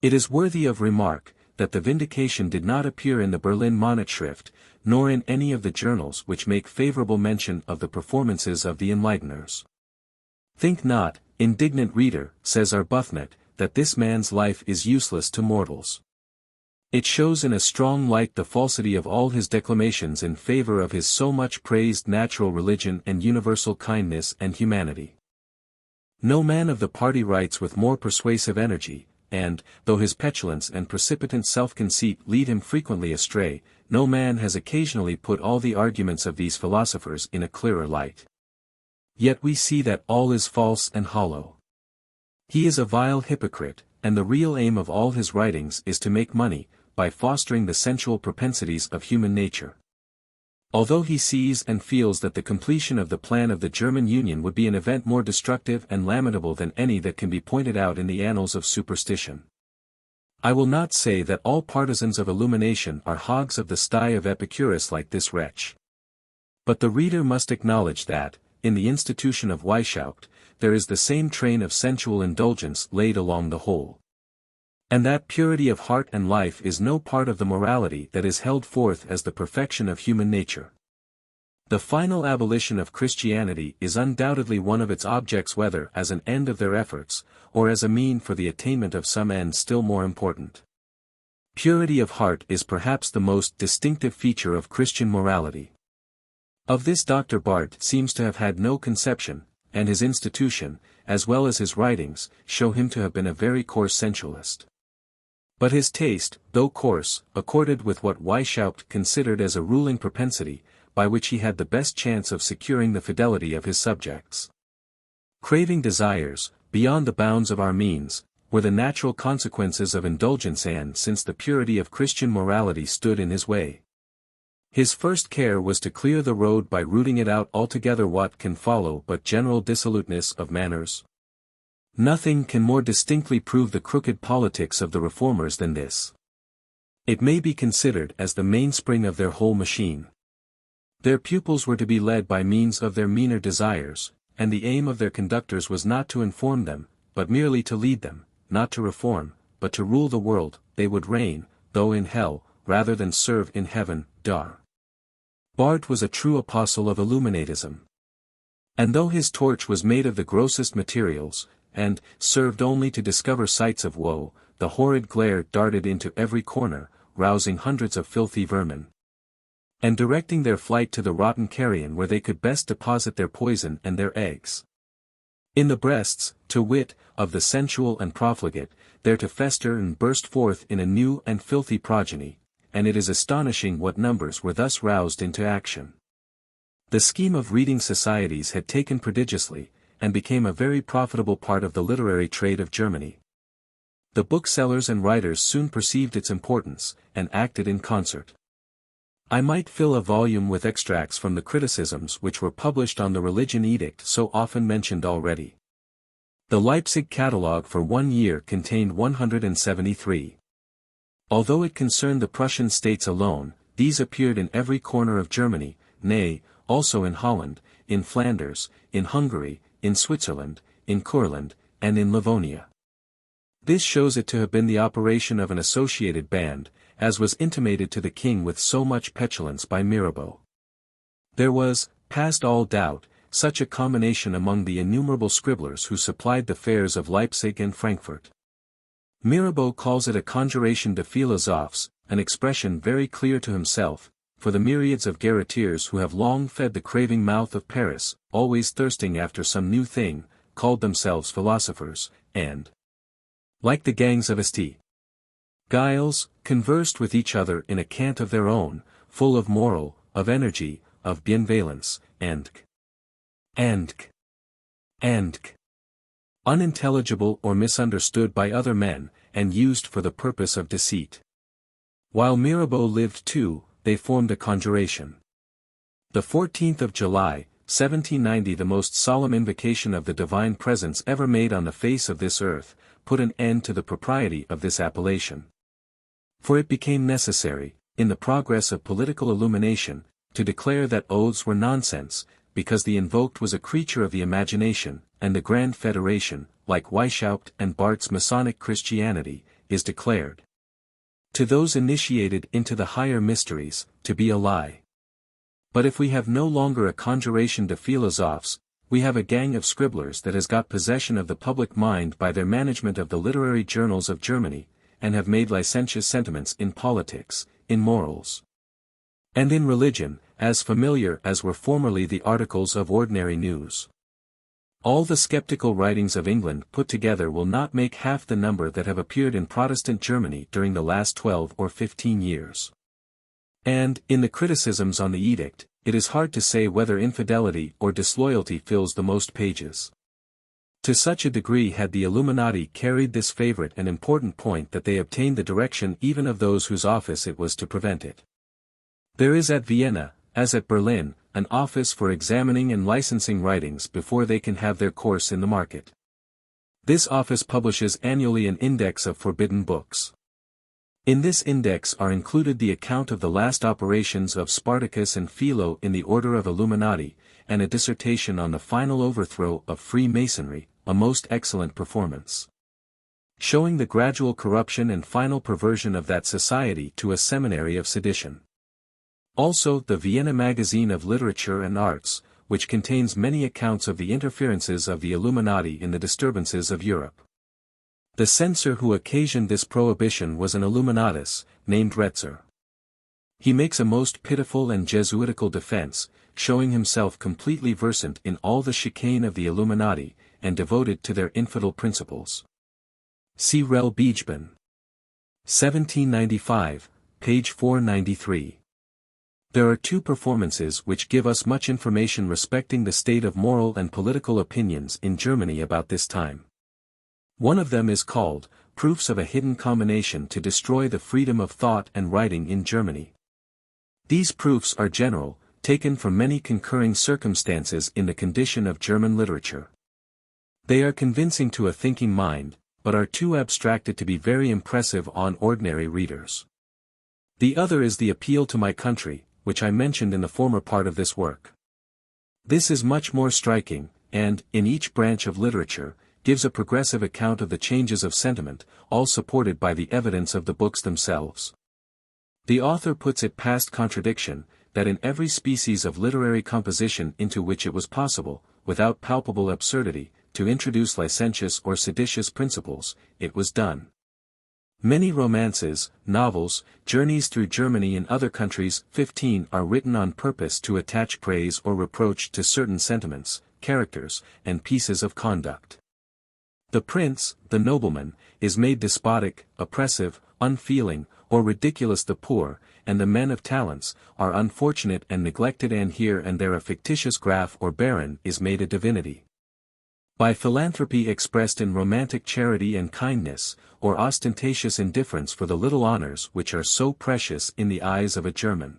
It is worthy of remark, that the vindication did not appear in the Berlin Monatschrift, nor in any of the journals which make favourable mention of the performances of the enlighteners. Think not, indignant reader, says Arbuthnot, that this man's life is useless to mortals. It shows in a strong light the falsity of all his declamations in favour of his so much praised natural religion and universal kindness and humanity. No man of the party writes with more persuasive energy, and, though his petulance and precipitant self-conceit lead him frequently astray, no man has occasionally put all the arguments of these philosophers in a clearer light. Yet we see that all is false and hollow. He is a vile hypocrite, and the real aim of all his writings is to make money, by fostering the sensual propensities of human nature. Although he sees and feels that the completion of the plan of the German Union would be an event more destructive and lamentable than any that can be pointed out in the annals of superstition. I will not say that all partisans of illumination are hogs of the sty of Epicurus like this wretch. But the reader must acknowledge that, in the institution of Weishaupt, there is the same train of sensual indulgence laid along the whole. And that purity of heart and life is no part of the morality that is held forth as the perfection of human nature. The final abolition of Christianity is undoubtedly one of its objects, whether as an end of their efforts, or as a mean for the attainment of some end still more important. Purity of heart is perhaps the most distinctive feature of Christian morality. Of this Dr. Barth seems to have had no conception, and his institution, as well as his writings, show him to have been a very coarse sensualist. But his taste, though coarse, accorded with what Weishaupt considered as a ruling propensity, by which he had the best chance of securing the fidelity of his subjects. Craving desires, beyond the bounds of our means, were the natural consequences of indulgence, and since the purity of Christian morality stood in his way, his first care was to clear the road by rooting it out altogether. What can follow but general dissoluteness of manners? Nothing can more distinctly prove the crooked politics of the reformers than this. It may be considered as the mainspring of their whole machine. Their pupils were to be led by means of their meaner desires, and the aim of their conductors was not to inform them, but merely to lead them, not to reform, but to rule the world. They would reign, though in hell, rather than serve in heaven. Dar. Barth was a true apostle of Illuminatism. And though his torch was made of the grossest materials, and served only to discover sights of woe, the horrid glare darted into every corner, rousing hundreds of filthy vermin, and directing their flight to the rotten carrion where they could best deposit their poison and their eggs. In the breasts, to wit, of the sensual and profligate, there to fester and burst forth in a new and filthy progeny, and it is astonishing what numbers were thus roused into action. The scheme of reading societies had taken prodigiously, and became a very profitable part of the literary trade of Germany. The booksellers and writers soon perceived its importance, and acted in concert. I might fill a volume with extracts from the criticisms which were published on the religion edict so often mentioned already. The Leipzig catalogue for 1 year contained 173. Although it concerned the Prussian states alone, these appeared in every corner of Germany, nay, also in Holland, in Flanders, in Hungary, in Switzerland, in Courland, and in Livonia. This shows it to have been the operation of an associated band, as was intimated to the king with so much petulance by Mirabeau. There was, past all doubt, such a combination among the innumerable scribblers who supplied the fairs of Leipzig and Frankfurt. Mirabeau calls it a conjuration de philosophes, an expression very clear to himself, for the myriads of garreteers who have long fed the craving mouth of Paris, always thirsting after some new thing, called themselves philosophers, and, like the gangs of St. Giles, conversed with each other in a cant of their own, full of moral, of energy, of bienveillance, and unintelligible or misunderstood by other men, and used for the purpose of deceit. While Mirabeau lived too, they formed a conjuration. The 14th of July, 1790, the most solemn invocation of the divine presence ever made on the face of this earth, put an end to the propriety of this appellation. For it became necessary, in the progress of political illumination, to declare that oaths were nonsense, because the invoked was a creature of the imagination, and the Grand Federation, like Weishaupt and Barth's Masonic Christianity, is declared to those initiated into the higher mysteries, to be a lie. But if we have no longer a conjuration de philosophes, we have a gang of scribblers that has got possession of the public mind by their management of the literary journals of Germany, and have made licentious sentiments in politics, in morals, and in religion, as familiar as were formerly the articles of ordinary news. All the skeptical writings of England put together will not make half the number that have appeared in Protestant Germany during the last 12 or 15 years. And, in the criticisms on the edict, it is hard to say whether infidelity or disloyalty fills the most pages. To such a degree had the Illuminati carried this favorite and important point that they obtained the direction even of those whose office it was to prevent it. There is at Vienna, as at Berlin, an office for examining and licensing writings before they can have their course in the market. This office publishes annually an index of forbidden books. In this index are included the account of the last operations of Spartacus and Philo in the order of Illuminati, and a dissertation on the final overthrow of Freemasonry, a most excellent performance, showing the gradual corruption and final perversion of that society to a seminary of sedition. Also the Vienna Magazine of Literature and Arts, which contains many accounts of the interferences of the Illuminati in the disturbances of Europe. The censor who occasioned this prohibition was an Illuminatus, named Retzer. He makes a most pitiful and Jesuitical defense, showing himself completely versant in all the chicane of the Illuminati, and devoted to their infidel principles. See Rel Beijben. 1795, page 493. There are two performances which give us much information respecting the state of moral and political opinions in Germany about this time. One of them is called, Proofs of a Hidden Combination to Destroy the Freedom of Thought and Writing in Germany. These proofs are general, taken from many concurring circumstances in the condition of German literature. They are convincing to a thinking mind, but are too abstracted to be very impressive on ordinary readers. The other is the Appeal to My Country, which I mentioned in the former part of this work. This is much more striking, and, in each branch of literature, gives a progressive account of the changes of sentiment, all supported by the evidence of the books themselves. The author puts it past contradiction, that in every species of literary composition into which it was possible, without palpable absurdity, to introduce licentious or seditious principles, it was done. Many romances, novels, journeys through Germany and other countries, 15 are written on purpose to attach praise or reproach to certain sentiments, characters, and pieces of conduct. The prince, the nobleman, is made despotic, oppressive, unfeeling, or ridiculous. The poor, and the men of talents, are unfortunate and neglected, and here and there a fictitious Graf or Baron is made a divinity. By philanthropy expressed in romantic charity and kindness, or ostentatious indifference for the little honors which are so precious in the eyes of a German.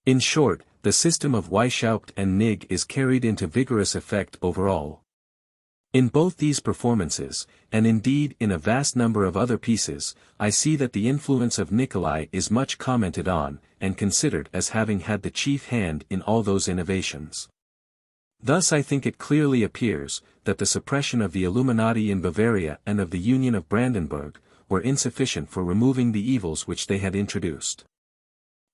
In short, the system of Weishaupt and Nig is carried into vigorous effect overall. In both these performances, and indeed in a vast number of other pieces, I see that the influence of Nicolai is much commented on, and considered as having had the chief hand in all those innovations. Thus I think it clearly appears, that the suppression of the Illuminati in Bavaria and of the Union of Brandenburg, were insufficient for removing the evils which they had introduced.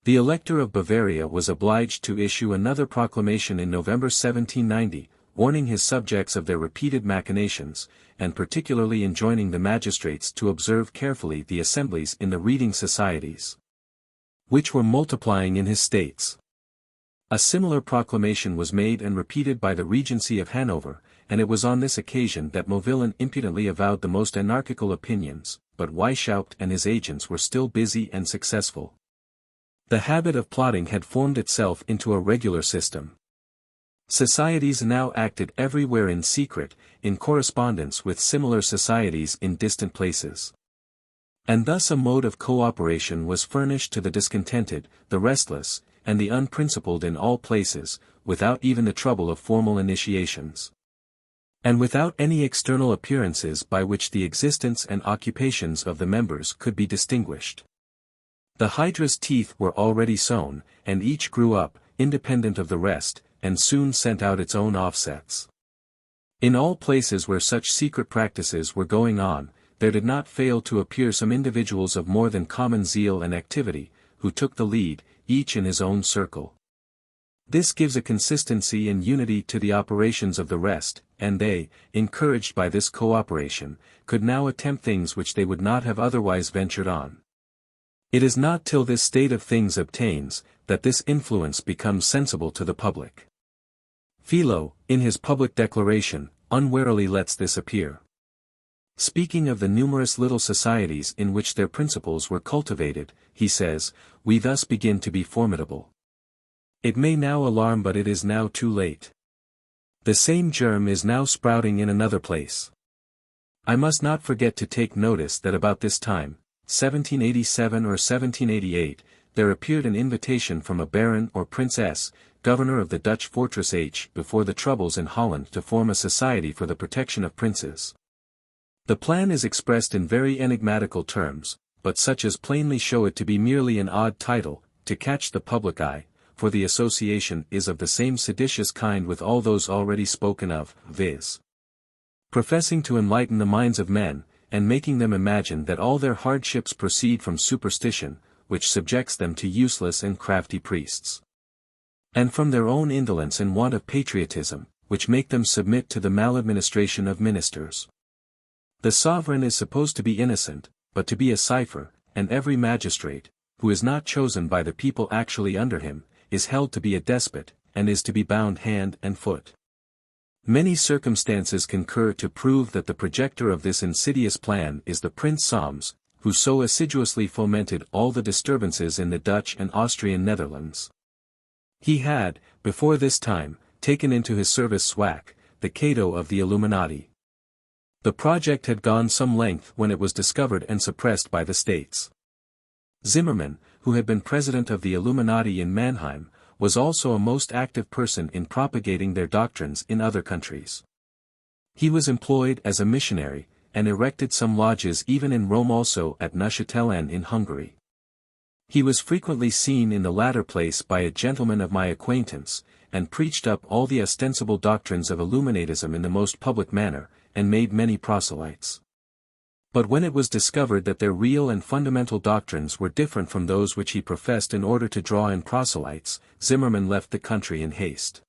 The Elector of Bavaria was obliged to issue another proclamation in November 1790, warning his subjects of their repeated machinations, and particularly enjoining the magistrates to observe carefully the assemblies in the reading societies, which were multiplying in his states. A similar proclamation was made and repeated by the Regency of Hanover, and it was on this occasion that Mauvillain impudently avowed the most anarchical opinions, but Weishaupt and his agents were still busy and successful. The habit of plotting had formed itself into a regular system. Societies now acted everywhere in secret, in correspondence with similar societies in distant places. And thus a mode of cooperation was furnished to the discontented, the restless, and the unprincipled in all places, without even the trouble of formal initiations. And without any external appearances by which the existence and occupations of the members could be distinguished. The Hydra's teeth were already sown, and each grew up, independent of the rest, and soon sent out its own offsets. In all places where such secret practices were going on, there did not fail to appear some individuals of more than common zeal and activity, who took the lead, each in his own circle. This gives a consistency and unity to the operations of the rest, and they, encouraged by this cooperation, could now attempt things which they would not have otherwise ventured on. It is not till this state of things obtains, that this influence becomes sensible to the public. Philo, in his public declaration, unwarily lets this appear. Speaking of the numerous little societies in which their principles were cultivated, he says, "We thus begin to be formidable. It may now alarm, but it is now too late. The same germ is now sprouting in another place." I must not forget to take notice that about this time, 1787 or 1788, there appeared an invitation from a baron or princess, governor of the Dutch fortress H before the troubles in Holland, to form a society for the protection of princes. The plan is expressed in very enigmatical terms, but such as plainly show it to be merely an odd title, to catch the public eye, for the association is of the same seditious kind with all those already spoken of, viz. Professing to enlighten the minds of men, and making them imagine that all their hardships proceed from superstition, which subjects them to useless and crafty priests. And from their own indolence and want of patriotism, which make them submit to the maladministration of ministers. The sovereign is supposed to be innocent, but to be a cipher, and every magistrate, who is not chosen by the people actually under him, is held to be a despot, and is to be bound hand and foot. Many circumstances concur to prove that the projector of this insidious plan is the Prince Solms, who so assiduously fomented all the disturbances in the Dutch and Austrian Netherlands. He had, before this time, taken into his service Zwack, the Cato of the Illuminati. The project had gone some length when it was discovered and suppressed by the States. Zimmermann, who had been president of the Illuminati in Mannheim, was also a most active person in propagating their doctrines in other countries. He was employed as a missionary, and erected some lodges even in Rome, also at Neuchâtel in Hungary. He was frequently seen in the latter place by a gentleman of my acquaintance, and preached up all the ostensible doctrines of Illuminatism in the most public manner, and made many proselytes. But when it was discovered that their real and fundamental doctrines were different from those which he professed in order to draw in proselytes, Zimmermann left the country in haste.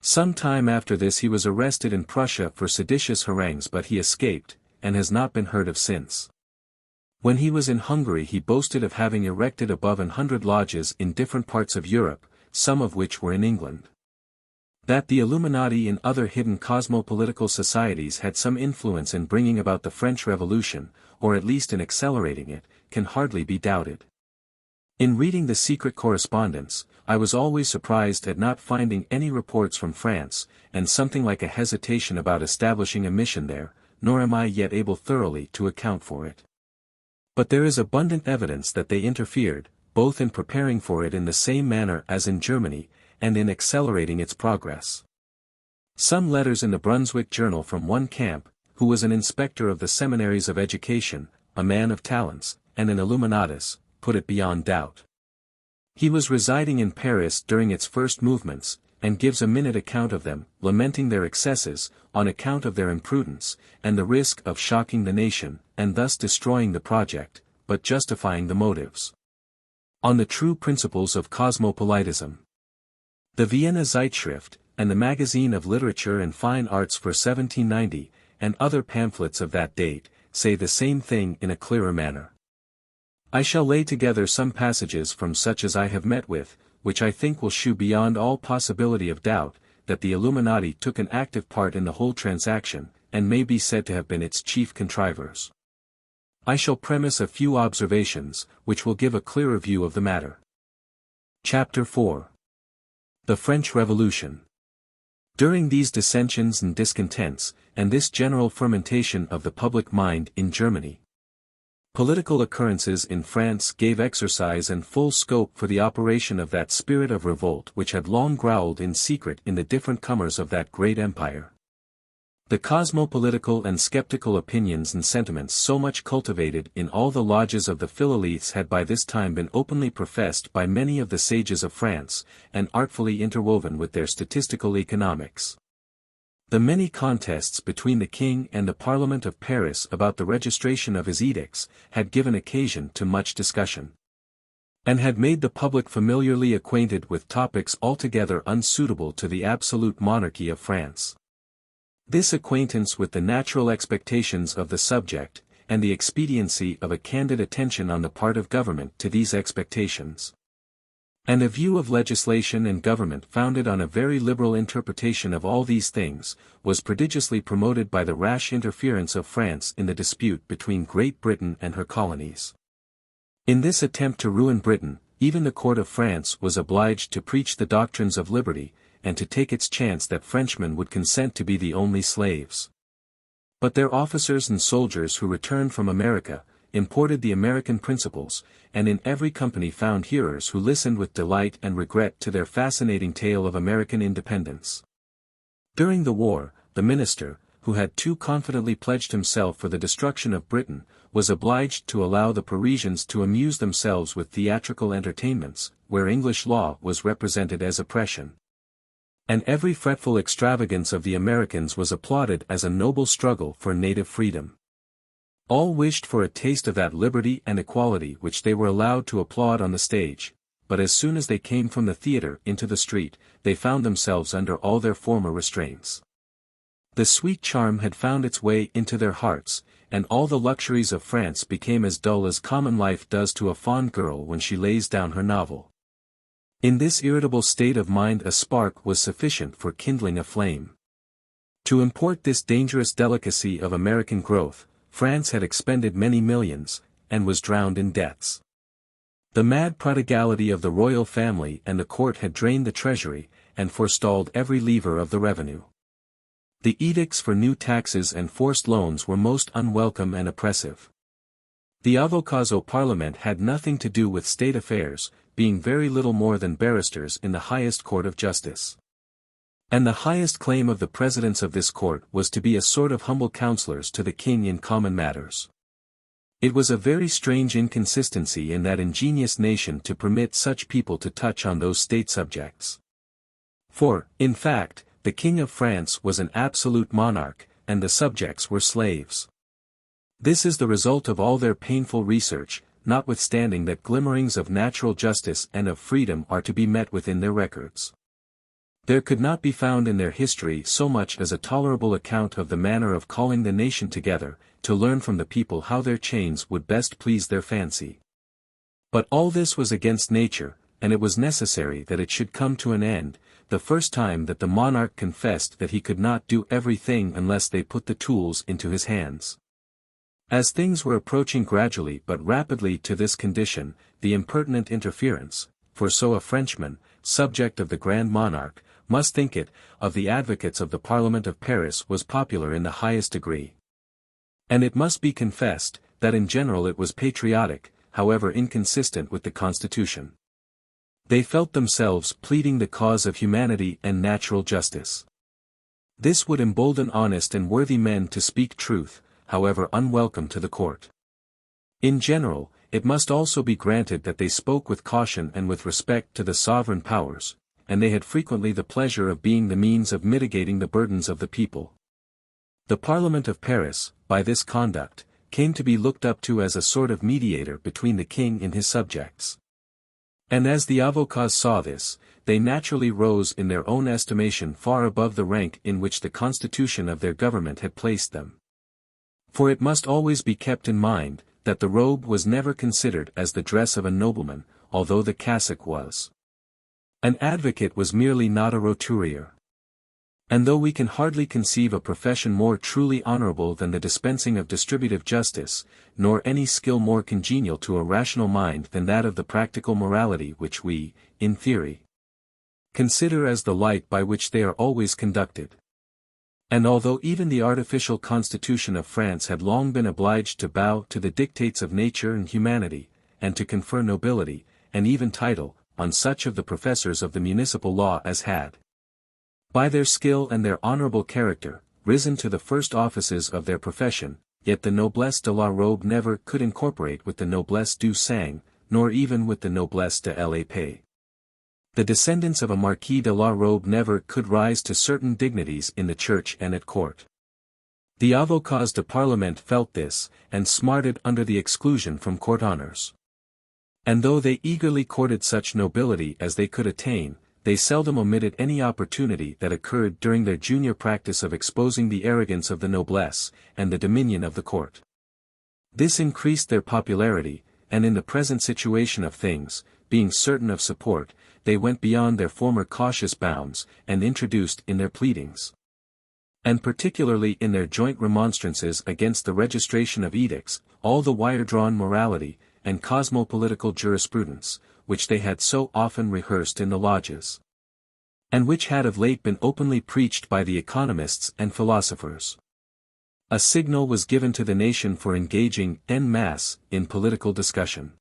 Some time after this he was arrested in Prussia for seditious harangues, but he escaped, and has not been heard of since. When he was in Hungary he boasted of having erected above 100 lodges in different parts of Europe, some of which were in England. That the Illuminati and other hidden cosmopolitical societies had some influence in bringing about the French Revolution, or at least in accelerating it, can hardly be doubted. In reading the secret correspondence, I was always surprised at not finding any reports from France, and something like a hesitation about establishing a mission there, nor am I yet able thoroughly to account for it. But there is abundant evidence that they interfered, both in preparing for it in the same manner as in Germany, and in accelerating its progress. Some letters in the Brunswick Journal from one camp, who was an inspector of the seminaries of education, a man of talents, and an Illuminatus, put it beyond doubt. He was residing in Paris during its first movements, and gives a minute account of them, lamenting their excesses, on account of their imprudence, and the risk of shocking the nation, and thus destroying the project, but justifying the motives. On the true principles of cosmopolitism. The Vienna Zeitschrift, and the Magazine of Literature and Fine Arts for 1790, and other pamphlets of that date, say the same thing in a clearer manner. I shall lay together some passages from such as I have met with, which I think will shew beyond all possibility of doubt, that the Illuminati took an active part in the whole transaction, and may be said to have been its chief contrivers. I shall premise a few observations, which will give a clearer view of the matter. Chapter 4. The French Revolution. During these dissensions and discontents, and this general fermentation of the public mind in Germany, political occurrences in France gave exercise and full scope for the operation of that spirit of revolt which had long growled in secret in the different comers of that great empire. The cosmopolitical and skeptical opinions and sentiments so much cultivated in all the lodges of the Philelites had by this time been openly professed by many of the sages of France, and artfully interwoven with their statistical economics. The many contests between the king and the Parliament of Paris about the registration of his edicts had given occasion to much discussion, and had made the public familiarly acquainted with topics altogether unsuitable to the absolute monarchy of France. This acquaintance with the natural expectations of the subject, and the expediency of a candid attention on the part of government to these expectations, and a view of legislation and government founded on a very liberal interpretation of all these things, was prodigiously promoted by the rash interference of France in the dispute between Great Britain and her colonies. In this attempt to ruin Britain, even the court of France was obliged to preach the doctrines of liberty, and to take its chance that Frenchmen would consent to be the only slaves. But their officers and soldiers who returned from America, imported the American principles, and in every company found hearers who listened with delight and regret to their fascinating tale of American independence. During the war, the minister, who had too confidently pledged himself for the destruction of Britain, was obliged to allow the Parisians to amuse themselves with theatrical entertainments, where English law was represented as oppression. And every fretful extravagance of the Americans was applauded as a noble struggle for native freedom. All wished for a taste of that liberty and equality which they were allowed to applaud on the stage, but as soon as they came from the theatre into the street, they found themselves under all their former restraints. The sweet charm had found its way into their hearts, and all the luxuries of France became as dull as common life does to a fond girl when she lays down her novel. In this irritable state of mind a spark was sufficient for kindling a flame. To import this dangerous delicacy of American growth, France had expended many millions, and was drowned in debts. The mad prodigality of the royal family and the court had drained the treasury, and forestalled every lever of the revenue. The edicts for new taxes and forced loans were most unwelcome and oppressive. The avocats au Parlement had nothing to do with state affairs, being very little more than barristers in the highest court of justice. And the highest claim of the presidents of this court was to be a sort of humble counselors to the king in common matters. It was a very strange inconsistency in that ingenious nation to permit such people to touch on those state subjects. For, in fact, the King of France was an absolute monarch, and the subjects were slaves. This is the result of all their painful research, notwithstanding that glimmerings of natural justice and of freedom are to be met with in their records. There could not be found in their history so much as a tolerable account of the manner of calling the nation together, to learn from the people how their chains would best please their fancy. But all this was against nature, and it was necessary that it should come to an end, the first time that the monarch confessed that he could not do everything unless they put the tools into his hands. As things were approaching gradually but rapidly to this condition, the impertinent interference, for so a Frenchman, subject of the Grand Monarch, must think it, of the advocates of the Parliament of Paris was popular in the highest degree. And it must be confessed, that in general it was patriotic, however inconsistent with the Constitution. They felt themselves pleading the cause of humanity and natural justice. This would embolden honest and worthy men to speak truth, however unwelcome to the court. In general, it must also be granted that they spoke with caution and with respect to the sovereign powers, and they had frequently the pleasure of being the means of mitigating the burdens of the people. The Parliament of Paris, by this conduct, came to be looked up to as a sort of mediator between the king and his subjects. And as the avocats saw this, they naturally rose in their own estimation far above the rank in which the constitution of their government had placed them. For it must always be kept in mind, that the robe was never considered as the dress of a nobleman, although the cassock was. An advocate was merely not a roturier. And though we can hardly conceive a profession more truly honorable than the dispensing of distributive justice, nor any skill more congenial to a rational mind than that of the practical morality which we, in theory, consider as the light by which they are always conducted. And although even the artificial constitution of France had long been obliged to bow to the dictates of nature and humanity, and to confer nobility, and even title, on such of the professors of the municipal law as had, by their skill and their honorable character, risen to the first offices of their profession, yet the noblesse de la robe never could incorporate with the noblesse du sang, nor even with the noblesse de l'épée. The descendants of a Marquis de la Robe never could rise to certain dignities in the church and at court. The avocats de Parlement felt this, and smarted under the exclusion from court honors. And though they eagerly courted such nobility as they could attain, they seldom omitted any opportunity that occurred during their junior practice of exposing the arrogance of the noblesse, and the dominion of the court. This increased their popularity, and in the present situation of things, being certain of support, they went beyond their former cautious bounds, and introduced in their pleadings, and particularly in their joint remonstrances against the registration of edicts, all the wire-drawn morality, and cosmopolitical jurisprudence, which they had so often rehearsed in the lodges, and which had of late been openly preached by the economists and philosophers. A signal was given to the nation for engaging en masse in political discussion.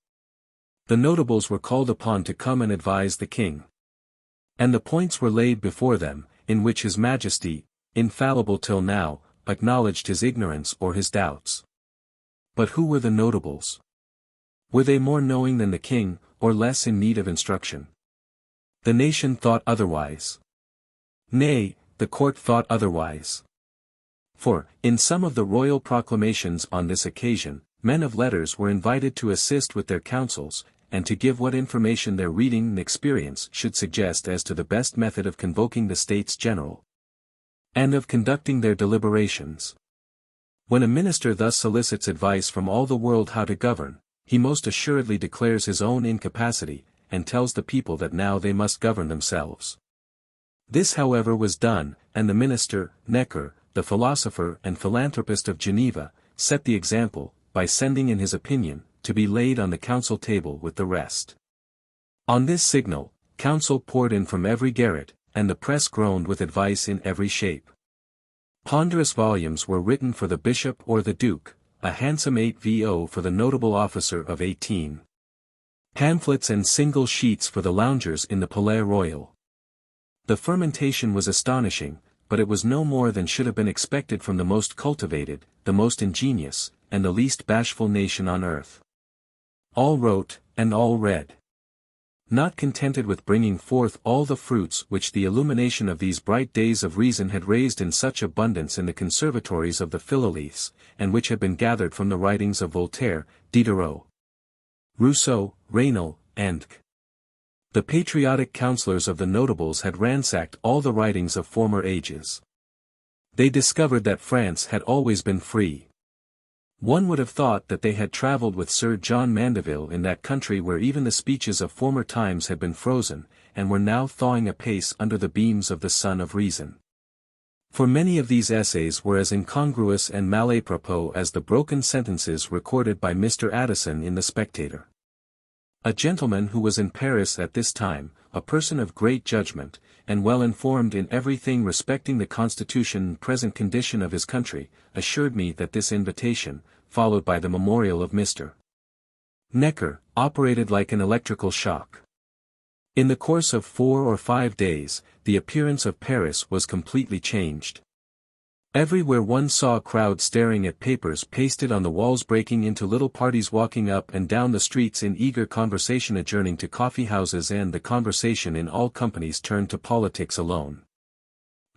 The notables were called upon to come and advise the king. And the points were laid before them, in which His Majesty, infallible till now, acknowledged his ignorance or his doubts. But who were the notables? Were they more knowing than the king, or less in need of instruction? The nation thought otherwise. Nay, the court thought otherwise. For, in some of the royal proclamations on this occasion, men of letters were invited to assist with their counsels, and to give what information their reading and experience should suggest as to the best method of convoking the States General, and of conducting their deliberations. When a minister thus solicits advice from all the world how to govern, he most assuredly declares his own incapacity, and tells the people that now they must govern themselves. This however was done, and the minister, Necker, the philosopher and philanthropist of Geneva, set the example, by sending in his opinion, to be laid on the council table with the rest. On this signal, counsel poured in from every garret, and the press groaned with advice in every shape. Ponderous volumes were written for the bishop or the duke, a handsome 8vo for the notable officer of 18. Pamphlets and single sheets for the loungers in the Palais Royal. The fermentation was astonishing, but it was no more than should have been expected from the most cultivated, the most ingenious, and the least bashful nation on earth. All wrote, and all read. Not contented with bringing forth all the fruits which the illumination of these bright days of reason had raised in such abundance in the conservatories of the Philhellenes, and which had been gathered from the writings of Voltaire, Diderot, Rousseau, Raynal, and the patriotic counsellors of the notables had ransacked all the writings of former ages. They discovered that France had always been free. One would have thought that they had travelled with Sir John Mandeville in that country where even the speeches of former times had been frozen, and were now thawing apace under the beams of the sun of reason. For many of these essays were as incongruous and malapropos as the broken sentences recorded by Mr. Addison in The Spectator. A gentleman who was in Paris at this time, a person of great judgment, and well informed in everything respecting the constitution and present condition of his country, assured me that this invitation, followed by the memorial of Mr. Necker, operated like an electrical shock. In the course of 4 or 5 days, the appearance of Paris was completely changed. Everywhere one saw a crowd staring at papers pasted on the walls, breaking into little parties, walking up and down the streets in eager conversation, adjourning to coffee houses, and the conversation in all companies turned to politics alone.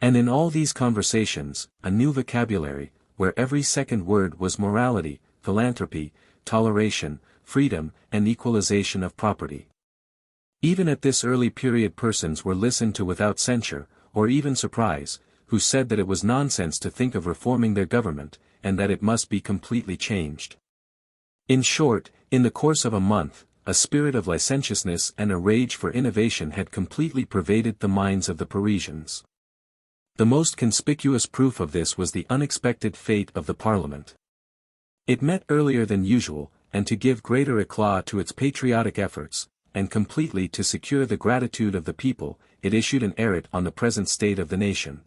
And in all these conversations, a new vocabulary, where every second word was morality, philanthropy, toleration, freedom, and equalization of property. Even at this early period persons were listened to without censure, or even surprise, who said that it was nonsense to think of reforming their government, and that it must be completely changed. In short, in the course of a month, a spirit of licentiousness and a rage for innovation had completely pervaded the minds of the Parisians. The most conspicuous proof of this was the unexpected fate of the Parliament. It met earlier than usual, and to give greater éclat to its patriotic efforts, and completely to secure the gratitude of the people, it issued an edict on the present state of the nation,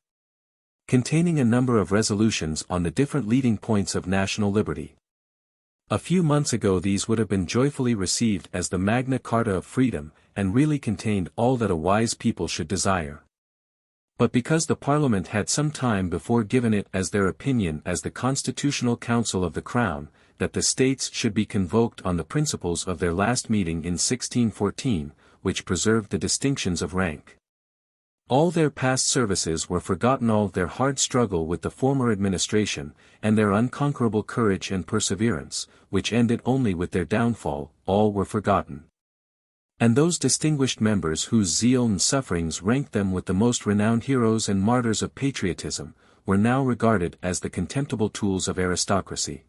containing a number of resolutions on the different leading points of national liberty. A few months ago these would have been joyfully received as the Magna Carta of freedom, and really contained all that a wise people should desire. But because the Parliament had some time before given it as their opinion as the Constitutional Council of the Crown, that the States should be convoked on the principles of their last meeting in 1614, which preserved the distinctions of rank. All their past services were forgotten, all their hard struggle with the former administration, and their unconquerable courage and perseverance, which ended only with their downfall, all were forgotten. And those distinguished members whose zeal and sufferings ranked them with the most renowned heroes and martyrs of patriotism, were now regarded as the contemptible tools of aristocracy.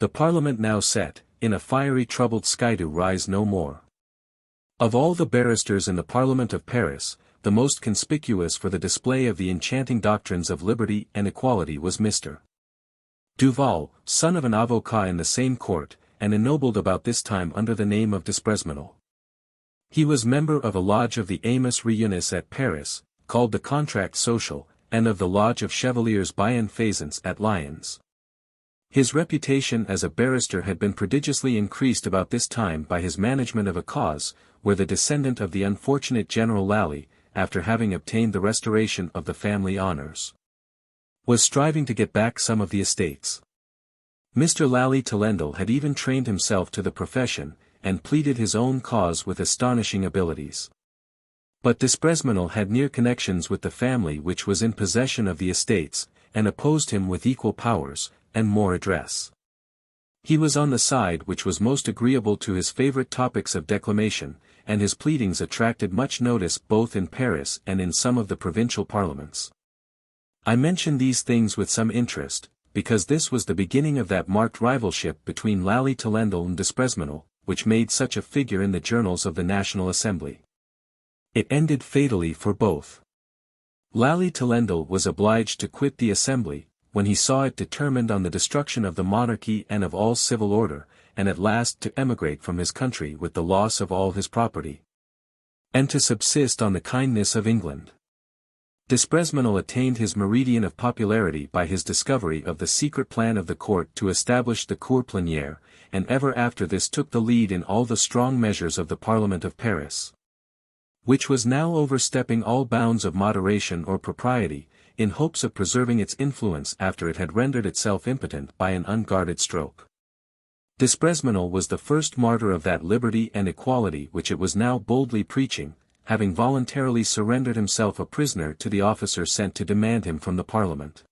The Parliament now set, in a fiery troubled sky to rise no more. Of all the barristers in the Parliament of Paris, the most conspicuous for the display of the enchanting doctrines of liberty and equality was Mr. Duval, son of an avocat in the same court, and ennobled about this time under the name of Desprezmenil. He was member of a lodge of the Amos Réunis at Paris, called the Contract Social, and of the Lodge of Chevaliers Bienfaisants at Lyons. His reputation as a barrister had been prodigiously increased about this time by his management of a cause, where the descendant of the unfortunate General Lally, after having obtained the restoration of the family honours, was striving to get back some of the estates. Mr. Lally Tolendal had even trained himself to the profession, and pleaded his own cause with astonishing abilities. But Desprezmenil had near connections with the family which was in possession of the estates, and opposed him with equal powers, and more address. He was on the side which was most agreeable to his favourite topics of declamation, and his pleadings attracted much notice both in Paris and in some of the provincial parliaments. I mention these things with some interest, because this was the beginning of that marked rivalship between Lally Tolendal and Desprezmenil, which made such a figure in the journals of the National Assembly. It ended fatally for both. Lally Tolendal was obliged to quit the Assembly, when he saw it determined on the destruction of the monarchy and of all civil order, and at last to emigrate from his country with the loss of all his property, and to subsist on the kindness of England. Desprezmenil attained his meridian of popularity by his discovery of the secret plan of the court to establish the Cour plénière, and ever after this took the lead in all the strong measures of the Parliament of Paris, which was now overstepping all bounds of moderation or propriety, in hopes of preserving its influence after it had rendered itself impotent by an unguarded stroke. Desprezmenil was the first martyr of that liberty and equality which it was now boldly preaching, having voluntarily surrendered himself a prisoner to the officer sent to demand him from the Parliament.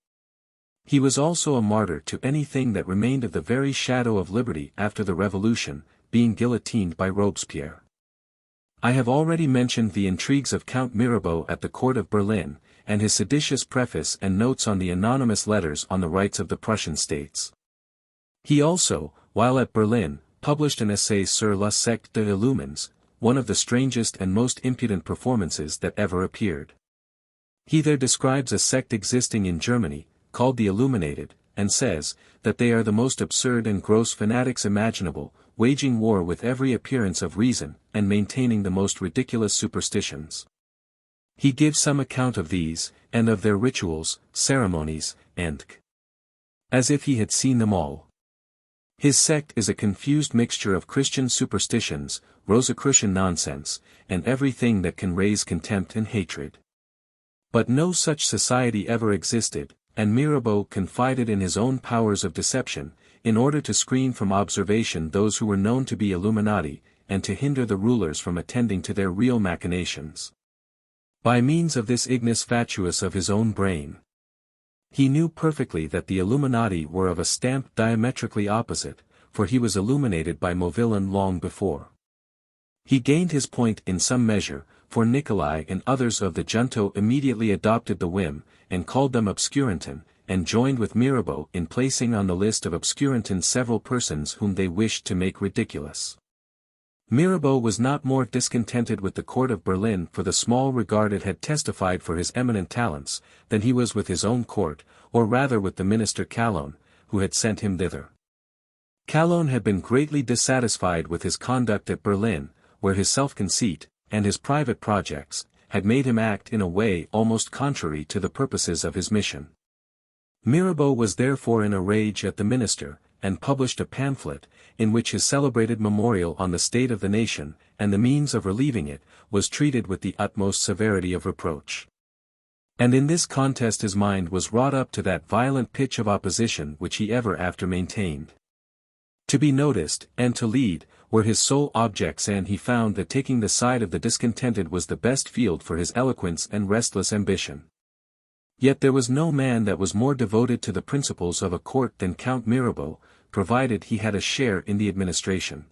He was also a martyr to anything that remained of the very shadow of liberty after the Revolution, being guillotined by Robespierre. I have already mentioned the intrigues of Count Mirabeau at the court of Berlin, and his seditious preface and notes on the anonymous letters on the rights of the Prussian states. He also, while at Berlin, published an essay sur la secte des Illumines, one of the strangest and most impudent performances that ever appeared. He there describes a sect existing in Germany, called the Illuminated, and says, that they are the most absurd and gross fanatics imaginable, waging war with every appearance of reason, and maintaining the most ridiculous superstitions. He gives some account of these, and of their rituals, ceremonies, and as if he had seen them all. His sect is a confused mixture of Christian superstitions, Rosicrucian nonsense, and everything that can raise contempt and hatred. But no such society ever existed, and Mirabeau confided in his own powers of deception, in order to screen from observation those who were known to be Illuminati, and to hinder the rulers from attending to their real machinations. By means of this ignis fatuus of his own brain, he knew perfectly that the Illuminati were of a stamp diametrically opposite, for he was illuminated by Mauvillain long before. He gained his point in some measure, for Nicolai and others of the junto immediately adopted the whim, and called them obscurantin, and joined with Mirabeau in placing on the list of obscurantins several persons whom they wished to make ridiculous. Mirabeau was not more discontented with the court of Berlin for the small regard it had testified for his eminent talents, than he was with his own court, or rather with the minister Calonne, who had sent him thither. Calonne had been greatly dissatisfied with his conduct at Berlin, where his self-conceit, and his private projects, had made him act in a way almost contrary to the purposes of his mission. Mirabeau was therefore in a rage at the minister, and published a pamphlet, in which his celebrated memorial on the state of the nation, and the means of relieving it, was treated with the utmost severity of reproach. And in this contest his mind was wrought up to that violent pitch of opposition which he ever after maintained. To be noticed, and to lead, were his sole objects, and he found that taking the side of the discontented was the best field for his eloquence and restless ambition. Yet there was no man that was more devoted to the principles of a court than Count Mirabeau, provided he had a share in the administration.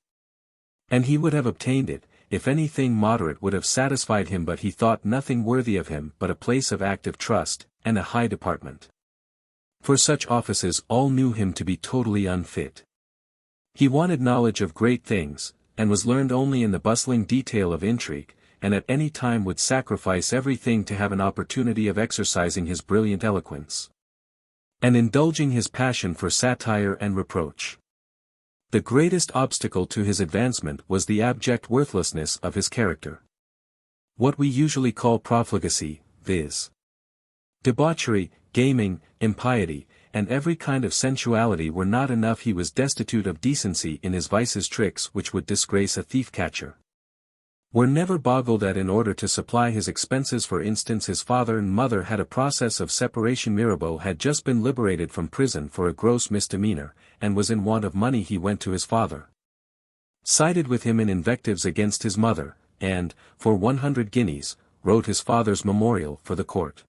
And he would have obtained it, if anything moderate would have satisfied him, but he thought nothing worthy of him but a place of active trust, and a high department. For such offices all knew him to be totally unfit. He wanted knowledge of great things, and was learned only in the bustling detail of intrigue, and at any time would sacrifice everything to have an opportunity of exercising his brilliant eloquence, and indulging his passion for satire and reproach. The greatest obstacle to his advancement was the abject worthlessness of his character. What we usually call profligacy, viz. debauchery, gaming, impiety, and every kind of sensuality were not enough. He was destitute of decency in his vices, tricks which would disgrace a thief-catcher were never boggled at in order to supply his expenses. For instance, his father and mother had a process of separation. Mirabeau had just been liberated from prison for a gross misdemeanor, and was in want of money. He went to his father, sided with him in invectives against his mother, and, for 100 guineas, wrote his father's memorial for the court.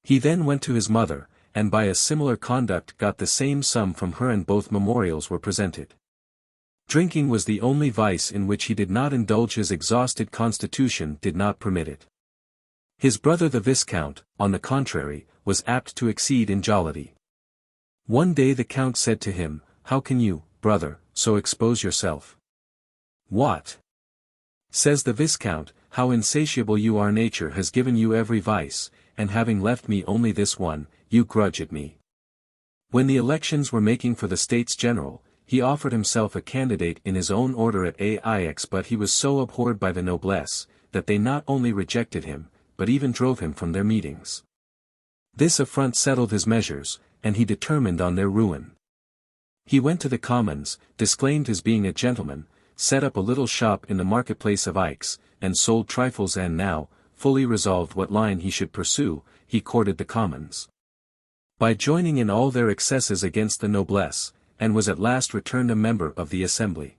He then went to his mother, and by a similar conduct got the same sum from her, and both memorials were presented. Drinking was the only vice in which he did not indulge. His exhausted constitution did not permit it. His brother the Viscount, on the contrary, was apt to exceed in jollity. One day the Count said to him, "How can you, brother, so expose yourself?" "What?" says the Viscount, "how insatiable you are. Nature has given you every vice, and having left me only this one, you grudge at me." When the elections were making for the States General, he offered himself a candidate in his own order at Aix, but he was so abhorred by the noblesse, that they not only rejected him, but even drove him from their meetings. This affront settled his measures, and he determined on their ruin. He went to the Commons, disclaimed his being a gentleman, set up a little shop in the marketplace of Aix, and sold trifles, and now, fully resolved what line he should pursue, he courted the Commons by joining in all their excesses against the noblesse, and was at last returned a member of the Assembly.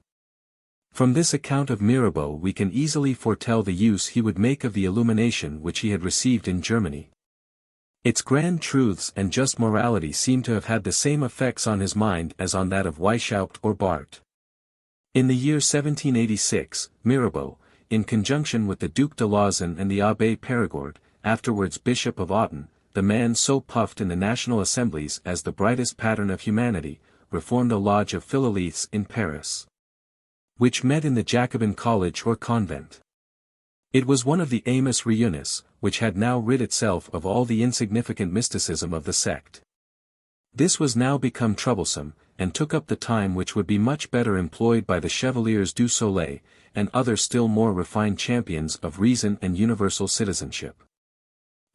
From this account of Mirabeau we can easily foretell the use he would make of the illumination which he had received in Germany. Its grand truths and just morality seem to have had the same effects on his mind as on that of Weishaupt or Barth. In the year 1786, Mirabeau, in conjunction with the Duc de Lauzun and the Abbé Périgord, afterwards Bishop of Autun, the man so puffed in the national assemblies as the brightest pattern of humanity, reformed a lodge of Philolithes in Paris, which met in the Jacobin college or convent. It was one of the Amos Réunis, which had now rid itself of all the insignificant mysticism of the sect. This was now become troublesome, and took up the time which would be much better employed by the Chevaliers du Soleil, and other still more refined champions of reason and universal citizenship.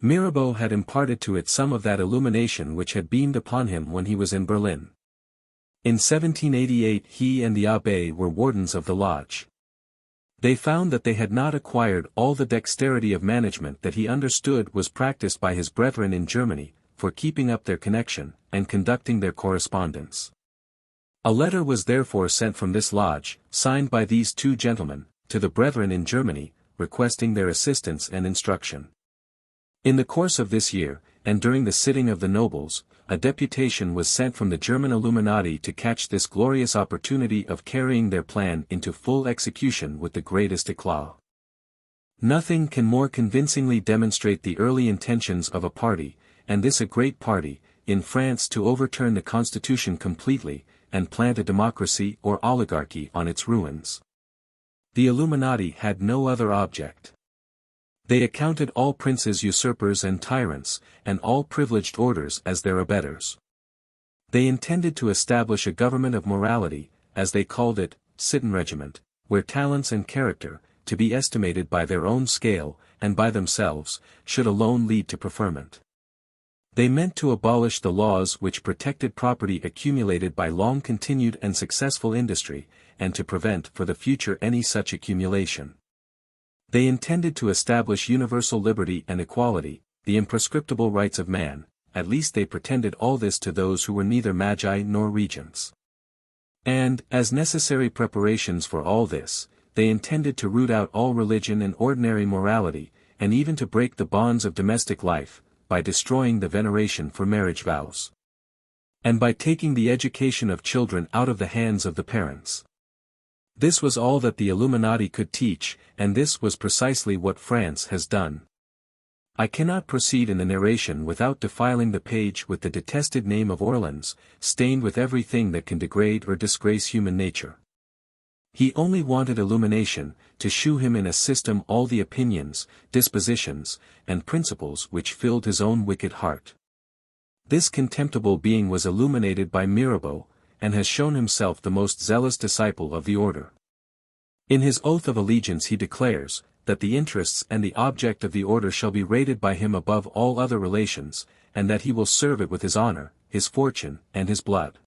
Mirabeau had imparted to it some of that illumination which had beamed upon him when he was in Berlin. In 1788 he and the abbé were wardens of the lodge. They found that they had not acquired all the dexterity of management that he understood was practiced by his brethren in Germany, for keeping up their connection, and conducting their correspondence. A letter was therefore sent from this lodge, signed by these two gentlemen, to the brethren in Germany, requesting their assistance and instruction. In the course of this year, and during the sitting of the nobles, a deputation was sent from the German Illuminati to catch this glorious opportunity of carrying their plan into full execution with the greatest éclat. Nothing can more convincingly demonstrate the early intentions of a party, and this a great party, in France to overturn the constitution completely, and plant a democracy or oligarchy on its ruins. The Illuminati had no other object. They accounted all princes usurpers and tyrants, and all privileged orders as their abettors. They intended to establish a government of morality, as they called it, Sittenregiment, where talents and character, to be estimated by their own scale, and by themselves, should alone lead to preferment. They meant to abolish the laws which protected property accumulated by long-continued and successful industry, and to prevent for the future any such accumulation. They intended to establish universal liberty and equality, the imprescriptible rights of man, at least they pretended all this to those who were neither magi nor regents. And, as necessary preparations for all this, they intended to root out all religion and ordinary morality, and even to break the bonds of domestic life, by destroying the veneration for marriage vows. And by taking the education of children out of the hands of the parents. This was all that the Illuminati could teach, and this was precisely what France has done. I cannot proceed in the narration without defiling the page with the detested name of Orleans, stained with everything that can degrade or disgrace human nature. He only wanted illumination, to shew him in a system all the opinions, dispositions, and principles which filled his own wicked heart. This contemptible being was illuminated by Mirabeau, and has shown himself the most zealous disciple of the order. In his oath of allegiance he declares, that the interests and the object of the order shall be rated by him above all other relations, and that he will serve it with his honor, his fortune, and his blood.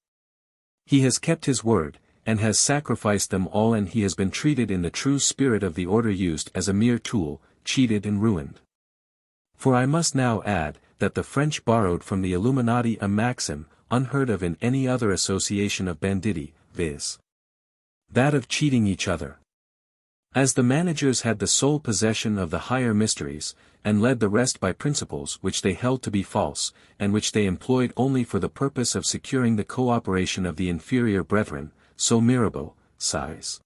He has kept his word, and has sacrificed them all, and he has been treated in the true spirit of the order used as a mere tool, cheated and ruined. For I must now add, that the French borrowed from the Illuminati a maxim, unheard of in any other association of banditti, viz. That of cheating each other. As the managers had the sole possession of the higher mysteries, and led the rest by principles which they held to be false, and which they employed only for the purpose of securing the cooperation of the inferior brethren, so Mirabeau, Size,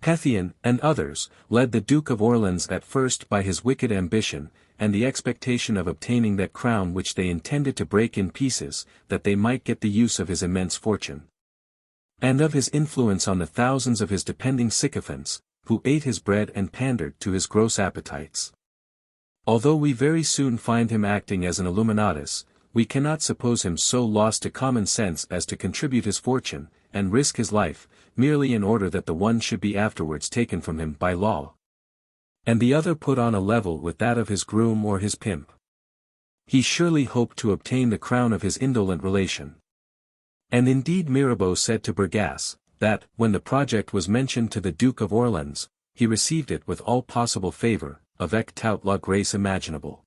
Pétion, and others, led the Duke of Orleans at first by his wicked ambition, and the expectation of obtaining that crown which they intended to break in pieces, that they might get the use of his immense fortune. And of his influence on the thousands of his depending sycophants, who ate his bread and pandered to his gross appetites. Although we very soon find him acting as an Illuminatus, we cannot suppose him so lost to common sense as to contribute his fortune, and risk his life, merely in order that the one should be afterwards taken from him by law, and the other put on a level with that of his groom or his pimp. He surely hoped to obtain the crown of his indolent relation. And indeed Mirabeau said to Bergasse, that, when the project was mentioned to the Duke of Orleans, he received it with all possible favor, avec toute la grâce imaginable.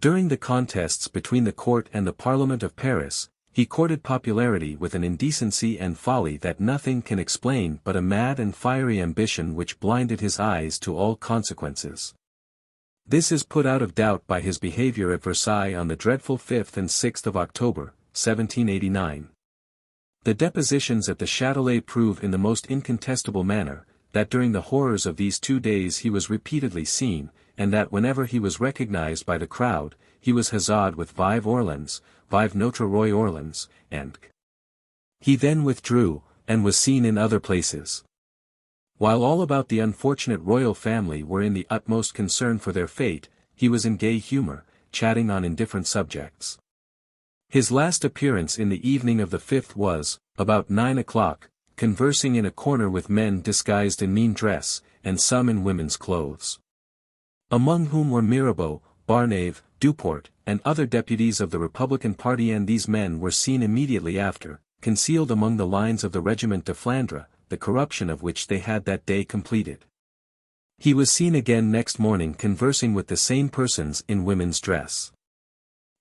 During the contests between the court and the Parliament of Paris, he courted popularity with an indecency and folly that nothing can explain but a mad and fiery ambition which blinded his eyes to all consequences. This is put out of doubt by his behavior at Versailles on the dreadful 5th and 6th of October, 1789. The depositions at the Châtelet prove in the most incontestable manner, that during the horrors of these 2 days he was repeatedly seen, and that whenever he was recognized by the crowd, he was huzzaed with Vive Orleans, Vive Notre Roi Orleans, and he then withdrew, and was seen in other places. While all about the unfortunate royal family were in the utmost concern for their fate, he was in gay humor, chatting on indifferent subjects. His last appearance in the evening of the 5th was, about 9 o'clock, conversing in a corner with men disguised in mean dress, and some in women's clothes. Among whom were Mirabeau, Barnave, Duport, and other deputies of the Republican party, and these men were seen immediately after, concealed among the lines of the Regiment de Flandre, the corruption of which they had that day completed. He was seen again next morning conversing with the same persons in women's dress.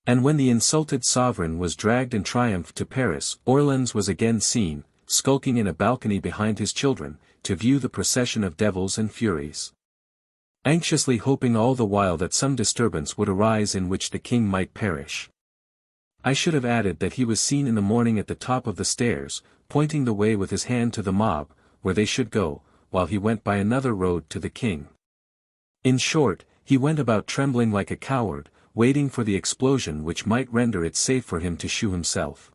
And when the insulted sovereign was dragged in triumph to Paris, Orleans was again seen, skulking in a balcony behind his children, to view the procession of devils and furies. Anxiously hoping all the while that some disturbance would arise in which the king might perish. I should have added that he was seen in the morning at the top of the stairs, pointing the way with his hand to the mob, where they should go, while he went by another road to the king. In short, he went about trembling like a coward, waiting for the explosion which might render it safe for him to shew himself.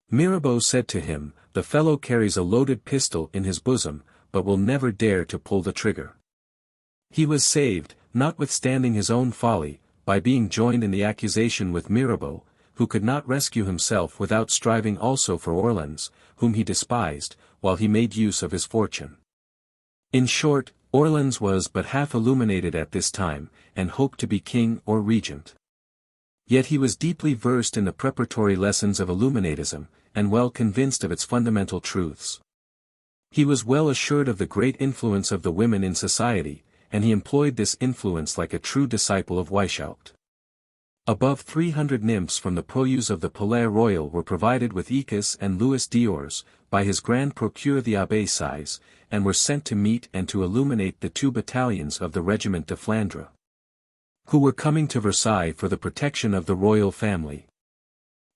Mirabeau said to him, "The fellow carries a loaded pistol in his bosom, but will never dare to pull the trigger." He was saved, notwithstanding his own folly, by being joined in the accusation with Mirabeau, who could not rescue himself without striving also for Orleans, whom he despised, while he made use of his fortune. In short, Orleans was but half illuminated at this time, and hoped to be king or regent. Yet he was deeply versed in the preparatory lessons of Illuminatism, and well convinced of its fundamental truths. He was well assured of the great influence of the women in society, and he employed this influence like a true disciple of Weishaupt. Above 300 nymphs from the poilus of the Palais Royal were provided with écus and Louis d'Ors, by his Grand Procureur the Abbé Size, and were sent to meet and to illuminate the 2 battalions of the Regiment de Flandre, who were coming to Versailles for the protection of the royal family.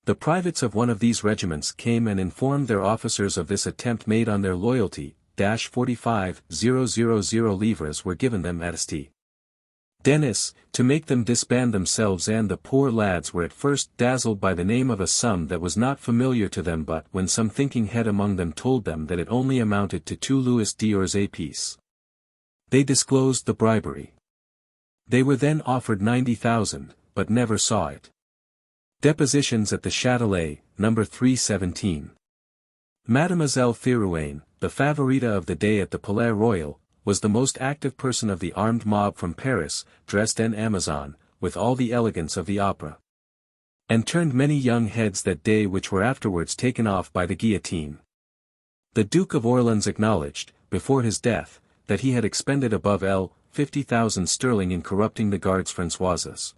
The privates of one of these regiments came and informed their officers of this attempt made on their loyalty. 45,000 livres were given them at St. Denis, to make them disband themselves, and the poor lads were at first dazzled by the name of a sum that was not familiar to them, but when some thinking head among them told them that it only amounted to 2 Louis d'Ors apiece, they disclosed the bribery. They were then offered 90,000, but never saw it. Depositions at the Châtelet, No. 317. Mademoiselle Thérouane, the favorita of the day at the Palais Royal, was the most active person of the armed mob from Paris, dressed en Amazon, with all the elegance of the opera. And turned many young heads that day which were afterwards taken off by the guillotine. The Duke of Orleans acknowledged, before his death, that he had expended above 50,000 sterling in corrupting the Gardes Françoises.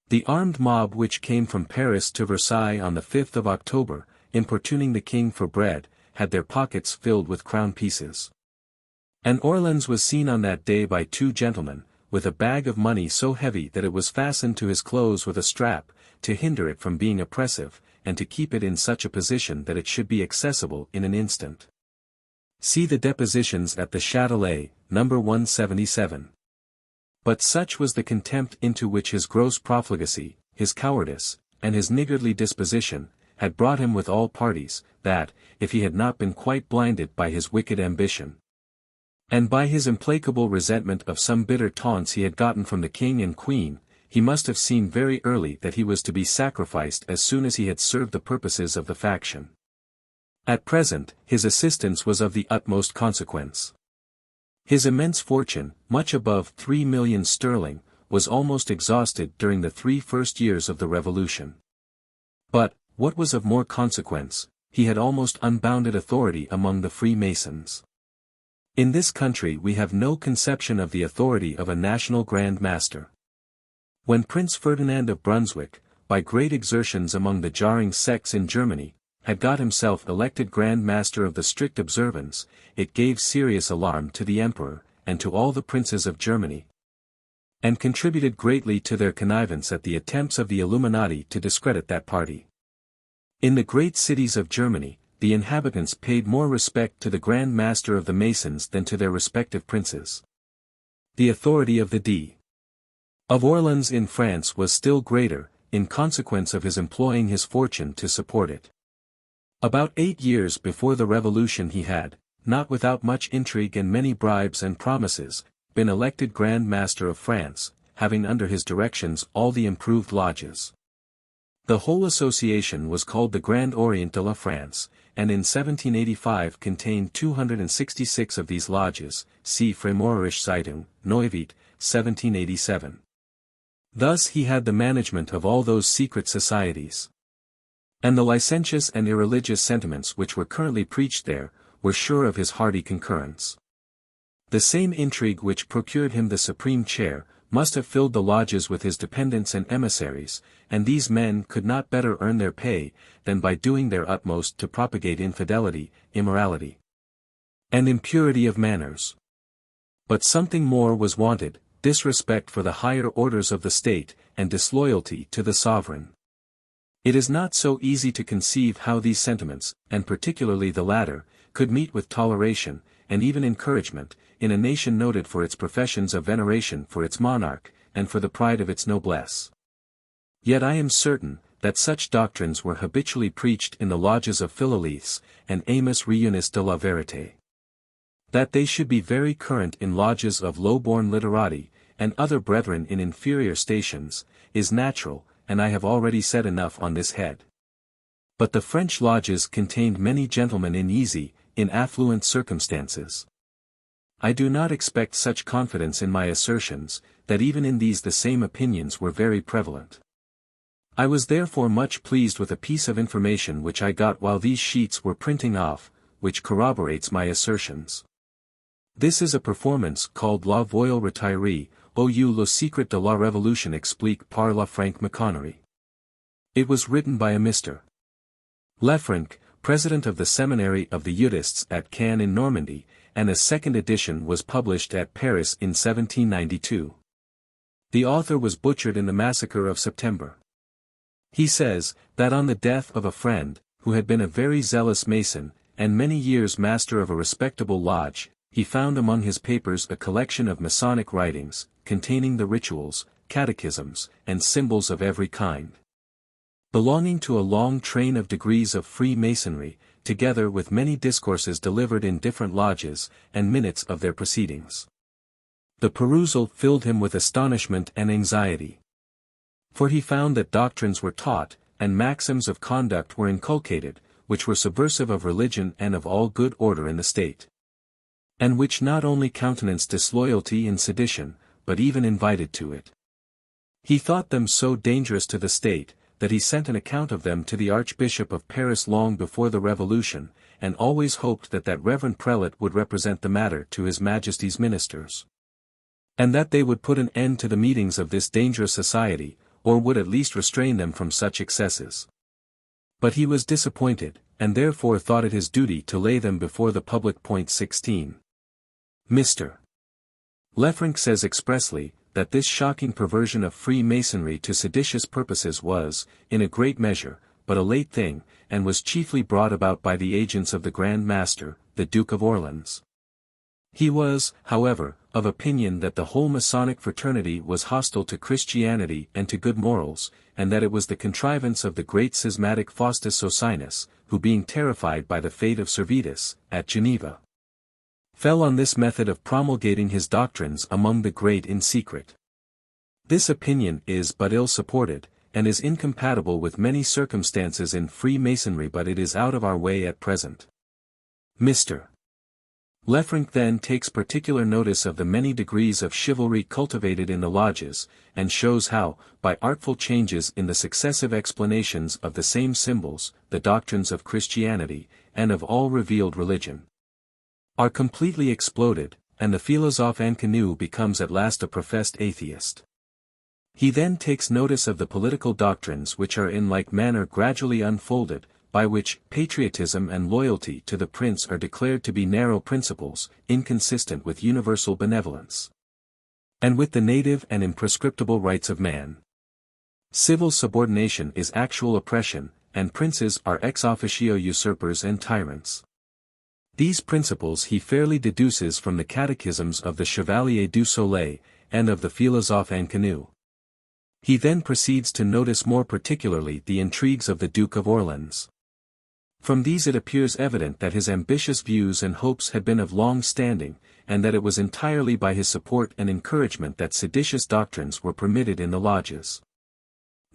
The armed mob which came from Paris to Versailles on the 5th of October, importuning the king for bread, had their pockets filled with crown pieces. And Orleans was seen on that day by 2 gentlemen, with a bag of money so heavy that it was fastened to his clothes with a strap, to hinder it from being oppressive, and to keep it in such a position that it should be accessible in an instant. See the depositions at the Châtelet, No. 177. But such was the contempt into which his gross profligacy, his cowardice, and his niggardly disposition, had brought him with all parties, that, if he had not been quite blinded by his wicked ambition, and by his implacable resentment of some bitter taunts he had gotten from the king and queen, he must have seen very early that he was to be sacrificed as soon as he had served the purposes of the faction. At present, his assistance was of the utmost consequence. His immense fortune, much above 3 millions sterling, was almost exhausted during the 3 first years of the Revolution. But, what was of more consequence, he had almost unbounded authority among the Freemasons. In this country we have no conception of the authority of a national Grand Master. When Prince Ferdinand of Brunswick, by great exertions among the jarring sects in Germany, had got himself elected Grand Master of the strict observance, it gave serious alarm to the Emperor, and to all the princes of Germany, and contributed greatly to their connivance at the attempts of the Illuminati to discredit that party. In the great cities of Germany, the inhabitants paid more respect to the Grand Master of the Masons than to their respective princes. The authority of the D. of Orleans in France was still greater, in consequence of his employing his fortune to support it. About 8 years before the Revolution he had, not without much intrigue and many bribes and promises, been elected Grand Master of France, having under his directions all the improved lodges. The whole association was called the Grand Orient de la France, and in 1785 contained 266 of these lodges, see Freimaurerisch Zeitung, Neuwied, 1787. Thus he had the management of all those secret societies. And the licentious and irreligious sentiments which were currently preached there, were sure of his hearty concurrence. The same intrigue which procured him the supreme chair, must have filled the lodges with his dependents and emissaries, and these men could not better earn their pay, than by doing their utmost to propagate infidelity, immorality, and impurity of manners. But something more was wanted, disrespect for the higher orders of the state, and disloyalty to the sovereign. It is not so easy to conceive how these sentiments, and particularly the latter, could meet with toleration, and even encouragement, in a nation noted for its professions of veneration for its monarch, and for the pride of its noblesse. Yet I am certain, that such doctrines were habitually preached in the lodges of Philolaethes, and Amos Reunis de la Verite. That they should be very current in lodges of low-born literati, and other brethren in inferior stations, is natural, and I have already said enough on this head. But the French lodges contained many gentlemen in easy, in affluent circumstances. I do not expect such confidence in my assertions, that even in these the same opinions were very prevalent. I was therefore much pleased with a piece of information which I got while these sheets were printing off, which corroborates my assertions. This is a performance called La Voile Retirée, ou Le Secret de la Révolution expliqué par la Franck Maconnery. It was written by a Mr. Lefranc, president of the seminary of the Udists at Caen in Normandy, and a second edition was published at Paris in 1792. The author was butchered in the massacre of September. He says, that on the death of a friend, who had been a very zealous Mason, and many years master of a respectable lodge, he found among his papers a collection of Masonic writings, containing the rituals, catechisms, and symbols of every kind, belonging to a long train of degrees of Freemasonry, together with many discourses delivered in different lodges, and minutes of their proceedings. The perusal filled him with astonishment and anxiety. For he found that doctrines were taught, and maxims of conduct were inculcated, which were subversive of religion and of all good order in the state, and which not only countenanced disloyalty and sedition, but even invited to it. He thought them so dangerous to the state, that he sent an account of them to the Archbishop of Paris long before the Revolution, and always hoped that that reverend prelate would represent the matter to His Majesty's ministers, and that they would put an end to the meetings of this dangerous society, or would at least restrain them from such excesses. But he was disappointed, and therefore thought it his duty to lay them before the public. 16. Mr. Lefranc says expressly, that this shocking perversion of Freemasonry to seditious purposes was, in a great measure, but a late thing, and was chiefly brought about by the agents of the Grand Master, the Duke of Orleans. He was, however, of opinion that the whole Masonic fraternity was hostile to Christianity and to good morals, and that it was the contrivance of the great schismatic Faustus Socinus, who being terrified by the fate of Servetus, at Geneva, fell on this method of promulgating his doctrines among the great in secret. This opinion is but ill supported, and is incompatible with many circumstances in Freemasonry, but it is out of our way at present. Mr. Lefranc then takes particular notice of the many degrees of chivalry cultivated in the lodges, and shows how, by artful changes in the successive explanations of the same symbols, the doctrines of Christianity, and of all revealed religion, are completely exploded, and the philosophe inconnu becomes at last a professed atheist. He then takes notice of the political doctrines which are in like manner gradually unfolded, by which patriotism and loyalty to the prince are declared to be narrow principles, inconsistent with universal benevolence, and with the native and imprescriptible rights of man. Civil subordination is actual oppression, and princes are ex officio usurpers and tyrants. These principles he fairly deduces from the catechisms of the Chevalier du Soleil, and of the philosophe inconnu. He then proceeds to notice more particularly the intrigues of the Duke of Orleans. From these it appears evident that his ambitious views and hopes had been of long standing, and that it was entirely by his support and encouragement that seditious doctrines were permitted in the lodges.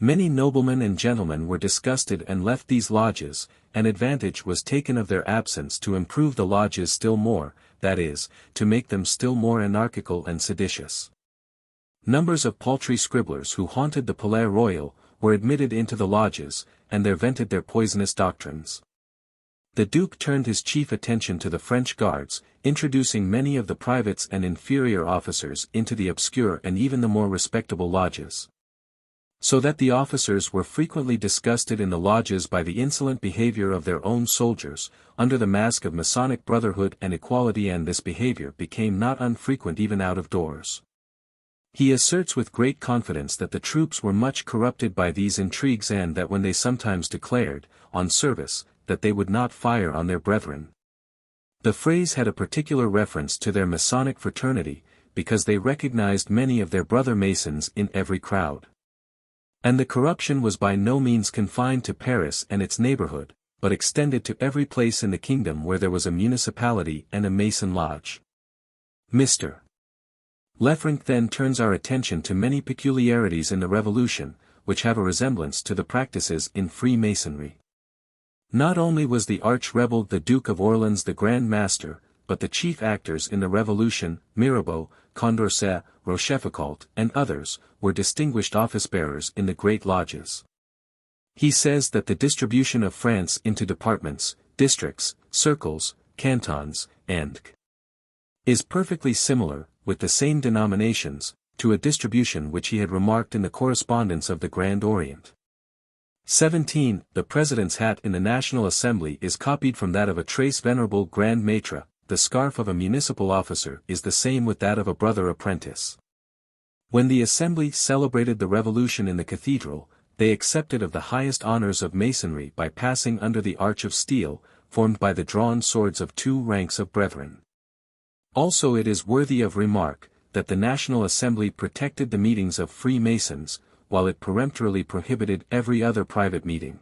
Many noblemen and gentlemen were disgusted and left these lodges, and advantage was taken of their absence to improve the lodges still more, that is, to make them still more anarchical and seditious. Numbers of paltry scribblers who haunted the Palais Royal, were admitted into the lodges, and there vented their poisonous doctrines. The Duke turned his chief attention to the French guards, introducing many of the privates and inferior officers into the obscure and even the more respectable lodges. So that the officers were frequently disgusted in the lodges by the insolent behavior of their own soldiers, under the mask of Masonic brotherhood and equality, and this behavior became not unfrequent even out of doors. He asserts with great confidence that the troops were much corrupted by these intrigues, and that when they sometimes declared, on service, that they would not fire on their brethren, the phrase had a particular reference to their Masonic fraternity, because they recognized many of their brother Masons in every crowd. And the corruption was by no means confined to Paris and its neighborhood, but extended to every place in the kingdom where there was a municipality and a Mason lodge. Mr. Lefranc then turns our attention to many peculiarities in the Revolution, which have a resemblance to the practices in Freemasonry. Not only was the arch-rebel the Duke of Orleans the Grand Master, but the chief actors in the Revolution, Mirabeau, Condorcet, Rochefoucauld, and others, were distinguished office-bearers in the great lodges. He says that the distribution of France into departments, districts, circles, cantons, and is perfectly similar, with the same denominations, to a distribution which he had remarked in the correspondence of the Grand Orient. 17. The President's hat in the National Assembly is copied from that of a Très Venerable Grand Maître. The scarf of a municipal officer is the same with that of a brother apprentice. When the Assembly celebrated the Revolution in the cathedral, they accepted of the highest honors of Masonry by passing under the arch of steel, formed by the drawn swords of two ranks of brethren. Also it is worthy of remark, that the National Assembly protected the meetings of Freemasons, while it peremptorily prohibited every other private meeting.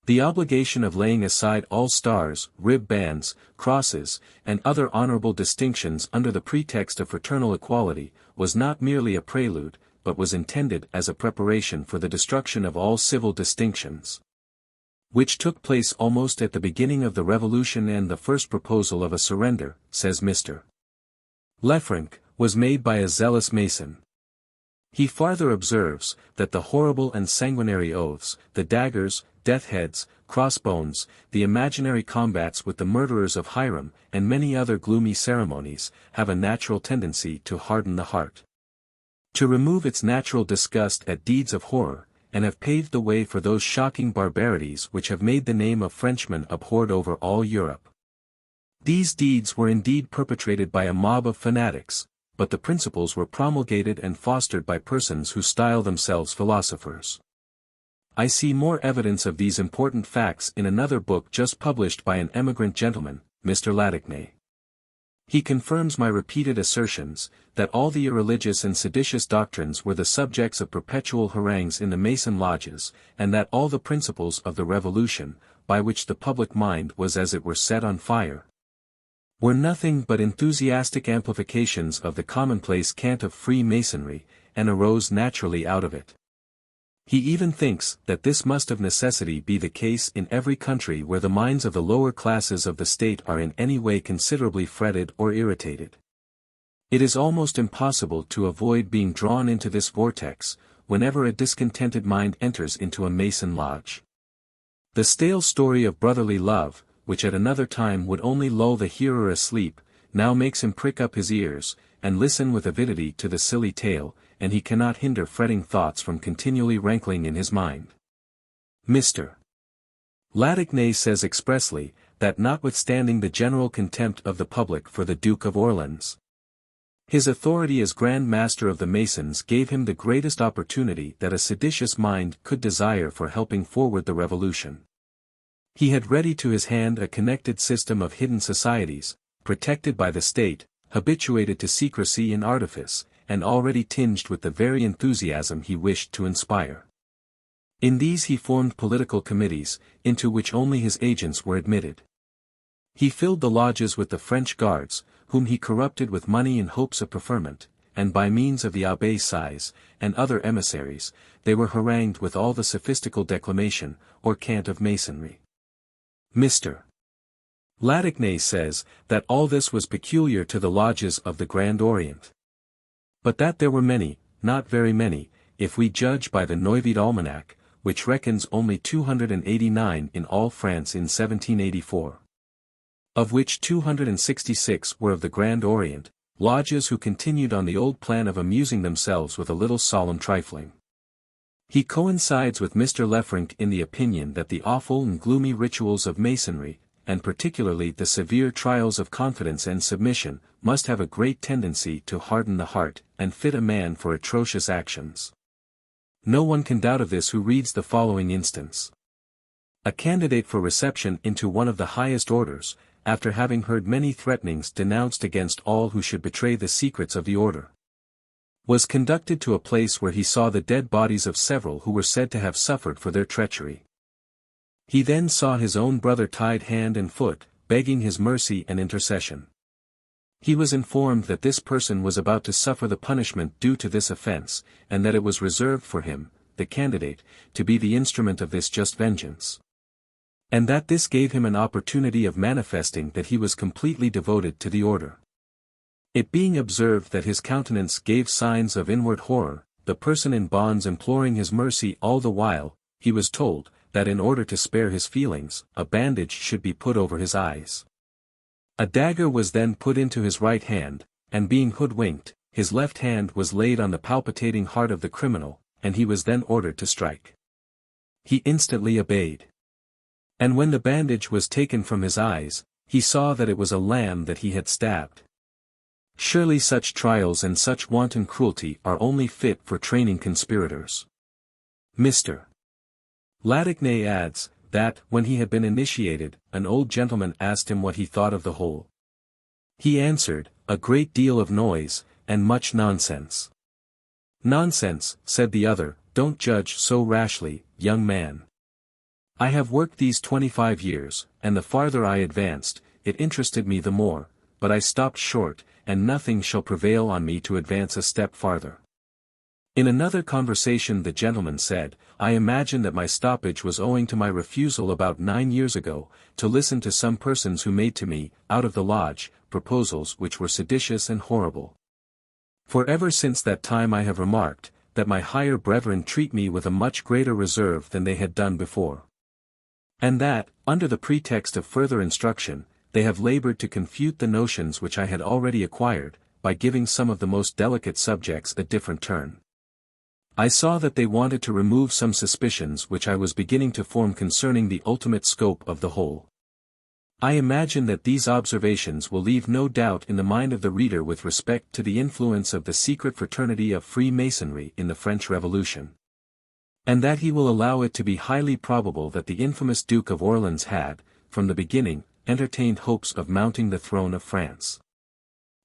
The obligation of laying aside all stars, rib bands, crosses, and other honorable distinctions under the pretext of fraternal equality, was not merely a prelude, but was intended as a preparation for the destruction of all civil distinctions, which took place almost at the beginning of the Revolution, and the first proposal of a surrender, says Mr. Lefranc, was made by a zealous Mason. He farther observes, that the horrible and sanguinary oaths, the daggers, death heads, crossbones, the imaginary combats with the murderers of Hiram, and many other gloomy ceremonies, have a natural tendency to harden the heart, to remove its natural disgust at deeds of horror, and have paved the way for those shocking barbarities which have made the name of Frenchman abhorred over all Europe. These deeds were indeed perpetrated by a mob of fanatics, but the principles were promulgated and fostered by persons who style themselves philosophers. I see more evidence of these important facts in another book just published by an emigrant gentleman, Mr. Latagny. He confirms my repeated assertions, that all the irreligious and seditious doctrines were the subjects of perpetual harangues in the Mason lodges, and that all the principles of the Revolution, by which the public mind was as it were set on fire, were nothing but enthusiastic amplifications of the commonplace cant of Freemasonry, and arose naturally out of it. He even thinks that this must of necessity be the case in every country where the minds of the lower classes of the state are in any way considerably fretted or irritated. It is almost impossible to avoid being drawn into this vortex, whenever a discontented mind enters into a Mason lodge. The stale story of brotherly love, which at another time would only lull the hearer asleep, now makes him prick up his ears, and listen with avidity to the silly tale, and he cannot hinder fretting thoughts from continually rankling in his mind. Mr. Latagny says expressly, that notwithstanding the general contempt of the public for the Duke of Orleans, his authority as Grand Master of the Masons gave him the greatest opportunity that a seditious mind could desire for helping forward the Revolution. He had ready to his hand a connected system of hidden societies, protected by the state, habituated to secrecy and artifice, and already tinged with the very enthusiasm he wished to inspire. In these he formed political committees, into which only his agents were admitted. He filled the lodges with the French guards, whom he corrupted with money in hopes of preferment, and by means of the Abbé Sieyes, and other emissaries, they were harangued with all the sophistical declamation, or cant of Masonry. Mr. Latagny says, that all this was peculiar to the lodges of the Grand Orient, but that there were many, not very many, if we judge by the Neuwied Almanac, which reckons only 289 in all France in 1784. Of which 266 were of the Grand Orient, lodges who continued on the old plan of amusing themselves with a little solemn trifling. He coincides with Mr. Lefranc in the opinion that the awful and gloomy rituals of Masonry, and particularly the severe trials of confidence and submission, must have a great tendency to harden the heart, and fit a man for atrocious actions. No one can doubt of this who reads the following instance. A candidate for reception into one of the highest orders, after having heard many threatenings denounced against all who should betray the secrets of the order, was conducted to a place where he saw the dead bodies of several who were said to have suffered for their treachery. He then saw his own brother tied hand and foot, begging his mercy and intercession. He was informed that this person was about to suffer the punishment due to this offense, and that it was reserved for him, the candidate, to be the instrument of this just vengeance. And that this gave him an opportunity of manifesting that he was completely devoted to the order. It being observed that his countenance gave signs of inward horror, the person in bonds imploring his mercy all the while, he was told, that in order to spare his feelings, a bandage should be put over his eyes. A dagger was then put into his right hand, and being hoodwinked, his left hand was laid on the palpitating heart of the criminal, and he was then ordered to strike. He instantly obeyed. And when the bandage was taken from his eyes, he saw that it was a lamb that he had stabbed. Surely such trials and such wanton cruelty are only fit for training conspirators. Mr. Ladagnaye adds, that, when he had been initiated, an old gentleman asked him what he thought of the whole. He answered, a great deal of noise, and much nonsense. Nonsense, said the other, don't judge so rashly, young man. I have worked these 25 years, and the farther I advanced, it interested me the more, but I stopped short, and nothing shall prevail on me to advance a step farther. In another conversation the gentleman said, I imagine that my stoppage was owing to my refusal about 9 years ago, to listen to some persons who made to me, out of the lodge, proposals which were seditious and horrible. For ever since that time I have remarked, that my higher brethren treat me with a much greater reserve than they had done before. And that, under the pretext of further instruction, they have labored to confute the notions which I had already acquired, by giving some of the most delicate subjects a different turn. I saw that they wanted to remove some suspicions which I was beginning to form concerning the ultimate scope of the whole. I imagine that these observations will leave no doubt in the mind of the reader with respect to the influence of the secret fraternity of Freemasonry in the French Revolution. And that he will allow it to be highly probable that the infamous Duke of Orleans had, from the beginning, entertained hopes of mounting the throne of France.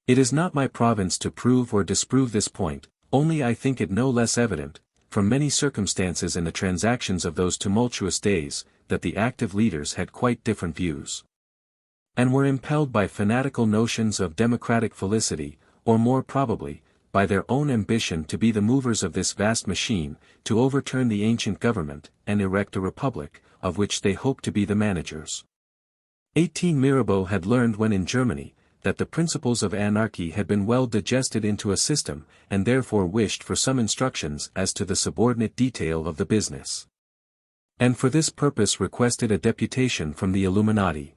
It is not my province to prove or disprove this point, only I think it no less evident, from many circumstances in the transactions of those tumultuous days, that the active leaders had quite different views, and were impelled by fanatical notions of democratic felicity, or more probably, by their own ambition to be the movers of this vast machine, to overturn the ancient government, and erect a republic, of which they hoped to be the managers. 18 Mirabeau had learned when in Germany, that the principles of anarchy had been well digested into a system, and therefore wished for some instructions as to the subordinate detail of the business. And for this purpose requested a deputation from the Illuminati.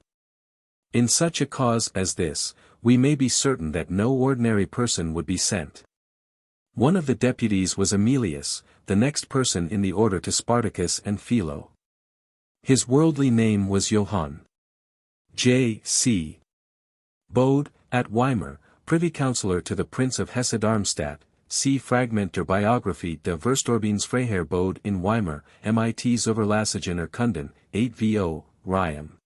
In such a cause as this, we may be certain that no ordinary person would be sent. One of the deputies was Emilius, the next person in the order to Spartacus and Philo. His worldly name was Johann J.C. Bode, at Weimar, privy councillor to the Prince of Hesse-Darmstadt, see Fragment der Biographie der Verstorbenen Freiherr Bode in Weimar, mit Zuverlässigen Erkunden, 8 vo, Riem.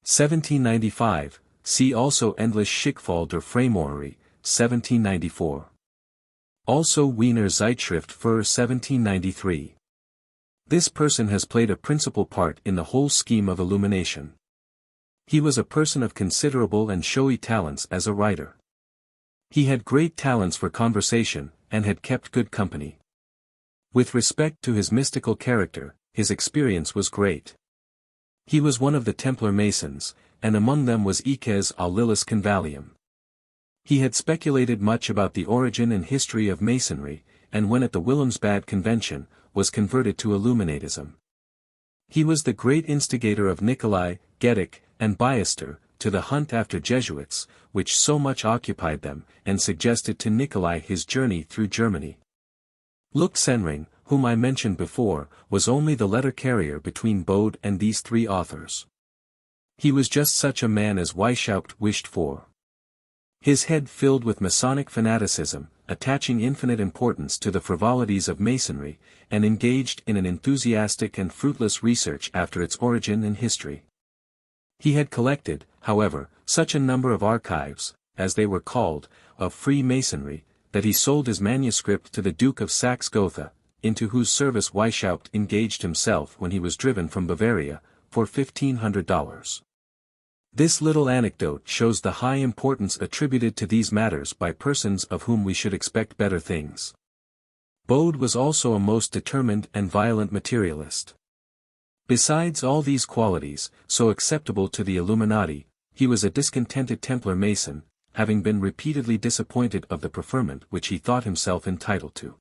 1795, see also Endlich Schickfall der Freimaurerei, 1794. Also Wiener Zeitschrift für 1793. This person has played a principal part in the whole scheme of illumination. He was a person of considerable and showy talents as a writer. He had great talents for conversation, and had kept good company. With respect to his mystical character, his experience was great. He was one of the Templar Masons, and among them was Iques Aulilus Convallium. He had speculated much about the origin and history of Masonry, and when at the Wilhelmsbad Convention, was converted to Illuminatism. He was the great instigator of Nicolai, Getic, and Biester, to the hunt after Jesuits, which so much occupied them, and suggested to Nicolai his journey through Germany. Lux-Senring, whom I mentioned before, was only the letter carrier between Bode and these three authors. He was just such a man as Weishaupt wished for. His head filled with Masonic fanaticism, attaching infinite importance to the frivolities of Masonry, and engaged in an enthusiastic and fruitless research after its origin and history. He had collected, however, such a number of archives, as they were called, of Freemasonry, that he sold his manuscript to the Duke of Saxe-Gotha, into whose service Weishaupt engaged himself when he was driven from Bavaria, for $1,500. This little anecdote shows the high importance attributed to these matters by persons of whom we should expect better things. Bode was also a most determined and violent materialist. Besides all these qualities, so acceptable to the Illuminati, he was a discontented Templar Mason, having been repeatedly disappointed of the preferment which he thought himself entitled to.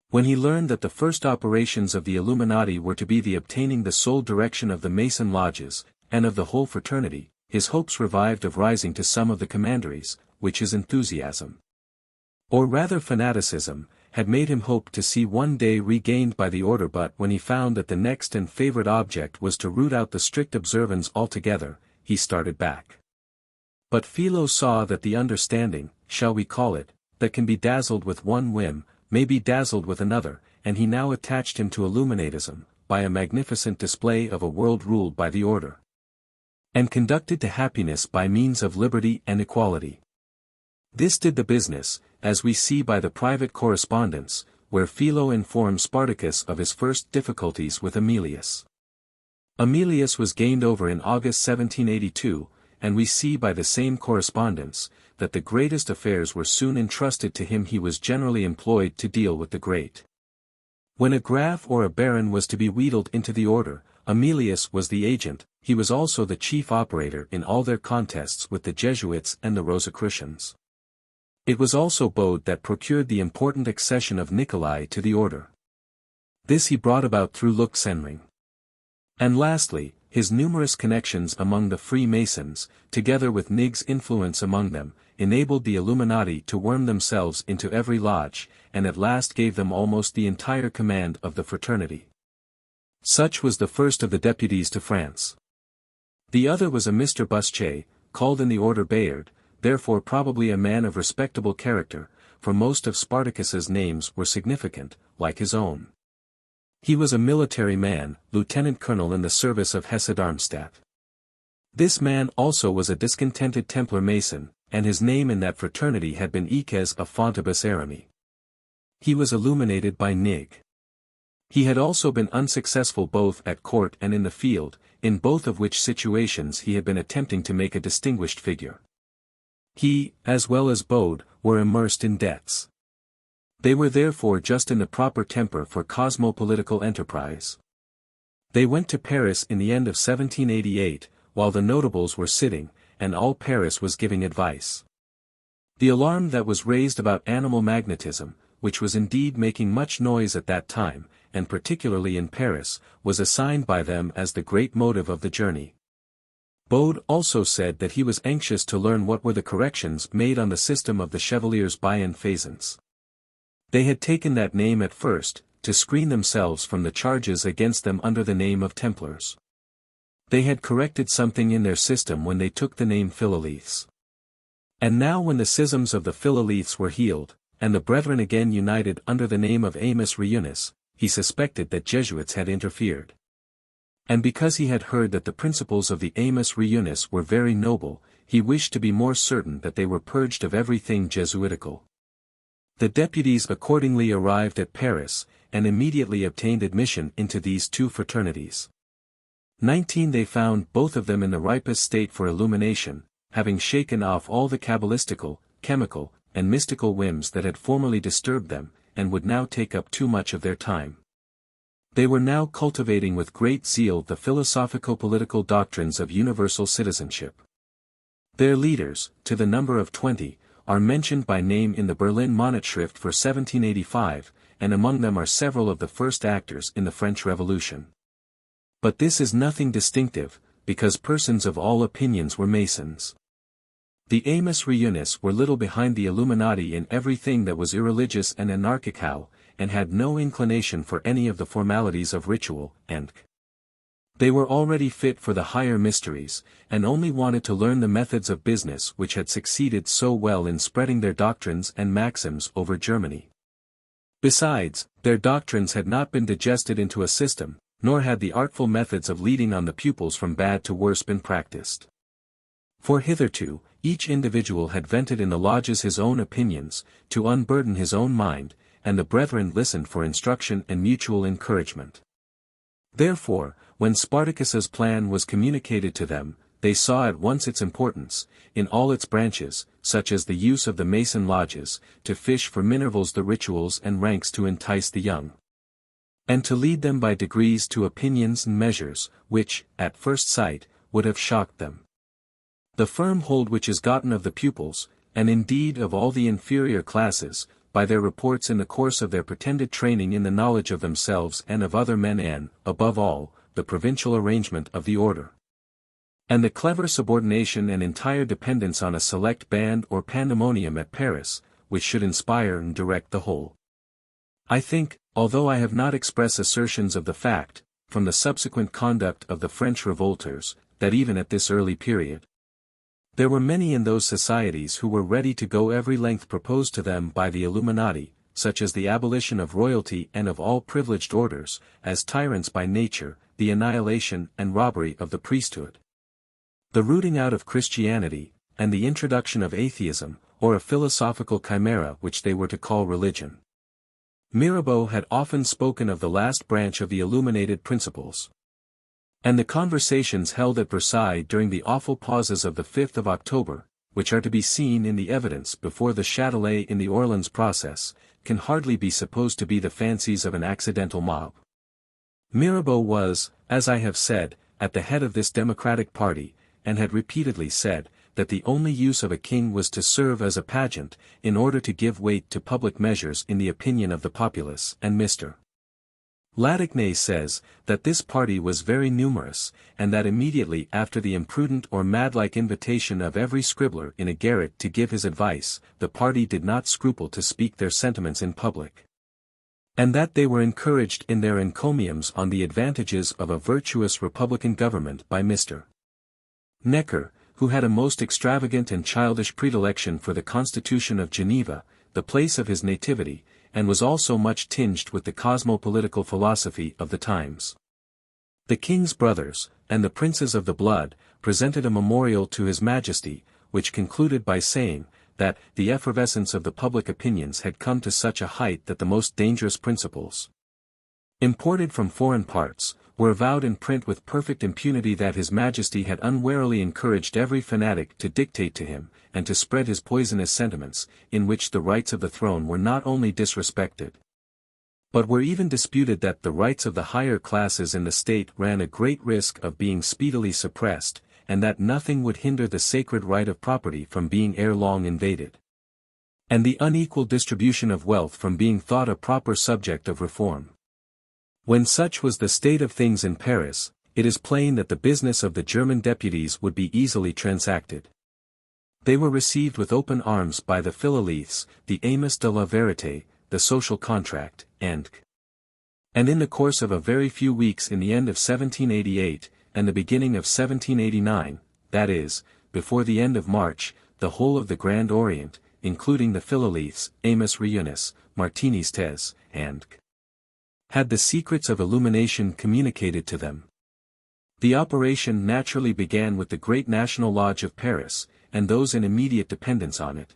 When he learned that the first operations of the Illuminati were to be the obtaining the sole direction of the Mason lodges, and of the whole fraternity, his hopes revived of rising to some of the commanderies, which his enthusiasm, or rather fanaticism, had made him hope to see one day regained by the order. But when he found that the next and favorite object was to root out the strict observance altogether, he started back. But Philo saw that the understanding, shall we call it, that can be dazzled with one whim, may be dazzled with another, and he now attached him to Illuminatism, by a magnificent display of a world ruled by the order, and conducted to happiness by means of liberty and equality. This did the business, as we see by the private correspondence, where Philo informed Spartacus of his first difficulties with Emilius. Emilius was gained over in August 1782, and we see by the same correspondence, that the greatest affairs were soon entrusted to him. He was generally employed to deal with the great. When a graf or a baron was to be wheedled into the order, Emilius was the agent. He was also the chief operator in all their contests with the Jesuits and the Rosicrucians. It was also Bode that procured the important accession of Nicolai to the order. This he brought about through Lux-Senring. And lastly, his numerous connections among the Freemasons, together with Nig's influence among them, enabled the Illuminati to worm themselves into every lodge, and at last gave them almost the entire command of the fraternity. Such was the first of the deputies to France. The other was a Mr. Busquet, called in the order Bayard, therefore probably a man of respectable character, for most of Spartacus's names were significant, like his own. He was a military man, lieutenant colonel in the service of Hesse-Darmstadt. This man also was a discontented Templar Mason, and his name in that fraternity had been Iques of Fontibus Arami. He was illuminated by Nig. He had also been unsuccessful both at court and in the field, in both of which situations he had been attempting to make a distinguished figure. He, as well as Bode, were immersed in debts. They were therefore just in the proper temper for cosmopolitical enterprise. They went to Paris in the end of 1788, while the notables were sitting, and all Paris was giving advice. The alarm that was raised about animal magnetism, which was indeed making much noise at that time, and particularly in Paris, was assigned by them as the great motive of the journey. Bode also said that he was anxious to learn what were the corrections made on the system of the Chevaliers Bienfaisance. They had taken that name at first, to screen themselves from the charges against them under the name of Templars. They had corrected something in their system when they took the name Philolithes. And now when the schisms of the Philolithes were healed, and the brethren again united under the name of Amos Reunus, he suspected that Jesuits had interfered. And because he had heard that the principles of the Amos Reunus were very noble, he wished to be more certain that they were purged of everything Jesuitical. The deputies accordingly arrived at Paris, and immediately obtained admission into these two fraternities. 19 they found both of them in the ripest state for illumination, having shaken off all the cabalistical, chemical, and mystical whims that had formerly disturbed them, and would now take up too much of their time. They were now cultivating with great zeal the philosophico-political doctrines of universal citizenship. Their leaders, to the number of 20, are mentioned by name in the Berlin Monatschrift for 1785, and among them are several of the first actors in the French Revolution. But this is nothing distinctive, because persons of all opinions were Masons. The Amos Reunists were little behind the Illuminati in everything that was irreligious and anarchical, and had no inclination for any of the formalities of ritual, and they were already fit for the higher mysteries, and only wanted to learn the methods of business which had succeeded so well in spreading their doctrines and maxims over Germany. Besides, their doctrines had not been digested into a system, nor had the artful methods of leading on the pupils from bad to worse been practiced. For hitherto, each individual had vented in the lodges his own opinions, to unburden his own mind, and the brethren listened for instruction and mutual encouragement. Therefore, when Spartacus's plan was communicated to them, they saw at once its importance, in all its branches, such as the use of the Mason lodges, to fish for minervals the rituals and ranks to entice the young, and to lead them by degrees to opinions and measures, which, at first sight, would have shocked them. The firm hold which is gotten of the pupils, and indeed of all the inferior classes, by their reports in the course of their pretended training in the knowledge of themselves and of other men and, above all, the provincial arrangement of the order, and the clever subordination and entire dependence on a select band or pandemonium at Paris, which should inspire and direct the whole. I think, although I have not expressed assertions of the fact, from the subsequent conduct of the French revolters, that even at this early period, there were many in those societies who were ready to go every length proposed to them by the Illuminati, such as the abolition of royalty and of all privileged orders, as tyrants by nature, the annihilation and robbery of the priesthood, the rooting out of Christianity, and the introduction of atheism, or a philosophical chimera which they were to call religion. Mirabeau had often spoken of the last branch of the illuminated principles. And the conversations held at Versailles during the awful pauses of the 5th of October, which are to be seen in the evidence before the Châtelet in the Orleans process, can hardly be supposed to be the fancies of an accidental mob. Mirabeau was, as I have said, at the head of this democratic party, and had repeatedly said, that the only use of a king was to serve as a pageant, in order to give weight to public measures in the opinion of the populace, and Mr. Ladagnaye says, that this party was very numerous, and that immediately after the imprudent or madlike invitation of every scribbler in a garret to give his advice, the party did not scruple to speak their sentiments in public, and that they were encouraged in their encomiums on the advantages of a virtuous republican government by Mr. Necker, who had a most extravagant and childish predilection for the Constitution of Geneva, the place of his nativity, and was also much tinged with the cosmopolitical philosophy of the times. The king's brothers, and the princes of the blood, presented a memorial to his majesty, which concluded by saying, that the effervescence of the public opinions had come to such a height that the most dangerous principles, imported from foreign parts, were avowed in print with perfect impunity, that his majesty had unwarily encouraged every fanatic to dictate to him, and to spread his poisonous sentiments, in which the rights of the throne were not only disrespected, but were even disputed, that the rights of the higher classes in the state ran a great risk of being speedily suppressed, and that nothing would hinder the sacred right of property from being ere long invaded, and the unequal distribution of wealth from being thought a proper subject of reform. When such was the state of things in Paris, it is plain that the business of the German deputies would be easily transacted. They were received with open arms by the Philhellenes, the Amos de la Vérité, the social contract, and in the course of a very few weeks in the end of 1788, and the beginning of 1789, that is, before the end of March, the whole of the Grand Orient, including the Philhellenes, Amos Reunius, Martinis Tes, and had the secrets of illumination communicated to them. The operation naturally began with the great National Lodge of Paris, and those in immediate dependence on it.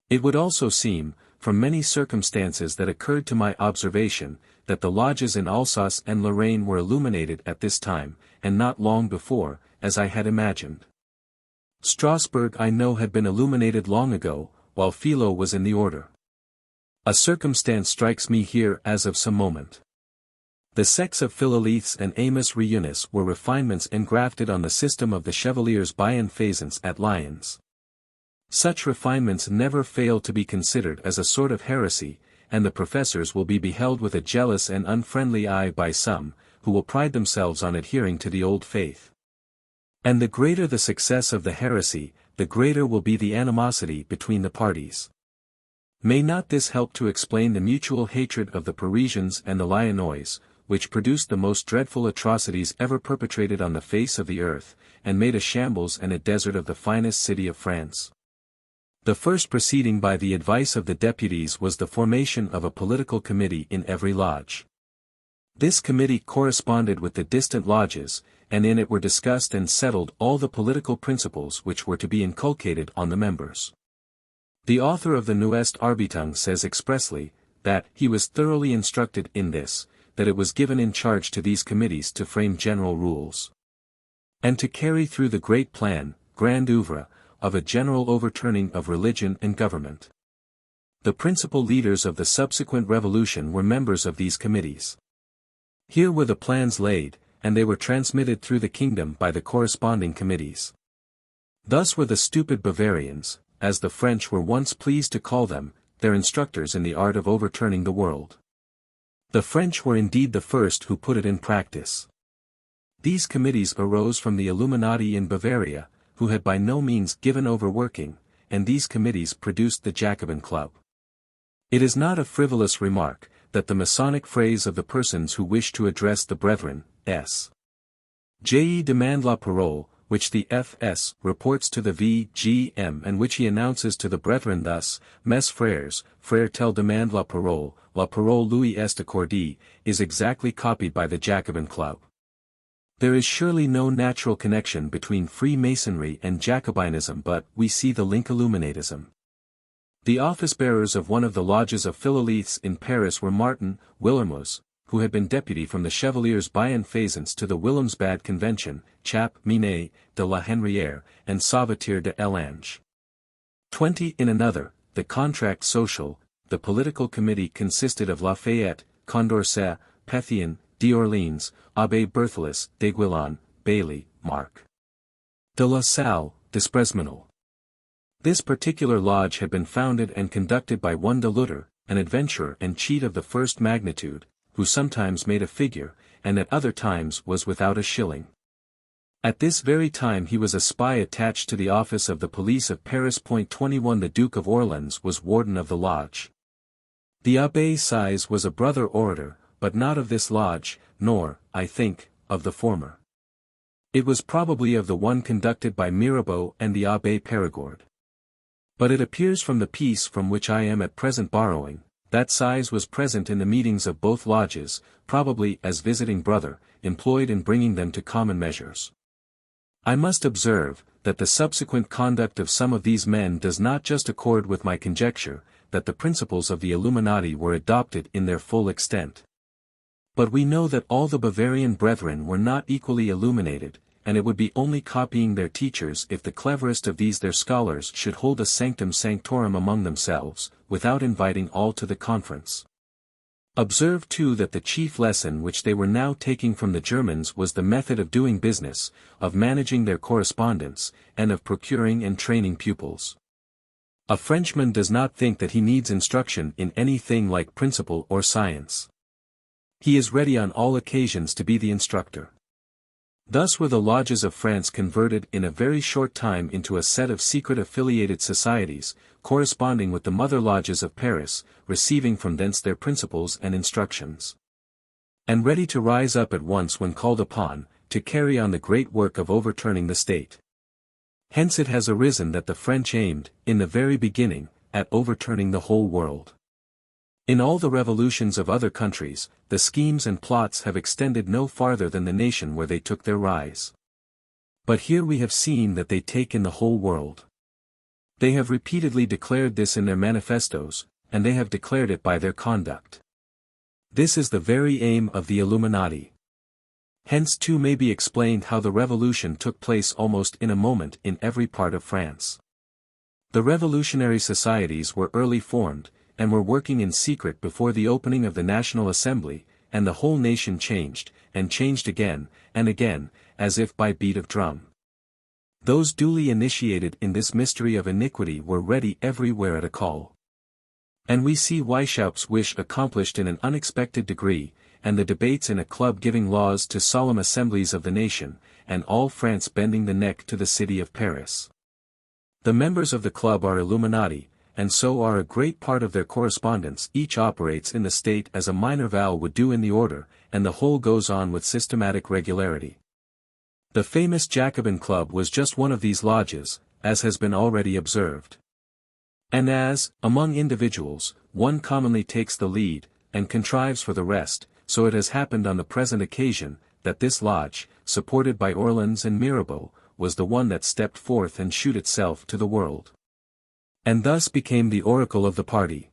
It would also seem, from many circumstances that occurred to my observation, that the lodges in Alsace and Lorraine were illuminated at this time, and not long before, as I had imagined. Strasbourg I know had been illuminated long ago, while Philo was in the order. A circumstance strikes me here as of some moment. The sects of Philhellenes and Amos Reunius were refinements engrafted on the system of the Chevaliers Bienfaisants at Lyons. Such refinements never fail to be considered as a sort of heresy, and the professors will be beheld with a jealous and unfriendly eye by some, who will pride themselves on adhering to the old faith. And the greater the success of the heresy, the greater will be the animosity between the parties. May not this help to explain the mutual hatred of the Parisians and the Lyonnois, which produced the most dreadful atrocities ever perpetrated on the face of the earth, and made a shambles and a desert of the finest city of France? The first proceeding by the advice of the deputies was the formation of a political committee in every lodge. This committee corresponded with the distant lodges, and in it were discussed and settled all the political principles which were to be inculcated on the members. The author of the Neueste Arbeitung says expressly, that he was thoroughly instructed in this, that it was given in charge to these committees to frame general rules, and to carry through the great plan, grand oeuvre, of a general overturning of religion and government. The principal leaders of the subsequent revolution were members of these committees. Here were the plans laid, and they were transmitted through the kingdom by the corresponding committees. Thus were the stupid Bavarians, as the French were once pleased to call them, their instructors in the art of overturning the world. The French were indeed the first who put it in practice. These committees arose from the Illuminati in Bavaria, who had by no means given over working, and these committees produced the Jacobin Club. It is not a frivolous remark, that the Masonic phrase of the persons who wish to address the brethren, Je demande la parole, which the F.S. reports to the V.G.M. and which he announces to the brethren thus, Mes frères, frère tel demande la parole lui est accordée, is exactly copied by the Jacobin Club. There is surely no natural connection between Freemasonry and Jacobinism, but we see the link Illuminatism. The office-bearers of one of the lodges of Philolithes in Paris were Martin Willermus, who had been deputy from the Chevaliers Bienfaisance to the Willemsbad Convention, Chap Minet de la Henrière, and Sauveterre de l'Ange. 20 in another, the Contract Social, the political committee consisted of Lafayette, Condorcet, Pétion, d'Orléans, Abbé Berthelus, d'Aiguillon, Bailly, Marc de la Salle, d'Espresmenil. This particular lodge had been founded and conducted by one de Lutter, an adventurer and cheat of the first magnitude, who sometimes made a figure, and at other times was without a shilling. At this very time he was a spy attached to the office of the police of Paris. 21 The Duke of Orleans was warden of the lodge. The Abbé Size was a brother orator, but not of this lodge, nor, I think, of the former. It was probably of the one conducted by Mirabeau and the Abbé Perigord. But it appears from the piece from which I am at present borrowing, that Size was present in the meetings of both lodges, probably as visiting brother, employed in bringing them to common measures. I must observe, that the subsequent conduct of some of these men does not just accord with my conjecture, that the principles of the Illuminati were adopted in their full extent. But we know that all the Bavarian brethren were not equally illuminated, and it would be only copying their teachers if the cleverest of these their scholars should hold a sanctum sanctorum among themselves, without inviting all to the conference. Observe too that the chief lesson which they were now taking from the Germans was the method of doing business, of managing their correspondence, and of procuring and training pupils. A Frenchman does not think that he needs instruction in anything like principle or science. He is ready on all occasions to be the instructor. Thus were the lodges of France converted in a very short time into a set of secret affiliated societies, corresponding with the mother lodges of Paris, receiving from thence their principles and instructions, and ready to rise up at once when called upon, to carry on the great work of overturning the state. Hence it has arisen that the French aimed, in the very beginning, at overturning the whole world. In all the revolutions of other countries, the schemes and plots have extended no farther than the nation where they took their rise. But here we have seen that they take in the whole world. They have repeatedly declared this in their manifestos, and they have declared it by their conduct. This is the very aim of the Illuminati. Hence too may be explained how the revolution took place almost in a moment in every part of France. The revolutionary societies were early formed, and were working in secret before the opening of the National Assembly, and the whole nation changed, and changed again, and again, as if by beat of drum. Those duly initiated in this mystery of iniquity were ready everywhere at a call. And we see Weishaupt's wish accomplished in an unexpected degree, and the debates in a club giving laws to solemn assemblies of the nation, and all France bending the neck to the city of Paris. The members of the club are Illuminati, and so are a great part of their correspondence. Each operates in the state as a minor vowel would do in the order, and the whole goes on with systematic regularity. The famous Jacobin Club was just one of these lodges, as has been already observed. And as, among individuals, one commonly takes the lead, and contrives for the rest, so it has happened on the present occasion, that this lodge, supported by Orleans and Mirabeau, was the one that stepped forth and shewed itself to the world. And thus became the oracle of the party.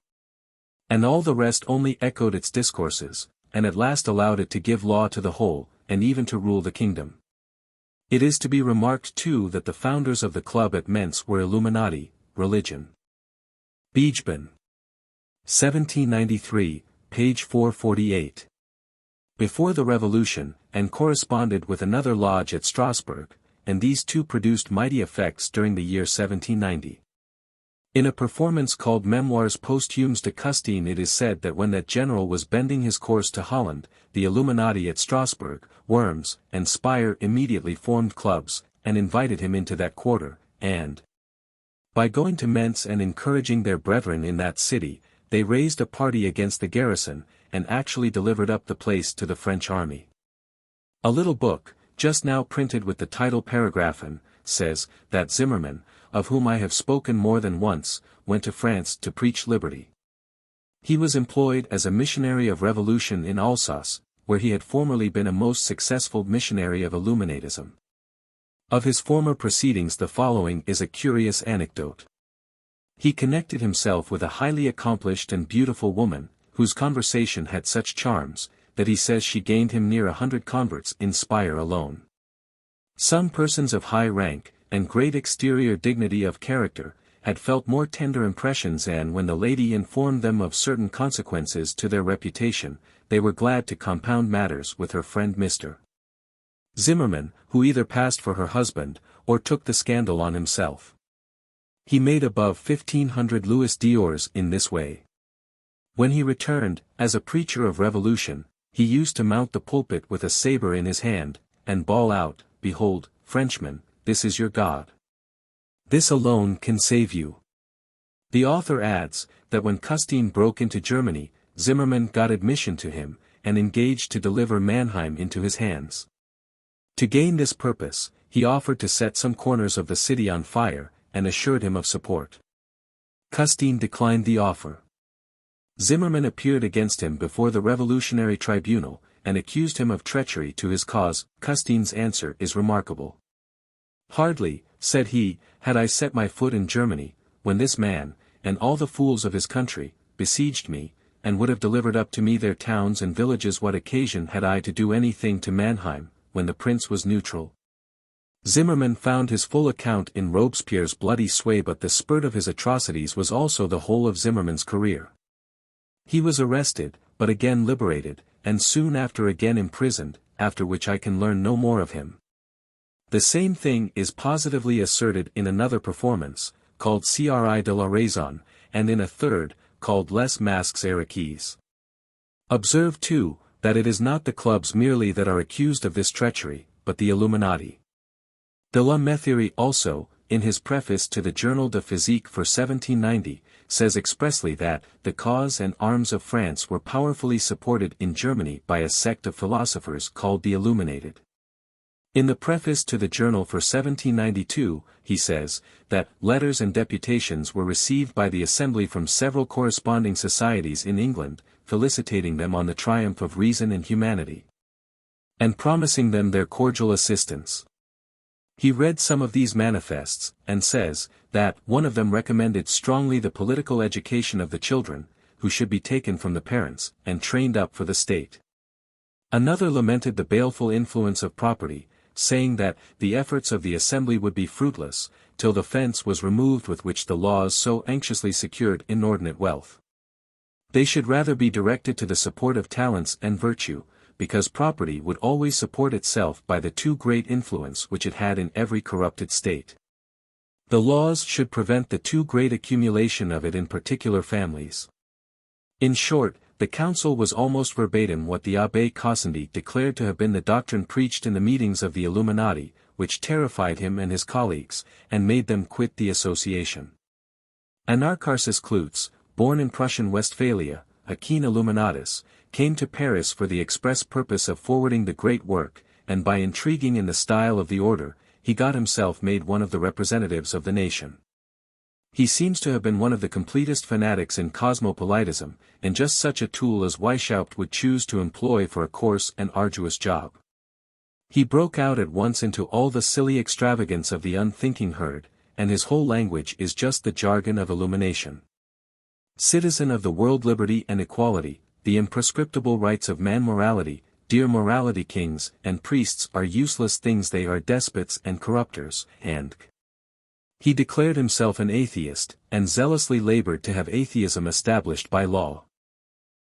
And all the rest only echoed its discourses, and at last allowed it to give law to the whole, and even to rule the kingdom. It is to be remarked too that the founders of the club at Mentz were Illuminati, religion. Beigbin. 1793, page 448. Before the Revolution, and corresponded with another lodge at Strasbourg, and these two produced mighty effects during the year 1790. In a performance called Memoires posthumes de Custine it is said that when that general was bending his course to Holland, the Illuminati at Strasbourg, Worms, and Speyer immediately formed clubs, and invited him into that quarter, and by going to Mentz and encouraging their brethren in that city, they raised a party against the garrison, and actually delivered up the place to the French army. A little book, just now printed with the title Paragraphen, says, that Zimmermann, of whom I have spoken more than once, went to France to preach liberty. He was employed as a missionary of revolution in Alsace, where he had formerly been a most successful missionary of Illuminatism. Of his former proceedings the following is a curious anecdote. He connected himself with a highly accomplished and beautiful woman, whose conversation had such charms, that he says she gained him near 100 converts in Speyer alone. Some persons of high rank, and great exterior dignity of character, had felt more tender impressions, and when the lady informed them of certain consequences to their reputation, they were glad to compound matters with her friend Mr. Zimmermann, who either passed for her husband, or took the scandal on himself. He made above 1,500 louis d'ors in this way. When he returned, as a preacher of revolution, he used to mount the pulpit with a sabre in his hand, and bawl out, "Behold, Frenchmen, this is your God. This alone can save you." The author adds, that when Custine broke into Germany, Zimmermann got admission to him, and engaged to deliver Mannheim into his hands. To gain this purpose, he offered to set some corners of the city on fire, and assured him of support. Custine declined the offer. Zimmermann appeared against him before the Revolutionary Tribunal, and accused him of treachery to his cause. Custine's answer is remarkable. "Hardly," said he, "had I set my foot in Germany, when this man, and all the fools of his country, besieged me, and would have delivered up to me their towns and villages. What occasion had I to do anything to Mannheim, when the prince was neutral?" Zimmermann found his full account in Robespierre's bloody sway, but the spurt of his atrocities was also the whole of Zimmermann's career. He was arrested, but again liberated, and soon after again imprisoned, after which I can learn no more of him. The same thing is positively asserted in another performance, called Cri de la Raison, and in a third, called Les Masques Héroïques. Observe too, that it is not the clubs merely that are accused of this treachery, but the Illuminati. De la Metherie also, in his preface to the Journal de Physique for 1790, says expressly that the cause and arms of France were powerfully supported in Germany by a sect of philosophers called the Illuminated. In the preface to the Journal for 1792, he says, that letters and deputations were received by the Assembly from several corresponding societies in England, felicitating them on the triumph of reason and humanity, and promising them their cordial assistance. He read some of these manifests, and says, that one of them recommended strongly the political education of the children, who should be taken from the parents, and trained up for the state. Another lamented the baleful influence of property, saying that the efforts of the assembly would be fruitless, till the fence was removed with which the laws so anxiously secured inordinate wealth. They should rather be directed to the support of talents and virtue, because property would always support itself by the too great influence which it had in every corrupted state. The laws should prevent the too great accumulation of it in particular families. In short, the council was almost verbatim what the Abbé Gassendi declared to have been the doctrine preached in the meetings of the Illuminati, which terrified him and his colleagues, and made them quit the association. Anacharsis Clootz, born in Prussian Westphalia, a keen Illuminatus, came to Paris for the express purpose of forwarding the great work, and by intriguing in the style of the order, he got himself made one of the representatives of the nation. He seems to have been one of the completest fanatics in cosmopolitism, and just such a tool as Weishaupt would choose to employ for a coarse and arduous job. He broke out at once into all the silly extravagance of the unthinking herd, and his whole language is just the jargon of illumination. Citizen of the world, liberty and equality, the imprescriptible rights of man, morality, dear morality, kings and priests are useless things, they are despots and corrupters, and he declared himself an atheist, and zealously labored to have atheism established by law.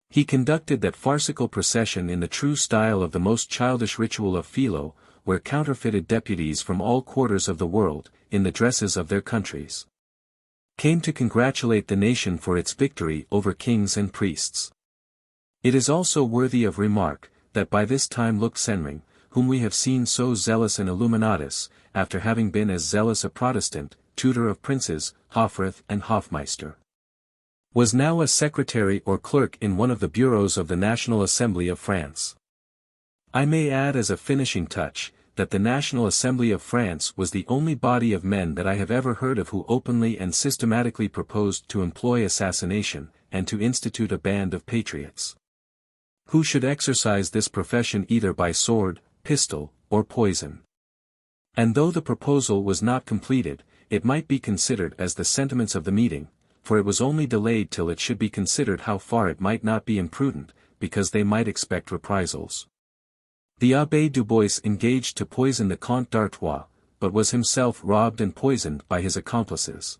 He conducted that farcical procession in the true style of the most childish ritual of Philo, where counterfeited deputies from all quarters of the world, in the dresses of their countries, came to congratulate the nation for its victory over kings and priests. It is also worthy of remark, that by this time Luxemring, whom we have seen so zealous an Illuminatus, after having been as zealous a Protestant, tutor of princes, Hofrath and Hofmeister, was now a secretary or clerk in one of the bureaus of the National Assembly of France. I may add as a finishing touch, that the National Assembly of France was the only body of men that I have ever heard of who openly and systematically proposed to employ assassination, and to institute a band of patriots, who should exercise this profession either by sword, pistol, or poison. And though the proposal was not completed, it might be considered as the sentiments of the meeting, for it was only delayed till it should be considered how far it might not be imprudent, because they might expect reprisals. The Abbé Dubois engaged to poison the Comte d'Artois, but was himself robbed and poisoned by his accomplices.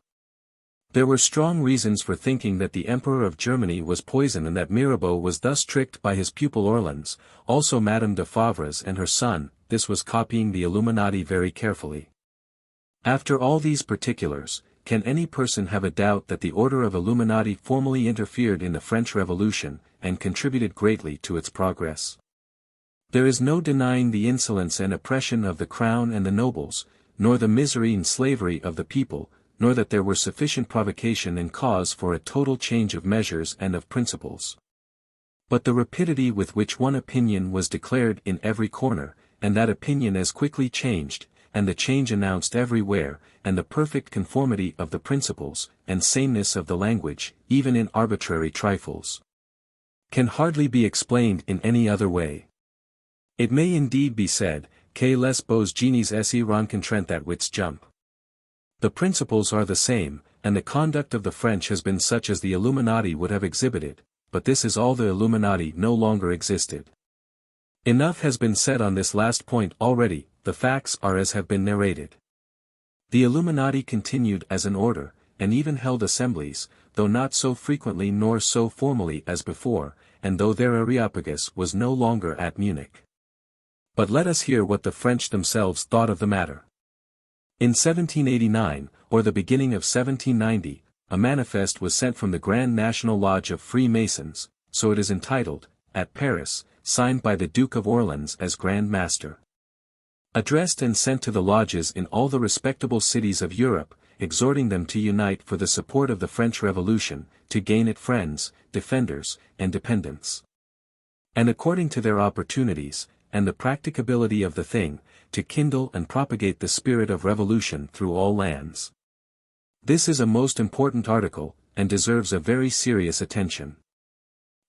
There were strong reasons for thinking that the Emperor of Germany was poisoned and that Mirabeau was thus tricked by his pupil Orleans, also Madame de Favres and her son. This was copying the Illuminati very carefully. After all these particulars, can any person have a doubt that the order of Illuminati formally interfered in the French Revolution, and contributed greatly to its progress? There is no denying the insolence and oppression of the crown and the nobles, nor the misery and slavery of the people, nor that there were sufficient provocation and cause for a total change of measures and of principles. But the rapidity with which one opinion was declared in every corner, and that opinion as quickly changed, and the change announced everywhere, and the perfect conformity of the principles, and sameness of the language, even in arbitrary trifles, can hardly be explained in any other way. It may indeed be said, que les beaux génies essaient rencontrent that wits jump. The principles are the same, and the conduct of the French has been such as the Illuminati would have exhibited, but this is all the Illuminati no longer existed. Enough has been said on this last point already, the facts are as have been narrated. The Illuminati continued as an order, and even held assemblies, though not so frequently nor so formally as before, and though their Areopagus was no longer at Munich. But let us hear what the French themselves thought of the matter. In 1789, or the beginning of 1790, a manifest was sent from the Grand National Lodge of Freemasons, so it is entitled, at Paris, signed by the Duke of Orleans as Grand Master. Addressed and sent to the lodges in all the respectable cities of Europe, exhorting them to unite for the support of the French Revolution, to gain it friends, defenders, and dependents. And according to their opportunities, and the practicability of the thing, to kindle and propagate the spirit of revolution through all lands. This is a most important article, and deserves a very serious attention.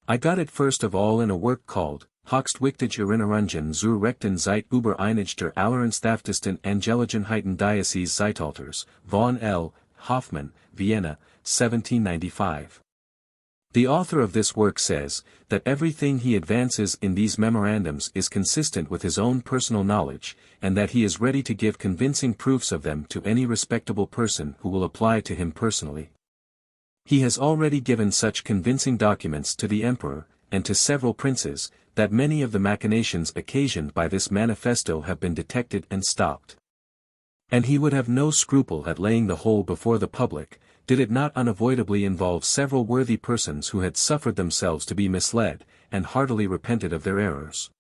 I got it first of all in a work called, Höchst wichtige Erinnerungen zur Rechten Zeit über einige der allerernsthaftesten Angelegenheiten Diocese Zeitalters, von L. Hoffmann, Vienna, 1795. The author of this work says, that everything he advances in these memorandums is consistent with his own personal knowledge, and that he is ready to give convincing proofs of them to any respectable person who will apply to him personally. He has already given such convincing documents to the Emperor, and to several princes, that many of the machinations occasioned by this manifesto have been detected and stopped. And he would have no scruple at laying the whole before the public, did it not unavoidably involve several worthy persons who had suffered themselves to be misled, and heartily repented of their errors.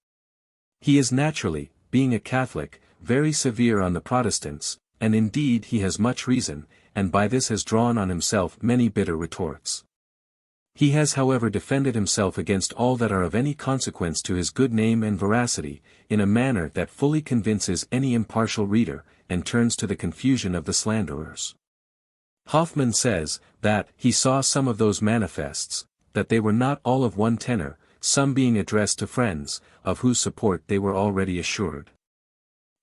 He is naturally, being a Catholic, very severe on the Protestants, and indeed he has much reason, and by this has drawn on himself many bitter retorts. He has however defended himself against all that are of any consequence to his good name and veracity, in a manner that fully convinces any impartial reader, and turns to the confusion of the slanderers. Hoffman says, that he saw some of those manifests, that they were not all of one tenor, some being addressed to friends, of whose support they were already assured.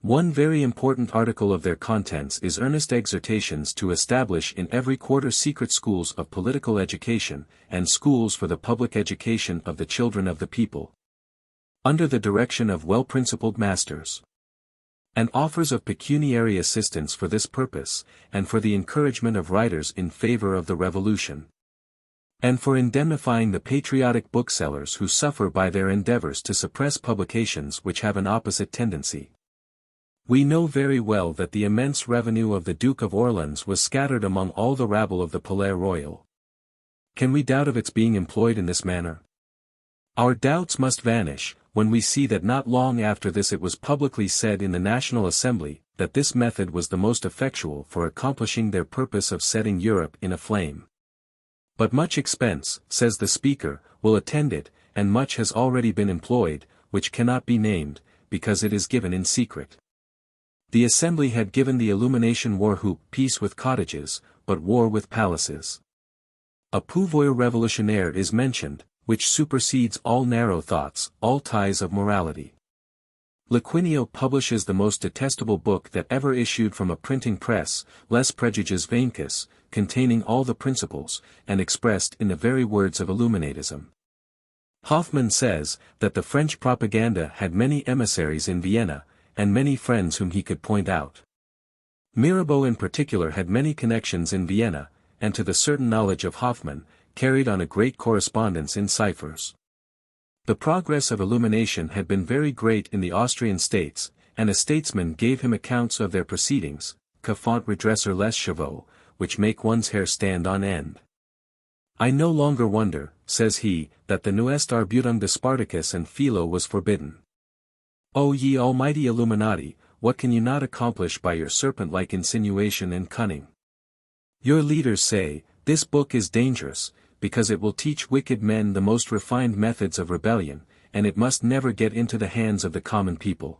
One very important article of their contents is earnest exhortations to establish in every quarter secret schools of political education, and schools for the public education of the children of the people, under the direction of well-principled masters, and offers of pecuniary assistance for this purpose, and for the encouragement of writers in favor of the Revolution, and for indemnifying the patriotic booksellers who suffer by their endeavors to suppress publications which have an opposite tendency. We know very well that the immense revenue of the Duke of Orleans was scattered among all the rabble of the Palais Royal. Can we doubt of its being employed in this manner? Our doubts must vanish, when we see that not long after this it was publicly said in the National Assembly, that this method was the most effectual for accomplishing their purpose of setting Europe in a flame. But much expense, says the Speaker, will attend it, and much has already been employed, which cannot be named, because it is given in secret. The Assembly had given the Illumination Weishaupt peace with cottages, but war with palaces. A pouvoir révolutionnaire is mentioned, which supersedes all narrow thoughts, all ties of morality. Liquinio publishes the most detestable book that ever issued from a printing press, Les Préjugés Vaincus, containing all the principles, and expressed in the very words of Illuminatism. Hoffman says, that the French propaganda had many emissaries in Vienna, and many friends whom he could point out. Mirabeau in particular had many connections in Vienna, and to the certain knowledge of Hoffman, carried on a great correspondence in ciphers. The progress of illumination had been very great in the Austrian states, and a statesman gave him accounts of their proceedings, que font redresser les chevaux, which make one's hair stand on end. I no longer wonder, says he, that the Nuest Arbutum de Spartacus and Philo was forbidden. O ye almighty Illuminati, what can you not accomplish by your serpent-like insinuation and cunning? Your leaders say, this book is dangerous, because it will teach wicked men the most refined methods of rebellion, and it must never get into the hands of the common people.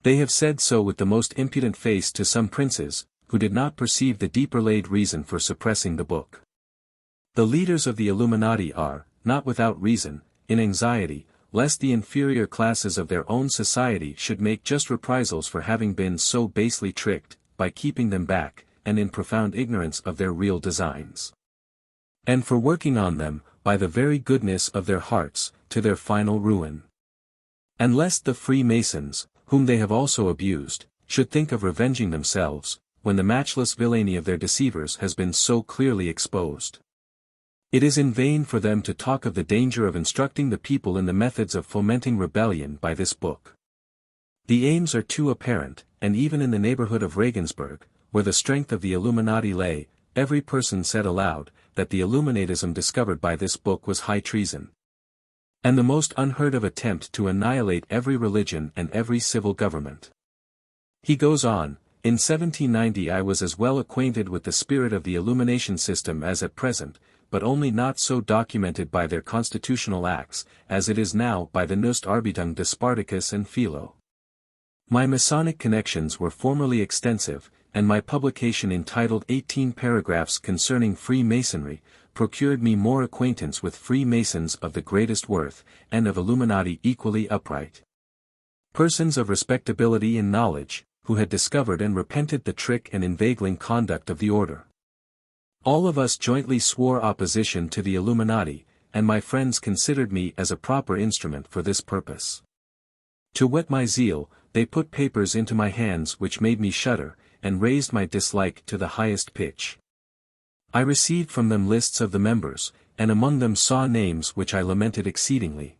They have said so with the most impudent face to some princes, who did not perceive the deeper laid reason for suppressing the book. The leaders of the Illuminati are, not without reason, in anxiety, lest the inferior classes of their own society should make just reprisals for having been so basely tricked, by keeping them back, and in profound ignorance of their real designs, and for working on them, by the very goodness of their hearts, to their final ruin. And lest the Freemasons, whom they have also abused, should think of revenging themselves, when the matchless villainy of their deceivers has been so clearly exposed. It is in vain for them to talk of the danger of instructing the people in the methods of fomenting rebellion by this book. The aims are too apparent, and even in the neighborhood of Regensburg, where the strength of the Illuminati lay, every person said aloud, that the Illuminatism discovered by this book was high treason, and the most unheard of attempt to annihilate every religion and every civil government. He goes on, in 1790 I was as well acquainted with the spirit of the illumination system as at present, but only not so documented by their constitutional acts, as it is now by the Nuest Arbutum de Spartacus and Philo. My Masonic connections were formerly extensive, and my publication entitled 18 Paragraphs Concerning Freemasonry, procured me more acquaintance with Freemasons of the greatest worth, and of Illuminati equally upright. Persons of respectability and knowledge, who had discovered and repented the trick and inveigling conduct of the order. All of us jointly swore opposition to the Illuminati, and my friends considered me as a proper instrument for this purpose. To whet my zeal, they put papers into my hands which made me shudder, and raised my dislike to the highest pitch. I received from them lists of the members, and among them saw names which I lamented exceedingly.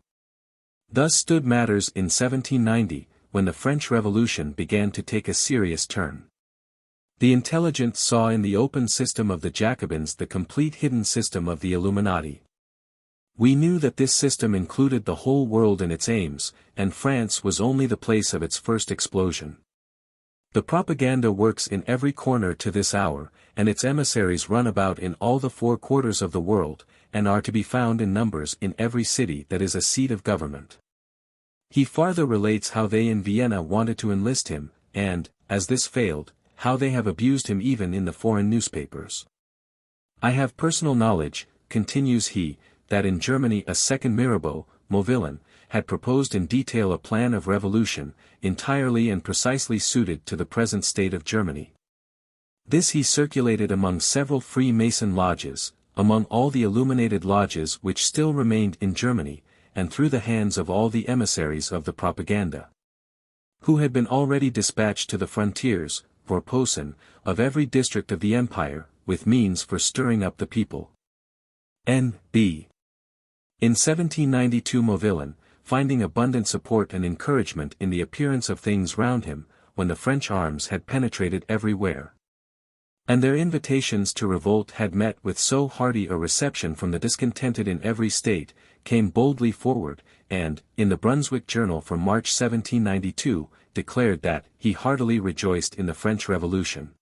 Thus stood matters in 1790, when the French Revolution began to take a serious turn. The intelligent saw in the open system of the Jacobins the complete hidden system of the Illuminati. We knew that this system included the whole world in its aims, and France was only the place of its first explosion. The propaganda works in every corner to this hour, and its emissaries run about in all the 4 quarters of the world, and are to be found in numbers in every city that is a seat of government. He farther relates how they in Vienna wanted to enlist him, and, as this failed, how they have abused him even in the foreign newspapers. I have personal knowledge, continues he, that in Germany a second Mirabeau, Mauvillain, had proposed in detail a plan of revolution, entirely and precisely suited to the present state of Germany. This he circulated among several Freemason lodges, among all the illuminated lodges which still remained in Germany, and through the hands of all the emissaries of the propaganda, who had been already dispatched to the frontiers, for Posen, of every district of the empire, with means for stirring up the people. N.B. In 1792 Mauvillain, finding abundant support and encouragement in the appearance of things round him, when the French arms had penetrated everywhere, and their invitations to revolt had met with so hearty a reception from the discontented in every state, came boldly forward, and, in the Brunswick Journal for March 1792, declared that he heartily rejoiced in the French Revolution,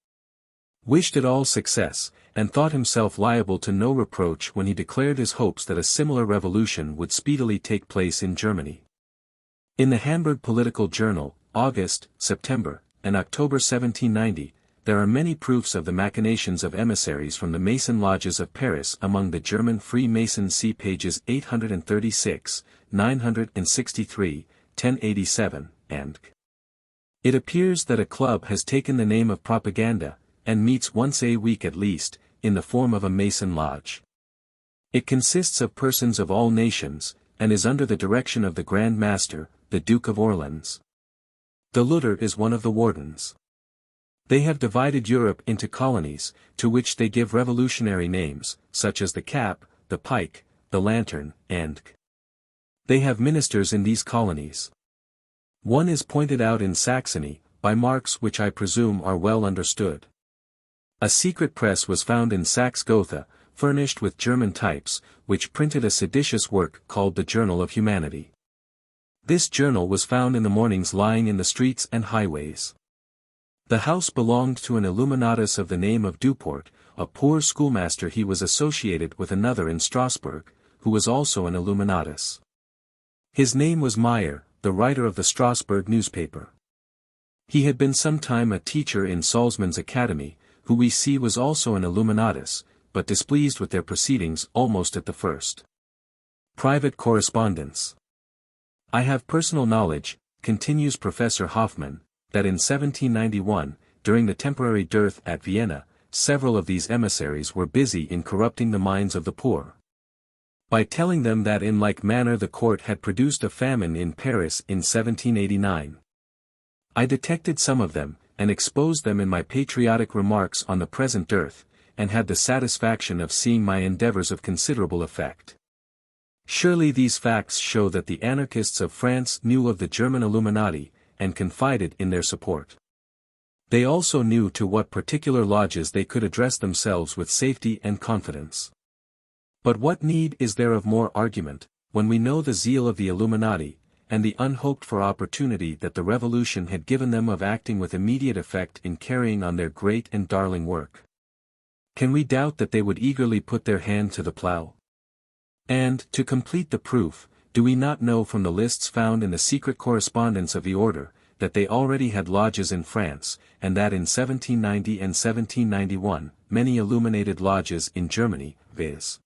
wished it all success, and thought himself liable to no reproach when he declared his hopes that a similar revolution would speedily take place in Germany. In the Hamburg Political Journal, August, September, and October 1790, there are many proofs of the machinations of emissaries from the Mason lodges of Paris among the German Freemasons. See pages 836, 963, 1087, and It appears that a club has taken the name of propaganda, and meets once a week at least, in the form of a Mason lodge. It consists of persons of all nations, and is under the direction of the Grand Master, the Duke of Orleans. The Lutter is one of the wardens. They have divided Europe into colonies, to which they give revolutionary names, such as the Cap, the Pike, the Lantern, and they have ministers in these colonies. One is pointed out in Saxony, by marks which I presume are well understood. A secret press was found in Saxe-Gotha, furnished with German types, which printed a seditious work called the Journal of Humanity. This journal was found in the mornings lying in the streets and highways. The house belonged to an Illuminatus of the name of Duport, a poor schoolmaster. He was associated with another in Strasbourg, who was also an Illuminatus. His name was Meyer, the writer of the Strasbourg newspaper. He had been some time a teacher in Salzmann's academy, who we see was also an Illuminatus, but displeased with their proceedings almost at the first. Private correspondence. I have personal knowledge, continues Professor Hoffmann, that in 1791, during the temporary dearth at Vienna, several of these emissaries were busy in corrupting the minds of the poor, by telling them that in like manner the court had produced a famine in Paris in 1789. I detected some of them, and exposed them in my patriotic remarks on the present dearth, and had the satisfaction of seeing my endeavors of considerable effect. Surely these facts show that the anarchists of France knew of the German Illuminati, and confided in their support. They also knew to what particular lodges they could address themselves with safety and confidence. But what need is there of more argument, when we know the zeal of the Illuminati, and the unhoped-for opportunity that the Revolution had given them of acting with immediate effect in carrying on their great and darling work? Can we doubt that they would eagerly put their hand to the plough? And, to complete the proof, do we not know from the lists found in the secret correspondence of the order, that they already had lodges in France, and that in 1790 and 1791, many illuminated lodges in Germany, viz.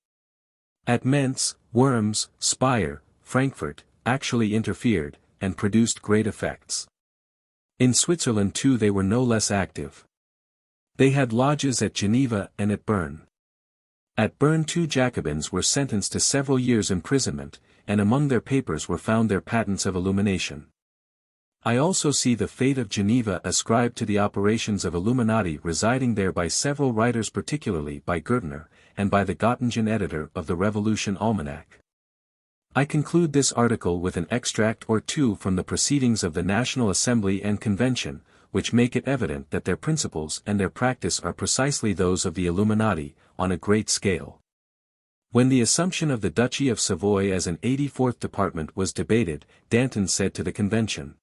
at Mentz, Worms, Speyer, Frankfurt, actually interfered, and produced great effects. In Switzerland too they were no less active. They had lodges at Geneva and at Bern. At Bern 2 Jacobins were sentenced to several years' imprisonment, and among their papers were found their patents of illumination. I also see the fate of Geneva ascribed to the operations of Illuminati residing there by several writers, particularly by Gertner, and by the Göttingen editor of the Revolution Almanac. I conclude this article with an extract or two from the proceedings of the National Assembly and Convention, which make it evident that their principles and their practice are precisely those of the Illuminati, on a great scale. When the assumption of the Duchy of Savoy as an 84th department was debated, Danton said to the Convention,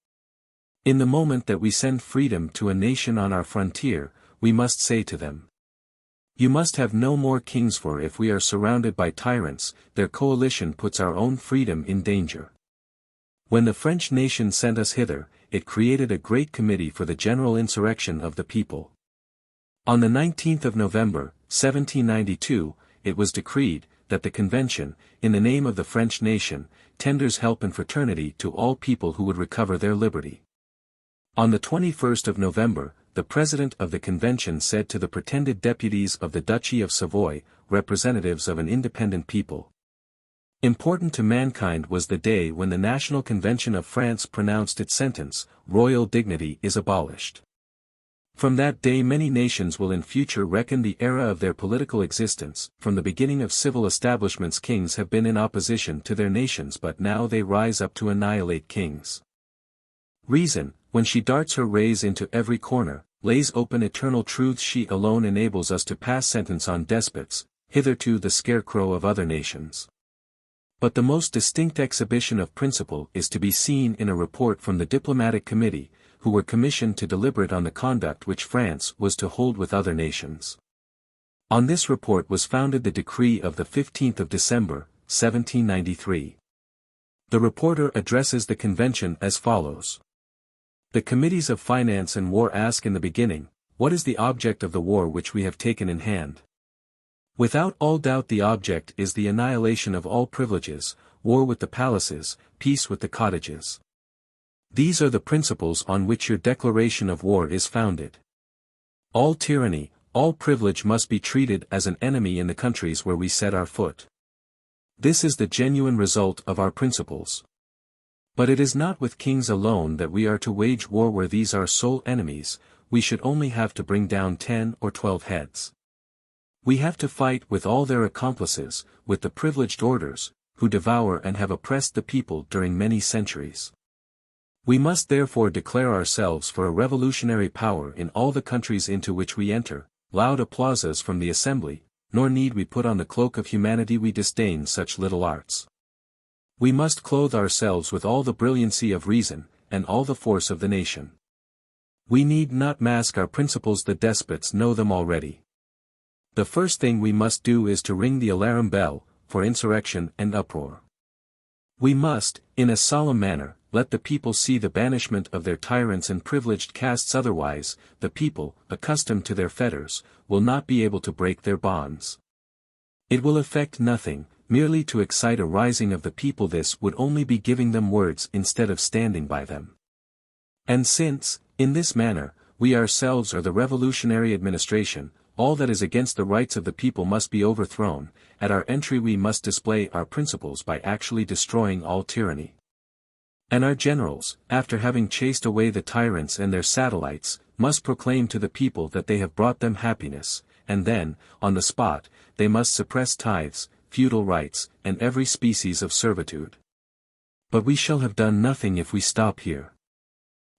"In the moment that we send freedom to a nation on our frontier, we must say to them, you must have no more kings, for if we are surrounded by tyrants, their coalition puts our own freedom in danger. When the French nation sent us hither, it created a great committee for the general insurrection of the people. On the 19th of November, 1792, it was decreed, that the Convention, in the name of the French nation, tenders help and fraternity to all people who would recover their liberty. On the 21st of November, the President of the Convention said to the pretended deputies of the Duchy of Savoy, representatives of an independent people, important to mankind was the day when the National Convention of France pronounced its sentence, royal dignity is abolished. From that day many nations will in future reckon the era of their political existence. From the beginning of civil establishments kings have been in opposition to their nations, but now they rise up to annihilate kings. Reason, when she darts her rays into every corner, lays open eternal truths. She alone enables us to pass sentence on despots, hitherto the scarecrow of other nations. But the most distinct exhibition of principle is to be seen in a report from the Diplomatic Committee, who were commissioned to deliberate on the conduct which France was to hold with other nations. On this report was founded the decree of the 15th of December, 1793. The reporter addresses the Convention as follows. The Committees of Finance and War ask in the beginning, what is the object of the war which we have taken in hand? Without all doubt the object is the annihilation of all privileges, war with the palaces, peace with the cottages. These are the principles on which your declaration of war is founded. All tyranny, all privilege must be treated as an enemy in the countries where we set our foot. This is the genuine result of our principles. But it is not with kings alone that we are to wage war where these are sole enemies. We should only have to bring down 10 or 12 heads. We have to fight with all their accomplices, with the privileged orders, who devour and have oppressed the people during many centuries. We must therefore declare ourselves for a revolutionary power in all the countries into which we enter. Loud applauses from the assembly, nor need we put on the cloak of humanity. We disdain such little arts. We must clothe ourselves with all the brilliancy of reason, and all the force of the nation. We need not mask our principles, the despots know them already. The first thing we must do is to ring the alarum bell, for insurrection and uproar. We must, in a solemn manner, let the people see the banishment of their tyrants and privileged castes. Otherwise, the people, accustomed to their fetters, will not be able to break their bonds. It will effect nothing, merely to excite a rising of the people. This would only be giving them words instead of standing by them. And since, in this manner, we ourselves are the revolutionary administration, all that is against the rights of the people must be overthrown. At our entry we must display our principles by actually destroying all tyranny. And our generals, after having chased away the tyrants and their satellites, must proclaim to the people that they have brought them happiness, and then, on the spot, they must suppress tithes, feudal rights, and every species of servitude. But we shall have done nothing if we stop here.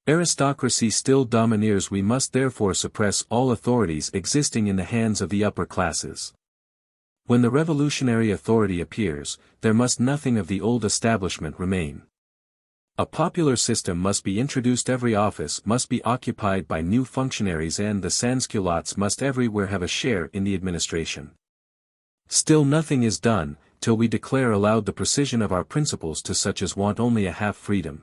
Aristocracy still domineers. We must therefore suppress all authorities existing in the hands of the upper classes. When the revolutionary authority appears, there must nothing of the old establishment remain. A popular system must be introduced. Every office must be occupied by new functionaries, and the sans-culottes must everywhere have a share in the administration. Still nothing is done, till we declare aloud the precision of our principles to such as want only a half freedom.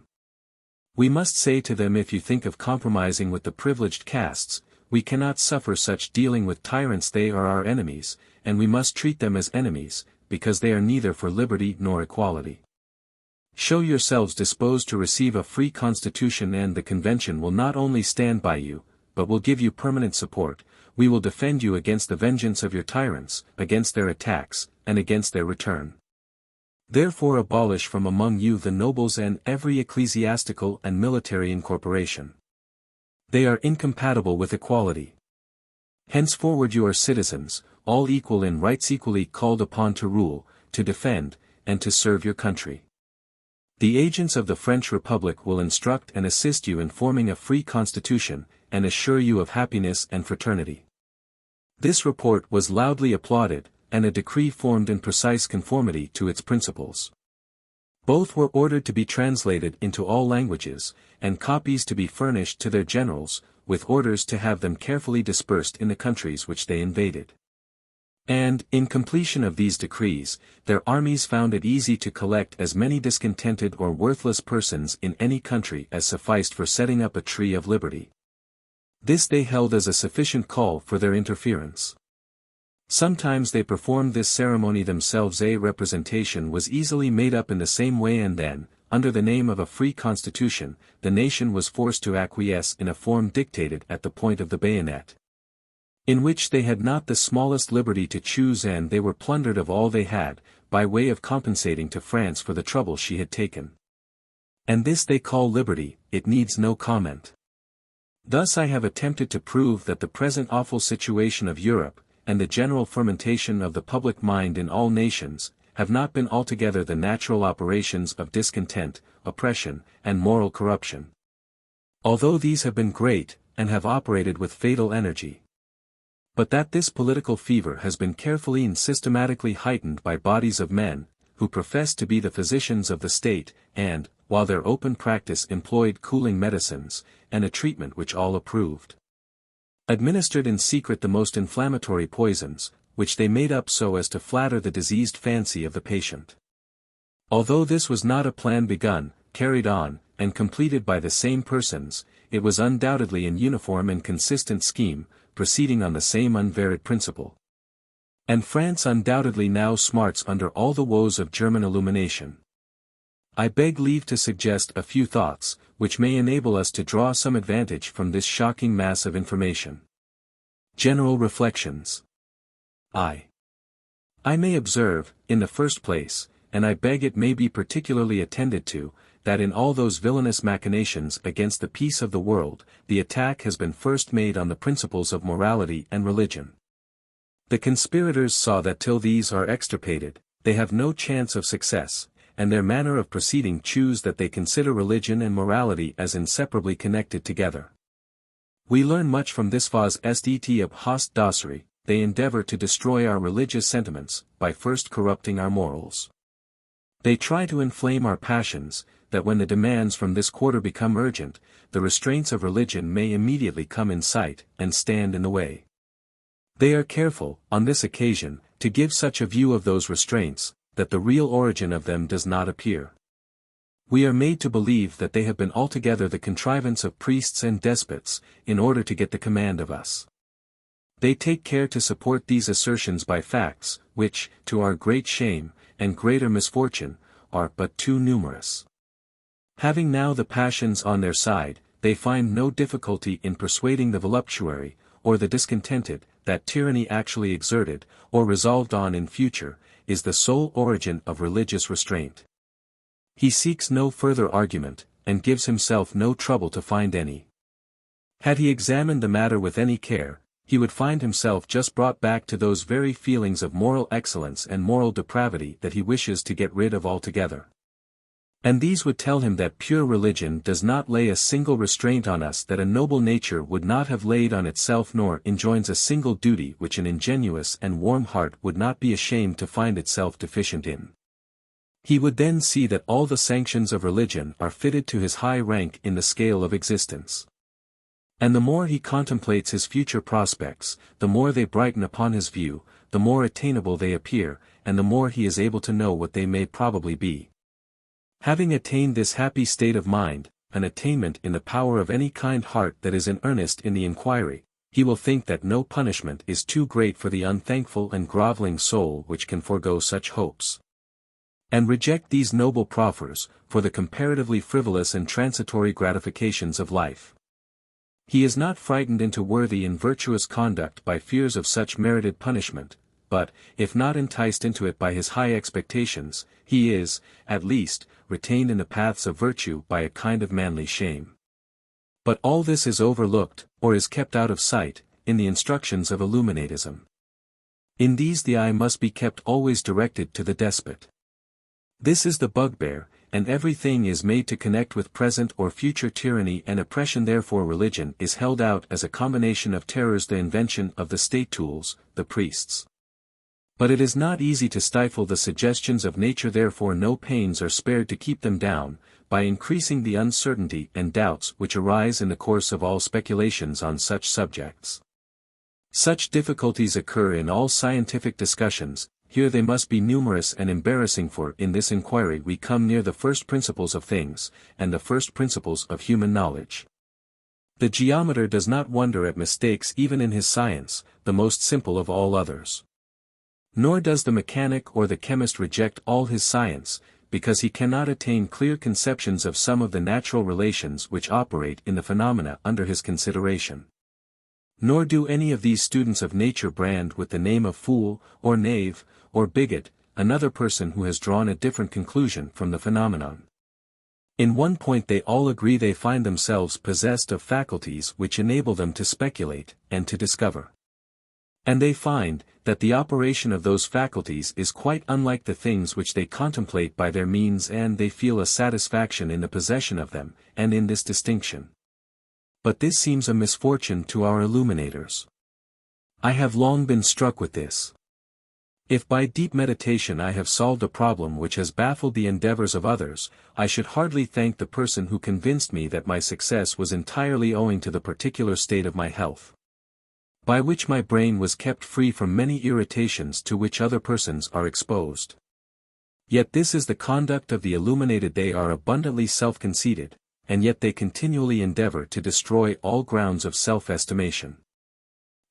We must say to them, if you think of compromising with the privileged castes, we cannot suffer such dealing with tyrants. They are our enemies, and we must treat them as enemies, because they are neither for liberty nor equality. Show yourselves disposed to receive a free constitution, and the Convention will not only stand by you, but will give you permanent support. We will defend you against the vengeance of your tyrants, against their attacks, and against their return. Therefore abolish from among you the nobles and every ecclesiastical and military incorporation. They are incompatible with equality. Henceforward you are citizens, all equal in rights, equally called upon to rule, to defend, and to serve your country. The agents of the French Republic will instruct and assist you in forming a free constitution, and assure you of happiness and fraternity. This report was loudly applauded, and a decree formed in precise conformity to its principles. Both were ordered to be translated into all languages, and copies to be furnished to their generals, with orders to have them carefully dispersed in the countries which they invaded. And, in completion of these decrees, their armies found it easy to collect as many discontented or worthless persons in any country as sufficed for setting up a tree of liberty. This they held as a sufficient call for their interference. Sometimes they performed this ceremony themselves. A representation was easily made up in the same way, and then, under the name of a free constitution, the nation was forced to acquiesce in a form dictated at the point of the bayonet, in which they had not the smallest liberty to choose, and they were plundered of all they had, by way of compensating to France for the trouble she had taken. And this they call liberty. It needs no comment. Thus I have attempted to prove that the present awful situation of Europe, and the general fermentation of the public mind in all nations, have not been altogether the natural operations of discontent, oppression, and moral corruption. Although these have been great, and have operated with fatal energy. But that this political fever has been carefully and systematically heightened by bodies of men, who profess to be the physicians of the state, and, while their open practice employed cooling medicines, and a treatment which all approved, administered in secret the most inflammatory poisons, which they made up so as to flatter the diseased fancy of the patient. Although this was not a plan begun, carried on, and completed by the same persons, it was undoubtedly an uniform and consistent scheme, proceeding on the same unvaried principle. And France undoubtedly now smarts under all the woes of German illumination. I beg leave to suggest a few thoughts, which may enable us to draw some advantage from this shocking mass of information. General Reflections. I may observe, in the first place, and I beg it may be particularly attended to, that in all those villainous machinations against the peace of the world, the attack has been first made on the principles of morality and religion. The conspirators saw that till these are extirpated, they have no chance of success, and their manner of proceeding shews that they consider religion and morality as inseparably connected together. We learn much from this fas est ob host docere. They endeavor to destroy our religious sentiments, by first corrupting our morals. They try to inflame our passions, that when the demands from this quarter become urgent, the restraints of religion may immediately come in sight, and stand in the way. They are careful, on this occasion, to give such a view of those restraints, that the real origin of them does not appear. We are made to believe that they have been altogether the contrivance of priests and despots, in order to get the command of us. They take care to support these assertions by facts, which, to our great shame, and greater misfortune, are but too numerous. Having now the passions on their side, they find no difficulty in persuading the voluptuary, or the discontented, that tyranny actually exerted, or resolved on in future, is the sole origin of religious restraint. He seeks no further argument, and gives himself no trouble to find any. Had he examined the matter with any care, he would find himself just brought back to those very feelings of moral excellence and moral depravity that he wishes to get rid of altogether. And these would tell him that pure religion does not lay a single restraint on us that a noble nature would not have laid on itself, nor enjoins a single duty which an ingenuous and warm heart would not be ashamed to find itself deficient in. He would then see that all the sanctions of religion are fitted to his high rank in the scale of existence. And the more he contemplates his future prospects, the more they brighten upon his view, the more attainable they appear, and the more he is able to know what they may probably be. Having attained this happy state of mind, an attainment in the power of any kind heart that is in earnest in the inquiry, he will think that no punishment is too great for the unthankful and groveling soul which can forego such hopes, and reject these noble proffers, for the comparatively frivolous and transitory gratifications of life. He is not frightened into worthy and virtuous conduct by fears of such merited punishment, but, if not enticed into it by his high expectations, he is, at least, retained in the paths of virtue by a kind of manly shame. But all this is overlooked, or is kept out of sight, in the instructions of Illuminatism. In these the eye must be kept always directed to the despot. This is the bugbear, and everything is made to connect with present or future tyranny and oppression. Therefore religion is held out as a combination of terrors, the invention of the state tools, the priests. But it is not easy to stifle the suggestions of nature, therefore no pains are spared to keep them down, by increasing the uncertainty and doubts which arise in the course of all speculations on such subjects. Such difficulties occur in all scientific discussions. Here they must be numerous and embarrassing, for in this inquiry we come near the first principles of things, and the first principles of human knowledge. The geometer does not wonder at mistakes even in his science, the most simple of all others. Nor does the mechanic or the chemist reject all his science, because he cannot attain clear conceptions of some of the natural relations which operate in the phenomena under his consideration. Nor do any of these students of nature brand with the name of fool, or knave, or bigot, another person who has drawn a different conclusion from the phenomenon. In one point they all agree: they find themselves possessed of faculties which enable them to speculate, and to discover. And they find, that the operation of those faculties is quite unlike the things which they contemplate by their means, and they feel a satisfaction in the possession of them, and in this distinction. But this seems a misfortune to our illuminators. I have long been struck with this. If by deep meditation I have solved a problem which has baffled the endeavors of others, I should hardly thank the person who convinced me that my success was entirely owing to the particular state of my health, by which my brain was kept free from many irritations to which other persons are exposed. Yet this is the conduct of the illuminated: they are abundantly self-conceited, and yet they continually endeavor to destroy all grounds of self-estimation.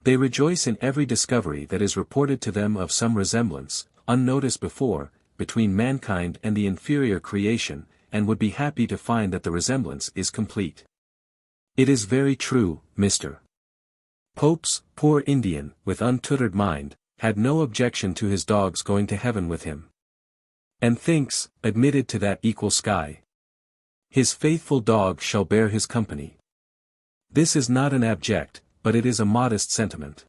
They rejoice in every discovery that is reported to them of some resemblance, unnoticed before, between mankind and the inferior creation, and would be happy to find that the resemblance is complete. It is very true, Mr. Pope's poor Indian, with untutored mind, had no objection to his dogs going to heaven with him. And thinks, admitted to that equal sky, his faithful dog shall bear his company. This is not an abject, but it is a modest sentiment.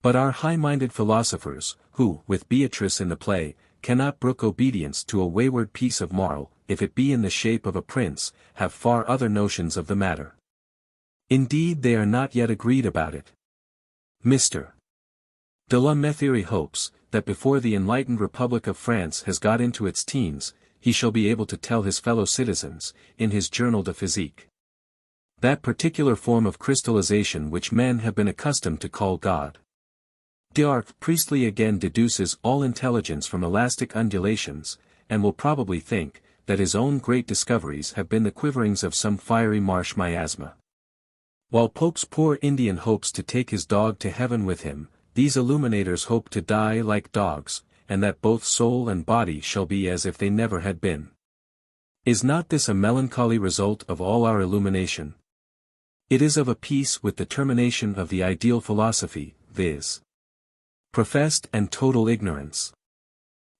But our high-minded philosophers, who, with Beatrice in the play, cannot brook obedience to a wayward piece of moral, if it be in the shape of a prince, have far other notions of the matter. Indeed they are not yet agreed about it. Mr. de la Metherie hopes, that before the enlightened Republic of France has got into its teens, he shall be able to tell his fellow citizens, in his Journal de Physique, that particular form of crystallization which men have been accustomed to call God. D'Arc Priestley again deduces all intelligence from elastic undulations, and will probably think, that his own great discoveries have been the quiverings of some fiery marsh miasma. While Pope's poor Indian hopes to take his dog to heaven with him, these illuminators hope to die like dogs, and that both soul and body shall be as if they never had been. Is not this a melancholy result of all our illumination? It is of a piece with the termination of the ideal philosophy, viz. professed and total ignorance.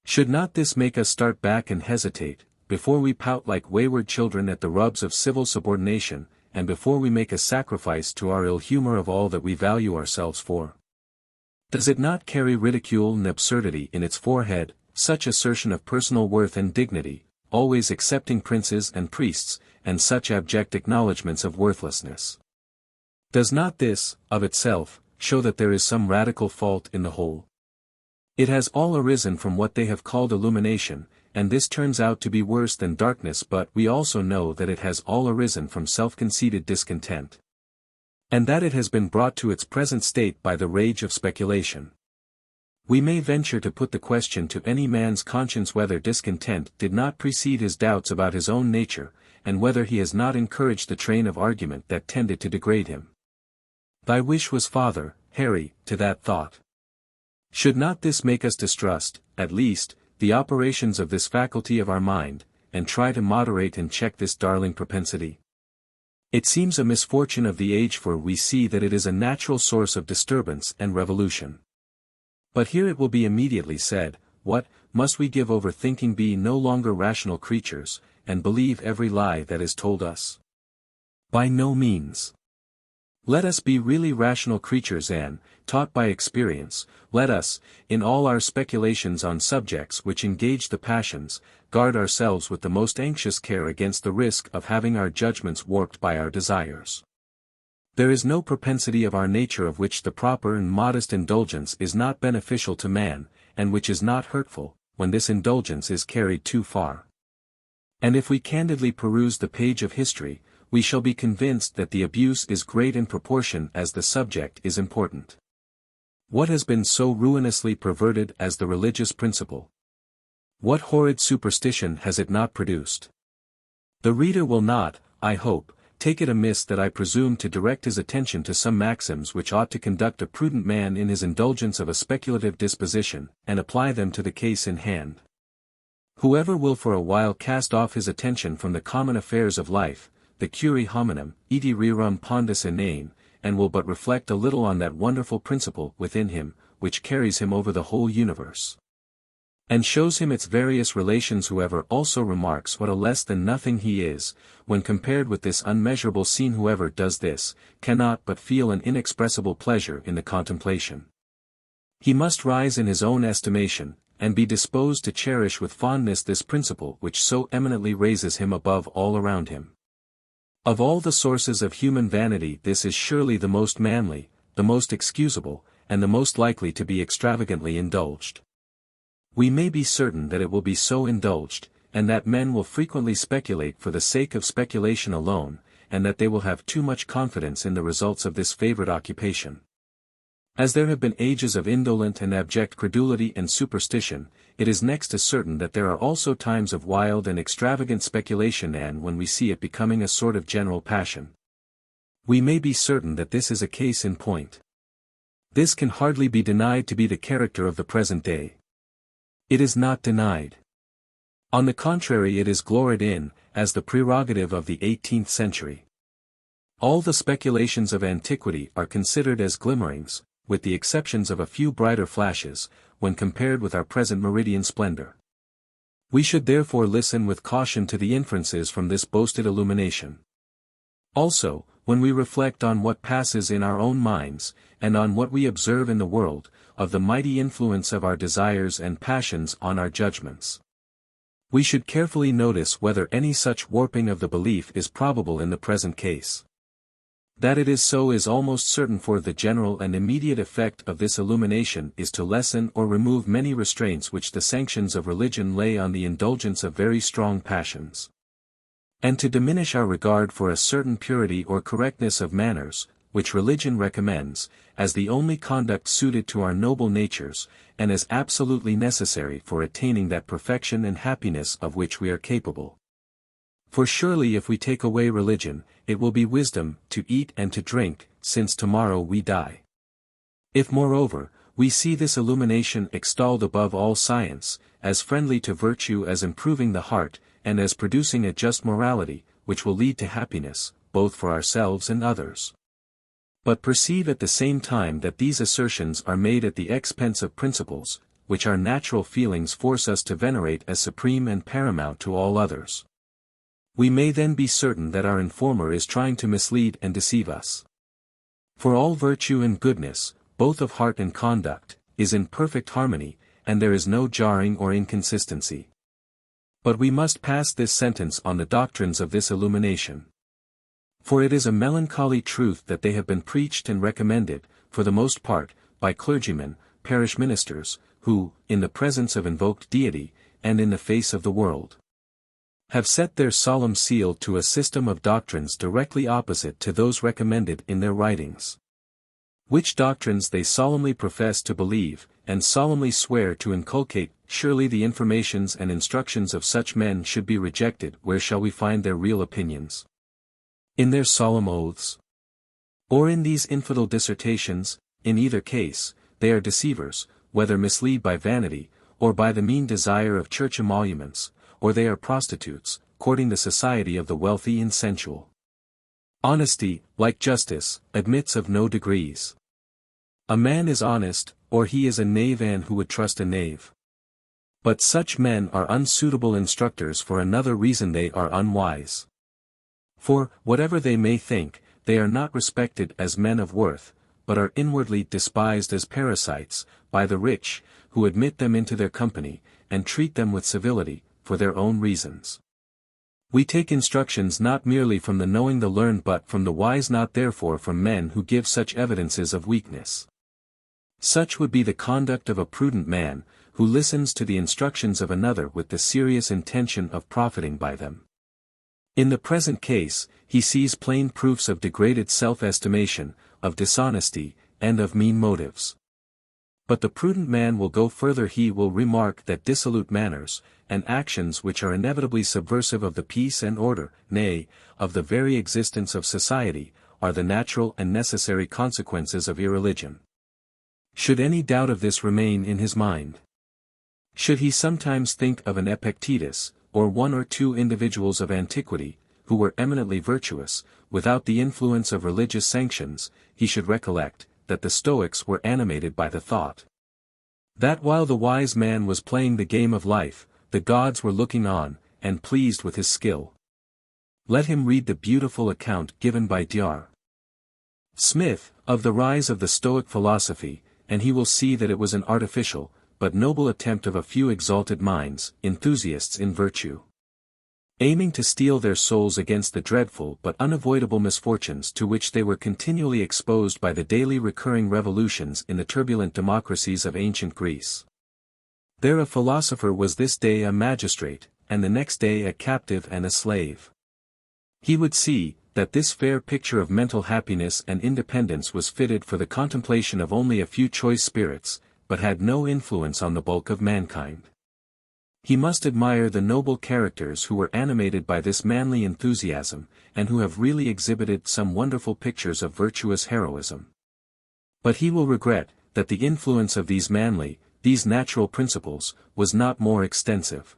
Should not this make us start back and hesitate, before we pout like wayward children at the rubs of civil subordination, and before we make a sacrifice to our ill humor of all that we value ourselves for? Does it not carry ridicule and absurdity in its forehead, such assertion of personal worth and dignity, always excepting princes and priests, and such abject acknowledgments of worthlessness? Does not this, of itself, show that there is some radical fault in the whole? It has all arisen from what they have called illumination, and this turns out to be worse than darkness, but we also know that it has all arisen from self-conceited discontent, and that it has been brought to its present state by the rage of speculation. We may venture to put the question to any man's conscience whether discontent did not precede his doubts about his own nature, and whether he has not encouraged the train of argument that tended to degrade him. Thy wish was, father, Harry, to that thought. Should not this make us distrust, at least, the operations of this faculty of our mind, and try to moderate and check this darling propensity? It seems a misfortune of the age, for we see that it is a natural source of disturbance and revolution. But here it will be immediately said, what, must we give over thinking, be no longer rational creatures, and believe every lie that is told us? By no means. Let us be really rational creatures and, taught by experience, let us, in all our speculations on subjects which engage the passions, guard ourselves with the most anxious care against the risk of having our judgments warped by our desires. There is no propensity of our nature of which the proper and modest indulgence is not beneficial to man, and which is not hurtful, when this indulgence is carried too far. And if we candidly peruse the page of history, we shall be convinced that the abuse is great in proportion as the subject is important. What has been so ruinously perverted as the religious principle? What horrid superstition has it not produced? The reader will not, I hope, take it amiss that I presume to direct his attention to some maxims which ought to conduct a prudent man in his indulgence of a speculative disposition, and apply them to the case in hand. Whoever will for a while cast off his attention from the common affairs of life, the curi hominum, iti rerum pondus inane, and will but reflect a little on that wonderful principle within him, which carries him over the whole universe, and shows him its various relations, whoever also remarks what a less than nothing he is, when compared with this unmeasurable scene, whoever does this, cannot but feel an inexpressible pleasure in the contemplation. He must rise in his own estimation, and be disposed to cherish with fondness this principle which so eminently raises him above all around him. Of all the sources of human vanity, this is surely the most manly, the most excusable, and the most likely to be extravagantly indulged. We may be certain that it will be so indulged, and that men will frequently speculate for the sake of speculation alone, and that they will have too much confidence in the results of this favorite occupation. As there have been ages of indolent and abject credulity and superstition, it is next to certain that there are also times of wild and extravagant speculation, and when we see it becoming a sort of general passion, we may be certain that this is a case in point. This can hardly be denied to be the character of the present day. It is not denied. On the contrary, it is gloried in, as the prerogative of the 18th century. All the speculations of antiquity are considered as glimmerings, with the exceptions of a few brighter flashes, when compared with our present meridian splendor. We should therefore listen with caution to the inferences from this boasted illumination. Also, when we reflect on what passes in our own minds, and on what we observe in the world, of the mighty influence of our desires and passions on our judgments, we should carefully notice whether any such warping of the belief is probable in the present case. That it is so is almost certain, for the general and immediate effect of this illumination is to lessen or remove many restraints which the sanctions of religion lay on the indulgence of very strong passions, and to diminish our regard for a certain purity or correctness of manners, which religion recommends, as the only conduct suited to our noble natures, and as absolutely necessary for attaining that perfection and happiness of which we are capable. For surely if we take away religion, it will be wisdom to eat and to drink, since tomorrow we die. If moreover, we see this illumination extolled above all science, as friendly to virtue as improving the heart, and as producing a just morality, which will lead to happiness, both for ourselves and others, but perceive at the same time that these assertions are made at the expense of principles, which our natural feelings force us to venerate as supreme and paramount to all others, we may then be certain that our informer is trying to mislead and deceive us. For all virtue and goodness, both of heart and conduct, is in perfect harmony, and there is no jarring or inconsistency. But we must pass this sentence on the doctrines of this illumination. For it is a melancholy truth that they have been preached and recommended, for the most part, by clergymen, parish ministers, who, in the presence of invoked deity, and in the face of the world, have set their solemn seal to a system of doctrines directly opposite to those recommended in their writings. Which doctrines they solemnly profess to believe, and solemnly swear to inculcate. Surely the informations and instructions of such men should be rejected. Where shall we find their real opinions? In their solemn oaths? Or in these infidel dissertations? In either case, they are deceivers, whether misled by vanity, or by the mean desire of church emoluments, or they are prostitutes, courting the society of the wealthy and sensual. Honesty, like justice, admits of no degrees. A man is honest, or he is a knave, and who would trust a knave? But such men are unsuitable instructors. For another reason they are unwise. For, whatever they may think, they are not respected as men of worth, but are inwardly despised as parasites, by the rich, who admit them into their company, and treat them with civility, for their own reasons. We take instructions not merely from the knowing the learned but from the wise, not therefore from men who give such evidences of weakness. Such would be the conduct of a prudent man, who listens to the instructions of another with the serious intention of profiting by them. In the present case, he sees plain proofs of degraded self-estimation, of dishonesty, and of mean motives. But the prudent man will go further. He will remark that dissolute manners, and actions which are inevitably subversive of the peace and order, nay, of the very existence of society, are the natural and necessary consequences of irreligion. Should any doubt of this remain in his mind? Should he sometimes think of an Epictetus, or one or two individuals of antiquity, who were eminently virtuous, without the influence of religious sanctions, he should recollect, that the Stoics were animated by the thought that while the wise man was playing the game of life, the gods were looking on, and pleased with his skill. Let him read the beautiful account given by Dr. Smith, of the rise of the Stoic philosophy, and he will see that it was an artificial, but noble attempt of a few exalted minds, enthusiasts in virtue, aiming to steel their souls against the dreadful but unavoidable misfortunes to which they were continually exposed by the daily recurring revolutions in the turbulent democracies of ancient Greece. There a philosopher was this day a magistrate, and the next day a captive and a slave. He would see, that this fair picture of mental happiness and independence was fitted for the contemplation of only a few choice spirits, but had no influence on the bulk of mankind. He must admire the noble characters who were animated by this manly enthusiasm, and who have really exhibited some wonderful pictures of virtuous heroism. But he will regret, that the influence of these manly, these natural principles, was not more extensive.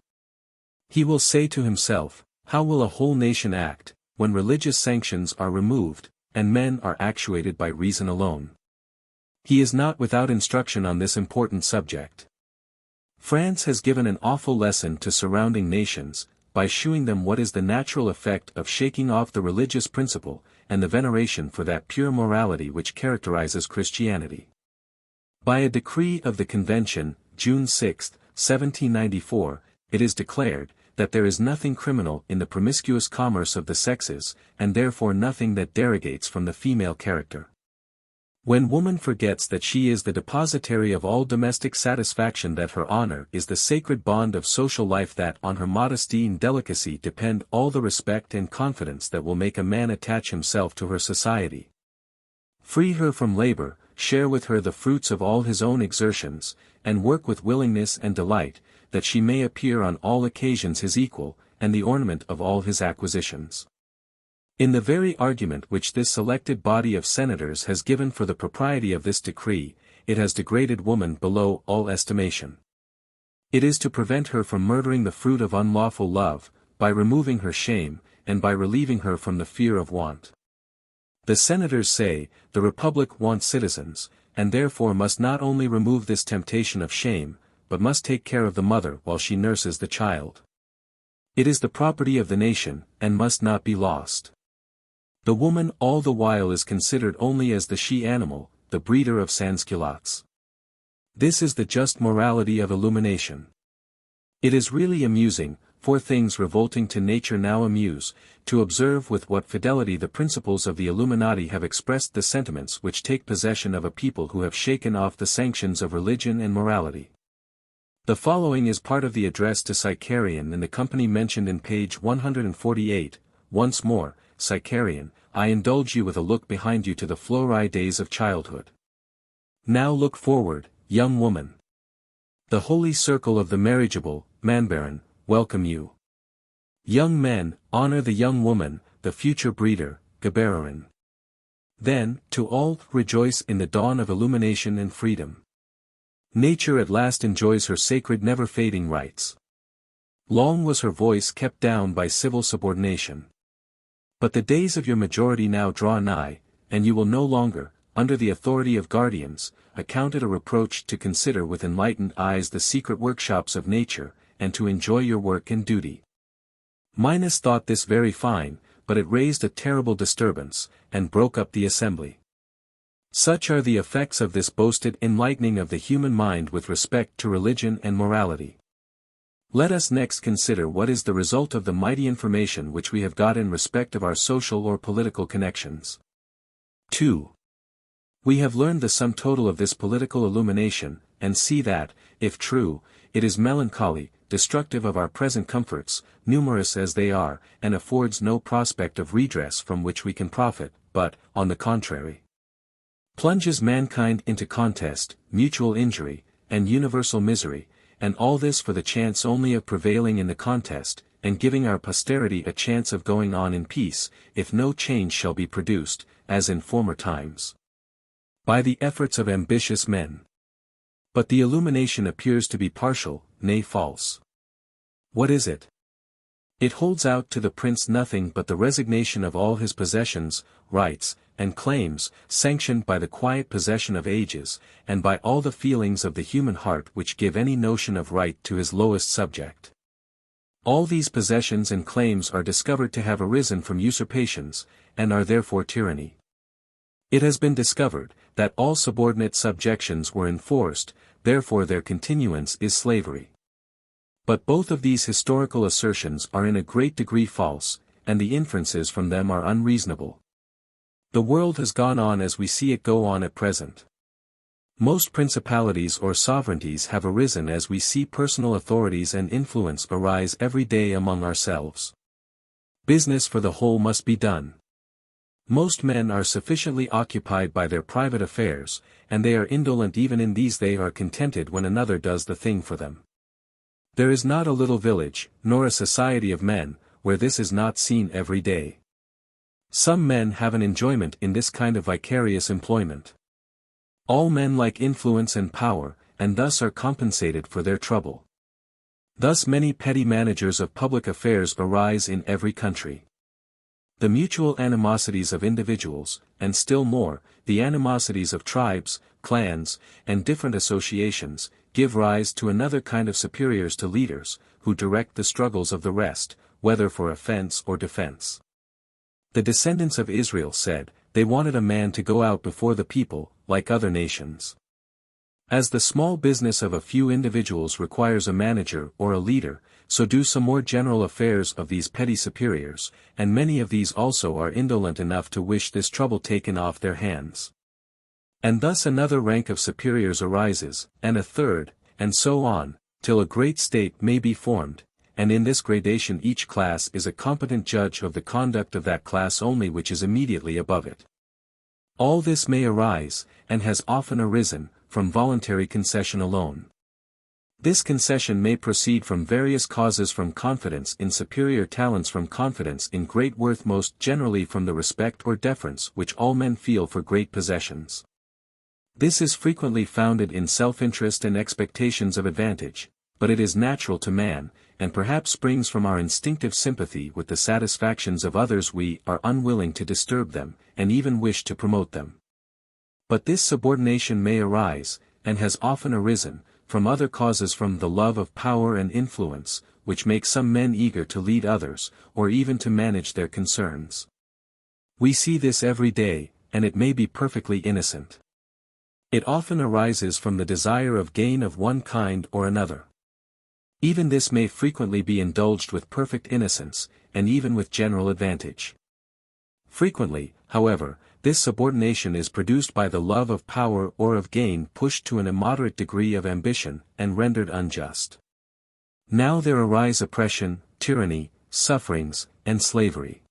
He will say to himself, how will a whole nation act, when religious sanctions are removed, and men are actuated by reason alone? He is not without instruction on this important subject. France has given an awful lesson to surrounding nations, by shewing them what is the natural effect of shaking off the religious principle, and the veneration for that pure morality which characterizes Christianity. By a decree of the Convention, June 6, 1794, it is declared, that there is nothing criminal in the promiscuous commerce of the sexes, and therefore nothing that derogates from the female character. When woman forgets that she is the depositary of all domestic satisfaction, that her honor is the sacred bond of social life, that on her modesty and delicacy depend all the respect and confidence that will make a man attach himself to her society. Free her from labor, share with her the fruits of all his own exertions, and work with willingness and delight, that she may appear on all occasions his equal, and the ornament of all his acquisitions. In the very argument which this selected body of senators has given for the propriety of this decree, it has degraded woman below all estimation. It is to prevent her from murdering the fruit of unlawful love, by removing her shame, and by relieving her from the fear of want. The senators say, the Republic wants citizens, and therefore must not only remove this temptation of shame, but must take care of the mother while she nurses the child. It is the property of the nation, and must not be lost. The woman all the while is considered only as the she-animal, the breeder of sansculottes. This is the just morality of illumination. It is really amusing, for things revolting to nature now amuse, to observe with what fidelity the principles of the Illuminati have expressed the sentiments which take possession of a people who have shaken off the sanctions of religion and morality. The following is part of the address to Sicarian and the company mentioned in page 148, once more, Sicarian, I indulge you with a look behind you to the florid days of childhood. Now look forward, young woman. The holy circle of the marriageable, Manbaron, welcome you. Young men, honor the young woman, the future breeder, Gabarin. Then, to all, rejoice in the dawn of illumination and freedom. Nature at last enjoys her sacred never-fading rights. Long was her voice kept down by civil subordination. But the days of your majority now draw nigh, and you will no longer, under the authority of guardians, account it a reproach to consider with enlightened eyes the secret workshops of nature, and to enjoy your work and duty. Minos thought this very fine, but it raised a terrible disturbance, and broke up the assembly. Such are the effects of this boasted enlightening of the human mind with respect to religion and morality. Let us next consider what is the result of the mighty information which we have got in respect of our social or political connections. 2. We have learned the sum total of this political illumination, and see that, if true, it is melancholy, destructive of our present comforts, numerous as they are, and affords no prospect of redress from which we can profit, but, on the contrary, plunges mankind into contest, mutual injury, and universal misery, and all this for the chance only of prevailing in the contest, and giving our posterity a chance of going on in peace, if no change shall be produced, as in former times, by the efforts of ambitious men. But the illumination appears to be partial, nay false. What is it? It holds out to the prince nothing but the resignation of all his possessions, rights, and claims, sanctioned by the quiet possession of ages, and by all the feelings of the human heart which give any notion of right to his lowest subject. All these possessions and claims are discovered to have arisen from usurpations, and are therefore tyranny. It has been discovered, that all subordinate subjections were enforced, therefore their continuance is slavery. But both of these historical assertions are in a great degree false, and the inferences from them are unreasonable. The world has gone on as we see it go on at present. Most principalities or sovereignties have arisen as we see personal authorities and influence arise every day among ourselves. Business for the whole must be done. Most men are sufficiently occupied by their private affairs, and they are indolent even in these. They are contented when another does the thing for them. There is not a little village, nor a society of men, where this is not seen every day. Some men have an enjoyment in this kind of vicarious employment. All men like influence and power, and thus are compensated for their trouble. Thus many petty managers of public affairs arise in every country. The mutual animosities of individuals, and still more, the animosities of tribes, clans, and different associations, give rise to another kind of superiors to leaders, who direct the struggles of the rest, whether for offense or defense. The descendants of Israel said, they wanted a man to go out before the people, like other nations. As the small business of a few individuals requires a manager or a leader, so do some more general affairs of these petty superiors, and many of these also are indolent enough to wish this trouble taken off their hands. And thus another rank of superiors arises, and a third, and so on, till a great state may be formed, and in this gradation each class is a competent judge of the conduct of that class only which is immediately above it. All this may arise, and has often arisen, from voluntary concession alone. This concession may proceed from various causes, from confidence in superior talents, from confidence in great worth, most generally from the respect or deference which all men feel for great possessions. This is frequently founded in self-interest and expectations of advantage, but it is natural to man, and perhaps springs from our instinctive sympathy with the satisfactions of others. We are unwilling to disturb them, and even wish to promote them. But this subordination may arise, and has often arisen, from other causes, from the love of power and influence, which makes some men eager to lead others, or even to manage their concerns. We see this every day, and it may be perfectly innocent. It often arises from the desire of gain of one kind or another. Even this may frequently be indulged with perfect innocence, and even with general advantage. Frequently, however, this subordination is produced by the love of power or of gain pushed to an immoderate degree of ambition, and rendered unjust. Now there arise oppression, tyranny, sufferings, and slavery.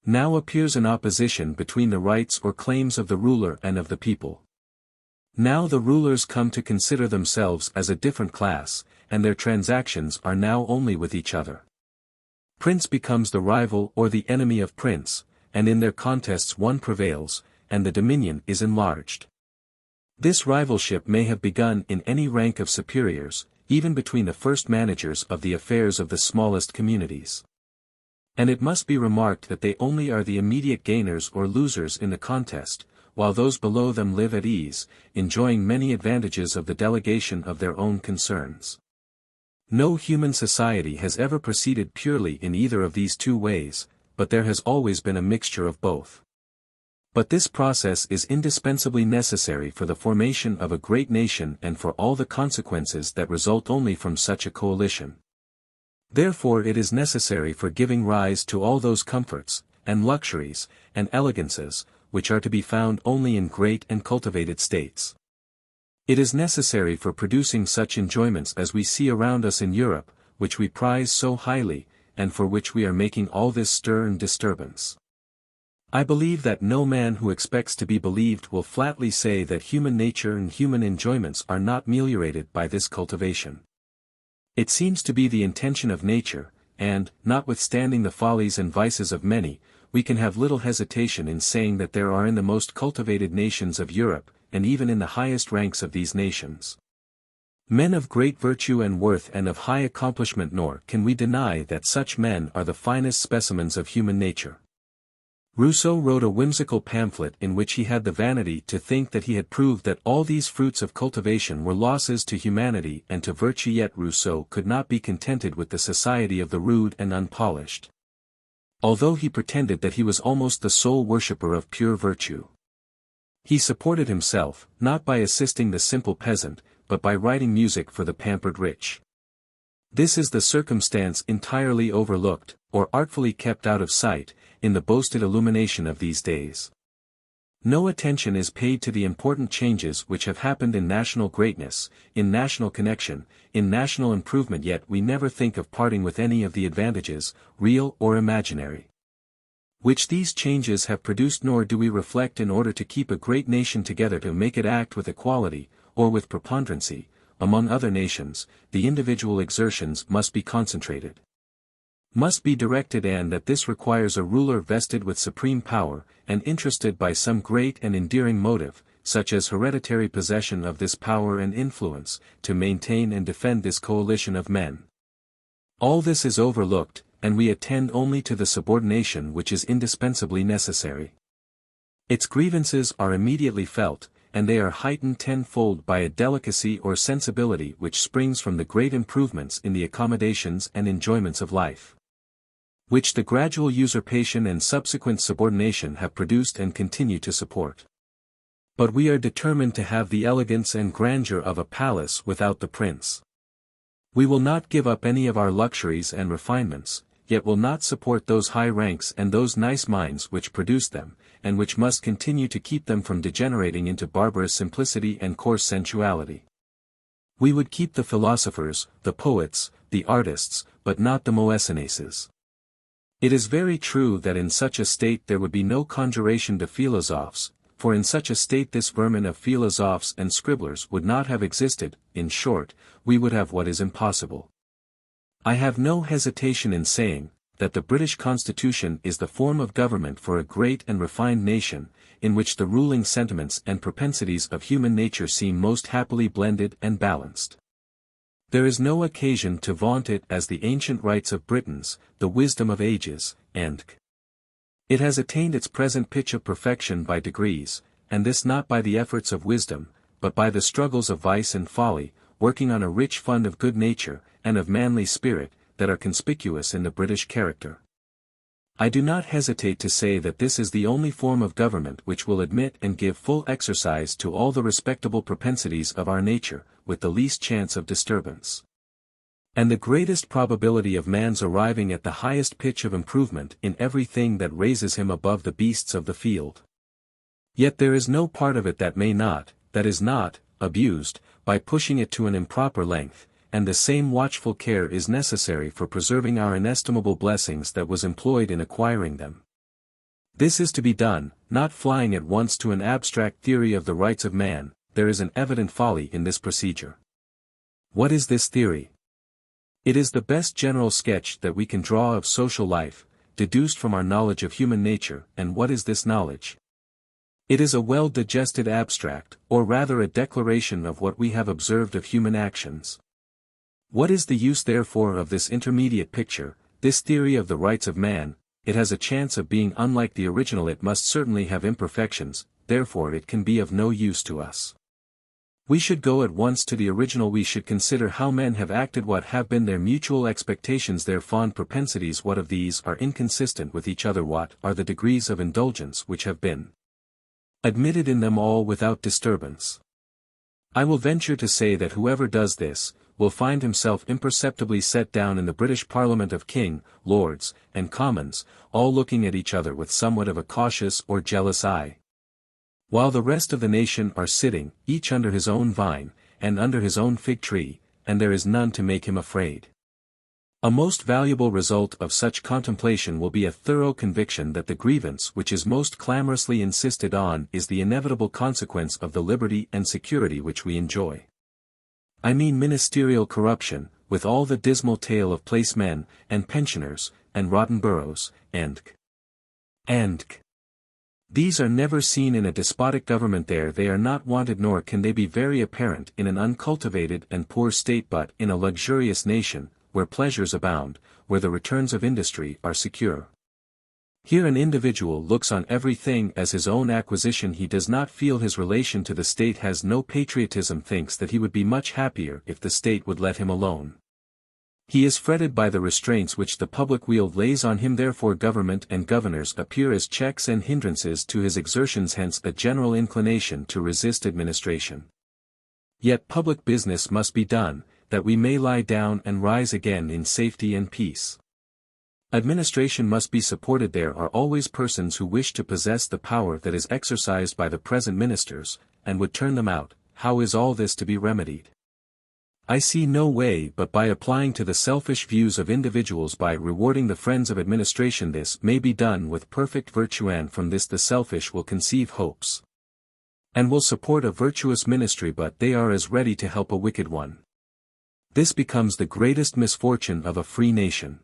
Now appears an opposition between the rights or claims of the ruler and of the people. Now the rulers come to consider themselves as a different class, and their transactions are now only with each other. Prince becomes the rival or the enemy of prince, and in their contests one prevails, and the dominion is enlarged. This rivalship may have begun in any rank of superiors, even between the first managers of the affairs of the smallest communities. And it must be remarked that they only are the immediate gainers or losers in the contest, while those below them live at ease, enjoying many advantages of the delegation of their own concerns. No human society has ever proceeded purely in either of these two ways, but there has always been a mixture of both. But this process is indispensably necessary for the formation of a great nation and for all the consequences that result only from such a coalition. Therefore it is necessary for giving rise to all those comforts, and luxuries, and elegances, which are to be found only in great and cultivated states. It is necessary for producing such enjoyments as we see around us in Europe, which we prize so highly, and for which we are making all this stir and disturbance. I believe that no man who expects to be believed will flatly say that human nature and human enjoyments are not meliorated by this cultivation. It seems to be the intention of nature, and, notwithstanding the follies and vices of many, we can have little hesitation in saying that there are in the most cultivated nations of Europe, and even in the highest ranks of these nations, men of great virtue and worth and of high accomplishment, nor can we deny that such men are the finest specimens of human nature. Rousseau wrote a whimsical pamphlet in which he had the vanity to think that he had proved that all these fruits of cultivation were losses to humanity and to virtue, yet Rousseau could not be contented with the society of the rude and unpolished, although he pretended that he was almost the sole worshipper of pure virtue. He supported himself, not by assisting the simple peasant, but by writing music for the pampered rich. This is the circumstance entirely overlooked, or artfully kept out of sight, in the boasted illumination of these days. No attention is paid to the important changes which have happened in national greatness, in national connection, in national improvement, yet we never think of parting with any of the advantages, real or imaginary, which these changes have produced, nor do we reflect in order to keep a great nation together to make it act with equality, or with preponderancy, among other nations, the individual exertions must be concentrated, must be directed, and that this requires a ruler vested with supreme power, and interested by some great and endearing motive, such as hereditary possession of this power and influence, to maintain and defend this coalition of men. All this is overlooked, and we attend only to the subordination which is indispensably necessary. Its grievances are immediately felt, and they are heightened tenfold by a delicacy or sensibility which springs from the great improvements in the accommodations and enjoyments of life, which the gradual usurpation and subsequent subordination have produced and continue to support. But we are determined to have the elegance and grandeur of a palace without the prince. We will not give up any of our luxuries and refinements, yet will not support those high ranks and those nice minds which produce them, and which must continue to keep them from degenerating into barbarous simplicity and coarse sensuality. We would keep the philosophers, the poets, the artists, but not the Moecenases. It is very true that in such a state there would be no conjuration de philosophes, for in such a state this vermin of philosophes and scribblers would not have existed. In short, we would have what is impossible. I have no hesitation in saying, that the British Constitution is the form of government for a great and refined nation, in which the ruling sentiments and propensities of human nature seem most happily blended and balanced. There is no occasion to vaunt it as the ancient rights of Britons, the wisdom of ages, and it has attained its present pitch of perfection by degrees, and this not by the efforts of wisdom, but by the struggles of vice and folly, working on a rich fund of good nature, and of manly spirit, that are conspicuous in the British character. I do not hesitate to say that this is the only form of government which will admit and give full exercise to all the respectable propensities of our nature, with the least chance of disturbance, and the greatest probability of man's arriving at the highest pitch of improvement in everything that raises him above the beasts of the field. Yet there is no part of it that may not, that is not, abused, by pushing it to an improper length, and the same watchful care is necessary for preserving our inestimable blessings that was employed in acquiring them. This is to be done, not flying at once to an abstract theory of the rights of man. There is an evident folly in this procedure. What is this theory? It is the best general sketch that we can draw of social life, deduced from our knowledge of human nature. And what is this knowledge? It is a well-digested abstract, or rather a declaration of what we have observed of human actions. What is the use therefore of this intermediate picture, this theory of the rights of man? It has a chance of being unlike the original. It must certainly have imperfections, therefore it can be of no use to us. We should go at once to the original. We should consider how men have acted, what have been their mutual expectations, their fond propensities, what of these are inconsistent with each other, what are the degrees of indulgence which have been admitted in them all without disturbance. I will venture to say that whoever does this, will find himself imperceptibly set down in the British Parliament of King, Lords, and Commons, all looking at each other with somewhat of a cautious or jealous eye. While the rest of the nation are sitting, each under his own vine, and under his own fig tree, and there is none to make him afraid. A most valuable result of such contemplation will be a thorough conviction that the grievance which is most clamorously insisted on is the inevitable consequence of the liberty and security which we enjoy. I mean ministerial corruption, with all the dismal tale of placemen, and pensioners, and rotten boroughs, and these are never seen in a despotic government. There they are not wanted, nor can they be very apparent in an uncultivated and poor state, but in a luxurious nation, where pleasures abound, where the returns of industry are secure. Here an individual looks on everything as his own acquisition. He does not feel his relation to the state, has no patriotism, thinks that he would be much happier if the state would let him alone. He is fretted by the restraints which the public weal lays on him, therefore government and governors appear as checks and hindrances to his exertions, hence a general inclination to resist administration. Yet public business must be done, that we may lie down and rise again in safety and peace. Administration must be supported. There are always persons who wish to possess the power that is exercised by the present ministers, and would turn them out. How is all this to be remedied? I see no way but by applying to the selfish views of individuals, by rewarding the friends of administration. This may be done with perfect virtue, and from this the selfish will conceive hopes, and will support a virtuous ministry, but they are as ready to help a wicked one. This becomes the greatest misfortune of a free nation.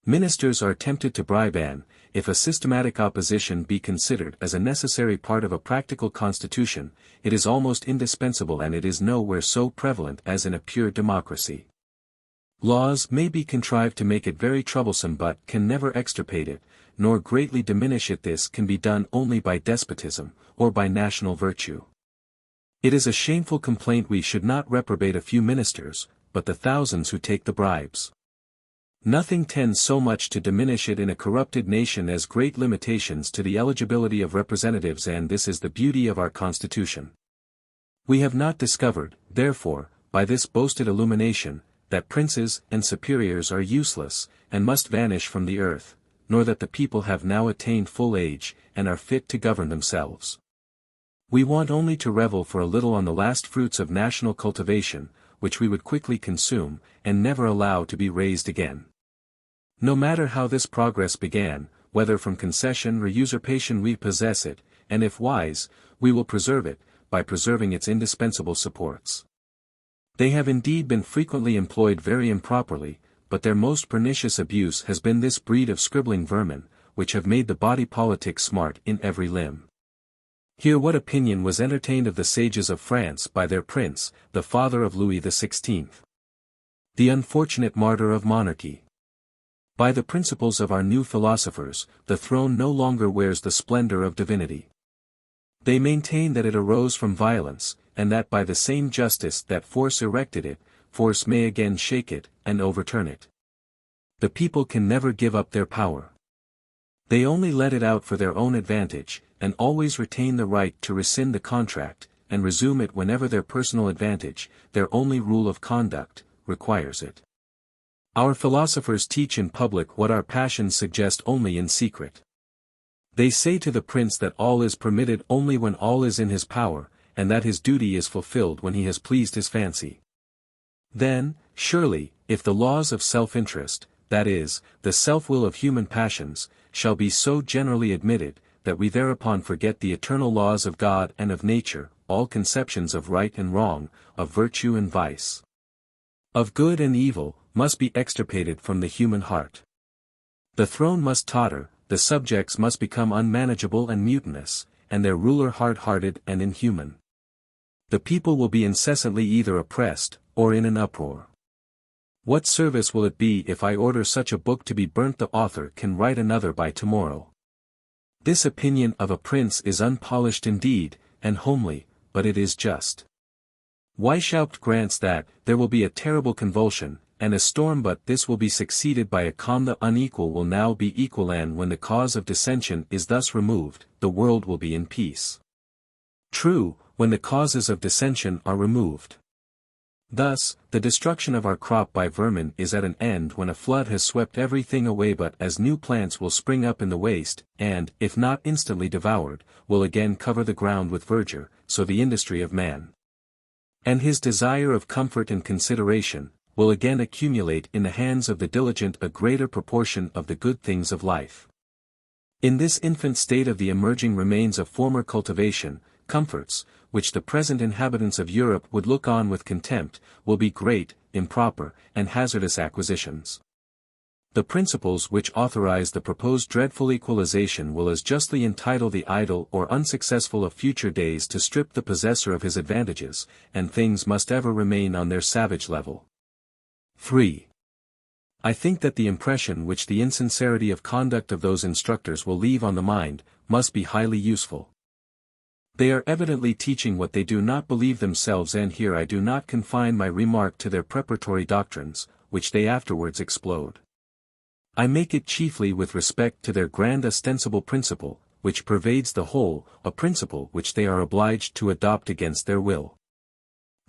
Ministers are tempted to bribe, and, if a systematic opposition be considered as a necessary part of a practical constitution, it is almost indispensable, and it is nowhere so prevalent as in a pure democracy. Laws may be contrived to make it very troublesome, but can never extirpate it, nor greatly diminish it. This can be done only by despotism, or by national virtue. It is a shameful complaint we should not reprobate a few ministers, but the thousands who take the bribes. Nothing tends so much to diminish it in a corrupted nation as great limitations to the eligibility of representatives, and this is the beauty of our Constitution. We have not discovered, therefore, by this boasted illumination, that princes and superiors are useless, and must vanish from the earth, nor that the people have now attained full age, and are fit to govern themselves. We want only to revel for a little on the last fruits of national cultivation, which we would quickly consume, and never allow to be raised again. No matter how this progress began, whether from concession or usurpation, we possess it, and if wise, we will preserve it, by preserving its indispensable supports. They have indeed been frequently employed very improperly, but their most pernicious abuse has been this breed of scribbling vermin, which have made the body politic smart in every limb. Hear what opinion was entertained of the sages of France by their prince, the father of Louis XVI. The unfortunate martyr of monarchy. By the principles of our new philosophers, the throne no longer wears the splendor of divinity. They maintain that it arose from violence, and that by the same justice that force erected it, force may again shake it, and overturn it. The people can never give up their power. They only let it out for their own advantage, and always retain the right to rescind the contract, and resume it whenever their personal advantage, their only rule of conduct, requires it. Our philosophers teach in public what our passions suggest only in secret. They say to the prince that all is permitted only when all is in his power, and that his duty is fulfilled when he has pleased his fancy. Then, surely, if the laws of self-interest, that is, the self-will of human passions, shall be so generally admitted, that we thereupon forget the eternal laws of God and of nature, all conceptions of right and wrong, of virtue and vice, of good and evil, must be extirpated from the human heart. The throne must totter, the subjects must become unmanageable and mutinous, and their ruler hard-hearted and inhuman. The people will be incessantly either oppressed, or in an uproar. What service will it be if I order such a book to be burnt? The author can write another by tomorrow. This opinion of a prince is unpolished indeed, and homely, but it is just. Weishaupt grants that there will be a terrible convulsion, and a storm, but this will be succeeded by a calm. The unequal will now be equal, and when the cause of dissension is thus removed, the world will be in peace. True, when the causes of dissension are removed. Thus, the destruction of our crop by vermin is at an end when a flood has swept everything away, but as new plants will spring up in the waste, and, if not instantly devoured, will again cover the ground with verdure, so the industry of man, and his desire of comfort and consideration, will again accumulate in the hands of the diligent a greater proportion of the good things of life. In this infant state of the emerging remains of former cultivation, comforts, which the present inhabitants of Europe would look on with contempt, will be great, improper, and hazardous acquisitions. The principles which authorize the proposed dreadful equalization will as justly entitle the idle or unsuccessful of future days to strip the possessor of his advantages, and things must ever remain on their savage level. 3. I think that the impression which the insincerity of conduct of those instructors will leave on the mind, must be highly useful. They are evidently teaching what they do not believe themselves, and here I do not confine my remark to their preparatory doctrines, which they afterwards explode. I make it chiefly with respect to their grand ostensible principle, which pervades the whole, a principle which they are obliged to adopt against their will.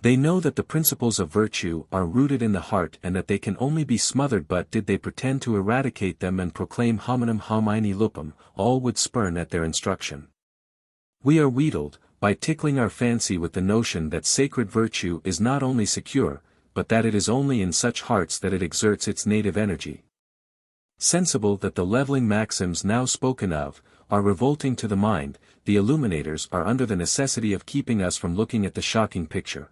They know that the principles of virtue are rooted in the heart, and that they can only be smothered, but did they pretend to eradicate them and proclaim hominem homini lupum, all would spurn at their instruction. We are wheedled, by tickling our fancy with the notion that sacred virtue is not only secure, but that it is only in such hearts that it exerts its native energy. Sensible that the leveling maxims now spoken of, are revolting to the mind, the illuminators are under the necessity of keeping us from looking at the shocking picture.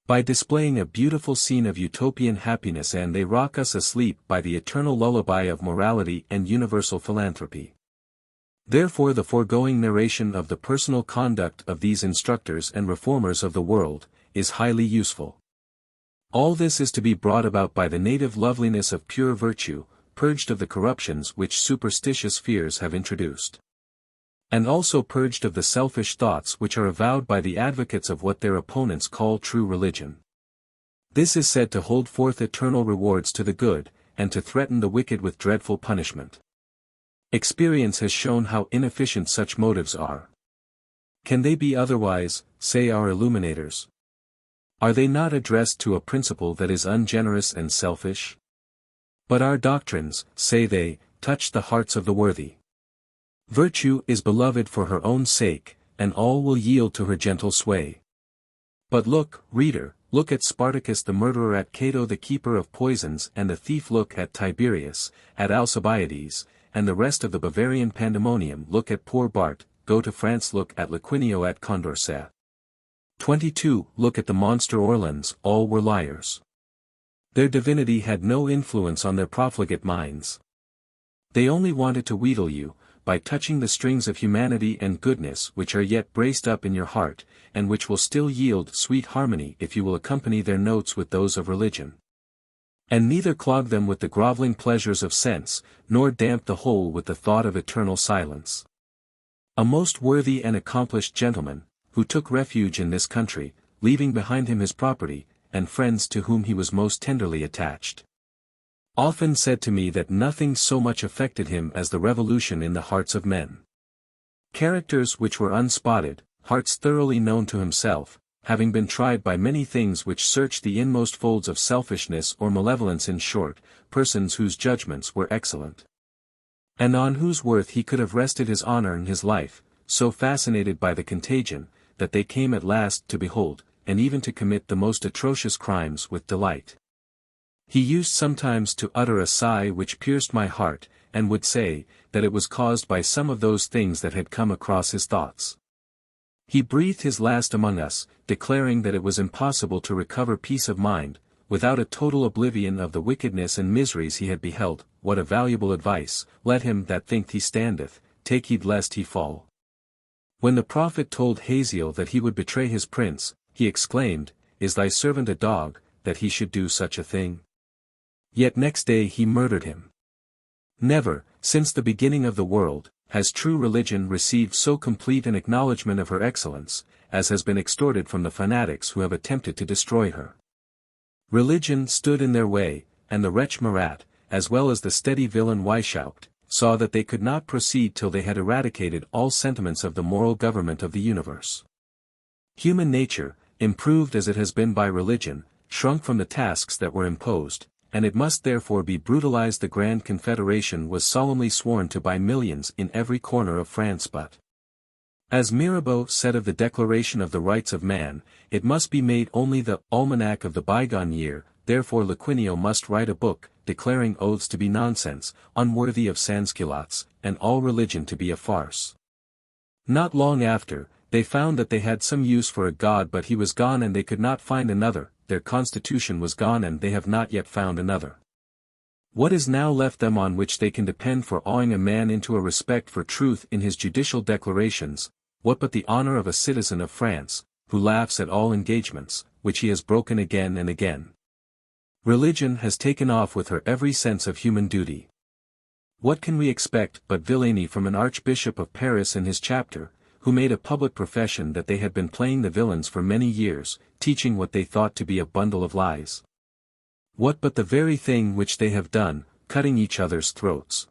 By displaying a beautiful scene of utopian happiness, and they rock us asleep by the eternal lullaby of morality and universal philanthropy. Therefore the foregoing narration of the personal conduct of these instructors and reformers of the world, is highly useful. All this is to be brought about by the native loveliness of pure virtue, purged of the corruptions which superstitious fears have introduced. And also purged of the selfish thoughts which are avowed by the advocates of what their opponents call true religion. This is said to hold forth eternal rewards to the good, and to threaten the wicked with dreadful punishment. Experience has shown how inefficient such motives are. Can they be otherwise, say our illuminators? Are they not addressed to a principle that is ungenerous and selfish? But our doctrines, say they, touch the hearts of the worthy. Virtue is beloved for her own sake, and all will yield to her gentle sway. But look, reader, look at Spartacus the murderer, at Cato the keeper of poisons and the thief, look at Tiberius, at Alcibiades, and the rest of the Bavarian pandemonium, look at poor Bart, go to France, look at Liquinio at Condorcet. 22. Look at the monster Orleans, all were liars. Their divinity had no influence on their profligate minds. They only wanted to wheedle you, by touching the strings of humanity and goodness which are yet braced up in your heart, and which will still yield sweet harmony if you will accompany their notes with those of religion. And neither clog them with the groveling pleasures of sense, nor damp the whole with the thought of eternal silence. A most worthy and accomplished gentleman, who took refuge in this country, leaving behind him his property, and friends to whom he was most tenderly attached, often said to me that nothing so much affected him as the revolution in the hearts of men. Characters which were unspotted, hearts thoroughly known to himself, having been tried by many things which searched the inmost folds of selfishness or malevolence, in short, persons whose judgments were excellent, and on whose worth he could have rested his honor and his life, so fascinated by the contagion, that they came at last to behold, and even to commit the most atrocious crimes with delight. He used sometimes to utter a sigh which pierced my heart, and would say, that it was caused by some of those things that had come across his thoughts. He breathed his last among us, declaring that it was impossible to recover peace of mind, without a total oblivion of the wickedness and miseries he had beheld. What a valuable advice! Let him that thinketh he standeth, take heed lest he fall. When the prophet told Hazael that he would betray his prince, he exclaimed, Is thy servant a dog, that he should do such a thing? Yet next day he murdered him. Never, since the beginning of the world, has true religion received so complete an acknowledgment of her excellence, as has been extorted from the fanatics who have attempted to destroy her. Religion stood in their way, and the wretch Marat, as well as the steady villain Weishaupt, saw that they could not proceed till they had eradicated all sentiments of the moral government of the universe. Human nature, improved as it has been by religion, shrunk from the tasks that were imposed, and it must therefore be brutalized. The Grand Confederation was solemnly sworn to by millions in every corner of France, but, as Mirabeau said of the Declaration of the Rights of Man, it must be made only the almanac of the bygone year. Therefore Lequinio must write a book, declaring oaths to be nonsense, unworthy of sansculottes, and all religion to be a farce. Not long after, they found that they had some use for a god, but he was gone and they could not find another. Their constitution was gone and they have not yet found another. What is now left them on which they can depend for awing a man into a respect for truth in his judicial declarations? What but the honor of a citizen of France, who laughs at all engagements, which he has broken again and again? Religion has taken off with her every sense of human duty. What can we expect but villainy from an Archbishop of Paris in his chapter, who made a public profession that they had been playing the villains for many years, teaching what they thought to be a bundle of lies? What but the very thing which they have done, cutting each other's throats?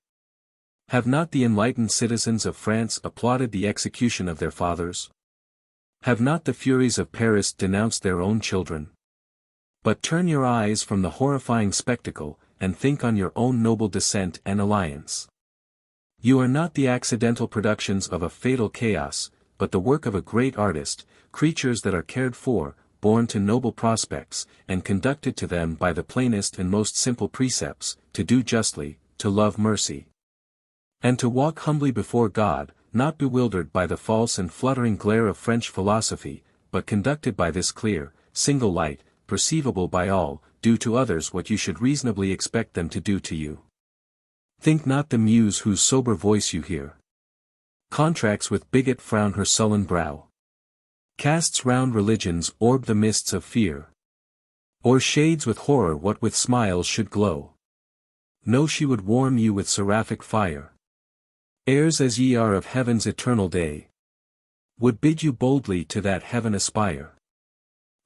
Have not the enlightened citizens of France applauded the execution of their fathers? Have not the furies of Paris denounced their own children? But turn your eyes from the horrifying spectacle, and think on your own noble descent and alliance. You are not the accidental productions of a fatal chaos, but the work of a great artist, creatures that are cared for, born to noble prospects, and conducted to them by the plainest and most simple precepts, to do justly, to love mercy, and to walk humbly before God, not bewildered by the false and fluttering glare of French philosophy, but conducted by this clear, single light, perceivable by all. Do to others what you should reasonably expect them to do to you. Think not the muse whose sober voice you hear contracts with bigot frown her sullen brow, casts round religion's orb the mists of fear, or shades with horror what with smiles should glow. No, she would warm you with seraphic fire. Heirs as ye are of heaven's eternal day, would bid you boldly to that heaven aspire,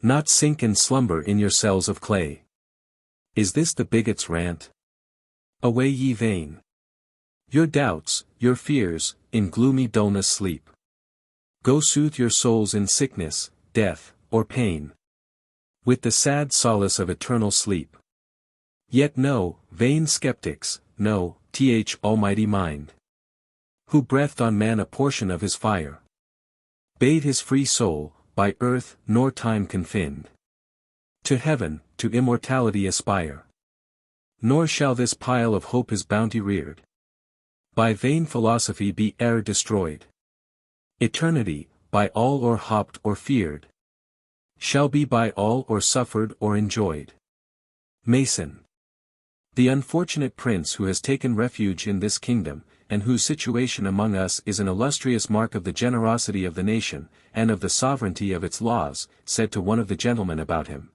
not sink and slumber in your cells of clay. Is this the bigot's rant? Away ye vain! Your doubts, your fears, in gloomy dullness sleep. Go soothe your souls in sickness, death, or pain, with the sad solace of eternal sleep. Yet know, vain skeptics, know, Almighty Mind, who breathed on man a portion of his fire, bade his free soul, by earth nor time confined, to heaven, to immortality aspire. Nor shall this pile of hope his bounty reared, by vain philosophy be e'er destroyed. Eternity, by all or hopped or feared, shall be by all or suffered or enjoyed. Mason. The unfortunate prince who has taken refuge in this kingdom, and whose situation among us is an illustrious mark of the generosity of the nation, and of the sovereignty of its laws, said to one of the gentlemen about him,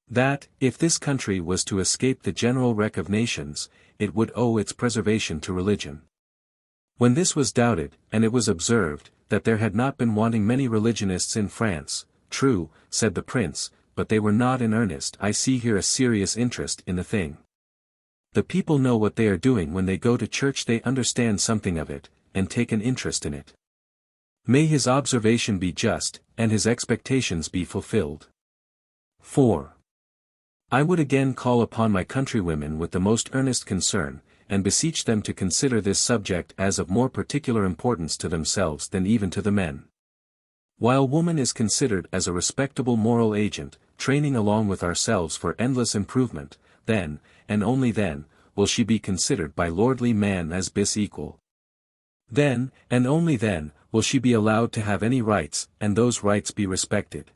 that, if this country was to escape the general wreck of nations, it would owe its preservation to religion. When this was doubted, and it was observed, that there had not been wanting many religionists in France, true, said the prince, but they were not in earnest. I see here a serious interest in the thing. The people know what they are doing when they go to church, they understand something of it, and take an interest in it. May his observation be just, and his expectations be fulfilled. 4. I would again call upon my countrywomen with the most earnest concern, and beseech them to consider this subject as of more particular importance to themselves than even to the men. While woman is considered as a respectable moral agent, training along with ourselves for endless improvement, then, and only then, will she be considered by lordly man as bis equal. Then, and only then, will she be allowed to have any rights, and those rights be respected.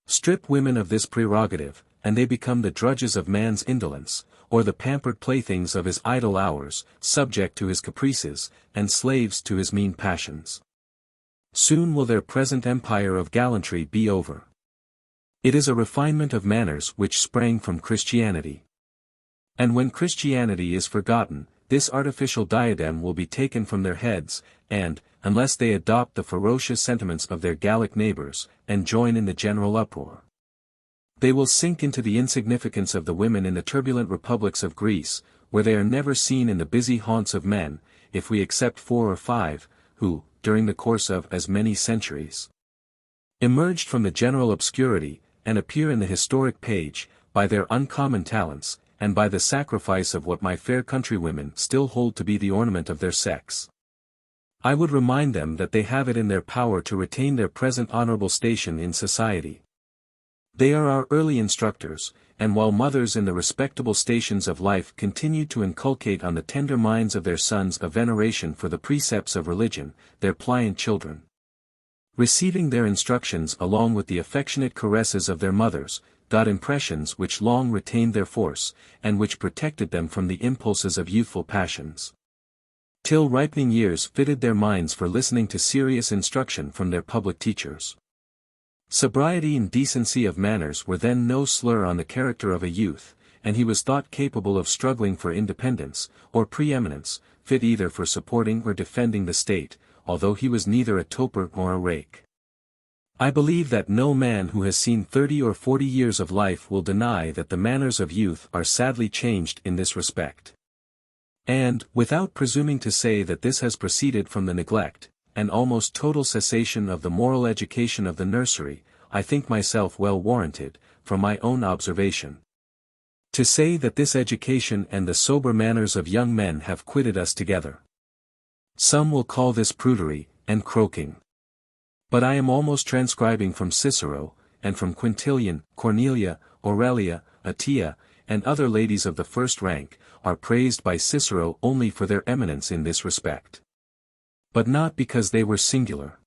Strip women of this prerogative, and they become the drudges of man's indolence, or the pampered playthings of his idle hours, subject to his caprices, and slaves to his mean passions. Soon will their present empire of gallantry be over. It is a refinement of manners which sprang from Christianity. And when Christianity is forgotten, this artificial diadem will be taken from their heads, and, unless they adopt the ferocious sentiments of their Gallic neighbors, and join in the general uproar, they will sink into the insignificance of the women in the turbulent republics of Greece, where they are never seen in the busy haunts of men, if we except 4 or 5, who, during the course of as many centuries, emerged from the general obscurity, and appear in the historic page, by their uncommon talents, and by the sacrifice of what my fair countrywomen still hold to be the ornament of their sex. I would remind them that they have it in their power to retain their present honorable station in society. They are our early instructors, and while mothers in the respectable stations of life continue to inculcate on the tender minds of their sons a veneration for the precepts of religion, their pliant children, receiving their instructions along with the affectionate caresses of their mothers, got impressions which long retained their force, and which protected them from the impulses of youthful passions, till ripening years fitted their minds for listening to serious instruction from their public teachers. Sobriety and decency of manners were then no slur on the character of a youth, and he was thought capable of struggling for independence, or preeminence, fit either for supporting or defending the state, although he was neither a toper nor a rake. I believe that no man who has seen 30 or 40 years of life will deny that the manners of youth are sadly changed in this respect. And, without presuming to say that this has proceeded from the neglect, and almost total cessation of the moral education of the nursery, I think myself well warranted, from my own observation, to say that this education and the sober manners of young men have quitted us together. Some will call this prudery, and croaking. But I am almost transcribing from Cicero, and from Quintilian, Cornelia, Aurelia, Attia, and other ladies of the first rank, are praised by Cicero only for their eminence in this respect, but not because they were singular.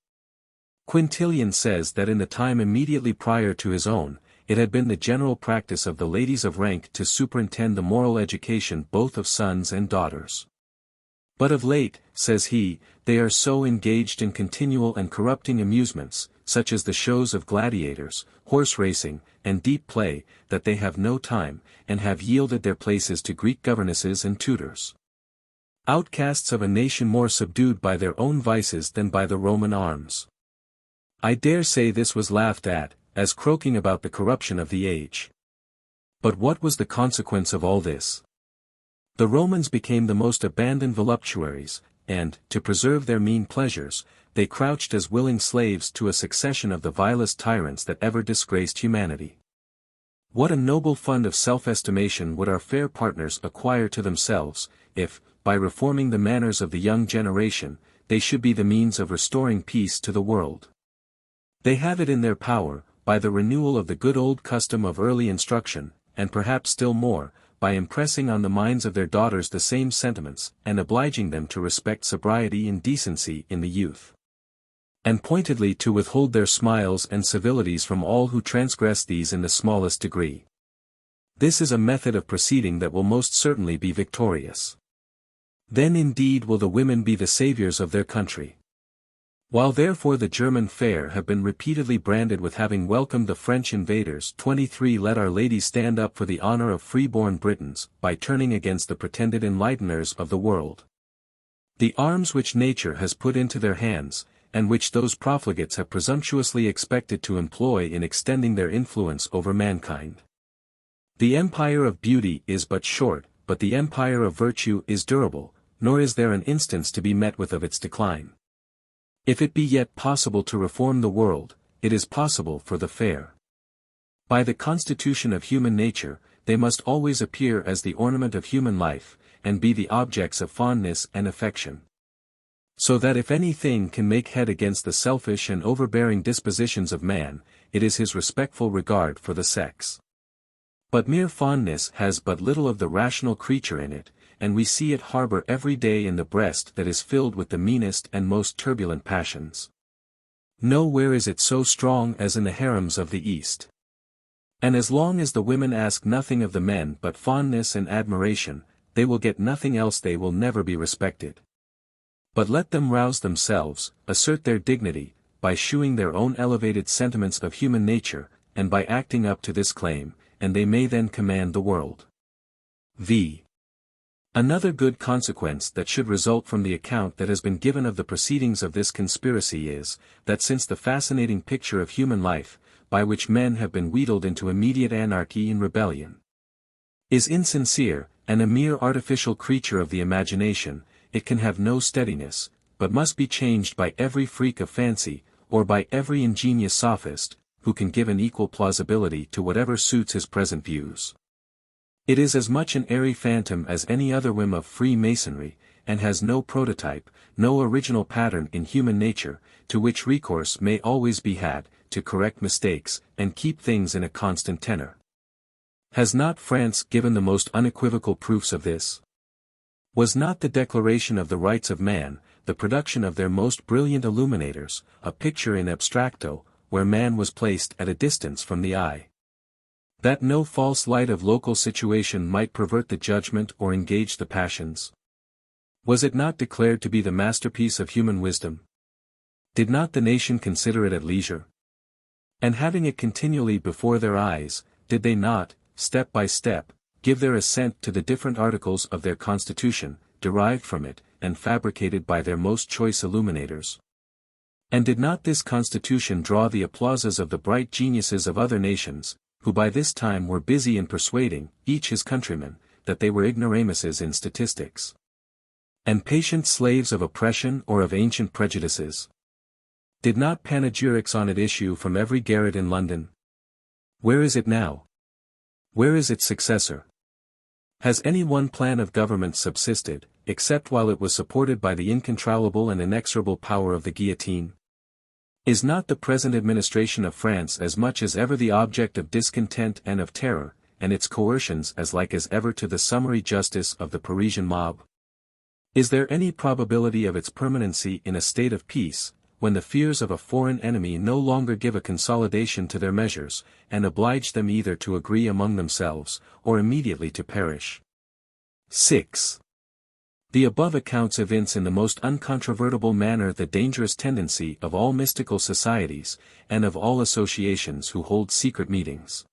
Quintilian says that in the time immediately prior to his own, it had been the general practice of the ladies of rank to superintend the moral education both of sons and daughters. But of late, says he, they are so engaged in continual and corrupting amusements, such as the shows of gladiators, horse racing, and deep play, that they have no time, and have yielded their places to Greek governesses and tutors. Outcasts of a nation more subdued by their own vices than by the Roman arms. I dare say this was laughed at, as croaking about the corruption of the age. But what was the consequence of all this? The Romans became the most abandoned voluptuaries, and, to preserve their mean pleasures, they crouched as willing slaves to a succession of the vilest tyrants that ever disgraced humanity. What a noble fund of self-estimation would our fair partners acquire to themselves, if, by reforming the manners of the young generation, they should be the means of restoring peace to the world. They have it in their power, by the renewal of the good old custom of early instruction, and perhaps still more, by impressing on the minds of their daughters the same sentiments, and obliging them to respect sobriety and decency in the youth, and pointedly to withhold their smiles and civilities from all who transgress these in the smallest degree. This is a method of proceeding that will most certainly be victorious. Then indeed will the women be the saviors of their country. While therefore the German fair have been repeatedly branded with having welcomed the French invaders, 23 let our ladies stand up for the honor of free-born Britons, by turning against the pretended enlighteners of the world the arms which nature has put into their hands, and which those profligates have presumptuously expected to employ in extending their influence over mankind. The empire of beauty is but short, but the empire of virtue is durable, nor is there an instance to be met with of its decline. If it be yet possible to reform the world, it is possible for the fair. By the constitution of human nature, they must always appear as the ornament of human life, and be the objects of fondness and affection. So that if anything can make head against the selfish and overbearing dispositions of man, it is his respectful regard for the sex. But mere fondness has but little of the rational creature in it, and we see it harbor every day in the breast that is filled with the meanest and most turbulent passions. Nowhere is it so strong as in the harems of the East. And as long as the women ask nothing of the men but fondness and admiration, they will get nothing else, they will never be respected. But let them rouse themselves, assert their dignity, by shewing their own elevated sentiments of human nature, and by acting up to this claim, and they may then command the world. v. Another good consequence that should result from the account that has been given of the proceedings of this conspiracy is, that since the fascinating picture of human life, by which men have been wheedled into immediate anarchy and rebellion, is insincere, and a mere artificial creature of the imagination, it can have no steadiness, but must be changed by every freak of fancy, or by every ingenious sophist, who can give an equal plausibility to whatever suits his present views. It is as much an airy phantom as any other whim of Freemasonry, and has no prototype, no original pattern in human nature, to which recourse may always be had, to correct mistakes, and keep things in a constant tenor. Has not France given the most unequivocal proofs of this? Was not the Declaration of the Rights of Man, the production of their most brilliant illuminators, a picture in abstracto, where man was placed at a distance from the eye? That no false light of local situation might pervert the judgment or engage the passions? Was it not declared to be the masterpiece of human wisdom? Did not the nation consider it at leisure? And having it continually before their eyes, did they not, step by step, give their assent to the different articles of their constitution, derived from it, and fabricated by their most choice illuminators? And did not this constitution draw the applauses of the bright geniuses of other nations, who by this time were busy in persuading, each his countryman, that they were ignoramuses in statistics, and patient slaves of oppression or of ancient prejudices? Did not panegyrics on it issue from every garret in London? Where is it now? Where is its successor? Has any one plan of government subsisted, except while it was supported by the incontrollable and inexorable power of the guillotine? Is not the present administration of France as much as ever the object of discontent and of terror, and its coercions as like as ever to the summary justice of the Parisian mob? Is there any probability of its permanency in a state of peace, when the fears of a foreign enemy no longer give a consolidation to their measures, and oblige them either to agree among themselves, or immediately to perish? 6. The above accounts evince in the most uncontrovertible manner the dangerous tendency of all mystical societies, and of all associations who hold secret meetings.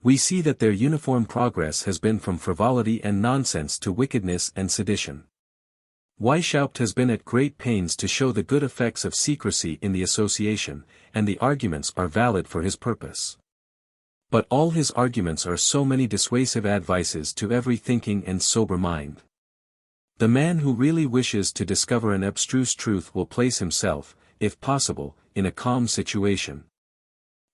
We see that their uniform progress has been from frivolity and nonsense to wickedness and sedition. Weishaupt has been at great pains to show the good effects of secrecy in the association, and the arguments are valid for his purpose. But all his arguments are so many dissuasive advices to every thinking and sober mind. The man who really wishes to discover an abstruse truth will place himself, if possible, in a calm situation,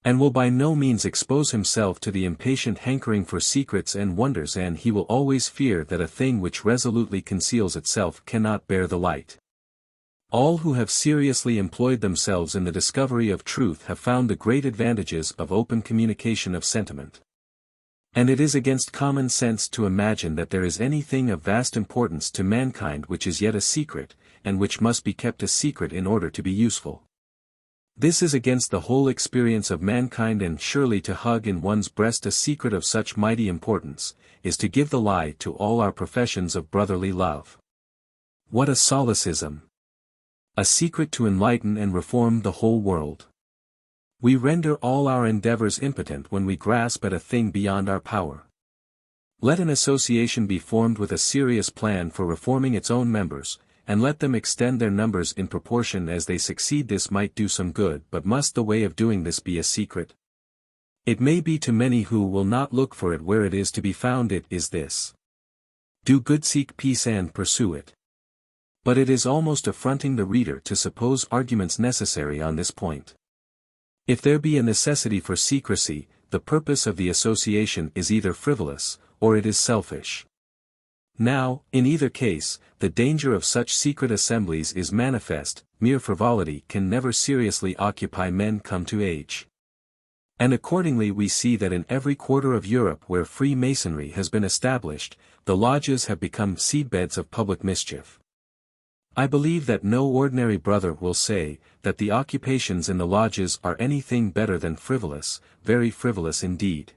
and will by no means expose himself to the impatient hankering for secrets and wonders, and he will always fear that a thing which resolutely conceals itself cannot bear the light. All who have seriously employed themselves in the discovery of truth have found the great advantages of open communication of sentiment. And it is against common sense to imagine that there is anything of vast importance to mankind which is yet a secret, and which must be kept a secret in order to be useful. This is against the whole experience of mankind, and surely to hug in one's breast a secret of such mighty importance, is to give the lie to all our professions of brotherly love. What a solecism! A secret to enlighten and reform the whole world. We render all our endeavors impotent when we grasp at a thing beyond our power. Let an association be formed with a serious plan for reforming its own members, and let them extend their numbers in proportion as they succeed. This might do some good, but must the way of doing this be a secret? It may be to many who will not look for it where it is to be found. It is this: do good, seek peace, and pursue it. But it is almost affronting the reader to suppose arguments necessary on this point. If there be a necessity for secrecy, the purpose of the association is either frivolous, or it is selfish. Now, in either case, the danger of such secret assemblies is manifest. Mere frivolity can never seriously occupy men come to age. And accordingly we see that in every quarter of Europe where Freemasonry has been established, the lodges have become seedbeds of public mischief. I believe that no ordinary brother will say, that the occupations in the lodges are anything better than frivolous, very frivolous indeed.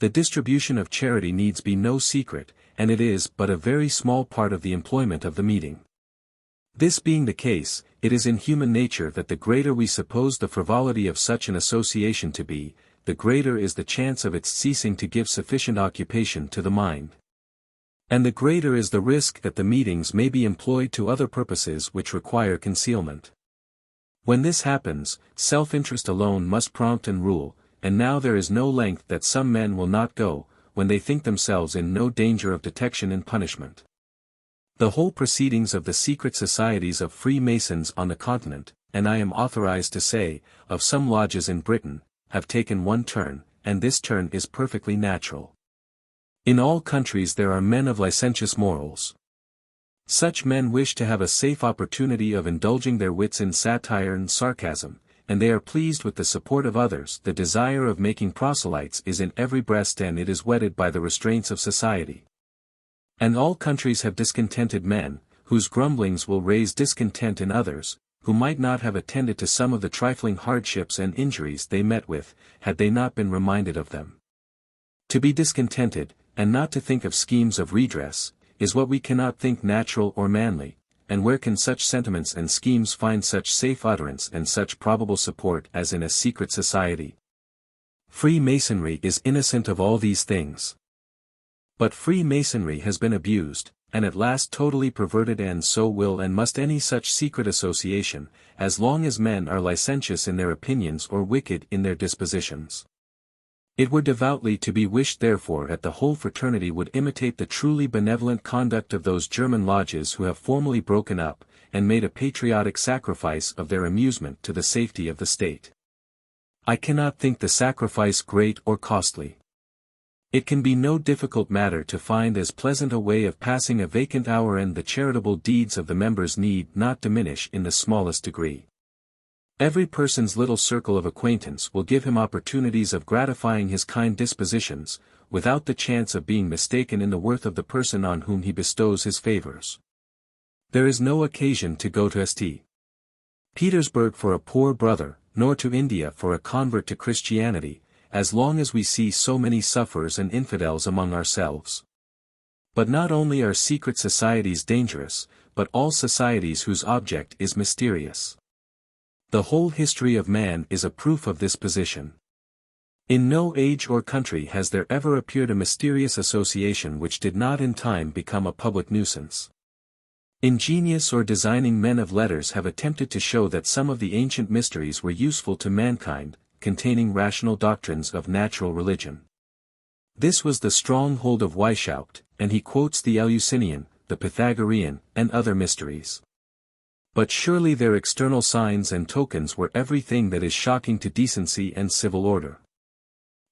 The distribution of charity needs be no secret, and it is but a very small part of the employment of the meeting. This being the case, it is in human nature that the greater we suppose the frivolity of such an association to be, the greater is the chance of its ceasing to give sufficient occupation to the mind. And the greater is the risk that the meetings may be employed to other purposes which require concealment. When this happens, self-interest alone must prompt and rule, and now there is no length that some men will not go, when they think themselves in no danger of detection and punishment. The whole proceedings of the secret societies of Freemasons on the continent, and I am authorized to say, of some lodges in Britain, have taken one turn, and this turn is perfectly natural. In all countries there are men of licentious morals. Such men wish to have a safe opportunity of indulging their wits in satire and sarcasm, and they are pleased with the support of others. The desire of making proselytes is in every breast, and it is whetted by the restraints of society. And all countries have discontented men, whose grumblings will raise discontent in others, who might not have attended to some of the trifling hardships and injuries they met with, had they not been reminded of them. To be discontented, and not to think of schemes of redress, is what we cannot think natural or manly, and where can such sentiments and schemes find such safe utterance and such probable support as in a secret society? Freemasonry is innocent of all these things. But Freemasonry has been abused, and at last totally perverted, and so will and must any such secret association, as long as men are licentious in their opinions or wicked in their dispositions. It were devoutly to be wished therefore that the whole fraternity would imitate the truly benevolent conduct of those German lodges who have formally broken up, and made a patriotic sacrifice of their amusement to the safety of the state. I cannot think the sacrifice great or costly. It can be no difficult matter to find as pleasant a way of passing a vacant hour, and the charitable deeds of the members need not diminish in the smallest degree. Every person's little circle of acquaintance will give him opportunities of gratifying his kind dispositions, without the chance of being mistaken in the worth of the person on whom he bestows his favors. There is no occasion to go to St. Petersburg for a poor brother, nor to India for a convert to Christianity, as long as we see so many sufferers and infidels among ourselves. But not only are secret societies dangerous, but all societies whose object is mysterious. The whole history of man is a proof of this position. In no age or country has there ever appeared a mysterious association which did not in time become a public nuisance. Ingenious or designing men of letters have attempted to show that some of the ancient mysteries were useful to mankind, containing rational doctrines of natural religion. This was the stronghold of Weishaupt, and he quotes the Eleusinian, the Pythagorean, and other mysteries. But surely their external signs and tokens were everything that is shocking to decency and civil order.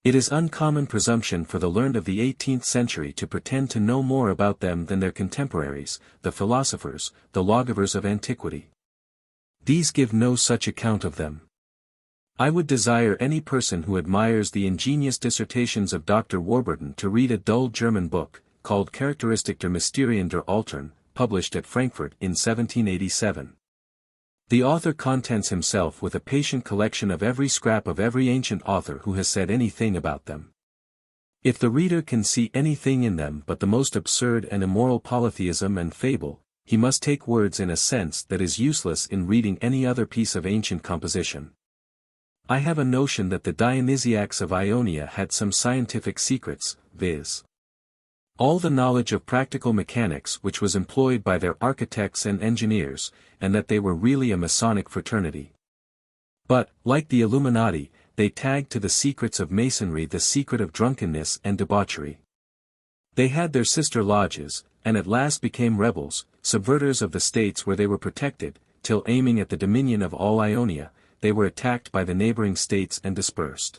It is uncommon presumption for the learned of the 18th century to pretend to know more about them than their contemporaries, the philosophers, the lawgivers of antiquity. These give no such account of them. I would desire any person who admires the ingenious dissertations of Dr. Warburton to read a dull German book, called Charakteristik der Mysterien der Altern, published at Frankfurt in 1787. The author contents himself with a patient collection of every scrap of every ancient author who has said anything about them. If the reader can see anything in them but the most absurd and immoral polytheism and fable, he must take words in a sense that is useless in reading any other piece of ancient composition. I have a notion that the Dionysiacs of Ionia had some scientific secrets, viz. all the knowledge of practical mechanics which was employed by their architects and engineers, and that they were really a Masonic fraternity. But, like the Illuminati, they tagged to the secrets of Masonry the secret of drunkenness and debauchery. They had their sister lodges, and at last became rebels, subverters of the states where they were protected, till aiming at the dominion of all Ionia, they were attacked by the neighboring states and dispersed.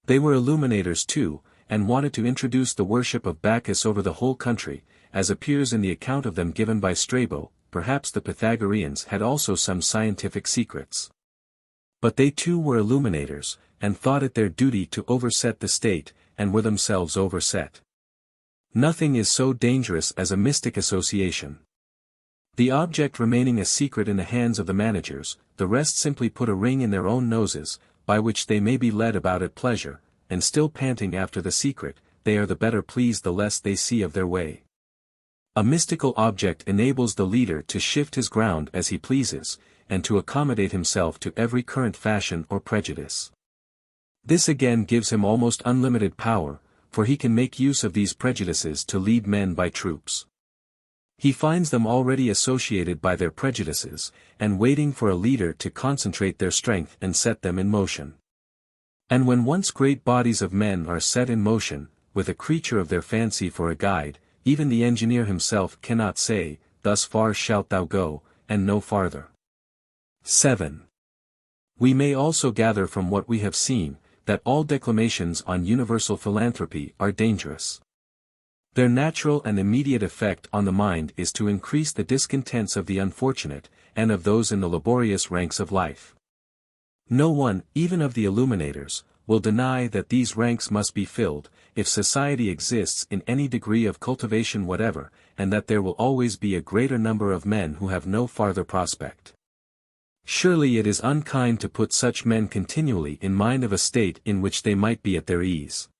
They were illuminators too, and wanted to introduce the worship of Bacchus over the whole country, as appears in the account of them given by Strabo. Perhaps the Pythagoreans had also some scientific secrets. But they too were illuminators, and thought it their duty to overset the state, and were themselves overset. Nothing is so dangerous as a mystic association. The object remaining a secret in the hands of the managers, the rest simply put a ring in their own noses, by which they may be led about at pleasure, and still panting after the secret, they are the better pleased the less they see of their way. A mystical object enables the leader to shift his ground as he pleases, and to accommodate himself to every current fashion or prejudice. This again gives him almost unlimited power, for he can make use of these prejudices to lead men by troops. He finds them already associated by their prejudices, and waiting for a leader to concentrate their strength and set them in motion. And when once great bodies of men are set in motion, with a creature of their fancy for a guide, even the engineer himself cannot say, "Thus far shalt thou go, and no farther." 7. We may also gather from what we have seen, that all declamations on universal philanthropy are dangerous. Their natural and immediate effect on the mind is to increase the discontents of the unfortunate, and of those in the laborious ranks of life. No one, even of the illuminators, will deny that these ranks must be filled, if society exists in any degree of cultivation whatever, and that there will always be a greater number of men who have no farther prospect. Surely it is unkind to put such men continually in mind of a state in which they might be at their ease.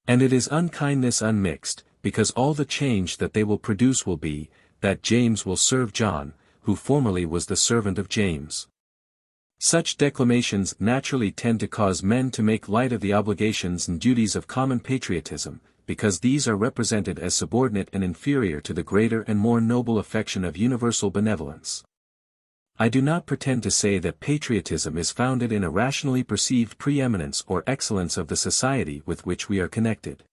And it is unkindness unmixed, because all the change that they will produce will be, that James will serve John, who formerly was the servant of James. Such declamations naturally tend to cause men to make light of the obligations and duties of common patriotism, because these are represented as subordinate and inferior to the greater and more noble affection of universal benevolence. I do not pretend to say that patriotism is founded in a rationally perceived preeminence or excellence of the society with which we are connected.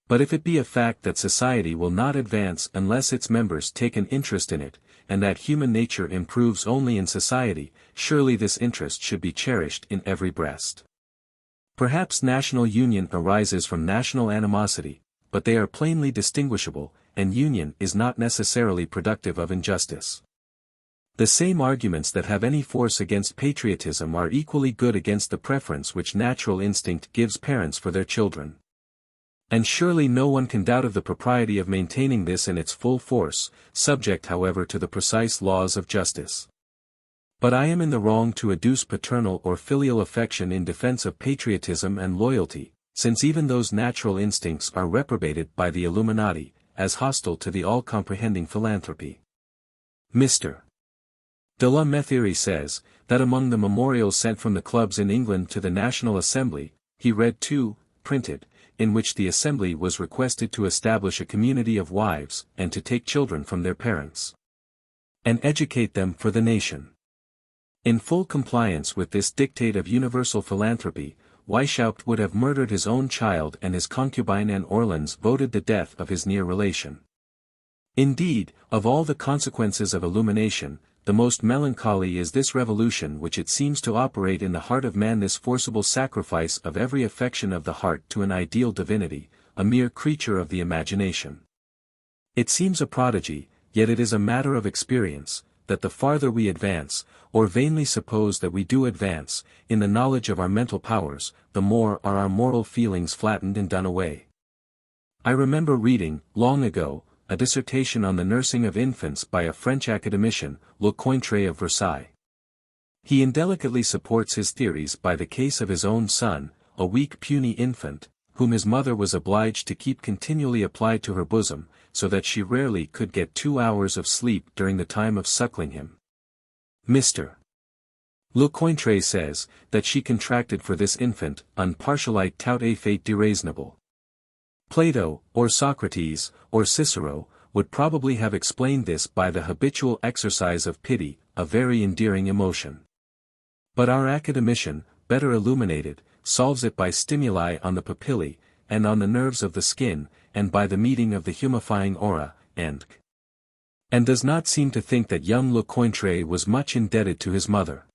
But if it be a fact that society will not advance unless its members take an interest in it, and that human nature improves only in society, surely this interest should be cherished in every breast. Perhaps national union arises from national animosity, but they are plainly distinguishable, and union is not necessarily productive of injustice. The same arguments that have any force against patriotism are equally good against the preference which natural instinct gives parents for their children. And surely no one can doubt of the propriety of maintaining this in its full force, subject however to the precise laws of justice. But I am in the wrong to adduce paternal or filial affection in defense of patriotism and loyalty, since even those natural instincts are reprobated by the Illuminati, as hostile to the all-comprehending philanthropy. Mr. de la Metherie says, that among the memorials sent from the clubs in England to the National Assembly, he read two, printed, in which the Assembly was requested to establish a community of wives, and to take children from their parents, and educate them for the nation. In full compliance with this dictate of universal philanthropy, Weishaupt would have murdered his own child, and his concubine Anne Orleans voted the death of his near relation. Indeed, of all the consequences of illumination, the most melancholy is this revolution which it seems to operate in the heart of man, this forcible sacrifice of every affection of the heart to an ideal divinity, a mere creature of the imagination. It seems a prodigy, yet it is a matter of experience, that the farther we advance, or vainly suppose that we do advance, in the knowledge of our mental powers, the more are our moral feelings flattened and done away. I remember reading, long ago, a dissertation on the nursing of infants by a French academician, Lecointre of Versailles. He indelicately supports his theories by the case of his own son, a weak puny infant, whom his mother was obliged to keep continually applied to her bosom, so that she rarely could get 2 hours of sleep during the time of suckling him. Mr. Lecointre says, that she contracted for this infant, un partialite tout et fait déraisonnable. Plato, or Socrates, or Cicero, would probably have explained this by the habitual exercise of pity, a very endearing emotion. But our academician, better illuminated, solves it by stimuli on the papillae, and on the nerves of the skin, and by the meeting of the humifying aura, and does not seem to think that young Lecointre was much indebted to his mother.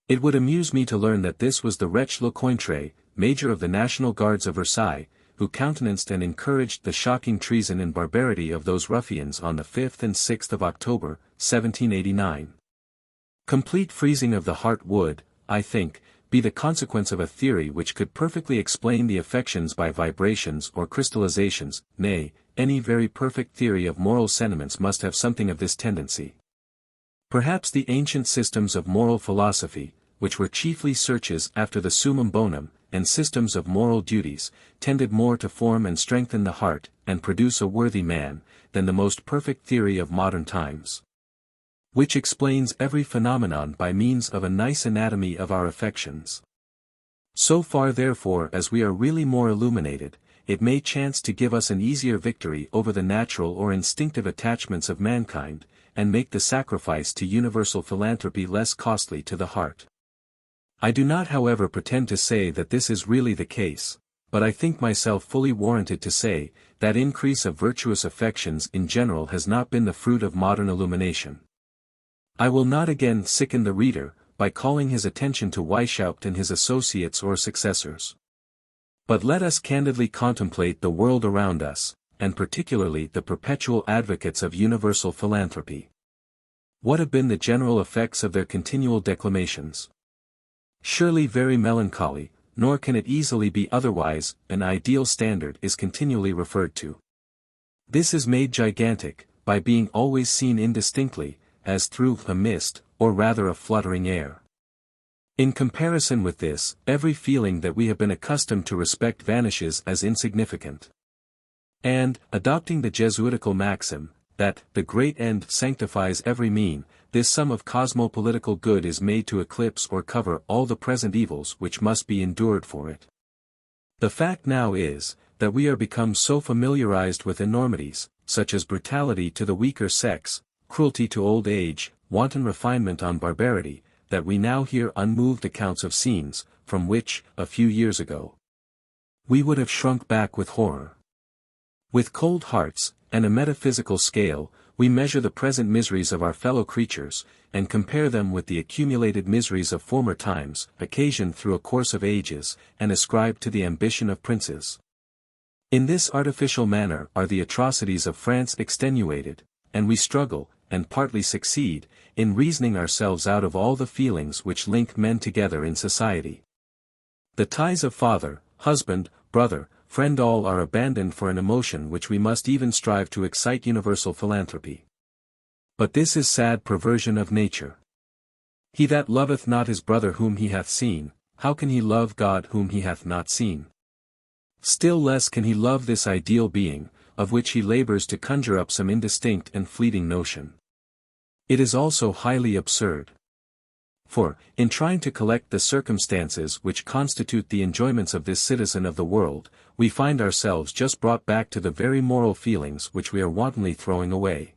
It would amuse me to learn that this was the wretch Lecointre, Major of the National Guards of Versailles, who countenanced and encouraged the shocking treason and barbarity of those ruffians on the 5th and 6th of October, 1789. Complete freezing of the heart would, I think, be the consequence of a theory which could perfectly explain the affections by vibrations or crystallizations, nay, any very perfect theory of moral sentiments must have something of this tendency. Perhaps the ancient systems of moral philosophy, which were chiefly searches after the summum bonum, and systems of moral duties, tended more to form and strengthen the heart, and produce a worthy man, than the most perfect theory of modern times, which explains every phenomenon by means of a nice anatomy of our affections. So far therefore as we are really more illuminated, it may chance to give us an easier victory over the natural or instinctive attachments of mankind, and make the sacrifice to universal philanthropy less costly to the heart. I do not however pretend to say that this is really the case, but I think myself fully warranted to say, that increase of virtuous affections in general has not been the fruit of modern illumination. I will not again sicken the reader, by calling his attention to Weishaupt and his associates or successors. But let us candidly contemplate the world around us, and particularly the perpetual advocates of universal philanthropy. What have been the general effects of their continual declamations? Surely very melancholy, nor can it easily be otherwise. An ideal standard is continually referred to. This is made gigantic, by being always seen indistinctly, as through a mist, or rather a fluttering air. In comparison with this, every feeling that we have been accustomed to respect vanishes as insignificant. And, adopting the Jesuitical maxim, that the great end sanctifies every mean, this sum of cosmopolitical good is made to eclipse or cover all the present evils which must be endured for it. The fact now is, that we are become so familiarized with enormities, such as brutality to the weaker sex, cruelty to old age, wanton refinement on barbarity, that we now hear unmoved accounts of scenes, from which, a few years ago, we would have shrunk back with horror. With cold hearts, and a metaphysical scale, we measure the present miseries of our fellow creatures, and compare them with the accumulated miseries of former times, occasioned through a course of ages, and ascribed to the ambition of princes. In this artificial manner are the atrocities of France extenuated, and we struggle, and partly succeed, in reasoning ourselves out of all the feelings which link men together in society. The ties of father, husband, brother, friend all are abandoned for an emotion which we must even strive to excite universal philanthropy. But this is sad perversion of nature. He that loveth not his brother whom he hath seen, how can he love God whom he hath not seen? Still less can he love this ideal being, of which he labors to conjure up some indistinct and fleeting notion. It is also highly absurd. For, in trying to collect the circumstances which constitute the enjoyments of this citizen of the world, we find ourselves just brought back to the very moral feelings which we are wantonly throwing away.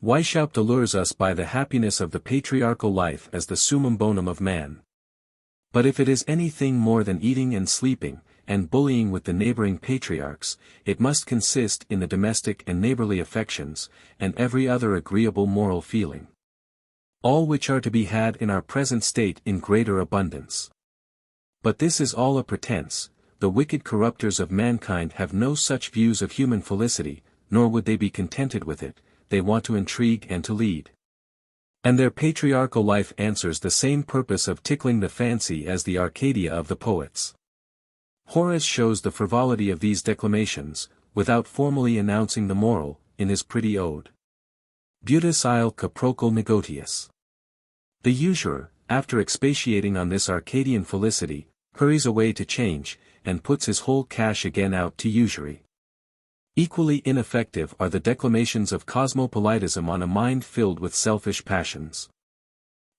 Weishaupt allures us by the happiness of the patriarchal life as the summum bonum of man. But if it is anything more than eating and sleeping, and bullying with the neighboring patriarchs, it must consist in the domestic and neighborly affections, and every other agreeable moral feeling. All which are to be had in our present state in greater abundance. But this is all a pretense. The wicked corrupters of mankind have no such views of human felicity, nor would they be contented with it, they want to intrigue and to lead. And their patriarchal life answers the same purpose of tickling the fancy as the Arcadia of the poets. Horace shows the frivolity of these declamations, without formally announcing the moral, in his pretty ode. Butus il caprocul negotius. The usurer, after expatiating on this Arcadian felicity, hurries away to change, and puts his whole cash again out to usury. Equally ineffective are the declamations of cosmopolitism on a mind filled with selfish passions.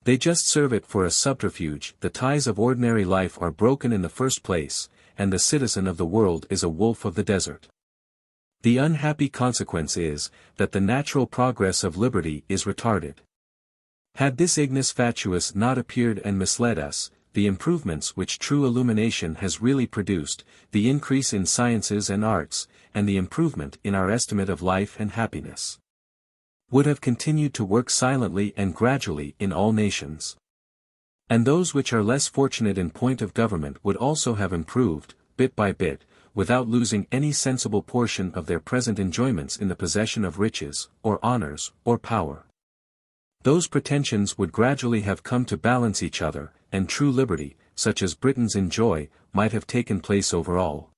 They just serve it for a subterfuge. The ties of ordinary life are broken in the first place, and the citizen of the world is a wolf of the desert. The unhappy consequence is, that the natural progress of liberty is retarded. Had this ignis fatuus not appeared and misled us, the improvements which true illumination has really produced, the increase in sciences and arts, and the improvement in our estimate of life and happiness, would have continued to work silently and gradually in all nations. And those which are less fortunate in point of government would also have improved, bit by bit, without losing any sensible portion of their present enjoyments in the possession of riches, or honors, or power. Those pretensions would gradually have come to balance each other, and true liberty, such as Britons enjoy, might have taken place over all.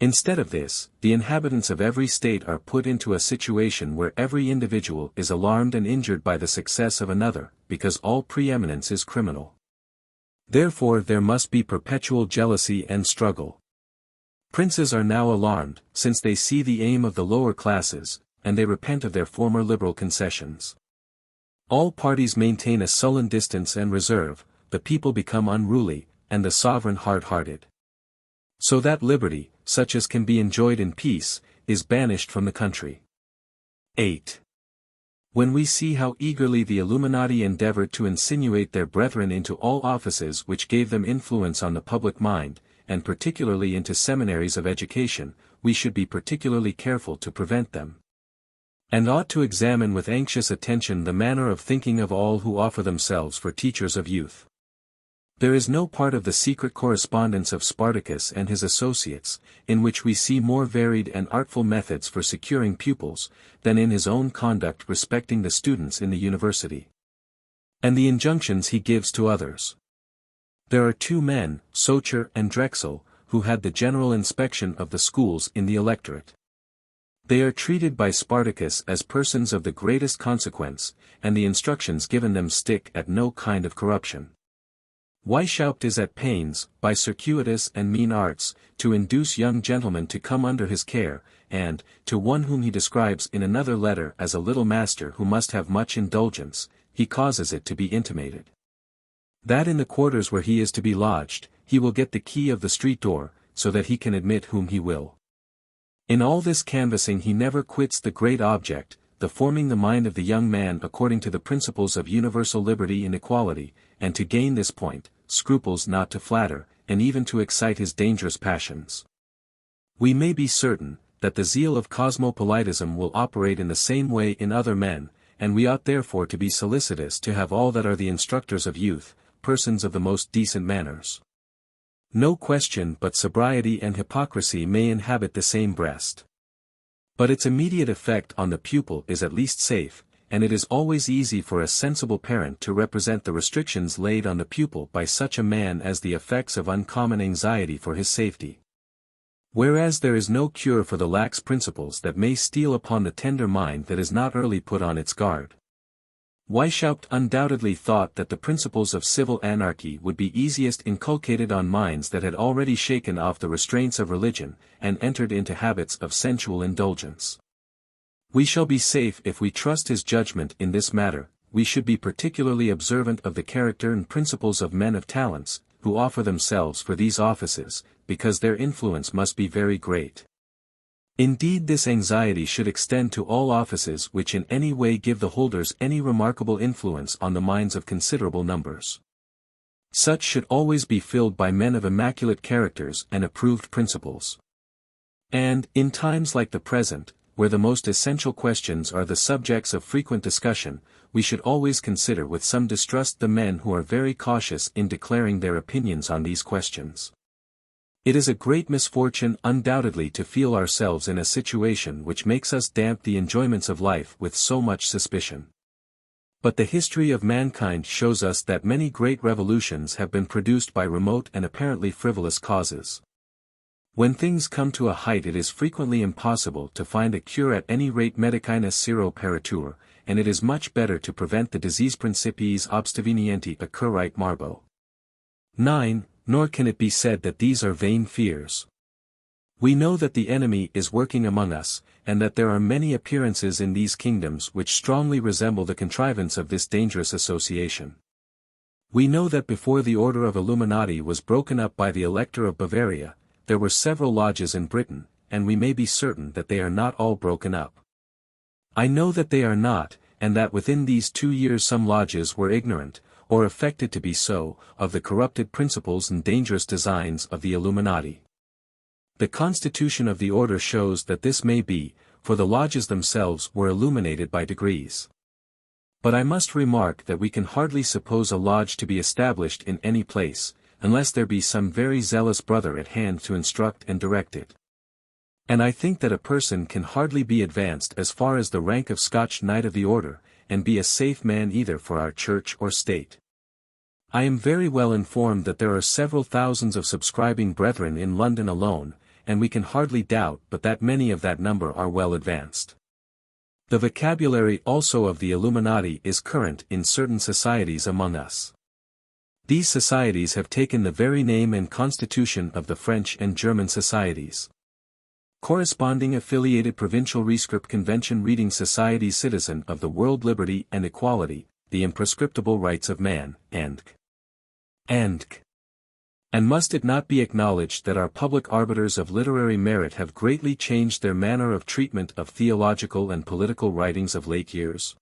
Instead of this, the inhabitants of every state are put into a situation where every individual is alarmed and injured by the success of another, because all preeminence is criminal. Therefore there must be perpetual jealousy and struggle. Princes are now alarmed, since they see the aim of the lower classes, and they repent of their former liberal concessions. All parties maintain a sullen distance and reserve, the people become unruly, and the sovereign hard-hearted. So that liberty, such as can be enjoyed in peace, is banished from the country. 8. When we see how eagerly the Illuminati endeavored to insinuate their brethren into all offices which gave them influence on the public mind, and particularly into seminaries of education, we should be particularly careful to prevent them. and ought to examine with anxious attention the manner of thinking of all who offer themselves for teachers of youth. There is no part of the secret correspondence of Spartacus and his associates, in which we see more varied and artful methods for securing pupils, than in his own conduct respecting the students in the university, and the injunctions he gives to others. There are two men, Socher and Drexel, who had the general inspection of the schools in the electorate. They are treated by Spartacus as persons of the greatest consequence, and the instructions given them stick at no kind of corruption. Weishaupt is at pains, by circuitous and mean arts, to induce young gentlemen to come under his care, and, to one whom he describes in another letter as a little master who must have much indulgence, he causes it to be intimated that in the quarters where he is to be lodged, he will get the key of the street door, so that he can admit whom he will. In all this canvassing he never quits the great object, the forming the mind of the young man according to the principles of universal liberty and equality, and to gain this point, scruples not to flatter, and even to excite his dangerous passions. We may be certain, that the zeal of cosmopolitism will operate in the same way in other men, and we ought therefore to be solicitous to have all that are the instructors of youth, persons of the most decent manners. No question but sobriety and hypocrisy may inhabit the same breast. But its immediate effect on the pupil is at least safe, and it is always easy for a sensible parent to represent the restrictions laid on the pupil by such a man as the effects of uncommon anxiety for his safety. Whereas there is no cure for the lax principles that may steal upon the tender mind that is not early put on its guard. Weishaupt undoubtedly thought that the principles of civil anarchy would be easiest inculcated on minds that had already shaken off the restraints of religion, and entered into habits of sensual indulgence. We shall be safe if we trust his judgment in this matter. We should be particularly observant of the character and principles of men of talents, who offer themselves for these offices, because their influence must be very great. Indeed, this anxiety should extend to all offices which in any way give the holders any remarkable influence on the minds of considerable numbers. Such should always be filled by men of immaculate characters and approved principles. And, in times like the present, where the most essential questions are the subjects of frequent discussion, we should always consider with some distrust the men who are very cautious in declaring their opinions on these questions. It is a great misfortune undoubtedly to feel ourselves in a situation which makes us damp the enjoyments of life with so much suspicion. But the history of mankind shows us that many great revolutions have been produced by remote and apparently frivolous causes. When things come to a height, it is frequently impossible to find a cure, at any rate medicinus sero peritur, and it is much better to prevent the disease principiis obstivenienti occurrite marbo. 9. Nor can it be said that these are vain fears. We know that the enemy is working among us, and that there are many appearances in these kingdoms which strongly resemble the contrivance of this dangerous association. We know that before the order of Illuminati was broken up by the Elector of Bavaria, there were several lodges in Britain, and we may be certain that they are not all broken up. I know that they are not, and that within these 2 years some lodges were ignorant, or affected to be so, of the corrupted principles and dangerous designs of the Illuminati. The constitution of the order shows that this may be, for the lodges themselves were illuminated by degrees. But I must remark that we can hardly suppose a lodge to be established in any place, unless there be some very zealous brother at hand to instruct and direct it. And I think that a person can hardly be advanced as far as the rank of Scotch Knight of the Order, and be a safe man either for our church or state. I am very well informed that there are several thousands of subscribing brethren in London alone, and we can hardly doubt but that many of that number are well advanced. The vocabulary also of the Illuminati is current in certain societies among us. These societies have taken the very name and constitution of the French and German societies. Corresponding affiliated Provincial Rescript Convention Reading Society, Citizen of the World, Liberty and Equality, the Imprescriptible Rights of Man, and must it not be acknowledged that our public arbiters of literary merit have greatly changed their manner of treatment of theological and political writings of late years?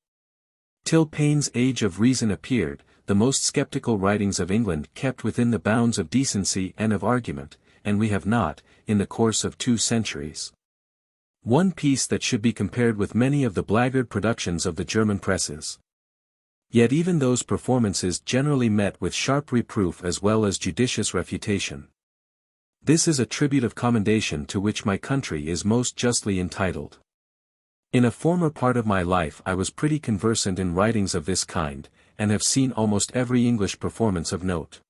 Till Paine's Age of Reason appeared, the most skeptical writings of England kept within the bounds of decency and of argument, and we have not, in the course of 2 centuries, One piece that should be compared with many of the blackguard productions of the German presses. Yet even those performances generally met with sharp reproof as well as judicious refutation. This is a tribute of commendation to which my country is most justly entitled. In a former part of my life I was pretty conversant in writings of this kind, and have seen almost every English performance of note.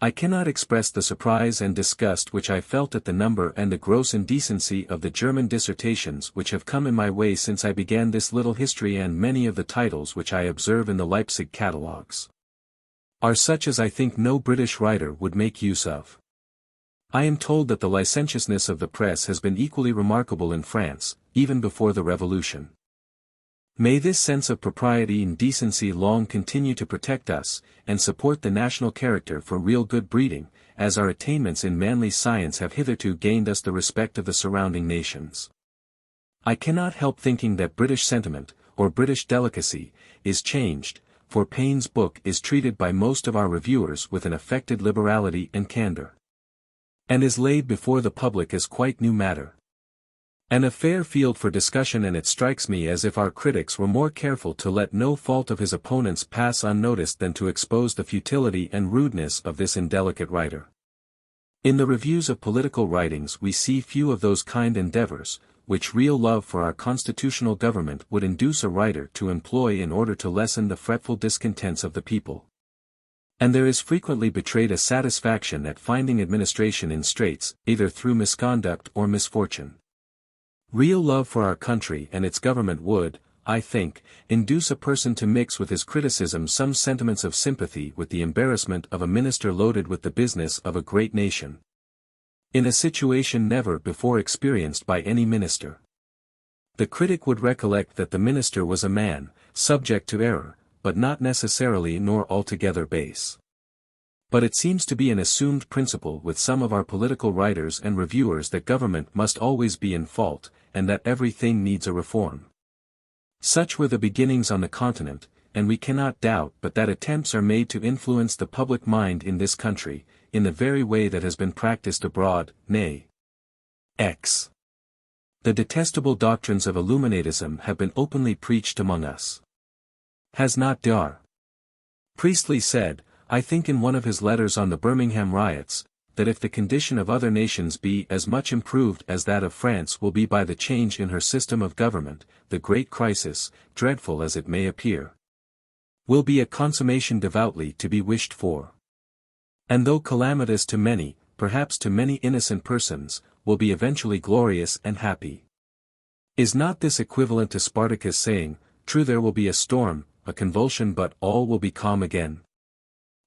I cannot express the surprise and disgust which I felt at the number and the gross indecency of the German dissertations which have come in my way since I began this little history, and many of the titles which I observe in the Leipzig catalogues are such as I think no British writer would make use of. I am told that the licentiousness of the press has been equally remarkable in France, even before the Revolution. May this sense of propriety and decency long continue to protect us, and support the national character for real good breeding, as our attainments in manly science have hitherto gained us the respect of the surrounding nations. I cannot help thinking that British sentiment, or British delicacy, is changed, for Paine's book is treated by most of our reviewers with an affected liberality and candour, and is laid before the public as quite new matter, and a fair field for discussion, and it strikes me as if our critics were more careful to let no fault of his opponents pass unnoticed than to expose the futility and rudeness of this indelicate writer. In the reviews of political writings we see few of those kind endeavors, which real love for our constitutional government would induce a writer to employ in order to lessen the fretful discontents of the people. And there is frequently betrayed a satisfaction at finding administration in straits, either through misconduct or misfortune. Real love for our country and its government would, I think, induce a person to mix with his criticism some sentiments of sympathy with the embarrassment of a minister loaded with the business of a great nation, in a situation never before experienced by any minister. The critic would recollect that the minister was a man, subject to error, but not necessarily nor altogether base. But it seems to be an assumed principle with some of our political writers and reviewers that government must always be in fault, and that everything needs a reform. Such were the beginnings on the continent, and we cannot doubt but that attempts are made to influence the public mind in this country, in the very way that has been practiced abroad, nay. The detestable doctrines of Illuminatism have been openly preached among us. Has not Dr. Priestley said, I think in one of his letters on the Birmingham riots, that if the condition of other nations be as much improved as that of France will be by the change in her system of government, the great crisis, dreadful as it may appear, will be a consummation devoutly to be wished for. And though calamitous to many, perhaps to many innocent persons, will be eventually glorious and happy. Is not this equivalent to Spartacus saying, true there will be a storm, a convulsion, but all will be calm again?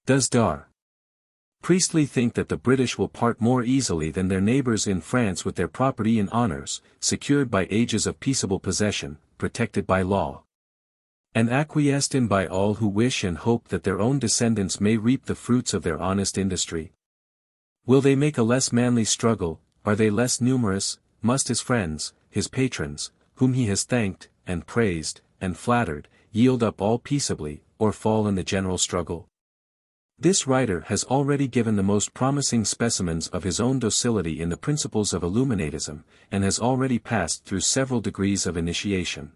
Does Dr. Priestley think that the British will part more easily than their neighbours in France with their property and honours, secured by ages of peaceable possession, protected by law, and acquiesced in by all who wish and hope that their own descendants may reap the fruits of their honest industry? Will they make a less manly struggle? Are they less numerous? Must his friends, his patrons, whom he has thanked, and praised, and flattered, yield up all peaceably, or fall in the general struggle? This writer has already given the most promising specimens of his own docility in the principles of Illuminatism, and has already passed through several degrees of initiation.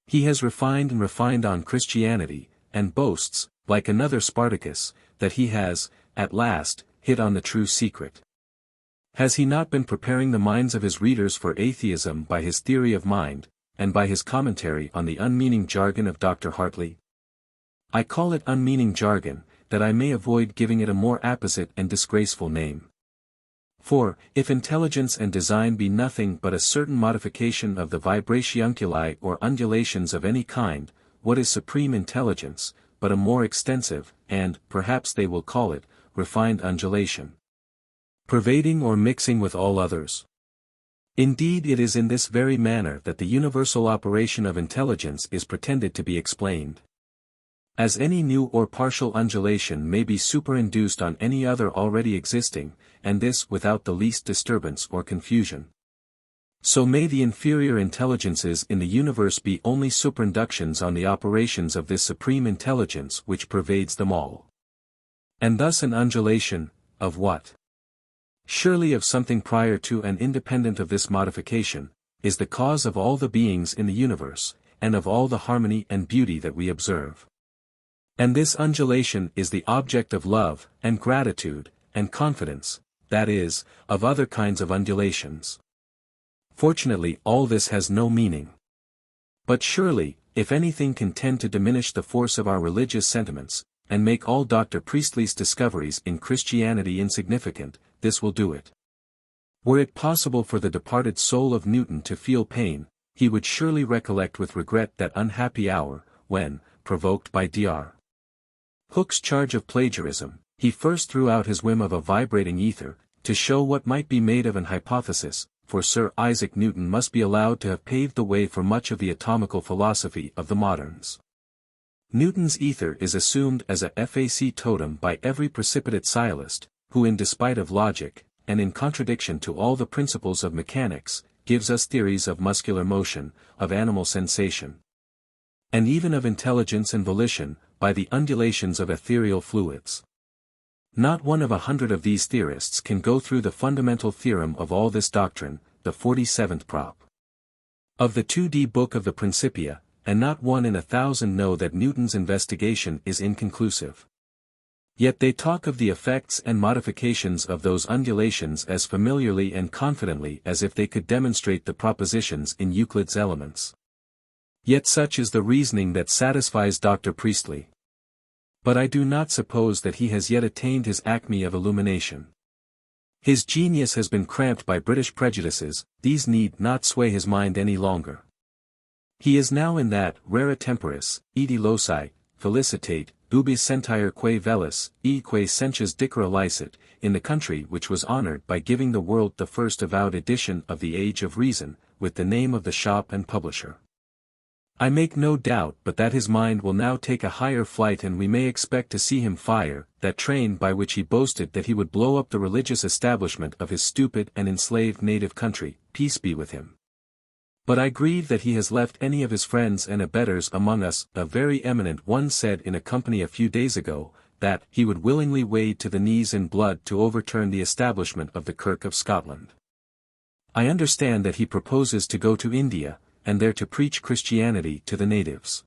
He has refined on Christianity, and boasts, like another Spartacus, that he has, at last, hit on the true secret. Has he not been preparing the minds of his readers for atheism by his theory of mind, and by his commentary on the unmeaning jargon of Dr. Hartley? I call it unmeaning jargon, that I may avoid giving it a more apposite and disgraceful name. For, if intelligence and design be nothing but a certain modification of the vibratiunculi or undulations of any kind, what is supreme intelligence, but a more extensive, and, perhaps they will call it, refined undulation, pervading or mixing with all others? Indeed, it is in this very manner that the universal operation of intelligence is pretended to be explained. As any new or partial undulation may be superinduced on any other already existing, and this without the least disturbance or confusion, so may the inferior intelligences in the universe be only superinductions on the operations of this supreme intelligence which pervades them all. And thus an undulation, of what? Surely of something prior to and independent of this modification, is the cause of all the beings in the universe, and of all the harmony and beauty that we observe. And this undulation is the object of love, and gratitude, and confidence, that is, of other kinds of undulations. Fortunately all this has no meaning. But surely, if anything can tend to diminish the force of our religious sentiments, and make all Dr. Priestley's discoveries in Christianity insignificant, this will do it. Were it possible for the departed soul of Newton to feel pain, he would surely recollect with regret that unhappy hour, when, provoked by Dr. Hooke's charge of plagiarism, he first threw out his whim of a vibrating ether, to show what might be made of an hypothesis, for Sir Isaac Newton must be allowed to have paved the way for much of the atomical philosophy of the moderns. Newton's ether is assumed as a factotum by every precipitate sciolist, who in despite of logic, and in contradiction to all the principles of mechanics, gives us theories of muscular motion, of animal sensation, and even of intelligence and volition, by the undulations of ethereal fluids. Not one of 100 of these theorists can go through the fundamental theorem of all this doctrine, the 47th prop. Of the 2D book of the Principia, and not one in 1,000 know that Newton's investigation is inconclusive. Yet they talk of the effects and modifications of those undulations as familiarly and confidently as if they could demonstrate the propositions in Euclid's Elements. Yet such is the reasoning that satisfies Dr. Priestley. But I do not suppose that he has yet attained his acme of illumination. His genius has been cramped by British prejudices, these need not sway his mind any longer. He is now in that rara temporis, edi loci, felicitate, ubi sentire quae velis, quae sensus dicere licet, in the country which was honored by giving the world the first avowed edition of the Age of Reason, with the name of the shop and publisher. I make no doubt but that his mind will now take a higher flight, and we may expect to see him fire that train by which he boasted that he would blow up the religious establishment of his stupid and enslaved native country, peace be with him. But I grieve that he has left any of his friends and abettors among us. A very eminent one said in a company a few days ago, that he would willingly wade to the knees in blood to overturn the establishment of the Kirk of Scotland. I understand that he proposes to go to India, and there to preach Christianity to the natives.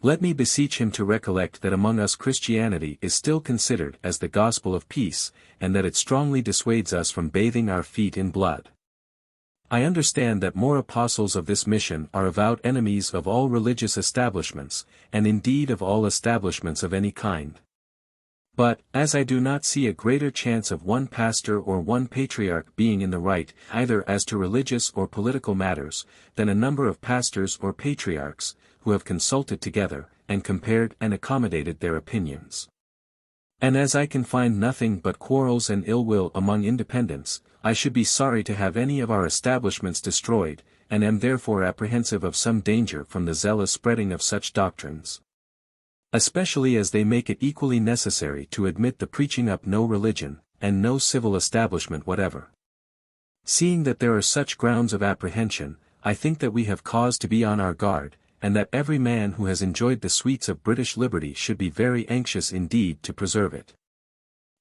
Let me beseech him to recollect that among us Christianity is still considered as the gospel of peace, and that it strongly dissuades us from bathing our feet in blood. I understand that more apostles of this mission are avowed enemies of all religious establishments, and indeed of all establishments of any kind. But, as I do not see a greater chance of one pastor or one patriarch being in the right, either as to religious or political matters, than a number of pastors or patriarchs, who have consulted together, and compared and accommodated their opinions. And as I can find nothing but quarrels and ill will among independents, I should be sorry to have any of our establishments destroyed, and am therefore apprehensive of some danger from the zealous spreading of such doctrines. Especially as they make it equally necessary to admit the preaching up no religion, and no civil establishment whatever. Seeing that there are such grounds of apprehension, I think that we have cause to be on our guard, and that every man who has enjoyed the sweets of British liberty should be very anxious indeed to preserve it.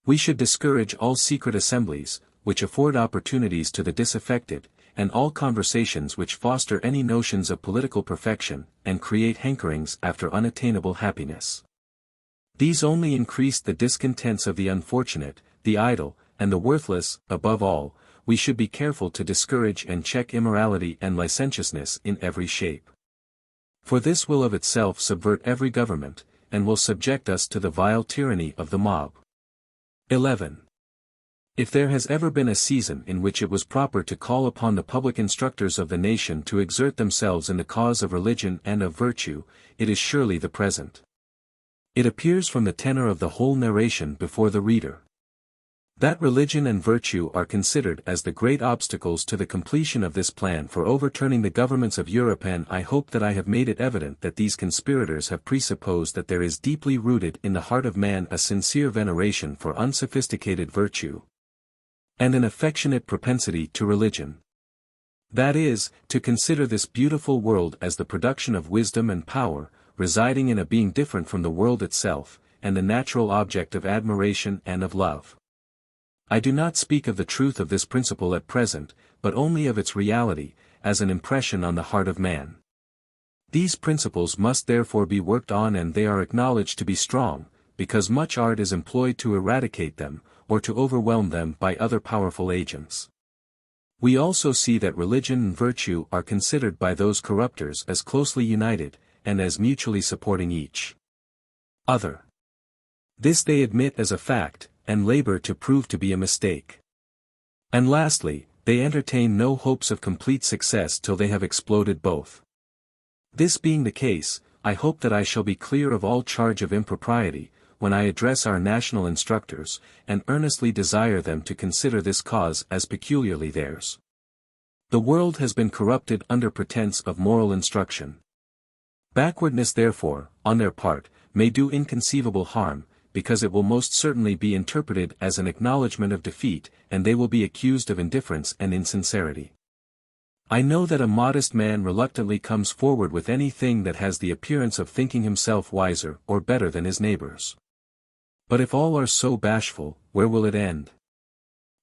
We should discourage all secret assemblies, which afford opportunities to the disaffected, and all conversations which foster any notions of political perfection, and create hankerings after unattainable happiness. These only increase the discontents of the unfortunate, the idle, and the worthless. Above all, we should be careful to discourage and check immorality and licentiousness in every shape. For this will of itself subvert every government, and will subject us to the vile tyranny of the mob. 11. If there has ever been a season in which it was proper to call upon the public instructors of the nation to exert themselves in the cause of religion and of virtue, it is surely the present. It appears from the tenor of the whole narration before the reader, that religion and virtue are considered as the great obstacles to the completion of this plan for overturning the governments of Europe, and I hope that I have made it evident that these conspirators have presupposed that there is deeply rooted in the heart of man a sincere veneration for unsophisticated virtue, and an affectionate propensity to religion. That is, to consider this beautiful world as the production of wisdom and power, residing in a being different from the world itself, and the natural object of admiration and of love. I do not speak of the truth of this principle at present, but only of its reality, as an impression on the heart of man. These principles must therefore be worked on, and they are acknowledged to be strong, because much art is employed to eradicate them, or to overwhelm them by other powerful agents. We also see that religion and virtue are considered by those corruptors as closely united, and as mutually supporting each other. This they admit as a fact, and labor to prove to be a mistake. And lastly, they entertain no hopes of complete success till they have exploded both. This being the case, I hope that I shall be clear of all charge of impropriety, when I address our national instructors, and earnestly desire them to consider this cause as peculiarly theirs. The world has been corrupted under pretense of moral instruction. Backwardness therefore, on their part, may do inconceivable harm, because it will most certainly be interpreted as an acknowledgment of defeat, and they will be accused of indifference and insincerity. I know that a modest man reluctantly comes forward with anything that has the appearance of thinking himself wiser or better than his neighbors. But if all are so bashful, where will it end?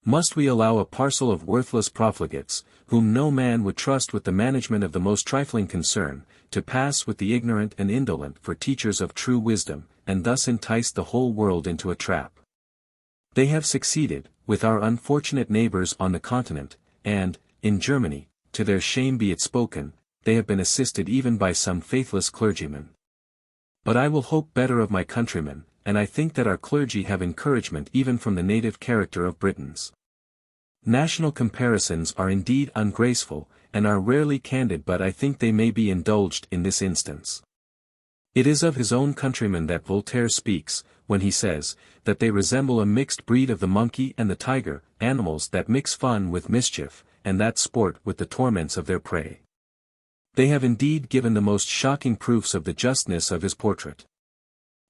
Must we allow a parcel of worthless profligates, whom no man would trust with the management of the most trifling concern, to pass with the ignorant and indolent for teachers of true wisdom, and thus entice the whole world into a trap? They have succeeded, with our unfortunate neighbors on the continent, and, in Germany, to their shame be it spoken, they have been assisted even by some faithless clergymen. But I will hope better of my countrymen, and I think that our clergy have encouragement even from the native character of Britons. National comparisons are indeed ungraceful, and are rarely candid, but I think they may be indulged in this instance. It is of his own countrymen that Voltaire speaks, when he says, that they resemble a mixed breed of the monkey and the tiger, animals that mix fun with mischief, and that sport with the torments of their prey. They have indeed given the most shocking proofs of the justness of his portrait.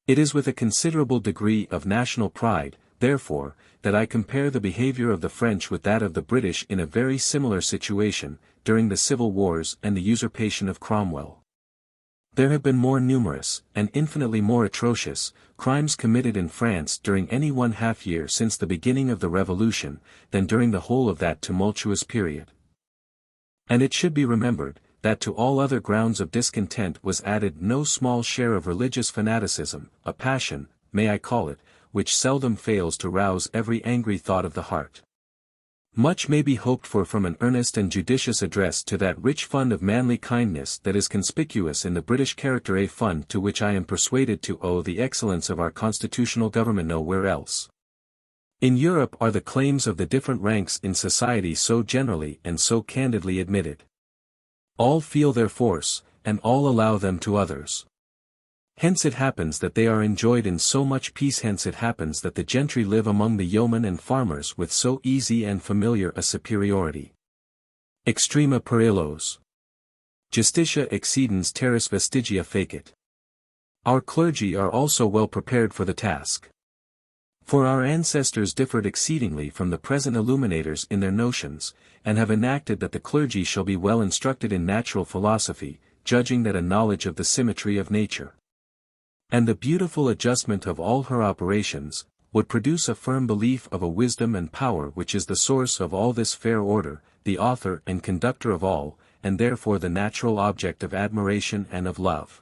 It is with a considerable degree of national pride, therefore, that I compare the behavior of the French with that of the British in a very similar situation, during the civil wars and the usurpation of Cromwell. There have been more numerous, and infinitely more atrocious, crimes committed in France during any 1/2 year since the beginning of the Revolution, than during the whole of that tumultuous period. And it should be remembered, that to all other grounds of discontent was added no small share of religious fanaticism, a passion, may I call it, which seldom fails to rouse every angry thought of the heart. Much may be hoped for from an earnest and judicious address to that rich fund of manly kindness that is conspicuous in the British character, a fund to which I am persuaded to owe the excellence of our constitutional government nowhere else. In Europe are the claims of the different ranks in society so generally and so candidly admitted. All feel their force, and all allow them to others. Hence it happens that they are enjoyed in so much peace, hence it happens that the gentry live among the yeomen and farmers with so easy and familiar a superiority. Extrema per illos. Justitia excedens terris vestigia fecit. Our clergy are also well prepared for the task. For our ancestors differed exceedingly from the present illuminators in their notions, and have enacted that the clergy shall be well instructed in natural philosophy, judging that a knowledge of the symmetry of nature, and the beautiful adjustment of all her operations, would produce a firm belief of a wisdom and power which is the source of all this fair order, the author and conductor of all, and therefore the natural object of admiration and of love.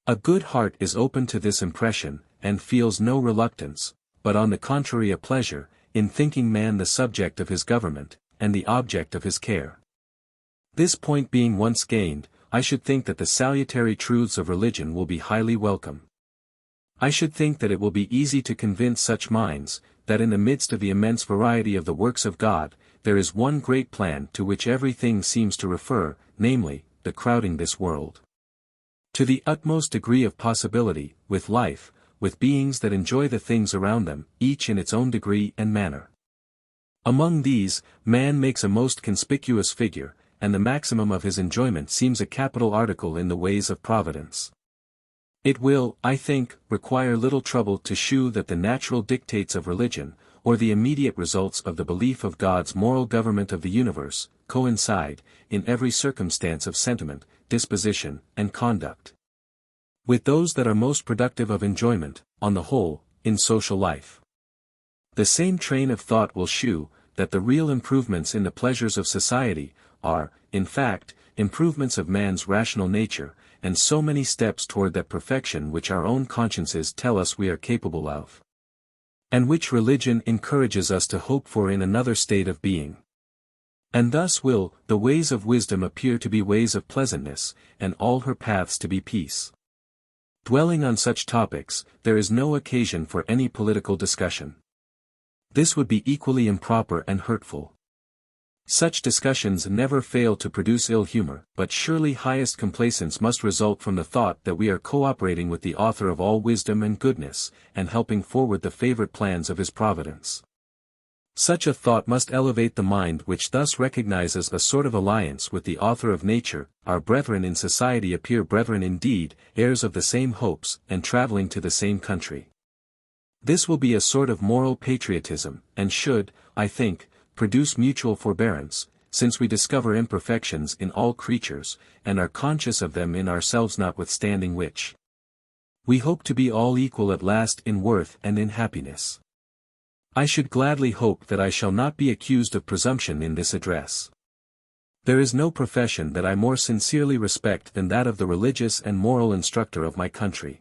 A good heart is open to this impression, and feels no reluctance, but on the contrary a pleasure, in thinking man the subject of his government, and the object of his care. This point being once gained, I should think that the salutary truths of religion will be highly welcome. I should think that it will be easy to convince such minds, that in the midst of the immense variety of the works of God, there is one great plan to which everything seems to refer, namely, the crowding this world to the utmost degree of possibility, with life, with beings that enjoy the things around them, each in its own degree and manner. Among these, man makes a most conspicuous figure, and the maximum of his enjoyment seems a capital article in the ways of Providence. It will, I think, require little trouble to shew that the natural dictates of religion, or the immediate results of the belief of God's moral government of the universe, coincide, in every circumstance of sentiment, disposition, and conduct, with those that are most productive of enjoyment, on the whole, in social life. The same train of thought will shew, that the real improvements in the pleasures of society, are, in fact, improvements of man's rational nature, and so many steps toward that perfection which our own consciences tell us we are capable of, and which religion encourages us to hope for in another state of being. And thus will the ways of wisdom appear to be ways of pleasantness, and all her paths to be peace. Dwelling on such topics, there is no occasion for any political discussion. This would be equally improper and hurtful. Such discussions never fail to produce ill humor, but surely highest complacence must result from the thought that we are cooperating with the author of all wisdom and goodness, and helping forward the favorite plans of his providence. Such a thought must elevate the mind which thus recognizes a sort of alliance with the author of nature. Our brethren in society appear brethren indeed, heirs of the same hopes, and traveling to the same country. This will be a sort of moral patriotism, and should, I think, produce mutual forbearance, since we discover imperfections in all creatures, and are conscious of them in ourselves notwithstanding which we hope to be all equal at last in worth and in happiness. I should gladly hope that I shall not be accused of presumption in this address. There is no profession that I more sincerely respect than that of the religious and moral instructor of my country.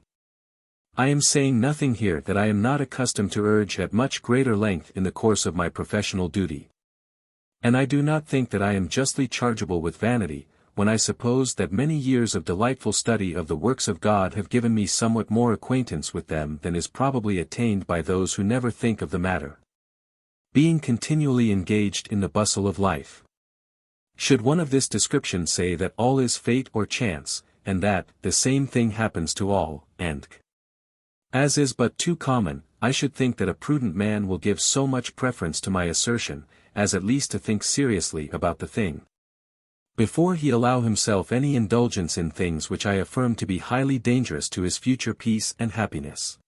I am saying nothing here that I am not accustomed to urge at much greater length in the course of my professional duty. And I do not think that I am justly chargeable with vanity, when I suppose that many years of delightful study of the works of God have given me somewhat more acquaintance with them than is probably attained by those who never think of the matter, being continually engaged in the bustle of life. Should one of this description say that all is fate or chance, and that the same thing happens to all, and as is but too common, I should think that a prudent man will give so much preference to my assertion, as at least to think seriously about the thing, before he allow himself any indulgence in things which I affirm to be highly dangerous to his future peace and happiness.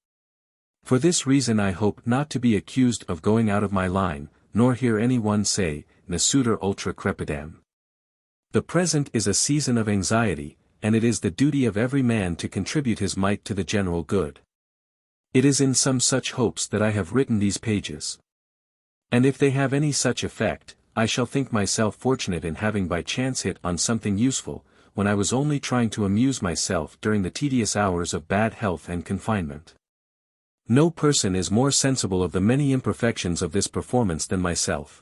For this reason I hope not to be accused of going out of my line, nor hear any one say, Nesuter ultra crepidam. The present is a season of anxiety, and it is the duty of every man to contribute his mite to the general good. It is in some such hopes that I have written these pages. And if they have any such effect, I shall think myself fortunate in having by chance hit on something useful, when I was only trying to amuse myself during the tedious hours of bad health and confinement. No person is more sensible of the many imperfections of this performance than myself.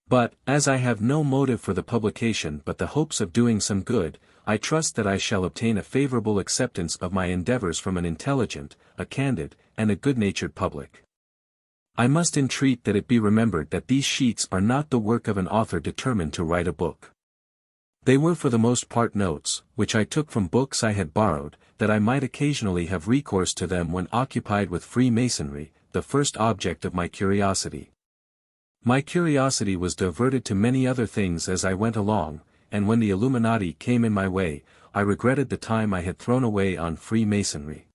But, as I have no motive for the publication but the hopes of doing some good, I trust that I shall obtain a favorable acceptance of my endeavors from an intelligent, a candid, and a good-natured public. I must entreat that it be remembered that these sheets are not the work of an author determined to write a book. They were for the most part notes, which I took from books I had borrowed, that I might occasionally have recourse to them when occupied with Freemasonry, the first object of my curiosity. My curiosity was diverted to many other things as I went along, and when the Illuminati came in my way, I regretted the time I had thrown away on Freemasonry.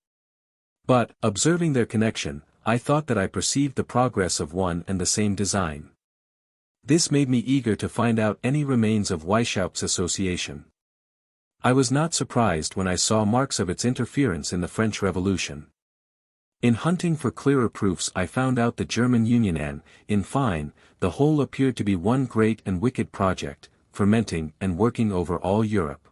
But, observing their connection, I thought that I perceived the progress of one and the same design. This made me eager to find out any remains of Weishaupt's association. I was not surprised when I saw marks of its interference in the French Revolution. In hunting for clearer proofs I found out the German Union and, in fine, the whole appeared to be one great and wicked project, fermenting and working over all Europe.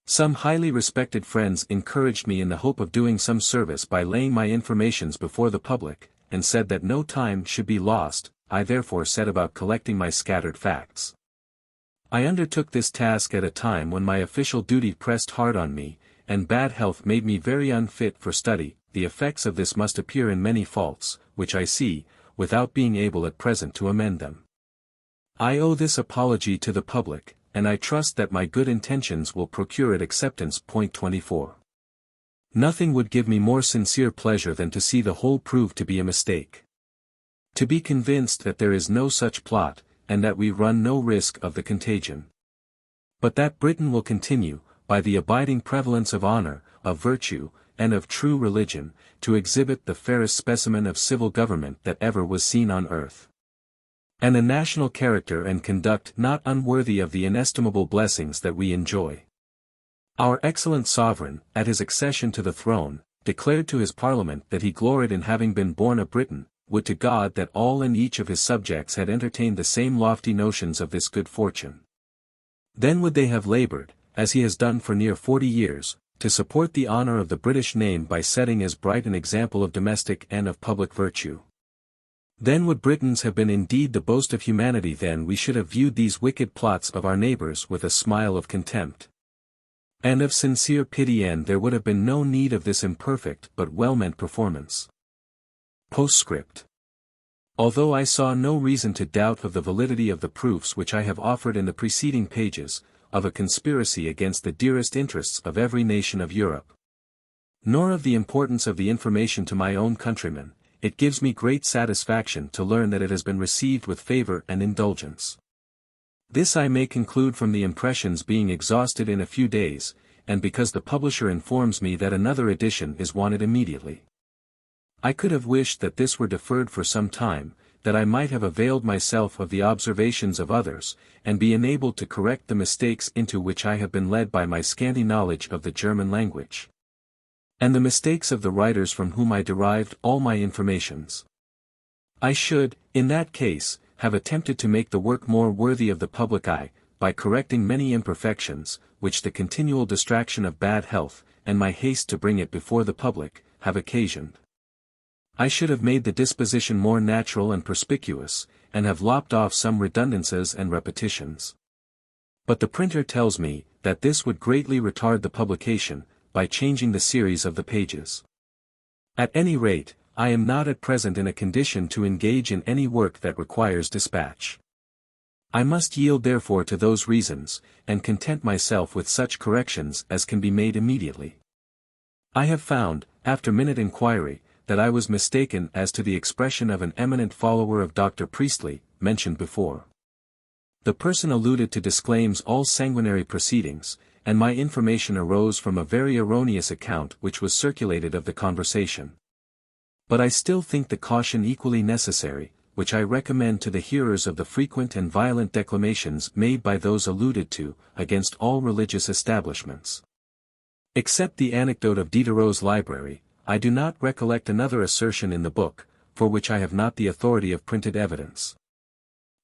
Some highly respected friends encouraged me in the hope of doing some service by laying my informations before the public, and said that no time should be lost. I therefore set about collecting my scattered facts. I undertook this task at a time when my official duty pressed hard on me, and bad health made me very unfit for study. The effects of this must appear in many faults, which I see, without being able at present to amend them. I owe this apology to the public, and I trust that my good intentions will procure it acceptance. Point 24. Nothing would give me more sincere pleasure than to see the whole prove to be a mistake. To be convinced that there is no such plot, and that we run no risk of the contagion. But that Britain will continue, by the abiding prevalence of honor, of virtue, and of true religion, to exhibit the fairest specimen of civil government that ever was seen on earth. And a national character and conduct not unworthy of the inestimable blessings that we enjoy. Our excellent sovereign, at his accession to the throne, declared to his parliament that he gloried in having been born a Briton. Would to God that all and each of his subjects had entertained the same lofty notions of this good fortune. Then would they have labored, as he has done for near 40 years, to support the honor of the British name by setting as bright an example of domestic and of public virtue. Then would Britons have been indeed the boast of humanity. Then we should have viewed these wicked plots of our neighbors with a smile of contempt and of sincere pity, and there would have been no need of this imperfect but well-meant performance. Postscript. Although I saw no reason to doubt of the validity of the proofs which I have offered in the preceding pages, of a conspiracy against the dearest interests of every nation of Europe, nor of the importance of the information to my own countrymen, it gives me great satisfaction to learn that it has been received with favor and indulgence. This I may conclude from the impressions being exhausted in a few days, and because the publisher informs me that another edition is wanted immediately. I could have wished that this were deferred for some time, that I might have availed myself of the observations of others, and be enabled to correct the mistakes into which I have been led by my scanty knowledge of the German language, and the mistakes of the writers from whom I derived all my informations. I should, in that case, have attempted to make the work more worthy of the public eye, by correcting many imperfections, which the continual distraction of bad health, and my haste to bring it before the public, have occasioned. I should have made the disposition more natural and perspicuous, and have lopped off some redundancies and repetitions. But the printer tells me, that this would greatly retard the publication, by changing the series of the pages. At any rate, I am not at present in a condition to engage in any work that requires dispatch. I must yield therefore to those reasons, and content myself with such corrections as can be made immediately. I have found, after minute inquiry, that I was mistaken as to the expression of an eminent follower of Dr. Priestley, mentioned before. The person alluded to disclaims all sanguinary proceedings, and my information arose from a very erroneous account which was circulated of the conversation. But I still think the caution equally necessary, which I recommend to the hearers of the frequent and violent declamations made by those alluded to, against all religious establishments. Except the anecdote of Diderot's library, I do not recollect another assertion in the book, for which I have not the authority of printed evidence.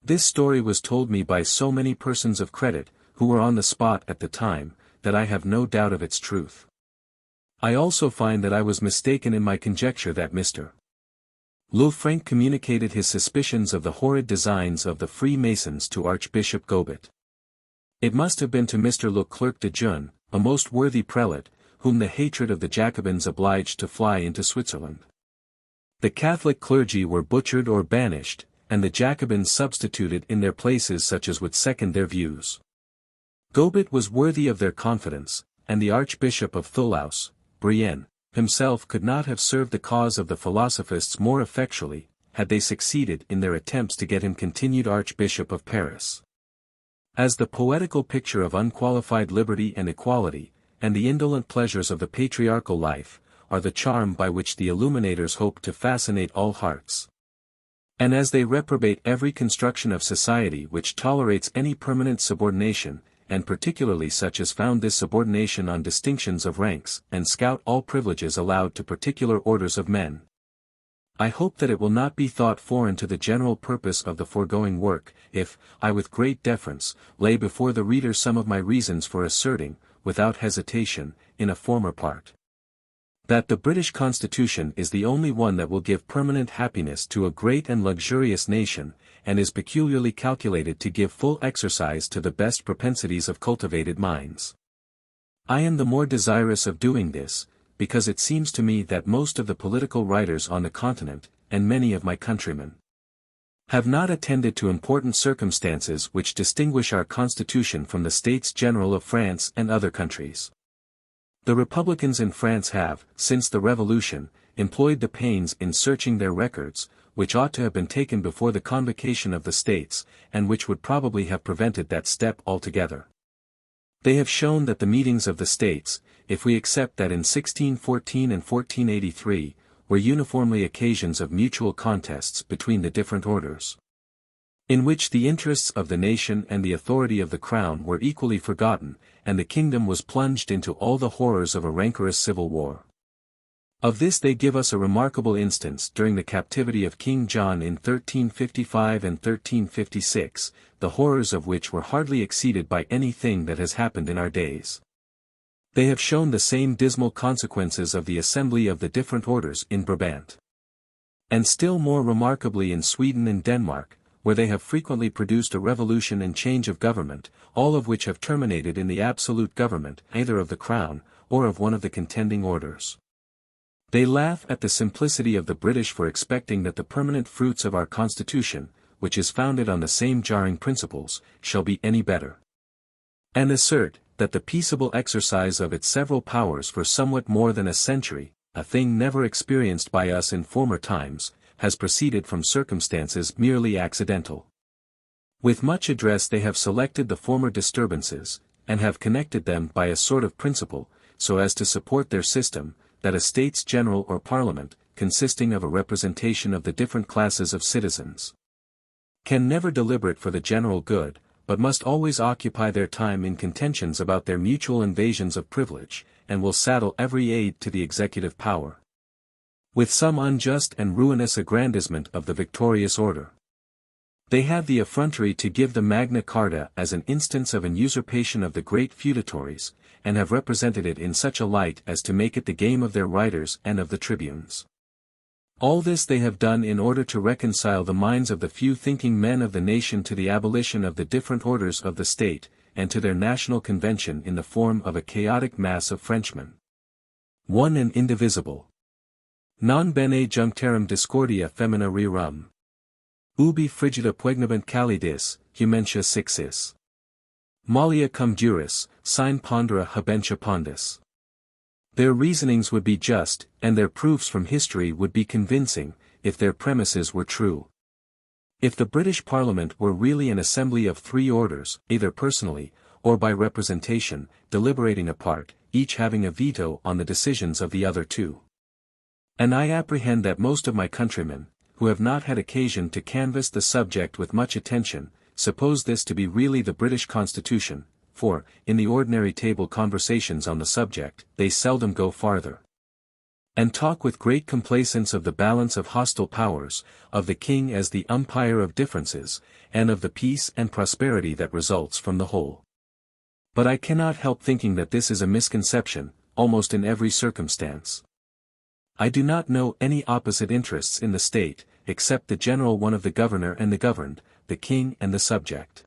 This story was told me by so many persons of credit, who were on the spot at the time, that I have no doubt of its truth. I also find that I was mistaken in my conjecture that Mr. Lefranc communicated his suspicions of the horrid designs of the Freemasons to Archbishop Gobet. It must have been to Mr. Le Clerc de Jeune, a most worthy prelate, whom the hatred of the Jacobins obliged to fly into Switzerland. The Catholic clergy were butchered or banished, and the Jacobins substituted in their places such as would second their views. Gobet was worthy of their confidence, and the Archbishop of Thulaus, Brienne, himself could not have served the cause of the philosophists more effectually, had they succeeded in their attempts to get him continued Archbishop of Paris. As the poetical picture of unqualified liberty and equality, and the indolent pleasures of the patriarchal life, are the charm by which the illuminators hope to fascinate all hearts. And as they reprobate every construction of society which tolerates any permanent subordination, and particularly such as found this subordination on distinctions of ranks, and scout all privileges allowed to particular orders of men, I hope that it will not be thought foreign to the general purpose of the foregoing work, if, I with great deference, lay before the reader some of my reasons for asserting, without hesitation, in a former part, that the British Constitution is the only one that will give permanent happiness to a great and luxurious nation, and is peculiarly calculated to give full exercise to the best propensities of cultivated minds. I am the more desirous of doing this, because it seems to me that most of the political writers on the continent, and many of my countrymen, have not attended to important circumstances which distinguish our Constitution from the States General of France and other countries. The Republicans in France have, since the Revolution, employed the pains in searching their records, which ought to have been taken before the convocation of the States, and which would probably have prevented that step altogether. They have shown that the meetings of the States, if we accept that in 1614 and 1483, were uniformly occasions of mutual contests between the different orders, in which the interests of the nation and the authority of the crown were equally forgotten, and the kingdom was plunged into all the horrors of a rancorous civil war. Of this they give us a remarkable instance during the captivity of King John in 1355 and 1356, the horrors of which were hardly exceeded by anything that has happened in our days. They have shown the same dismal consequences of the assembly of the different orders in Brabant. And still more remarkably in Sweden and Denmark, where they have frequently produced a revolution and change of government, all of which have terminated in the absolute government either of the crown, or of one of the contending orders. They laugh at the simplicity of the British for expecting that the permanent fruits of our constitution, which is founded on the same jarring principles, shall be any better. And assert, that the peaceable exercise of its several powers for somewhat more than a century, a thing never experienced by us in former times, has proceeded from circumstances merely accidental. With much address they have selected the former disturbances, and have connected them by a sort of principle, so as to support their system, that a States General or Parliament, consisting of a representation of the different classes of citizens, can never deliberate for the general good, but must always occupy their time in contentions about their mutual invasions of privilege, and will saddle every aid to the executive power with some unjust and ruinous aggrandizement of the victorious order. They have the effrontery to give the Magna Carta as an instance of an usurpation of the great feudatories, and have represented it in such a light as to make it the game of their writers and of the tribunes. All this they have done in order to reconcile the minds of the few thinking men of the nation to the abolition of the different orders of the state, and to their national convention in the form of a chaotic mass of Frenchmen, one and indivisible. Non bene junctarum discordia femina rerum. Ubi frigida puegnabant calidis, humentia sixis. Mollia cum juris, sine pondera habentia pondis. Their reasonings would be just, and their proofs from history would be convincing, if their premises were true. If the British Parliament were really an assembly of three orders, either personally, or by representation, deliberating apart, each having a veto on the decisions of the other two. And I apprehend that most of my countrymen, who have not had occasion to canvass the subject with much attention, suppose this to be really the British Constitution, for, in the ordinary table conversations on the subject, they seldom go farther, and talk with great complacence of the balance of hostile powers, of the king as the umpire of differences, and of the peace and prosperity that results from the whole. But I cannot help thinking that this is a misconception, almost in every circumstance. I do not know any opposite interests in the state, except the general one of the governor and the governed, the king and the subject.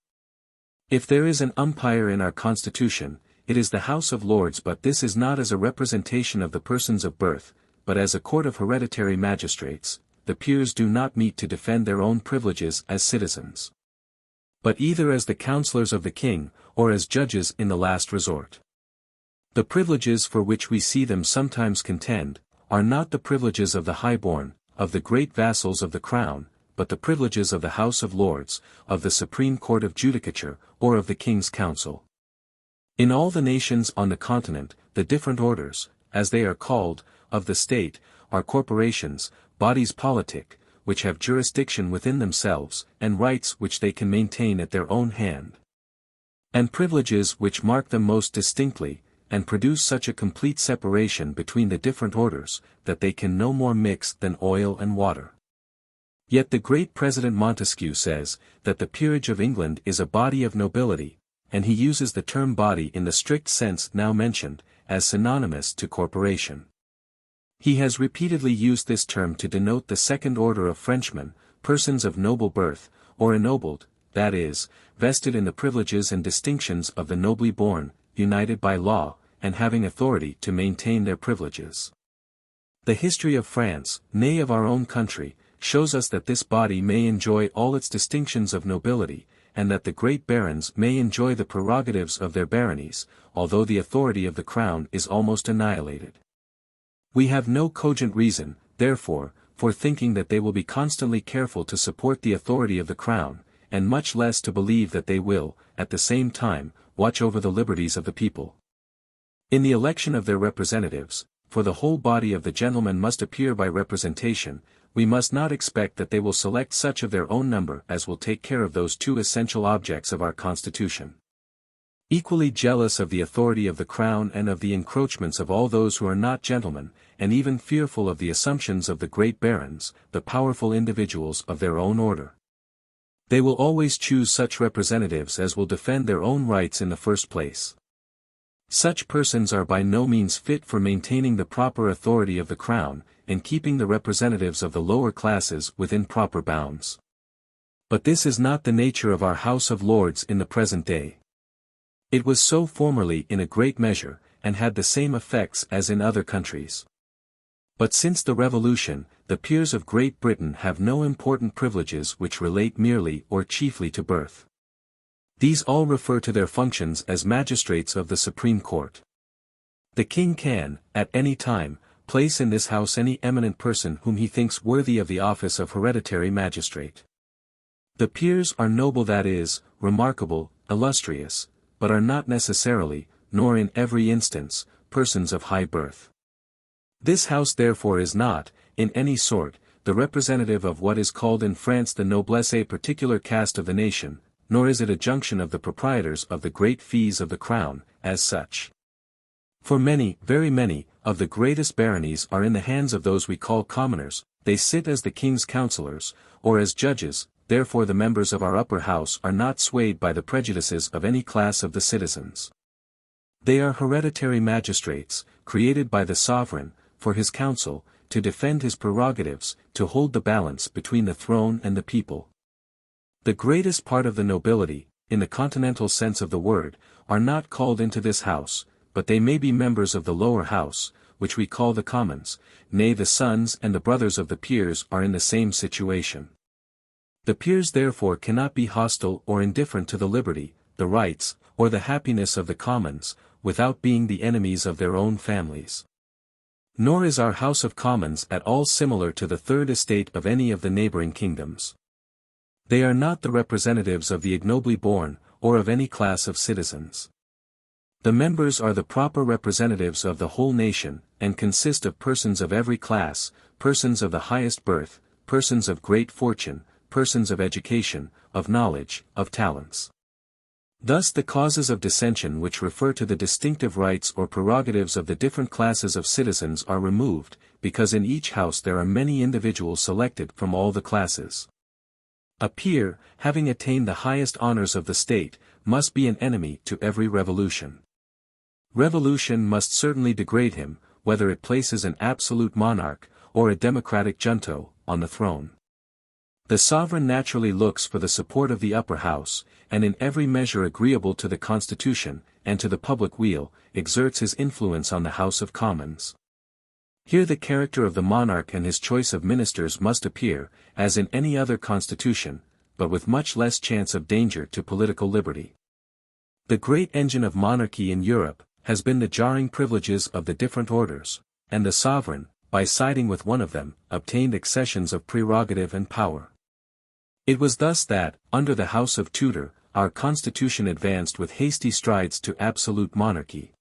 If there is an umpire in our Constitution, it is the House of Lords, but this is not as a representation of the persons of birth, but as a court of hereditary magistrates. The peers do not meet to defend their own privileges as citizens, but either as the counsellors of the king, or as judges in the last resort. The privileges for which we see them sometimes contend, are not the privileges of the highborn, of the great vassals of the crown, but the privileges of the House of Lords, of the Supreme Court of Judicature, or of the King's Council. In all the nations on the continent, the different orders, as they are called, of the state, are corporations, bodies politic, which have jurisdiction within themselves, and rights which they can maintain at their own hand, and privileges which mark them most distinctly, and produce such a complete separation between the different orders, that they can no more mix than oil and water. Yet the great President Montesquieu says, that the peerage of England is a body of nobility, and he uses the term body in the strict sense now mentioned, as synonymous to corporation. He has repeatedly used this term to denote the second order of Frenchmen, persons of noble birth, or ennobled, that is, vested in the privileges and distinctions of the nobly born, united by law, and having authority to maintain their privileges. The history of France, nay of our own country, shows us that this body may enjoy all its distinctions of nobility, and that the great barons may enjoy the prerogatives of their baronies, although the authority of the crown is almost annihilated. We have no cogent reason, therefore, for thinking that they will be constantly careful to support the authority of the crown, and much less to believe that they will, at the same time, watch over the liberties of the people. In the election of their representatives, for the whole body of the gentlemen must appear by representation, we must not expect that they will select such of their own number as will take care of those two essential objects of our Constitution. Equally jealous of the authority of the crown and of the encroachments of all those who are not gentlemen, and even fearful of the assumptions of the great barons, the powerful individuals of their own order. They will always choose such representatives as will defend their own rights in the first place. Such persons are by no means fit for maintaining the proper authority of the crown, and keeping the representatives of the lower classes within proper bounds. But this is not the nature of our House of Lords in the present day. It was so formerly in a great measure, and had the same effects as in other countries. But since the Revolution, the peers of Great Britain have no important privileges which relate merely or chiefly to birth. These all refer to their functions as magistrates of the Supreme Court. The King can, at any time, place in this house any eminent person whom he thinks worthy of the office of hereditary magistrate. The peers are noble, that is, remarkable, illustrious, but are not necessarily, nor in every instance, persons of high birth. This house therefore is not, in any sort, the representative of what is called in France the noblesse, a particular caste of the nation, nor is it a junction of the proprietors of the great fees of the crown, as such. For many, very many, of the greatest baronies are in the hands of those we call commoners, they sit as the king's councillors, or as judges, therefore the members of our upper house are not swayed by the prejudices of any class of the citizens. They are hereditary magistrates, created by the sovereign, for his council, to defend his prerogatives, to hold the balance between the throne and the people. The greatest part of the nobility, in the continental sense of the word, are not called into this house, but they may be members of the lower house, which we call the commons, nay, the sons and the brothers of the peers are in the same situation. The peers therefore cannot be hostile or indifferent to the liberty, the rights, or the happiness of the commons, without being the enemies of their own families. Nor is our House of Commons at all similar to the third estate of any of the neighboring kingdoms. They are not the representatives of the ignobly born, or of any class of citizens. The members are the proper representatives of the whole nation, and consist of persons of every class, persons of the highest birth, persons of great fortune, persons of education, of knowledge, of talents. Thus the causes of dissension which refer to the distinctive rights or prerogatives of the different classes of citizens are removed, because in each house there are many individuals selected from all the classes. A peer, having attained the highest honors of the state, must be an enemy to every revolution. Revolution must certainly degrade him, whether it places an absolute monarch, or a democratic junto, on the throne. The sovereign naturally looks for the support of the upper house, and in every measure agreeable to the constitution, and to the public weal, exerts his influence on the House of Commons. Here the character of the monarch and his choice of ministers must appear, as in any other constitution, but with much less chance of danger to political liberty. The great engine of monarchy in Europe, has been the jarring privileges of the different orders, and the sovereign, by siding with one of them, obtained accessions of prerogative and power. It was thus that, under the House of Tudor, our constitution advanced with hasty strides to absolute monarchy.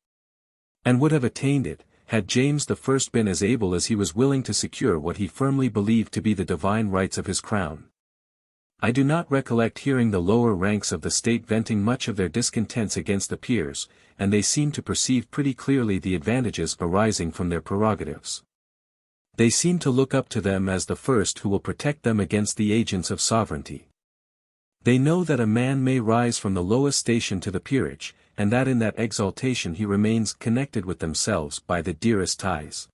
And would have attained it, had James I been as able as he was willing to secure what he firmly believed to be the divine rights of his crown. I do not recollect hearing the lower ranks of the state venting much of their discontents against the peers, and they seem to perceive pretty clearly the advantages arising from their prerogatives. They seem to look up to them as the first who will protect them against the agents of sovereignty. They know that a man may rise from the lowest station to the peerage, and that in that exaltation he remains connected with themselves by the dearest ties.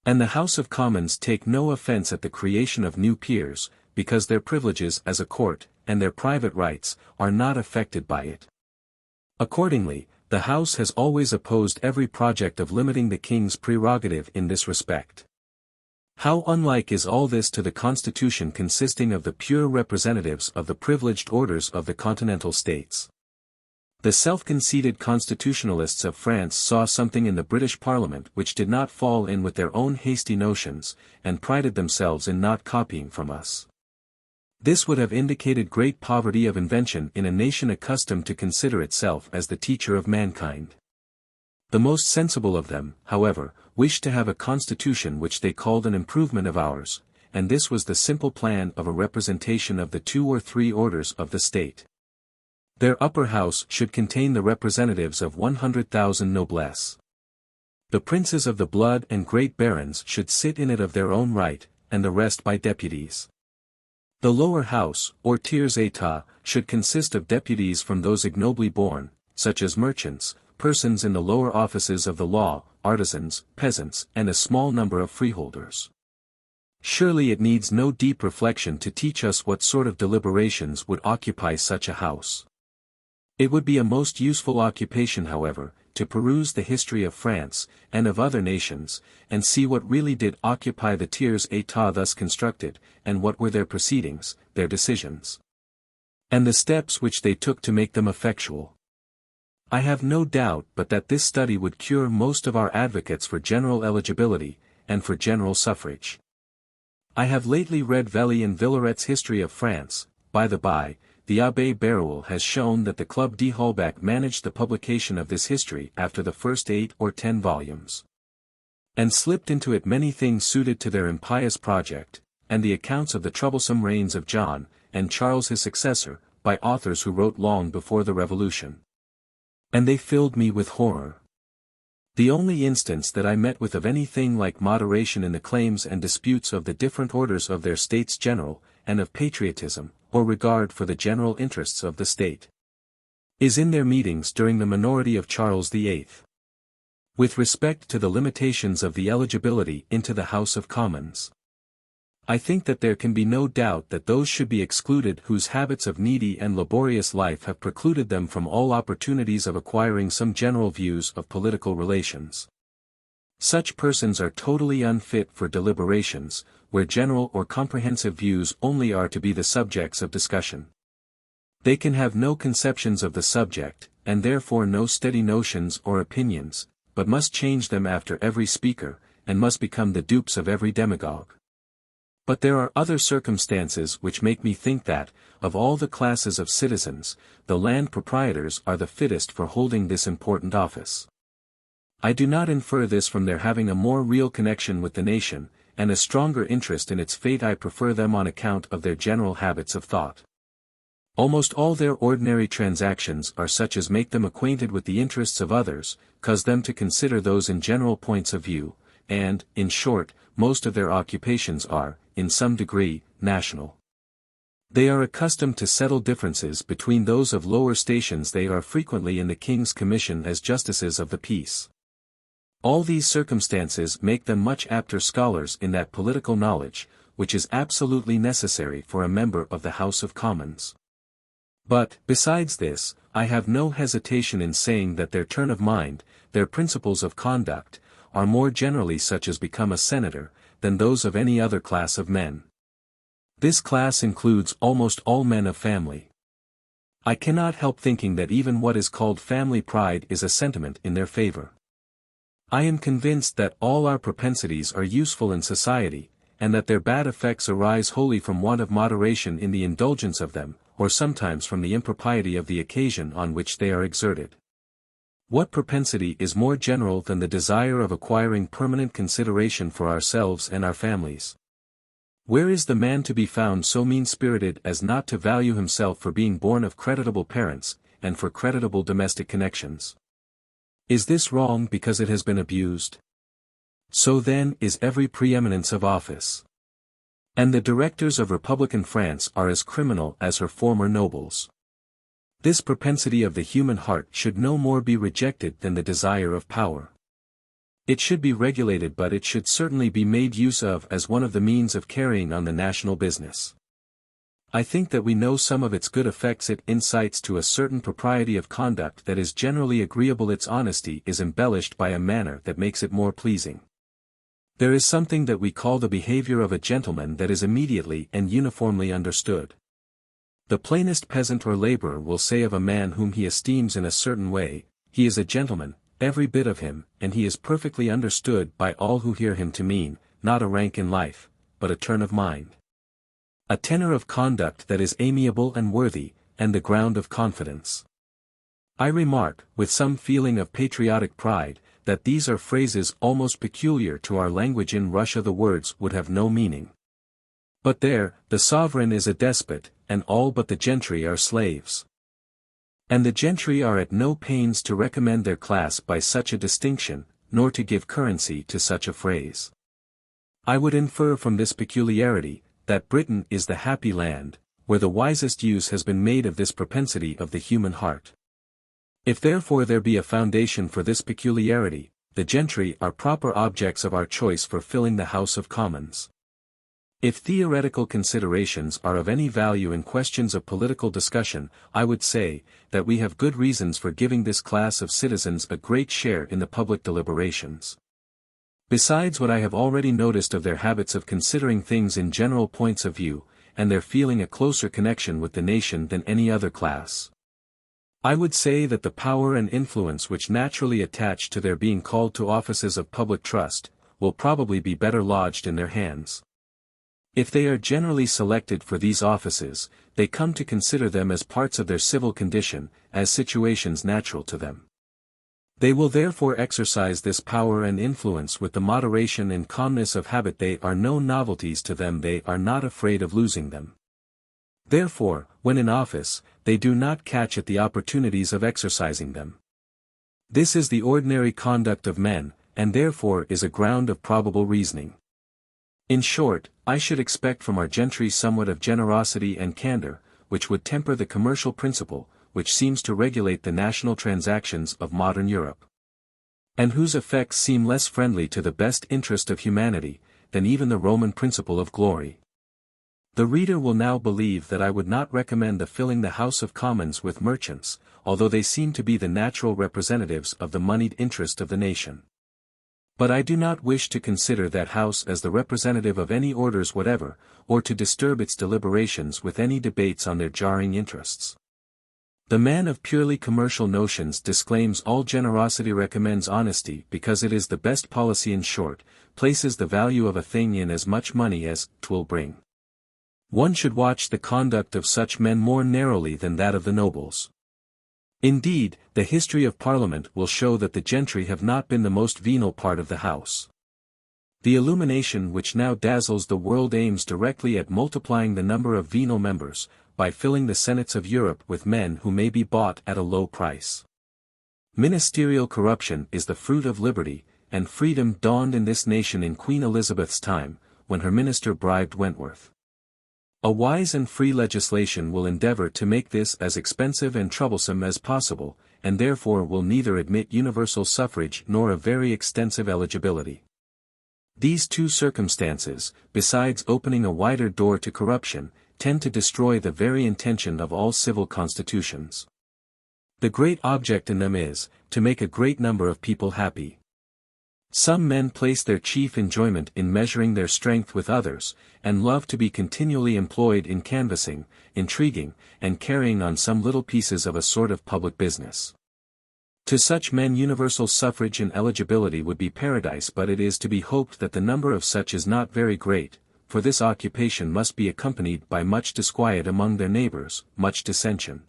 And the House of Commons take no offence at the creation of new peers, because their privileges as a court, and their private rights, are not affected by it. Accordingly, the House has always opposed every project of limiting the king's prerogative in this respect. How unlike is all this to the constitution consisting of the pure representatives of the privileged orders of the continental states. The self-conceited constitutionalists of France saw something in the British Parliament which did not fall in with their own hasty notions, and prided themselves in not copying from us. This would have indicated great poverty of invention in a nation accustomed to consider itself as the teacher of mankind. The most sensible of them, however, wished to have a constitution which they called an improvement of ours, and this was the simple plan of a representation of the 2 or 3 orders of the state. Their upper house should contain the representatives of 100,000 noblesse. The princes of the blood and great barons should sit in it of their own right, and the rest by deputies. The lower house, or tiers état, should consist of deputies from those ignobly born, such as merchants, persons in the lower offices of the law, artisans, peasants, and a small number of freeholders. Surely it needs no deep reflection to teach us what sort of deliberations would occupy such a house. It would be a most useful occupation, however, to peruse the history of France, and of other nations, and see what really did occupy the tiers état thus constructed, and what were their proceedings, their decisions, and the steps which they took to make them effectual. I have no doubt but that this study would cure most of our advocates for general eligibility, and for general suffrage. I have lately read Velly and Villeret's History of France. By the by, the Abbé Berouel has shown that the Club d'Holbach managed the publication of this history after the first 8 or 10 volumes, and slipped into it many things suited to their impious project, and the accounts of the troublesome reigns of John, and Charles his successor, by authors who wrote long before the Revolution. And they filled me with horror. The only instance that I met with of anything like moderation in the claims and disputes of the different orders of their States General, and of patriotism, or regard for the general interests of the state, is in their meetings during the minority of Charles VIII. With respect to the limitations of the eligibility into the House of Commons, I think that there can be no doubt that those should be excluded whose habits of needy and laborious life have precluded them from all opportunities of acquiring some general views of political relations. Such persons are totally unfit for deliberations, where general or comprehensive views only are to be the subjects of discussion. They can have no conceptions of the subject, and therefore no steady notions or opinions, but must change them after every speaker, and must become the dupes of every demagogue. But there are other circumstances which make me think that, of all the classes of citizens, the land proprietors are the fittest for holding this important office. I do not infer this from their having a more real connection with the nation, and a stronger interest in its fate. I prefer them on account of their general habits of thought. Almost all their ordinary transactions are such as make them acquainted with the interests of others, cause them to consider those in general points of view, and, in short, most of their occupations are, in some degree, national. They are accustomed to settle differences between those of lower stations. They are frequently in the King's Commission as justices of the peace. All these circumstances make them much apter scholars in that political knowledge, which is absolutely necessary for a member of the House of Commons. But, besides this, I have no hesitation in saying that their turn of mind, their principles of conduct, are more generally such as become a senator, than those of any other class of men. This class includes almost all men of family. I cannot help thinking that even what is called family pride is a sentiment in their favor. I am convinced that all our propensities are useful in society, and that their bad effects arise wholly from want of moderation in the indulgence of them, or sometimes from the impropriety of the occasion on which they are exerted. What propensity is more general than the desire of acquiring permanent consideration for ourselves and our families? Where is the man to be found so mean-spirited as not to value himself for being born of creditable parents, and for creditable domestic connections? Is this wrong because it has been abused? So then is every preeminence of office. And the directors of Republican France are as criminal as her former nobles. This propensity of the human heart should no more be rejected than the desire of power. It should be regulated, but it should certainly be made use of as one of the means of carrying on the national business. I think that we know some of its good effects. It incites to a certain propriety of conduct that is generally agreeable. Its honesty is embellished by a manner that makes it more pleasing. There is something that we call the behavior of a gentleman that is immediately and uniformly understood. The plainest peasant or laborer will say of a man whom he esteems in a certain way, he is a gentleman, every bit of him, and he is perfectly understood by all who hear him to mean, not a rank in life, but a turn of mind, a tenor of conduct that is amiable and worthy, and the ground of confidence. I remark, with some feeling of patriotic pride, that these are phrases almost peculiar to our language. In Russia the words would have no meaning. But there, the sovereign is a despot, and all but the gentry are slaves. And the gentry are at no pains to recommend their class by such a distinction, nor to give currency to such a phrase. I would infer from this peculiarity, that Britain is the happy land, where the wisest use has been made of this propensity of the human heart. If therefore there be a foundation for this peculiarity, the gentry are proper objects of our choice for filling the House of Commons. If theoretical considerations are of any value in questions of political discussion, I would say, that we have good reasons for giving this class of citizens a great share in the public deliberations. Besides what I have already noticed of their habits of considering things in general points of view, and their feeling a closer connection with the nation than any other class, I would say that the power and influence which naturally attach to their being called to offices of public trust, will probably be better lodged in their hands. If they are generally selected for these offices, they come to consider them as parts of their civil condition, as situations natural to them. They will therefore exercise this power and influence with the moderation and calmness of habit. They are no novelties to them, they are not afraid of losing them. Therefore, when in office, they do not catch at the opportunities of exercising them. This is the ordinary conduct of men, and therefore is a ground of probable reasoning. In short, I should expect from our gentry somewhat of generosity and candor, which would temper the commercial principle, which seems to regulate the national transactions of modern Europe, and whose effects seem less friendly to the best interest of humanity, than even the Roman principle of glory. The reader will now believe that I would not recommend the filling the House of Commons with merchants, although they seem to be the natural representatives of the moneyed interest of the nation. But I do not wish to consider that House as the representative of any orders whatever, or to disturb its deliberations with any debates on their jarring interests. The man of purely commercial notions disclaims all generosity, recommends honesty because it is the best policy, in short, places the value of a thing in as much money as 'twill bring. One should watch the conduct of such men more narrowly than that of the nobles. Indeed, the history of Parliament will show that the gentry have not been the most venal part of the House. The illumination which now dazzles the world aims directly at multiplying the number of venal members, by filling the senates of Europe with men who may be bought at a low price. Ministerial corruption is the fruit of liberty, and freedom dawned in this nation in Queen Elizabeth's time, when her minister bribed Wentworth. A wise and free legislation will endeavor to make this as expensive and troublesome as possible, and therefore will neither admit universal suffrage nor a very extensive eligibility. These two circumstances, besides opening a wider door to corruption, tend to destroy the very intention of all civil constitutions. The great object in them is, to make a great number of people happy. Some men place their chief enjoyment in measuring their strength with others, and love to be continually employed in canvassing, intriguing, and carrying on some little pieces of a sort of public business. To such men universal suffrage and eligibility would be paradise, but it is to be hoped that the number of such is not very great, for this occupation must be accompanied by much disquiet among their neighbors, much dissension,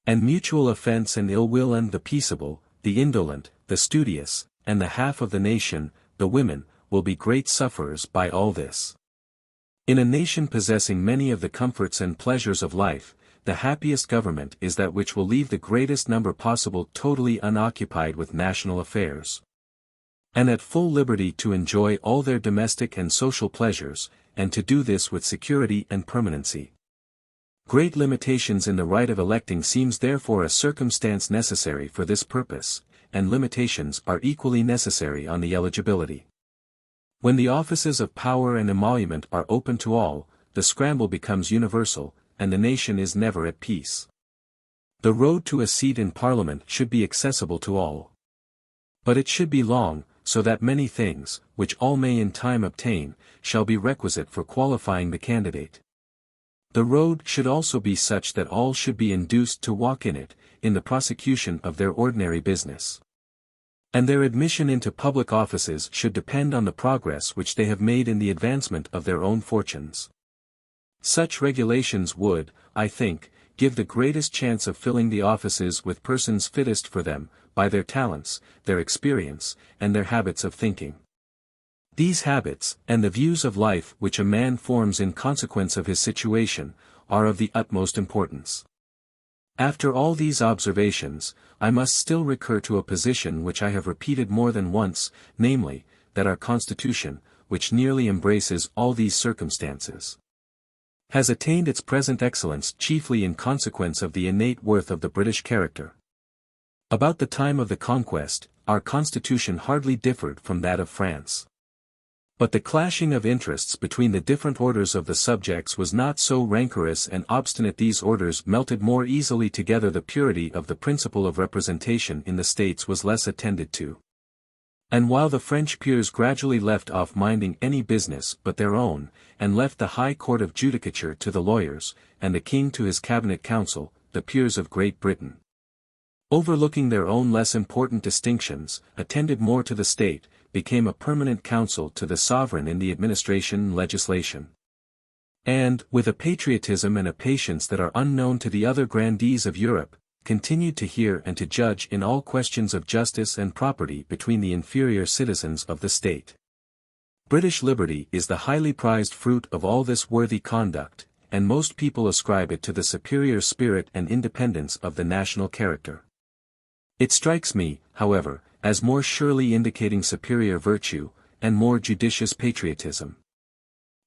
and mutual offense and ill will, and the peaceable, the indolent, the studious, and the half of the nation, the women, will be great sufferers by all this. In a nation possessing many of the comforts and pleasures of life, the happiest government is that which will leave the greatest number possible totally unoccupied with national affairs, and at full liberty to enjoy all their domestic and social pleasures, and to do this with security and permanency. Great limitations in the right of electing seems therefore a circumstance necessary for this purpose, and limitations are equally necessary on the eligibility. When the offices of power and emolument are open to all, the scramble becomes universal, and the nation is never at peace. The road to a seat in Parliament should be accessible to all. But it should be long, so that many things, which all may in time obtain, shall be requisite for qualifying the candidate. The road should also be such that all should be induced to walk in it, in the prosecution of their ordinary business. And their admission into public offices should depend on the progress which they have made in the advancement of their own fortunes. Such regulations would, I think, give the greatest chance of filling the offices with persons fittest for them, by their talents, their experience, and their habits of thinking. These habits, and the views of life which a man forms in consequence of his situation, are of the utmost importance. After all these observations, I must still recur to a position which I have repeated more than once, namely, that our Constitution, which nearly embraces all these circumstances, has attained its present excellence chiefly in consequence of the innate worth of the British character. About the time of the Conquest, our Constitution hardly differed from that of France. But the clashing of interests between the different orders of the subjects was not so rancorous and obstinate. These orders melted more easily together. The purity of the principle of representation in the States was less attended to. And while the French peers gradually left off minding any business but their own, and left the High Court of Judicature to the lawyers, and the King to his Cabinet Council, the peers of Great Britain, overlooking their own less important distinctions, attended more to the state, became a permanent counsel to the sovereign in the administration and legislation. And, with a patriotism and a patience that are unknown to the other grandees of Europe, continued to hear and to judge in all questions of justice and property between the inferior citizens of the state. British liberty is the highly prized fruit of all this worthy conduct, and most people ascribe it to the superior spirit and independence of the national character. It strikes me, however, as more surely indicating superior virtue, and more judicious patriotism.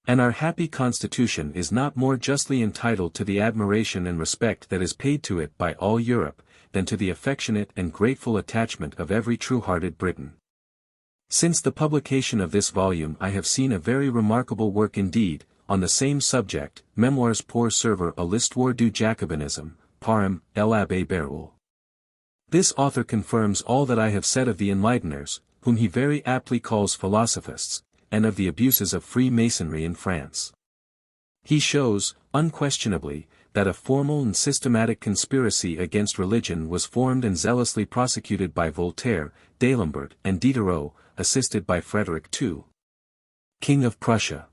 And our happy Constitution is not more justly entitled to the admiration and respect that is paid to it by all Europe, than to the affectionate and grateful attachment of every true-hearted Briton. Since the publication of this volume I have seen a very remarkable work indeed, on the same subject, Memoirs pour servir à l'histoire du Jacobinisme, par l'Abbé Bérault. This author confirms all that I have said of the Enlighteners, whom he very aptly calls philosophists, and of the abuses of Freemasonry in France. He shows, unquestionably, that a formal and systematic conspiracy against religion was formed and zealously prosecuted by Voltaire, D'Alembert and Diderot, assisted by Frederick II, King of Prussia.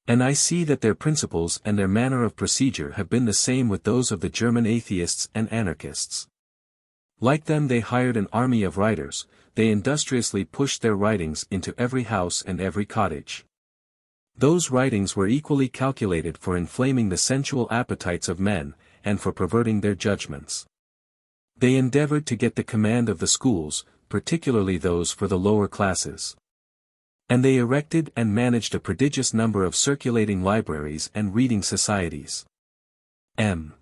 And I see that their principles and their manner of procedure have been the same with those of the German atheists and anarchists. Like them, they hired an army of writers. They industriously pushed their writings into every house and every cottage. Those writings were equally calculated for inflaming the sensual appetites of men, and for perverting their judgments. They endeavored to get the command of the schools, particularly those for the lower classes. And they erected and managed a prodigious number of circulating libraries and reading societies. M.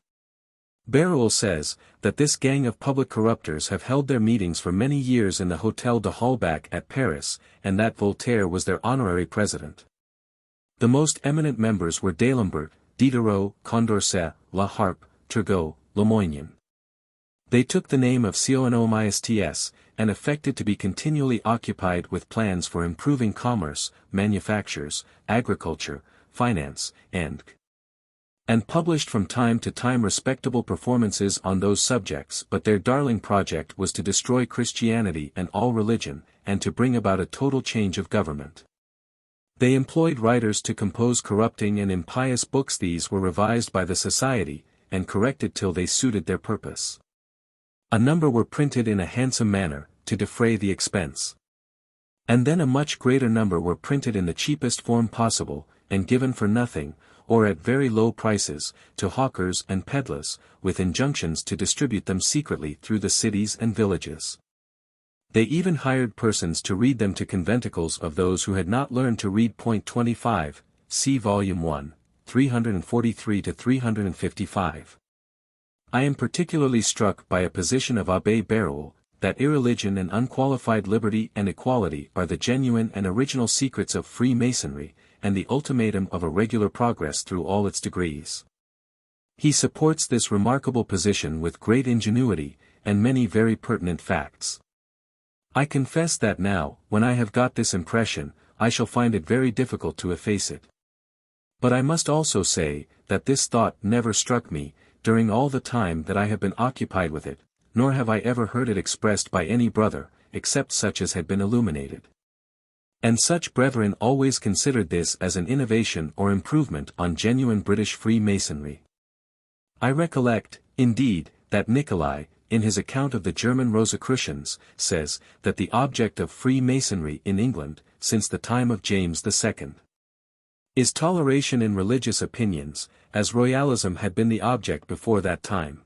Bérault says, that this gang of public corruptors have held their meetings for many years in the Hôtel de Holbach at Paris, and that Voltaire was their honorary president. The most eminent members were D'Alembert, Diderot, Condorcet, La Harpe, Turgot, Lemoyne. They took the name of Conomistes, and affected to be continually occupied with plans for improving commerce, manufactures, agriculture, finance, and published from time to time respectable performances on those subjects. But their darling project was to destroy Christianity and all religion, and to bring about a total change of government. They employed writers to compose corrupting and impious books. These were revised by the Society, and corrected till they suited their purpose. A number were printed in a handsome manner, to defray the expense. And then a much greater number were printed in the cheapest form possible, and given for nothing, or at very low prices, to hawkers and peddlers, with injunctions to distribute them secretly through the cities and villages. They even hired persons to read them to conventicles of those who had not learned to read. 25, see Volume 1, 343-355. I am particularly struck by a position of Abbé Bérault, that irreligion and unqualified liberty and equality are the genuine and original secrets of Freemasonry, and the ultimatum of a regular progress through all its degrees. He supports this remarkable position with great ingenuity, and many very pertinent facts. I confess that now, when I have got this impression, I shall find it very difficult to efface it. But I must also say, that this thought never struck me, during all the time that I have been occupied with it, nor have I ever heard it expressed by any brother, except such as had been illuminated. And such brethren always considered this as an innovation or improvement on genuine British Freemasonry. I recollect, indeed, that Nicolai, in his account of the German Rosicrucians, says, that the object of Freemasonry in England, since the time of James II, is toleration in religious opinions, as Royalism had been the object before that time.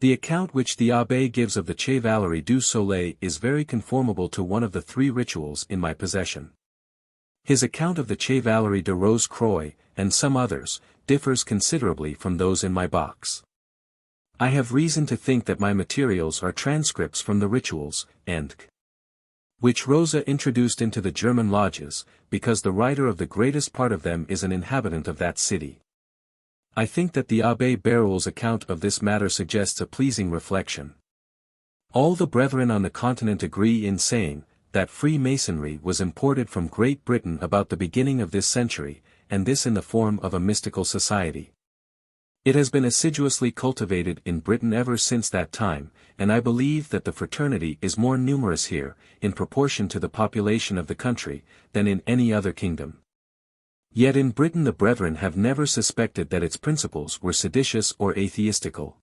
The account which the Abbé gives of the Chevalerie du Soleil is very conformable to one of the 3 rituals in my possession. His account of the Chevalerie de Rose Croix, and some others, differs considerably from those in my box. I have reason to think that my materials are transcripts from the rituals, and which Rosa introduced into the German lodges, because the writer of the greatest part of them is an inhabitant of that city. I think that the Abbé Béruel's account of this matter suggests a pleasing reflection. All the brethren on the continent agree in saying, that Freemasonry was imported from Great Britain about the beginning of this century, and this in the form of a mystical society. It has been assiduously cultivated in Britain ever since that time, and I believe that the fraternity is more numerous here, in proportion to the population of the country, than in any other kingdom. Yet in Britain the brethren have never suspected that its principles were seditious or atheistical.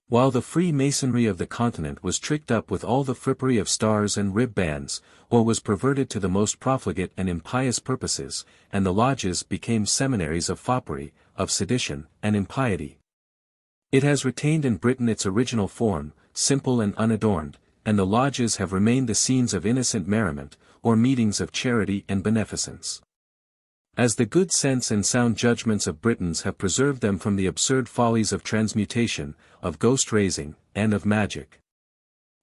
While the Freemasonry of the continent was tricked up with all the frippery of stars and rib bands, or was perverted to the most profligate and impious purposes, and the lodges became seminaries of foppery, of sedition, and impiety. It has retained in Britain its original form, simple and unadorned, and the lodges have remained the scenes of innocent merriment, or meetings of charity and beneficence. As the good sense and sound judgments of Britons have preserved them from the absurd follies of transmutation, of ghost-raising, and of magic,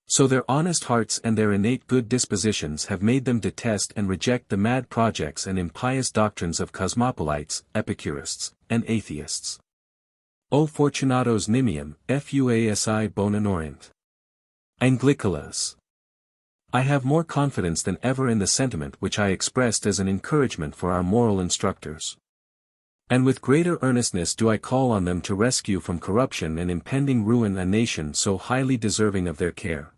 so their honest hearts and their innate good dispositions have made them detest and reject the mad projects and impious doctrines of cosmopolites, epicurists, and atheists. O fortunatos nimium, fuasi bonanorint. Anglicolas. I have more confidence than ever in the sentiment which I expressed as an encouragement for our moral instructors. And with greater earnestness do I call on them to rescue from corruption and impending ruin a nation so highly deserving of their care.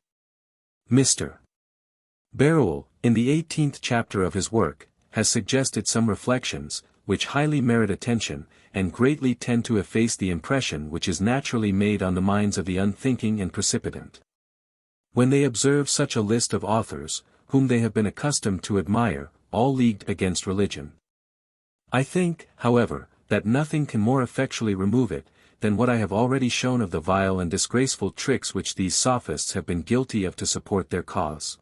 Mr. Béruel, in the 18th chapter of his work, has suggested some reflections, which highly merit attention, and greatly tend to efface the impression which is naturally made on the minds of the unthinking and precipitant. When they observe such a list of authors, whom they have been accustomed to admire, all leagued against religion. I think, however, that nothing can more effectually remove it, than what I have already shown of the vile and disgraceful tricks which these sophists have been guilty of to support their cause.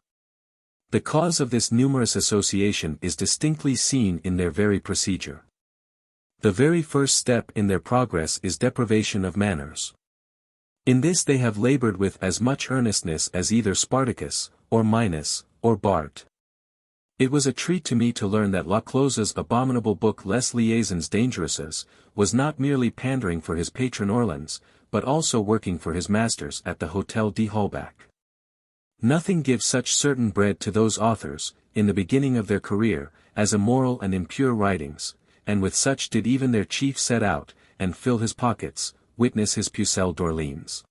The cause of this numerous association is distinctly seen in their very procedure. The very first step in their progress is deprivation of manners. In this they have labored with as much earnestness as either Spartacus, or Minos, or Bart. It was a treat to me to learn that Laclose's abominable book Les Liaisons Dangereuses was not merely pandering for his patron Orleans, but also working for his masters at the Hôtel d'Holbach. Nothing gives such certain bread to those authors, in the beginning of their career, as immoral and impure writings, and with such did even their chief set out, and fill his pockets, witness his Pucelle d'Orléans.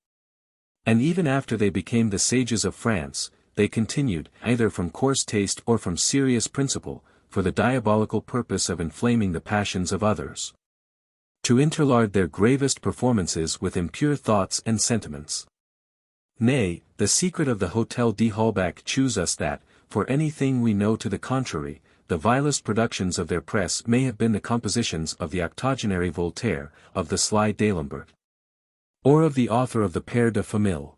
And even after they became the sages of France, they continued, either from coarse taste or from serious principle, for the diabolical purpose of inflaming the passions of others, to interlard their gravest performances with impure thoughts and sentiments. Nay, the secret of the Hôtel d'Holbach chews us that, for anything we know to the contrary, the vilest productions of their press may have been the compositions of the octogenary Voltaire, of the sly D'Alembert, or of the author of the Père de Famille.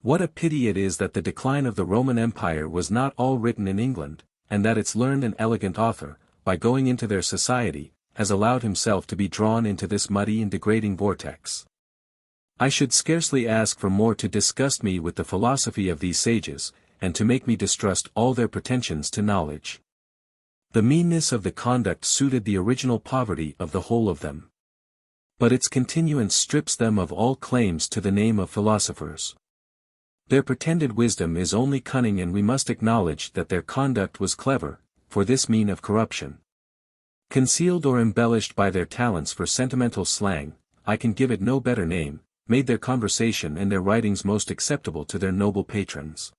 What a pity it is that the decline of the Roman Empire was not all written in England, and that its learned and elegant author, by going into their society, has allowed himself to be drawn into this muddy and degrading vortex. I should scarcely ask for more to disgust me with the philosophy of these sages, and to make me distrust all their pretensions to knowledge. The meanness of the conduct suited the original poverty of the whole of them. But its continuance strips them of all claims to the name of philosophers. Their pretended wisdom is only cunning, and we must acknowledge that their conduct was clever, for this mean of corruption. Concealed or embellished by their talents for sentimental slang, I can give it no better name, made their conversation and their writings most acceptable to their noble patrons.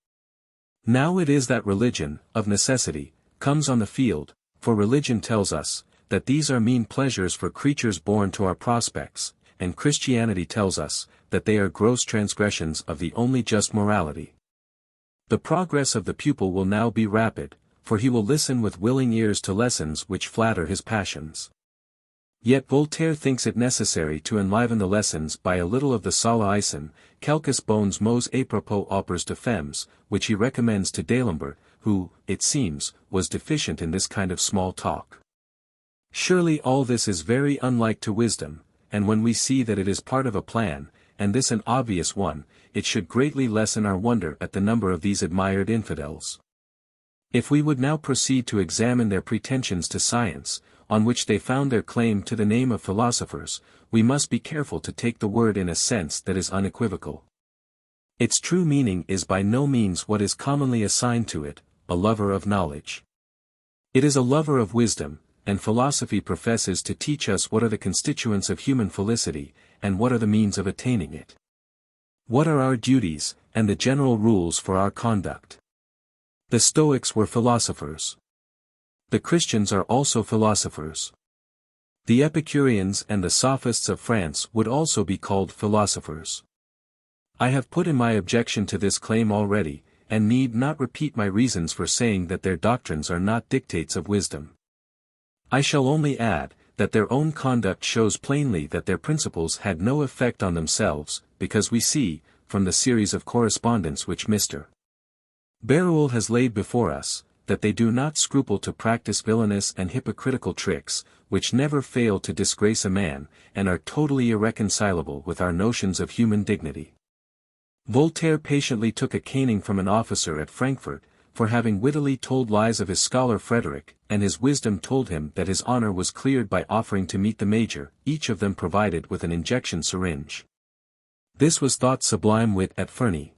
Now it is that religion, of necessity, comes on the field, for religion tells us, that these are mean pleasures for creatures born to our prospects, and Christianity tells us, that they are gross transgressions of the only just morality. The progress of the pupil will now be rapid, for he will listen with willing ears to lessons which flatter his passions. Yet Voltaire thinks it necessary to enliven the lessons by a little of the sola icen, quelques bons mots à propos opers de femmes, which he recommends to D'Alembert, who, it seems, was deficient in this kind of small talk. Surely all this is very unlike to wisdom, and when we see that it is part of a plan, and this an obvious one, it should greatly lessen our wonder at the number of these admired infidels. If we would now proceed to examine their pretensions to science, on which they found their claim to the name of philosophers, we must be careful to take the word in a sense that is unequivocal. Its true meaning is by no means what is commonly assigned to it, a lover of knowledge. It is a lover of wisdom, and philosophy professes to teach us what are the constituents of human felicity, and what are the means of attaining it. What are our duties, and the general rules for our conduct? The Stoics were philosophers. The Christians are also philosophers. The Epicureans and the Sophists of France would also be called philosophers. I have put in my objection to this claim already, and need not repeat my reasons for saying that their doctrines are not dictates of wisdom. I shall only add, that their own conduct shows plainly that their principles had no effect on themselves, because we see, from the series of correspondence which Mr. Beruel has laid before us, that they do not scruple to practice villainous and hypocritical tricks, which never fail to disgrace a man, and are totally irreconcilable with our notions of human dignity. Voltaire patiently took a caning from an officer at Frankfurt, for having wittily told lies of his scholar Frederick, and his wisdom told him that his honor was cleared by offering to meet the major, each of them provided with an injection syringe. This was thought sublime wit at Ferney.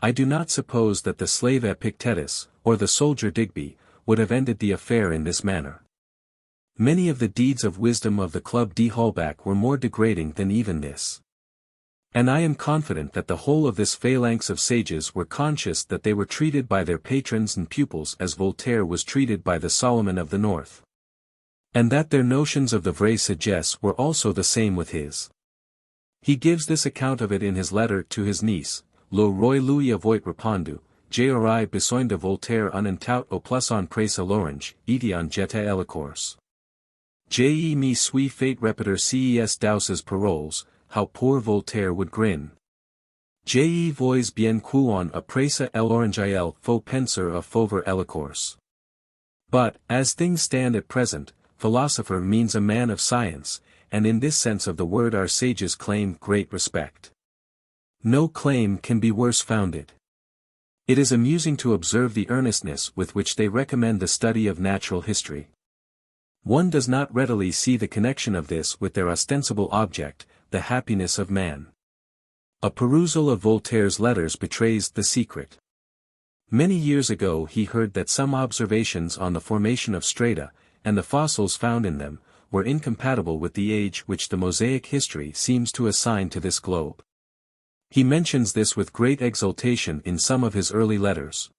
I do not suppose that the slave Epictetus, or the soldier Digby, would have ended the affair in this manner. Many of the deeds of wisdom of the Club de Holbach were more degrading than even this. And I am confident that the whole of this phalanx of sages were conscious that they were treated by their patrons and pupils as Voltaire was treated by the Solomon of the North. And that their notions of the vraie sagesse were also the same with his. He gives this account of it in his letter to his niece, Le roi lui avoit répondu, j'aurais besoin de Voltaire un tout au plus en presse à l'orange, et en jeta à la course. Je me suis fait répéter ces douces paroles, how poor Voltaire would grin. Je vois bien qu'en après l'orange faut penser à fauver à la course. But, as things stand at present, philosopher means a man of science, and in this sense of the word our sages claim great respect. No claim can be worse founded. It is amusing to observe the earnestness with which they recommend the study of natural history. One does not readily see the connection of this with their ostensible object, the happiness of man. A perusal of Voltaire's letters betrays the secret. Many years ago he heard that some observations on the formation of strata, and the fossils found in them, were incompatible with the age which the Mosaic history seems to assign to this globe. He mentions this with great exultation in some of his early letters.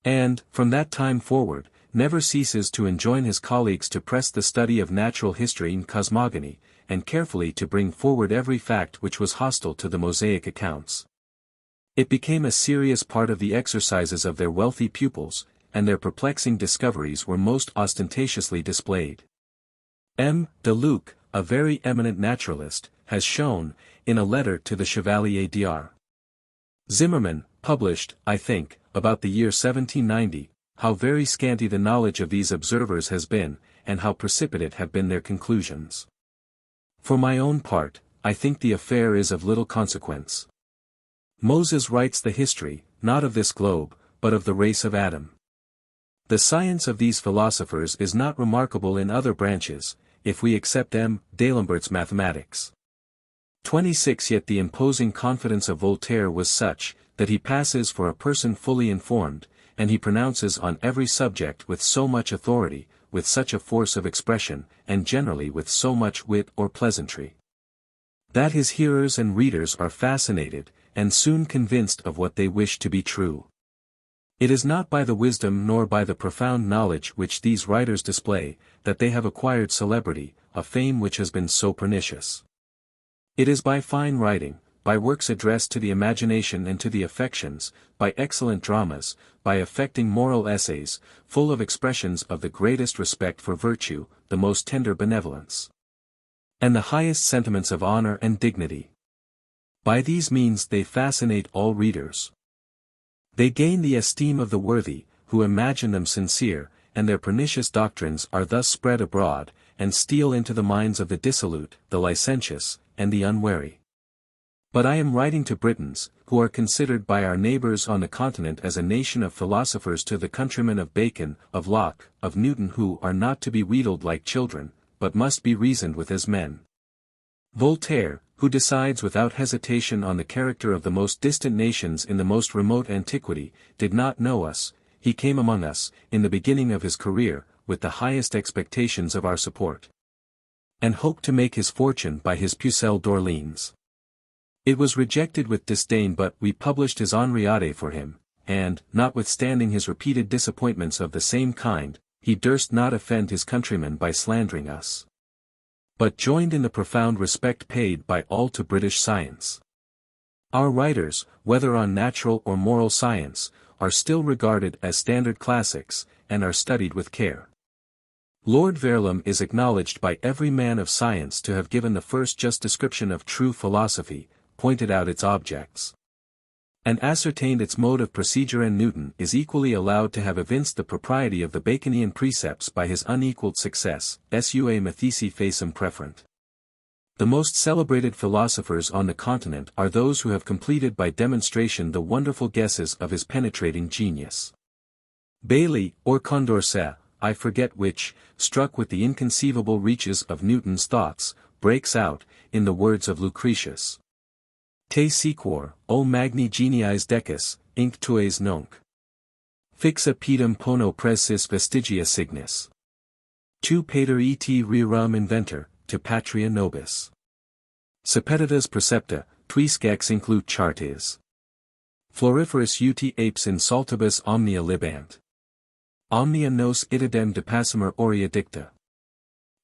And, from that time forward, never ceases to enjoin his colleagues to press the study of natural history and cosmogony, and carefully to bring forward every fact which was hostile to the Mosaic accounts. It became a serious part of the exercises of their wealthy pupils, and their perplexing discoveries were most ostentatiously displayed. M. de Luc, a very eminent naturalist, has shown, in a letter to the Chevalier d'Ar. Zimmermann, published, I think, about the year 1790, how very scanty the knowledge of these observers has been, and how precipitate have been their conclusions. For my own part, I think the affair is of little consequence. Moses writes the history, not of this globe, but of the race of Adam. The science of these philosophers is not remarkable in other branches, if we accept M. D'Alembert's mathematics. 26 Yet the imposing confidence of Voltaire was such, that he passes for a person fully informed, and he pronounces on every subject with so much authority, with such a force of expression, and generally with so much wit or pleasantry, that his hearers and readers are fascinated, and soon convinced of what they wish to be true. It is not by the wisdom nor by the profound knowledge which these writers display, that they have acquired celebrity, a fame which has been so pernicious. It is by fine writing, by works addressed to the imagination and to the affections, by excellent dramas, by affecting moral essays, full of expressions of the greatest respect for virtue, the most tender benevolence, and the highest sentiments of honor and dignity. By these means they fascinate all readers. They gain the esteem of the worthy, who imagine them sincere, and their pernicious doctrines are thus spread abroad, and steal into the minds of the dissolute, the licentious, and the unwary. But I am writing to Britons, who are considered by our neighbours on the continent as a nation of philosophers, to the countrymen of Bacon, of Locke, of Newton, who are not to be wheedled like children, but must be reasoned with as men. Voltaire, who decides without hesitation on the character of the most distant nations in the most remote antiquity, did not know us. He came among us, in the beginning of his career, with the highest expectations of our support, and hoped to make his fortune by his Pucelle d'Orleans. It was rejected with disdain, but we published his Henriade for him, and, notwithstanding his repeated disappointments of the same kind, he durst not offend his countrymen by slandering us, but joined in the profound respect paid by all to British science. Our writers, whether on natural or moral science, are still regarded as standard classics, and are studied with care. Lord Verulam is acknowledged by every man of science to have given the first just description of true philosophy, pointed out its objects, and ascertained its mode of procedure, and Newton is equally allowed to have evinced the propriety of the Baconian precepts by his unequalled success, sua mathesi facem preferent. The most celebrated philosophers on the continent are those who have completed by demonstration the wonderful guesses of his penetrating genius. Bailey, or Condorcet, I forget which, struck with the inconceivable reaches of Newton's thoughts, breaks out, in the words of Lucretius: Te sequor, o magni geniis decus, inc tues nunc fixa pedum pono presis vestigia signis. Tu pater et rerum inventor, to patria nobis. Sepetitas precepta, tuiscax inclut chartes. Floriferus ut apes in saltibus omnia libant. Omnia nos idem depassimur aurea dicta.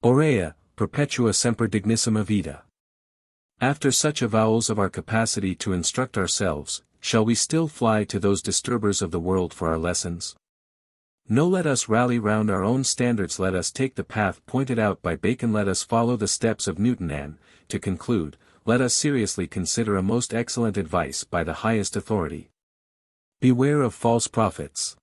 Aurea, perpetua semper dignissima vita. After such avowals of our capacity to instruct ourselves, shall we still fly to those disturbers of the world for our lessons? No, let us rally round our own standards, let us take the path pointed out by Bacon, let us follow the steps of Newton, and, to conclude, let us seriously consider a most excellent advice by the highest authority. Beware of false prophets,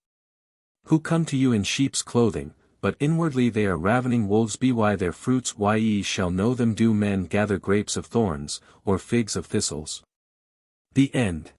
who come to you in sheep's clothing, but inwardly they are ravening wolves. By their fruits ye shall know them. Do men gather grapes of thorns, or figs of thistles? The End.